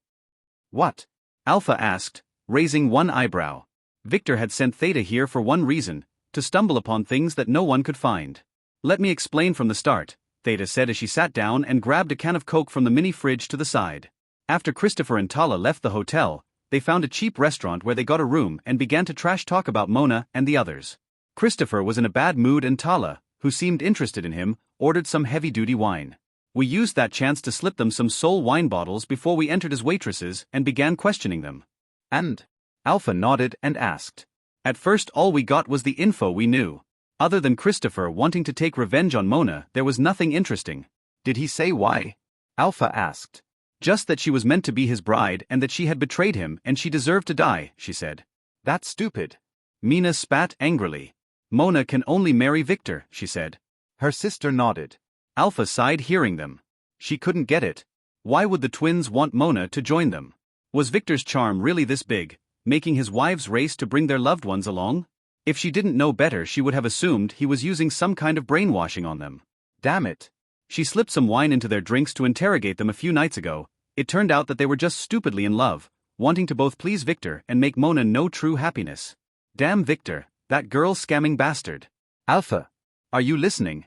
What? Alpha asked, raising one eyebrow. Victor had sent Theta here for one reason, to stumble upon things that no one could find. Let me explain from the start, Theta said as she sat down and grabbed a can of Coke from the mini fridge to the side. After Christopher and Tala left the hotel, they found a cheap restaurant where they got a room and began to trash talk about Mona and the others. Christopher was in a bad mood and Tala, who seemed interested in him, ordered some heavy-duty wine. We used that chance to slip them some Sol wine bottles before we entered as waitresses and began questioning them. And? Alpha nodded and asked. At first all we got was the info we knew. Other than Christopher wanting to take revenge on Mona, there was nothing interesting. Did he say why? Alpha asked. Just that she was meant to be his bride and that she had betrayed him and she deserved to die, she said. That's stupid. Mina spat angrily. Mona can only marry Victor, she said. Her sister nodded. Alpha sighed hearing them. She couldn't get it. Why would the twins want Mona to join them? Was Victor's charm really this big, making his wives race to bring their loved ones along? If she didn't know better, she would have assumed he was using some kind of brainwashing on them. Damn it. She slipped some wine into their drinks to interrogate them a few nights ago. It turned out that they were just stupidly in love, wanting to both please Victor and make Mona know true happiness. Damn Victor, that girl-scamming bastard. Alpha. Are you listening?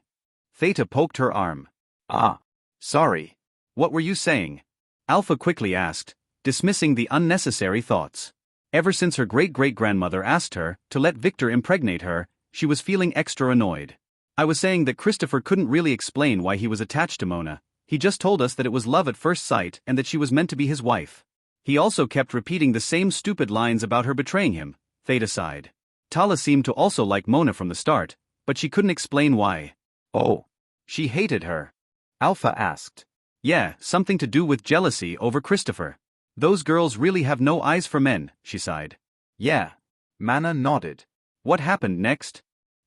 Theta poked her arm. Sorry. What were you saying? Alpha quickly asked, dismissing the unnecessary thoughts. Ever since her great-great-grandmother asked her to let Victor impregnate her, she was feeling extra annoyed. I was saying that Christopher couldn't really explain why he was attached to Mona. He just told us that it was love at first sight and that she was meant to be his wife. He also kept repeating the same stupid lines about her betraying him, Theta sighed. Tala seemed to also like Mona from the start, but she couldn't explain why. Oh. She hated her. Alpha asked. Yeah, something to do with jealousy over Christopher. Those girls really have no eyes for men, she sighed. Yeah. Mana nodded. What happened next?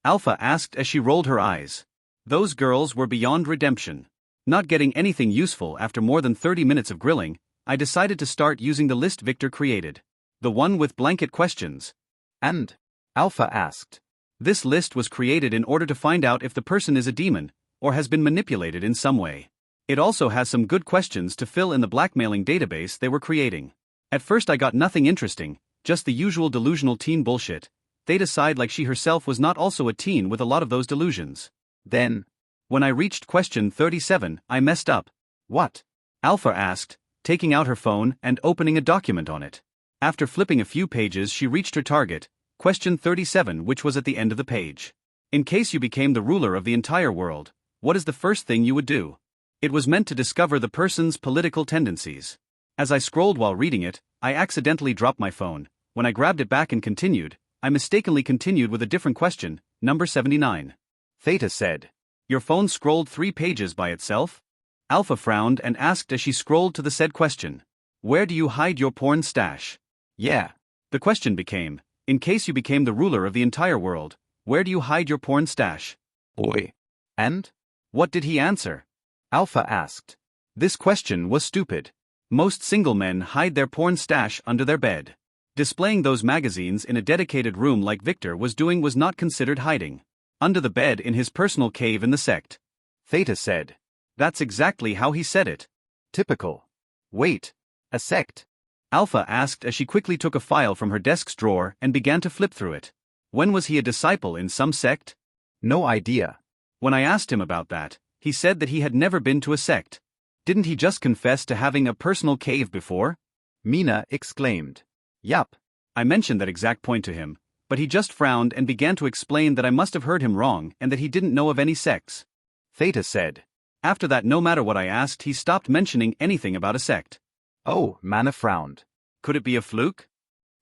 Alpha asked as she rolled her eyes. Those girls were beyond redemption. Not getting anything useful after more than 30 minutes of grilling, I decided to start using the list Victor created. The one with blanket questions. And? Alpha asked. This list was created in order to find out if the person is a demon, or has been manipulated in some way. It also has some good questions to fill in the blackmailing database they were creating. At first I got nothing interesting, just the usual delusional teen bullshit. Theta sighed like she herself was not also a teen with a lot of those delusions. Then, when I reached question 37, I messed up. What? Alpha asked, taking out her phone and opening a document on it. After flipping a few pages, she reached her target, question 37, which was at the end of the page. In case you became the ruler of the entire world, what is the first thing you would do? It was meant to discover the person's political tendencies. As I scrolled while reading it, I accidentally dropped my phone. When I grabbed it back and continued, I mistakenly continued with a different question, number 79. Theta said. Your phone scrolled 3 pages by itself? Alpha frowned and asked as she scrolled to the said question. Where do you hide your porn stash? Yeah. The question became, in case you became the ruler of the entire world, where do you hide your porn stash? Oi. And? What did he answer? Alpha asked. This question was stupid. Most single men hide their porn stash under their bed. Displaying those magazines in a dedicated room like Victor was doing was not considered hiding. Under the bed in his personal cave in the sect. Theta said. That's exactly how he said it. Typical. Wait. A sect? Alpha asked as she quickly took a file from her desk's drawer and began to flip through it. When was he a disciple in some sect? No idea. When I asked him about that, he said that he had never been to a sect. Didn't he just confess to having a personal cave before? Mina exclaimed. Yup. I mentioned that exact point to him, but he just frowned and began to explain that I must have heard him wrong and that he didn't know of any sects. Theta said. After that, no matter what I asked, he stopped mentioning anything about a sect. Oh, Mana frowned. Could it be a fluke?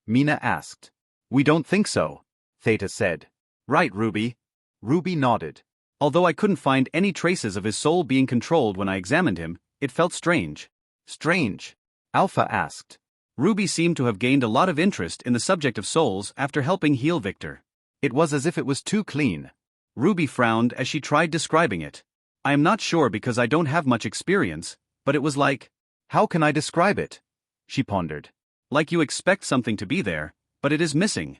Mina asked. We don't think so, Theta said. Right, Ruby? Ruby nodded. Although I couldn't find any traces of his soul being controlled when I examined him, it felt strange. Strange? Alpha asked. Ruby seemed to have gained a lot of interest in the subject of souls after helping heal Victor. It was as if it was too clean. Ruby frowned as she tried describing it. I am not sure because I don't have much experience, but it was like... How can I describe it? She pondered. Like you expect something to be there, but it is missing.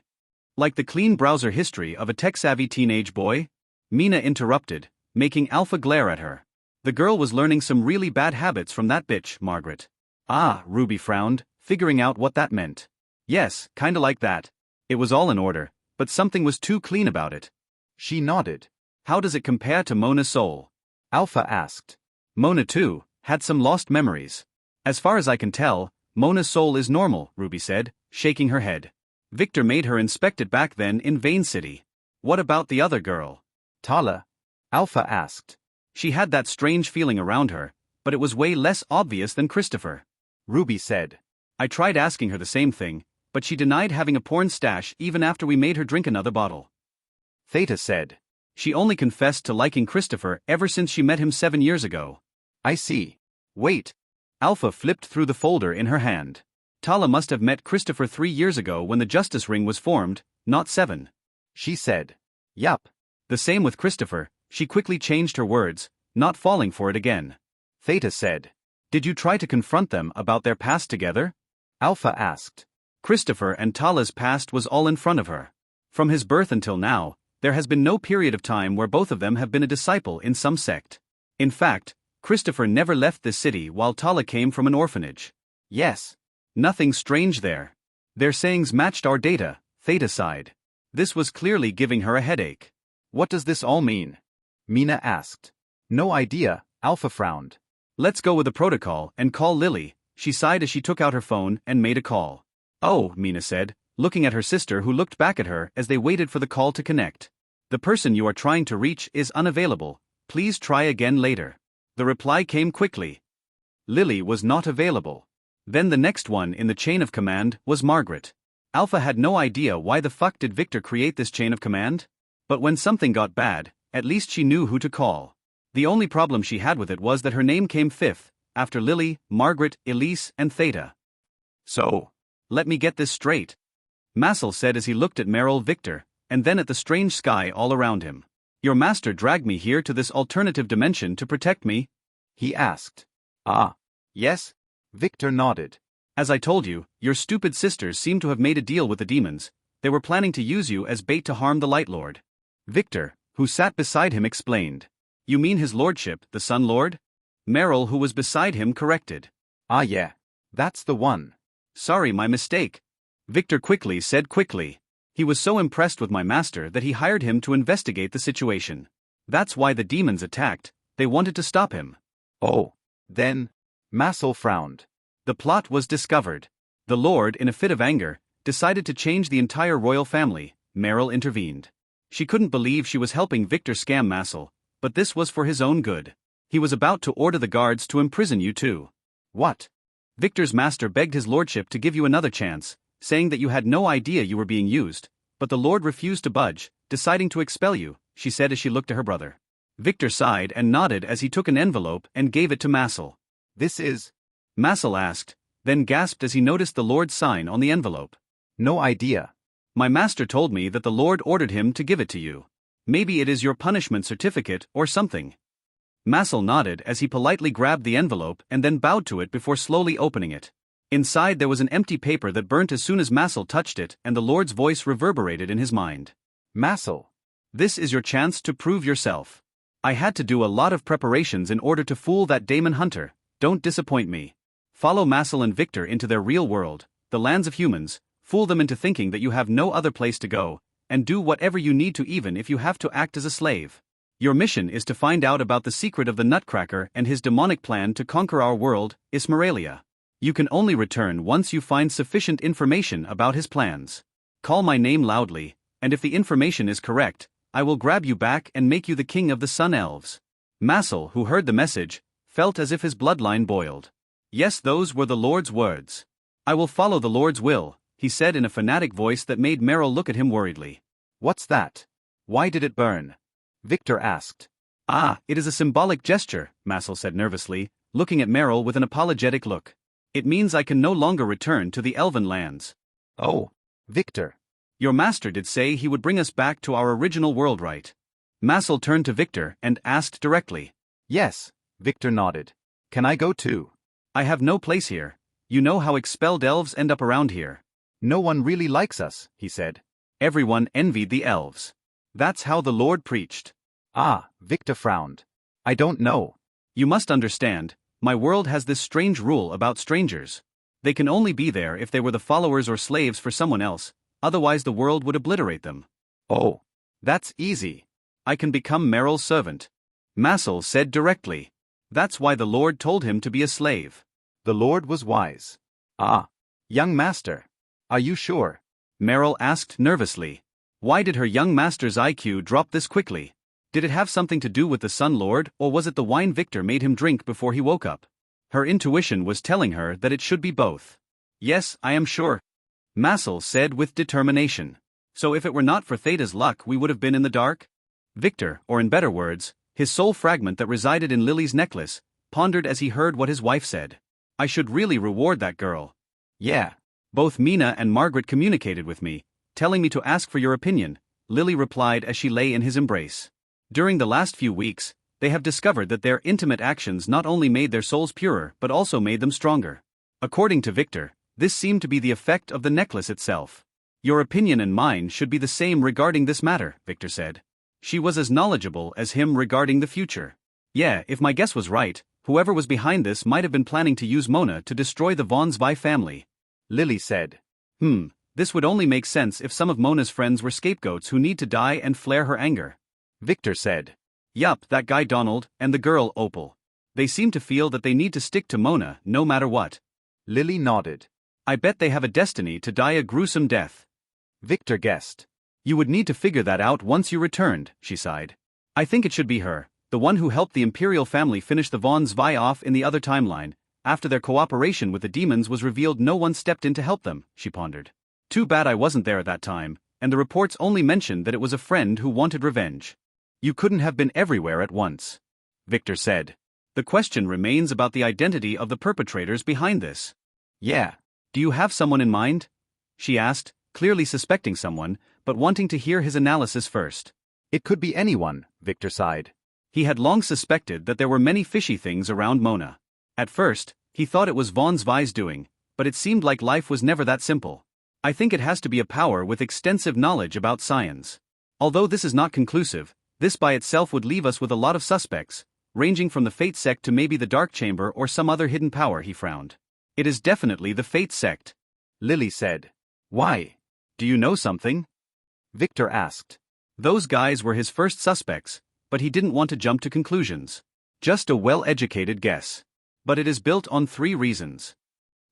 Like the clean browser history of a tech-savvy teenage boy? Mina interrupted, making Alpha glare at her. The girl was learning some really bad habits from that bitch, Margaret. Ah, Ruby frowned, figuring out what that meant. Yes, kinda like that. It was all in order, but something was too clean about it. She nodded. How does it compare to Mona's soul? Alpha asked. Mona, too, had some lost memories. As far as I can tell, Mona's soul is normal, Ruby said, shaking her head. Victor made her inspect it back then in Vane City. What about the other girl? Tala? Alpha asked. She had that strange feeling around her, but it was way less obvious than Christopher. Ruby said. I tried asking her the same thing, but she denied having a porn stash even after we made her drink another bottle. Theta said. She only confessed to liking Christopher ever since she met him 7 years ago. I see. Wait. Alpha flipped through the folder in her hand. Tala must have met Christopher 3 years ago when the Justice Ring was formed, not 7. She said. Yup. The same with Christopher, she quickly changed her words, not falling for it again. Theta said. Did you try to confront them about their past together? Alpha asked. Christopher and Tala's past was all in front of her. From his birth until now, there has been no period of time where both of them have been a disciple in some sect. In fact, Christopher never left this city while Tala came from an orphanage. Yes. Nothing strange there. Their sayings matched our data, Theta sighed. This was clearly giving her a headache. What does this all mean? Mina asked. No idea, Alpha frowned. Let's go with the protocol and call Lily, she sighed as she took out her phone and made a call. Oh, Mina said, looking at her sister who looked back at her as they waited for the call to connect. The person you are trying to reach is unavailable, please try again later. The reply came quickly. Lily was not available. Then the next one in the chain of command was Margaret. Alpha had no idea why the fuck did Victor create this chain of command? But when something got bad, at least she knew who to call. The only problem she had with it was that her name came fifth, after Lily, Margaret, Elise, and Theta. So, let me get this straight. Massel said as he looked at Meryl Victor, and then at the strange sky all around him. Your master dragged me here to this alternative dimension to protect me? He asked. Ah. Yes? Victor nodded. As I told you, your stupid sisters seem to have made a deal with the demons. They were planning to use you as bait to harm the Light Lord. Victor, who sat beside him, explained. You mean his lordship, the Sun Lord? Meryl, who was beside him, corrected. Ah yeah. That's the one. Sorry, my mistake. Victor quickly said quickly. He was so impressed with my master that he hired him to investigate the situation. That's why the demons attacked, they wanted to stop him. Oh. Then. Massel frowned. The plot was discovered. The Lord, in a fit of anger, decided to change the entire royal family. Meryl intervened. She couldn't believe she was helping Victor scam Massel, but this was for his own good. He was about to order the guards to imprison you too. What? Victor's master begged his lordship to give you another chance, saying that you had no idea you were being used, but the Lord refused to budge, deciding to expel you, she said as she looked to her brother. Victor sighed and nodded as he took an envelope and gave it to Massel. This is? Massel asked, then gasped as he noticed the Lord's sign on the envelope. No idea. My master told me that the Lord ordered him to give it to you. Maybe it is your punishment certificate or something. Massel nodded as he politely grabbed the envelope and then bowed to it before slowly opening it. Inside there was an empty paper that burnt as soon as Massel touched it, and the Lord's voice reverberated in his mind. Massel, this is your chance to prove yourself. I had to do a lot of preparations in order to fool that Damon Hunter. Don't disappoint me. Follow Massel and Victor into their real world, the lands of humans, fool them into thinking that you have no other place to go, and do whatever you need to, even if you have to act as a slave. Your mission is to find out about the secret of the Nutcracker and his demonic plan to conquer our world, Ismeralia. You can only return once you find sufficient information about his plans. Call my name loudly, and if the information is correct, I will grab you back and make you the king of the Sun Elves. Massel, who heard the message, felt as if his bloodline boiled. Yes, those were the Lord's words. I will follow the Lord's will, he said in a fanatic voice that made Meryl look at him worriedly. What's that? Why did it burn? Victor asked. Ah, it is a symbolic gesture, Massel said nervously, looking at Meryl with an apologetic look. It means I can no longer return to the Elven lands. Oh, Victor. Your master did say he would bring us back to our original world, right? Massel turned to Victor and asked directly. Yes, Victor nodded. Can I go too? I have no place here. You know how expelled elves end up around here. No one really likes us, he said. Everyone envied the elves. That's how the Lord preached. Ah, Victor frowned. I don't know. You must understand, my world has this strange rule about strangers. They can only be there if they were the followers or slaves for someone else, otherwise the world would obliterate them. Oh, that's easy. I can become Meryl's servant. Massel said directly. That's why the Lord told him to be a slave. The Lord was wise. Ah, young master. Are you sure? Meryl asked nervously. Why did her young master's IQ drop this quickly? Did it have something to do with the Sun Lord, or was it the wine Victor made him drink before he woke up? Her intuition was telling her that it should be both. Yes, I am sure. Massel said with determination. So if it were not for Theta's luck we would have been in the dark? Victor, or in better words, his soul fragment that resided in Lily's necklace, pondered as he heard what his wife said. I should really reward that girl. Yeah. Both Mina and Margaret communicated with me, telling me to ask for your opinion, Lily replied as she lay in his embrace. During the last few weeks, they have discovered that their intimate actions not only made their souls purer but also made them stronger. According to Victor, this seemed to be the effect of the necklace itself. Your opinion and mine should be the same regarding this matter, Victor said. She was as knowledgeable as him regarding the future. Yeah, if my guess was right, whoever was behind this might have been planning to use Mona to destroy the Von Zwei family. Lily said. This would only make sense if some of Mona's friends were scapegoats who need to die and flare her anger. Victor said. Yup, that guy Donald, and the girl Opal. They seem to feel that they need to stick to Mona, no matter what. Lily nodded. I bet they have a destiny to die a gruesome death. Victor guessed. You would need to figure that out once you returned, she sighed. I think it should be her, the one who helped the Imperial family finish the Von Zwei off in the other timeline. After their cooperation with the demons was revealed, no one stepped in to help them, she pondered. Too bad I wasn't there at that time, and the reports only mentioned that it was a friend who wanted revenge. You couldn't have been everywhere at once, Victor said. The question remains about the identity of the perpetrators behind this. Yeah. Do you have someone in mind? She asked, clearly suspecting someone, but wanting to hear his analysis first. It could be anyone, Victor sighed. He had long suspected that there were many fishy things around Mona. At first, he thought it was Von Zwei's doing, but it seemed like life was never that simple. I think it has to be a power with extensive knowledge about science. Although this is not conclusive, this by itself would leave us with a lot of suspects, ranging from the Fate sect to maybe the Dark Chamber or some other hidden power, he frowned. It is definitely the Fate sect. Lily said. Why? Do you know something? Victor asked. Those guys were his first suspects, but he didn't want to jump to conclusions. Just a well-educated guess. But it is built on 3 reasons.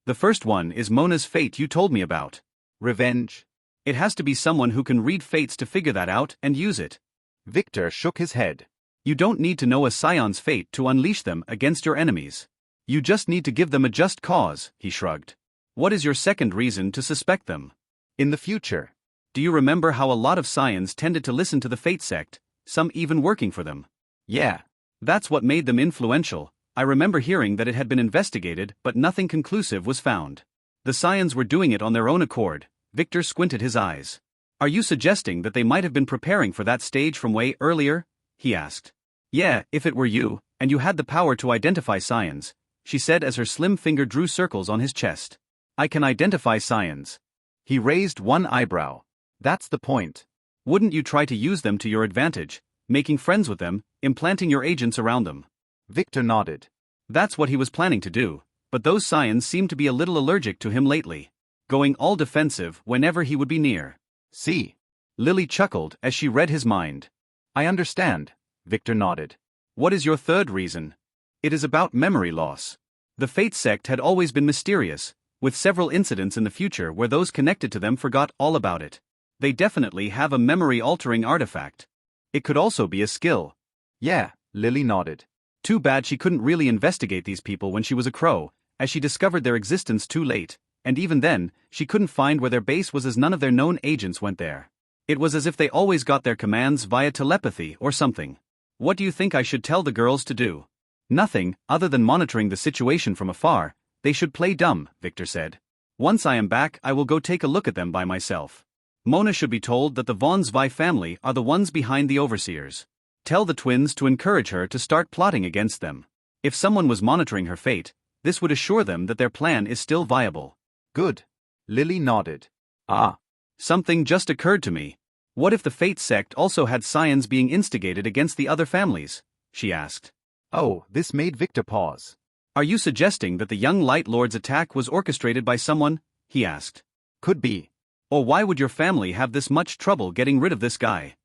The first one is Mona's fate you told me about. Revenge. It has to be someone who can read fates to figure that out and use it. Victor shook his head. You don't need to know a scion's fate to unleash them against your enemies. You just need to give them a just cause, he shrugged. What is your second reason to suspect them? In the future. Do you remember how a lot of scions tended to listen to the Fate sect, some even working for them? Yeah. That's what made them influential. I remember hearing that it had been investigated but nothing conclusive was found. The scions were doing it on their own accord. Victor squinted his eyes. Are you suggesting that they might have been preparing for that stage from way earlier? He asked. Yeah, if it were you, and you had the power to identify scions, she said as her slim finger drew circles on his chest. I can identify scions. He raised one eyebrow. That's the point. Wouldn't you try to use them to your advantage, making friends with them, implanting your agents around them? Victor nodded. That's what he was planning to do, but those scions seemed to be a little allergic to him lately, going all defensive whenever he would be near. See? Lily chuckled as she read his mind. I understand, Victor nodded. What is your third reason? It is about memory loss. The Fate sect had always been mysterious, with several incidents in the future where those connected to them forgot all about it. They definitely have a memory-altering artifact. It could also be a skill. Yeah, Lily nodded. Too bad she couldn't really investigate these people when she was a crow, as she discovered their existence too late, and even then, she couldn't find where their base was as none of their known agents went there. It was as if they always got their commands via telepathy or something. What do you think I should tell the girls to do? Nothing, other than monitoring the situation from afar. They should play dumb, Victor said. Once I am back I will go take a look at them by myself. Mona should be told that the Von Zwei family are the ones behind the overseers. Tell the twins to encourage her to start plotting against them. If someone was monitoring her fate, this would assure them that their plan is still viable. Good. Lily nodded. Ah. Something just occurred to me. What if the Fate sect also had scions being instigated against the other families? She asked. Oh, this made Victor pause. Are you suggesting that the young Light Lord's attack was orchestrated by someone? He asked. Could be. Or why would your family have this much trouble getting rid of this guy?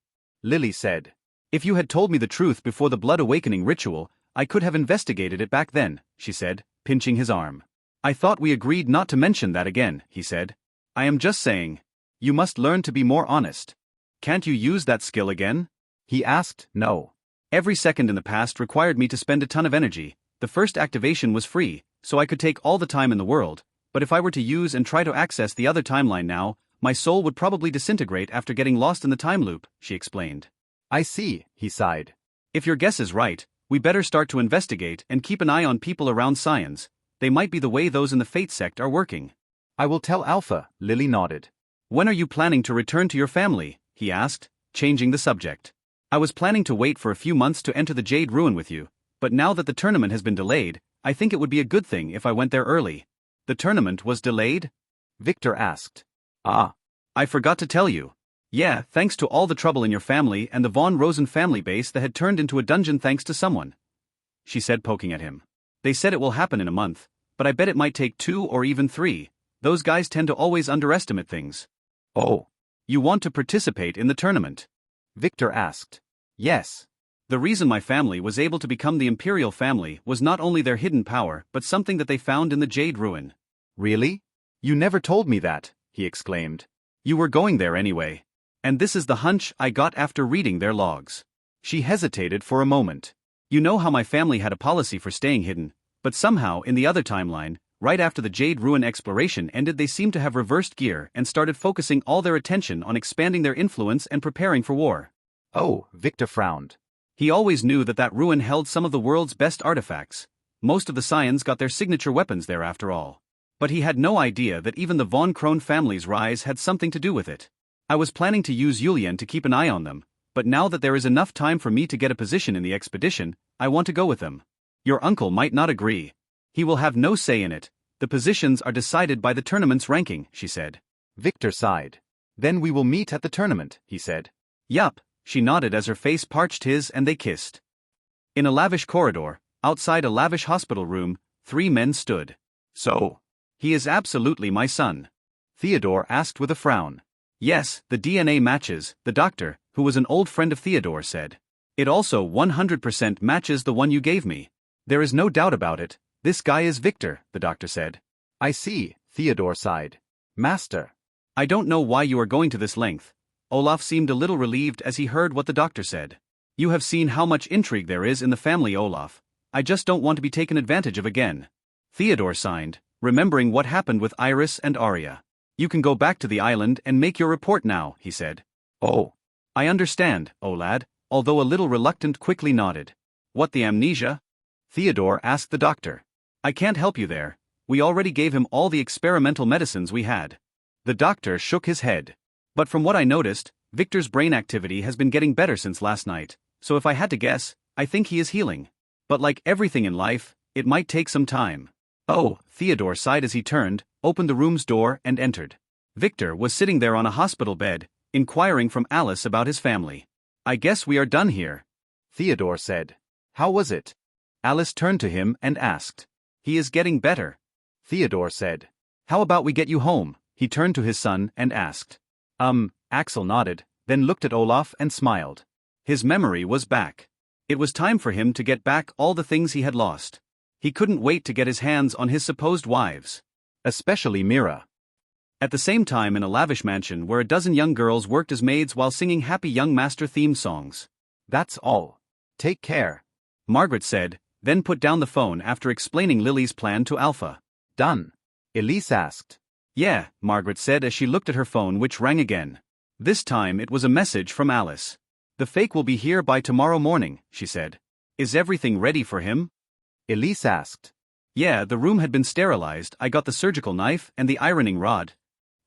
Lily said. If you had told me the truth before the blood awakening ritual, I could have investigated it back then, she said, pinching his arm. I thought we agreed not to mention that again, he said. I am just saying. You must learn to be more honest. Can't you use that skill again? He asked. No. Every second in the past required me to spend a ton of energy. The first activation was free, so I could take all the time in the world, but if I were to use and try to access the other timeline now, my soul would probably disintegrate after getting lost in the time loop, she explained. I see, he sighed. If your guess is right, we better start to investigate and keep an eye on people around scions. They might be the way those in the Fate sect are working. I will tell Alpha, Lily nodded. When are you planning to return to your family? He asked, changing the subject. I was planning to wait for a few months to enter the Jade Ruin with you, but now that the tournament has been delayed, I think it would be a good thing if I went there early. The tournament was delayed? Victor asked. Ah. I forgot to tell you. Yeah, thanks to all the trouble in your family and the Von Rosen family base that had turned into a dungeon thanks to someone. She said, poking at him. They said it will happen in a month, but I bet it might take 2 or even 3. Those guys tend to always underestimate things. Oh. You want to participate in the tournament? Victor asked. Yes. The reason my family was able to become the Imperial family was not only their hidden power but something that they found in the Jade Ruin. Really? You never told me that, he exclaimed. You were going there anyway. And this is the hunch I got after reading their logs. She hesitated for a moment. You know how my family had a policy for staying hidden, but somehow in the other timeline, right after the Jade Ruin exploration ended, they seemed to have reversed gear and started focusing all their attention on expanding their influence and preparing for war. Oh, Victor frowned. He always knew that ruin held some of the world's best artifacts. Most of the scions got their signature weapons there after all. But he had no idea that even the Von Krone family's rise had something to do with it. I was planning to use Yulian to keep an eye on them, but now that there is enough time for me to get a position in the expedition, I want to go with them. Your uncle might not agree. He will have no say in it. The positions are decided by the tournament's ranking, she said. Victor sighed. Then we will meet at the tournament, he said. Yup, she nodded as her face parched his and they kissed. In a lavish corridor, outside a lavish hospital room, 3 men stood. So? He is absolutely my son. Theodore asked with a frown. Yes, the DNA matches, the doctor, who was an old friend of Theodore, said. It also 100% matches the one you gave me. There is no doubt about it. This guy is Victor, the doctor said. I see, Theodore sighed. Master. I don't know why you are going to this length. Olaf seemed a little relieved as he heard what the doctor said. You have seen how much intrigue there is in the family, Olaf. I just don't want to be taken advantage of again. Theodore signed, remembering what happened with Iris and Arya. You can go back to the island and make your report now, he said. Oh. I understand, Olad, although a little reluctant, quickly nodded. What, the amnesia? Theodore asked the doctor. I can't help you there. We already gave him all the experimental medicines we had. The doctor shook his head. But from what I noticed, Victor's brain activity has been getting better since last night, so if I had to guess, I think he is healing. But like everything in life, it might take some time. Oh, Theodore sighed as he turned, opened the room's door and entered. Victor was sitting there on a hospital bed, inquiring from Alice about his family. I guess we are done here, Theodore said. How was it? Alice turned to him and asked. He is getting better, Theodore said. How about we get you home? He turned to his son and asked. Axel nodded, then looked at Olaf and smiled. His memory was back. It was time for him to get back all the things he had lost. He couldn't wait to get his hands on his supposed wives. Especially Mira. At the same time, in a lavish mansion where a dozen young girls worked as maids while singing Happy Young Master theme songs. That's all. Take care, Margaret said, then put down the phone after explaining Lily's plan to Alpha. Done, Elise asked. Yeah, Margaret said as she looked at her phone, which rang again. This time it was a message from Alice. The fake will be here by tomorrow morning, she said. Is everything ready for him? Elise asked. Yeah, the room had been sterilized. I got the surgical knife and the ironing rod.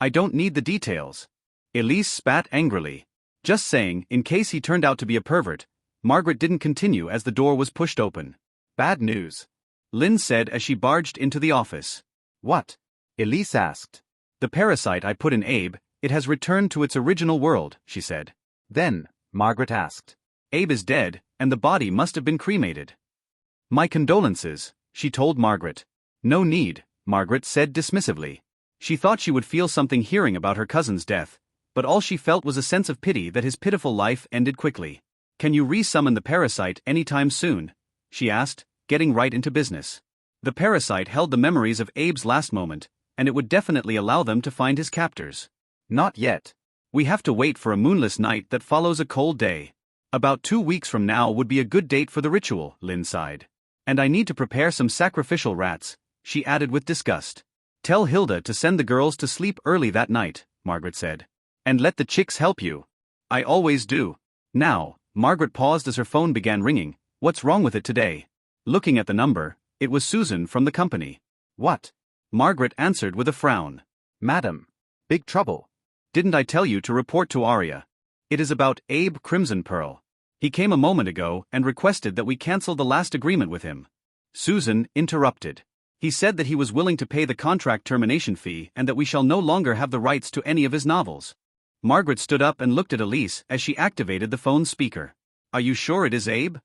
I don't need the details. Elise spat angrily. Just saying, in case he turned out to be a pervert. Margaret didn't continue as the door was pushed open. Bad news, Lynn said as she barged into the office. What? Elise asked. The parasite I put in Abe, It has returned to its original world, she said. Then, Margaret asked. Abe is dead, and the body must have been cremated. My condolences, she told Margaret. No need, Margaret said dismissively. She thought she would feel something hearing about her cousin's death, but all she felt was a sense of pity that his pitiful life ended quickly. Can you re-summon the parasite anytime soon? She asked, getting right into business. The parasite held the memories of Abe's last moment, and it would definitely allow them to find his captors. Not yet. We have to wait for a moonless night that follows a cold day. About 2 weeks from now would be a good date for the ritual, Lynn sighed. And I need to prepare some sacrificial rats, she added with disgust. Tell Hilda to send the girls to sleep early that night, Margaret said. And let the chicks help you. I always do. Now, Margaret paused as her phone began ringing. What's wrong with it today? Looking at the number, it was Susan from the company. What? Margaret answered with a frown. Madam. Big trouble. Didn't I tell you to report to Arya? It is about Abe Crimson Pearl. He came a moment ago and requested that we cancel the last agreement with him. Susan interrupted. He said that he was willing to pay the contract termination fee and that we shall no longer have the rights to any of his novels. Margaret stood up and looked at Elise as she activated the phone speaker. Are you sure it is Abe?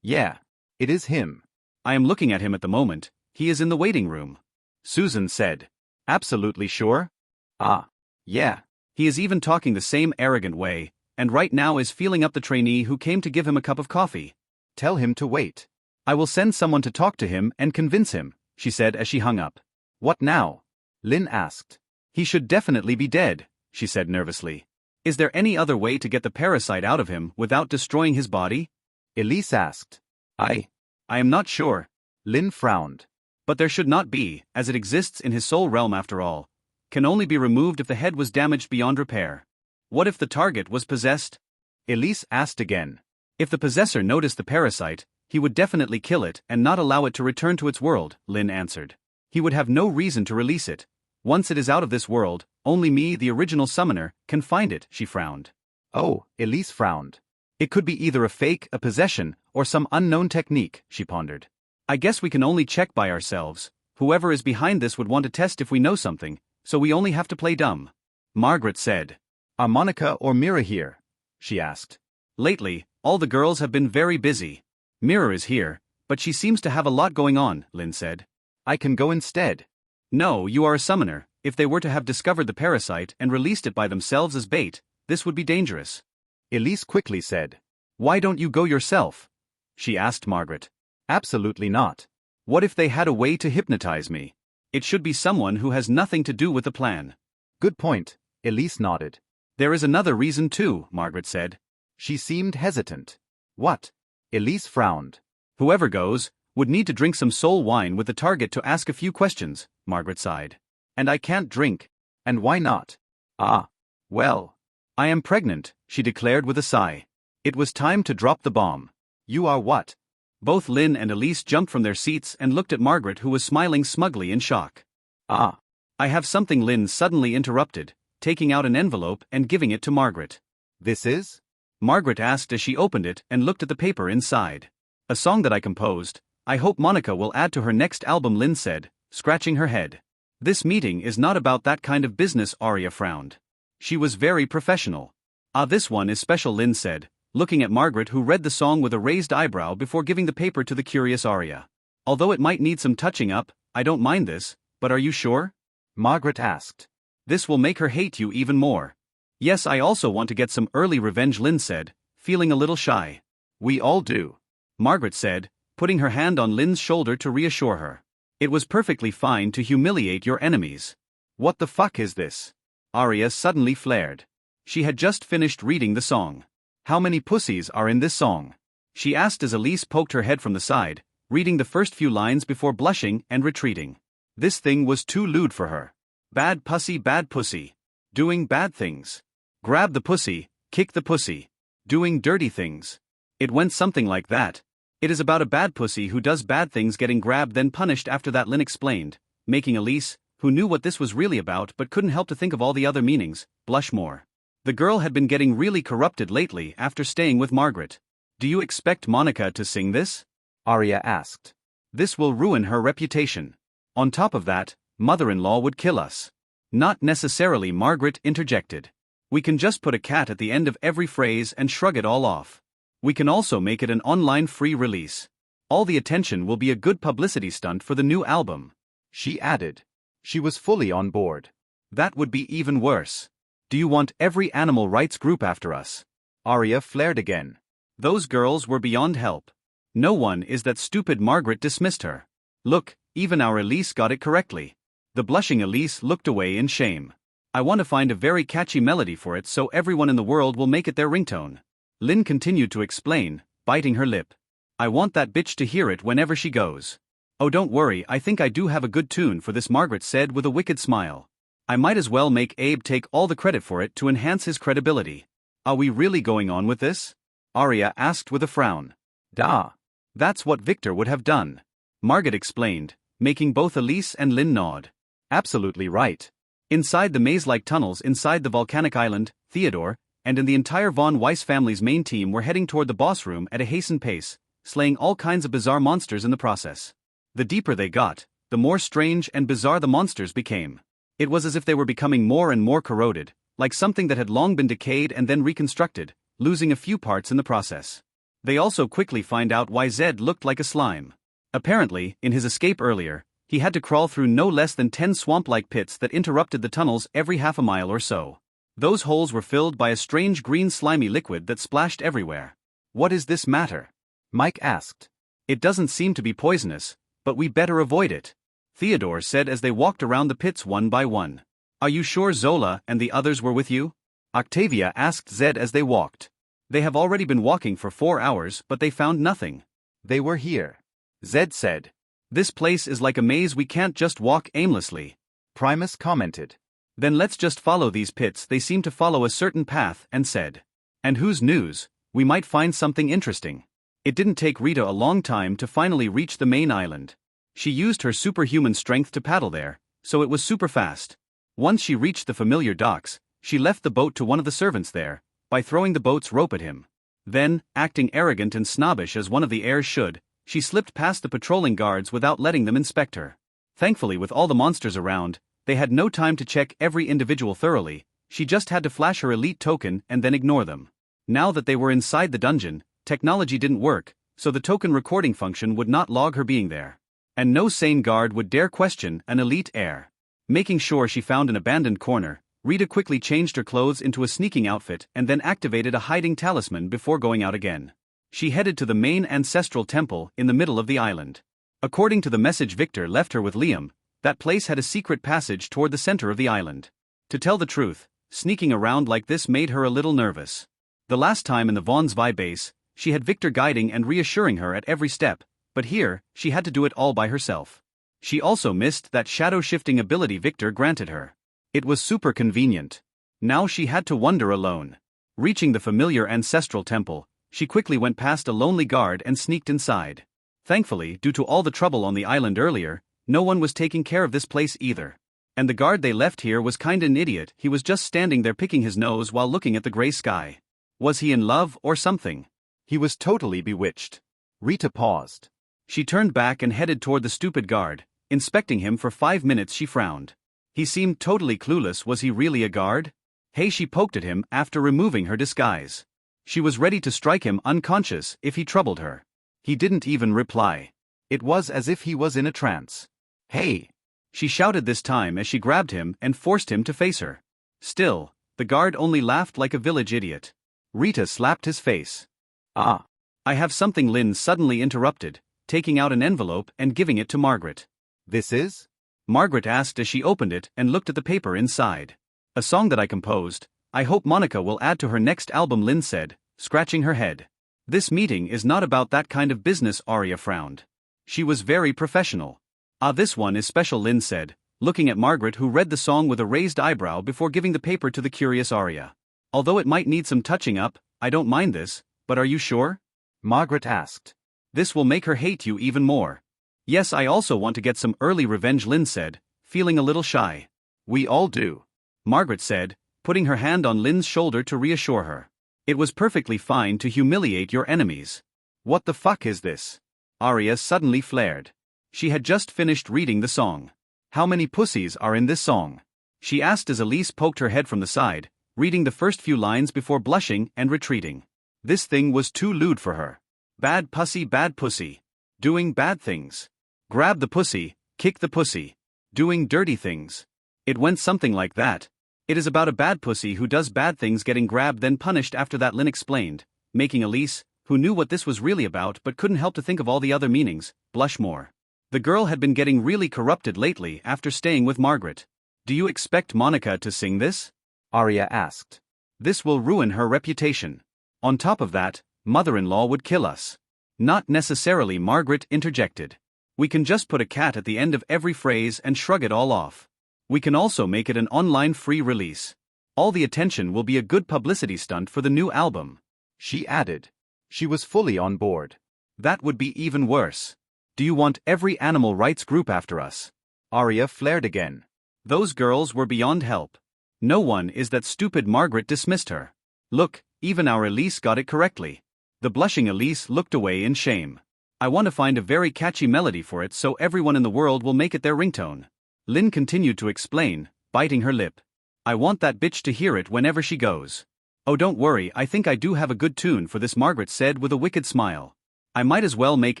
Yeah, it is him. I am looking at him at the moment. He is in the waiting room. Susan said. Absolutely sure? Ah, yeah. He is even talking the same arrogant way, and right now is feeling up the trainee who came to give him a cup of coffee. Tell him to wait. I will send someone to talk to him and convince him, she said as she hung up. What now? Lynn asked. He should definitely be dead, she said nervously. Is there any other way to get the parasite out of him without destroying his body? Elise asked. I am not sure. Lynn frowned. But there should not be, as it exists in his soul realm after all. Can only be removed if the head was damaged beyond repair. What if the target was possessed? Elise asked again. If the possessor noticed the parasite, he would definitely kill it and not allow it to return to its world, Lynn answered. He would have no reason to release it. Once it is out of this world, only me, the original summoner, can find it, she frowned. Oh, Elise frowned. It could be either a fake, a possession, or some unknown technique, she pondered. I guess we can only check by ourselves. Whoever is behind this would want to test if we know something, so we only have to play dumb. Margaret said. Are Monica or Mira here? She asked. Lately, all the girls have been very busy. Mira is here, but she seems to have a lot going on, Lynn said. I can go instead. No, you are a summoner. If they were to have discovered the parasite and released it by themselves as bait, this would be dangerous. Elise quickly said. Why don't you go yourself? She asked Margaret. Absolutely not. What if they had a way to hypnotize me? It should be someone who has nothing to do with the plan. Good point, Elise nodded. There is another reason too, Margaret said. She seemed hesitant. What? Elise frowned. Whoever goes would need to drink some soul wine with the target to ask a few questions, Margaret sighed. And I can't drink. And why not? Ah, well. I am pregnant, she declared with a sigh. It was time to drop the bomb. You are what? Both Lynn and Elise jumped from their seats and looked at Margaret, who was smiling smugly in shock. Ah. I have something, Lynn suddenly interrupted, taking out an envelope and giving it to Margaret. This is? Margaret asked as she opened it and looked at the paper inside. A song that I composed. I hope Monica will add to her next album, Lynn said, scratching her head. This meeting is not about that kind of business, Arya frowned. She was very professional. Ah, this one is special, Lynn said, looking at Margaret, who read the song with a raised eyebrow before giving the paper to the curious Arya. Although it might need some touching up, I don't mind this, but are you sure? Margaret asked. This will make her hate you even more. Yes, I also want to get some early revenge, Lynn said, feeling a little shy. We all do, Margaret said, putting her hand on Lynn's shoulder to reassure her. It was perfectly fine to humiliate your enemies. What the fuck is this? Arya suddenly flared. She had just finished reading the song. How many pussies are in this song? She asked as Elise poked her head from the side, reading the first few lines before blushing and retreating. This thing was too lewd for her. Bad pussy. Doing bad things. Grab the pussy, kick the pussy. Doing dirty things. It went something like that. It is about a bad pussy who does bad things getting grabbed then punished after that, Lynn explained, making Elise, who knew what this was really about but couldn't help to think of all the other meanings, blush more. The girl had been getting really corrupted lately after staying with Margaret. Do you expect Monica to sing this? Arya asked. This will ruin her reputation. On top of that, mother-in-law would kill us. Not necessarily, Margaret interjected. We can just put a cat at the end of every phrase and shrug it all off. We can also make it an online free release. All the attention will be a good publicity stunt for the new album. She added. She was fully on board. That would be even worse. Do you want every animal rights group after us? Arya flared again. Those girls were beyond help. No one is that stupid. Margaret dismissed her. Look, even our Elise got it correctly. The blushing Elise looked away in shame. I want to find a very catchy melody for it so everyone in the world will make it their ringtone. Lynn continued to explain, biting her lip. I want that bitch to hear it whenever she goes. Oh, don't worry, I think I do have a good tune for this, Margaret said with a wicked smile. I might as well make Abe take all the credit for it to enhance his credibility. Are we really going on with this? Arya asked with a frown. Da. That's what Victor would have done. Margaret explained, making both Elise and Lynn nod. Absolutely right. Inside the maze-like tunnels inside the volcanic island, Theodore, and in the entire Von Weiss family's main team were heading toward the boss room at a hastened pace, slaying all kinds of bizarre monsters in the process. The deeper they got, the more strange and bizarre the monsters became. It was as if they were becoming more and more corroded, like something that had long been decayed and then reconstructed, losing a few parts in the process. They also quickly find out why Zed looked like a slime. Apparently, in his escape earlier, he had to crawl through no less than 10 swamp-like pits that interrupted the tunnels every half a mile or so. Those holes were filled by a strange green slimy liquid that splashed everywhere. What is this matter? Mike asked. It doesn't seem to be poisonous, but we better avoid it, Theodore said as they walked around the pits one by one. Are you sure Zola and the others were with you? Octavia asked Zed as they walked. They have already been walking for 4 hours, but they found nothing. They were here, Zed said. This place is like a maze, we can't just walk aimlessly, Primus commented. Then let's just follow these pits, they seem to follow a certain path, and said. And whose news, we might find something interesting. It didn't take Rita a long time to finally reach the main island. She used her superhuman strength to paddle there, so it was super fast. Once she reached the familiar docks, she left the boat to one of the servants there, by throwing the boat's rope at him. Then, acting arrogant and snobbish as one of the heirs should, she slipped past the patrolling guards without letting them inspect her. Thankfully, with all the monsters around, they had no time to check every individual thoroughly. She just had to flash her elite token and then ignore them. Now that they were inside the dungeon, technology didn't work, so the token recording function would not log her being there. And no sane guard would dare question an elite heir. Making sure she found an abandoned corner, Rita quickly changed her clothes into a sneaking outfit and then activated a hiding talisman before going out again. She headed to the main ancestral temple in the middle of the island. According to the message Victor left her with Liam, that place had a secret passage toward the center of the island. To tell the truth, sneaking around like this made her a little nervous. The last time in the Von Zwei base, she had Victor guiding and reassuring her at every step, but here, she had to do it all by herself. She also missed that shadow-shifting ability Victor granted her. It was super convenient. Now she had to wander alone. Reaching the familiar ancestral temple, she quickly went past a lonely guard and sneaked inside. Thankfully, due to all the trouble on the island earlier, no one was taking care of this place either. And the guard they left here was kinda an idiot, he was just standing there picking his nose while looking at the gray sky. Was he in love or something? He was totally bewitched. Rita paused. She turned back and headed toward the stupid guard. Inspecting him for 5 minutes, she frowned. He seemed totally clueless. Was he really a guard? Hey, she poked at him after removing her disguise. She was ready to strike him unconscious if he troubled her. He didn't even reply. It was as if he was in a trance. Hey! She shouted this time as she grabbed him and forced him to face her. Still, the guard only laughed like a village idiot. Rita slapped his face. Ah! I have something, Lynn suddenly interrupted, taking out an envelope and giving it to Margaret. This is? Margaret asked as she opened it and looked at the paper inside. A song that I composed. I hope Monica will add to her next album, Lynn said, scratching her head. This meeting is not about that kind of business, Arya frowned. She was very professional. Ah, this one is special, Lynn said, looking at Margaret, who read the song with a raised eyebrow before giving the paper to the curious Arya. Although it might need some touching up, I don't mind this, but are you sure? Margaret asked. This will make her hate you even more. Yes, I also want to get some early revenge, Lynn said, feeling a little shy. We all do, Margaret said, putting her hand on Lynn's shoulder to reassure her. It was perfectly fine to humiliate your enemies. What the fuck is this? Arya suddenly flared. She had just finished reading the song. How many pussies are in this song? she asked as Elise poked her head from the side, reading the first few lines before blushing and retreating. This thing was too lewd for her. Bad pussy. Doing bad things. Grab the pussy, kick the pussy. Doing dirty things. It went something like that. It is about a bad pussy who does bad things getting grabbed then punished. After that, Lynn explained, making Elise, who knew what this was really about but couldn't help to think of all the other meanings, blush more. The girl had been getting really corrupted lately after staying with Margaret. Do you expect Monica to sing this? Arya asked. This will ruin her reputation. On top of that, mother-in-law would kill us. Not necessarily, Margaret interjected. We can just put a cat at the end of every phrase and shrug it all off. We can also make it an online free release. All the attention will be a good publicity stunt for the new album. She added. She was fully on board. That would be even worse. Do you want every animal rights group after us? Arya flared again. Those girls were beyond help. No one is that stupid. Margaret dismissed her. Look, even our Elise got it correctly. The blushing Elise looked away in shame. I want to find a very catchy melody for it so everyone in the world will make it their ringtone. Lynn continued to explain, biting her lip. I want that bitch to hear it whenever she goes. Oh, don't worry, I think I do have a good tune for this, Margaret said with a wicked smile. I might as well make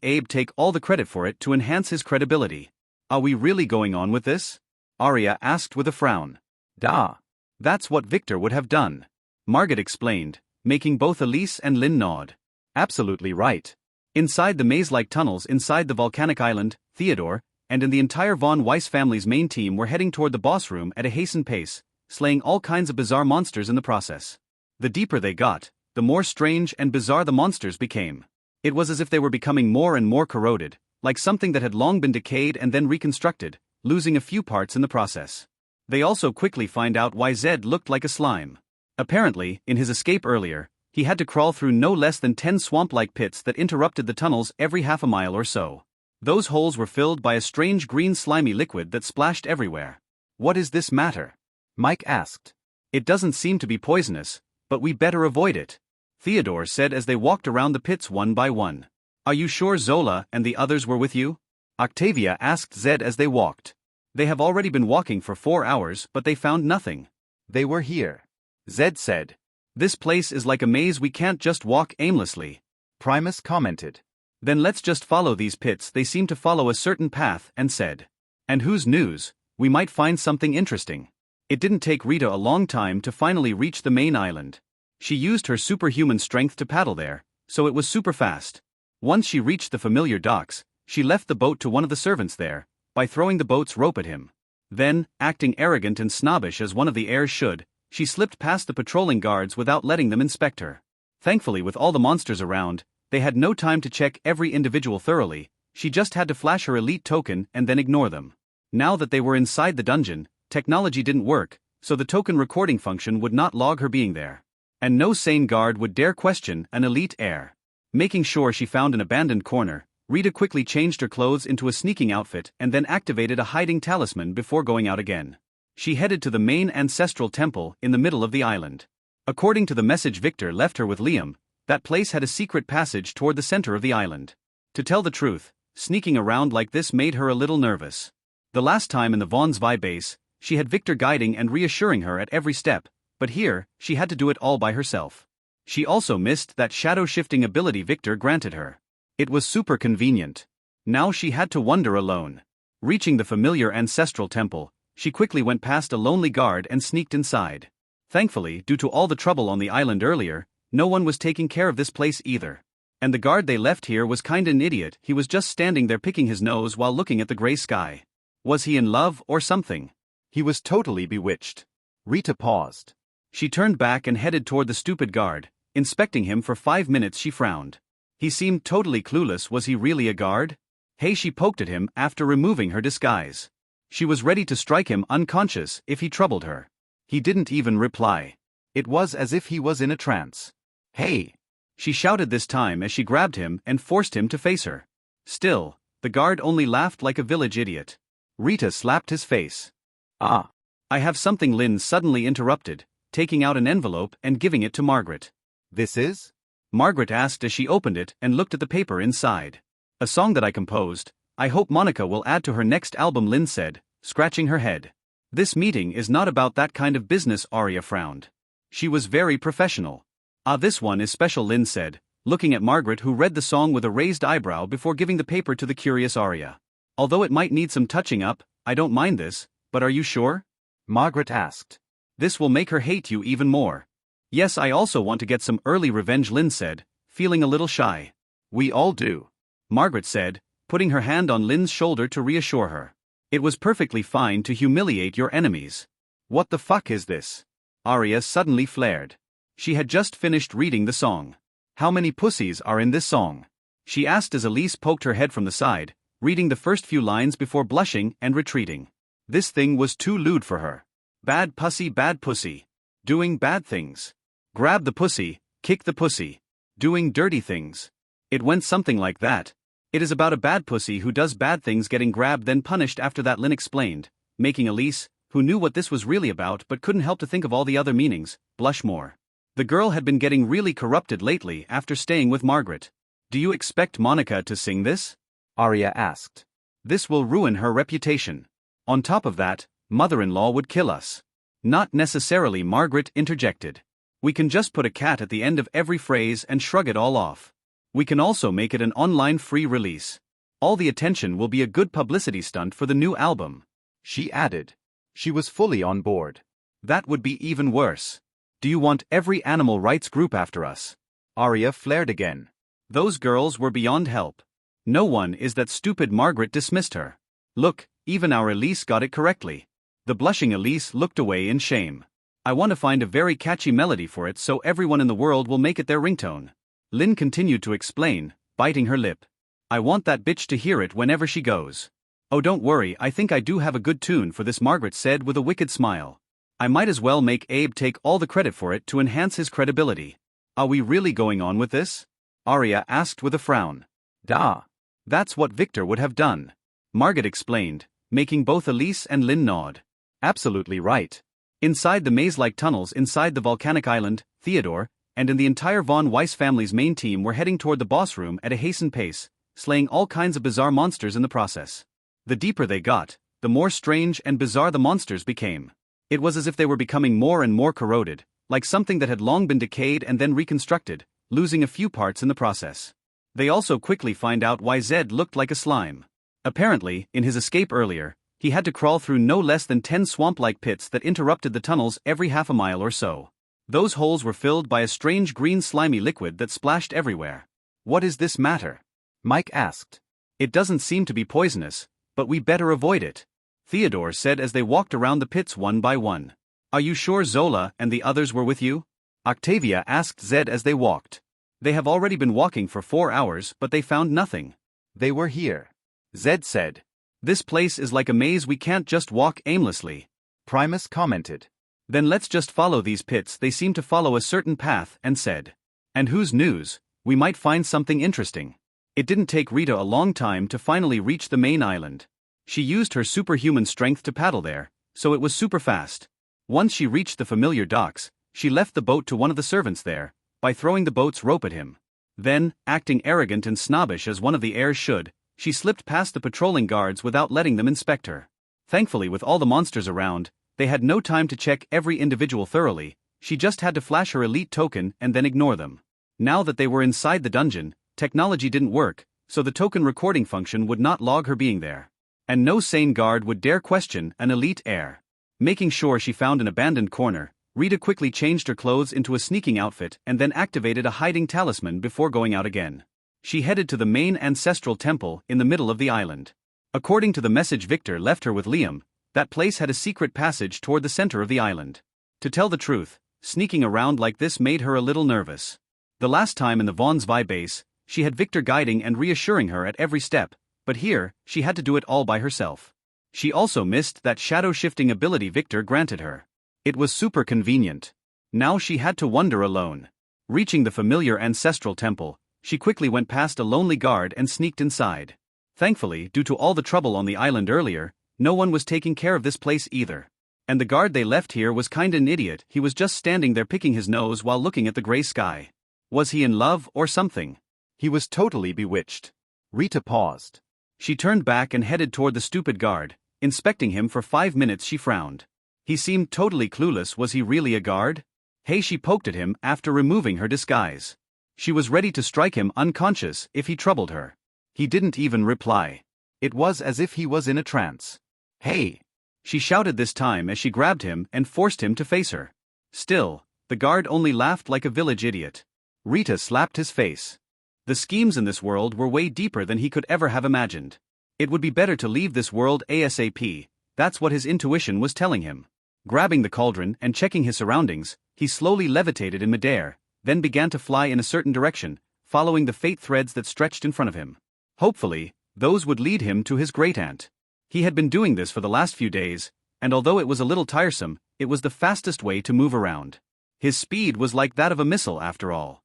Abe take all the credit for it to enhance his credibility. Are we really going on with this? Arya asked with a frown. Da. That's what Victor would have done. Margaret explained, making both Elise and Lynn nod. Absolutely right. Inside the maze-like tunnels inside the volcanic island, Theodore, and in the entire Von Weiss family's main team were heading toward the boss room at a hastened pace, slaying all kinds of bizarre monsters in the process. The deeper they got, the more strange and bizarre the monsters became. It was as if they were becoming more and more corroded, like something that had long been decayed and then reconstructed, losing a few parts in the process. They also quickly find out why Zed looked like a slime. Apparently, in his escape earlier, he had to crawl through no less than 10 swamp-like pits that interrupted the tunnels every half a mile or so. Those holes were filled by a strange green slimy liquid that splashed everywhere. What is this matter? Mike asked. It doesn't seem to be poisonous, but we better avoid it, Theodore said as they walked around the pits one by one. Are you sure Zola and the others were with you? Octavia asked Zed as they walked. They have already been walking for 4 hours but they found nothing. They were here, Zed said. This place is like a maze, we can't just walk aimlessly, Primus commented. Then let's just follow these pits, they seem to follow a certain path, and said. And whose news, we might find something interesting. It didn't take Rita a long time to finally reach the main island. She used her superhuman strength to paddle there, so it was super fast. Once she reached the familiar docks, she left the boat to one of the servants there, by throwing the boat's rope at him. Then, acting arrogant and snobbish as one of the heirs should, she slipped past the patrolling guards without letting them inspect her. Thankfully, with all the monsters around, they had no time to check every individual thoroughly, she just had to flash her elite token and then ignore them. Now that they were inside the dungeon, technology didn't work, so the token recording function would not log her being there. And no sane guard would dare question an elite heir. Making sure she found an abandoned corner, Rita quickly changed her clothes into a sneaking outfit and then activated a hiding talisman before going out again. She headed to the main ancestral temple in the middle of the island. According to the message Victor left her with Liam, that place had a secret passage toward the center of the island. To tell the truth, sneaking around like this made her a little nervous. The last time in the Von Zwei base, she had Victor guiding and reassuring her at every step, but here, she had to do it all by herself. She also missed that shadow-shifting ability Victor granted her. It was super convenient. Now she had to wander alone. Reaching the familiar ancestral temple, she quickly went past a lonely guard and sneaked inside. Thankfully, due to all the trouble on the island earlier, no one was taking care of this place either. And the guard they left here was kinda an idiot, he was just standing there picking his nose while looking at the gray sky. Was he in love or something? He was totally bewitched. Rita paused. She turned back and headed toward the stupid guard. Inspecting him for 5 minutes, she frowned. He seemed totally clueless. Was he really a guard? Hey, she poked at him after removing her disguise. She was ready to strike him unconscious if he troubled her. He didn't even reply. It was as if he was in a trance. Hey! She shouted this time as she grabbed him and forced him to face her. Still, the guard only laughed like a village idiot. Rita slapped his face. Ah! I have something, Lynn suddenly interrupted, taking out an envelope and giving it to Margaret. This is? Margaret asked as she opened it and looked at the paper inside. A song that I composed. I hope Monica will add to her next album, Lynn said, scratching her head. This meeting is not about that kind of business, Arya frowned. She was very professional. Ah, this one is special, Lynn said, looking at Margaret, who read the song with a raised eyebrow before giving the paper to the curious Arya. Although it might need some touching up, I don't mind this, but are you sure? Margaret asked. This will make her hate you even more. Yes, I also want to get some early revenge, Lynn said, feeling a little shy. We all do, Margaret said, putting her hand on Lynn's shoulder to reassure her. It was perfectly fine to humiliate your enemies. What the fuck is this? Arya suddenly flared. She had just finished reading the song. How many pussies are in this song? She asked as Elise poked her head from the side, reading the first few lines before blushing and retreating. This thing was too lewd for her. Bad pussy. Doing bad things. Grab the pussy, kick the pussy. Doing dirty things. It went something like that. It is about a bad pussy who does bad things getting grabbed then punished after that, Lynn explained, making Elise, who knew what this was really about but couldn't help to think of all the other meanings, blush more. The girl had been getting really corrupted lately after staying with Margaret. Do you expect Monica to sing this? Arya asked. This will ruin her reputation. On top of that, mother-in-law would kill us. Not necessarily, Margaret interjected. We can just put a cat at the end of every phrase and shrug it all off. We can also make it an online free release. All the attention will be a good publicity stunt for the new album. She added. She was fully on board. That would be even worse. Do you want every animal rights group after us? Arya flared again. Those girls were beyond help. No one is that stupid, Margaret dismissed her. Look, even our Elise got it correctly. The blushing Elise looked away in shame. I want to find a very catchy melody for it so everyone in the world will make it their ringtone. Lynn continued to explain, biting her lip. I want that bitch to hear it whenever she goes. Oh, don't worry, I think I do have a good tune for this, Margaret said with a wicked smile. I might as well make Abe take all the credit for it to enhance his credibility. Are we really going on with this? Arya asked with a frown. Da. That's what Victor would have done. Margaret explained, making both Elise and Lynn nod. Absolutely right. Inside the maze-like tunnels inside the volcanic island, Theodore, and in the entire Von Weiss family's main team were heading toward the boss room at a hastened pace, slaying all kinds of bizarre monsters in the process. The deeper they got, the more strange and bizarre the monsters became. It was as if they were becoming more and more corroded, like something that had long been decayed and then reconstructed, losing a few parts in the process. They also quickly find out why Zed looked like a slime. Apparently, in his escape earlier, he had to crawl through no less than 10 swamp-like pits that interrupted the tunnels every half a mile or so. Those holes were filled by a strange green slimy liquid that splashed everywhere. What is this matter? Mike asked. It doesn't seem to be poisonous, but we better avoid it, Theodore said as they walked around the pits one by one. Are you sure Zola and the others were with you? Octavia asked Zed as they walked. They have already been walking for 4 hours, but they found nothing. They were here, Zed said. This place is like a maze, we can't just walk aimlessly, Primus commented. Then let's just follow these pits, they seem to follow a certain path, and said. And whose news, we might find something interesting. It didn't take Rita a long time to finally reach the main island. She used her superhuman strength to paddle there, so it was super fast. Once she reached the familiar docks, she left the boat to one of the servants there, by throwing the boat's rope at him. Then, acting arrogant and snobbish as one of the heirs should, she slipped past the patrolling guards without letting them inspect her. Thankfully, with all the monsters around, they had no time to check every individual thoroughly. She just had to flash her elite token and then ignore them. Now that they were inside the dungeon, technology didn't work, so the token recording function would not log her being there. And no sane guard would dare question an elite heir. Making sure she found an abandoned corner, Rita quickly changed her clothes into a sneaking outfit and then activated a hiding talisman before going out again. She headed to the main ancestral temple in the middle of the island. According to the message Victor left her with Liam, that place had a secret passage toward the center of the island. To tell the truth, sneaking around like this made her a little nervous. The last time in the Von Zwei base, she had Victor guiding and reassuring her at every step, but here, she had to do it all by herself. She also missed that shadow-shifting ability Victor granted her. It was super convenient. Now she had to wander alone. Reaching the familiar ancestral temple, she quickly went past a lonely guard and sneaked inside. Thankfully, due to all the trouble on the island earlier, no one was taking care of this place either. And the guard they left here was kinda an idiot, he was just standing there picking his nose while looking at the gray sky. Was he in love or something? He was totally bewitched. Rita paused. She turned back and headed toward the stupid guard, Inspecting him for 5 minutes, she frowned. He seemed totally clueless. Was he really a guard? Hey, she poked at him after removing her disguise. She was ready to strike him unconscious if he troubled her. He didn't even reply. It was as if he was in a trance. Hey! She shouted this time as she grabbed him and forced him to face her. Still, the guard only laughed like a village idiot. Rita slapped his face. The schemes in this world were way deeper than he could ever have imagined. It would be better to leave this world ASAP, that's what his intuition was telling him. Grabbing the cauldron and checking his surroundings, he slowly levitated in midair, then began to fly in a certain direction, following the fate threads that stretched in front of him. Hopefully, those would lead him to his great-aunt. He had been doing this for the last few days, and although it was a little tiresome, it was the fastest way to move around. His speed was like that of a missile after all.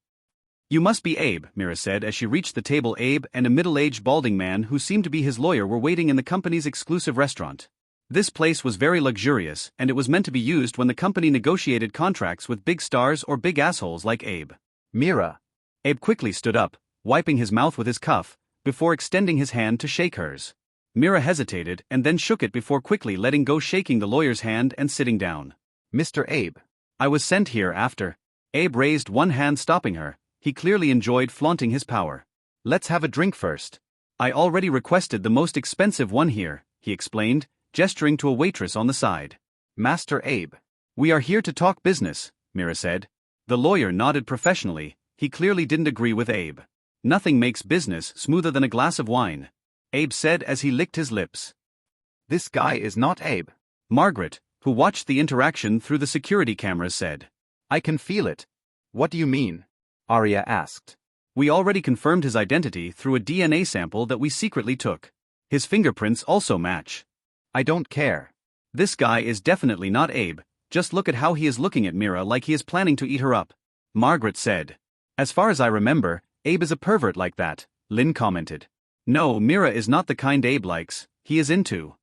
You must be Abe, Mira said as she reached the table. Abe and a middle-aged balding man who seemed to be his lawyer were waiting in the company's exclusive restaurant. This place was very luxurious, and it was meant to be used when the company negotiated contracts with big stars or big assholes like Abe. Mira. Abe quickly stood up, wiping his mouth with his cuff, before extending his hand to shake hers. Mira hesitated and then shook it before quickly letting go, shaking the lawyer's hand and sitting down. Mr. Abe. I was sent here after. Abe raised one hand, stopping her. He clearly enjoyed flaunting his power. Let's have a drink first. I already requested the most expensive one here, he explained, gesturing to a waitress on the side. Master Abe. We are here to talk business, Mira said. The lawyer nodded professionally. He clearly didn't agree with Abe. Nothing makes business smoother than a glass of wine, Abe said as he licked his lips. This guy is not Abe. Margaret, who watched the interaction through the security cameras, said. I can feel it. What do you mean? Arya asked. We already confirmed his identity through a DNA sample that we secretly took. His fingerprints also match. I don't care. This guy is definitely not Abe. Just look at how he is looking at Mira like he is planning to eat her up, Margaret said. As far as I remember, Abe is a pervert like that, Lynn commented. No, Mira is not the kind Abe likes. He is into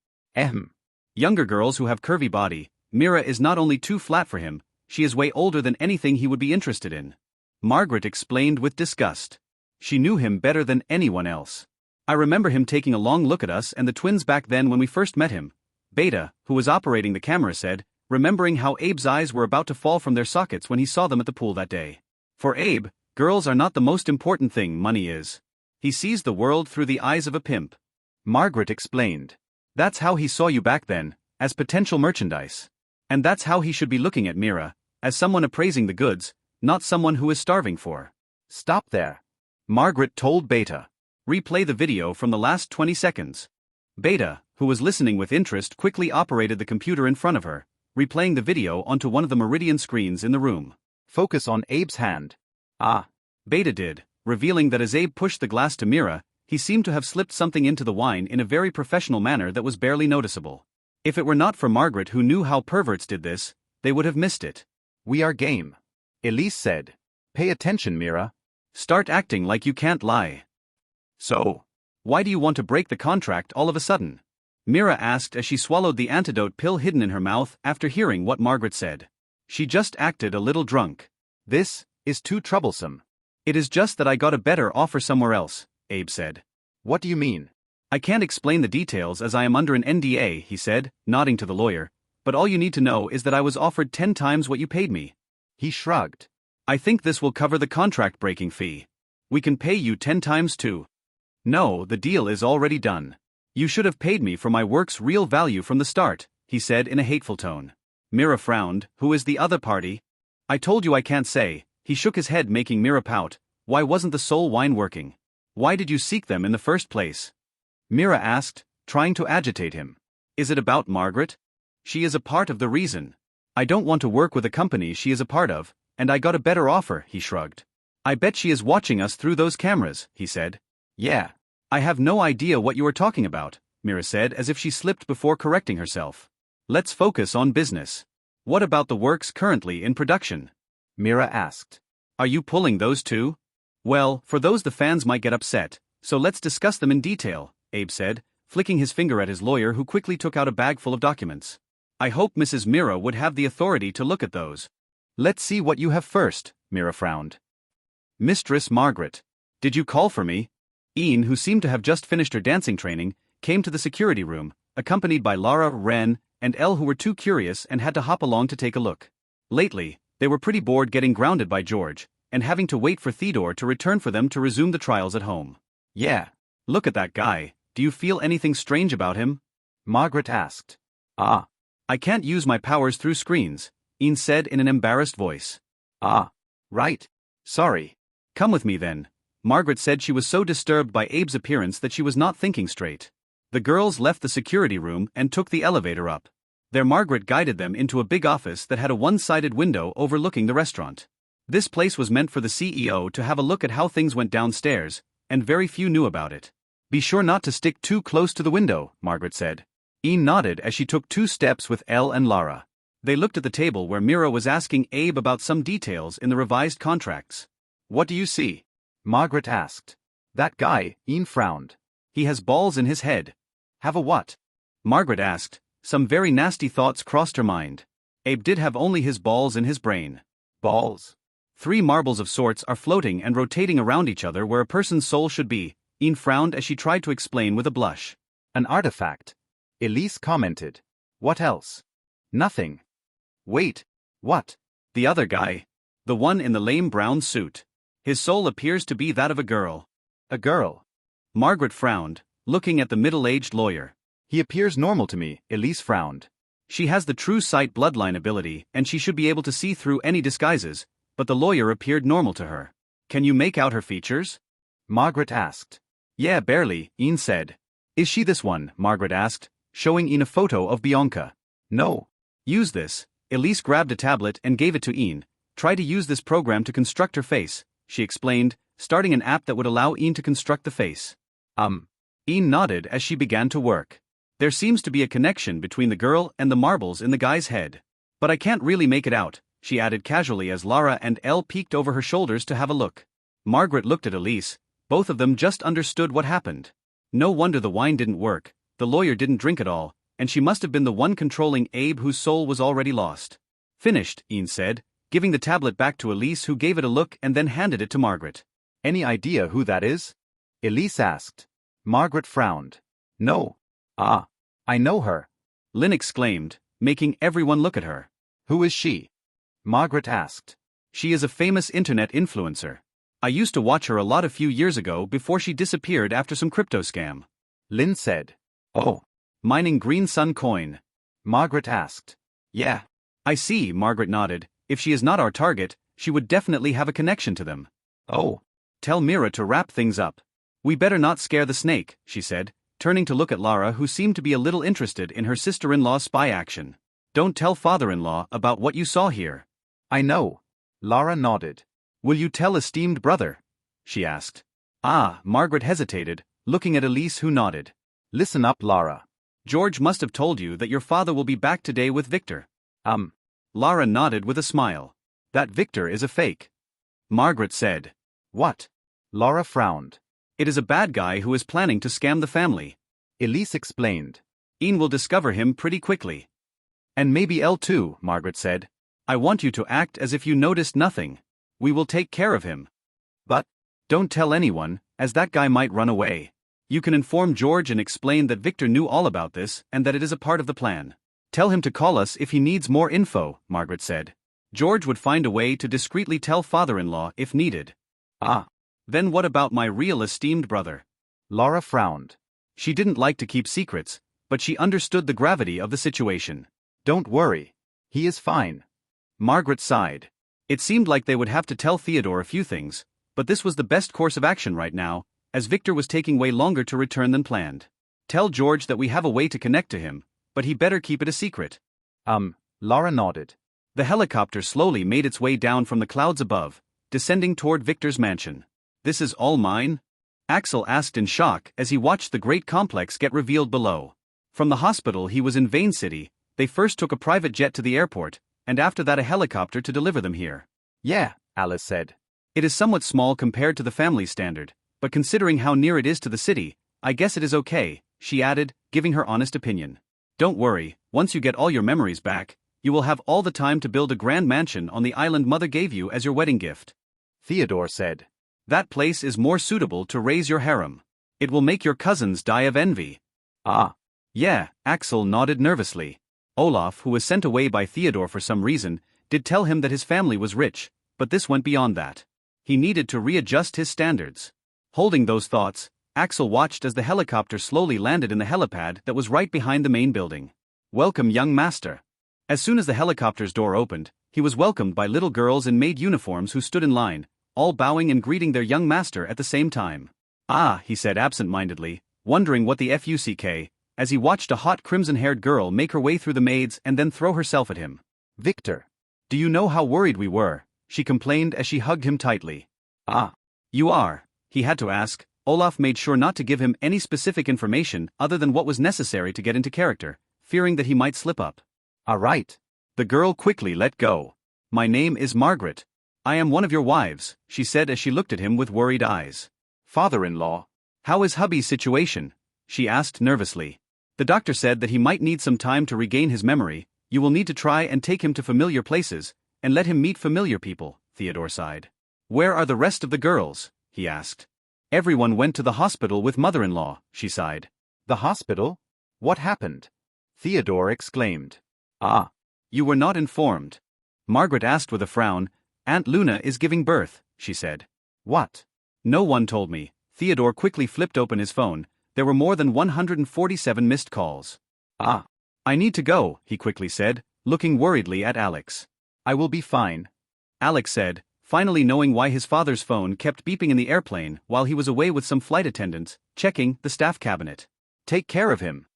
younger girls who have curvy body. Mira is not only too flat for him, she is way older than anything he would be interested in, Margaret explained with disgust. She knew him better than anyone else. I remember him taking a long look at us and the twins back then when we first met him, Beta, who was operating the camera, said, remembering how Abe's eyes were about to fall from their sockets when he saw them at the pool that day. For Abe, girls are not the most important thing, money is. He sees the world through the eyes of a pimp, Margaret explained. That's how he saw you back then, as potential merchandise. And that's how he should be looking at Mira, as someone appraising the goods, not someone who is starving for. Stop there, Margaret told Beta. Replay the video from the last 20 seconds. Beta, who was listening with interest, quickly operated the computer in front of her, replaying the video onto one of the Meridian screens in the room. Focus on Abe's hand. Beta did, revealing that as Abe pushed the glass to Mira, he seemed to have slipped something into the wine in a very professional manner that was barely noticeable. If it were not for Margaret, who knew how perverts did this, they would have missed it. We are game, Elise said. Pay attention, Mira. Start acting like you can't lie. So, why do you want to break the contract all of a sudden? Mira asked as she swallowed the antidote pill hidden in her mouth after hearing what Margaret said. She just acted a little drunk. This is too troublesome. It is just that I got a better offer somewhere else, Abe said. What do you mean? I can't explain the details as I am under an NDA, he said, nodding to the lawyer, but all you need to know is that I was offered 10 times what you paid me. He shrugged. I think this will cover the contract breaking fee. We can pay you 10 times too. No, the deal is already done. You should have paid me for my work's real value from the start, he said in a hateful tone. Mira frowned. Who is the other party? I told you I can't say. He shook his head, making Mira pout. Why wasn't the soul wine working? Why did you seek them in the first place? Mira asked, trying to agitate him. Is it about Margaret? She is a part of the reason. I don't want to work with a company she is a part of, and I got a better offer, he shrugged. I bet she is watching us through those cameras, he said. Yeah. I have no idea what you are talking about, Mira said as if she slipped before correcting herself. Let's focus on business. What about the works currently in production? Mira asked. Are you pulling those too? Well, for those the fans might get upset, so let's discuss them in detail, Abe said, flicking his finger at his lawyer, who quickly took out a bag full of documents. I hope Mrs. Mira would have the authority to look at those. Let's see what you have first, Mira frowned. Mistress Margaret. Did you call for me? Ian, who seemed to have just finished her dancing training, came to the security room, accompanied by Lara, Ren, and Elle, who were too curious and had to hop along to take a look. Lately, they were pretty bored getting grounded by George, and having to wait for Theodore to return for them to resume the trials at home. Yeah. Look at that guy, do you feel anything strange about him? Margaret asked. Ah. I can't use my powers through screens, Ian said in an embarrassed voice. Ah. Right. Sorry. Come with me then. Margaret said she was so disturbed by Abe's appearance that she was not thinking straight. The girls left the security room and took the elevator up. There Margaret guided them into a big office that had a one-sided window overlooking the restaurant. This place was meant for the CEO to have a look at how things went downstairs, and very few knew about it. Be sure not to stick too close to the window, Margaret said. Ian nodded as she took 2 steps with Elle and Lara. They looked at the table where Mira was asking Abe about some details in the revised contracts. What do you see? Margaret asked. That guy, Ian frowned. He has balls in his head. Have a what? Margaret asked. Some very nasty thoughts crossed her mind. Abe did have only his balls in his brain. Balls? 3 marbles of sorts are floating and rotating around each other where a person's soul should be. Ian frowned as she tried to explain with a blush. An artifact. Elise commented. What else? Nothing. Wait. What? The other guy. The one in the lame brown suit. His soul appears to be that of a girl. A girl? Margaret frowned, looking at the middle-aged lawyer. He appears normal to me, Elise frowned. She has the true sight bloodline ability and she should be able to see through any disguises, but the lawyer appeared normal to her. Can you make out her features? Margaret asked. Yeah, barely, Ian said. Is she this one? Margaret asked, showing Ian a photo of Bianca. No. Use this. Elise grabbed a tablet and gave it to Ian. Try to use this program to construct her face, she explained, starting an app that would allow Ian to construct the face. Ian nodded as she began to work. There seems to be a connection between the girl and the marbles in the guy's head. But I can't really make it out, she added casually as Lara and Elle peeked over her shoulders to have a look. Margaret looked at Elise. Both of them just understood what happened. No wonder the wine didn't work, the lawyer didn't drink it all, and she must have been the one controlling Abe whose soul was already lost. Finished, Ian said, giving the tablet back to Elise, who gave it a look and then handed it to Margaret. Any idea who that is? Elise asked. Margaret frowned. No. Ah. I know her. Lynn exclaimed, making everyone look at her. Who is she? Margaret asked. She is a famous internet influencer. I used to watch her a lot a few years ago before she disappeared after some crypto scam. Lynn said. Oh. Mining Green Sun coin. Margaret asked. Yeah. I see, Margaret nodded. If she is not our target, she would definitely have a connection to them. Oh. Tell Mira to wrap things up. We better not scare the snake, she said, turning to look at Lara, who seemed to be a little interested in her sister-in-law's spy action. Don't tell father-in-law about what you saw here. I know. Lara nodded. Will you tell esteemed brother? She asked. Margaret hesitated, looking at Elise, who nodded. Listen up, Lara. George must have told you that your father will be back today with Victor. Lara nodded with a smile. That Victor is a fake. Margaret said. What? Lara frowned. It is a bad guy who is planning to scam the family. Elise explained. Ian will discover him pretty quickly. And maybe Elle too, Margaret said. I want you to act as if you noticed nothing. We will take care of him. But don't tell anyone, as that guy might run away. You can inform George and explain that Victor knew all about this and that it is a part of the plan. Tell him to call us if he needs more info, Margaret said. George would find a way to discreetly tell father-in-law if needed. Then what about my real esteemed brother? Lara frowned. She didn't like to keep secrets, but she understood the gravity of the situation. Don't worry. He is fine. Margaret sighed. It seemed like they would have to tell Theodore a few things, but this was the best course of action right now, as Victor was taking way longer to return than planned. Tell George that we have a way to connect to him, but he better keep it a secret. Lara nodded. The helicopter slowly made its way down from the clouds above, descending toward Victor's mansion. This is all mine? Axel asked in shock as he watched the great complex get revealed below. From the hospital he was in Vane City, they first took a private jet to the airport, and after that a helicopter to deliver them here. Yeah, Alice said. It is somewhat small compared to the family standard, but considering how near it is to the city, I guess it is okay, she added, giving her honest opinion. Don't worry, once you get all your memories back, you will have all the time to build a grand mansion on the island Mother gave you as your wedding gift. Theodore said. That place is more suitable to raise your harem. It will make your cousins die of envy. Yeah, Axel nodded nervously. Olaf, who was sent away by Theodore for some reason, did tell him that his family was rich, but this went beyond that. He needed to readjust his standards. Holding those thoughts, Axel watched as the helicopter slowly landed in the helipad that was right behind the main building. Welcome, young master. As soon as the helicopter's door opened, he was welcomed by little girls in maid uniforms who stood in line, all bowing and greeting their young master at the same time. Ah, he said absent-mindedly, wondering what the fuck, as he watched a hot crimson-haired girl make her way through the maids and then throw herself at him. Victor. Do you know how worried we were? She complained as she hugged him tightly. Ah. You are? He had to ask. Olaf made sure not to give him any specific information other than what was necessary to get into character, fearing that he might slip up. All right. The girl quickly let go. My name is Margaret. I am one of your wives, she said as she looked at him with worried eyes. Father-in-law. How is hubby's situation? She asked nervously. The doctor said that he might need some time to regain his memory. You will need to try and take him to familiar places, and let him meet familiar people, Theodore sighed. Where are the rest of the girls? He asked. Everyone went to the hospital with mother-in-law, she sighed. The hospital? What happened? Theodore exclaimed. Ah. You were not informed. Margaret asked with a frown. Aunt Luna is giving birth, she said. What? No one told me. Theodore quickly flipped open his phone. There were more than 147 missed calls. Ah. I need to go, he quickly said, looking worriedly at Alex. I will be fine, Alex said, finally knowing why his father's phone kept beeping in the airplane while he was away with some flight attendants, checking the staff cabinet. Take care of him.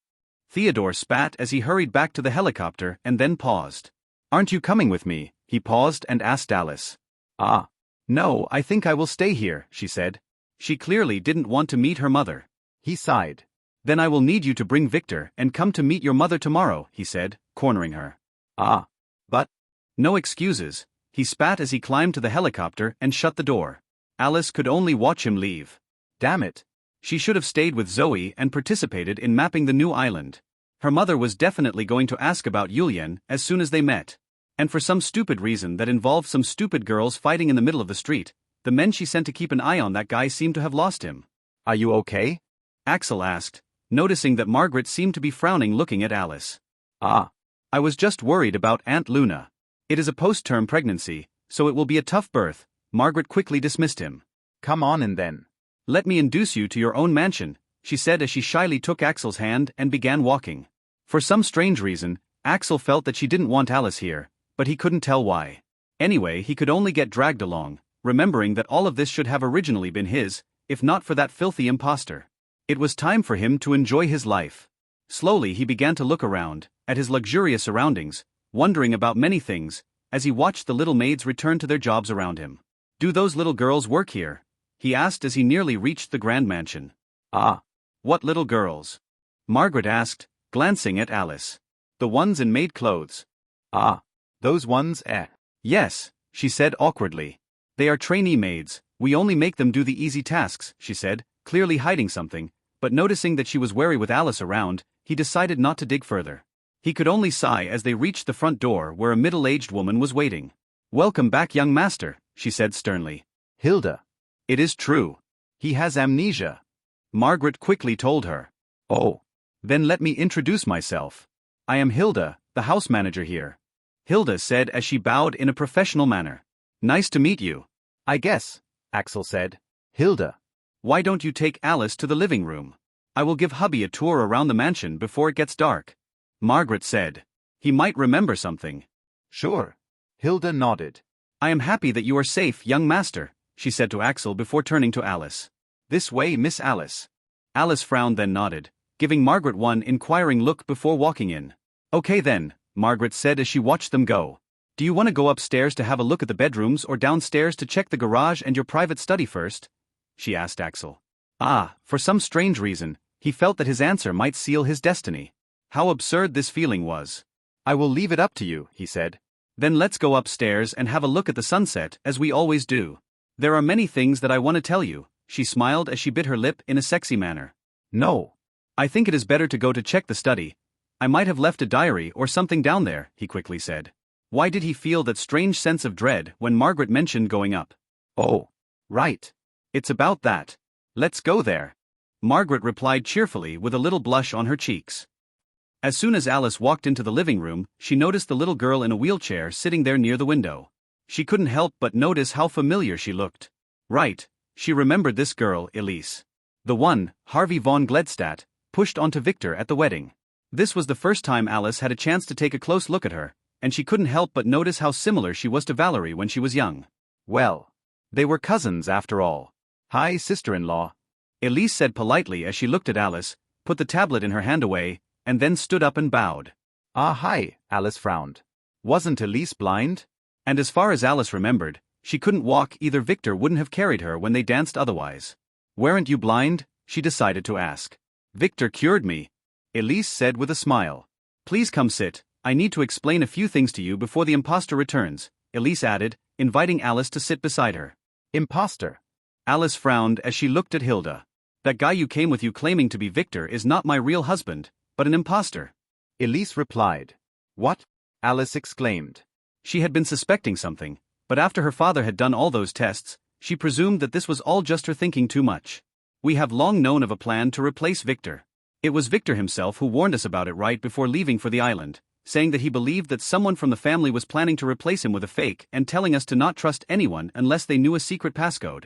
Theodore spat as he hurried back to the helicopter and then paused. Aren't you coming with me? He paused and asked Alice. Ah. No, I think I will stay here, she said. She clearly didn't want to meet her mother. He sighed. Then I will need you to bring Victor and come to meet your mother tomorrow, he said, cornering her. Ah. But. No excuses. He spat as he climbed to the helicopter and shut the door. Alice could only watch him leave. Damn it. She should have stayed with Zoe and participated in mapping the new island. Her mother was definitely going to ask about Yulian as soon as they met. And for some stupid reason that involved some stupid girls fighting in the middle of the street, the men she sent to keep an eye on that guy seemed to have lost him. Are you okay? Axel asked, noticing that Margaret seemed to be frowning looking at Alice. Ah. I was just worried about Aunt Luna. It is a post-term pregnancy, so it will be a tough birth. Margaret quickly dismissed him. Come on in then. Let me induce you to your own mansion, she said as she shyly took Axel's hand and began walking. For some strange reason, Axel felt that she didn't want Alice here, but he couldn't tell why. Anyway, he could only get dragged along, remembering that all of this should have originally been his, if not for that filthy imposter. It was time for him to enjoy his life. Slowly he began to look around, at his luxurious surroundings, wondering about many things, as he watched the little maids return to their jobs around him. Do those little girls work here? He asked as he nearly reached the grand mansion. Ah. What little girls? Margaret asked, glancing at Alice. The ones in maid clothes. Ah. Those ones, Yes, she said awkwardly. They are trainee maids, we only make them do the easy tasks, she said, clearly hiding something, but noticing that she was wary with Alice around, he decided not to dig further. He could only sigh as they reached the front door where a middle-aged woman was waiting. Welcome back, young master, she said sternly. Hilda. It is true. He has amnesia. Margaret quickly told her. Oh. Then let me introduce myself. I am Hilda, the house manager here. Hilda said as she bowed in a professional manner. Nice to meet you. I guess, Axel said. Hilda. Why don't you take Alice to the living room? I will give hubby a tour around the mansion before it gets dark. Margaret said. He might remember something. Sure. Hilda nodded. I am happy that you are safe, young master, she said to Axel before turning to Alice. This way, Miss Alice. Alice frowned then nodded, giving Margaret one inquiring look before walking in. Okay then, Margaret said as she watched them go. Do you want to go upstairs to have a look at the bedrooms or downstairs to check the garage and your private study first? She asked Axel. Ah, for some strange reason, he felt that his answer might seal his destiny. How absurd this feeling was. I will leave it up to you, he said. Then let's go upstairs and have a look at the sunset, as we always do. There are many things that I want to tell you, she smiled as she bit her lip in a sexy manner. No. I think it is better to go to check the study. I might have left a diary or something down there, he quickly said. Why did he feel that strange sense of dread when Margaret mentioned going up? Oh. Right. It's about that. Let's go there. Margaret replied cheerfully with a little blush on her cheeks. As soon as Alice walked into the living room, she noticed the little girl in a wheelchair sitting there near the window. She couldn't help but notice how familiar she looked. Right, she remembered this girl, Elise. The one, Harvey von Gledstadt, pushed onto Victor at the wedding. This was the first time Alice had a chance to take a close look at her, and she couldn't help but notice how similar she was to Valerie when she was young. Well, they were cousins after all. Hi, sister-in-law, Elise said politely as she looked at Alice, put the tablet in her hand away, and then stood up and bowed. Ah, hi, Alice frowned. Wasn't Elise blind? And as far as Alice remembered, she couldn't walk either. Victor wouldn't have carried her when they danced otherwise. Weren't you blind? She decided to ask. Victor cured me, Elise said with a smile. Please come sit, I need to explain a few things to you before the imposter returns, Elise added, inviting Alice to sit beside her. Imposter? Alice frowned as she looked at Hilda. That guy you came with you claiming to be Victor is not my real husband, but an imposter. Elise replied. What? Alice exclaimed. She had been suspecting something, but after her father had done all those tests, she presumed that this was all just her thinking too much. We have long known of a plan to replace Victor. It was Victor himself who warned us about it right before leaving for the island, saying that he believed that someone from the family was planning to replace him with a fake and telling us to not trust anyone unless they knew a secret passcode.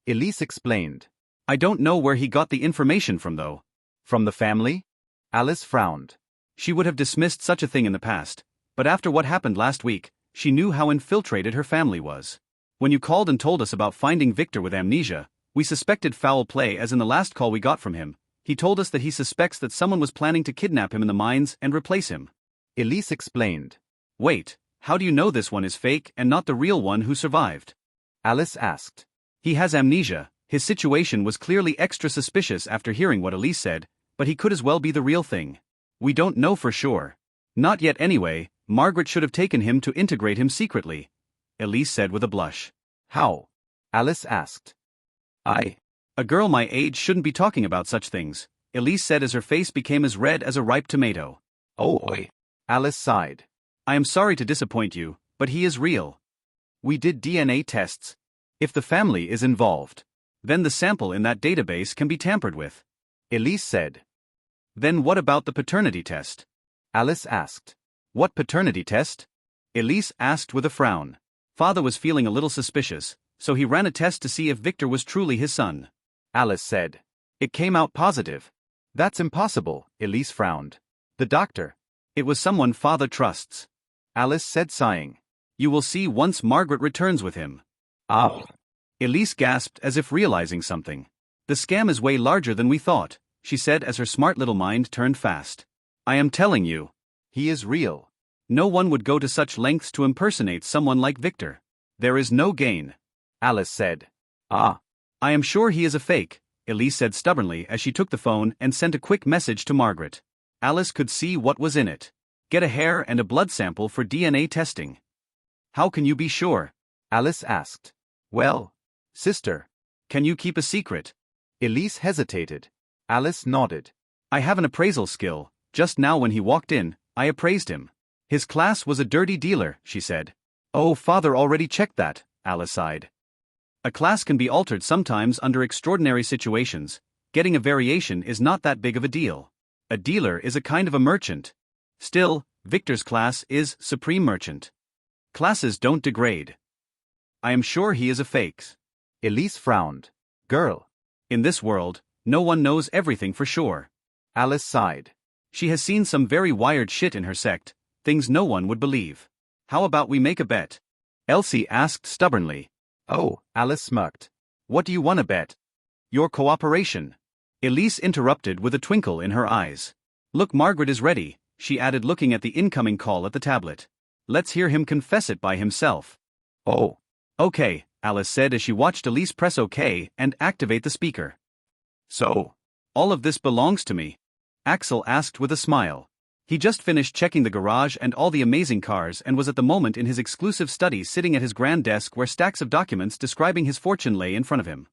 Elise explained. I don't know where he got the information from though. From the family? Alice frowned. She would have dismissed such a thing in the past, but after what happened last week, she knew how infiltrated her family was. When you called and told us about finding Victor with amnesia, we suspected foul play as in the last call we got from him. He told us that he suspects that someone was planning to kidnap him in the mines and replace him. Elise explained. Wait, how do you know this one is fake and not the real one who survived? Alice asked. He has amnesia. His situation was clearly extra suspicious after hearing what Elise said, but he could as well be the real thing. We don't know for sure. Not yet anyway. Margaret should have taken him to integrate him secretly, Elise said with a blush. How? Alice asked. A girl my age shouldn't be talking about such things, Elise said as her face became as red as a ripe tomato. Oh, Alice sighed. I am sorry to disappoint you, but he is real. We did DNA tests. If the family is involved, then the sample in that database can be tampered with, Elise said. Then what about the paternity test? Alice asked. What paternity test? Elise asked with a frown. Father was feeling a little suspicious, so he ran a test to see if Victor was truly his son. Alice said. It came out positive. That's impossible, Elise frowned. The doctor. It was someone Father trusts, Alice said sighing. You will see once Margaret returns with him. Ah. Elise gasped as if realizing something. The scam is way larger than we thought, she said as her smart little mind turned fast. I am telling you. He is real. No one would go to such lengths to impersonate someone like Victor. There is no gain, Alice said. I am sure he is a fake, Elise said stubbornly as she took the phone and sent a quick message to Margaret. Alice could see what was in it. Get a hair and a blood sample for DNA testing. How can you be sure? Alice asked. Well, sister. Can you keep a secret? Elise hesitated. Alice nodded. I have an appraisal skill. Just now when he walked in, I appraised him. His class was a dirty dealer, she said. Oh, Father already checked that, Alice sighed. A class can be altered sometimes under extraordinary situations. Getting a variation is not that big of a deal. A dealer is a kind of a merchant. Still, Victor's class is supreme merchant. Classes don't degrade. I am sure he is a fake. Elise frowned. Girl. In this world, no one knows everything for sure. Alice sighed. She has seen some very wired shit in her sect, things no one would believe. How about we make a bet? Elsie asked stubbornly. Oh, Alice smirked. What do you want to bet? Your cooperation. Elise interrupted with a twinkle in her eyes. Look, Margaret is ready, she added looking at the incoming call at the tablet. Let's hear him confess it by himself. Oh. Okay, Alice said as she watched Elise press OK and activate the speaker. So, all of this belongs to me? Axel asked with a smile. He just finished checking the garage and all the amazing cars and was at the moment in his exclusive study sitting at his grand desk where stacks of documents describing his fortune lay in front of him.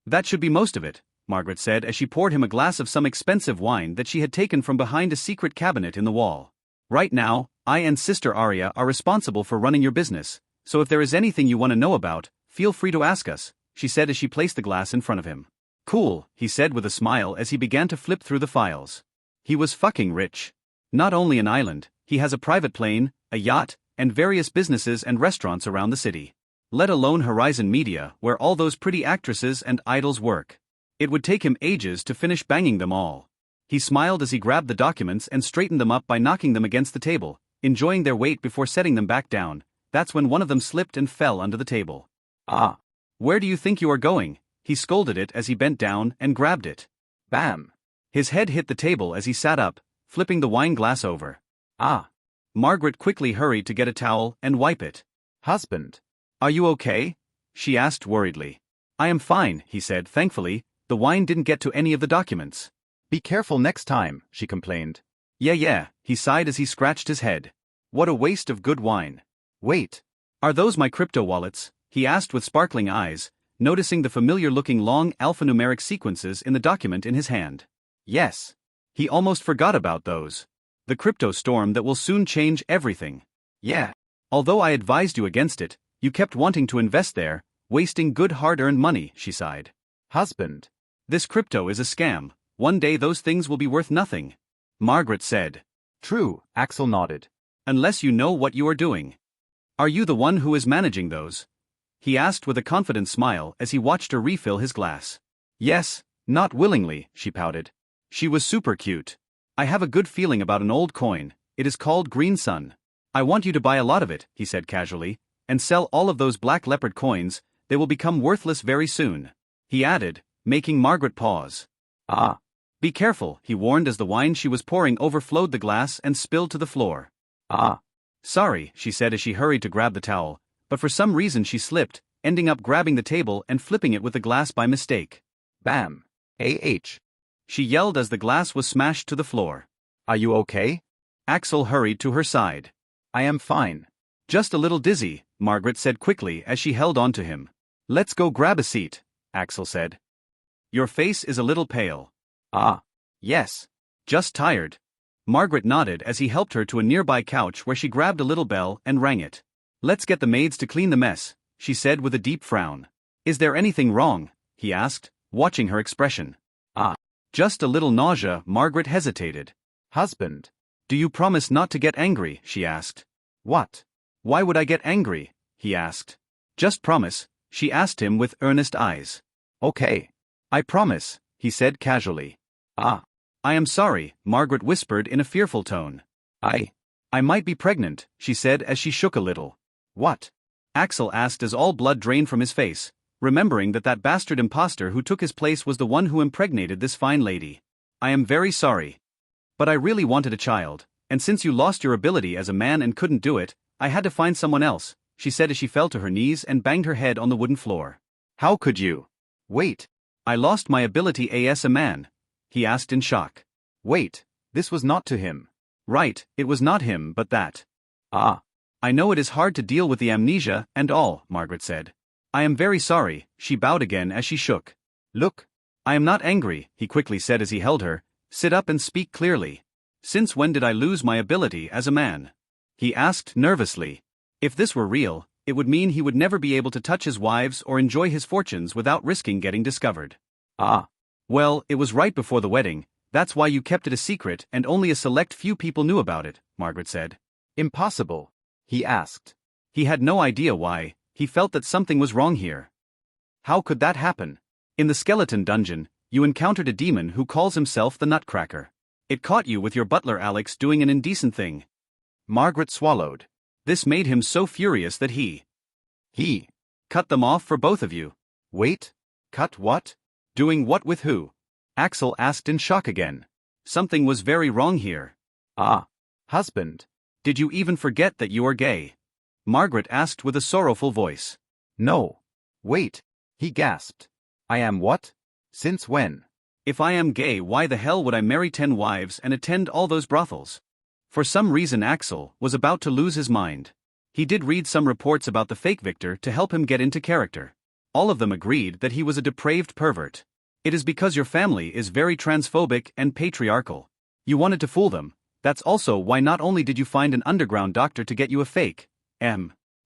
That should be most of it, Margaret said as she poured him a glass of some expensive wine that she had taken from behind a secret cabinet in the wall. Right now, I and Sister Aria are responsible for running your business, so if there is anything you want to know about, feel free to ask us, she said as she placed the glass in front of him. Cool, he said with a smile as he began to flip through the files. He was fucking rich. Not only an island, he has a private plane, a yacht, and various businesses and restaurants around the city. Let alone Horizon Media, where all those pretty actresses and idols work. It would take him ages to finish banging them all. He smiled as he grabbed the documents and straightened them up by knocking them against the table, enjoying their weight before setting them back down. That's when one of them slipped and fell under the table. Ah. Where do you think you are going? He scolded it as he bent down and grabbed it. Bam. His head hit the table as he sat up, flipping the wine glass over. Ah. Margaret quickly hurried to get a towel and wipe it. Husband. Are you okay? She asked worriedly. I am fine, he said thankfully. The wine didn't get to any of the documents. Be careful next time, she complained. Yeah, he sighed as he scratched his head. What a waste of good wine. Wait. Are those my crypto wallets? He asked with sparkling eyes, noticing the familiar-looking long alphanumeric sequences in the document in his hand. Yes. He almost forgot about those. The crypto storm that will soon change everything. Yeah. Although I advised you against it, you kept wanting to invest there, wasting good hard-earned money, she sighed. Husband. This crypto is a scam. One day those things will be worth nothing. Margaret said. True, Axel nodded. Unless you know what you are doing. Are you the one who is managing those? He asked with a confident smile as he watched her refill his glass. Yes, not willingly, she pouted. She was super cute. I have a good feeling about an old coin. It is called Green Sun. I want you to buy a lot of it, he said casually, and sell all of those black leopard coins. They will become worthless very soon. He added, making Margaret pause. Ah. Be careful, he warned as the wine she was pouring overflowed the glass and spilled to the floor. Ah. Sorry, she said as she hurried to grab the towel, but for some reason she slipped, ending up grabbing the table and flipping it with the glass by mistake. Bam. A.H. She yelled as the glass was smashed to the floor. Are you okay? Axel hurried to her side. I am fine. Just a little dizzy, Margaret said quickly as she held on to him. Let's go grab a seat, Axel said. Your face is a little pale. Ah. Yes. Just tired. Margaret nodded as he helped her to a nearby couch where she grabbed a little bell and rang it. Let's get the maids to clean the mess, she said with a deep frown. Is there anything wrong? He asked, watching her expression. Ah. Just a little nausea, Margaret hesitated. Husband. Do you promise not to get angry? She asked. What? Why would I get angry? He asked. Just promise, she asked him with earnest eyes. Okay. I promise, he said casually. Ah. I am sorry, Margaret whispered in a fearful tone. I might be pregnant, she said as she shook a little. What? Axel asked as all blood drained from his face, remembering that bastard imposter who took his place was the one who impregnated this fine lady. I am very sorry. But I really wanted a child, and since you lost your ability as a man and couldn't do it, I had to find someone else, she said as she fell to her knees and banged her head on the wooden floor. How could you? Wait. I lost my ability as a man, he asked in shock. Wait, this was not to him. Right, it was not him but that. Ah. I know it is hard to deal with the amnesia and all, Margaret said. I am very sorry, she bowed again as she shook. Look. I am not angry, he quickly said as he held her. Sit up and speak clearly. Since when did I lose my ability as a man? He asked nervously. If this were real, it would mean he would never be able to touch his wives or enjoy his fortunes without risking getting discovered. Ah. Well, it was right before the wedding, that's why you kept it a secret and only a select few people knew about it, Margaret said. Impossible, he asked. He had no idea why, he felt that something was wrong here. How could that happen? In the skeleton dungeon, you encountered a demon who calls himself the Nutcracker. It caught you with your butler Alex doing an indecent thing. Margaret swallowed. This made him so furious that he cut them off for both of you. Wait? Cut what? Doing what with who? Axel asked in shock again. Something was very wrong here. Ah. Husband. Did you even forget that you are gay? Margaret asked with a sorrowful voice. No. Wait. He gasped. I am what? Since when? If I am gay, why the hell would I marry 10 wives and attend all those brothels? For some reason Axel was about to lose his mind. He did read some reports about the fake Victor to help him get into character. All of them agreed that he was a depraved pervert. It is because your family is very transphobic and patriarchal. You wanted to fool them. That's also why not only did you find an underground doctor to get you a fake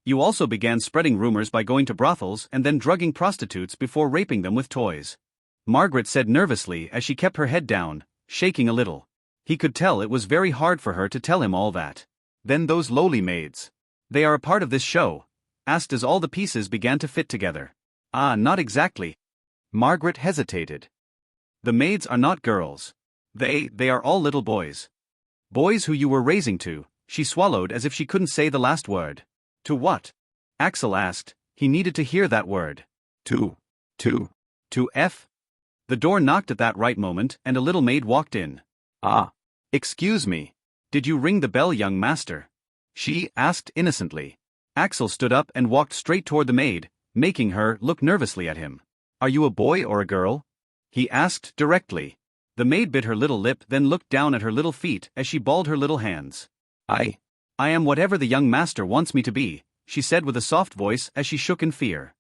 you also began spreading rumors by going to brothels and then drugging prostitutes before raping them with toys. Margaret said nervously as she kept her head down, shaking a little. He could tell it was very hard for her to tell him all that. Then those lowly maids. They are a part of this show? Asked as all the pieces began to fit together. Ah, not exactly. Margaret hesitated. The maids are not girls. They are all little boys. Boys who you were raising to. She swallowed as if she couldn't say the last word. To what? Axel asked. He needed to hear that word. To F? The door knocked at that right moment and a little maid walked in. Ah. Excuse me. Did you ring the bell, young master? She asked innocently. Axel stood up and walked straight toward the maid, making her look nervously at him. Are you a boy or a girl? He asked directly. The maid bit her little lip, then looked down at her little feet as she balled her little hands. I am whatever the young master wants me to be, she said with a soft voice as she shook in fear.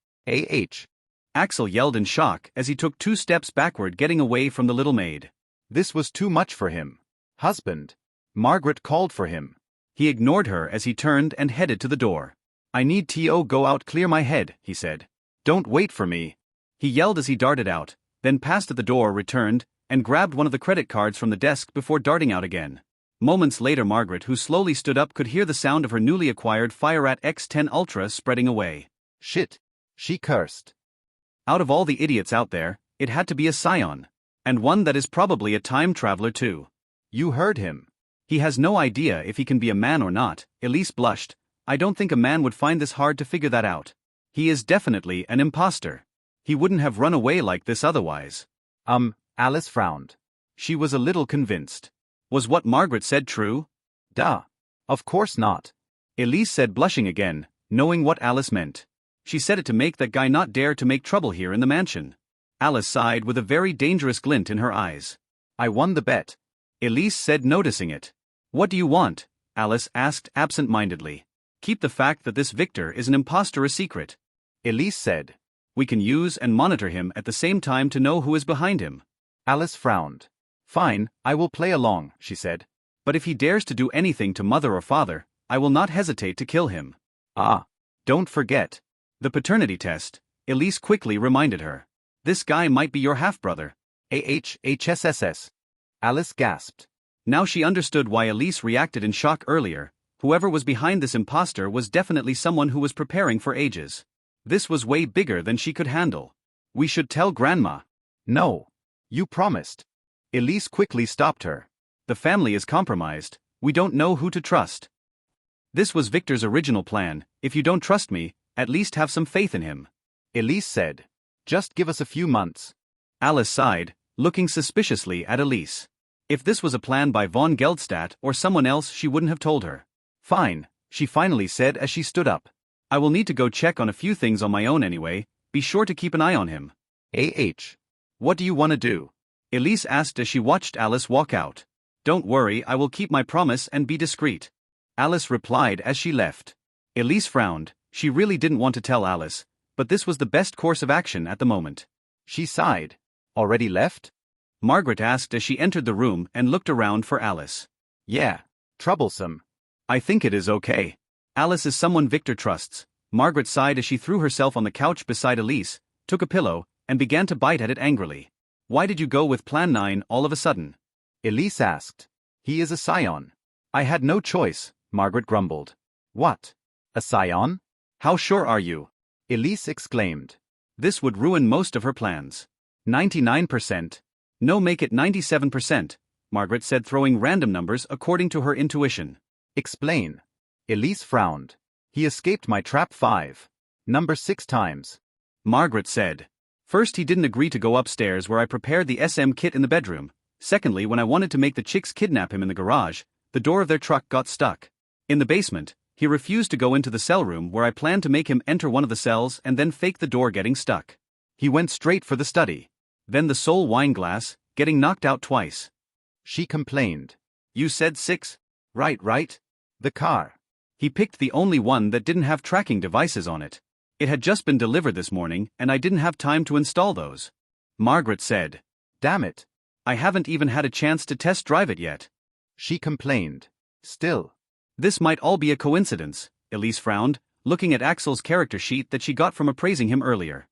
Axel yelled in shock as he took 2 steps backward, getting away from the little maid. This was too much for him. Husband. Margaret called for him. He ignored her as he turned and headed to the door. I need to go out, clear my head, he said. Don't wait for me. He yelled as he darted out, then passed at the door, returned, and grabbed one of the credit cards from the desk before darting out again. Moments later, Margaret, who slowly stood up, could hear the sound of her newly acquired Fire-Rat X10 Ultra spreading away. Shit. She cursed. Out of all the idiots out there, it had to be a scion. And one that is probably a time traveler too. You heard him. He has no idea if he can be a man or not, Elise blushed. I don't think a man would find this hard to figure that out. He is definitely an imposter. He wouldn't have run away like this otherwise. Alice frowned. She was a little convinced. Was what Margaret said true? Duh. Of course not. Elise said, blushing again, knowing what Alice meant. She said it to make that guy not dare to make trouble here in the mansion. Alice sighed with a very dangerous glint in her eyes. I won the bet. Elise said, noticing it. What do you want? Alice asked absent-mindedly. Keep the fact that this Victor is an impostor a secret. Elise said. We can use and monitor him at the same time to know who is behind him. Alice frowned. Fine, I will play along, she said. But if he dares to do anything to mother or father, I will not hesitate to kill him. Ah. Don't forget. The paternity test, Elise quickly reminded her. This guy might be your half-brother. HSSS. Alice gasped. Now she understood why Elise reacted in shock earlier. Whoever was behind this imposter was definitely someone who was preparing for ages. This was way bigger than she could handle. We should tell Grandma. No. You promised. Elise quickly stopped her. The family is compromised. We don't know who to trust. This was Victor's original plan. If you don't trust me, at least have some faith in him. Elise said. Just give us a few months. Alice sighed, looking suspiciously at Elise. If this was a plan by von Geldstadt or someone else, she wouldn't have told her. Fine, she finally said as she stood up. I will need to go check on a few things on my own anyway. Be sure to keep an eye on him. What do you want to do? Elise asked as she watched Alice walk out. Don't worry, I will keep my promise and be discreet. Alice replied as she left. Elise frowned. She really didn't want to tell Alice, but this was the best course of action at the moment. She sighed. Already left? Margaret asked as she entered the room and looked around for Alice. Yeah. Troublesome. I think it is okay. Alice is someone Victor trusts. Margaret sighed as she threw herself on the couch beside Elise, took a pillow, and began to bite at it angrily. Why did you go with Plan 9 all of a sudden? Elise asked. He is a scion. I had no choice, Margaret grumbled. What? A scion? How sure are you? Elise exclaimed. This would ruin most of her plans. 99%. No, make it 97%, Margaret said, throwing random numbers according to her intuition. Explain. Elise frowned. He escaped my trap 5. Number 6 times. Margaret said. First, he didn't agree to go upstairs where I prepared the SM kit in the bedroom. Secondly, when I wanted to make the chicks kidnap him in the garage, the door of their truck got stuck. In the basement, he refused to go into the cell room where I planned to make him enter one of the cells and then fake the door getting stuck. He went straight for the study. Then the soul wine glass, getting knocked out twice. She complained. You said 6? Right. The car. He picked the only one that didn't have tracking devices on it. It had just been delivered this morning and I didn't have time to install those. Margaret said. Damn it. I haven't even had a chance to test drive it yet. She complained. Still. This might all be a coincidence, Elise frowned, looking at Axel's character sheet that she got from appraising him earlier.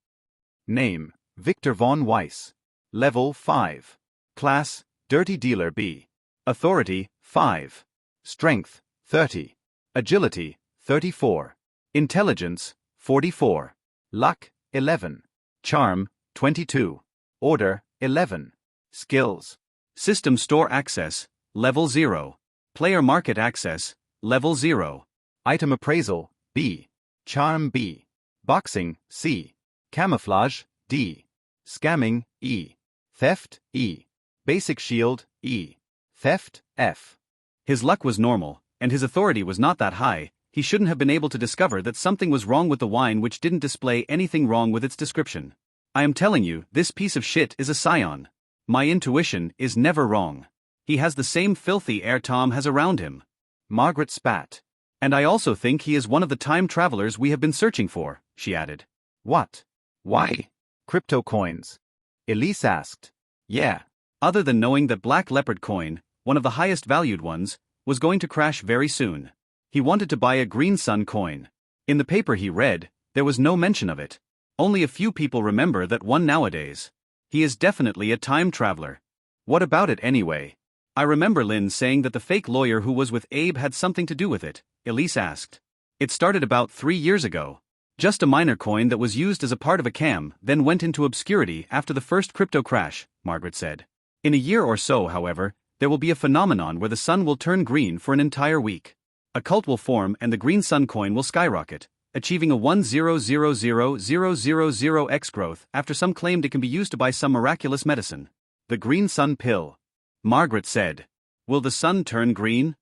Name, Victor von Weiss. Level 5. Class, Dirty Dealer B. Authority, 5. Strength, 30. Agility, 34. Intelligence, 44. Luck, 11. Charm, 22. Order, 11. Skills. System store access, level 0. Player market access, level 0. Item appraisal, B. Charm, B. Boxing, C. Camouflage, D. Scamming, E. Theft, E. Basic shield, E. Theft, F. His luck was normal, and his authority was not that high. He shouldn't have been able to discover that something was wrong with the wine which didn't display anything wrong with its description. I am telling you, this piece of shit is a scion. My intuition is never wrong. He has the same filthy air Tom has around him. Margaret spat. And I also think he is one of the time travelers we have been searching for, she added. What? Why? Crypto coins. Elise asked. Yeah. Other than knowing that Black Leopard coin, one of the highest valued ones, was going to crash very soon. He wanted to buy a Green Sun coin. In the paper he read, there was no mention of it. Only a few people remember that one nowadays. He is definitely a time traveler. What about it anyway? I remember Lynn saying that the fake lawyer who was with Abe had something to do with it, Elise asked. It started about 3 years ago. Just a minor coin that was used as a part of a cam, then went into obscurity after the first crypto crash, Margaret said. In a year or so, however, there will be a phenomenon where the sun will turn green for an entire week. A cult will form and the Green Sun coin will skyrocket, achieving a 10000000x growth after some claimed it can be used to buy some miraculous medicine. The Green Sun pill. Margaret said. Will the sun turn green?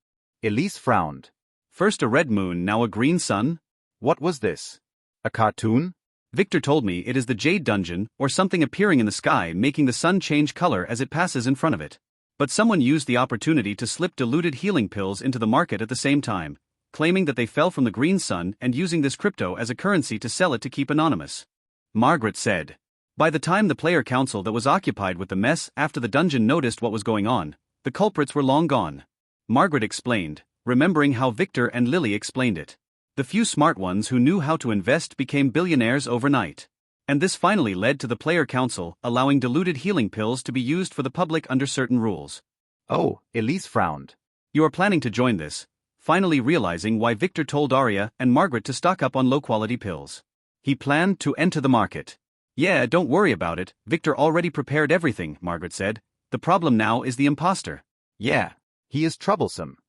Elise frowned. First a red moon, now a green sun? What was this? A cartoon? Victor told me it is the Jade Dungeon or something appearing in the sky making the sun change color as it passes in front of it. But someone used the opportunity to slip diluted healing pills into the market at the same time, claiming that they fell from the Green Sun and using this crypto as a currency to sell it to keep anonymous. Margaret said. By the time the player council that was occupied with the mess after the dungeon noticed what was going on, the culprits were long gone. Margaret explained, remembering how Victor and Lily explained it. The few smart ones who knew how to invest became billionaires overnight. And this finally led to the player council allowing diluted healing pills to be used for the public under certain rules. Oh, Elise frowned. You are planning to join this, finally realizing why Victor told Arya and Margaret to stock up on low-quality pills. He planned to enter the market. Yeah, don't worry about it, Victor already prepared everything, Margaret said. The problem now is the imposter. Yeah, he is troublesome.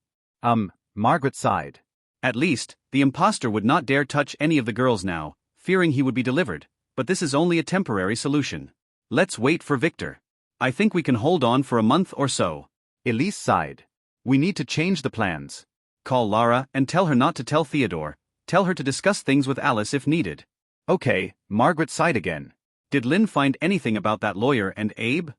Margaret sighed. At least, the imposter would not dare touch any of the girls now, fearing he would be delivered, but this is only a temporary solution. Let's wait for Victor. I think we can hold on for a month or so. Elise sighed. We need to change the plans. Call Lara and tell her not to tell Theodore. Tell her to discuss things with Alice if needed. Okay, Margaret sighed again. Did Lynn find anything about that lawyer and Abe?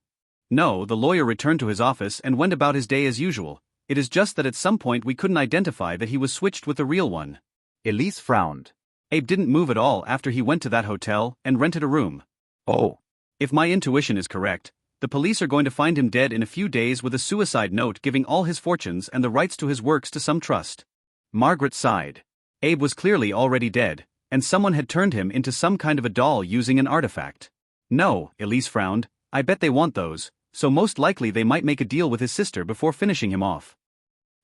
No, the lawyer returned to his office and went about his day as usual. It is just that at some point we couldn't identify that he was switched with the real one. Elise frowned. Abe didn't move at all after he went to that hotel and rented a room. Oh. If my intuition is correct, the police are going to find him dead in a few days with a suicide note giving all his fortunes and the rights to his works to some trust. Margaret sighed. Abe was clearly already dead, and someone had turned him into some kind of a doll using an artifact. No, Elise frowned, I bet they want those, so most likely they might make a deal with his sister before finishing him off.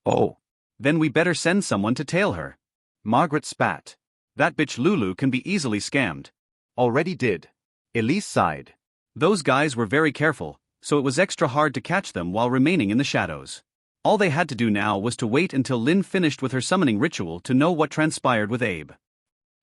Oh. Then we better send someone to tail her. Margaret spat. That bitch Lulu can be easily scammed. Already did. Elise sighed. Those guys were very careful, so it was extra hard to catch them while remaining in the shadows. All they had to do now was to wait until Lynn finished with her summoning ritual to know what transpired with Abe.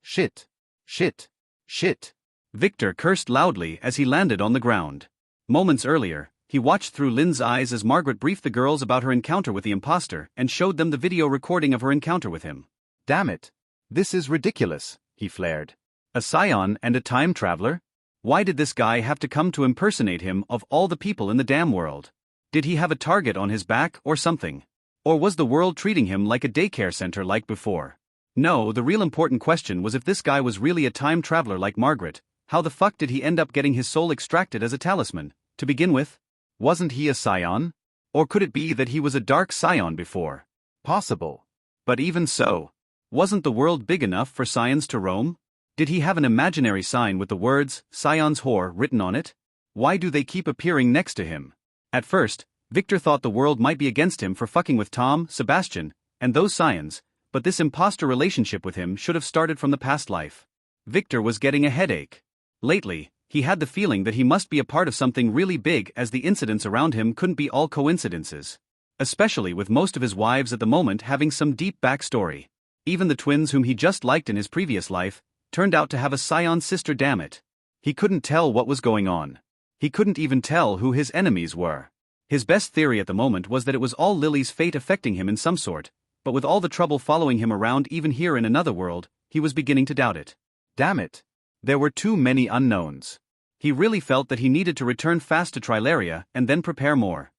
Shit. Shit. Shit. Victor cursed loudly as he landed on the ground. Moments earlier, he watched through Lynn's eyes as Margaret briefed the girls about her encounter with the imposter and showed them the video recording of her encounter with him. Damn it. This is ridiculous, he flared. A scion and a time traveler? Why did this guy have to come to impersonate him of all the people in the damn world? Did he have a target on his back or something? Or was the world treating him like a daycare center like before? No, the real important question was if this guy was really a time traveler like Margaret, how the fuck did he end up getting his soul extracted as a talisman, to begin with? Wasn't he a scion? Or could it be that he was a dark scion before? Possible. But even so, wasn't the world big enough for scions to roam? Did he have an imaginary sign with the words, Scion's Whore, written on it? Why do they keep appearing next to him? At first, Victor thought the world might be against him for fucking with Tom, Sebastian, and those scions, but this imposter relationship with him should have started from the past life. Victor was getting a headache. Lately, he had the feeling that he must be a part of something really big, as the incidents around him couldn't be all coincidences. Especially with most of his wives at the moment having some deep backstory. Even the twins whom he just liked in his previous life turned out to have a scion sister. Damn it. He couldn't tell what was going on. He couldn't even tell who his enemies were. His best theory at the moment was that it was all Lily's fate affecting him in some sort, but with all the trouble following him around even here in another world, he was beginning to doubt it. Damn it. There were too many unknowns. He really felt that he needed to return fast to Trilaria and then prepare more.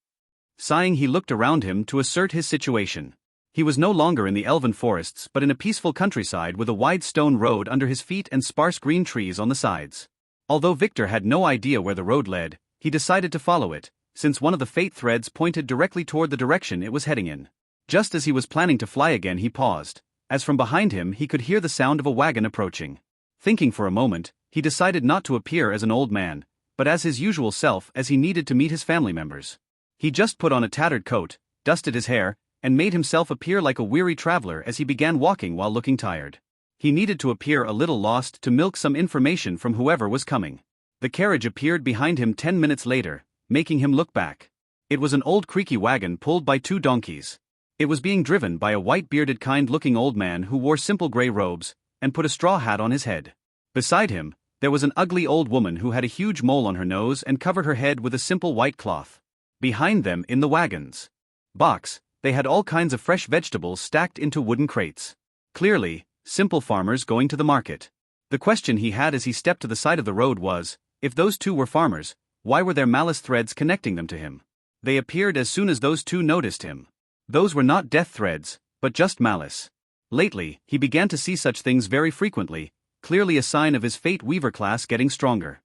Sighing, he looked around him to assert his situation. He was no longer in the elven forests but in a peaceful countryside with a wide stone road under his feet and sparse green trees on the sides. Although Victor had no idea where the road led, he decided to follow it, since one of the fate threads pointed directly toward the direction it was heading in. Just as he was planning to fly again, he paused, as from behind him he could hear the sound of a wagon approaching. Thinking for a moment, he decided not to appear as an old man, but as his usual self, as he needed to meet his family members. He just put on a tattered coat, dusted his hair, and made himself appear like a weary traveler as he began walking while looking tired. He needed to appear a little lost to milk some information from whoever was coming. The carriage appeared behind him 10 minutes later, making him look back. It was an old creaky wagon pulled by 2 donkeys. It was being driven by a white-bearded, kind-looking old man who wore simple gray robes and put a straw hat on his head. Beside him, there was an ugly old woman who had a huge mole on her nose and covered her head with a simple white cloth. Behind them, in the wagon's box, they had all kinds of fresh vegetables stacked into wooden crates. Clearly, simple farmers going to the market. The question he had as he stepped to the side of the road was, if those 2 were farmers, why were there malice threads connecting them to him? They appeared as soon as those 2 noticed him. Those were not death threads, but just malice. Lately, he began to see such things very frequently, clearly a sign of his Fate Weaver class getting stronger.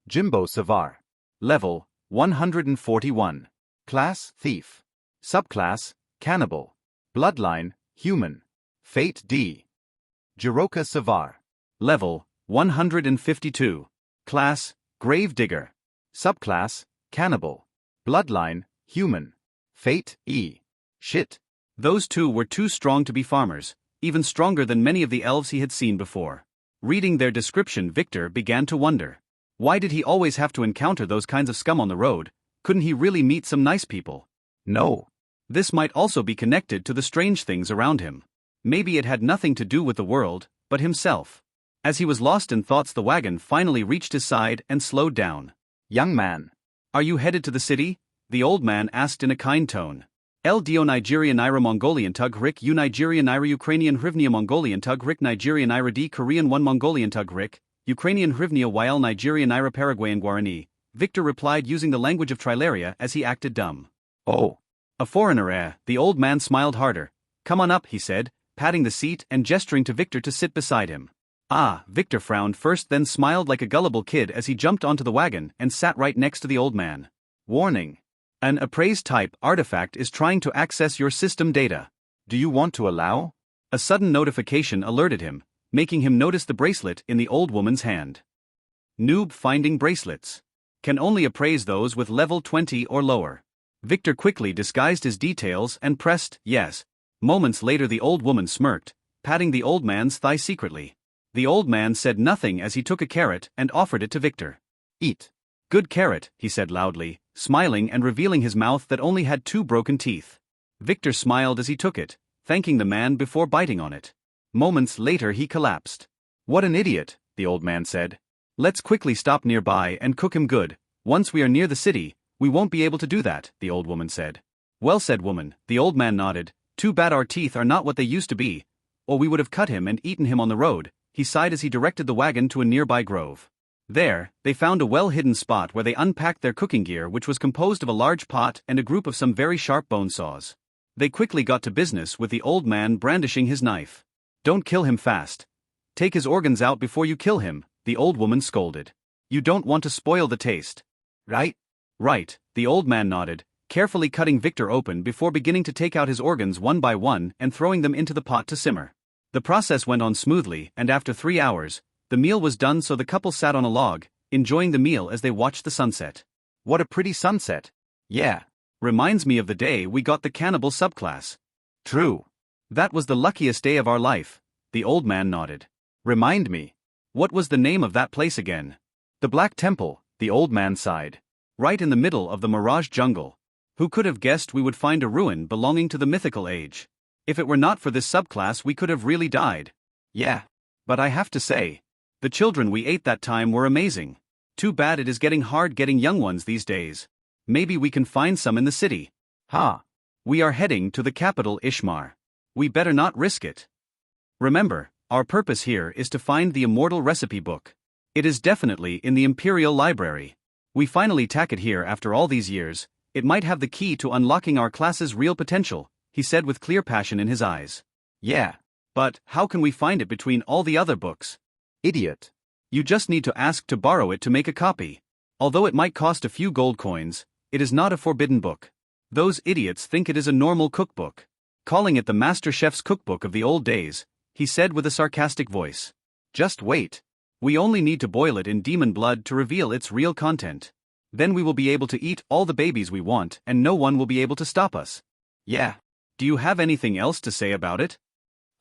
Jimbo Savar. Level 141. Class Thief. Subclass Cannibal. Bloodline Human. Fate D. Jiroka Savar. Level 152. Class Gravedigger. Subclass Cannibal. Bloodline Human. Fate E. Shit. Those 2 were too strong to be farmers, even stronger than many of the elves he had seen before. Reading their description, Victor began to wonder. Why did he always have to encounter those kinds of scum on the road? Couldn't he really meet some nice people? No. This might also be connected to the strange things around him. Maybe it had nothing to do with the world, but himself. As he was lost in thoughts, the wagon finally reached his side and slowed down. Young man. Are you headed to the city? The old man asked in a kind tone. LDO Nigeria Naira Mongolian Tug Rik U Nigeria Naira Ukrainian Hrivnia Mongolian Tug Rik Nigeria Naira D Korean 1 Mongolian Tug Rik, Ukrainian Hrivnia YL Nigeria Naira Paraguayan Guarani, Victor replied using the language of Trilaria as he acted dumb. Oh. A foreigner, The old man smiled harder. Come on up, he said, patting the seat and gesturing to Victor to sit beside him. Ah, Victor frowned first, then smiled like a gullible kid as he jumped onto the wagon and sat right next to the old man. Warning. An appraised type artifact is trying to access your system data. Do you want to allow? A sudden notification alerted him, making him notice the bracelet in the old woman's hand. Noob finding bracelets. Can only appraise those with level 20 or lower. Victor quickly disguised his details and pressed yes. Moments later, the old woman smirked, patting the old man's thigh secretly. The old man said nothing as he took a carrot and offered it to Victor. Eat. Good carrot, he said loudly, smiling and revealing his mouth that only had 2 broken teeth. Victor smiled as he took it, thanking the man before biting on it. Moments later he collapsed. What an idiot, the old man said. Let's quickly stop nearby and cook him good. Once we are near the city, we won't be able to do that, the old woman said. Well said, woman, the old man nodded. Too bad our teeth are not what they used to be, or we would have cut him and eaten him on the road, he sighed as he directed the wagon to a nearby grove. There, they found a well-hidden spot where they unpacked their cooking gear, which was composed of a large pot and a group of some very sharp bone saws. They quickly got to business with the old man brandishing his knife. Don't kill him fast. Take his organs out before you kill him, the old woman scolded. You don't want to spoil the taste. Right? Right, the old man nodded, carefully cutting Victor open before beginning to take out his organs one by one and throwing them into the pot to simmer. The process went on smoothly, and after 3 hours, the meal was done, so the couple sat on a log, enjoying the meal as they watched the sunset. What a pretty sunset. Yeah. Reminds me of the day we got the cannibal subclass. True. That was the luckiest day of our life, the old man nodded. Remind me. What was the name of that place again? The Black Temple, the old man sighed. Right in the middle of the Mirage jungle. Who could have guessed we would find a ruin belonging to the mythical age? If it were not for this subclass, we could have really died. Yeah. But I have to say, the children we ate that time were amazing. Too bad it is getting hard getting young ones these days. Maybe we can find some in the city. Ha. We are heading to the capital Ishmar. We better not risk it. Remember, our purpose here is to find the immortal recipe book. It is definitely in the Imperial Library. We finally tack it here after all these years. It might have the key to unlocking our class's real potential, he said with clear passion in his eyes. Yeah. But how can we find it between all the other books? Idiot. You just need to ask to borrow it to make a copy. Although it might cost a few gold coins, it is not a forbidden book. Those idiots think it is a normal cookbook. Calling it the Master Chef's cookbook of the old days, he said with a sarcastic voice. Just wait. We only need to boil it in demon blood to reveal its real content. Then we will be able to eat all the babies we want and no one will be able to stop us. Yeah. Do you have anything else to say about it?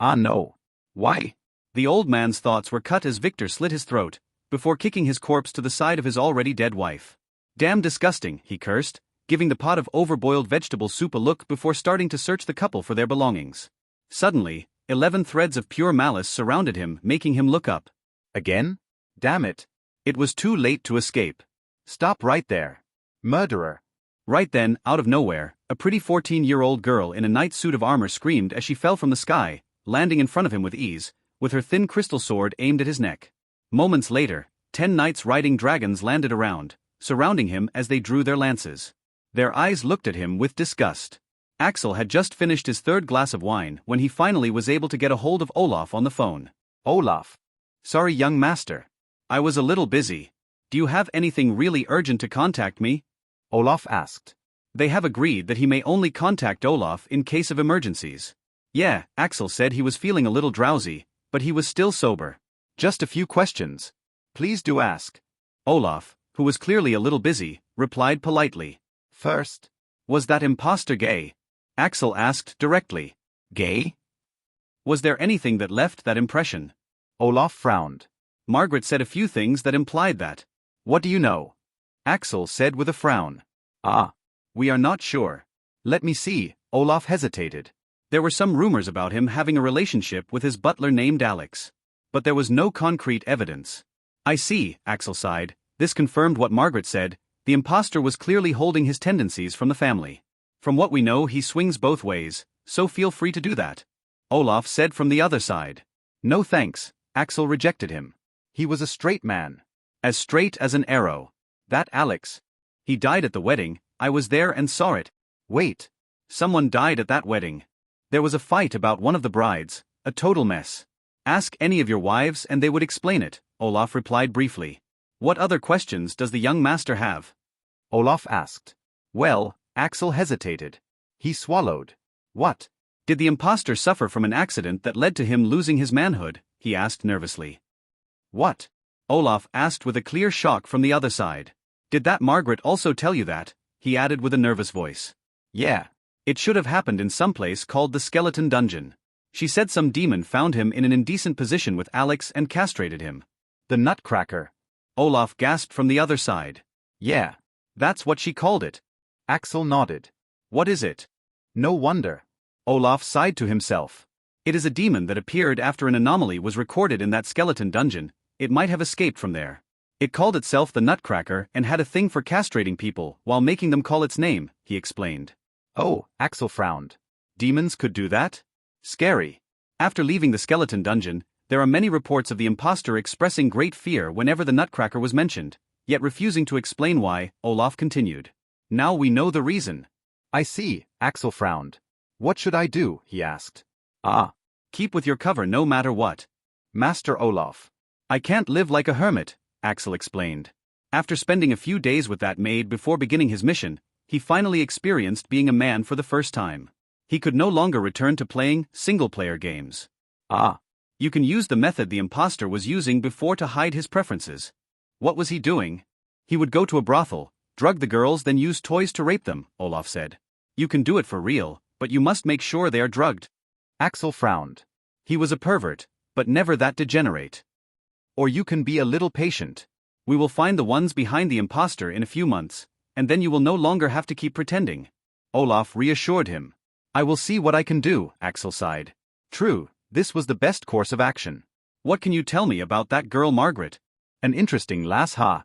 No. Why? The old man's thoughts were cut as Victor slit his throat, before kicking his corpse to the side of his already dead wife. Damn disgusting, he cursed, giving the pot of overboiled vegetable soup a look before starting to search the couple for their belongings. Suddenly, 11 threads of pure malice surrounded him, making him look up. Again? Damn it. It was too late to escape. Stop right there. Murderer. Right then, out of nowhere, a pretty 14-year-old girl in a knight suit of armor screamed as she fell from the sky, landing in front of him with ease, with her thin crystal sword aimed at his neck. Moments later, 10 knights riding dragons landed around, surrounding him as they drew their lances. Their eyes looked at him with disgust. Axel had just finished his third glass of wine when he finally was able to get a hold of Olaf on the phone. Olaf. Sorry, young master. I was a little busy. Do you have anything really urgent to contact me? Olaf asked. They have agreed that he may only contact Olaf in case of emergencies. Yeah, Axel said he was feeling a little drowsy, but he was still sober. Just a few questions. Please do ask. Olaf, who was clearly a little busy, replied politely. First. Was that imposter gay? Axel asked directly. Gay? Was there anything that left that impression? Olaf frowned. Margaret said a few things that implied that. What do you know? Axel said with a frown. We are not sure. Let me see. Olaf hesitated. There were some rumors about him having a relationship with his butler named Alex. But there was no concrete evidence. I see, Axel sighed. This confirmed what Margaret said. The imposter was clearly holding his tendencies from the family. From what we know, he swings both ways, so feel free to do that. Olaf said from the other side. No thanks, Axel rejected him. He was a straight man. As straight as an arrow. That Alex. He died at the wedding. I was there and saw it. Wait. Someone died at that wedding. There was a fight about one of the brides, a total mess. Ask any of your wives and they would explain it, Olaf replied briefly. What other questions does the young master have? Olaf asked. Well, Axel hesitated. He swallowed. What? Did the imposter suffer from an accident that led to him losing his manhood? He asked nervously. What? Olaf asked with a clear shock from the other side. Did that Margaret also tell you that? He added with a nervous voice. Yeah. It should have happened in some place called the Skeleton Dungeon. She said some demon found him in an indecent position with Alex and castrated him. The Nutcracker. Olaf gasped from the other side. Yeah. That's what she called it. Axel nodded. What is it? No wonder. Olaf sighed to himself. It is a demon that appeared after an anomaly was recorded in that skeleton dungeon. It might have escaped from there. It called itself the Nutcracker and had a thing for castrating people while making them call its name, he explained. Oh, Axel frowned. Demons could do that? Scary. After leaving the skeleton dungeon, there are many reports of the imposter expressing great fear whenever the Nutcracker was mentioned, yet refusing to explain why. Olaf continued. Now we know the reason. I see, Axel frowned. What should I do? He asked. Keep with your cover no matter what. Master Olaf. I can't live like a hermit, Axel explained. After spending a few days with that maid before beginning his mission, he finally experienced being a man for the first time. He could no longer return to playing single-player games. You can use the method the imposter was using before to hide his preferences. What was he doing? He would go to a brothel, Drug the girls, then use toys to rape them, Olaf said. You can do it for real, but you must make sure they are drugged. Axel frowned. He was a pervert, but never that degenerate. Or you can be a little patient. We will find the ones behind the imposter in a few months, and then you will no longer have to keep pretending. Olaf reassured him. I will see what I can do, Axel sighed. True, this was the best course of action. What can you tell me about that girl Margaret? An interesting lass, ha?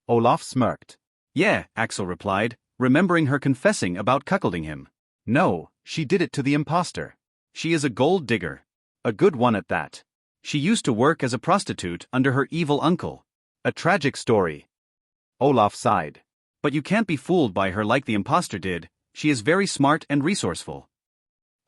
Olaf smirked. Yeah, Axel replied, remembering her confessing about cuckolding him. No, she did it to the imposter. She is a gold digger. A good one at that. She used to work as a prostitute under her evil uncle. A tragic story. Olaf sighed. But you can't be fooled by her like the imposter did. She is very smart and resourceful.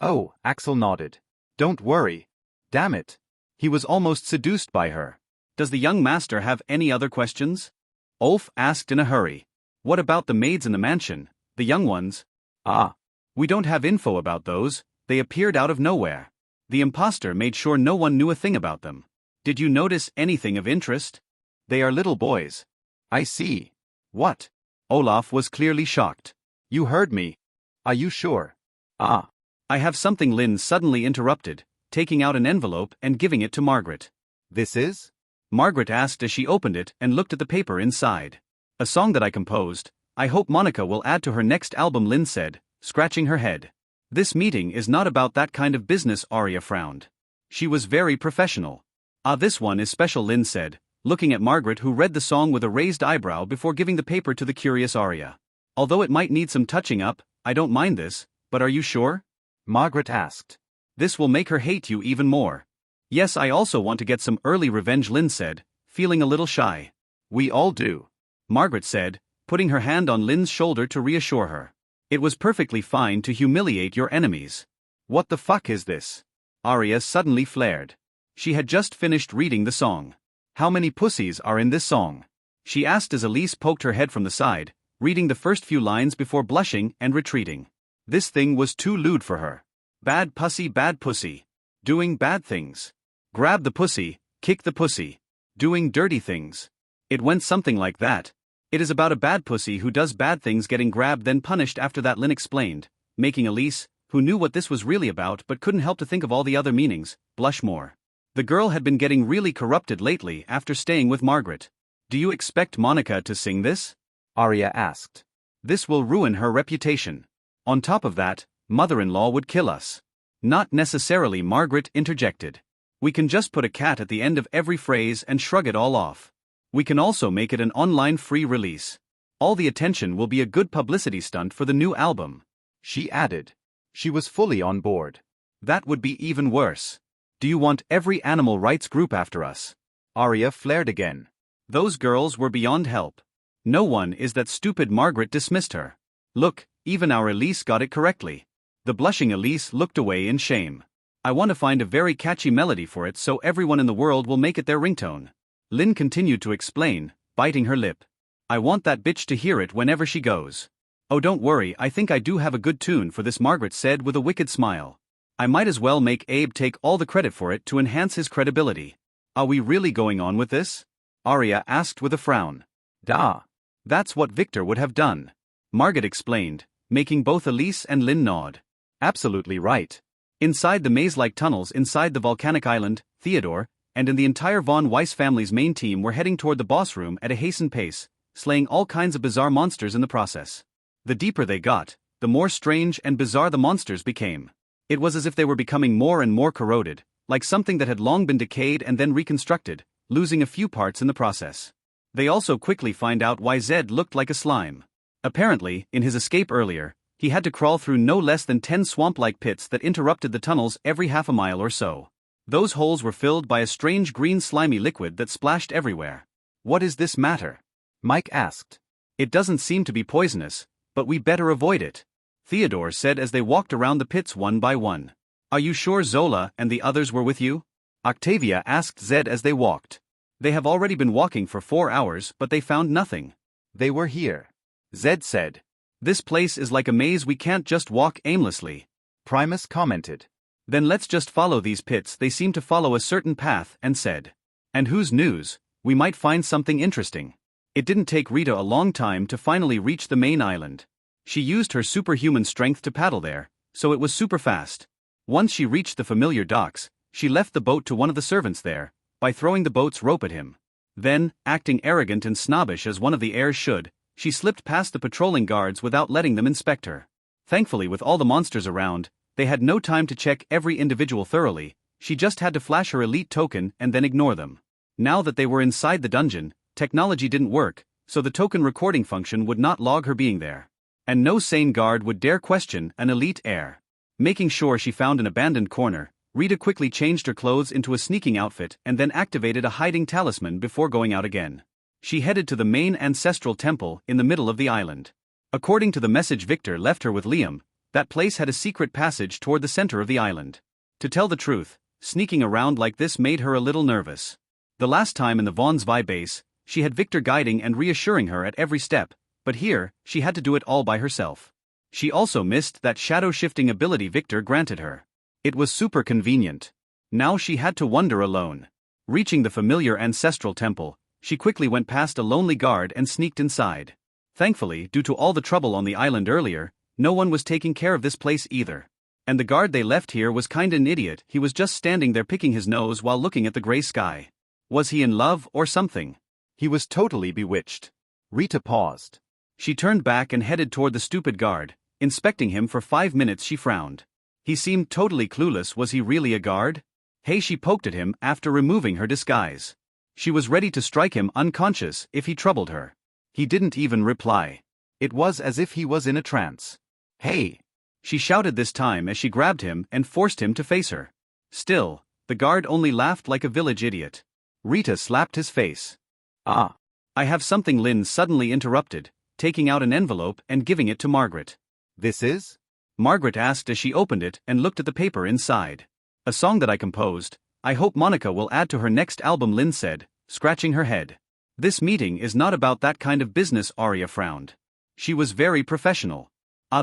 Oh, Axel nodded. Don't worry. Damn it. He was almost seduced by her. Does the young master have any other questions? Ulf asked in a hurry. What about the maids in the mansion, the young ones? Ah. We don't have info about those, they appeared out of nowhere. The imposter made sure no one knew a thing about them. Did you notice anything of interest? They are little boys. I see. What? Olaf was clearly shocked. You heard me. Are you sure? Ah. I have something, Lynn suddenly interrupted, taking out an envelope and giving it to Margaret. This is? Margaret asked as she opened it and looked at the paper inside. A song that I composed. I hope Monica will add to her next album, Lynn said, scratching her head. This meeting is not about that kind of business, Arya frowned. She was very professional. Ah, this one is special, Lynn said, looking at Margaret, who read the song with a raised eyebrow before giving the paper to the curious Arya. Although it might need some touching up, I don't mind this, but are you sure? Margaret asked. This will make her hate you even more. Yes, I also want to get some early revenge, Lynn said, feeling a little shy. We all do, Margaret said, putting her hand on Lynn's shoulder to reassure her. It was perfectly fine to humiliate your enemies. What the fuck is this? Arya suddenly flared. She had just finished reading the song. How many pussies are in this song? She asked as Elise poked her head from the side, reading the first few lines before blushing and retreating. This thing was too lewd for her. Bad pussy. Doing bad things. Grab the pussy, kick the pussy. Doing dirty things. It went something like that. It is about a bad pussy who does bad things getting grabbed then punished after that, Lynn explained, making Elise, who knew what this was really about but couldn't help to think of all the other meanings, blush more. The girl had been getting really corrupted lately after staying with Margaret. Do you expect Monica to sing this? Arya asked. This will ruin her reputation. On top of that, mother-in-law would kill us. Not necessarily, Margaret interjected. We can just put a cat at the end of every phrase and shrug it all off. We can also make it an online free release. All the attention will be a good publicity stunt for the new album. She added. She was fully on board. That would be even worse. Do you want every animal rights group after us? Arya flared again. Those girls were beyond help. No one is that stupid, Margaret dismissed her. Look, even our Elise got it correctly. The blushing Elise looked away in shame. I want to find a very catchy melody for it so everyone in the world will make it their ringtone. Lynn continued to explain, biting her lip. I want that bitch to hear it whenever she goes. Oh, don't worry, I think I do have a good tune for this, Margaret said with a wicked smile. I might as well make Abe take all the credit for it to enhance his credibility. Are we really going on with this? Arya asked with a frown. Da. That's what Victor would have done. Margaret explained, making both Elise and Lynn nod. Absolutely right. Inside the maze-like tunnels inside the volcanic island, Theodore, and in the entire von Weiss family's main team were heading toward the boss room at a hastened pace, slaying all kinds of bizarre monsters in the process. The deeper they got, the more strange and bizarre the monsters became. It was as if they were becoming more and more corroded, like something that had long been decayed and then reconstructed, losing a few parts in the process. They also quickly find out why Zed looked like a slime. Apparently, in his escape earlier, he had to crawl through no less than 10 swamp-like pits that interrupted the tunnels every half a mile or so. Those holes were filled by a strange green slimy liquid that splashed everywhere. What is this matter? Mike asked. It doesn't seem to be poisonous, but we better avoid it, Theodore said as they walked around the pits one by one. Are you sure Zola and the others were with you? Octavia asked Zed as they walked. They have already been walking for 4 hours, but they found nothing. They were here, Zed said. This place is like a maze, we can't just walk aimlessly, Primus commented. Then let's just follow these pits, they seem to follow a certain path, and said. And whose news, we might find something interesting. It didn't take Rita a long time to finally reach the main island. She used her superhuman strength to paddle there, so it was super fast. Once she reached the familiar docks, she left the boat to one of the servants there, by throwing the boat's rope at him. Then, acting arrogant and snobbish as one of the heirs should, she slipped past the patrolling guards without letting them inspect her. Thankfully, with all the monsters around, they had no time to check every individual thoroughly. She just had to flash her elite token and then ignore them. Now that they were inside the dungeon, technology didn't work, so the token recording function would not log her being there. And no sane guard would dare question an elite heir. Making sure she found an abandoned corner, Rita quickly changed her clothes into a sneaking outfit and then activated a hiding talisman before going out again. She headed to the main ancestral temple in the middle of the island. According to the message Victor left her with Liam, that place had a secret passage toward the center of the island. To tell the truth, sneaking around like this made her a little nervous. The last time in the Vaughn's Vi base, she had Victor guiding and reassuring her at every step, but here, she had to do it all by herself. She also missed that shadow-shifting ability Victor granted her. It was super convenient. Now she had to wander alone. Reaching the familiar ancestral temple, she quickly went past a lonely guard and sneaked inside. Thankfully, due to all the trouble on the island earlier, no one was taking care of this place either. And the guard they left here was kinda an idiot. He was just standing there picking his nose while looking at the gray sky. Was he in love or something? He was totally bewitched. Rita paused. She turned back and headed toward the stupid guard. Inspecting him for 5 minutes, she frowned. He seemed totally clueless. Was he really a guard? Hey, she poked at him after removing her disguise. She was ready to strike him unconscious if he troubled her. He didn't even reply. It was as if he was in a trance. Hey! She shouted this time as she grabbed him and forced him to face her. Still, the guard only laughed like a village idiot. Rita slapped his face. Ah! I have something, Lynn suddenly interrupted, taking out an envelope and giving it to Margaret. This is? Margaret asked as she opened it and looked at the paper inside. A song that I composed. I hope Monica will add to her next album, Lynn said, scratching her head. This meeting is not about that kind of business, Arya frowned. She was very professional.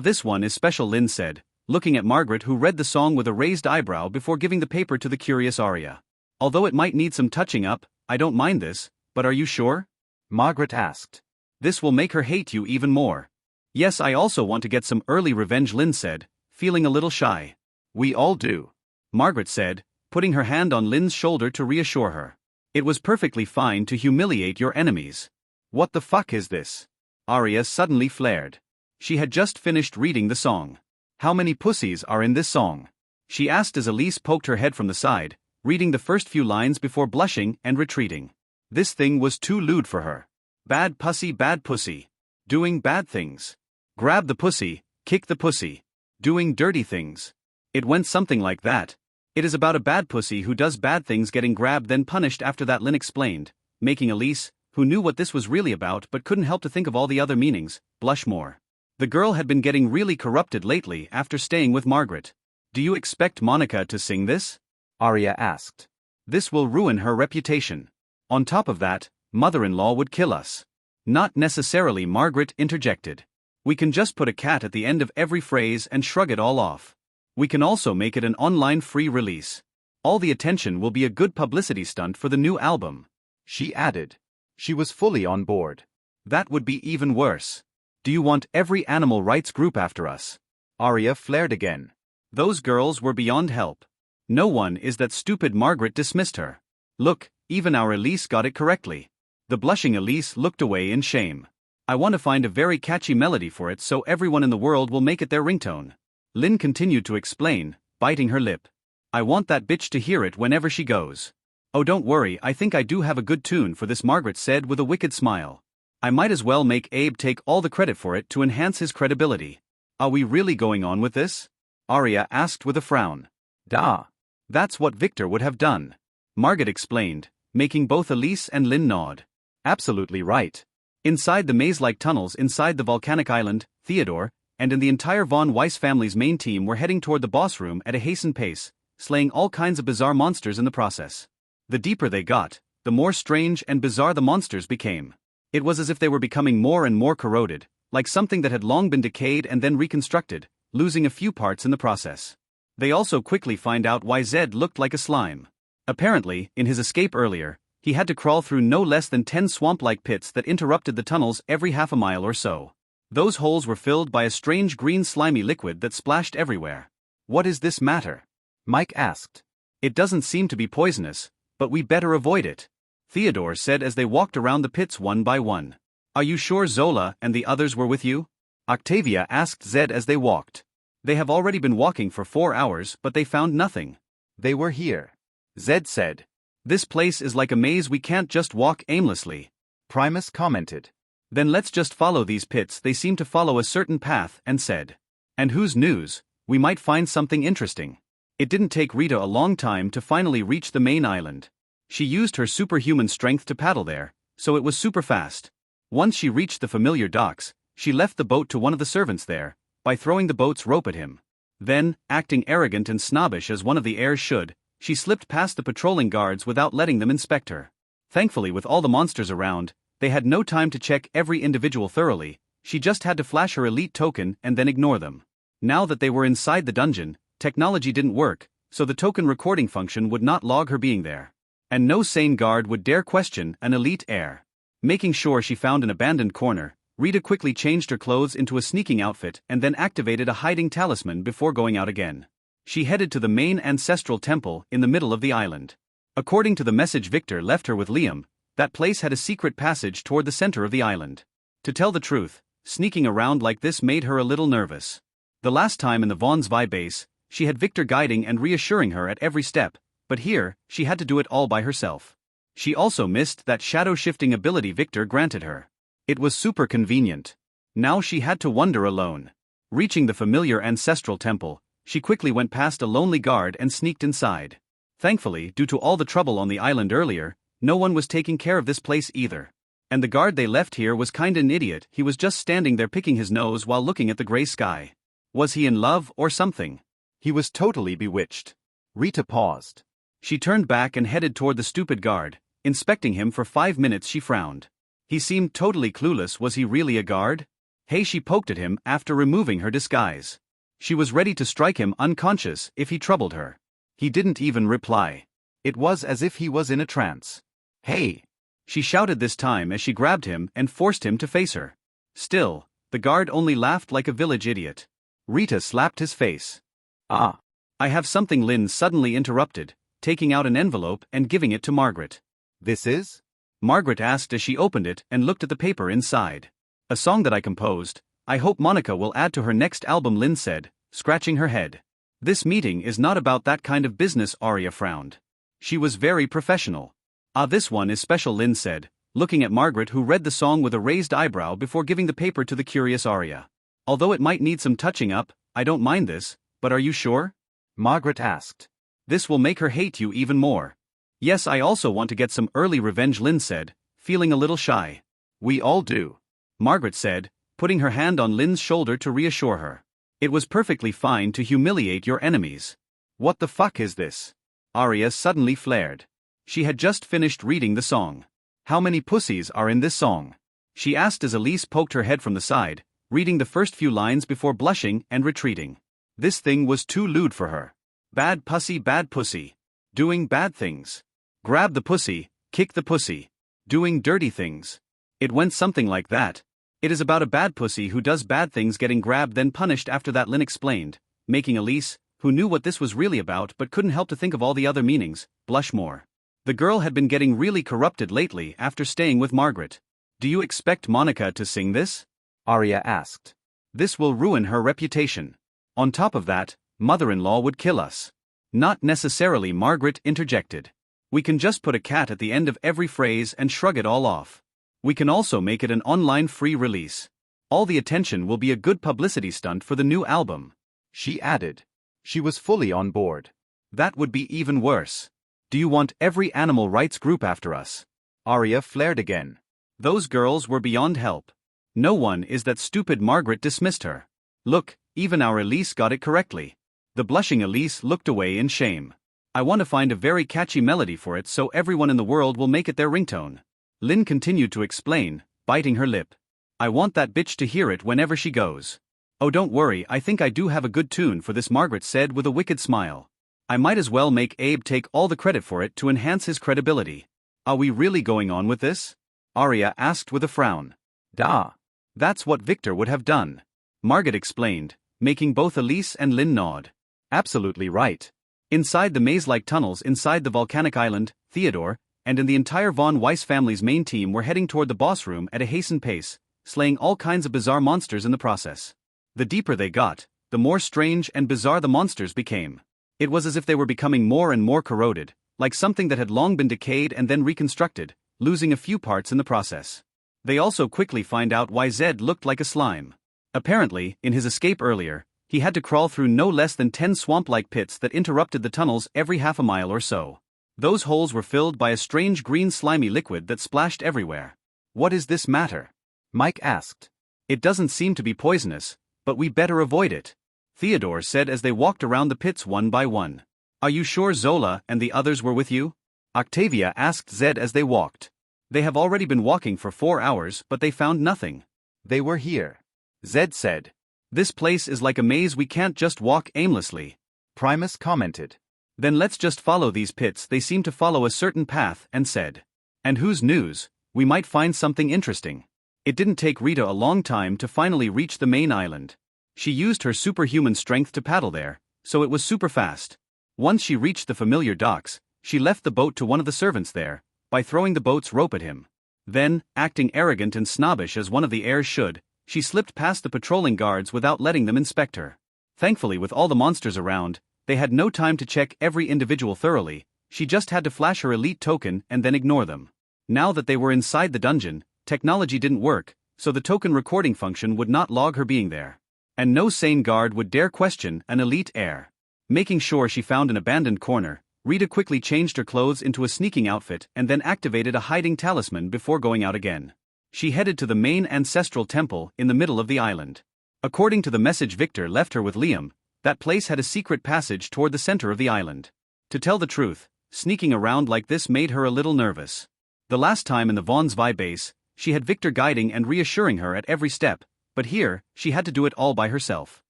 This one is special, Lynn said, looking at Margaret, who read the song with a raised eyebrow before giving the paper to the curious Arya. Although it might need some touching up, I don't mind this, but are you sure? Margaret asked. This will make her hate you even more. Yes, I also want to get some early revenge, Lynn said, feeling a little shy. We all do, Margaret said, putting her hand on Lynn's shoulder to reassure her. It was perfectly fine to humiliate your enemies. What the fuck is this? Arya suddenly flared. She had just finished reading the song. How many pussies are in this song? She asked as Elise poked her head from the side, reading the first few lines before blushing and retreating. This thing was too lewd for her. Bad pussy. Doing bad things. Grab the pussy, kick the pussy. Doing dirty things. It went something like that. It is about a bad pussy who does bad things getting grabbed then punished. After that, Lynn explained, making Elise, who knew what this was really about but couldn't help to think of all the other meanings, blush more. The girl had been getting really corrupted lately after staying with Margaret. Do you expect Monica to sing this? Arya asked. This will ruin her reputation. On top of that, mother-in-law would kill us. Not necessarily, Margaret interjected. We can just put a cat at the end of every phrase and shrug it all off. We can also make it an online free release. All the attention will be a good publicity stunt for the new album. She added. She was fully on board. That would be even worse. Do you want every animal rights group after us? Arya flared again. Those girls were beyond help. No one is that stupid. Margaret dismissed her. Look, even our Elise got it correctly. The blushing Elise looked away in shame. I want to find a very catchy melody for it so everyone in the world will make it their ringtone. Lynn continued to explain, biting her lip. I want that bitch to hear it whenever she goes. Oh, don't worry, I think I do have a good tune for this, Margaret said with a wicked smile. I might as well make Abe take all the credit for it to enhance his credibility. Are we really going on with this? Arya asked with a frown. Da. That's what Victor would have done. Margaret explained, making both Elise and Lynn nod. Absolutely right. Inside the maze-like tunnels inside the volcanic island, Theodore, and in the entire Von Weiss family's main team were heading toward the boss room at a hastened pace, slaying all kinds of bizarre monsters in the process. The deeper they got, the more strange and bizarre the monsters became. It was as if they were becoming more and more corroded, like something that had long been decayed and then reconstructed, losing a few parts in the process. They also quickly find out why Zed looked like a slime. Apparently, in his escape earlier, He had to crawl through no less than 10 swamp-like pits that interrupted the tunnels every half a mile or so. Those holes were filled by a strange green slimy liquid that splashed everywhere. What is this matter? Mike asked. It doesn't seem to be poisonous, but we better avoid it, Theodore said as they walked around the pits one by one. Are you sure Zola and the others were with you? Octavia asked Zed as they walked. They have already been walking for 4 hours, but they found nothing. They were here, Zed said. This place is like a maze, we can't just walk aimlessly, Primus commented. Then let's just follow these pits, they seem to follow a certain path, and said. And whose news, we might find something interesting. It didn't take Rita a long time to finally reach the main island. She used her superhuman strength to paddle there, so it was super fast. Once she reached the familiar docks, she left the boat to one of the servants there, by throwing the boat's rope at him. Then, acting arrogant and snobbish as one of the heirs should, she slipped past the patrolling guards without letting them inspect her. Thankfully, with all the monsters around, they had no time to check every individual thoroughly. She just had to flash her elite token and then ignore them. Now that they were inside the dungeon, technology didn't work, so the token recording function would not log her being there. And no sane guard would dare question an elite heir. Making sure she found an abandoned corner, Rita quickly changed her clothes into a sneaking outfit and then activated a hiding talisman before going out again. She headed to the main ancestral temple in the middle of the island. According to the message Victor left her with Liam, that place had a secret passage toward the center of the island. To tell the truth, sneaking around like this made her a little nervous. The last time in the Vaughn's Vi base, she had Victor guiding and reassuring her at every step, but here, she had to do it all by herself. She also missed that shadow-shifting ability Victor granted her. It was super convenient. Now she had to wander alone. Reaching the familiar ancestral temple, she quickly went past a lonely guard and sneaked inside. Thankfully, due to all the trouble on the island earlier, no one was taking care of this place either. And the guard they left here was kinda an idiot, he was just standing there picking his nose while looking at the gray sky. Was he in love or something? He was totally bewitched. Rita paused. She turned back and headed toward the stupid guard. Inspecting him for 5 minutes, she frowned. He seemed totally clueless. Was he really a guard? Hey, she poked at him after removing her disguise. She was ready to strike him unconscious if he troubled her. He didn't even reply. It was as if he was in a trance. Hey! She shouted this time as she grabbed him and forced him to face her. Still, the guard only laughed like a village idiot. Rita slapped his face. Ah! I have something, Lynn suddenly interrupted, taking out an envelope and giving it to Margaret. This is? Margaret asked as she opened it and looked at the paper inside. A song that I composed. I hope Monica will add to her next album, Lynn said, scratching her head. This meeting is not about that kind of business, Arya frowned. She was very professional. Ah, this one is special, Lynn said, looking at Margaret, who read the song with a raised eyebrow before giving the paper to the curious Arya. Although it might need some touching up, I don't mind this, but are you sure? Margaret asked. This will make her hate you even more. Yes, I also want to get some early revenge, Lynn said, feeling a little shy. We all do, Margaret said, putting her hand on Lynn's shoulder to reassure her. It was perfectly fine to humiliate your enemies. What the fuck is this? Arya suddenly flared. She had just finished reading the song. How many pussies are in this song? She asked as Elise poked her head from the side, reading the first few lines before blushing and retreating. This thing was too lewd for her. Bad pussy. Doing bad things. Grab the pussy, kick the pussy. Doing dirty things. It went something like that. It is about a bad pussy who does bad things getting grabbed then punished. After that, Lynn explained, making Elise, who knew what this was really about but couldn't help to think of all the other meanings, blush more. The girl had been getting really corrupted lately after staying with Margaret. Do you expect Monica to sing this? Arya asked. This will ruin her reputation. On top of that, mother-in-law would kill us. Not necessarily, Margaret interjected. We can just put a cat at the end of every phrase and shrug it all off. We can also make it an online free release. All the attention will be a good publicity stunt for the new album. She added. She was fully on board. That would be even worse. Do you want every animal rights group after us? Arya flared again. Those girls were beyond help. No one is that stupid. Margaret dismissed her. Look, even our Elise got it correctly. The blushing Elise looked away in shame. I want to find a very catchy melody for it so everyone in the world will make it their ringtone. Lynn continued to explain, biting her lip. I want that bitch to hear it whenever she goes. Oh, don't worry, I think I do have a good tune for this, Margaret said with a wicked smile. I might as well make Abe take all the credit for it to enhance his credibility. Are we really going on with this? Arya asked with a frown. Da. That's what Victor would have done, Margaret explained, making both Elise and Lynn nod. Absolutely right. Inside the maze-like tunnels inside the volcanic island, Theodore, and in the entire von Weiss family's main team were heading toward the boss room at a hastened pace, slaying all kinds of bizarre monsters in the process. The deeper they got, the more strange and bizarre the monsters became. It was as if they were becoming more and more corroded, like something that had long been decayed and then reconstructed, losing a few parts in the process. They also quickly find out why Zed looked like a slime. Apparently, in his escape earlier, he had to crawl through no less than 10 swamp-like pits that interrupted the tunnels every half a mile or so. Those holes were filled by a strange green slimy liquid that splashed everywhere. What is this matter? Mike asked. It doesn't seem to be poisonous, but we better avoid it, Theodore said as they walked around the pits one by one. Are you sure Zola and the others were with you? Octavia asked Zed as they walked. They have already been walking for 4 hours, but they found nothing. They were here, Zed said. This place is like a maze, we can't just walk aimlessly, Primus commented. Then let's just follow these pits, they seem to follow a certain path, and said. And whose news, we might find something interesting. It didn't take Rita a long time to finally reach the main island. She used her superhuman strength to paddle there, so it was super fast. Once she reached the familiar docks, she left the boat to one of the servants there, by throwing the boat's rope at him. Then, acting arrogant and snobbish as one of the heirs should, she slipped past the patrolling guards without letting them inspect her. Thankfully, with all the monsters around, they had no time to check every individual thoroughly, she just had to flash her elite token and then ignore them. Now that they were inside the dungeon, technology didn't work, so the token recording function would not log her being there. And no sane guard would dare question an elite heir. Making sure she found an abandoned corner, Rita quickly changed her clothes into a sneaking outfit and then activated a hiding talisman before going out again. She headed to the main ancestral temple in the middle of the island. According to the message Victor left her with Liam, that place had a secret passage toward the center of the island. To tell the truth, sneaking around like this made her a little nervous. The last time in the Von Zwei base, she had Victor guiding and reassuring her at every step, but here, she had to do it all by herself.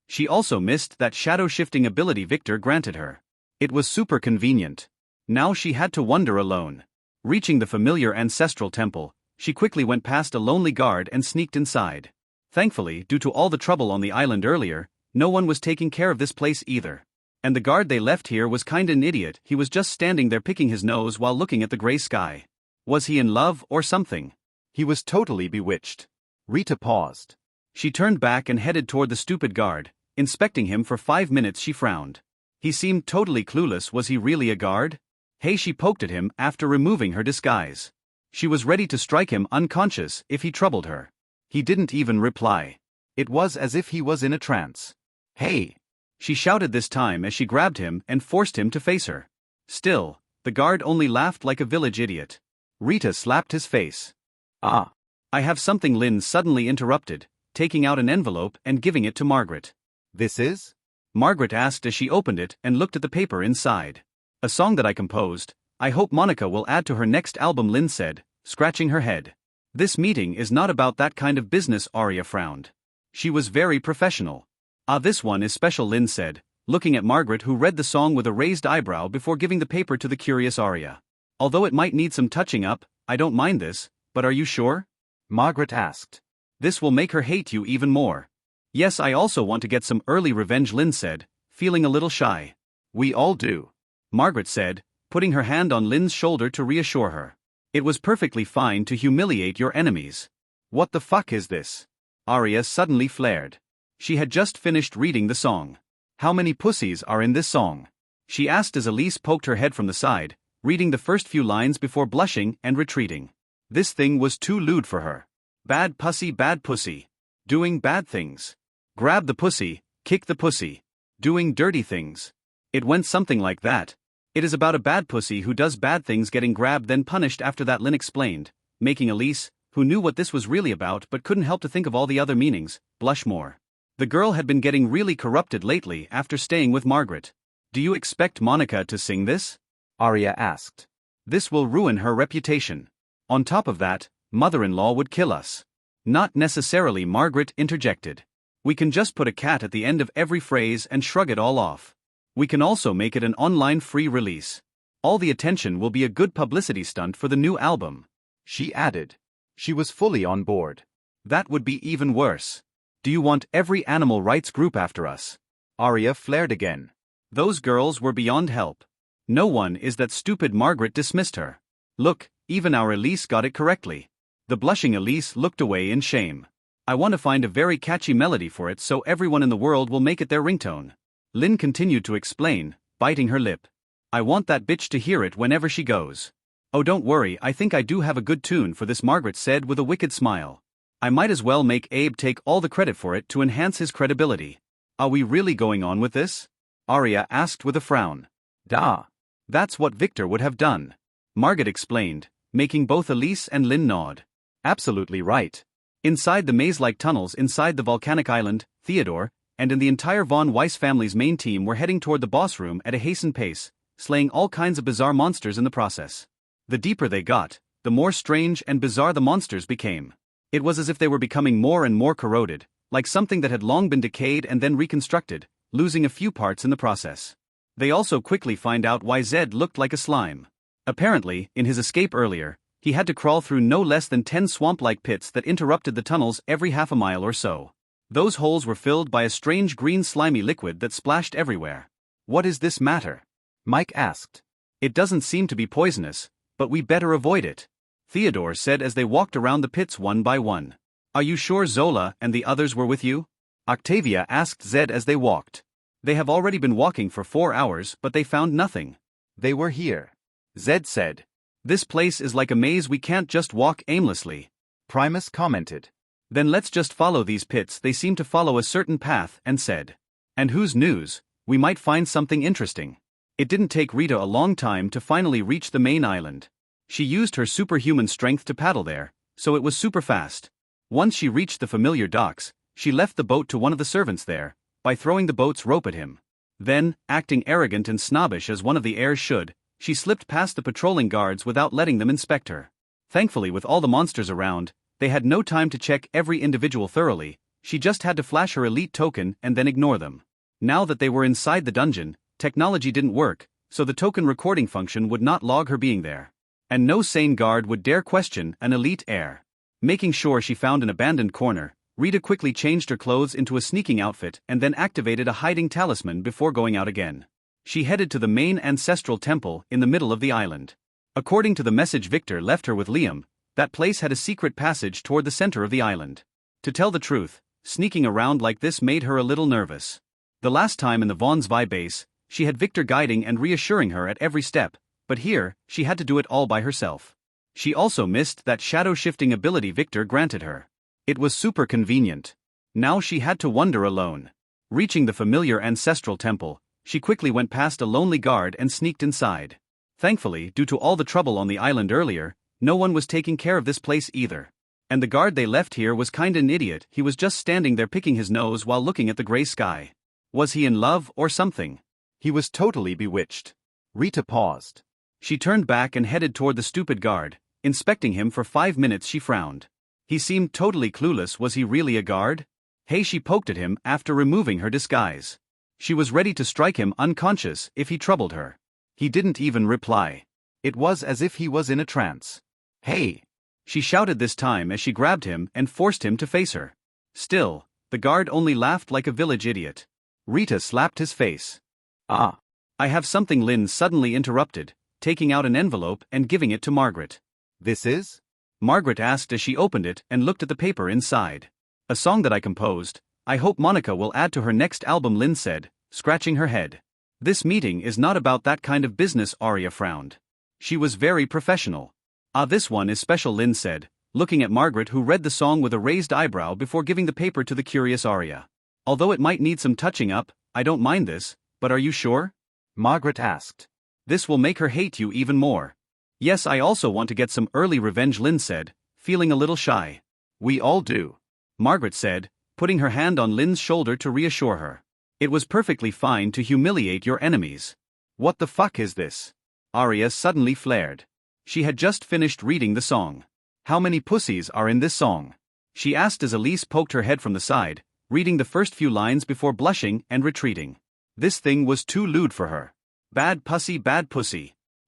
She also missed that shadow-shifting ability Victor granted her. It was super convenient. Now she had to wander alone. Reaching the familiar ancestral temple, she quickly went past a lonely guard and sneaked inside. Thankfully, due to all the trouble on the island earlier, no one was taking care of this place either. And the guard they left here was kinda an idiot, he was just standing there picking his nose while looking at the gray sky. Was he in love or something? He was totally bewitched. Rita paused. She turned back and headed toward the stupid guard. Inspecting him for 5 minutes, she frowned. He seemed totally clueless. Was he really a guard? Hey, she poked at him after removing her disguise. She was ready to strike him unconscious if he troubled her. He didn't even reply. It was as if he was in a trance. Hey! She shouted this time as she grabbed him and forced him to face her. Still, the guard only laughed like a village idiot. Rita slapped his face. Ah! I have something, Lynn suddenly interrupted, taking out an envelope and giving it to Margaret. This is? Margaret asked as she opened it and looked at the paper inside. A song that I composed. I hope Monica will add to her next album, Lynn said, scratching her head. This meeting is not about that kind of business, Arya frowned. She was very professional. Ah, this one is special, Lynn said, looking at Margaret, who read the song with a raised eyebrow before giving the paper to the curious Arya. Although it might need some touching up, I don't mind this, but are you sure? Margaret asked. This will make her hate you even more. Yes, I also want to get some early revenge, Lynn said, feeling a little shy. We all do, Margaret said, putting her hand on Lynn's shoulder to reassure her. It was perfectly fine to humiliate your enemies. What the fuck is this? Arya suddenly flared. She had just finished reading the song. How many pussies are in this song? She asked as Elise poked her head from the side, reading the first few lines before blushing and retreating. This thing was too lewd for her. Bad pussy. Doing bad things. Grab the pussy, kick the pussy. Doing dirty things. It went something like that. It is about a bad pussy who does bad things getting grabbed then punished after that, Lynn explained, making Elise, who knew what this was really about but couldn't help to think of all the other meanings, blush more. The girl had been getting really corrupted lately after staying with Margaret. Do you expect Monica to sing this? Arya asked. This will ruin her reputation. On top of that, mother-in-law would kill us. Not necessarily, Margaret interjected. We can just put a cat at the end of every phrase and shrug it all off. We can also make it an online free release. All the attention will be a good publicity stunt for the new album. She added. She was fully on board. That would be even worse. Do you want every animal rights group after us? Arya flared again. Those girls were beyond help. No one is that stupid. Margaret dismissed her. Look, even our Elise got it correctly. The blushing Elise looked away in shame. I want to find a very catchy melody for it so everyone in the world will make it their ringtone. Lynn continued to explain, biting her lip. I want that bitch to hear it whenever she goes. Oh, don't worry, I think I do have a good tune for this, Margaret said with a wicked smile. I might as well make Abe take all the credit for it to enhance his credibility. Are we really going on with this? Arya asked with a frown. Da. That's what Victor would have done. Margaret explained, making both Elise and Lynn nod. Absolutely right. Inside the maze-like tunnels inside the volcanic island, Theodore, and in the entire Von Weiss family's main team were heading toward the boss room at a hastened pace, slaying all kinds of bizarre monsters in the process. The deeper they got, the more strange and bizarre the monsters became. It was as if they were becoming more and more corroded, like something that had long been decayed and then reconstructed, losing a few parts in the process. They also quickly find out why Zed looked like a slime. Apparently, in his escape earlier, he had to crawl through no less than 10 swamp-like pits that interrupted the tunnels every half a mile or so. Those holes were filled by a strange green slimy liquid that splashed everywhere. What is this matter? Mike asked. It doesn't seem to be poisonous, but we better avoid it, Theodore said as they walked around the pits one by one. Are you sure Zola and the others were with you? Octavia asked Zed as they walked. They have already been walking for 4 hours, but they found nothing. They were here, Zed said. This place is like a maze, we can't just walk aimlessly, Primus commented. Then let's just follow these pits, they seem to follow a certain path, and said. And whose news, we might find something interesting. It didn't take Rita a long time to finally reach the main island. She used her superhuman strength to paddle there, so it was super fast. Once she reached the familiar docks, she left the boat to one of the servants there, by throwing the boat's rope at him. Then, acting arrogant and snobbish as one of the heirs should, she slipped past the patrolling guards without letting them inspect her. Thankfully, with all the monsters around, they had no time to check every individual thoroughly. She just had to flash her elite token and then ignore them. Now that they were inside the dungeon, technology didn't work, so the token recording function would not log her being there. And no sane guard would dare question an elite heir. Making sure she found an abandoned corner, Rita quickly changed her clothes into a sneaking outfit and then activated a hiding talisman before going out again. She headed to the main ancestral temple in the middle of the island. According to the message Victor left her with Liam, that place had a secret passage toward the center of the island. To tell the truth, sneaking around like this made her a little nervous. The last time in the Von Zwei base, she had Victor guiding and reassuring her at every step, but here, she had to do it all by herself. She also missed that shadow-shifting ability Victor granted her. It was super convenient. Now she had to wander alone. Reaching the familiar ancestral temple, she quickly went past a lonely guard and sneaked inside. Thankfully, due to all the trouble on the island earlier, no one was taking care of this place either. And the guard they left here was kinda an idiot, he was just standing there picking his nose while looking at the gray sky. Was he in love or something? He was totally bewitched. Rita paused. She turned back and headed toward the stupid guard. Inspecting him for 5 minutes, she frowned. He seemed totally clueless. Was he really a guard? Hey, she poked at him after removing her disguise. She was ready to strike him unconscious if he troubled her. He didn't even reply. It was as if he was in a trance. Hey! She shouted this time as she grabbed him and forced him to face her. Still, the guard only laughed like a village idiot. Rita slapped his face. Ah! I have something, Lynn suddenly interrupted, taking out an envelope and giving it to Margaret. This is? Margaret asked as she opened it and looked at the paper inside. A song that I composed. I hope Monica will add to her next album, Lynn said, scratching her head. This meeting is not about that kind of business, Arya frowned. She was very professional. Ah, this one is special, Lynn said, looking at Margaret, who read the song with a raised eyebrow before giving the paper to the curious Arya. Although it might need some touching up, I don't mind this, but are you sure? Margaret asked. This will make her hate you even more. Yes, I also want to get some early revenge, Lynn said, feeling a little shy. We all do, Margaret said, putting her hand on Lynn's shoulder to reassure her. It was perfectly fine to humiliate your enemies. What the fuck is this? Arya suddenly flared. She had just finished reading the song. How many pussies are in this song? She asked as Elise poked her head from the side, reading the first few lines before blushing and retreating. This thing was too lewd for her. Bad pussy,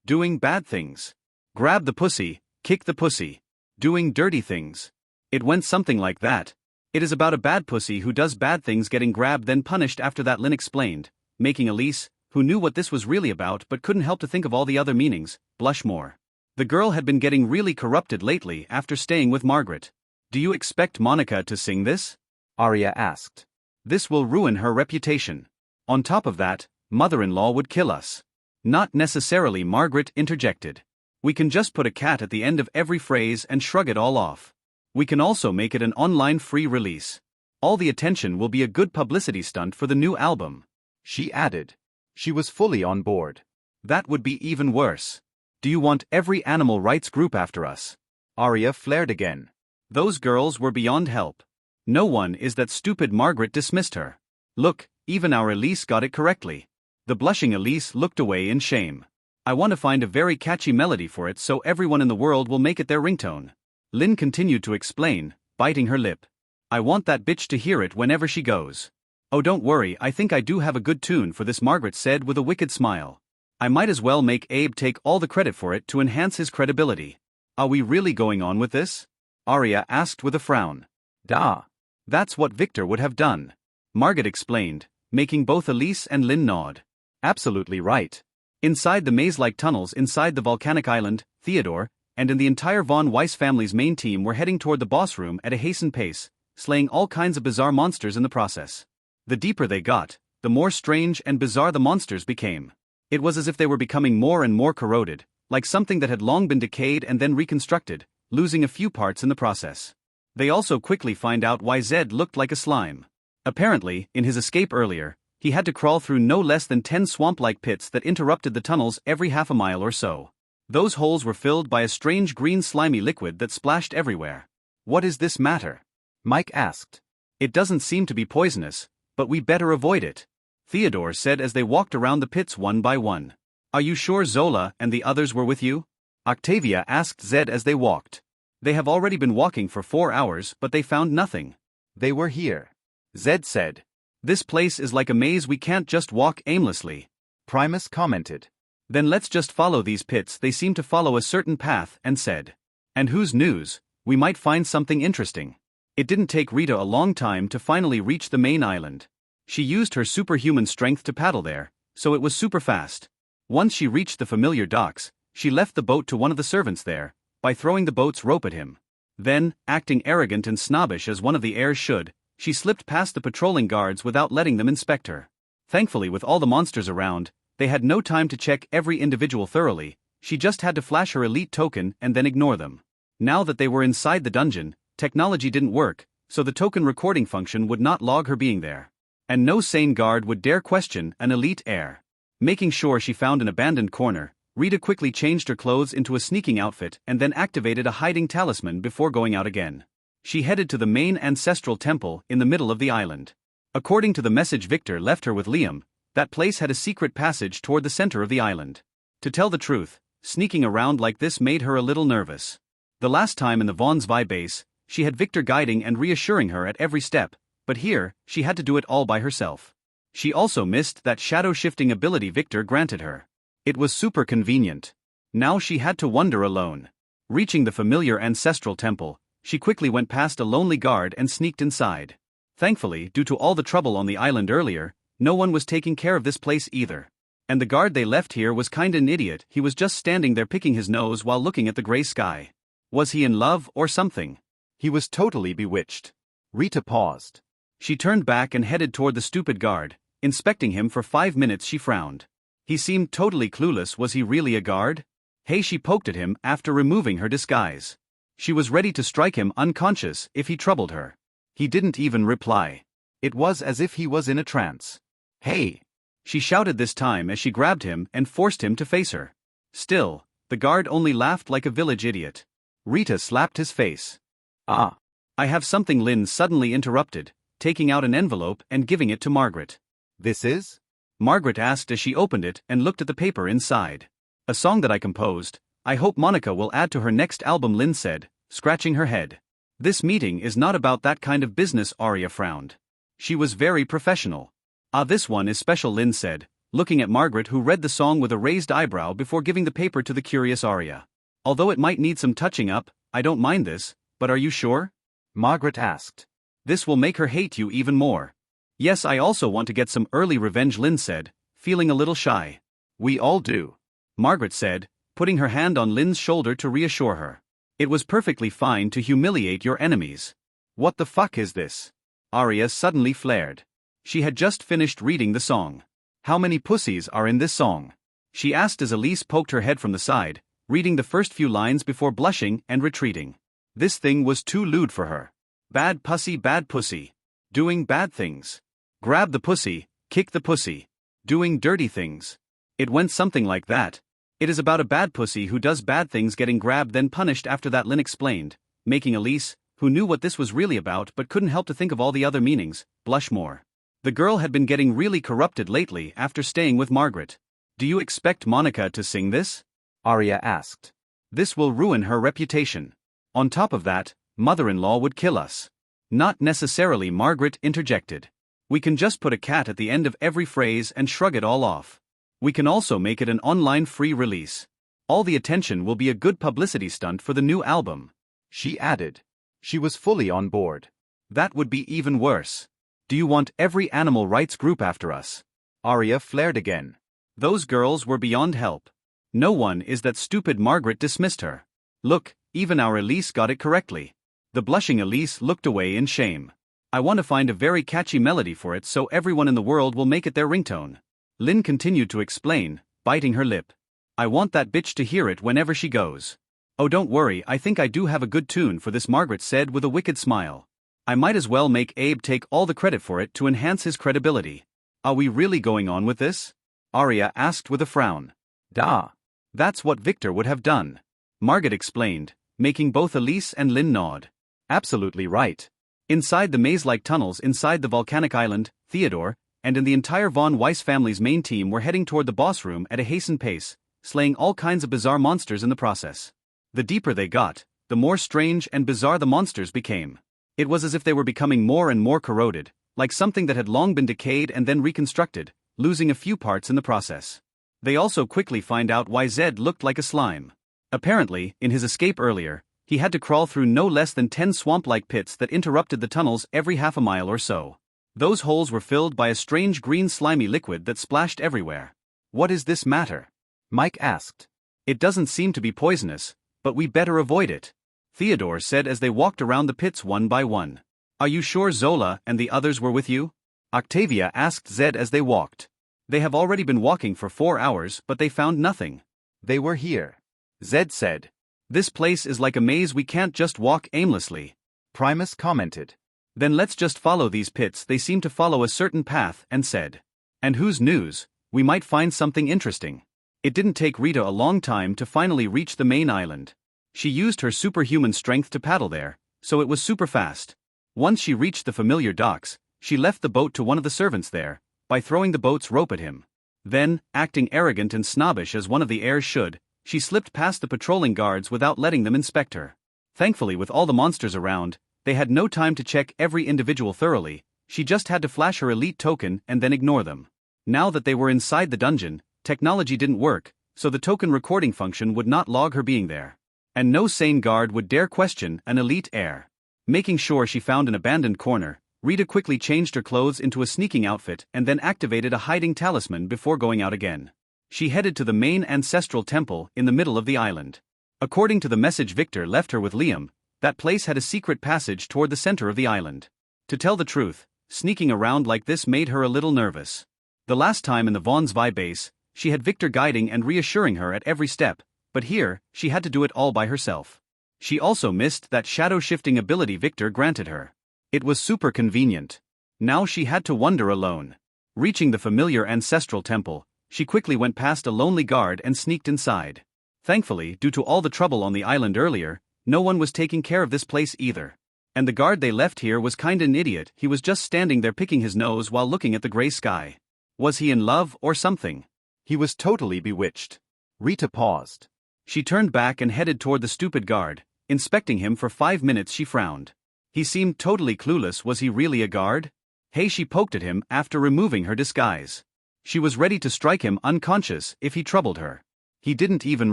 Doing bad things. Grab the pussy, kick the pussy. Doing dirty things. It went something like that. It is about a bad pussy who does bad things getting grabbed then punished. After that, Lynn explained, making Elise, who knew what this was really about but couldn't help to think of all the other meanings, blush more. The girl had been getting really corrupted lately after staying with Margaret. Do you expect Monica to sing this? Arya asked. This will ruin her reputation. On top of that, mother-in-law would kill us. Not necessarily, Margaret interjected. We can just put a cat at the end of every phrase and shrug it all off. We can also make it an online free release. All the attention will be a good publicity stunt for the new album. She added. She was fully on board. That would be even worse. Do you want every animal rights group after us? Arya flared again. Those girls were beyond help. No one is that stupid. Margaret dismissed her. Look, even our Elise got it correctly. The blushing Elise looked away in shame. I want to find a very catchy melody for it so everyone in the world will make it their ringtone. Lynn continued to explain, biting her lip. I want that bitch to hear it whenever she goes. Oh, don't worry, I think I do have a good tune for this, Margaret said with a wicked smile. I might as well make Abe take all the credit for it to enhance his credibility. Are we really going on with this? Arya asked with a frown. Da. That's what Victor would have done. Margaret explained, making both Elise and Lynn nod. Absolutely right. Inside the maze-like tunnels inside the volcanic island, Theodore, and in the entire Von Weiss family's main team were heading toward the boss room at a hastened pace, slaying all kinds of bizarre monsters in the process. The deeper they got, the more strange and bizarre the monsters became. It was as if they were becoming more and more corroded, like something that had long been decayed and then reconstructed, losing a few parts in the process. They also quickly find out why Zed looked like a slime. Apparently, in his escape earlier, he had to crawl through no less than 10 swamp-like pits that interrupted the tunnels every half a mile or so. Those holes were filled by a strange green slimy liquid that splashed everywhere. What is this matter? Mike asked. It doesn't seem to be poisonous, but we better avoid it, Theodore said as they walked around the pits one by one. Are you sure Zola and the others were with you? Octavia asked Zed as they walked. They have already been walking for 4 hours but they found nothing. They were here, Zed said. This place is like a maze, we can't just walk aimlessly, Primus commented. Then let's just follow these pits, they seem to follow a certain path, and said. And whose news, we might find something interesting. It didn't take Rita a long time to finally reach the main island. She used her superhuman strength to paddle there, so it was super fast. Once she reached the familiar docks, she left the boat to one of the servants there, by throwing the boat's rope at him. Then, acting arrogant and snobbish as one of the heirs should, she slipped past the patrolling guards without letting them inspect her. Thankfully, with all the monsters around, they had no time to check every individual thoroughly, she just had to flash her elite token and then ignore them. Now that they were inside the dungeon, technology didn't work, so the token recording function would not log her being there. And no sane guard would dare question an elite heir. Making sure she found an abandoned corner, Rita quickly changed her clothes into a sneaking outfit and then activated a hiding talisman before going out again. She headed to the main ancestral temple in the middle of the island. According to the message Victor left her with Liam, that place had a secret passage toward the center of the island. To tell the truth, sneaking around like this made her a little nervous. The last time in the Von Zwei base, she had Victor guiding and reassuring her at every step, but here, she had to do it all by herself. She also missed that shadow-shifting ability Victor granted her. It was super convenient. Now she had to wander alone. Reaching the familiar ancestral temple, she quickly went past a lonely guard and sneaked inside. Thankfully, due to all the trouble on the island earlier, no one was taking care of this place either. And the guard they left here was kinda an idiot, he was just standing there picking his nose while looking at the gray sky. Was he in love or something? He was totally bewitched. Rita paused. She turned back and headed toward the stupid guard. Inspecting him for 5 minutes, she frowned. He seemed totally clueless. Was he really a guard? Hey, she poked at him after removing her disguise. She was ready to strike him unconscious if he troubled her. He didn't even reply. It was as if he was in a trance. Hey! She shouted this time as she grabbed him and forced him to face her. Still, the guard only laughed like a village idiot. Rita slapped his face. Ah! I have something, Lynn suddenly interrupted, taking out an envelope and giving it to Margaret. This is? Margaret asked as she opened it and looked at the paper inside. A song that I composed. I hope Monica will add to her next album, Lynn said, scratching her head. This meeting is not about that kind of business, Arya frowned. She was very professional. Ah, this one is special, Lynn said, looking at Margaret, who read the song with a raised eyebrow before giving the paper to the curious Arya. Although it might need some touching up, I don't mind this, but are you sure? Margaret asked. This will make her hate you even more. Yes, I also want to get some early revenge, Lynn said, feeling a little shy. We all do, Margaret said, putting her hand on Lynn's shoulder to reassure her. It was perfectly fine to humiliate your enemies. What the fuck is this? Arya suddenly flared. She had just finished reading the song. How many pussies are in this song? She asked as Elise poked her head from the side, reading the first few lines before blushing and retreating. This thing was too lewd for her. Bad pussy. Doing bad things. Grab the pussy, kick the pussy. Doing dirty things. It went something like that. It is about a bad pussy who does bad things getting grabbed then punished. After that, Lynn explained, making Elise, who knew what this was really about but couldn't help to think of all the other meanings, blush more. The girl had been getting really corrupted lately after staying with Margaret. Do you expect Monica to sing this? Arya asked. This will ruin her reputation. On top of that, mother-in-law would kill us. Not necessarily, Margaret interjected. We can just put a cat at the end of every phrase and shrug it all off. We can also make it an online free release. All the attention will be a good publicity stunt for the new album. She added. She was fully on board. That would be even worse. Do you want every animal rights group after us? Arya flared again. Those girls were beyond help. No one is that stupid. Margaret dismissed her. Look, even our Elise got it correctly. The blushing Elise looked away in shame. I want to find a very catchy melody for it so everyone in the world will make it their ringtone. Lynn continued to explain, biting her lip. I want that bitch to hear it whenever she goes. Oh, don't worry, I think I do have a good tune for this, Margaret said with a wicked smile. I might as well make Abe take all the credit for it to enhance his credibility. Are we really going on with this? Arya asked with a frown. Da. That's what Victor would have done. Margaret explained, making both Elise and Lynn nod. Absolutely right. Inside the maze-like tunnels inside the volcanic island, Theodore, and in the entire Von Weiss family's main team were heading toward the boss room at a hastened pace, slaying all kinds of bizarre monsters in the process. The deeper they got, the more strange and bizarre the monsters became. It was as if they were becoming more and more corroded, like something that had long been decayed and then reconstructed, losing a few parts in the process. They also quickly find out why Zed looked like a slime. Apparently, in his escape earlier, he had to crawl through no less than 10 swamp-like pits that interrupted the tunnels every half a mile or so. Those holes were filled by a strange green slimy liquid that splashed everywhere. What is this matter? Mike asked. It doesn't seem to be poisonous, but we better avoid it, Theodore said as they walked around the pits one by one. Are you sure Zola and the others were with you? Octavia asked Zed as they walked. They have already been walking for 4 hours, but they found nothing. They were here, Zed said. This place is like a maze, we can't just walk aimlessly, Primus commented. Then let's just follow these pits, they seem to follow a certain path, and said. And whose news, we might find something interesting. It didn't take Rita a long time to finally reach the main island. She used her superhuman strength to paddle there, so it was super fast. Once she reached the familiar docks, she left the boat to one of the servants there, by throwing the boat's rope at him. Then, acting arrogant and snobbish as one of the heirs should, she slipped past the patrolling guards without letting them inspect her. Thankfully, with all the monsters around, they had no time to check every individual thoroughly, she just had to flash her elite token and then ignore them. Now that they were inside the dungeon, technology didn't work, so the token recording function would not log her being there. And no sane guard would dare question an elite heir. Making sure she found an abandoned corner, Rita quickly changed her clothes into a sneaking outfit and then activated a hiding talisman before going out again. She headed to the main ancestral temple in the middle of the island. According to the message Victor left her with Liam, that place had a secret passage toward the center of the island. To tell the truth, sneaking around like this made her a little nervous. The last time in the Von Zwei base, she had Victor guiding and reassuring her at every step, but here, she had to do it all by herself. She also missed that shadow-shifting ability Victor granted her. It was super convenient. Now she had to wander alone. Reaching the familiar ancestral temple, she quickly went past a lonely guard and sneaked inside. Thankfully, due to all the trouble on the island earlier, no one was taking care of this place either. And the guard they left here was kinda an idiot, he was just standing there picking his nose while looking at the gray sky. Was he in love or something? He was totally bewitched. Rita paused. She turned back and headed toward the stupid guard. Inspecting him for 5 minutes, she frowned. He seemed totally clueless. Was he really a guard? Hey, she poked at him after removing her disguise. She was ready to strike him unconscious if he troubled her. He didn't even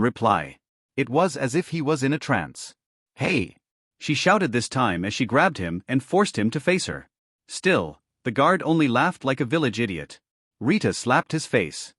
reply. It was as if he was in a trance. "Hey!" she shouted this time as she grabbed him and forced him to face her. Still, the guard only laughed like a village idiot. Rita slapped his face.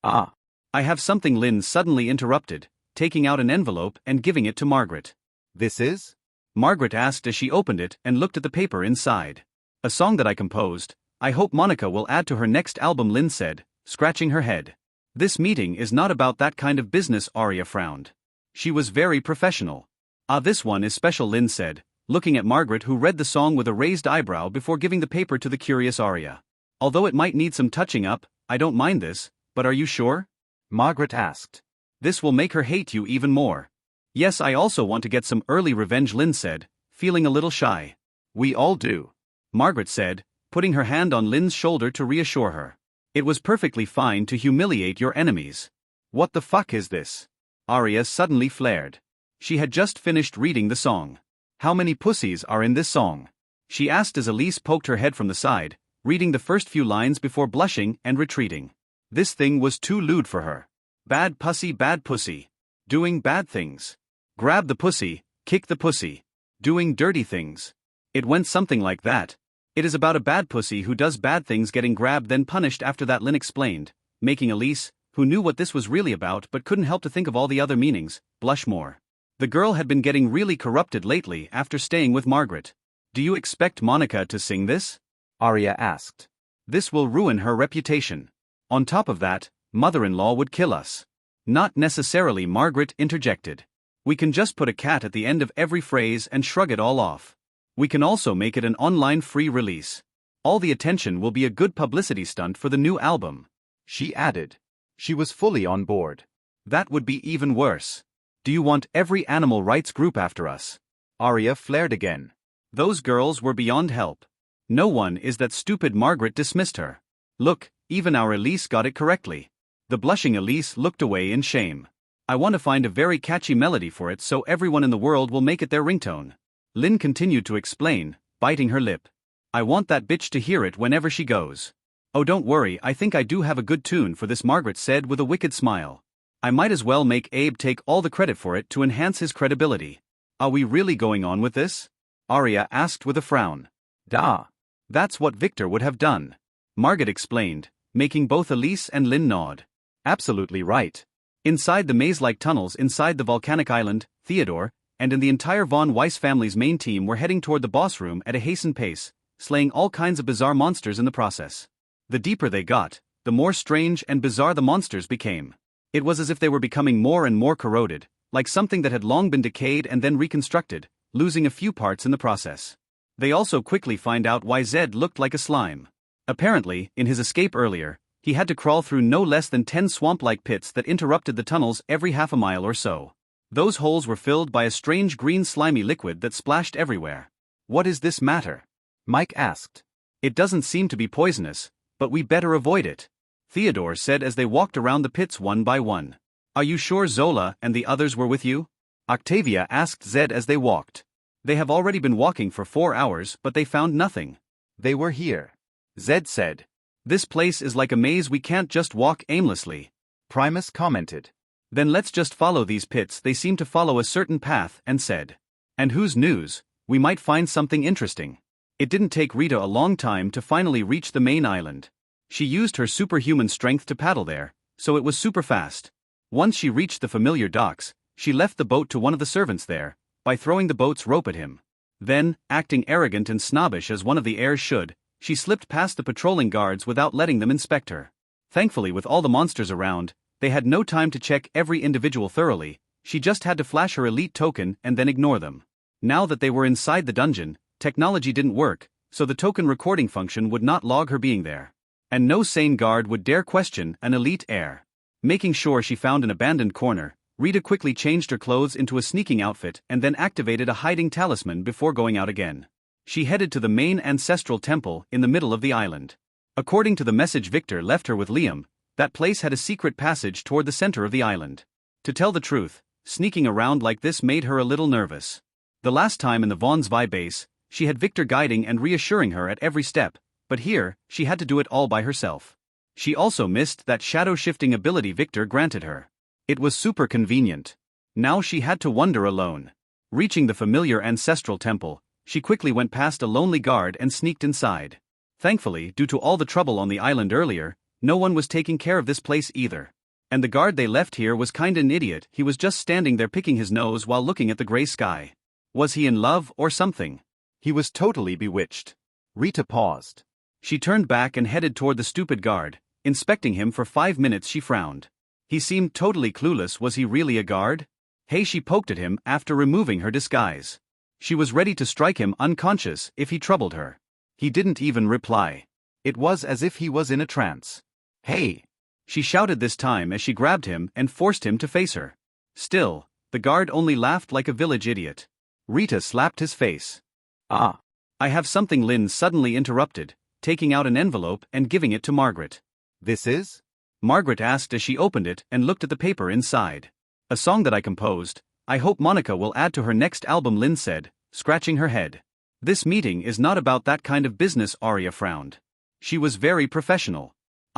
"Ah. I have something," Lynn suddenly interrupted, taking out an envelope and giving it to Margaret. This is?" Margaret asked as she opened it and looked at the paper inside. "A song that I composed. I hope Monica will add to her next album," Lynn said, scratching her head. "This meeting is not about that kind of business," Arya frowned. She was very professional. "Ah, this one is special," Lynn said, looking at Margaret, who read the song with a raised eyebrow before giving the paper to the curious Arya. "Although it might need some touching up, I don't mind this, but are you sure?" Margaret asked. "This will make her hate you even more." "Yes, I also want to get some early revenge," Lynn said, feeling a little shy. "We all do," Margaret said, putting her hand on Lynn's shoulder to reassure her. "It was perfectly fine to humiliate your enemies." "What the fuck is this?" Arya suddenly flared. She had just finished reading the song. "How many pussies are in this song?" she asked as Elise poked her head from the side, reading the first few lines before blushing and retreating. This thing was too lewd for her. Bad pussy. Doing bad things. Grab the pussy, kick the pussy. Doing dirty things. It went something like that. "It is about a bad pussy who does bad things getting grabbed then punished after that," Lynn explained, making Elise, who knew what this was really about but couldn't help to think of all the other meanings, blush more. The girl had been getting really corrupted lately after staying with Margaret. "Do you expect Monica to sing this?" Arya asked. "This will ruin her reputation. On top of that, mother-in-law would kill us." "Not necessarily," Margaret interjected. "We can just put a cat at the end of every phrase and shrug it all off. We can also make it an online free release. All the attention will be a good publicity stunt for the new album," she added. She was fully on board. "That would be even worse. Do you want every animal rights group after us?" Arya flared again. Those girls were beyond help. "No one is that stupid," Margaret dismissed her. "Look, even our Elise got it correctly." The blushing Elise looked away in shame. "I want to find a very catchy melody for it so everyone in the world will make it their ringtone." Lynn continued to explain, biting her lip. "I want that bitch to hear it whenever she goes." "Oh, don't worry, I think I do have a good tune for this," Margaret said with a wicked smile. "I might as well make Abe take all the credit for it to enhance his credibility." "Are we really going on with this?" Arya asked with a frown. "Da. That's what Victor would have done," Margaret explained, making both Elise and Lynn nod. "Absolutely right." Inside the maze-like tunnels inside the volcanic island, Theodore, and in the entire Von Weiss family's main team were heading toward the boss room at a hastened pace, slaying all kinds of bizarre monsters in the process. The deeper they got, the more strange and bizarre the monsters became. It was as if they were becoming more and more corroded, like something that had long been decayed and then reconstructed, losing a few parts in the process. They also quickly find out why Zed looked like a slime. Apparently, in his escape earlier, he had to crawl through no less than 10 swamp-like pits that interrupted the tunnels every half a mile or so. Those holes were filled by a strange green slimy liquid that splashed everywhere. "What is this matter?" Mike asked. "It doesn't seem to be poisonous, but we better avoid it," Theodore said as they walked around the pits one by one. "Are you sure Zola and the others were with you?" Octavia asked Zed as they walked. "They have already been walking for 4 hours but they found nothing." "They were here," Zed said. "This place is like a maze, we can't just walk aimlessly," Primus commented. "Then let's just follow these pits, they seem to follow a certain path," and said. "And whose news, we might find something interesting." It didn't take Rita a long time to finally reach the main island. She used her superhuman strength to paddle there, so it was super fast. Once she reached the familiar docks, she left the boat to one of the servants there, by throwing the boat's rope at him. Then, acting arrogant and snobbish as one of the heirs should, she slipped past the patrolling guards without letting them inspect her. Thankfully, with all the monsters around, they had no time to check every individual thoroughly. She just had to flash her elite token and then ignore them. Now that they were inside the dungeon, technology didn't work, so the token recording function would not log her being there. And no sane guard would dare question an elite heir. Making sure she found an abandoned corner, Rita quickly changed her clothes into a sneaking outfit and then activated a hiding talisman before going out again. She headed to the main ancestral temple in the middle of the island. According to the message Victor left her with Liam, that place had a secret passage toward the center of the island. To tell the truth, sneaking around like this made her a little nervous. The last time in the Von Zwei base, she had Victor guiding and reassuring her at every step, but here, she had to do it all by herself. She also missed that shadow-shifting ability Victor granted her. It was super convenient. Now she had to wander alone. Reaching the familiar ancestral temple, she quickly went past a lonely guard and sneaked inside. Thankfully, due to all the trouble on the island earlier, no one was taking care of this place either. And the guard they left here was kinda an idiot. He was just standing there picking his nose while looking at the gray sky. Was he in love or something? He was totally bewitched. Rita paused. She turned back and headed toward the stupid guard. Inspecting him for 5 minutes, she frowned. He seemed totally clueless. Was he really a guard? Hey, she poked at him after removing her disguise. She was ready to strike him unconscious if he troubled her. He didn't even reply. It was as if he was in a trance. Hey! She shouted this time as she grabbed him and forced him to face her. Still, the guard only laughed like a village idiot. Rita slapped his face. Ah! I have something, Lynn suddenly interrupted, taking out an envelope and giving it to Margaret. This is? Margaret asked as she opened it and looked at the paper inside. A song that I composed. I hope Monica will add to her next album, Lynn said, scratching her head. This meeting is not about that kind of business, Aria frowned. She was very professional.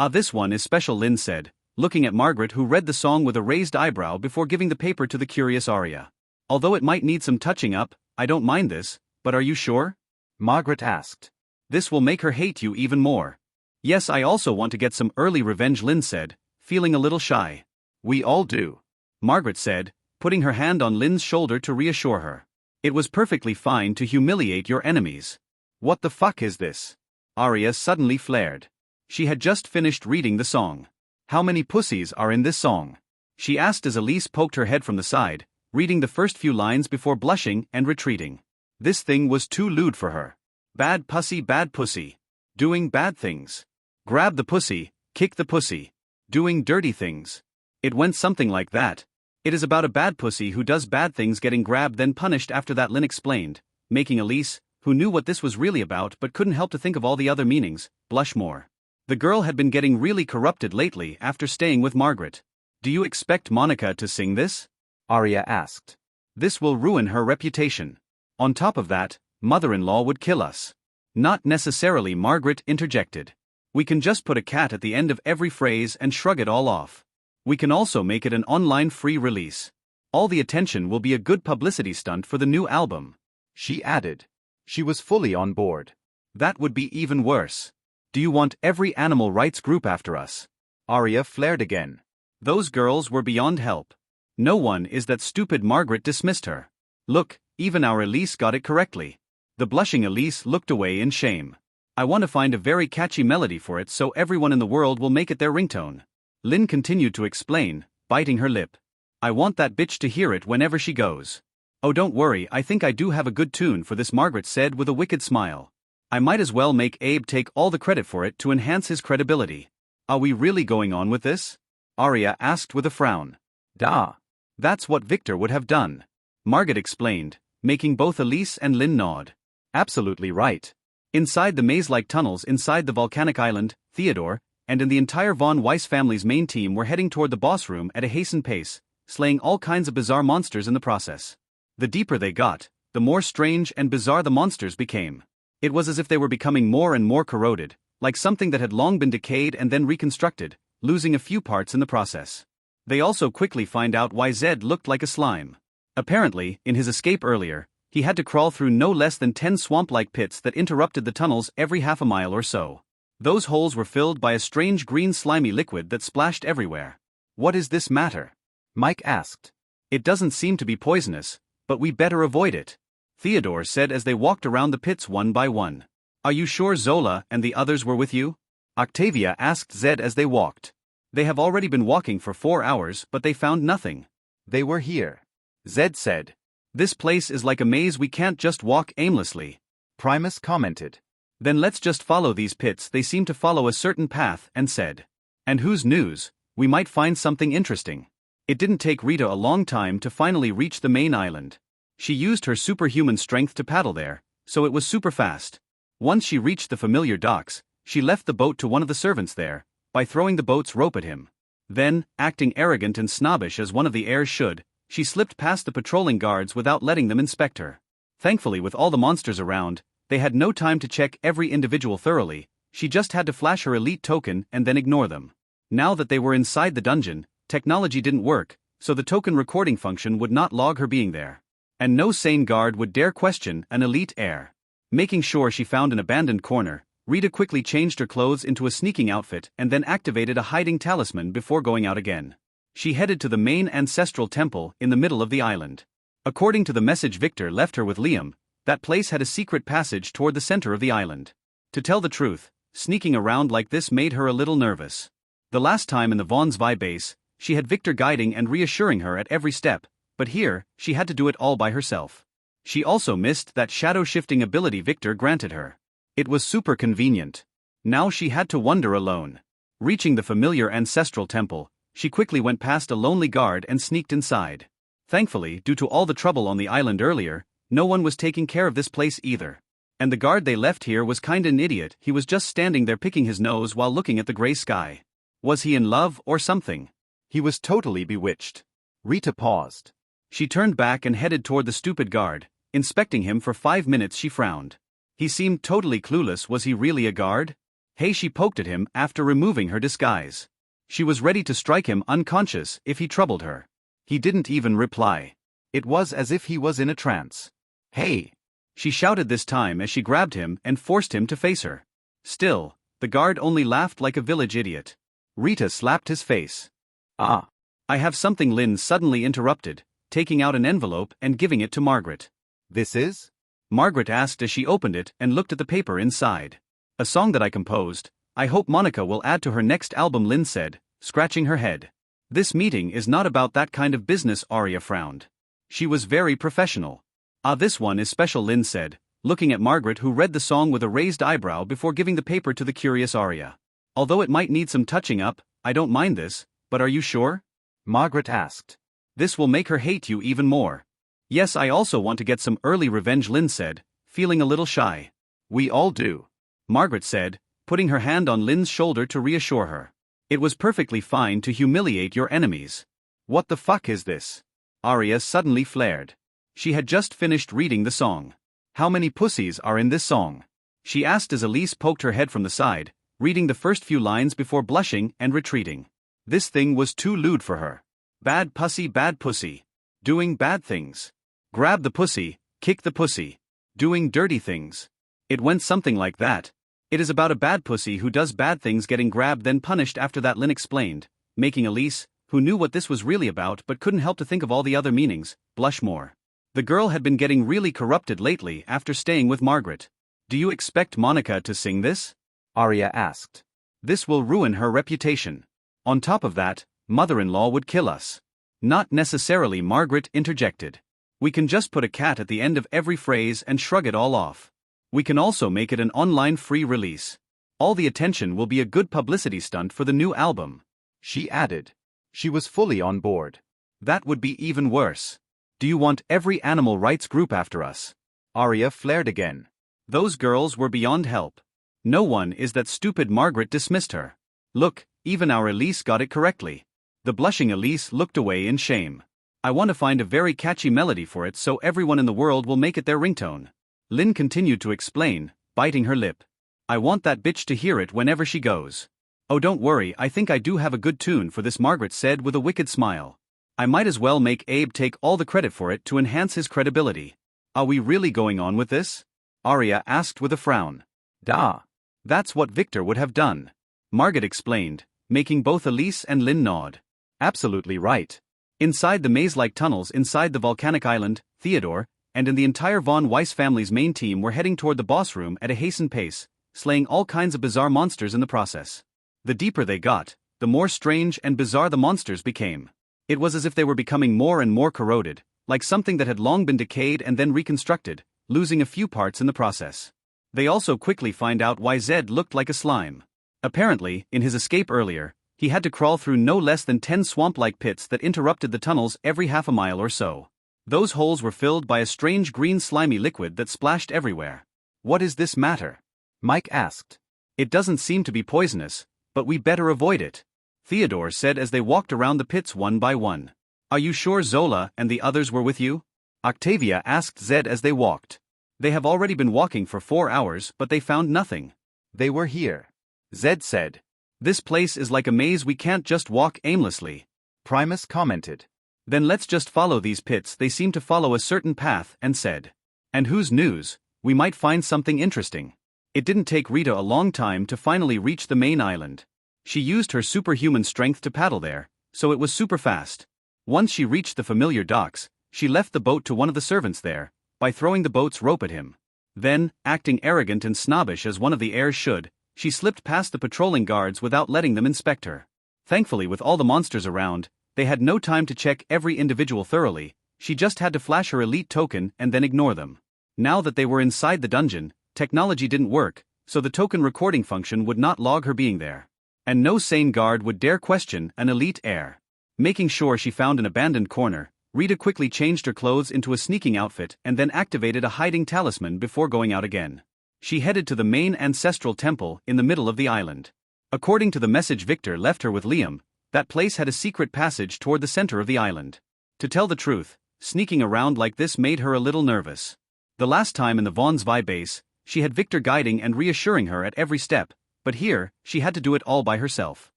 This one is special, Lynn said, looking at Margaret, who read the song with a raised eyebrow before giving the paper to the curious Aria. Although it might need some touching up, I don't mind this, but are you sure? Margaret asked. This will make her hate you even more. Yes, I also want to get some early revenge, Lynn said, feeling a little shy. We all do, Margaret said, putting her hand on Lynn's shoulder to reassure her. It was perfectly fine to humiliate your enemies. What the fuck is this? Aria suddenly flared. She had just finished reading the song. How many pussies are in this song? She asked as Elise poked her head from the side, reading the first few lines before blushing and retreating. This thing was too lewd for her. Bad pussy. Doing bad things. Grab the pussy, kick the pussy. Doing dirty things. It went something like that. It is about a bad pussy who does bad things getting grabbed then punished. After that, Lynn explained, making Elise, who knew what this was really about but couldn't help to think of all the other meanings, blush more. The girl had been getting really corrupted lately after staying with Margaret. Do you expect Monica to sing this? Aria asked. This will ruin her reputation. On top of that, mother-in-law would kill us. Not necessarily, Margaret interjected. We can just put a cat at the end of every phrase and shrug it all off. We can also make it an online free release. All the attention will be a good publicity stunt for the new album. She added. She was fully on board. That would be even worse. Do you want every animal rights group after us? Aria flared again. Those girls were beyond help. No one is that stupid. Margaret dismissed her. Look, even our Elise got it correctly. The blushing Elise looked away in shame. I want to find a very catchy melody for it so everyone in the world will make it their ringtone. Lynn continued to explain, biting her lip. I want that bitch to hear it whenever she goes. Oh, don't worry, I think I do have a good tune for this, Margaret said with a wicked smile. I might as well make Abe take all the credit for it to enhance his credibility. Are we really going on with this? Aria asked with a frown. Da. That's what Victor would have done. Margaret explained, making both Elise and Lynn nod. Absolutely right. Inside the maze-like tunnels inside the volcanic island, Theodore, and in the entire Von Weiss family's main team were heading toward the boss room at a hastened pace, slaying all kinds of bizarre monsters in the process. The deeper they got, the more strange and bizarre the monsters became. It was as if they were becoming more and more corroded, like something that had long been decayed and then reconstructed, losing a few parts in the process. They also quickly find out why Zed looked like a slime. Apparently, in his escape earlier, he had to crawl through no less than 10 swamp-like pits that interrupted the tunnels every half a mile or so. Those holes were filled by a strange green slimy liquid that splashed everywhere. What is this matter? Mike asked. It doesn't seem to be poisonous, but we better avoid it, Theodore said as they walked around the pits one by one. Are you sure Zola and the others were with you? Octavia asked Zed as they walked. They have already been walking for 4 hours but they found nothing. They were here, Zed said. This place is like a maze, we can't just walk aimlessly, Primus commented. Then let's just follow these pits, they seem to follow a certain path, and said. And whose news, we might find something interesting. It didn't take Rita a long time to finally reach the main island. She used her superhuman strength to paddle there, so it was super fast. Once she reached the familiar docks, she left the boat to one of the servants there, by throwing the boat's rope at him. Then, acting arrogant and snobbish as one of the heirs should, she slipped past the patrolling guards without letting them inspect her. Thankfully, with all the monsters around, they had no time to check every individual thoroughly, She just had to flash her elite token and then ignore them. Now that they were inside the dungeon, technology didn't work, so the token recording function would not log her being there. And no sane guard would dare question an elite heir. Making sure she found an abandoned corner, Rita quickly changed her clothes into a sneaking outfit and then activated a hiding talisman before going out again. She headed to the main ancestral temple in the middle of the island. According to the message Victor left her with Liam, that place had a secret passage toward the center of the island. To tell the truth, sneaking around like this made her a little nervous. The last time in the Vaughn's Vi base, she had Victor guiding and reassuring her at every step, but here, she had to do it all by herself. She also missed that shadow-shifting ability Victor granted her. It was super convenient. Now she had to wander alone. Reaching the familiar ancestral temple, she quickly went past a lonely guard and sneaked inside. Thankfully, due to all the trouble on the island earlier, no one was taking care of this place either. And the guard they left here was kinda an idiot. He was just standing there picking his nose while looking at the gray sky. Was he in love or something? He was totally bewitched. Rita paused. She turned back and headed toward the stupid guard. Inspecting him for 5 minutes, she frowned. He seemed totally clueless. Was he really a guard? Hey, she poked at him after removing her disguise. She was ready to strike him unconscious if he troubled her. He didn't even reply. It was as if he was in a trance. Hey! She shouted this time as she grabbed him and forced him to face her. Still, the guard only laughed like a village idiot. Rita slapped his face. Ah! I have something, Lynn suddenly interrupted, taking out an envelope and giving it to Margaret. This is? Margaret asked as she opened it and looked at the paper inside. A song that I composed. I hope Monica will add to her next album, Lynn said, scratching her head. This meeting is not about that kind of business, Arya frowned. She was very professional. Ah, this one is special, Lynn said, looking at Margaret, who read the song with a raised eyebrow before giving the paper to the curious Arya. Although it might need some touching up, I don't mind this, but are you sure? Margaret asked. This will make her hate you even more. Yes, I also want to get some early revenge, Lynn said, feeling a little shy. We all do, Margaret said, putting her hand on Lynn's shoulder to reassure her. It was perfectly fine to humiliate your enemies. What the fuck is this? Arya suddenly flared. She had just finished reading the song. How many pussies are in this song? She asked as Elise poked her head from the side, reading the first few lines before blushing and retreating. This thing was too lewd for her. Bad pussy. Doing bad things. Grab the pussy, kick the pussy. Doing dirty things. It went something like that. It is about a bad pussy who does bad things getting grabbed then punished. After that, Lynn explained, making Elise, who knew what this was really about but couldn't help to think of all the other meanings, blush more. The girl had been getting really corrupted lately after staying with Margaret. Do you expect Monica to sing this? Arya asked. This will ruin her reputation. On top of that, mother-in-law would kill us. Not necessarily, Margaret interjected. We can just put a cat at the end of every phrase and shrug it all off. We can also make it an online free release. All the attention will be a good publicity stunt for the new album. She added. She was fully on board. That would be even worse. Do you want every animal rights group after us? Arya flared again. Those girls were beyond help. No one is that stupid. Margaret dismissed her. Look, even our Elise got it correctly. The blushing Elise looked away in shame. I want to find a very catchy melody for it so everyone in the world will make it their ringtone. Lynn continued to explain, biting her lip. I want that bitch to hear it whenever she goes. Oh, don't worry, I think I do have a good tune for this, Margaret said with a wicked smile. I might as well make Abe take all the credit for it to enhance his credibility. Are we really going on with this? Arya asked with a frown. Da. That's what Victor would have done. Margaret explained, making both Elise and Lynn nod. Absolutely right. Inside the maze-like tunnels inside the volcanic island, Theodore, and in the entire Von Weiss family's main team were heading toward the boss room at a hastened pace, slaying all kinds of bizarre monsters in the process. The deeper they got, the more strange and bizarre the monsters became. It was as if they were becoming more and more corroded, like something that had long been decayed and then reconstructed, losing a few parts in the process. They also quickly find out why Zed looked like a slime. Apparently, in his escape earlier, he had to crawl through no less than 10 swamp-like pits that interrupted the tunnels every half a mile or so. Those holes were filled by a strange green slimy liquid that splashed everywhere. What is this matter? Mike asked. It doesn't seem to be poisonous, but we better avoid it, Theodore said as they walked around the pits one by one. Are you sure Zola and the others were with you? Octavia asked Zed as they walked. They have already been walking for 4 hours but they found nothing. They were here. Zed said. This place is like a maze, we can't just walk aimlessly. Primus commented. Then let's just follow these pits, they seem to follow a certain path, and said. And whose news, we might find something interesting. It didn't take Rita a long time to finally reach the main island. She used her superhuman strength to paddle there, so it was super fast. Once she reached the familiar docks, she left the boat to one of the servants there, by throwing the boat's rope at him. Then, acting arrogant and snobbish as one of the heirs should, she slipped past the patrolling guards without letting them inspect her. Thankfully, with all the monsters around, they had no time to check every individual thoroughly. She just had to flash her elite token and then ignore them. Now that they were inside the dungeon, technology didn't work, so the token recording function would not log her being there. And no sane guard would dare question an elite heir. Making sure she found an abandoned corner, Rita quickly changed her clothes into a sneaking outfit and then activated a hiding talisman before going out again. She headed to the main ancestral temple in the middle of the island. According to the message Victor left her with Liam, that place had a secret passage toward the center of the island. To tell the truth, sneaking around like this made her a little nervous. The last time in the Vaughn's Vi base, she had Victor guiding and reassuring her at every step, but here, she had to do it all by herself.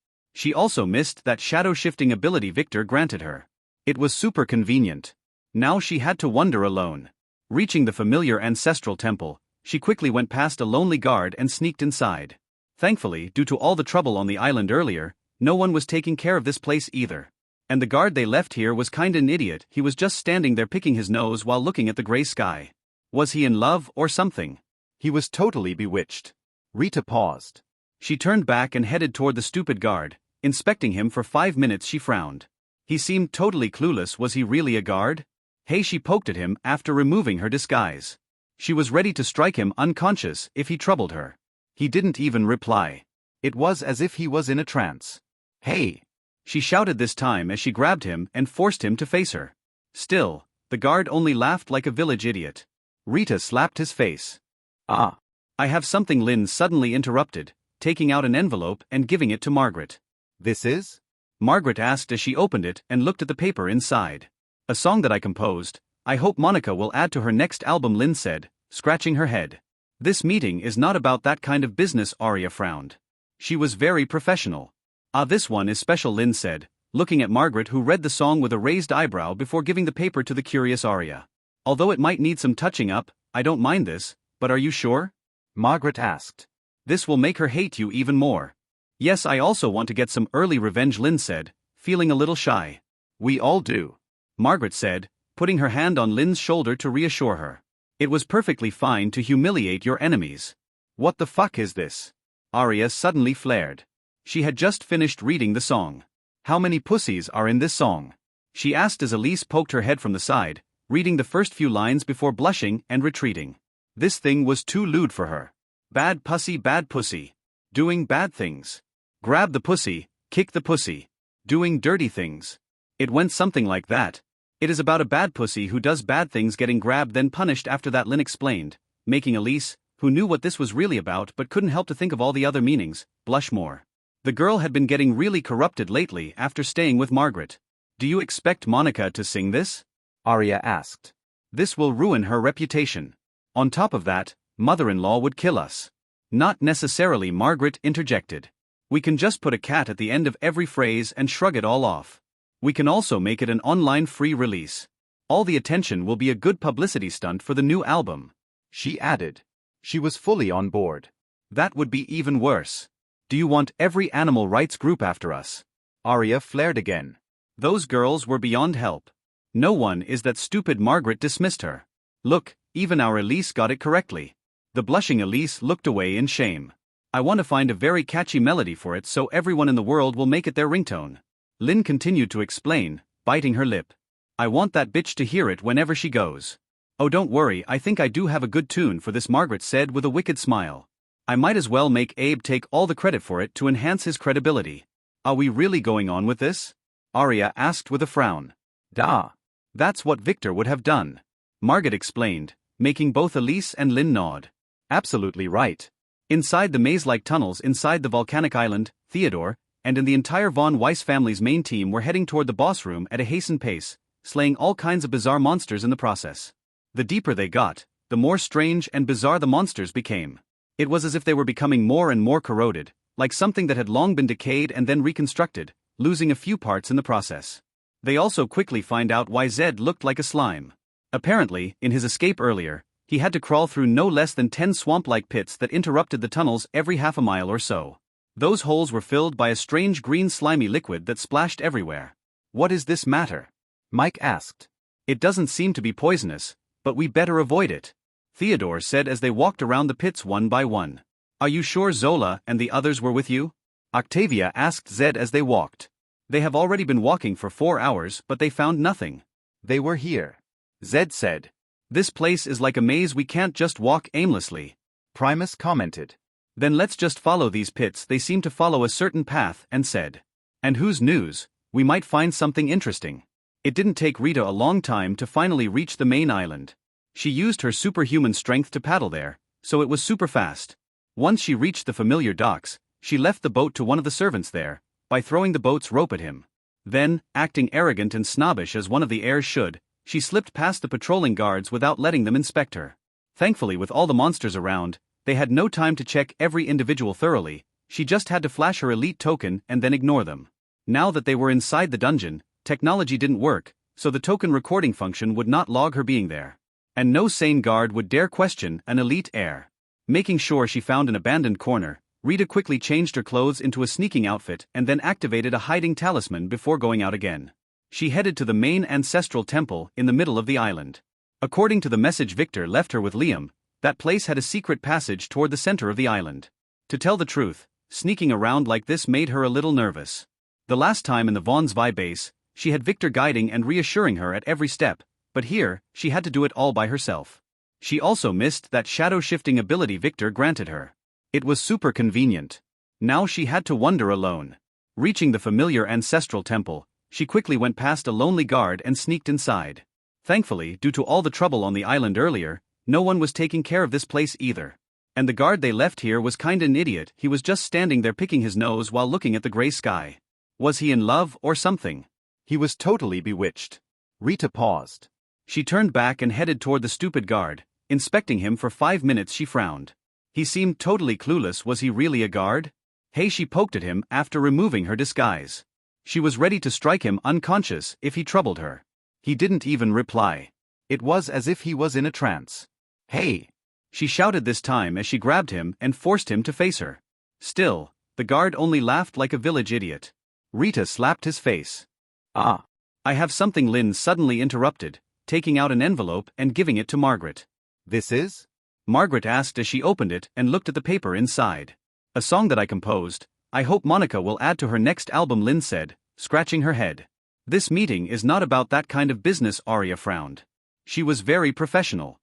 She also missed that shadow-shifting ability Victor granted her. It was super convenient. Now she had to wander alone. Reaching the familiar ancestral temple, she quickly went past a lonely guard and sneaked inside. Thankfully, due to all the trouble on the island earlier, no one was taking care of this place either. And the guard they left here was kinda an idiot, he was just standing there picking his nose while looking at the gray sky. Was he in love or something? He was totally bewitched. Rita paused. She turned back and headed toward the stupid guard. Inspecting him for 5 minutes, she frowned. He seemed totally clueless. Was he really a guard? Hey, she poked at him after removing her disguise. She was ready to strike him unconscious if he troubled her. He didn't even reply. It was as if he was in a trance. Hey! She shouted this time as she grabbed him and forced him to face her. Still, the guard only laughed like a village idiot. Rita slapped his face. Ah! I have something, Lynn suddenly interrupted, taking out an envelope and giving it to Margaret. This is? Margaret asked as she opened it and looked at the paper inside. A song that I composed. I hope Monica will add to her next album, Lynn said, scratching her head. This meeting is not about that kind of business, Arya frowned. She was very professional. Ah, this one is special, Lynn said, looking at Margaret, who read the song with a raised eyebrow before giving the paper to the curious Arya. Although it might need some touching up, I don't mind this, but are you sure? Margaret asked. This will make her hate you even more. Yes, I also want to get some early revenge, Lynn said, feeling a little shy. We all do, Margaret said, putting her hand on Lynn's shoulder to reassure her. It was perfectly fine to humiliate your enemies. What the fuck is this? Arya suddenly flared. She had just finished reading the song. How many pussies are in this song? She asked as Elise poked her head from the side, reading the first few lines before blushing and retreating. This thing was too lewd for her. Bad pussy. Doing bad things. Grab the pussy, kick the pussy. Doing dirty things. It went something like that. It is about a bad pussy who does bad things getting grabbed then punished after that, Lynn explained, making Elise, who knew what this was really about but couldn't help to think of all the other meanings, blush more. The girl had been getting really corrupted lately after staying with Margaret. Do you expect Monica to sing this? Arya asked. This will ruin her reputation. On top of that, mother-in-law would kill us. Not necessarily, Margaret interjected. We can just put a cat at the end of every phrase and shrug it all off. We can also make it an online free release. All the attention will be a good publicity stunt for the new album. She added. She was fully on board. That would be even worse. Do you want every animal rights group after us? Arya flared again. Those girls were beyond help. No one is that stupid. Margaret dismissed her. Look, even our Elise got it correctly. The blushing Elise looked away in shame. I want to find a very catchy melody for it so everyone in the world will make it their ringtone. Lynn continued to explain, biting her lip. I want that bitch to hear it whenever she goes. Oh, don't worry, I think I do have a good tune for this, Margaret said with a wicked smile. I might as well make Abe take all the credit for it to enhance his credibility. Are we really going on with this? Arya asked with a frown. Da. That's what Victor would have done. Margaret explained, making both Elise and Lynn nod. Absolutely right. Inside the maze-like tunnels inside the volcanic island, Theodore, and in the entire Von Weiss family's main team were heading toward the boss room at a hastened pace, slaying all kinds of bizarre monsters in the process. The deeper they got, the more strange and bizarre the monsters became. It was as if they were becoming more and more corroded, like something that had long been decayed and then reconstructed, losing a few parts in the process. They also quickly find out why Zed looked like a slime. Apparently, in his escape earlier, he had to crawl through no less than 10 swamp-like pits that interrupted the tunnels every half a mile or so. Those holes were filled by a strange green slimy liquid that splashed everywhere. What is this matter? Mike asked. It doesn't seem to be poisonous, but we better avoid it, Theodore said as they walked around the pits one by one. Are you sure Zola and the others were with you? Octavia asked Zed as they walked. They have already been walking for 4 hours, but they found nothing. They were here, Zed said. This place is like a maze, we can't just walk aimlessly, Primus commented. Then let's just follow these pits, they seem to follow a certain path, and said. And whose news, we might find something interesting. It didn't take Rita a long time to finally reach the main island. She used her superhuman strength to paddle there, so it was super fast. Once she reached the familiar docks, she left the boat to one of the servants there, by throwing the boat's rope at him. Then, acting arrogant and snobbish as one of the heirs should, she slipped past the patrolling guards without letting them inspect her. Thankfully, with all the monsters around, they had no time to check every individual thoroughly. She just had to flash her elite token and then ignore them. Now that they were inside the dungeon, technology didn't work, so the token recording function would not log her being there. And no sane guard would dare question an elite heir. Making sure she found an abandoned corner, Rita quickly changed her clothes into a sneaking outfit and then activated a hiding talisman before going out again. She headed to the main ancestral temple in the middle of the island. According to the message Victor left her with Liam, that place had a secret passage toward the center of the island. To tell the truth, sneaking around like this made her a little nervous. The last time in the Vaughn's Vi base, she had Victor guiding and reassuring her at every step, but here, she had to do it all by herself. She also missed that shadow-shifting ability Victor granted her. It was super convenient. Now she had to wander alone. Reaching the familiar ancestral temple, she quickly went past a lonely guard and sneaked inside. Thankfully, due to all the trouble on the island earlier, no one was taking care of this place either. And the guard they left here was kinda an idiot, he was just standing there picking his nose while looking at the gray sky. Was he in love or something? He was totally bewitched. Rita paused. She turned back and headed toward the stupid guard. Inspecting him for 5 minutes, she frowned. He seemed totally clueless. Was he really a guard? Hey, she poked at him after removing her disguise. She was ready to strike him unconscious if he troubled her. He didn't even reply. It was as if he was in a trance. Hey! She shouted this time as she grabbed him and forced him to face her. Still, the guard only laughed like a village idiot. Rita slapped his face. Ah! I have something, Lynn suddenly interrupted, taking out an envelope and giving it to Margaret. This is? Margaret asked as she opened it and looked at the paper inside. A song that I composed. I hope Monica will add to her next album, Lynn said, scratching her head. This meeting is not about that kind of business, Arya frowned. She was very professional.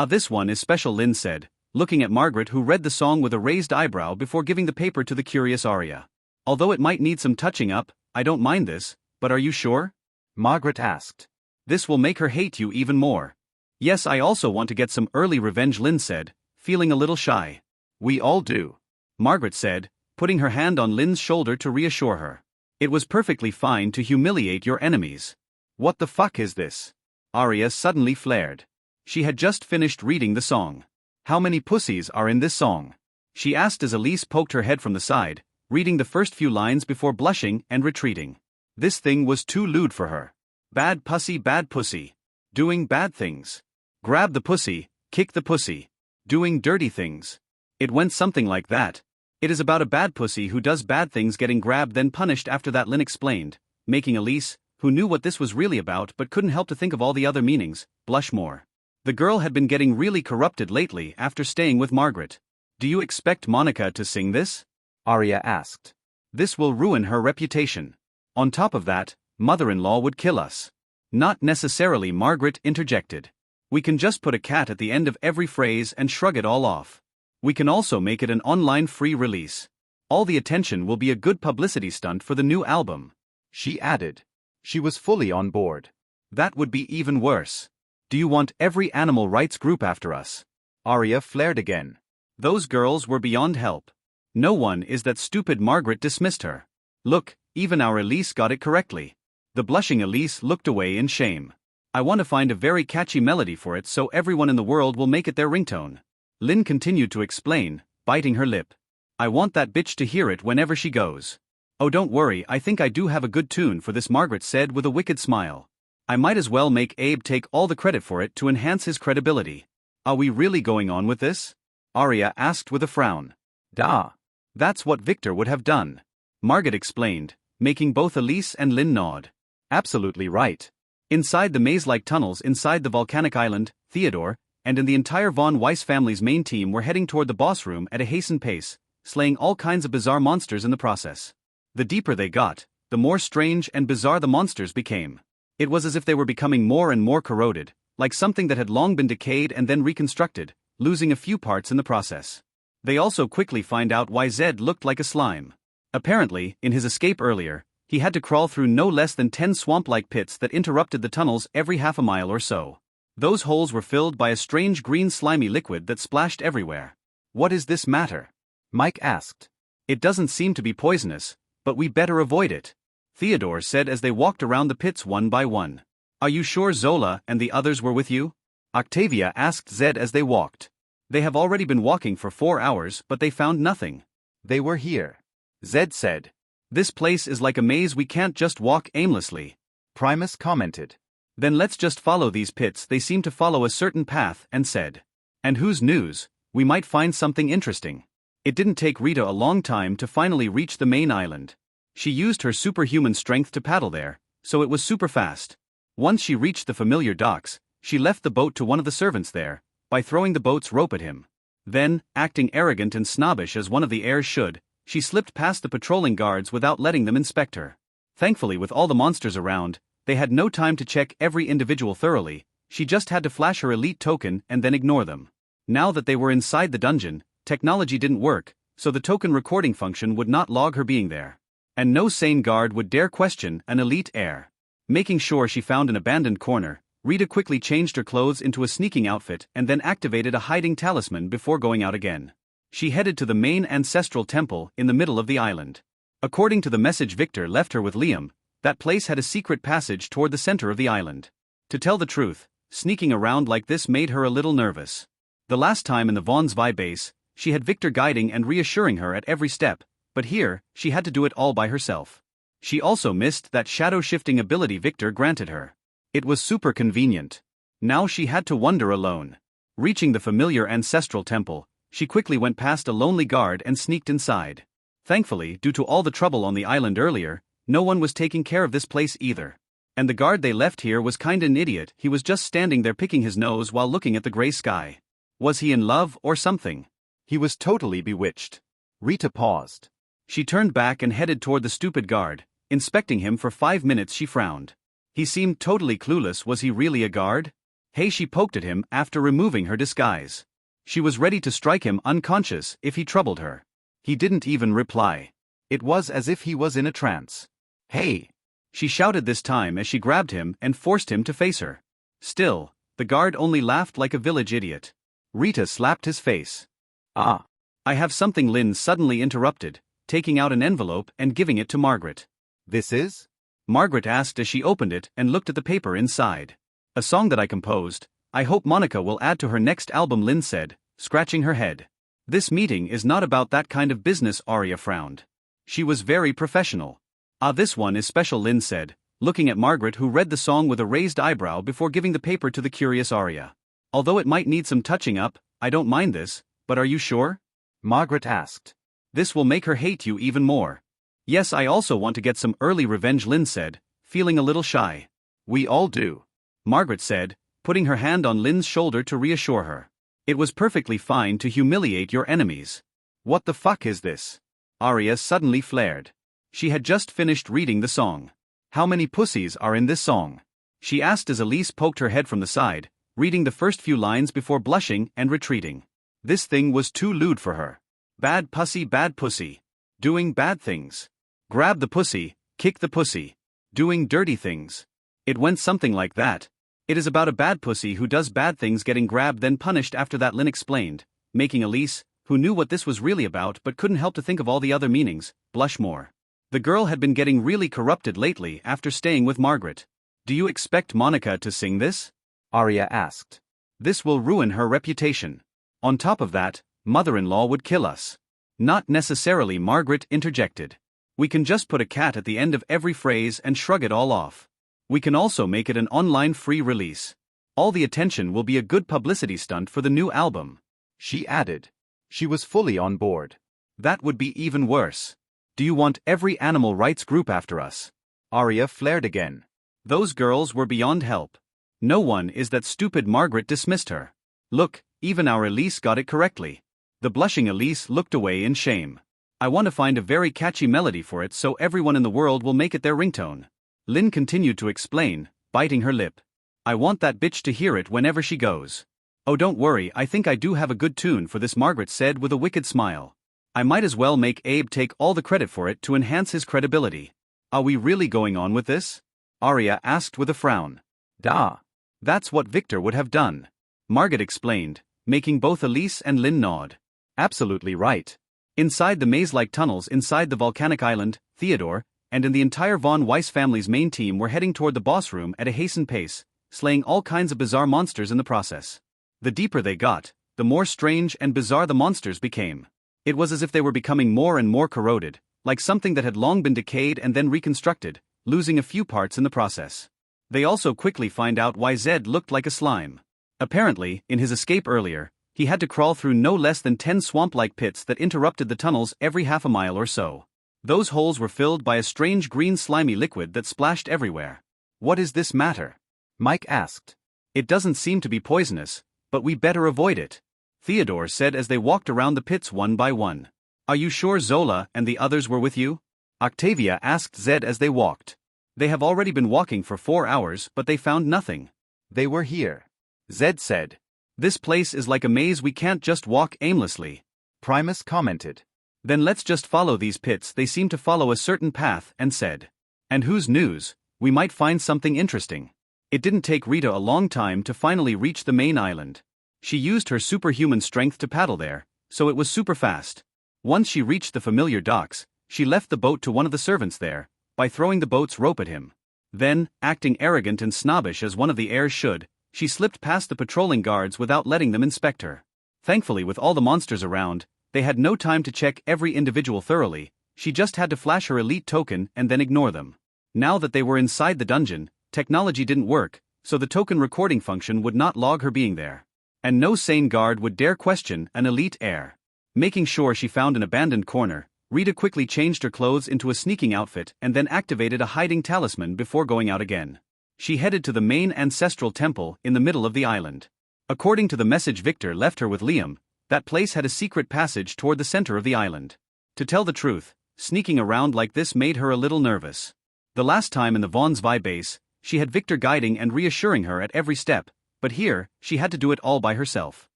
This one is special, Lynn said, looking at Margaret, who read the song with a raised eyebrow before giving the paper to the curious Arya. Although it might need some touching up, I don't mind this, but are you sure? Margaret asked. This will make her hate you even more. Yes, I also want to get some early revenge, Lynn said, feeling a little shy. We all do, Margaret said, putting her hand on Lynn's shoulder to reassure her. It was perfectly fine to humiliate your enemies. What the fuck is this? Arya suddenly flared. She had just finished reading the song. How many pussies are in this song? She asked as Elise poked her head from the side, reading the first few lines before blushing and retreating. This thing was too lewd for her. Bad pussy. Doing bad things. Grab the pussy, kick the pussy. Doing dirty things. It went something like that. It is about a bad pussy who does bad things getting grabbed then punished. After that, Lynn explained, making Elise, who knew what this was really about but couldn't help to think of all the other meanings, blush more. The girl had been getting really corrupted lately after staying with Margaret. Do you expect Monica to sing this? Arya asked. This will ruin her reputation. On top of that, mother-in-law would kill us. Not necessarily, Margaret interjected. We can just put a cat at the end of every phrase and shrug it all off. We can also make it an online free release. All the attention will be a good publicity stunt for the new album. She added. She was fully on board. That would be even worse. Do you want every animal rights group after us? Arya flared again. Those girls were beyond help. No one is that stupid. Margaret dismissed her. Look, even our Elise got it correctly. The blushing Elise looked away in shame. I want to find a very catchy melody for it so everyone in the world will make it their ringtone. Lynn continued to explain, biting her lip. I want that bitch to hear it whenever she goes. Oh, don't worry, I think I do have a good tune for this, Margaret said with a wicked smile. I might as well make Abe take all the credit for it to enhance his credibility. Are we really going on with this? Arya asked with a frown. Da. That's what Victor would have done, Margaret explained, making both Elise and Lynn nod. Absolutely right. Inside the maze-like tunnels inside the volcanic island, Theodore, and in the entire Von Weiss family's main team were heading toward the boss room at a hastened pace, slaying all kinds of bizarre monsters in the process. The deeper they got, the more strange and bizarre the monsters became. It was as if they were becoming more and more corroded, like something that had long been decayed and then reconstructed, losing a few parts in the process. They also quickly find out why Zed looked like a slime. Apparently, in his escape earlier, he had to crawl through no less than 10 swamp-like pits that interrupted the tunnels every half a mile or so. Those holes were filled by a strange green slimy liquid that splashed everywhere. What is this matter? Mike asked. It doesn't seem to be poisonous, but we better avoid it, Theodore said as they walked around the pits one by one. Are you sure Zola and the others were with you? Octavia asked Zed as they walked. They have already been walking for 4 hours, but they found nothing. They were here, Zed said. This place is like a maze, we can't just walk aimlessly, Primus commented. Then let's just follow these pits, they seem to follow a certain path, and said. And whose news, we might find something interesting. It didn't take Rita a long time to finally reach the main island. She used her superhuman strength to paddle there, so it was super fast. Once she reached the familiar docks, she left the boat to one of the servants there, by throwing the boat's rope at him. Then, acting arrogant and snobbish as one of the heirs should, she slipped past the patrolling guards without letting them inspect her. Thankfully, with all the monsters around, they had no time to check every individual thoroughly. She just had to flash her elite token and then ignore them. Now that they were inside the dungeon, technology didn't work, so the token recording function would not log her being there. And no sane guard would dare question an elite heir. Making sure she found an abandoned corner, Rita quickly changed her clothes into a sneaking outfit and then activated a hiding talisman before going out again. She headed to the main ancestral temple in the middle of the island. According to the message Victor left her with Liam, that place had a secret passage toward the center of the island. To tell the truth, sneaking around like this made her a little nervous. The last time in the Von Zwei base, she had Victor guiding and reassuring her at every step, but here, she had to do it all by herself. She also missed that shadow-shifting ability Victor granted her. It was super convenient. Now she had to wander alone. Reaching the familiar ancestral temple, she quickly went past a lonely guard and sneaked inside. Thankfully, due to all the trouble on the island earlier, no one was taking care of this place either. And the guard they left here was kinda an idiot, he was just standing there picking his nose while looking at the gray sky. Was he in love or something? He was totally bewitched. Rita paused. She turned back and headed toward the stupid guard. Inspecting him for 5 minutes, she frowned. He seemed totally clueless. Was he really a guard? Hey, she poked at him after removing her disguise. She was ready to strike him unconscious if he troubled her. He didn't even reply. It was as if he was in a trance. Hey! She shouted this time as she grabbed him and forced him to face her. Still, the guard only laughed like a village idiot. Rita slapped his face. Ah! I have something, Lynn suddenly interrupted, taking out an envelope and giving it to Margaret. This is? Margaret asked as she opened it and looked at the paper inside. A song that I composed. I hope Monica will add to her next album, Lynn said, scratching her head. This meeting is not about that kind of business, Arya frowned. She was very professional. Ah, this one is special, Lynn said, looking at Margaret, who read the song with a raised eyebrow before giving the paper to the curious Arya. Although it might need some touching up, I don't mind this, but are you sure? Margaret asked. This will make her hate you even more. Yes, I also want to get some early revenge, Lynn said, feeling a little shy. We all do, Margaret said, putting her hand on Lynn's shoulder to reassure her. It was perfectly fine to humiliate your enemies. What the fuck is this? Arya suddenly flared. She had just finished reading the song. How many pussies are in this song? She asked as Elise poked her head from the side, reading the first few lines before blushing and retreating. This thing was too lewd for her. Bad pussy. Doing bad things. Grab the pussy, kick the pussy. Doing dirty things. It went something like that. It is about a bad pussy who does bad things getting grabbed then punished. After that, Lynn explained, making Elise, who knew what this was really about but couldn't help to think of all the other meanings, blush more. The girl had been getting really corrupted lately after staying with Margaret. Do you expect Monica to sing this? Arya asked. This will ruin her reputation. On top of that, Mother-in-law would kill us. Not necessarily, Margaret interjected. We can just put a cat at the end of every phrase and shrug it all off. We can also make it an online free release. All the attention will be a good publicity stunt for the new album. She added. She was fully on board. That would be even worse. Do you want every animal rights group after us? Arya flared again. Those girls were beyond help. No one is that stupid. Margaret dismissed her. Look, even our Elise got it correctly. The blushing Elise looked away in shame. I want to find a very catchy melody for it so everyone in the world will make it their ringtone. Lynn continued to explain, biting her lip. I want that bitch to hear it whenever she goes. Oh, don't worry, I think I do have a good tune for this, Margaret said with a wicked smile. I might as well make Abe take all the credit for it to enhance his credibility. Are we really going on with this? Arya asked with a frown. Da. That's what Victor would have done. Margaret explained, making both Elise and Lynn nod. Absolutely right. Inside the maze-like tunnels inside the volcanic island, Theodore, and in the entire Von Weiss family's main team were heading toward the boss room at a hastened pace, slaying all kinds of bizarre monsters in the process. The deeper they got, the more strange and bizarre the monsters became. It was as if they were becoming more and more corroded, like something that had long been decayed and then reconstructed, losing a few parts in the process. They also quickly find out why Zed looked like a slime. Apparently, in his escape earlier, he had to crawl through no less than 10 swamp-like pits that interrupted the tunnels every half a mile or so. Those holes were filled by a strange green slimy liquid that splashed everywhere. What is this matter? Mike asked. It doesn't seem to be poisonous, but we better avoid it, Theodore said as they walked around the pits one by one. Are you sure Zola and the others were with you? Octavia asked Zed as they walked. They have already been walking for 4 hours, but they found nothing. They were here, Zed said. This place is like a maze, we can't just walk aimlessly, Primus commented. Then let's just follow these pits, they seem to follow a certain path, and said. And whose news, we might find something interesting. It didn't take Rita a long time to finally reach the main island. She used her superhuman strength to paddle there, so it was super fast. Once she reached the familiar docks, she left the boat to one of the servants there, by throwing the boat's rope at him. Then, acting arrogant and snobbish as one of the heirs should, she slipped past the patrolling guards without letting them inspect her. Thankfully, with all the monsters around, they had no time to check every individual thoroughly. She just had to flash her elite token and then ignore them. Now that they were inside the dungeon, technology didn't work, so the token recording function would not log her being there. And no sane guard would dare question an elite heir. Making sure she found an abandoned corner, Rita quickly changed her clothes into a sneaking outfit and then activated a hiding talisman before going out again. She headed to the main ancestral temple in the middle of the island. According to the message Victor left her with Liam, that place had a secret passage toward the center of the island. To tell the truth, sneaking around like this made her a little nervous. The last time in the Von Zwei base, she had Victor guiding and reassuring her at every step, but here, she had to do it all by herself.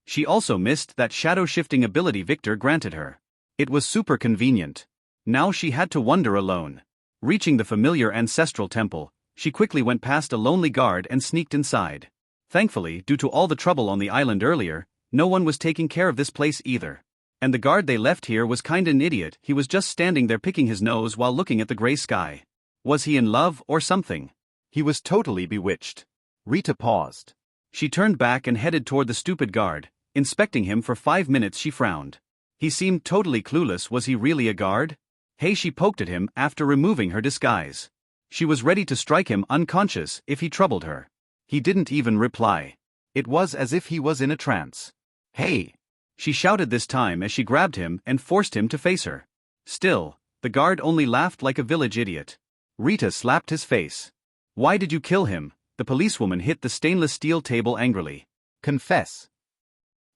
She also missed that shadow-shifting ability Victor granted her. It was super convenient. Now she had to wander alone. Reaching the familiar ancestral temple, she quickly went past a lonely guard and sneaked inside. Thankfully, due to all the trouble on the island earlier, no one was taking care of this place either. And the guard they left here was kinda an idiot, he was just standing there picking his nose while looking at the gray sky. Was he in love or something? He was totally bewitched. Rita paused. She turned back and headed toward the stupid guard. Inspecting him for 5 minutes, she frowned. He seemed totally clueless. Was he really a guard? Hey, she poked at him after removing her disguise. She was ready to strike him unconscious if he troubled her. He didn't even reply. It was as if he was in a trance. Hey! She shouted this time as she grabbed him and forced him to face her. Still, the guard only laughed like a village idiot. Rita slapped his face. Why did you kill him? The policewoman hit the stainless steel table angrily. Confess.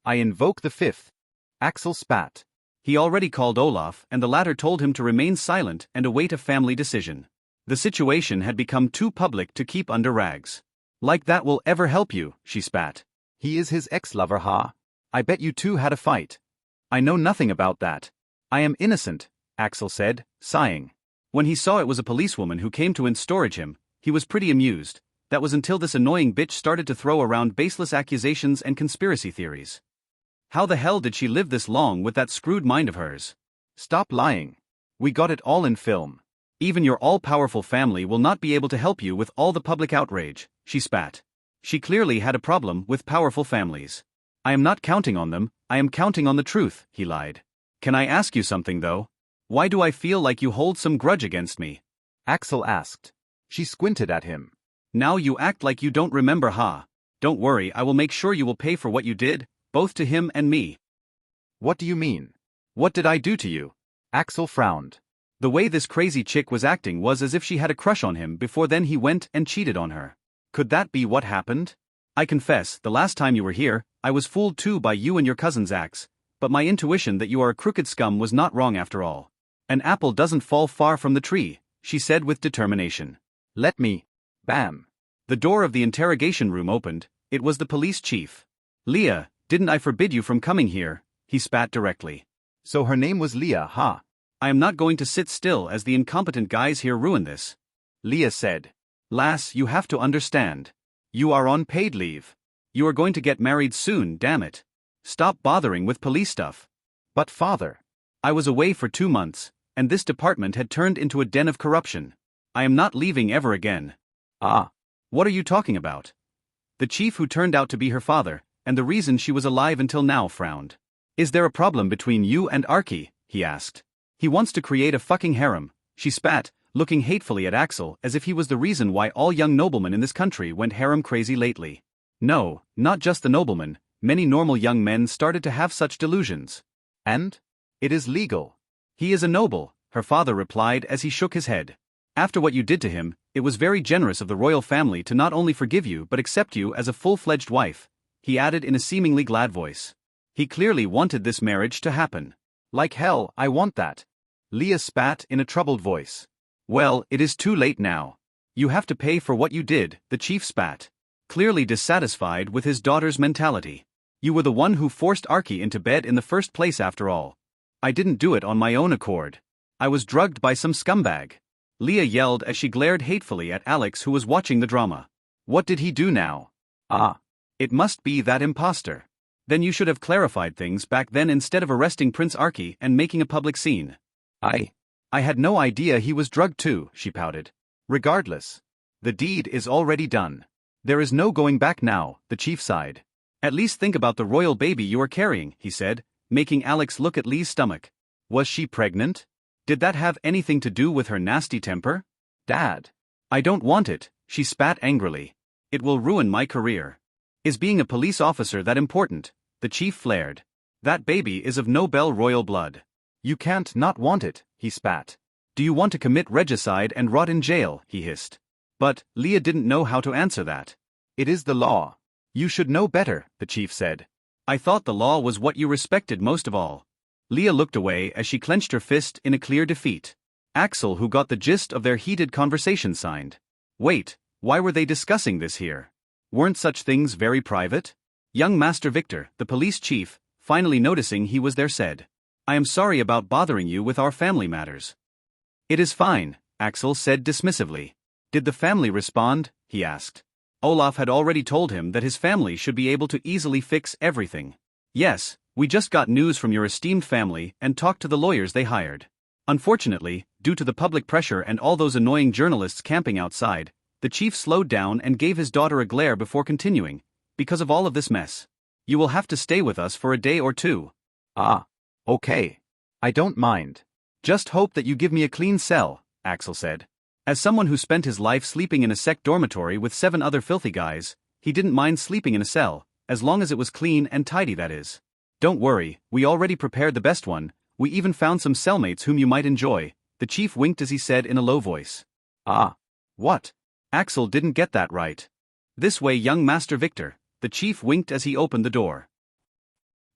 I invoke the fifth. Axel spat. He already called Olaf and the latter told him to remain silent and await a family decision. The situation had become too public to keep under rags. Like that will ever help you, she spat. He is his ex-lover, ha? I bet you two had a fight. I know nothing about that. I am innocent, Axel said, sighing. When he saw it was a policewoman who came to enstorage him, he was pretty amused. That was until this annoying bitch started to throw around baseless accusations and conspiracy theories. How the hell did she live this long with that screwed mind of hers? Stop lying. We got it all in film. Even your all-powerful family will not be able to help you with all the public outrage, she spat. She clearly had a problem with powerful families. I am not counting on them, I am counting on the truth, he lied. Can I ask you something though? Why do I feel like you hold some grudge against me? Axel asked. She squinted at him. Now you act like you don't remember, huh? Don't worry, I will make sure you will pay for what you did, both to him and me. What do you mean? What did I do to you? Axel frowned. The way this crazy chick was acting was as if she had a crush on him before then he went and cheated on her. Could that be what happened? I confess, the last time you were here, I was fooled too by you and your cousin's acts, but my intuition that you are a crooked scum was not wrong after all. An apple doesn't fall far from the tree, she said with determination. Let me. Bam. The door of the interrogation room opened. It was the police chief. Leah, didn't I forbid you from coming here? He spat directly. So her name was Leah, huh? I am not going to sit still as the incompetent guys here ruin this. Leah said. Lass, you have to understand. You are on paid leave. You are going to get married soon, damn it. Stop bothering with police stuff. But father. I was away for 2 months, and this department had turned into a den of corruption. I am not leaving ever again. Ah. What are you talking about? The chief who turned out to be her father, and the reason she was alive until now, frowned. Is there a problem between you and Archie? He asked. He wants to create a fucking harem, she spat, looking hatefully at Axel as if he was the reason why all young noblemen in this country went harem crazy lately. No, not just the noblemen, many normal young men started to have such delusions. And? It is legal. He is a noble, her father replied as he shook his head. After what you did to him, it was very generous of the royal family to not only forgive you but accept you as a full-fledged wife, he added in a seemingly glad voice. He clearly wanted this marriage to happen. Like hell, I want that. Leah spat in a troubled voice. Well, it is too late now. You have to pay for what you did, the chief spat. Clearly dissatisfied with his daughter's mentality. You were the one who forced Archie into bed in the first place after all. I didn't do it on my own accord. I was drugged by some scumbag. Leah yelled as she glared hatefully at Alex who was watching the drama. What did he do now? Ah. It must be that imposter. Then you should have clarified things back then instead of arresting Prince Archie and making a public scene. I had no idea he was drugged too, she pouted. Regardless. The deed is already done. There is no going back now, the chief sighed. At least think about the royal baby you are carrying, he said, making Alex look at Lee's stomach. Was she pregnant? Did that have anything to do with her nasty temper? Dad. I don't want it, she spat angrily. It will ruin my career. Is being a police officer that important? The chief flared. That baby is of noble royal blood. You can't not want it, he spat. Do you want to commit regicide and rot in jail, he hissed. But, Leah didn't know how to answer that. It is the law. You should know better, the chief said. I thought the law was what you respected most of all. Leah looked away as she clenched her fist in a clear defeat. Axel, who got the gist of their heated conversation, signed. Wait, why were they discussing this here? Weren't such things very private? Young Master Victor, the police chief, finally noticing he was there, said. I am sorry about bothering you with our family matters. It is fine, Axel said dismissively. Did the family respond? He asked. Olaf had already told him that his family should be able to easily fix everything. Yes, we just got news from your esteemed family and talked to the lawyers they hired. Unfortunately, due to the public pressure and all those annoying journalists camping outside, the chief slowed down and gave his daughter a glare before continuing, because of all of this mess. You will have to stay with us for a day or two. Ah. Okay. I don't mind. Just hope that you give me a clean cell, Axel said. As someone who spent his life sleeping in a sect dormitory with 7 other filthy guys, he didn't mind sleeping in a cell, as long as it was clean and tidy, that is. Don't worry, we already prepared the best one, we even found some cellmates whom you might enjoy, the chief winked as he said in a low voice. Ah. What? Axel didn't get that right. This way, young Master Victor, the chief winked as he opened the door.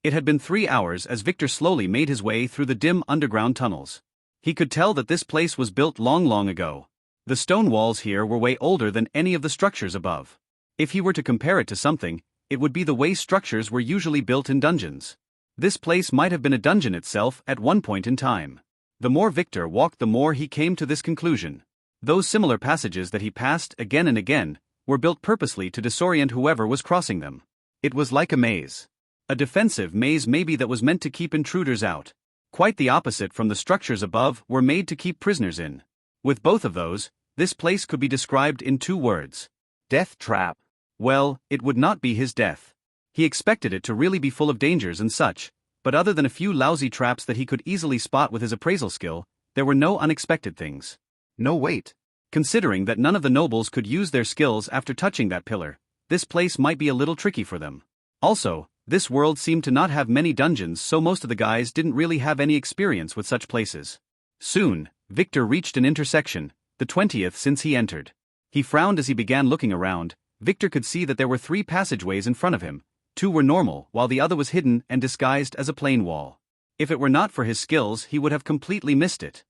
It had been 3 hours as Victor slowly made his way through the dim underground tunnels. He could tell that this place was built long ago. The stone walls here were way older than any of the structures above. If he were to compare it to something, it would be the way structures were usually built in dungeons. This place might have been a dungeon itself at one point in time. The more Victor walked, the more he came to this conclusion. Those similar passages that he passed again and again were built purposely to disorient whoever was crossing them. It was like a maze. A defensive maze maybe that was meant to keep intruders out. Quite the opposite from the structures above were made to keep prisoners in. With both of those, this place could be described in 2 words. Death trap. Well, it would not be his death. He expected it to really be full of dangers and such, but other than a few lousy traps that he could easily spot with his appraisal skill, there were no unexpected things. No wait. Considering that none of the nobles could use their skills after touching that pillar, this place might be a little tricky for them. Also, this world seemed to not have many dungeons, so most of the guys didn't really have any experience with such places. Soon, Victor reached an intersection, the 20th since he entered. He frowned as he began looking around. Victor could see that there were 3 passageways in front of him. 2 were normal, while the other was hidden and disguised as a plain wall. If it were not for his skills, he would have completely missed it.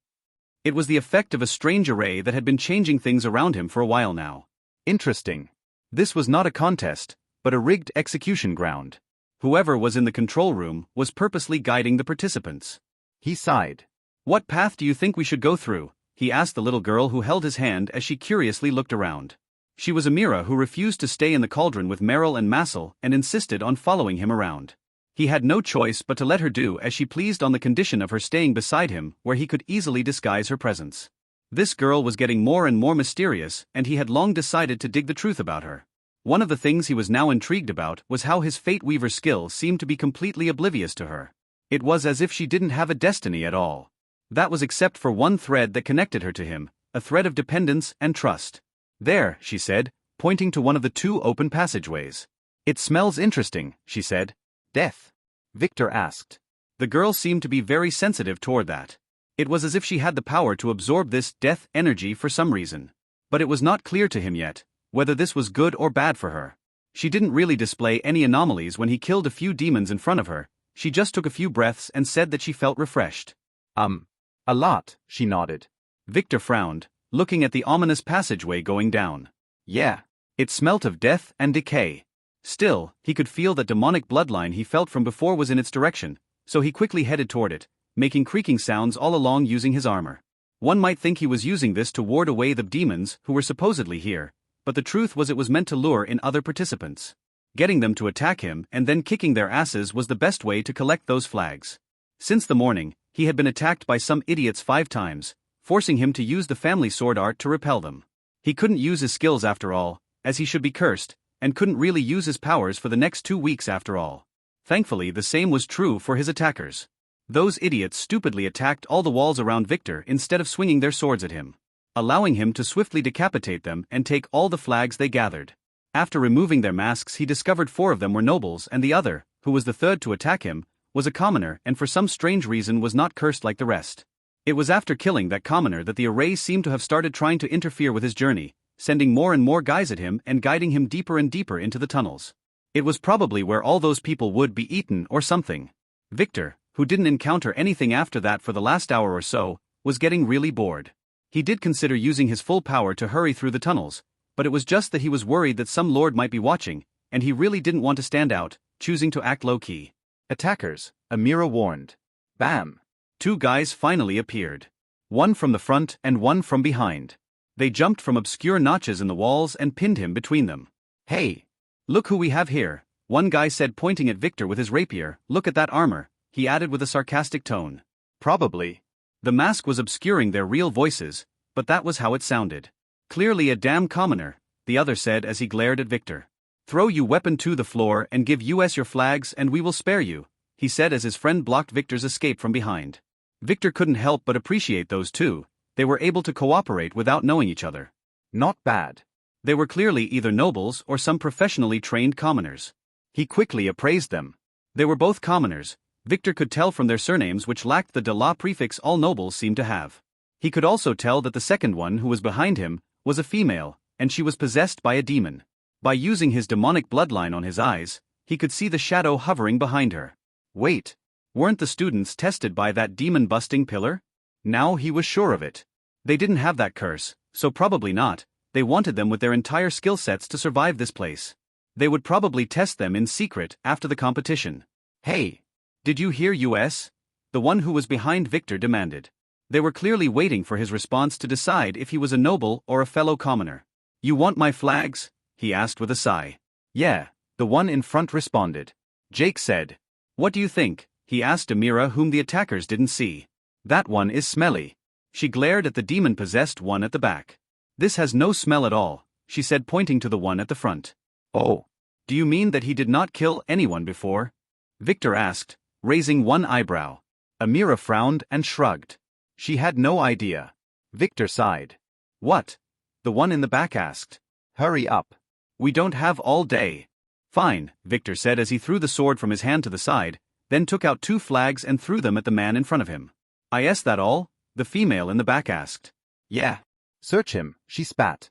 It was the effect of a strange array that had been changing things around him for a while now. Interesting. This was not a contest, but a rigged execution ground. Whoever was in the control room was purposely guiding the participants. He sighed. "What path do you think we should go through?" he asked the little girl who held his hand as she curiously looked around. She was Amira, who refused to stay in the cauldron with Meryl and Massel and insisted on following him around. He had no choice but to let her do as she pleased on the condition of her staying beside him, where he could easily disguise her presence. This girl was getting more and more mysterious, and he had long decided to dig the truth about her. One of the things he was now intrigued about was how his Fate Weaver skill seemed to be completely oblivious to her. It was as if she didn't have a destiny at all. That was except for one thread that connected her to him, a thread of dependence and trust. "There," she said, pointing to one of the 2 open passageways. "It smells interesting," she said. "Death?" Victor asked. The girl seemed to be very sensitive toward that. It was as if she had the power to absorb this death energy for some reason. But it was not clear to him yet whether this was good or bad for her. She didn't really display any anomalies when he killed a few demons in front of her. She just took a few breaths and said that she felt refreshed. A lot," she nodded. Victor frowned, looking at the ominous passageway going down. "Yeah." It smelt of death and decay. Still, he could feel that demonic bloodline he felt from before was in its direction, so he quickly headed toward it, making creaking sounds all along using his armor. One might think he was using this to ward away the demons who were supposedly here, but the truth was it was meant to lure in other participants. Getting them to attack him and then kicking their asses was the best way to collect those flags. Since the morning, he had been attacked by some idiots 5 times, forcing him to use the family sword art to repel them. He couldn't use his skills after all, as he should be cursed, and couldn't really use his powers for the next 2 weeks after all. Thankfully, the same was true for his attackers. Those idiots stupidly attacked all the walls around Victor instead of swinging their swords at him, allowing him to swiftly decapitate them and take all the flags they gathered. After removing their masks, he discovered 4 of them were nobles and the other, who was the third to attack him, was a commoner and for some strange reason was not cursed like the rest. It was after killing that commoner that the array seemed to have started trying to interfere with his journey, sending more and more guys at him and guiding him deeper and deeper into the tunnels. It was probably where all those people would be eaten or something. Victor, who didn't encounter anything after that for the last hour or so, was getting really bored. He did consider using his full power to hurry through the tunnels, but it was just that he was worried that some lord might be watching, and he really didn't want to stand out, choosing to act low-key. "Attackers," Amira warned. Bam! 2 guys finally appeared. One from the front and one from behind. They jumped from obscure notches in the walls and pinned him between them. "Hey! Look who we have here," one guy said, pointing at Victor with his rapier. "Look at that armor," he added with a sarcastic tone. Probably. The mask was obscuring their real voices, but that was how it sounded. "Clearly a damn commoner," the other said as he glared at Victor. "Throw you weapon to the floor and give us your flags and we will spare you," he said as his friend blocked Victor's escape from behind. Victor couldn't help but appreciate those 2. They were able to cooperate without knowing each other. Not bad. They were clearly either nobles or some professionally trained commoners. He quickly appraised them. They were both commoners. Victor could tell from their surnames, which lacked the de la prefix all nobles seem to have. He could also tell that the second one, who was behind him, was a female, and she was possessed by a demon. By using his demonic bloodline on his eyes, he could see the shadow hovering behind her. Wait, weren't the students tested by that demon-busting pillar? Now he was sure of it. They didn't have that curse, so probably not. They wanted them with their entire skill sets to survive this place. They would probably test them in secret after the competition. "Hey, did you hear us?" the one who was behind Victor demanded. They were clearly waiting for his response to decide if he was a noble or a fellow commoner. "You want my flags?" he asked with a sigh. "Yeah," the one in front responded. Jake said. "What do you think?" he asked Amira, whom the attackers didn't see. "That one is smelly." She glared at the demon-possessed one at the back. "This has no smell at all," she said, pointing to the one at the front. "Oh. Do you mean that he did not kill anyone before? Victor asked, raising one eyebrow. Amira frowned and shrugged. She had no idea. Victor sighed. What? The one in the back asked. Hurry up. We don't have all day. Fine, Victor said as he threw the sword from his hand to the side, then took out 2 flags and threw them at the man in front of him. Is that all? The female in the back asked. Yeah. Search him, she spat.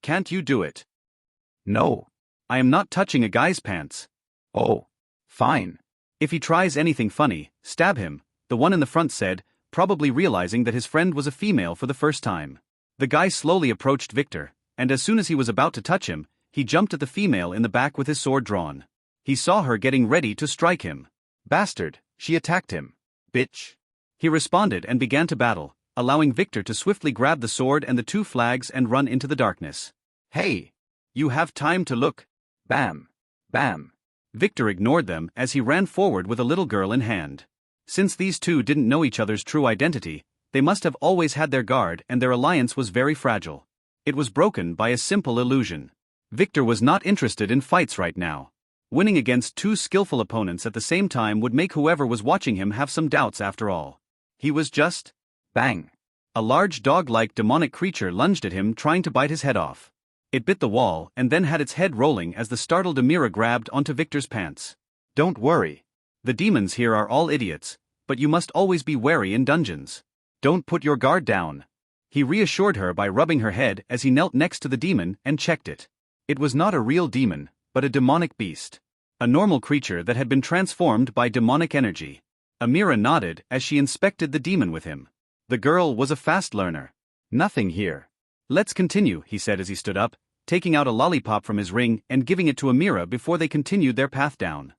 Can't you do it? No. I am not touching a guy's pants. Oh. Fine. If he tries anything funny, stab him, the one in the front said, probably realizing that his friend was a female for the first time. The guy slowly approached Victor, and as soon as he was about to touch him, he jumped at the female in the back with his sword drawn. He saw her getting ready to strike him. Bastard, she attacked him. Bitch. He responded and began to battle, allowing Victor to swiftly grab the sword and the 2 flags and run into the darkness. Hey! You have time to look. Bam. Bam. Victor ignored them as he ran forward with a little girl in hand. Since these two didn't know each other's true identity, they must have always had their guard and their alliance was very fragile. It was broken by a simple illusion. Victor was not interested in fights right now. Winning against 2 skillful opponents at the same time would make whoever was watching him have some doubts after all. He was just... Bang! A large dog-like demonic creature lunged at him trying to bite his head off. It bit the wall and then had its head rolling as the startled Amira grabbed onto Victor's pants. Don't worry. The demons here are all idiots, but you must always be wary in dungeons. Don't put your guard down. He reassured her by rubbing her head as he knelt next to the demon and checked it. It was not a real demon, but a demonic beast. A normal creature that had been transformed by demonic energy. Amira nodded as she inspected the demon with him. The girl was a fast learner. Nothing here. Let's continue, he said as he stood up, taking out a lollipop from his ring and giving it to Amira before they continued their path down.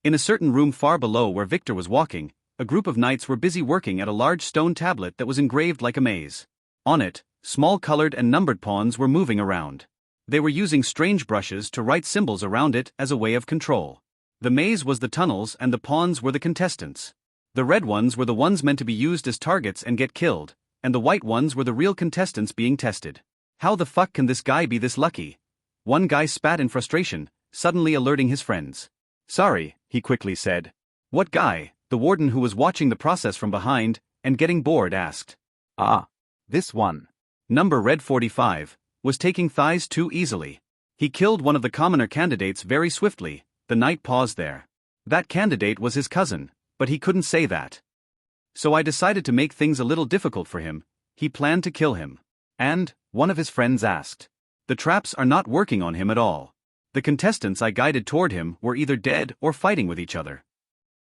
In a certain room far below where Victor was walking, a group of knights were busy working at a large stone tablet that was engraved like a maze. On it, small colored and numbered pawns were moving around. They were using strange brushes to write symbols around it as a way of control. The maze was the tunnels and the pawns were the contestants. The red ones were the ones meant to be used as targets and get killed, and the white ones were the real contestants being tested. How the fuck can this guy be this lucky? One guy spat in frustration, suddenly alerting his friends. Sorry, he quickly said. What guy? The warden who was watching the process from behind, and getting bored asked. Ah. This one. Number Red 45, was taking thighs too easily. He killed one of the commoner candidates very swiftly. The knight paused there. That candidate was his cousin, but he couldn't say that. So I decided to make things a little difficult for him. He planned to kill him. And, one of his friends asked. The traps are not working on him at all. The contestants I guided toward him were either dead or fighting with each other.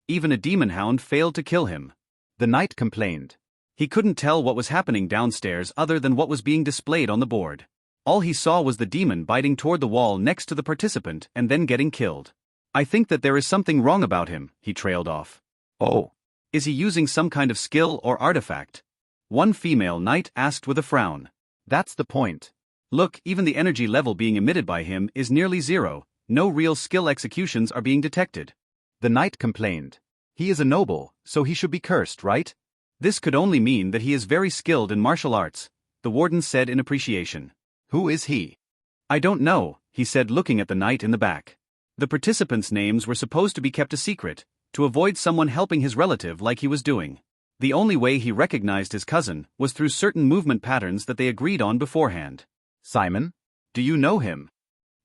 Even a demon hound failed to kill him. The knight complained. He couldn't tell what was happening downstairs other than what was being displayed on the board. All he saw was the demon biting toward the wall next to the participant and then getting killed. I think that there is something wrong about him, he trailed off. Oh. Is he using some kind of skill or artifact? One female knight asked with a frown. That's the point. Look, even the energy level being emitted by him is nearly 0, no real skill executions are being detected. The knight complained. He is a noble, so he should be cursed, right? This could only mean that he is very skilled in martial arts, the warden said in appreciation. Who is he? I don't know, he said looking at the knight in the back. The participants' names were supposed to be kept a secret, to avoid someone helping his relative like he was doing. The only way he recognized his cousin was through certain movement patterns that they agreed on beforehand. Simon? Do you know him?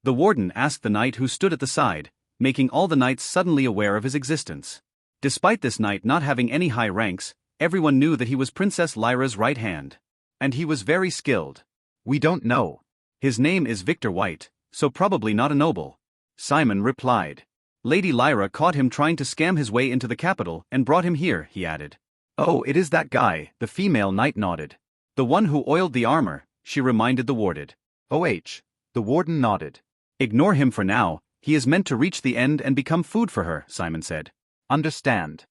The warden asked the knight who stood at the side, making all the knights suddenly aware of his existence. Despite this knight not having any high ranks, everyone knew that he was Princess Lyra's right hand. And he was very skilled. We don't know. His name is Victor White, so probably not a noble. Simon replied. Lady Lyra caught him trying to scam his way into the capital and brought him here, he added. Oh, it is that guy, the female knight nodded. The one who oiled the armor, she reminded the warded. The warden nodded. Ignore him for now, he is meant to reach the end and become food for her, Simon said. Understand.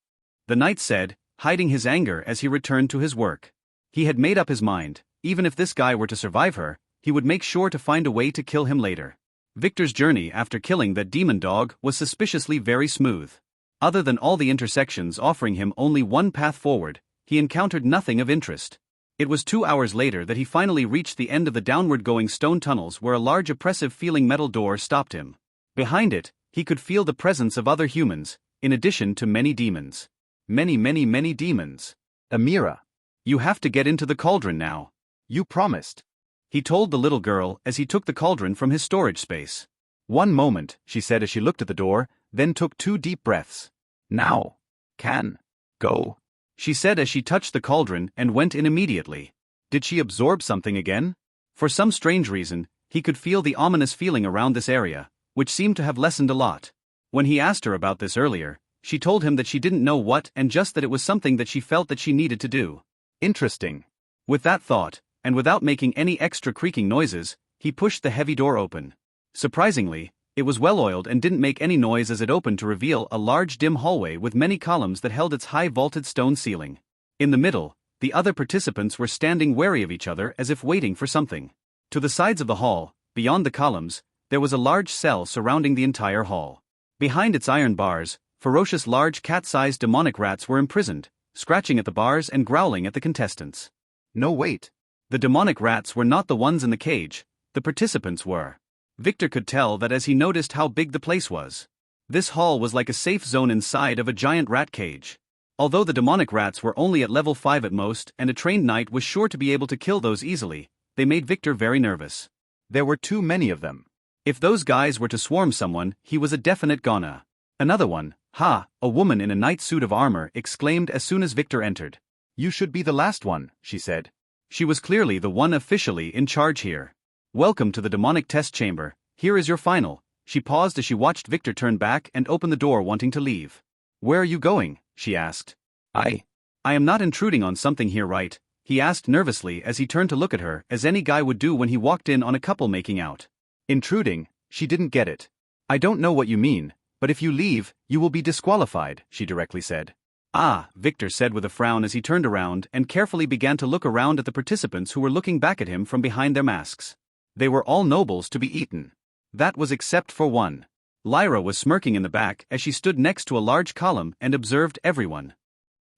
The knight said, hiding his anger as he returned to his work. He had made up his mind, even if this guy were to survive her, he would make sure to find a way to kill him later. Victor's journey after killing that demon dog was suspiciously very smooth. Other than all the intersections offering him only one path forward, he encountered nothing of interest. It was 2 hours later that he finally reached the end of the downward-going stone tunnels where a large oppressive-feeling metal door stopped him. Behind it, he could feel the presence of other humans, in addition to many demons. Many demons. Amira, You have to get into the cauldron now. you promised. He told the little girl as he took the cauldron from his storage space. One moment, she said as she looked at the door, then took 2 deep breaths. Now. Can. Go. She said as she touched the cauldron and went in immediately. Did she absorb something again? For some strange reason, he could feel the ominous feeling around this area, which seemed to have lessened a lot. When he asked her about this earlier, she told him that she didn't know what and just that it was something that she felt that she needed to do. Interesting. With that thought, and without making any extra creaking noises, he pushed the heavy door open. Surprisingly, it was well-oiled and didn't make any noise as it opened to reveal a large dim hallway with many columns that held its high vaulted stone ceiling. In the middle, the other participants were standing wary of each other as if waiting for something. To the sides of the hall, beyond the columns, there was a large cell surrounding the entire hall. Behind its iron bars, ferocious large cat-sized demonic rats were imprisoned, scratching at the bars and growling at the contestants. No, wait. The demonic rats were not the ones in the cage, the participants were. Victor could tell that as he noticed how big the place was. This hall was like a safe zone inside of a giant rat cage. Although the demonic rats were only at level 5 at most and a trained knight was sure to be able to kill those easily, they made Victor very nervous. There were too many of them. If those guys were to swarm someone, he was a definite goner. Another one, a woman in a knight's suit of armor exclaimed as soon as Victor entered. You should be the last one, she said. She was clearly the one officially in charge here. Welcome to the demonic test chamber, here is your final. She paused as she watched Victor turn back and open the door wanting to leave. Where are you going? She asked. I am not intruding on something here, right? He asked nervously as he turned to look at her as any guy would do when he walked in on a couple making out. Intruding? She didn't get it. I don't know what you mean, but if you leave, you will be disqualified, she directly said. Ah, Victor said with a frown as he turned around and carefully began to look around at the participants who were looking back at him from behind their masks. They were all nobles to be eaten. That was except for one. Lyra was smirking in the back as she stood next to a large column and observed everyone.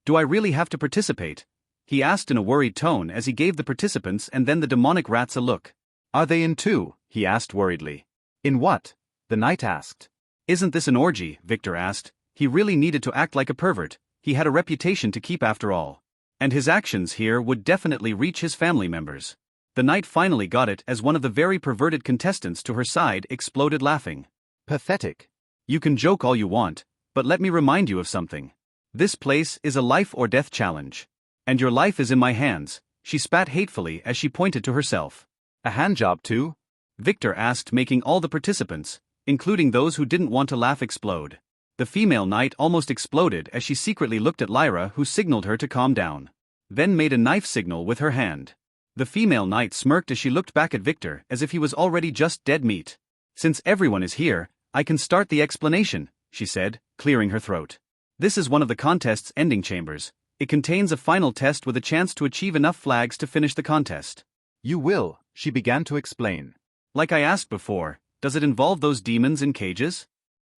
Do I really have to participate? He asked in a worried tone as he gave the participants and then the demonic rats a look. Are they in too? He asked worriedly. In what? The knight asked. Isn't this an orgy? Victor asked. He really needed to act like a pervert. He had a reputation to keep after all. And his actions here would definitely reach his family members. The knight finally got it as one of the very perverted contestants to her side exploded laughing. Pathetic. You can joke all you want, but let me remind you of something. This place is a life or death challenge. And your life is in my hands, she spat hatefully as she pointed to herself. A handjob too? Victor asked, making all the participants, including those who didn't want to laugh, explode. The female knight almost exploded as she secretly looked at Lyra, who signaled her to calm down. Then made a knife signal with her hand. The female knight smirked as she looked back at Victor as if he was already just dead meat. Since everyone is here, I can start the explanation, she said, clearing her throat. This is one of the contest's ending chambers. It contains a final test with a chance to achieve enough flags to finish the contest. You will, she began to explain. Like I asked before, does it involve those demons in cages?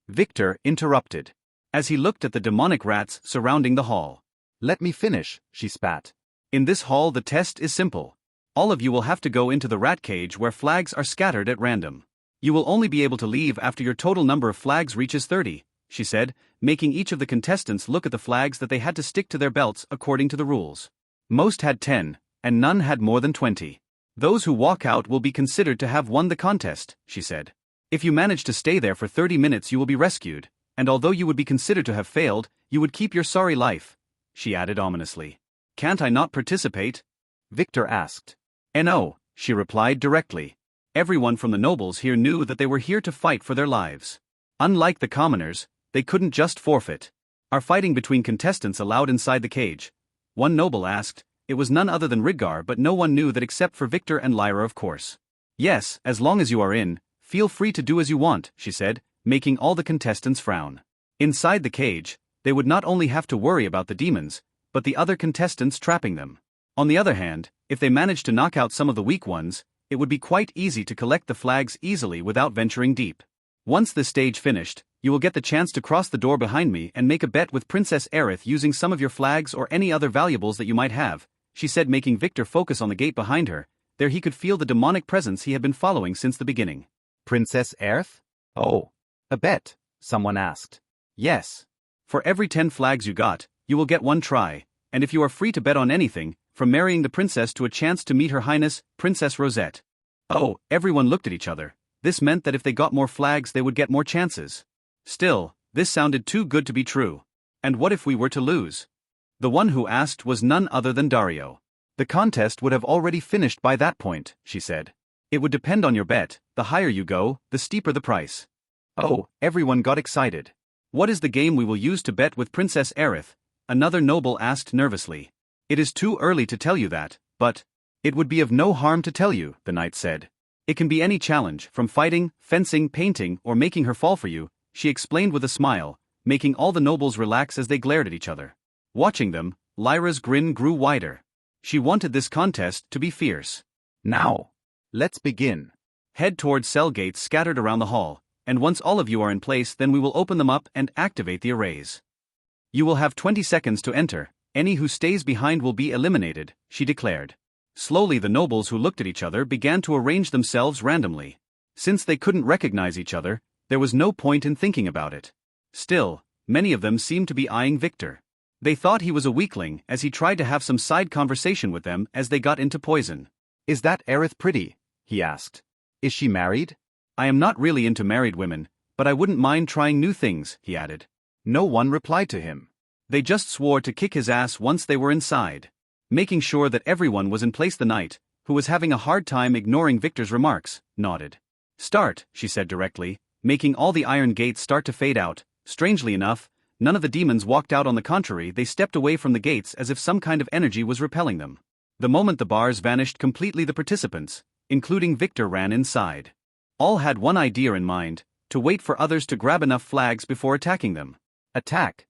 Victor interrupted. As he looked at the demonic rats surrounding the hall. Let me finish, she spat. In this hall the test is simple. All of you will have to go into the rat cage where flags are scattered at random. You will only be able to leave after your total number of flags reaches 30, she said, making each of the contestants look at the flags that they had to stick to their belts according to the rules. Most had 10, and none had more than 20. Those who walk out will be considered to have won the contest, she said. If you manage to stay there for 30 minutes you will be rescued, and although you would be considered to have failed, you would keep your sorry life, she added ominously. Can't I not participate? Victor asked. No, she replied directly. Everyone from the nobles here knew that they were here to fight for their lives. Unlike the commoners, they couldn't just forfeit. Are fighting between contestants allowed inside the cage? One noble asked. It was none other than Ridgar, but no one knew that except for Victor and Lyra, of course. Yes, as long as you are in, feel free to do as you want, she said, making all the contestants frown. Inside the cage, they would not only have to worry about the demons, but the other contestants trapping them. On the other hand, if they managed to knock out some of the weak ones, it would be quite easy to collect the flags easily without venturing deep. Once this stage finished, you will get the chance to cross the door behind me and make a bet with Princess Aerith using some of your flags or any other valuables that you might have, she said, making Victor focus on the gate behind her. There he could feel the demonic presence he had been following since the beginning. Princess Aerith? Oh. A bet, someone asked. Yes. For every 10 flags you got, you will get 1 try, and if you are free to bet on anything, from marrying the princess to a chance to meet Her Highness, Princess Rosette. Oh, everyone looked at each other. This meant that if they got more flags they would get more chances. Still, this sounded too good to be true. And what if we were to lose? The one who asked was none other than Dario. The contest would have already finished by that point, she said. It would depend on your bet. The higher you go, the steeper the price. Oh, everyone got excited. What is the game we will use to bet with Princess Aerith? Another noble asked nervously. It is too early to tell you that, but it would be of no harm to tell you, the knight said. It can be any challenge, from fighting, fencing, painting, or making her fall for you, she explained with a smile, making all the nobles relax as they glared at each other. Watching them, Lyra's grin grew wider. She wanted this contest to be fierce. Now, let's begin. Head toward cell gates scattered around the hall, and once all of you are in place, then we will open them up and activate the arrays. You will have 20 seconds to enter. Any who stays behind will be eliminated, she declared. Slowly the nobles who looked at each other began to arrange themselves randomly. Since they couldn't recognize each other, there was no point in thinking about it. Still, many of them seemed to be eyeing Victor. They thought he was a weakling as he tried to have some side conversation with them as they got into poison. Is that Aerith pretty? He asked. Is she married? I am not really into married women, but I wouldn't mind trying new things, he added. No one replied to him. They just swore to kick his ass once they were inside. Making sure that everyone was in place, the knight, who was having a hard time ignoring Victor's remarks, nodded. Start, she said directly, making all the iron gates start to fade out. Strangely enough, none of the demons walked out. On the contrary, they stepped away from the gates as if some kind of energy was repelling them. The moment the bars vanished completely, the participants, including Victor, ran inside. All had one idea in mind: to wait for others to grab enough flags before attacking them. Attack.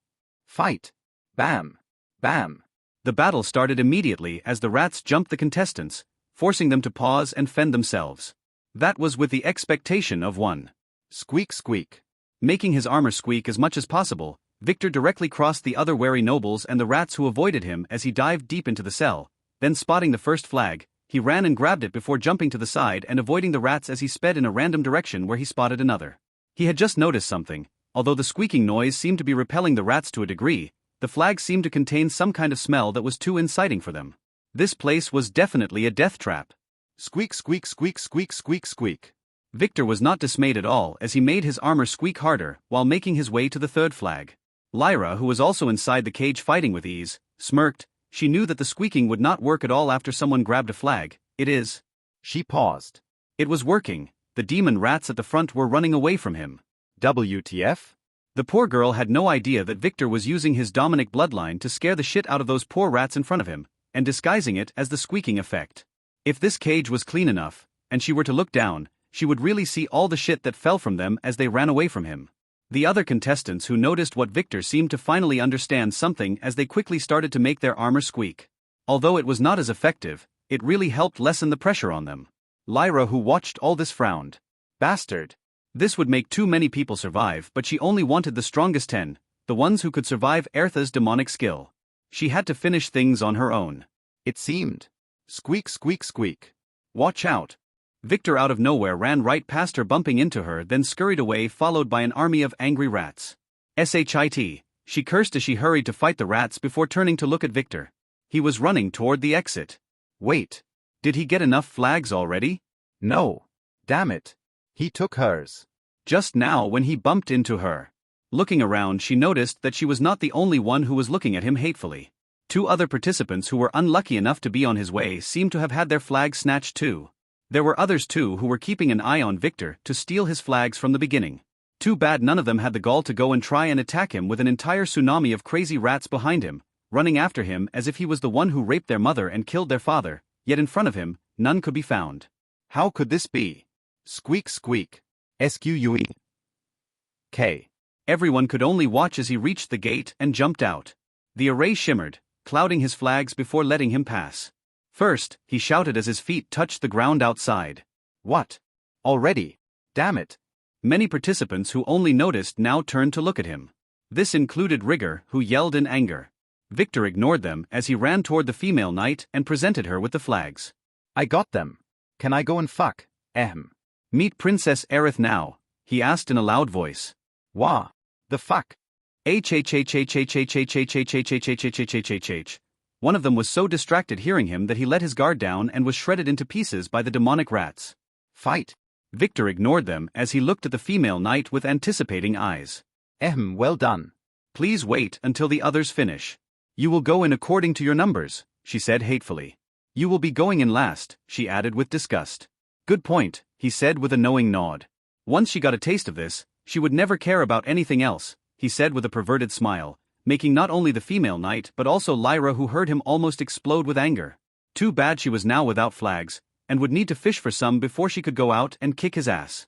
Fight. Bam. Bam. The battle started immediately as the rats jumped the contestants, forcing them to pause and fend themselves. That was with the expectation of one. Squeak squeak. Making his armor squeak as much as possible, Victor directly crossed the other wary nobles and the rats who avoided him as he dived deep into the cell. Then, spotting the first flag, he ran and grabbed it before jumping to the side and avoiding the rats as he sped in a random direction where he spotted another. He had just noticed something. Although the squeaking noise seemed to be repelling the rats to a degree, the flag seemed to contain some kind of smell that was too inciting for them. This place was definitely a death trap. Squeak squeak squeak squeak squeak squeak. Victor was not dismayed at all as he made his armor squeak harder while making his way to the third flag. Lyra, who was also inside the cage fighting with ease, smirked. She knew that the squeaking would not work at all after someone grabbed a flag. It is. She paused. It was working. The demon rats at the front were running away from him. WTF? The poor girl had no idea that Victor was using his Dominic bloodline to scare the shit out of those poor rats in front of him, and disguising it as the squeaking effect. If this cage was clean enough, and she were to look down, she would really see all the shit that fell from them as they ran away from him. The other contestants who noticed what Victor seemed to finally understand something as they quickly started to make their armor squeak. Although it was not as effective, it really helped lessen the pressure on them. Lyra, who watched all this, frowned. Bastard. This would make too many people survive, but she only wanted the strongest 10, the ones who could survive Aerith's demonic skill. She had to finish things on her own. It seemed. Squeak squeak squeak. Watch out. Victor out of nowhere ran right past her, bumping into her, then scurried away, followed by an army of angry rats. Shit. She cursed as she hurried to fight the rats before turning to look at Victor. He was running toward the exit. Wait. Did he get enough flags already? No. Damn it. He took hers. Just now when he bumped into her. Looking around, she noticed that she was not the only one who was looking at him hatefully. 2 other participants who were unlucky enough to be on his way seemed to have had their flags snatched too. There were others too who were keeping an eye on Victor to steal his flags from the beginning. Too bad none of them had the gall to go and try and attack him with an entire tsunami of crazy rats behind him, running after him as if he was the one who raped their mother and killed their father, yet in front of him, none could be found. How could this be? Squeak squeak. Squeak. Everyone could only watch as he reached the gate and jumped out. The array shimmered, clouding his flags before letting him pass. First, he shouted as his feet touched the ground outside. What? Already? Damn it. Many participants who only noticed now turned to look at him. This included Rigger, who yelled in anger. Victor ignored them as he ran toward the female knight and presented her with the flags. I got them. Can I go and fuck? Meet Princess Aerith now. he asked in a loud voice. Wah. The fuck? H. One of them was so distracted hearing him that he let his guard down and was shredded into pieces by the demonic rats. Fight. Victor ignored them as he looked at the female knight with anticipating eyes. Well done. Please wait until the others finish. You will go in according to your numbers, she said hatefully. You will be going in last, she added with disgust. Good point, he said with a knowing nod. Once she got a taste of this, she would never care about anything else, he said with a perverted smile, making not only the female knight but also Lyra, who heard him, almost explode with anger. Too bad she was now without flags, and would need to fish for some before she could go out and kick his ass.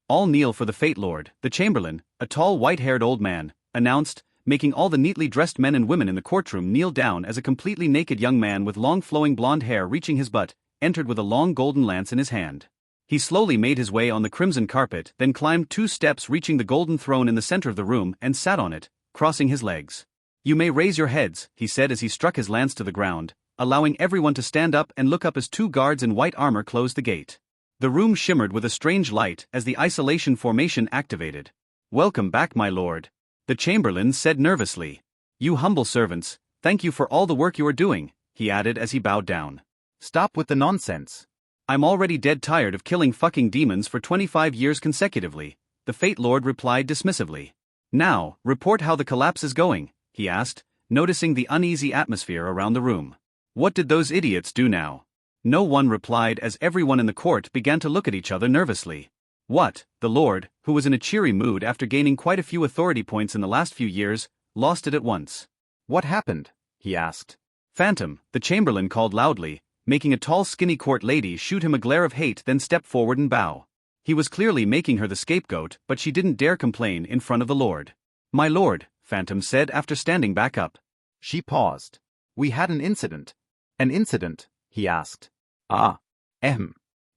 All kneel for the Fate Lord, the Chamberlain, a tall white-haired old man, announced, making all the neatly dressed men and women in the courtroom kneel down as a completely naked young man with long flowing blonde hair reaching his butt, entered with a long golden lance in his hand. He slowly made his way on the crimson carpet, then climbed 2 steps, reaching the golden throne in the center of the room, and sat on it, crossing his legs. You may raise your heads, he said as he struck his lance to the ground, allowing everyone to stand up and look up as 2 guards in white armor closed the gate. The room shimmered with a strange light as the isolation formation activated. Welcome back, my lord, the Chamberlain said nervously. You humble servants, thank you for all the work you are doing, he added as he bowed down. Stop with the nonsense. I'm already dead tired of killing fucking demons for 25 years consecutively, the Fate Lord replied dismissively. Now, report how the collapse is going, he asked, noticing the uneasy atmosphere around the room. What did those idiots do now? No one replied as everyone in the court began to look at each other nervously. What? The Lord, who was in a cheery mood after gaining quite a few authority points in the last few years, lost it at once. What happened? He asked. Phantom, the Chamberlain called loudly, making a tall skinny court lady shoot him a glare of hate, then step forward and bow. He was clearly making her the scapegoat, but she didn't dare complain in front of the Lord. My lord, Phantom said after standing back up. She paused. We had an incident. An incident? He asked. Ah.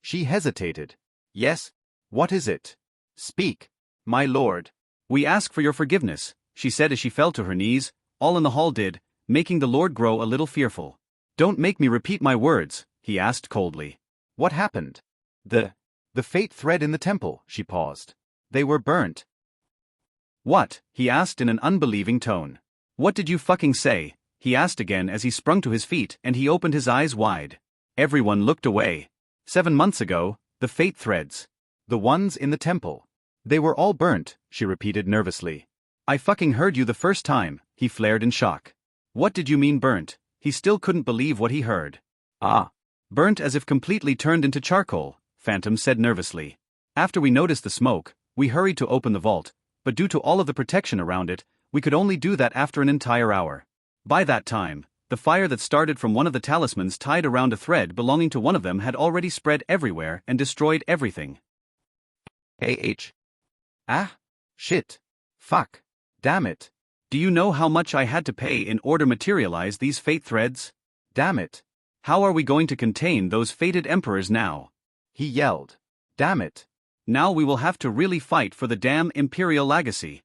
She hesitated. Yes? What is it? Speak, my lord. We ask for your forgiveness, she said as she fell to her knees. All in the hall did, making the Lord grow a little fearful. Don't make me repeat my words, he asked coldly. What happened? The fate thread in the temple, she paused. They were burnt. What? He asked in an unbelieving tone. What did you fucking say? He asked again as he sprung to his feet and he opened his eyes wide. Everyone looked away. 7 months ago, the fate threads. The ones in the temple. They were all burnt, she repeated nervously. I fucking heard you the first time, he flared in shock. What did you mean burnt? He still couldn't believe what he heard. Ah. Burnt as if completely turned into charcoal, Phantom said nervously. After we noticed the smoke, we hurried to open the vault, but due to all of the protection around it, we could only do that after an entire hour. By that time, the fire that started from one of the talismans tied around a thread belonging to one of them had already spread everywhere and destroyed everything. Ah? Shit. Fuck. Damn it. Do you know how much I had to pay in order to materialize these fate threads? Damn it. How are we going to contain those fated emperors now? He yelled. Damn it. Now we will have to really fight for the damn imperial legacy.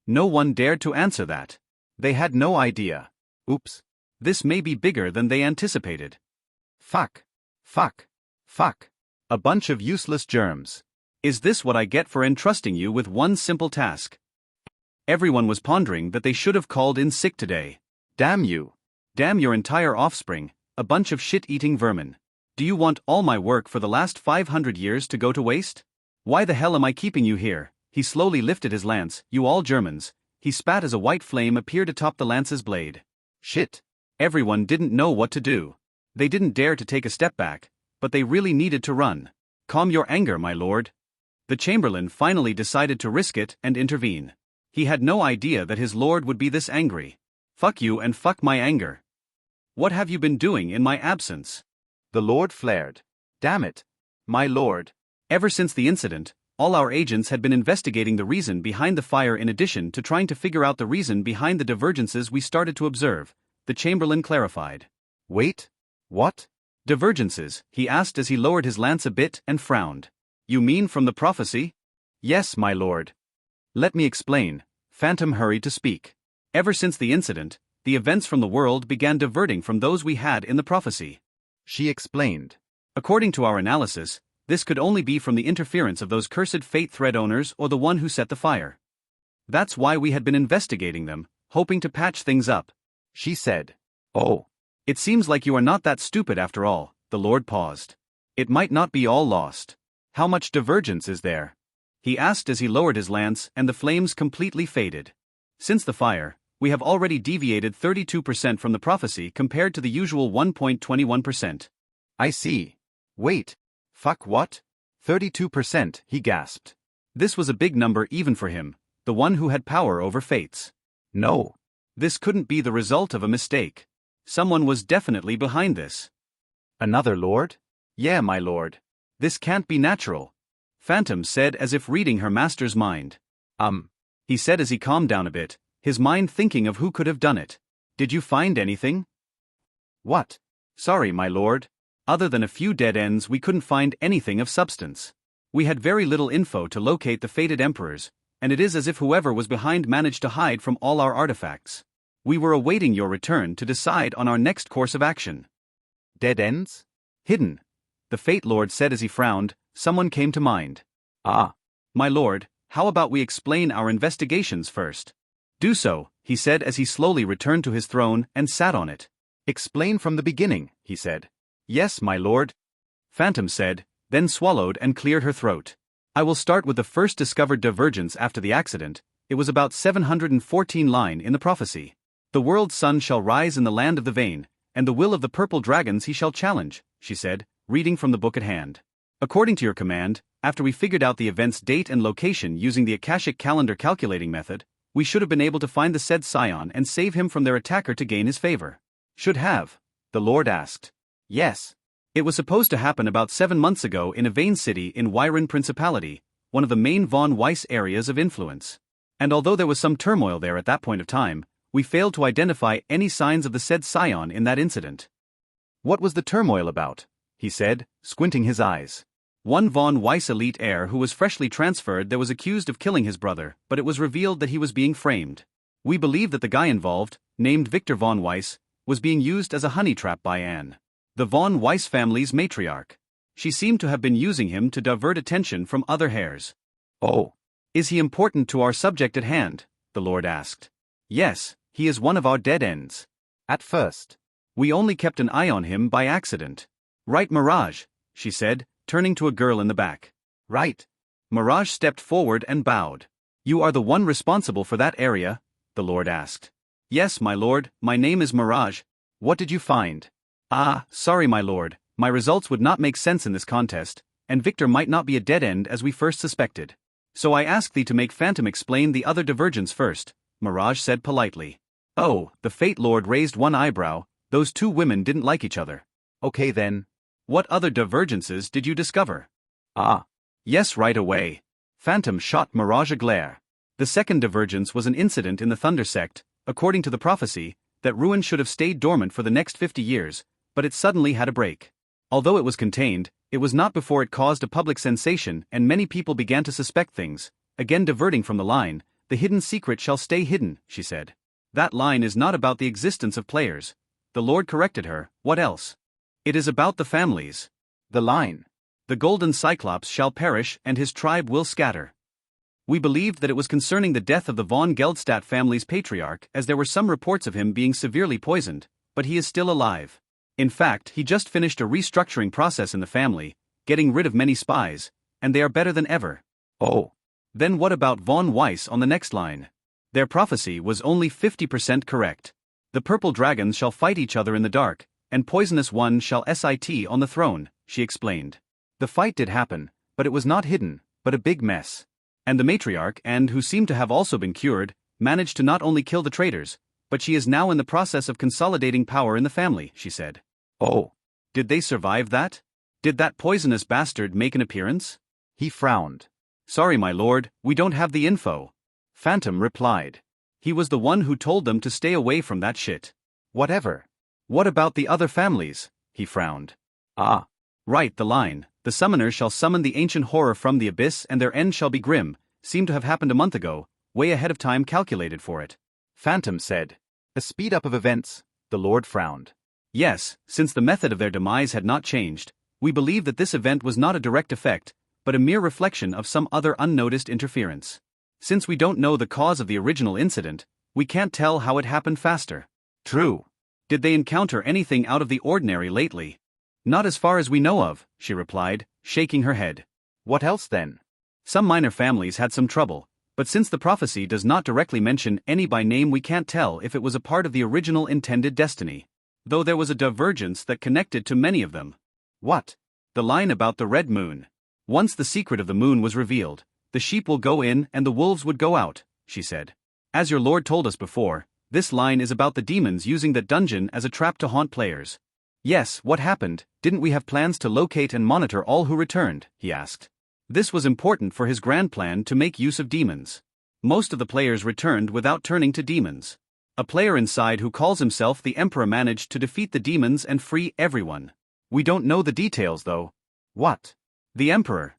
No one dared to answer that. They had no idea. Oops. This may be bigger than they anticipated. Fuck. A bunch of useless germs. Is this what I get for entrusting you with one simple task? Everyone was pondering that they should have called in sick today. Damn you. Damn your entire offspring, a bunch of shit-eating vermin. Do you want all my work for the last 500 years to go to waste? Why the hell am I keeping you here? He slowly lifted his lance. You all Germans. He spat as a white flame appeared atop the lance's blade. Shit. Everyone didn't know what to do. They didn't dare to take a step back, but they really needed to run. Calm your anger, my lord. The Chamberlain finally decided to risk it and intervene. He had no idea that his lord would be this angry. Fuck you and fuck my anger. What have you been doing in my absence? The lord flared. Damn it. My lord. Ever since the incident, all our agents had been investigating the reason behind the fire in addition to trying to figure out the reason behind the divergences we started to observe, the Chamberlain clarified. Wait? What? Divergences, he asked as he lowered his lance a bit and frowned. You mean from the prophecy? Yes, my lord. Let me explain. Phantom hurried to speak. Ever since the incident, the events from the world began diverting from those we had in the prophecy. She explained. According to our analysis, This could only be from the interference of those cursed fate thread owners or the one who set the fire. That's why we had been investigating them, hoping to patch things up, she said. Oh. It seems like you are not that stupid after all, the Lord paused. It might not be all lost. How much divergence is there? He asked as he lowered his lance and the flames completely faded. Since the fire, we have already deviated 32% from the prophecy compared to the usual 1.21%. I see. Wait. Fuck what? 32%, he gasped. This was a big number even for him, the one who had power over fates. No. This couldn't be the result of a mistake. Someone was definitely behind this. Another lord? Yeah, my lord. This can't be natural, Phantom said as if reading her master's mind. He said as he calmed down a bit, his mind thinking of who could have done it. Did you find anything? What? Sorry, my lord. Other than a few dead ends, we couldn't find anything of substance. We had very little info to locate the fated emperors, and it is as if whoever was behind managed to hide from all our artifacts. We were awaiting your return to decide on our next course of action. Dead ends? Hidden. The Fate Lord said as he frowned. Someone came to mind. Ah. My lord, how about we explain our investigations first? Do so, he said as he slowly returned to his throne and sat on it. Explain from the beginning, he said. Yes, my lord. Phantom said, then swallowed and cleared her throat. I will start with the first discovered divergence after the accident. It was about 714 line in the prophecy. The world's sun shall rise in the land of the vain, and the will of the purple dragons he shall challenge, she said, reading from the book at hand. According to your command, after we figured out the event's date and location using the Akashic calendar calculating method, we should have been able to find the said scion and save him from their attacker to gain his favor. Should have? The Lord asked. Yes. It was supposed to happen about 7 months ago in a vain city in Wyron Principality, one of the main von Weiss areas of influence. And although there was some turmoil there at that point of time, we failed to identify any signs of the said scion in that incident. What was the turmoil about? He said, squinting his eyes. One von Weiss elite heir who was freshly transferred there was accused of killing his brother, but it was revealed that he was being framed. We believe that the guy involved, named Victor von Weiss, was being used as a honey trap by Anne, the von Weiss family's matriarch. She seemed to have been using him to divert attention from other heirs. Oh. Is he important to our subject at hand? The Lord asked. Yes, he is one of our dead ends. At first. We only kept an eye on him by accident. Right, Mirage, she said, turning to a girl in the back. Right. Mirage stepped forward and bowed. You are the one responsible for that area? The Lord asked. Yes, my lord, my name is Mirage. What did you find? Ah, sorry, my lord, my results would not make sense in this contest, and Victor might not be a dead end as we first suspected. So I ask thee to make Phantom explain the other divergence first, Mirage said politely. Oh, the Fate Lord raised one eyebrow. Those two women didn't like each other. Okay then. What other divergences did you discover? Ah. Yes, right away. Phantom shot Mirage a glare. The second divergence was an incident in the Thunder Sect, according to the prophecy, that ruin should have stayed dormant for the next 50 years, but it suddenly had a break. Although it was contained, it was not before it caused a public sensation and many people began to suspect things. Again diverting from the line, the hidden secret shall stay hidden, she said. That line is not about the existence of players. The Lord corrected her. What else? It is about the families. The line. The golden Cyclops shall perish and his tribe will scatter. We believed that it was concerning the death of the von Geldstadt family's patriarch, as there were some reports of him being severely poisoned, but he is still alive. In fact, he just finished a restructuring process in the family, getting rid of many spies, and they are better than ever. Oh. Then what about von Weiss on the next line? Their prophecy was only 50% correct. The purple dragons shall fight each other in the dark, and poisonous one shall sit on the throne, she explained. The fight did happen, but it was not hidden, but a big mess. And the matriarch, and who seemed to have also been cured, managed to not only kill the traitors, but she is now in the process of consolidating power in the family, she said. Oh. Did they survive that? Did that poisonous bastard make an appearance? He frowned. Sorry, my lord, we don't have the info. Phantom replied. He was the one who told them to stay away from that shit. Whatever. What about the other families? He frowned. Ah. Right, the line. The summoners shall summon the ancient horror from the abyss and their end shall be grim, seemed to have happened a month ago, way ahead of time calculated for it. Phantom said. A speed up of events, the Lord frowned. Yes, since the method of their demise had not changed, We believe that this event was not a direct effect, but a mere reflection of some other unnoticed interference. Since we don't know the cause of the original incident, we can't tell how it happened faster. True. Did they encounter anything out of the ordinary lately? Not as far as we know of, she replied, shaking her head. What else then? Some minor families had some trouble, but since the prophecy does not directly mention any by name, we can't tell if it was a part of the original intended destiny. Though there was a divergence that connected to many of them. What? The line about the red moon. Once the secret of the moon was revealed, the sheep will go in and the wolves would go out, she said. As your Lord told us before, this line is about the demons using that dungeon as a trap to haunt players. Yes, what happened? Didn't we have plans to locate and monitor all who returned? He asked. This was important for his grand plan to make use of demons. Most of the players returned without turning to demons. A player inside who calls himself the Emperor managed to defeat the demons and free everyone. We don't know the details though. What? The Emperor.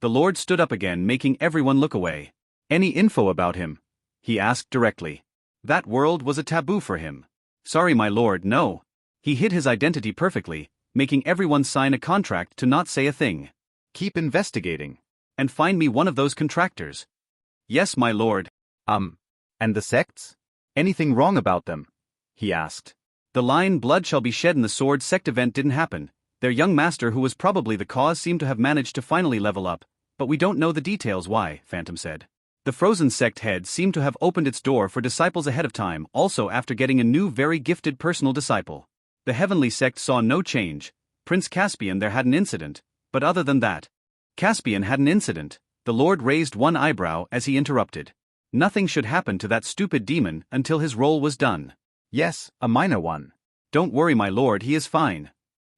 The Lord stood up again, making everyone look away. Any info about him? He asked directly. That world was a taboo for him. Sorry my lord, no. He hid his identity perfectly, making everyone sign a contract to not say a thing. Keep investigating. And find me one of those contractors. Yes my lord. And the sects? Anything wrong about them? He asked. The line blood shall be shed in the sword sect event didn't happen. Their young master, who was probably the cause, seemed to have managed to finally level up, but we don't know the details why, Phantom said. The frozen sect head seemed to have opened its door for disciples ahead of time, also after getting a new very gifted personal disciple. The heavenly sect saw no change. Prince Caspian there had an incident, but other than that. Caspian had an incident. The Lord raised one eyebrow as he interrupted. Nothing should happen to that stupid demon until his role was done. Yes, a minor one. Don't worry my lord, he is fine.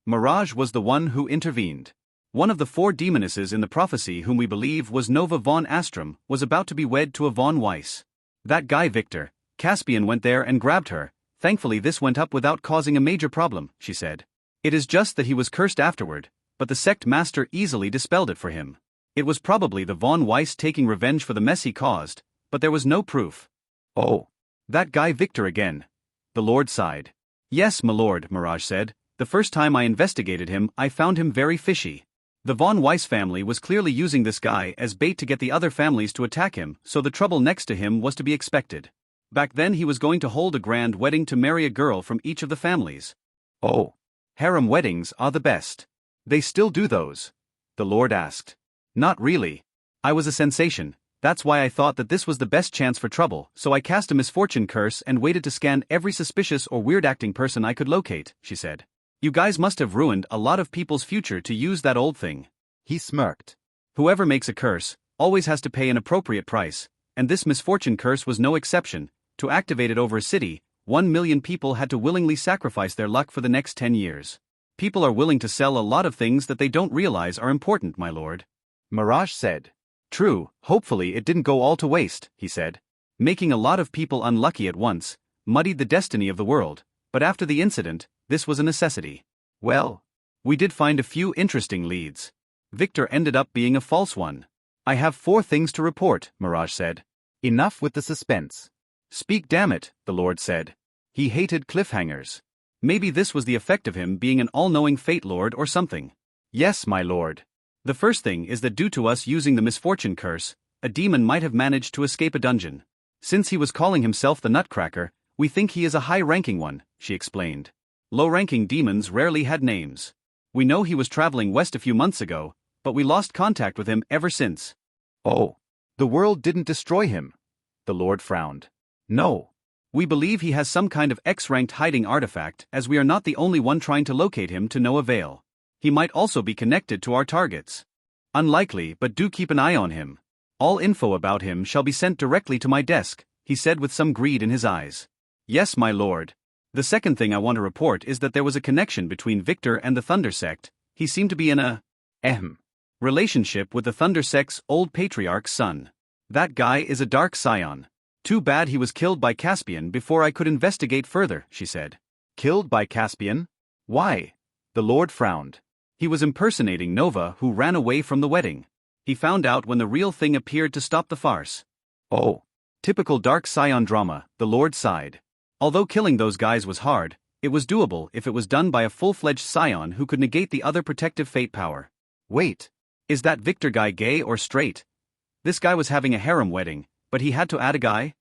Mirage was the one who intervened. One of the 4 demonesses in the prophecy, whom we believe was Nova von Astrum, was about to be wed to a von Weiss. That guy Victor, Caspian went there and grabbed her. Thankfully this went up without causing a major problem, she said. It is just that he was cursed afterward, but the sect master easily dispelled it for him. It was probably the von Weiss taking revenge for the mess he caused, but there was no proof. Oh. That guy Victor again. The Lord sighed. Yes, my lord, Mirage said. The first time I investigated him, I found him very fishy. The von Weiss family was clearly using this guy as bait to get the other families to attack him, so the trouble next to him was to be expected. Back then he was going to hold a grand wedding to marry a girl from each of the families. Oh. Harem weddings are the best. They still do those? The Lord asked. Not really. I was a sensation. That's why I thought that this was the best chance for trouble, so I cast a misfortune curse and waited to scan every suspicious or weird-acting person I could locate, she said. You guys must have ruined a lot of people's future to use that old thing. He smirked. Whoever makes a curse always has to pay an appropriate price, and this misfortune curse was no exception. To activate it over a city, 1 million people had to willingly sacrifice their luck for the next 10 years. People are willing to sell a lot of things that they don't realize are important, my lord. Mirage said. True, hopefully it didn't go all to waste, he said. Making a lot of people unlucky at once muddied the destiny of the world, but after the incident, this was a necessity. Well, we did find a few interesting leads. Victor ended up being a false one. I have 4 things to report, Mirage said. Enough with the suspense. Speak damn it, the Lord said. He hated cliffhangers. Maybe this was the effect of him being an all-knowing fate lord or something. Yes, my lord. The first thing is that due to us using the misfortune curse, a demon might have managed to escape a dungeon. Since he was calling himself the Nutcracker, we think he is a high-ranking one, she explained. Low-ranking demons rarely had names. We know he was traveling west a few months ago, but we lost contact with him ever since. Oh. The world didn't destroy him. The Lord frowned. No. We believe he has some kind of X-ranked hiding artifact, as we are not the only one trying to locate him to no avail. He might also be connected to our targets. Unlikely, but do keep an eye on him. All info about him shall be sent directly to my desk, he said with some greed in his eyes. Yes, my lord. The second thing I want to report is that there was a connection between Victor and the Thunder Sect. He seemed to be in a relationship with the Thunder Sect's old patriarch's son. That guy is a dark scion. Too bad he was killed by Caspian before I could investigate further, she said. Killed by Caspian? Why? The Lord frowned. He was impersonating Nova, who ran away from the wedding. He found out when the real thing appeared to stop the farce. Oh. Typical dark scion drama, the Lord sighed. Although killing those guys was hard, It was doable if it was done by a full-fledged scion who could negate the other protective fate power. Wait. Is that Victor guy gay or straight? This guy was having a harem wedding, but he had to add a guy?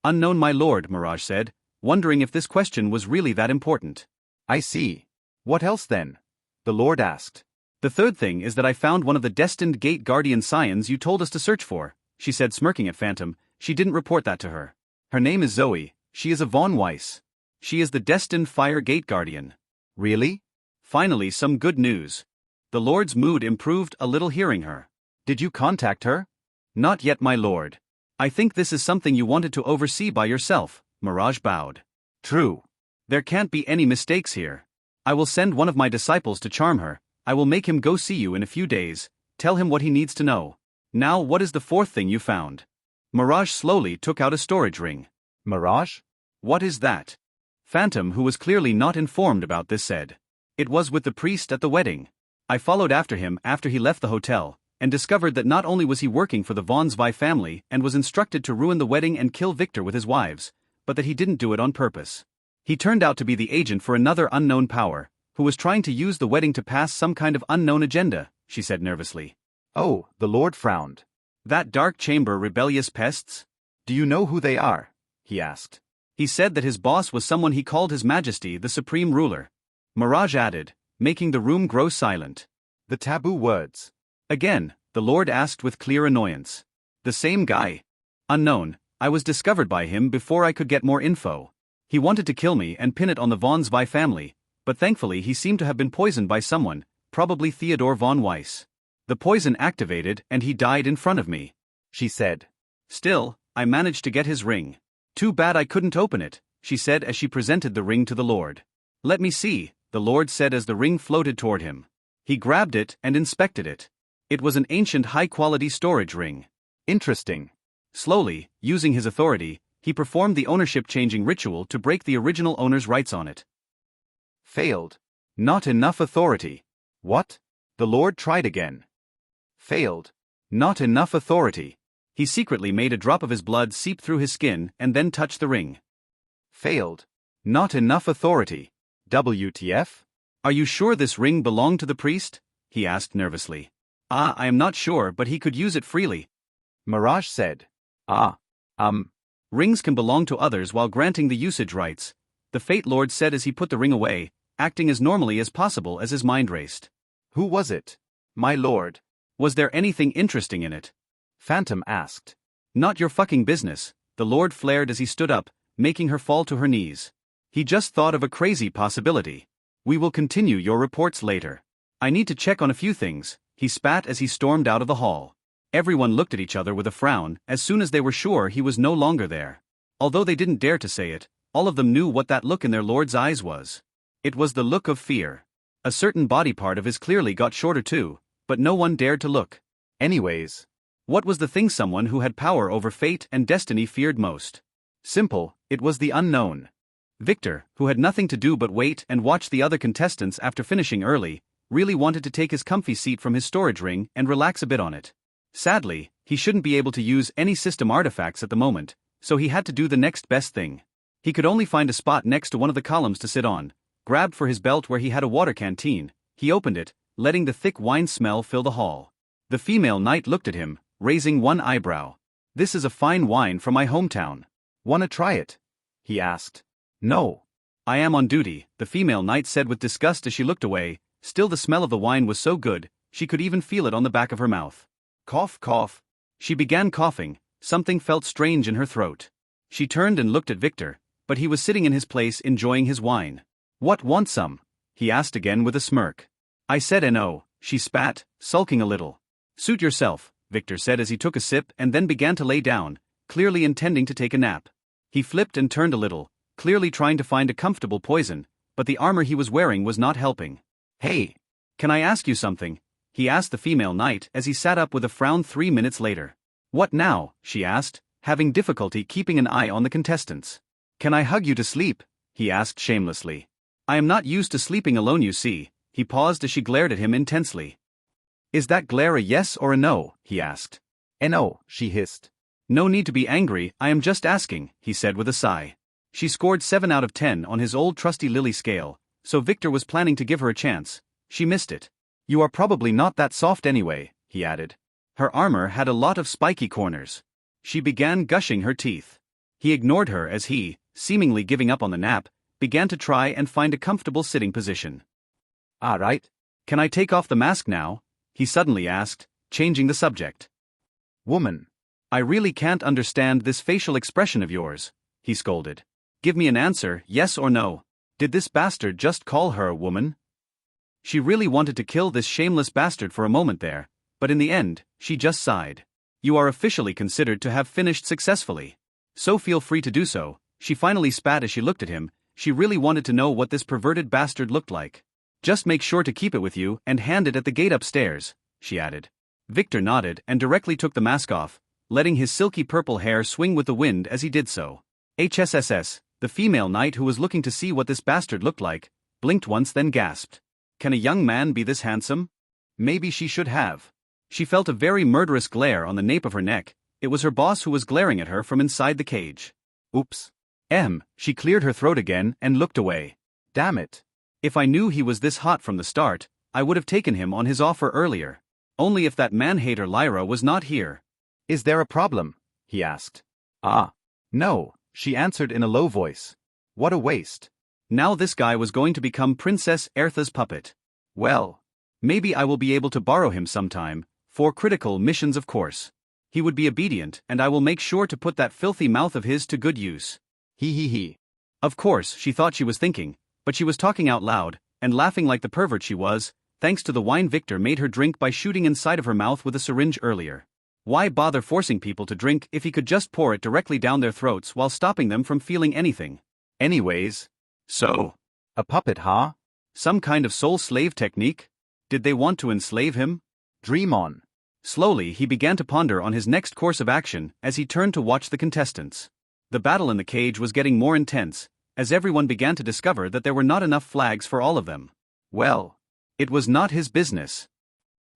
Unknown, my lord, Mirage said, wondering if this question was really that important. I see. What else then? The Lord asked. The third thing is that I found one of the destined gate guardian scions you told us to search for, she said, smirking at Phantom. She didn't report that to her. Her name is Zoe. She is a Von Weiss. She is the destined fire gate guardian. Really? Finally, some good news. The Lord's mood improved a little hearing her. Did you contact her? Not yet, my lord. I think this is something you wanted to oversee by yourself, Mirage bowed. True. There can't be any mistakes here. I will send one of my disciples to charm her. I will make him go see you in a few days, tell him what he needs to know. Now what is the fourth thing you found? Mirage slowly took out a storage ring. Mirage? What is that? Phantom, who was clearly not informed about this, said. It was with the priest at the wedding. I followed after him after he left the hotel, and discovered that not only was he working for the Von Zwei family and was instructed to ruin the wedding and kill Victor with his wives, but that he didn't do it on purpose. He turned out to be the agent for another unknown power, who was trying to use the wedding to pass some kind of unknown agenda, she said nervously. Oh, the Lord frowned. That dark chamber rebellious pests? Do you know who they are? He asked. He said that his boss was someone he called His Majesty the Supreme Ruler. Mirage added, making the room grow silent. The taboo words. Again, the Lord asked with clear annoyance. The same guy. Unknown, I was discovered by him before I could get more info. He wanted to kill me and pin it on the Von Zwei family, but thankfully he seemed to have been poisoned by someone, probably Theodore von Weiss. The poison activated and he died in front of me, she said. Still, I managed to get his ring. Too bad I couldn't open it, she said as she presented the ring to the Lord. Let me see, the Lord said as the ring floated toward him. He grabbed it and inspected it. It was an ancient high-quality storage ring. Interesting. Slowly, using his authority, he performed the ownership-changing ritual to break the original owner's rights on it. Failed. Not enough authority. What? The Lord tried again. Failed. Not enough authority. He secretly made a drop of his blood seep through his skin and then touched the ring. Failed. Not enough authority. WTF? Are you sure this ring belonged to the priest? He asked nervously. I am not sure, but he could use it freely. Mirage said. Rings can belong to others while granting the usage rights, the Fate Lord said as he put the ring away, acting as normally as possible as his mind raced. Who was it? My lord. Was there anything interesting in it? Phantom asked. Not your fucking business, the Lord flared as he stood up, making her fall to her knees. He just thought of a crazy possibility. We will continue your reports later. I need to check on a few things, he spat as he stormed out of the hall. Everyone looked at each other with a frown as soon as they were sure he was no longer there. Although they didn't dare to say it, all of them knew what that look in their lord's eyes was. It was the look of fear. A certain body part of his clearly got shorter too, but no one dared to look. Anyways, what was the thing someone who had power over fate and destiny feared most? Simple, it was the unknown. Victor, who had nothing to do but wait and watch the other contestants after finishing early, really wanted to take his comfy seat from his storage ring and relax a bit on it. Sadly, he shouldn't be able to use any system artifacts at the moment, so he had to do the next best thing. He could only find a spot next to one of the columns to sit on, grabbed for his belt where he had a water canteen, he opened it, letting the thick wine smell fill the hall. The female knight looked at him, raising one eyebrow. This is a fine wine from my hometown. Wanna try it? He asked. No. I am on duty, the female knight said with disgust as she looked away. Still the smell of the wine was so good, she could even feel it on the back of her mouth. Cough, cough. She began coughing, something felt strange in her throat. She turned and looked at Victor, but he was sitting in his place enjoying his wine. What, want some? He asked again with a smirk. I said no, she spat, sulking a little. Suit yourself, Victor said as he took a sip and then began to lay down, clearly intending to take a nap. He flipped and turned a little, clearly trying to find a comfortable poison, but the armor he was wearing was not helping. Hey, can I ask you something? He asked the female knight as he sat up with a frown 3 minutes later. What now? She asked, having difficulty keeping an eye on the contestants. Can I hug you to sleep? He asked shamelessly. I am not used to sleeping alone, you see. He paused as she glared at him intensely. Is that glare a yes or a no? He asked. No, she hissed. No need to be angry, I am just asking, he said with a sigh. She scored 7 out of 10 on his old trusty Lily scale, so Victor was planning to give her a chance. She missed it. "You are probably not that soft anyway," he added. Her armor had a lot of spiky corners. She began gushing her teeth. He ignored her as he, seemingly giving up on the nap, began to try and find a comfortable sitting position. "All right. Can I take off the mask now?" he suddenly asked, changing the subject. "Woman. I really can't understand this facial expression of yours," he scolded. "Give me an answer, yes or no. Did this bastard just call her a woman?" She really wanted to kill this shameless bastard for a moment there, but in the end, she just sighed. "You are officially considered to have finished successfully. So feel free to do so," she finally spat as she looked at him. She really wanted to know what this perverted bastard looked like. "Just make sure to keep it with you and hand it at the gate upstairs," she added. Victor nodded and directly took the mask off, letting his silky purple hair swing with the wind as he did so. HSSS, the female knight who was looking to see what this bastard looked like, blinked once then gasped. Can a young man be this handsome? Maybe she should have. She felt a very murderous glare on the nape of her neck. It was her boss who was glaring at her from inside the cage. Oops. She cleared her throat again and looked away. Damn it. If I knew he was this hot from the start, I would have taken him on his offer earlier. Only if that man-hater Lyra was not here. "Is there a problem?" he asked. No, she answered in a low voice. What a waste. Now this guy was going to become Princess Ertha's puppet. Well, maybe I will be able to borrow him sometime, for critical missions of course. He would be obedient and I will make sure to put that filthy mouth of his to good use. He. Of course, she thought she was thinking, but she was talking out loud, and laughing like the pervert she was, thanks to the wine Victor made her drink by shooting inside of her mouth with a syringe earlier. Why bother forcing people to drink if he could just pour it directly down their throats while stopping them from feeling anything? Anyways. So. A puppet, huh? Some kind of soul slave technique? Did they want to enslave him? Dream on. Slowly he began to ponder on his next course of action as he turned to watch the contestants. The battle in the cage was getting more intense, as everyone began to discover that there were not enough flags for all of them. Well, it was not his business.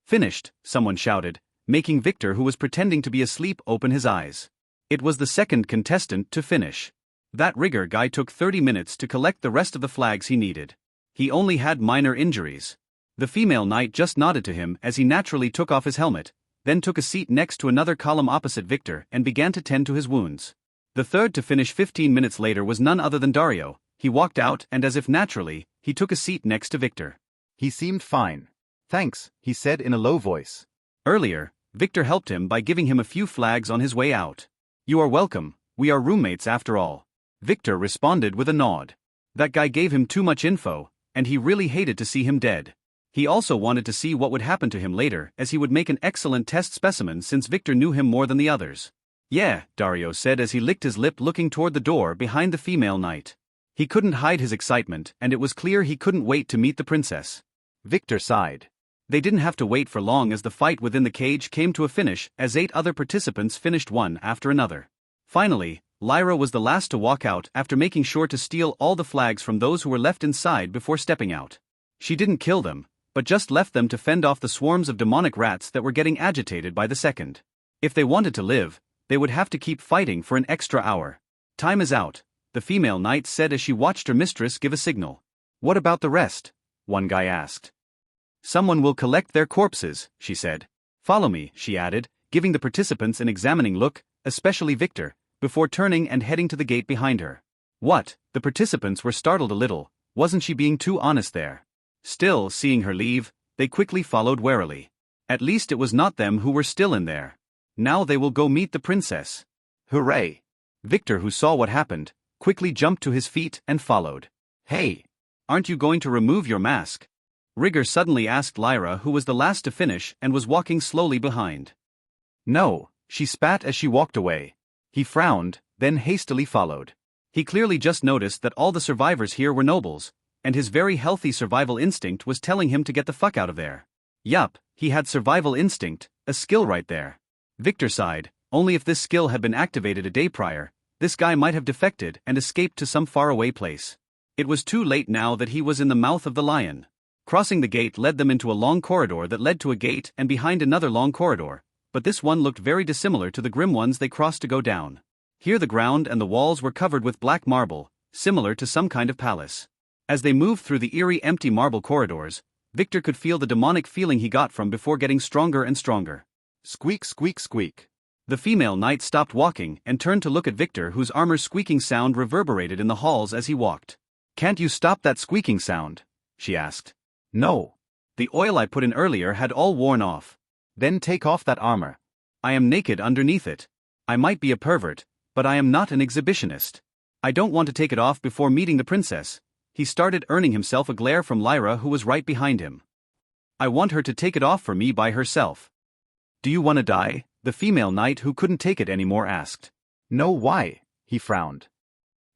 Finished, someone shouted, making Victor, who was pretending to be asleep, open his eyes. It was the second contestant to finish. That rigger guy took 30 minutes to collect the rest of the flags he needed. He only had minor injuries. The female knight just nodded to him as he naturally took off his helmet, then took a seat next to another column opposite Victor and began to tend to his wounds. The third to finish 15 minutes later was none other than Dario. He walked out and as if naturally, he took a seat next to Victor. He seemed fine. Thanks, he said in a low voice. Earlier, Victor helped him by giving him a few flags on his way out. You are welcome, we are roommates after all. Victor responded with a nod. That guy gave him too much info, and he really hated to see him dead. He also wanted to see what would happen to him later, as he would make an excellent test specimen since Victor knew him more than the others. Yeah, Dario said as he licked his lip looking toward the door behind the female knight. He couldn't hide his excitement and it was clear he couldn't wait to meet the princess. Victor sighed. They didn't have to wait for long as the fight within the cage came to a finish as 8 other participants finished one after another. Finally, Lyra was the last to walk out after making sure to steal all the flags from those who were left inside before stepping out. She didn't kill them, but just left them to fend off the swarms of demonic rats that were getting agitated by the second. If they wanted to live, they would have to keep fighting for an extra hour. Time is out, the female knight said as she watched her mistress give a signal. What about the rest? One guy asked. Someone will collect their corpses, she said. Follow me, she added, giving the participants an examining look, especially Victor, before turning and heading to the gate behind her. What? The participants were startled a little. Wasn't she being too honest there? Still, seeing her leave, they quickly followed warily. At least it was not them who were still in there. Now they will go meet the princess. Hooray! Victor, who saw what happened, quickly jumped to his feet and followed. Hey! Aren't you going to remove your mask? Rigger suddenly asked Lyra, who was the last to finish and was walking slowly behind. No, she spat as she walked away. He frowned, then hastily followed. He clearly just noticed that all the survivors here were nobles, and his very healthy survival instinct was telling him to get the fuck out of there. Yup, he had survival instinct, a skill right there. Victor sighed, only if this skill had been activated a day prior, this guy might have defected and escaped to some faraway place. It was too late now that he was in the mouth of the lion. Crossing the gate led them into a long corridor that led to a gate and behind another long corridor, but this one looked very dissimilar to the grim ones they crossed to go down. Here the ground and the walls were covered with black marble, similar to some kind of palace. As they moved through the eerie empty marble corridors, Victor could feel the demonic feeling he got from before getting stronger and stronger. Squeak, squeak, squeak. The female knight stopped walking and turned to look at Victor, whose armor's squeaking sound reverberated in the halls as he walked. "Can't you stop that squeaking sound?" she asked. No. "The oil I put in earlier had all worn off." Then take off that armor. "I am naked underneath it. I might be a pervert, but I am not an exhibitionist. I don't want to take it off before meeting the princess." He started earning himself a glare from Lyra, who was right behind him. "I want her to take it off for me by herself." "Do you want to die?" the female knight, who couldn't take it anymore, asked. No, why? He frowned.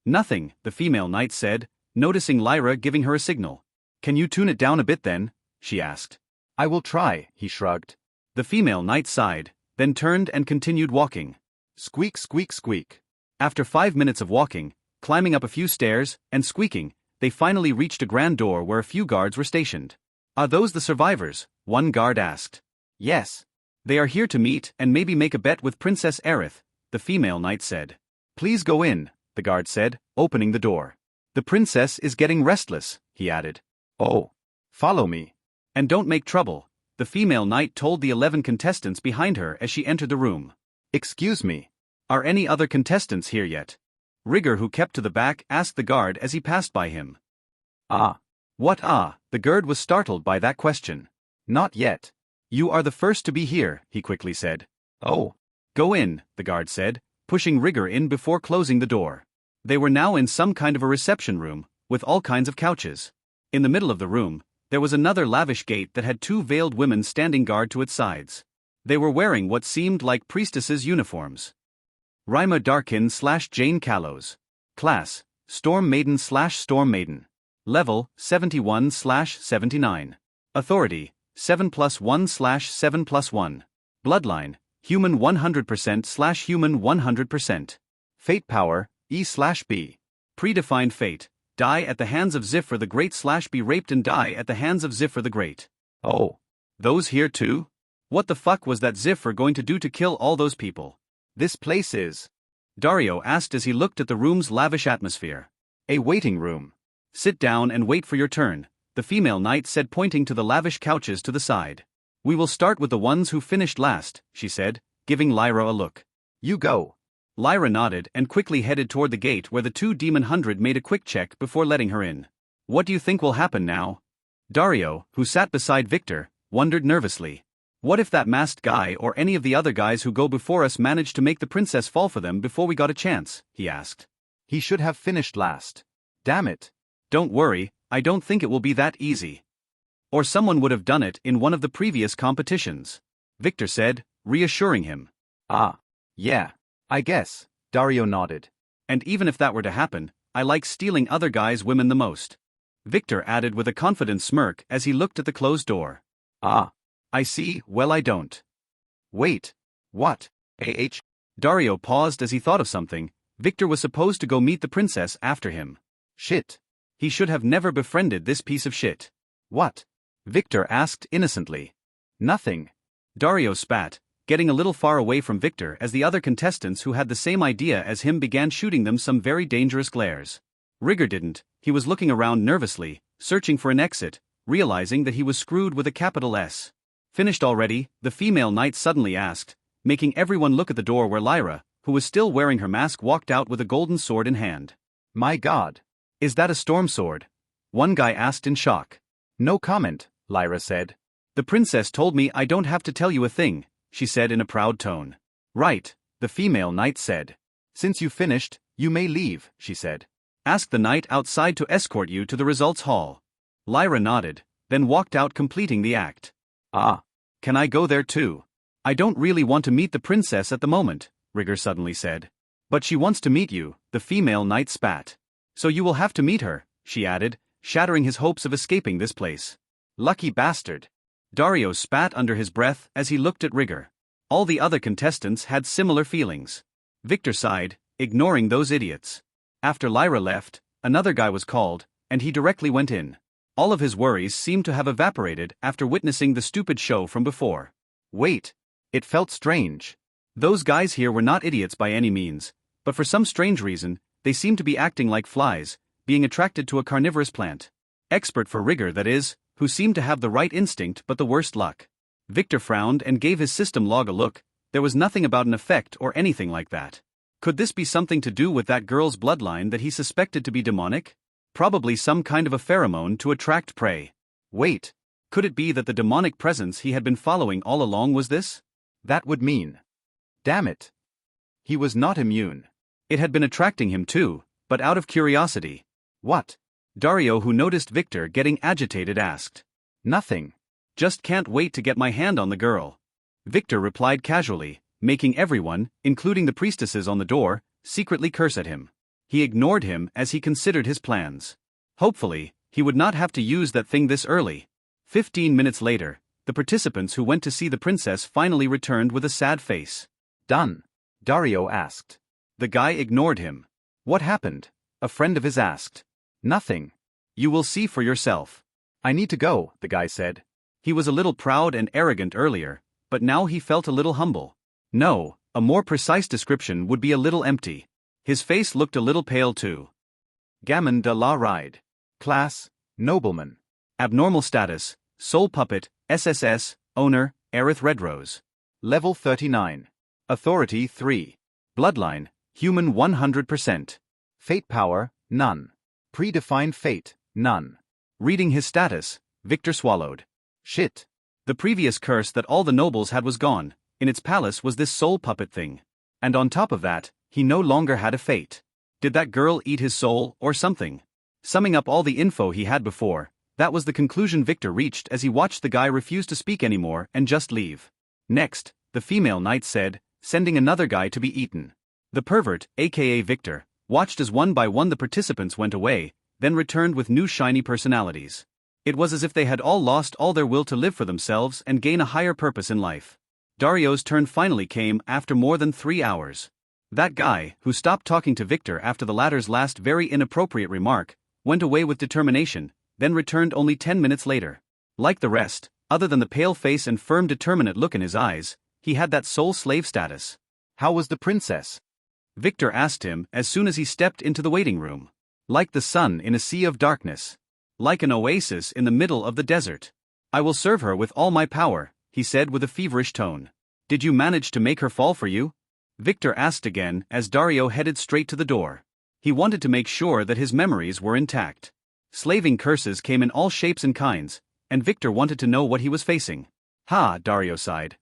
"Nothing," the female knight said, noticing Lyra giving her a signal. "Can you tune it down a bit then?" she asked. I will try, he shrugged. The female knight sighed, then turned and continued walking. Squeak, squeak, squeak. After 5 minutes of walking, climbing up a few stairs, and squeaking, they finally reached a grand door where a few guards were stationed. "Are those the survivors?" one guard asked. Yes. "They are here to meet and maybe make a bet with Princess Aerith," the female knight said. "Please go in," the guard said, opening the door. "The princess is getting restless," he added. Oh. Follow me. "And don't make trouble," the female knight told the 11 contestants behind her as she entered the room. Excuse me. "Are any other contestants here yet?" Rigger, who kept to the back, asked the guard as he passed by him. Ah. "What ah?" The guard was startled by that question. Not yet. "You are the first to be here," he quickly said. Oh. "Go in," the guard said, pushing Rigger in before closing the door. They were now in some kind of a reception room, with all kinds of couches. In the middle of the room, there was another lavish gate that had 2 veiled women standing guard to its sides. They were wearing what seemed like priestesses' uniforms. Rima Darkin/Jane Callows. Class: Storm Maiden/Storm Maiden. Level: 71/79. Authority: 7+1/7+1. Bloodline: Human 100%/Human 100%. Fate power: E/B. Predefined fate: die at the hands of Ziffer the Great/be raped and die at the hands of Ziffer the Great. Oh. Those here too? What the fuck was that Ziffer going to do to kill all those people? This place is... Dario asked as he looked at the room's lavish atmosphere. A waiting room. "Sit down and wait for your turn," the female knight said, pointing to the lavish couches to the side. "We will start with the ones who finished last," she said, giving Lyra a look. You go. Lyra nodded and quickly headed toward the gate, where the 2 demon hundred made a quick check before letting her in. "What do you think will happen now?" Dario, who sat beside Victor, wondered nervously. "What if that masked guy or any of the other guys who go before us managed to make the princess fall for them before we got a chance?" he asked. He should have finished last. Damn it. "Don't worry, I don't think it will be that easy. Or someone would have done it in one of the previous competitions," Victor said, reassuring him. Ah. Yeah. I guess, Dario nodded. "And even if that were to happen, I like stealing other guys' women the most," Victor added with a confident smirk as he looked at the closed door. Ah. "I see, well I don't." Wait. What? Dario paused as he thought of something. Victor was supposed to go meet the princess after him. Shit. He should have never befriended this piece of shit. What? Victor asked innocently. Nothing. Dario spat, getting a little far away from Victor as the other contestants who had the same idea as him began shooting them some very dangerous glares. Rigger didn't. He was looking around nervously, searching for an exit, realizing that he was screwed with a capital S. "Finished already?" the female knight suddenly asked, making everyone look at the door where Lyra, who was still wearing her mask, walked out with a golden sword in hand. My God. "Is that a storm sword?" one guy asked in shock. No comment, Lyra said. "The princess told me I don't have to tell you a thing," she said in a proud tone. "Right," the female knight said. "Since you finished, you may leave," she said. "Ask the knight outside to escort you to the results hall." Lyra nodded, then walked out, completing the act. Ah. "Can I go there too?" "I don't really want to meet the princess at the moment," Rigger suddenly said. "But she wants to meet you," the female knight spat. "So you will have to meet her," she added, shattering his hopes of escaping this place. "Lucky bastard." Dario spat under his breath as he looked at Rigger. All the other contestants had similar feelings. Victor sighed, ignoring those idiots. After Lyra left, another guy was called, and he directly went in. All of his worries seemed to have evaporated after witnessing the stupid show from before. Wait. It felt strange. Those guys here were not idiots by any means, But for some strange reason, they seemed to be acting like flies, being attracted to a carnivorous plant. Expert for rigor, that is, who seemed to have the right instinct but the worst luck. Victor frowned and gave his system log a look. There was nothing about an effect or anything like that. Could this be something to do with that girl's bloodline that he suspected to be demonic? Probably some kind of a pheromone to attract prey. Wait, could it be that the demonic presence he had been following all along was this? That would mean. Damn it. He was not immune. It had been attracting him too, but out of curiosity. What? Dario, who noticed Victor getting agitated, asked. Nothing. Just can't wait to get my hand on the girl. Victor replied casually, making everyone, including the priestesses on the door, secretly curse at him. He ignored him as he considered his plans. Hopefully, he would not have to use that thing this early. 15 minutes later, the participants who went to see the princess finally returned with a sad face. Done? Dario asked. The guy ignored him. What happened? A friend of his asked. Nothing. You will see for yourself. I need to go, the guy said. He was a little proud and arrogant earlier, but now he felt a little humble. No, a more precise description would be a little empty. His face looked a little pale too. Gamin de la Ride. Class, nobleman. Abnormal status, soul puppet, SSS, owner, Aerith Redrose. Level 39. Authority 3. Bloodline, human 100%. Fate power, none. Predefined fate, none. Reading his status, Victor swallowed. Shit. The previous curse that all the nobles had was gone. In its palace was this soul puppet thing. And on top of that, he no longer had a fate. Did that girl eat his soul or something? Summing up all the info he had before, that was the conclusion Victor reached as he watched the guy refuse to speak anymore and just leave. Next, the female knight said, sending another guy to be eaten. The pervert, aka Victor, watched as one by one the participants went away, then returned with new shiny personalities. It was as if they had all lost all their will to live for themselves and gain a higher purpose in life. Dario's turn finally came after more than 3 hours. That guy, who stopped talking to Victor after the latter's last very inappropriate remark, went away with determination, then returned only 10 minutes later. Like the rest, other than the pale face and firm determinate look in his eyes, he had that soul slave status. How was the princess? Victor asked him as soon as he stepped into the waiting room. Like the sun in a sea of darkness. Like an oasis in the middle of the desert. I will serve her with all my power, he said with a feverish tone. Did you manage to make her fall for you? Victor asked again as Dario headed straight to the door. He wanted to make sure that his memories were intact. Slaving curses came in all shapes and kinds, and Victor wanted to know what he was facing. Ha, Dario sighed.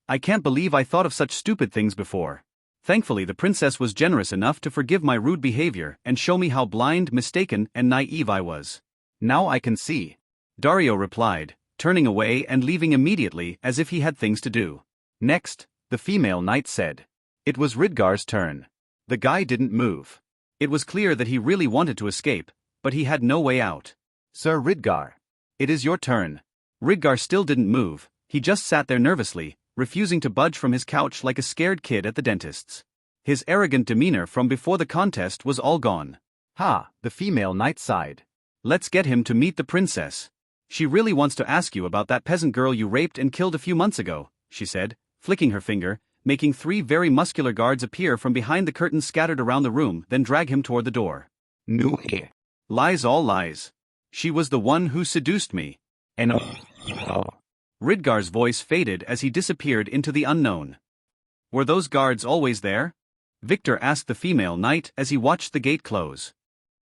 I can't believe I thought of such stupid things before. Thankfully the princess was generous enough to forgive my rude behavior and show me how blind, mistaken, and naive I was. Now I can see. Dario replied, turning away and leaving immediately as if he had things to do. Next, the female knight said. It was Ridgar's turn. The guy didn't move. It was clear that he really wanted to escape, but he had no way out. Sir Ridgar. It is your turn. Ridgar still didn't move, he just sat there nervously, refusing to budge from his couch like a scared kid at the dentist's. His arrogant demeanor from before the contest was all gone. Ha, the female knight sighed. Let's get him to meet the princess. She really wants to ask you about that peasant girl you raped and killed a few months ago, she said, flicking her finger, making 3 very muscular guards appear from behind the curtains scattered around the room, then drag him toward the door. No. Lies, all lies. She was the one who seduced me. And Ridgar's voice faded as he disappeared into the unknown. Were those guards always there? Victor asked the female knight as he watched the gate close.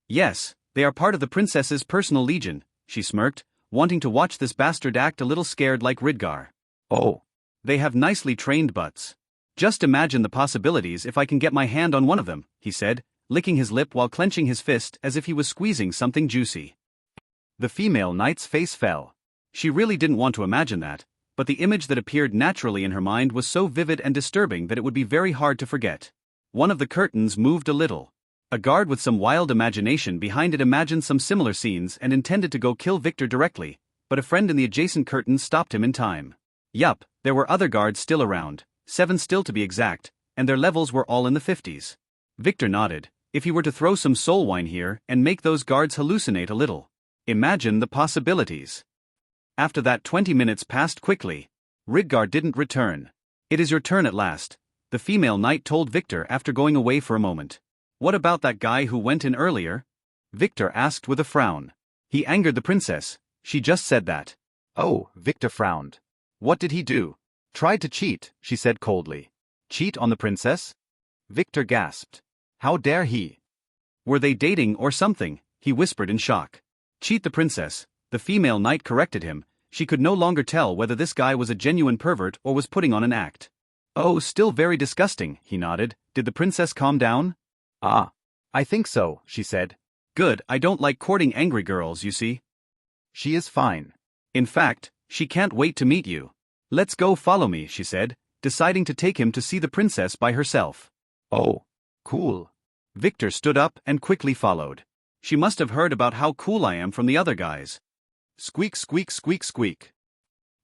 Yes, they are part of the princess's personal legion, she smirked, wanting to watch this bastard act a little scared like Ridgar. Oh. They have nicely trained butts. Just imagine the possibilities if I can get my hand on one of them, he said, licking his lip while clenching his fist as if he was squeezing something juicy. The female knight's face fell. She really didn't want to imagine that, but the image that appeared naturally in her mind was so vivid and disturbing that it would be very hard to forget. One of the curtains moved a little. A guard with some wild imagination behind it imagined some similar scenes and intended to go kill Victor directly, but a friend in the adjacent curtain stopped him in time. Yup, there were other guards still around, 7 still to be exact, and their levels were all in the 50s. Victor nodded. If he were to throw some soul wine here and make those guards hallucinate a little. Imagine the possibilities. After that 20 minutes passed quickly. Ridgar didn't return. It is your turn at last. the female knight told Victor after going away for a moment. What about that guy who went in earlier? Victor asked with a frown. He angered the princess, she just said that. Oh, Victor frowned. What did he do? Tried to cheat, she said coldly. Cheat on the princess? Victor gasped. How dare he? Were they dating or something? He whispered in shock. Cheat the princess, the female knight corrected him. She could no longer tell whether this guy was a genuine pervert or was putting on an act. Oh, still very disgusting, he nodded. Did the princess calm down? Ah, I think so, she said. Good, I don't like courting angry girls, you see. She is fine. In fact, she can't wait to meet you. Let's go, follow me, she said, deciding to take him to see the princess by herself. Oh, cool. Victor stood up and quickly followed. She must have heard about how cool I am from the other guys. Squeak, squeak, squeak, squeak.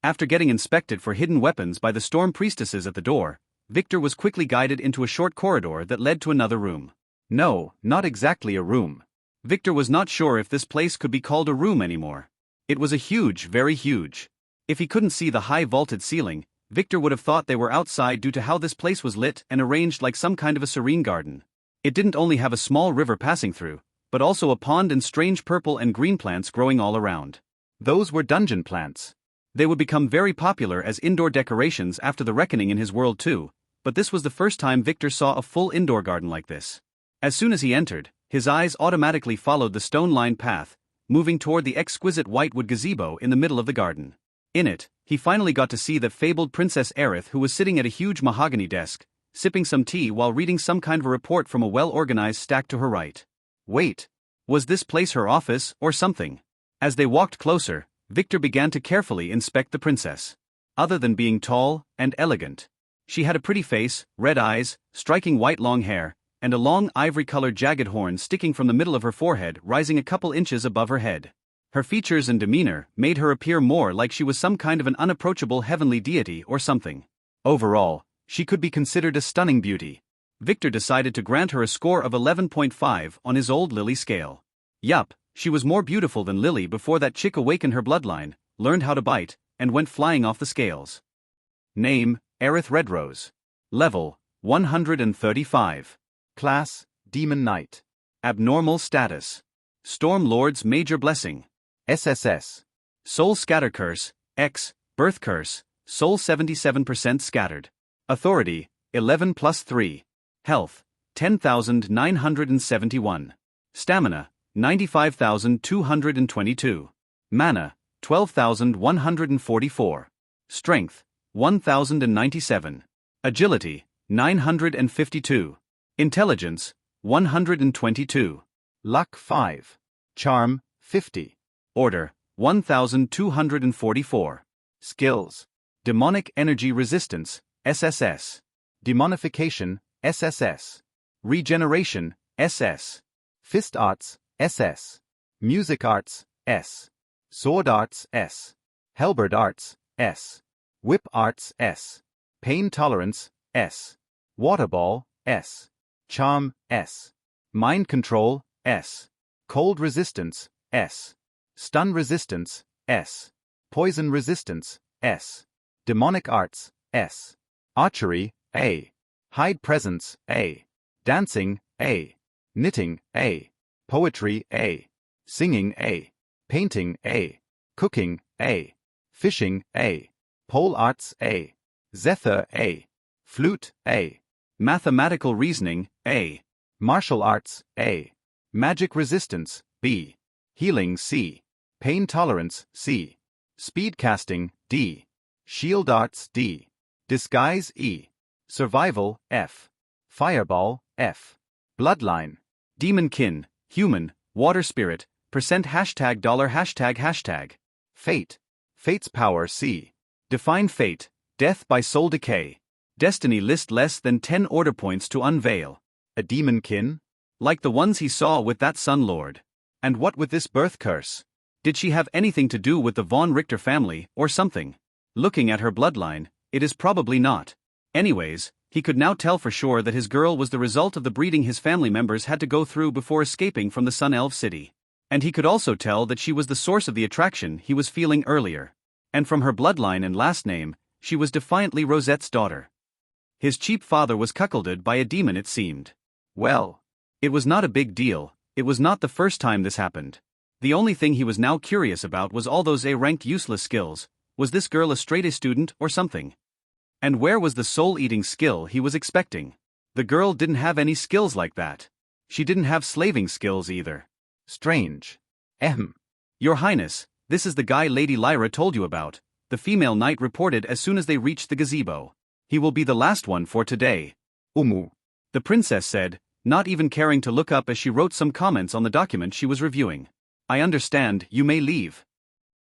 After getting inspected for hidden weapons by the storm priestesses at the door, Victor was quickly guided into a short corridor that led to another room. No, not exactly a room. Victor was not sure if this place could be called a room anymore. It was a huge, very huge. If he couldn't see the high vaulted ceiling, Victor would have thought they were outside due to how this place was lit and arranged like some kind of a serene garden. It didn't only have a small river passing through, but also a pond and strange purple and green plants growing all around. Those were dungeon plants. They would become very popular as indoor decorations after the reckoning in his world too, but this was the first time Victor saw a full indoor garden like this. As soon as he entered, his eyes automatically followed the stone-lined path, moving toward the exquisite whitewood gazebo in the middle of the garden. In it, he finally got to see the fabled Princess Aerith, who was sitting at a huge mahogany desk, sipping some tea while reading some kind of a report from a well-organized stack to her right. Wait, was this place her office or something? As they walked closer, Victor began to carefully inspect the princess. Other than being tall and elegant, she had a pretty face, red eyes, striking white long hair, and a long ivory-colored jagged horn sticking from the middle of her forehead rising a couple inches above her head. Her features and demeanor made her appear more like she was some kind of an unapproachable heavenly deity or something. Overall, she could be considered a stunning beauty. Victor decided to grant her a score of 11.5 on his old Lily scale. Yup, she was more beautiful than Lily before that chick awakened her bloodline, learned how to bite, and went flying off the scales. Name, Aerith Redrose. Level, 135. Class, Demon Knight. Abnormal status. Storm Lord's Major Blessing. SSS. Soul Scatter Curse, X, Birth Curse, Soul 77% Scattered. Authority, 11 plus 3. Health, 10,971. Stamina, 95,222. Mana, 12,144. Strength, 1,097. Agility, 952. Intelligence, 122. Luck 5. Charm, 50. Order, 1,244. Skills. Demonic Energy Resistance, SSS. Demonification, SSS. Regeneration, SS. Fist Arts, SS. Music Arts, S. Sword Arts, S. Halberd Arts, S. Whip Arts, S. Pain Tolerance, S. Water Ball, S. Charm, S. Mind Control, S. Cold Resistance, S. Stun Resistance, S. Poison Resistance, S. Demonic Arts, S. Archery, A. Hide Presence, A. Dancing, A. Knitting, A. Poetry, A. Singing, A. Painting, A. Cooking, A. Fishing, A. Pole Arts, A. Zither, A. Flute, A. Mathematical Reasoning, A. Martial Arts, A. Magic Resistance, B. Healing, C. Pain Tolerance, C. Speed Casting, D. Shield Arts, D. Disguise, E. Survival, F. Fireball, F. Bloodline. Demon Kin, Human, Water Spirit, percent $, hashtag. Fate. Fate's Power, C. Define Fate, Death by Soul Decay. Destiny list less than 10 order points to unveil. A demon kin? Like the ones he saw with that Sun Lord. And what with this birth curse? Did she have anything to do with the Von Richter family, or something? Looking at her bloodline, it is probably not. Anyways, he could now tell for sure that his girl was the result of the breeding his family members had to go through before escaping from the Sun Elf City. And he could also tell that she was the source of the attraction he was feeling earlier. And from her bloodline and last name, she was defiantly Rosette's daughter. His cheap father was cuckolded by a demon, it seemed. Well, it was not a big deal, it was not the first time this happened. The only thing he was now curious about was all those A-ranked useless skills. Was this girl a straight A student or something? And where was the soul-eating skill he was expecting? The girl didn't have any skills like that. She didn't have slaving skills either. Strange. Your Highness, this is the guy Lady Lyra told you about, the female knight reported as soon as they reached the gazebo. He will be the last one for today. The princess said, not even caring to look up as she wrote some comments on the document she was reviewing. I understand, you may leave.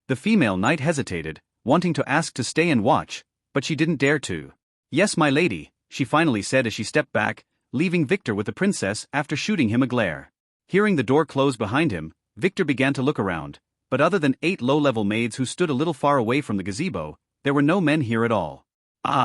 The female knight hesitated, wanting to ask to stay and watch, but she didn't dare to. Yes, my lady, she finally said as she stepped back, leaving Victor with the princess after shooting him a glare. Hearing the door close behind him, Victor began to look around, but other than 8 low-level maids who stood a little far away from the gazebo, there were no men here at all.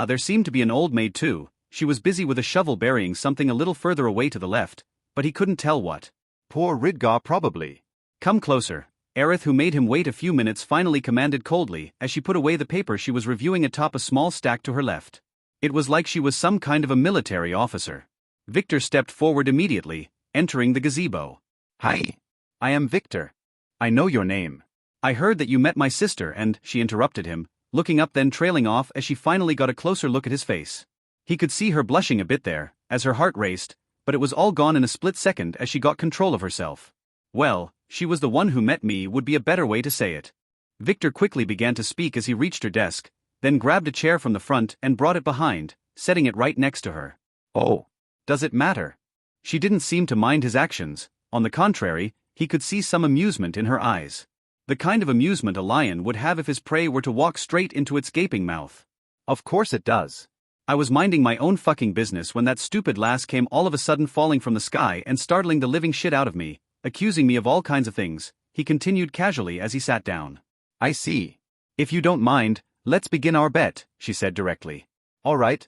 There seemed to be an old maid too. She was busy with a shovel burying something a little further away to the left, but he couldn't tell what. Poor Ridgar probably. Come closer. Aerith, who made him wait a few minutes, finally commanded coldly as she put away the paper she was reviewing atop a small stack to her left. It was like she was some kind of a military officer. Victor stepped forward immediately, entering the gazebo. Hi. I am Victor. I know your name. I heard that you met my sister and, she interrupted him, looking up then trailing off as she finally got a closer look at his face. He could see her blushing a bit there, as her heart raced, but it was all gone in a split second as she got control of herself. Well, she was the one who met me would be a better way to say it. Victor quickly began to speak as he reached her desk, then grabbed a chair from the front and brought it behind, setting it right next to her. Oh. Does it matter? She didn't seem to mind his actions. On the contrary, he could see some amusement in her eyes. The kind of amusement a lion would have if his prey were to walk straight into its gaping mouth. Of course it does. I was minding my own fucking business when that stupid lass came all of a sudden falling from the sky and startling the living shit out of me, accusing me of all kinds of things, he continued casually as he sat down. I see. If you don't mind, let's begin our bet, she said directly. All right.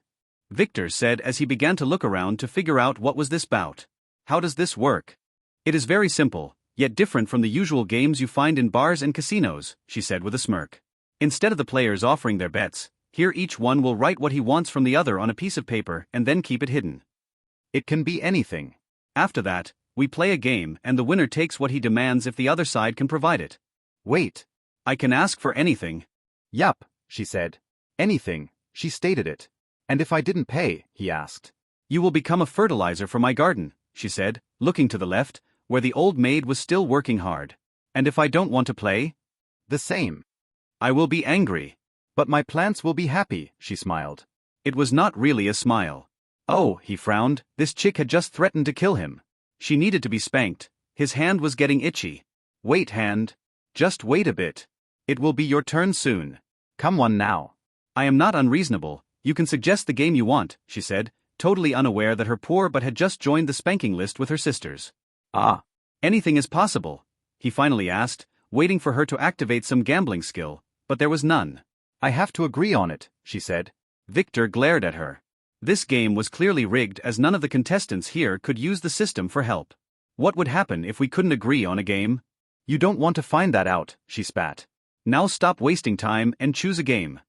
Victor said as he began to look around to figure out what was this bout. How does this work? It is very simple, yet different from the usual games you find in bars and casinos, she said with a smirk. Instead of the players offering their bets, here each one will write what he wants from the other on a piece of paper and then keep it hidden. It can be anything. After that, we play a game and the winner takes what he demands if the other side can provide it. Wait. I can ask for anything. Yup, she said. Anything, she stated it. And if I didn't pay, he asked. You will become a fertilizer for my garden, she said, looking to the left, where the old maid was still working hard. And if I don't want to play? The same. I will be angry. But my plants will be happy, she smiled. It was not really a smile. Oh, he frowned, this chick had just threatened to kill him. She needed to be spanked. His hand was getting itchy. Wait, hand. Just wait a bit. It will be your turn soon. Come on now. I am not unreasonable. You can suggest the game you want, she said, totally unaware that her poor but had just joined the spanking list with her sisters. Anything is possible, he finally asked, waiting for her to activate some gambling skill, but there was none. I have to agree on it, she said. Victor glared at her. This game was clearly rigged as none of the contestants here could use the system for help. What would happen if we couldn't agree on a game? You don't want to find that out, she spat. Now stop wasting time and choose a game.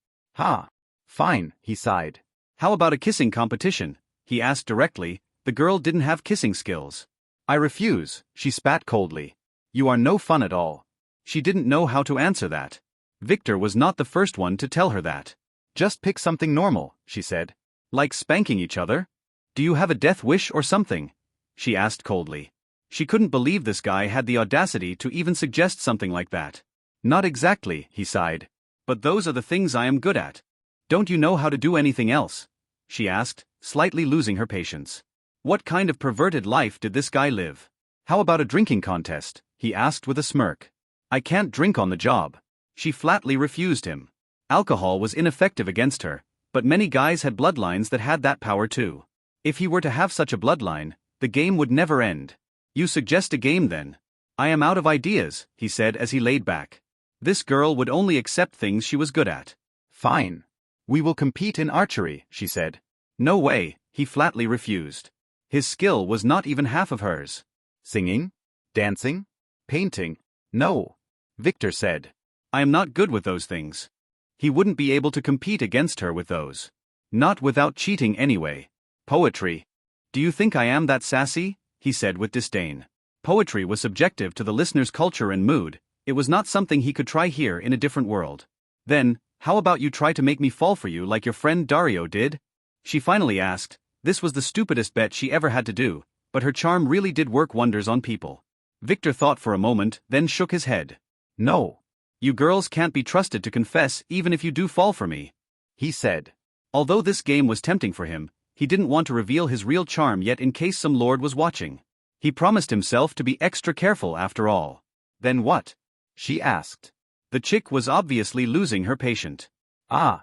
Fine, he sighed. How about a kissing competition? He asked directly. The girl didn't have kissing skills. I refuse, she spat coldly. You are no fun at all. She didn't know how to answer that. Victor was not the first one to tell her that. Just pick something normal, she said. Like spanking each other? Do you have a death wish or something? She asked coldly. She couldn't believe this guy had the audacity to even suggest something like that. Not exactly, he sighed. But those are the things I am good at. Don't you know how to do anything else? She asked, slightly losing her patience. What kind of perverted life did this guy live? How about a drinking contest? He asked with a smirk. I can't drink on the job. She flatly refused him. Alcohol was ineffective against her, but many guys had bloodlines that had that power too. If he were to have such a bloodline, the game would never end. You suggest a game then? I am out of ideas, he said as he laid back. This girl would only accept things she was good at. Fine. We will compete in archery, she said. No way, he flatly refused. His skill was not even half of hers. Singing? Dancing? Painting? No. Victor said. I am not good with those things. He wouldn't be able to compete against her with those. Not without cheating anyway. Poetry. Do you think I am that sassy? He said with disdain. Poetry was subjective to the listener's culture and mood, it was not something he could try here in a different world. Then, how about you try to make me fall for you like your friend Dario did? She finally asked. This was the stupidest bet she ever had to do, but her charm really did work wonders on people. Victor thought for a moment, then shook his head. No. You girls can't be trusted to confess even if you do fall for me, he said. Although this game was tempting for him, he didn't want to reveal his real charm yet in case some lord was watching. He promised himself to be extra careful after all. Then what? She asked. The chick was obviously losing her patient.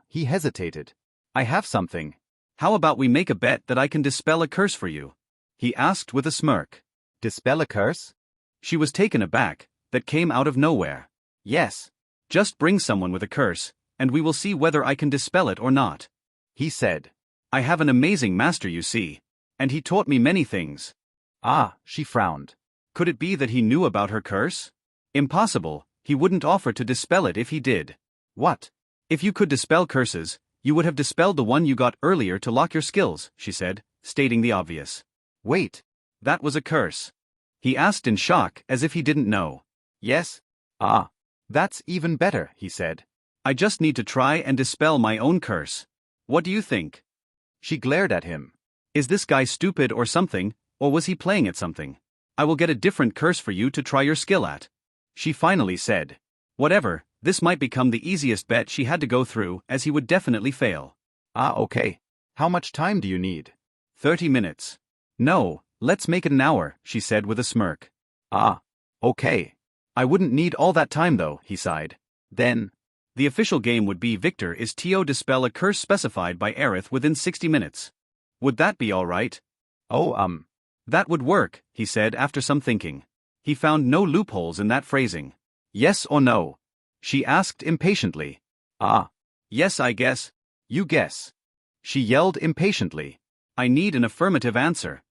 He hesitated. I have something. How about we make a bet that I can dispel a curse for you? He asked with a smirk. Dispel a curse? She was taken aback, that came out of nowhere. Yes. Just bring someone with a curse, and we will see whether I can dispel it or not, he said. I have an amazing master, you see, and he taught me many things. She frowned. Could it be that he knew about her curse? Impossible, he wouldn't offer to dispel it if he did. What? If you could dispel curses, you would have dispelled the one you got earlier to lock your skills, she said, stating the obvious. Wait. That was a curse. He asked in shock as if he didn't know. Yes? That's even better, he said. I just need to try and dispel my own curse. What do you think? She glared at him. Is this guy stupid or something, or was he playing at something? I will get a different curse for you to try your skill at. She finally said. Whatever, this might become the easiest bet she had to go through as he would definitely fail. Okay. How much time do you need? 30 minutes. No, let's make it an hour, she said with a smirk. Okay. I wouldn't need all that time though, he sighed. Then, the official game would be Victor is to dispel a curse specified by Aerith within 60 minutes. Would that be all right? That would work, he said after some thinking. He found no loopholes in that phrasing. Yes or no? She asked impatiently. Yes, I guess. You guess. She yelled impatiently. I need an affirmative answer.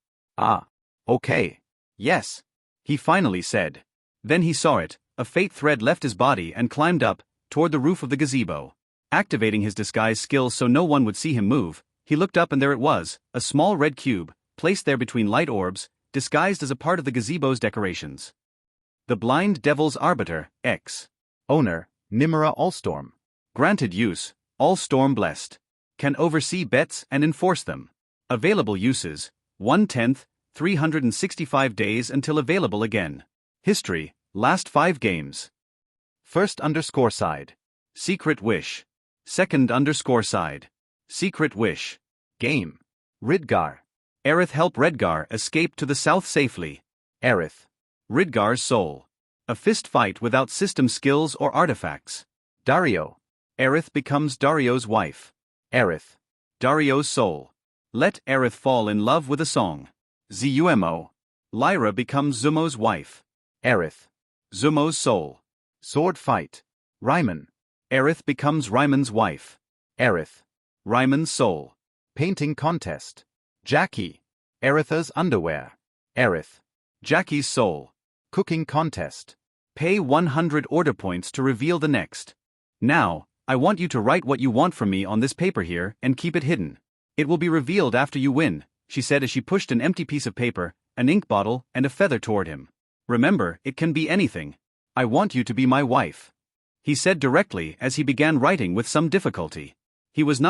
Okay. Yes. He finally said. Then he saw it, a fate thread left his body and climbed up, toward the roof of the gazebo. Activating his disguise skill so no one would see him move, he looked up and there it was, a small red cube, placed there between light orbs, disguised as a part of the gazebo's decorations. The Blind Devil's Arbiter, X. Owner, Nimera Allstorm. Granted use, Allstorm blessed. Can oversee bets and enforce them. Available uses, 1/10, 365 days until available again. History, last 5 games. First underscore side. Secret Wish. Second underscore side. Secret Wish. Game. Ridgar. Aerith help Redgar escape to the south safely. Aerith. Ridgar's soul. A fist fight without system skills or artifacts. Dario. Aerith becomes Dario's wife. Aerith. Dario's soul. Let Aerith fall in love with a song. Zumo. Lyra becomes Zumo's wife. Aerith. Zumo's soul. Sword fight. Ryman. Aerith becomes Ryman's wife. Aerith. Ryman's soul. Painting contest. Jackie. Aeritha's underwear. Aerith. Jackie's soul. Cooking contest. Pay 100 order points to reveal the next. Now, I want you to write what you want from me on this paper here and keep it hidden. It will be revealed after you win, she said as she pushed an empty piece of paper, an ink bottle, and a feather toward him. Remember, it can be anything. I want you to be my wife. He said directly as he began writing with some difficulty. He was not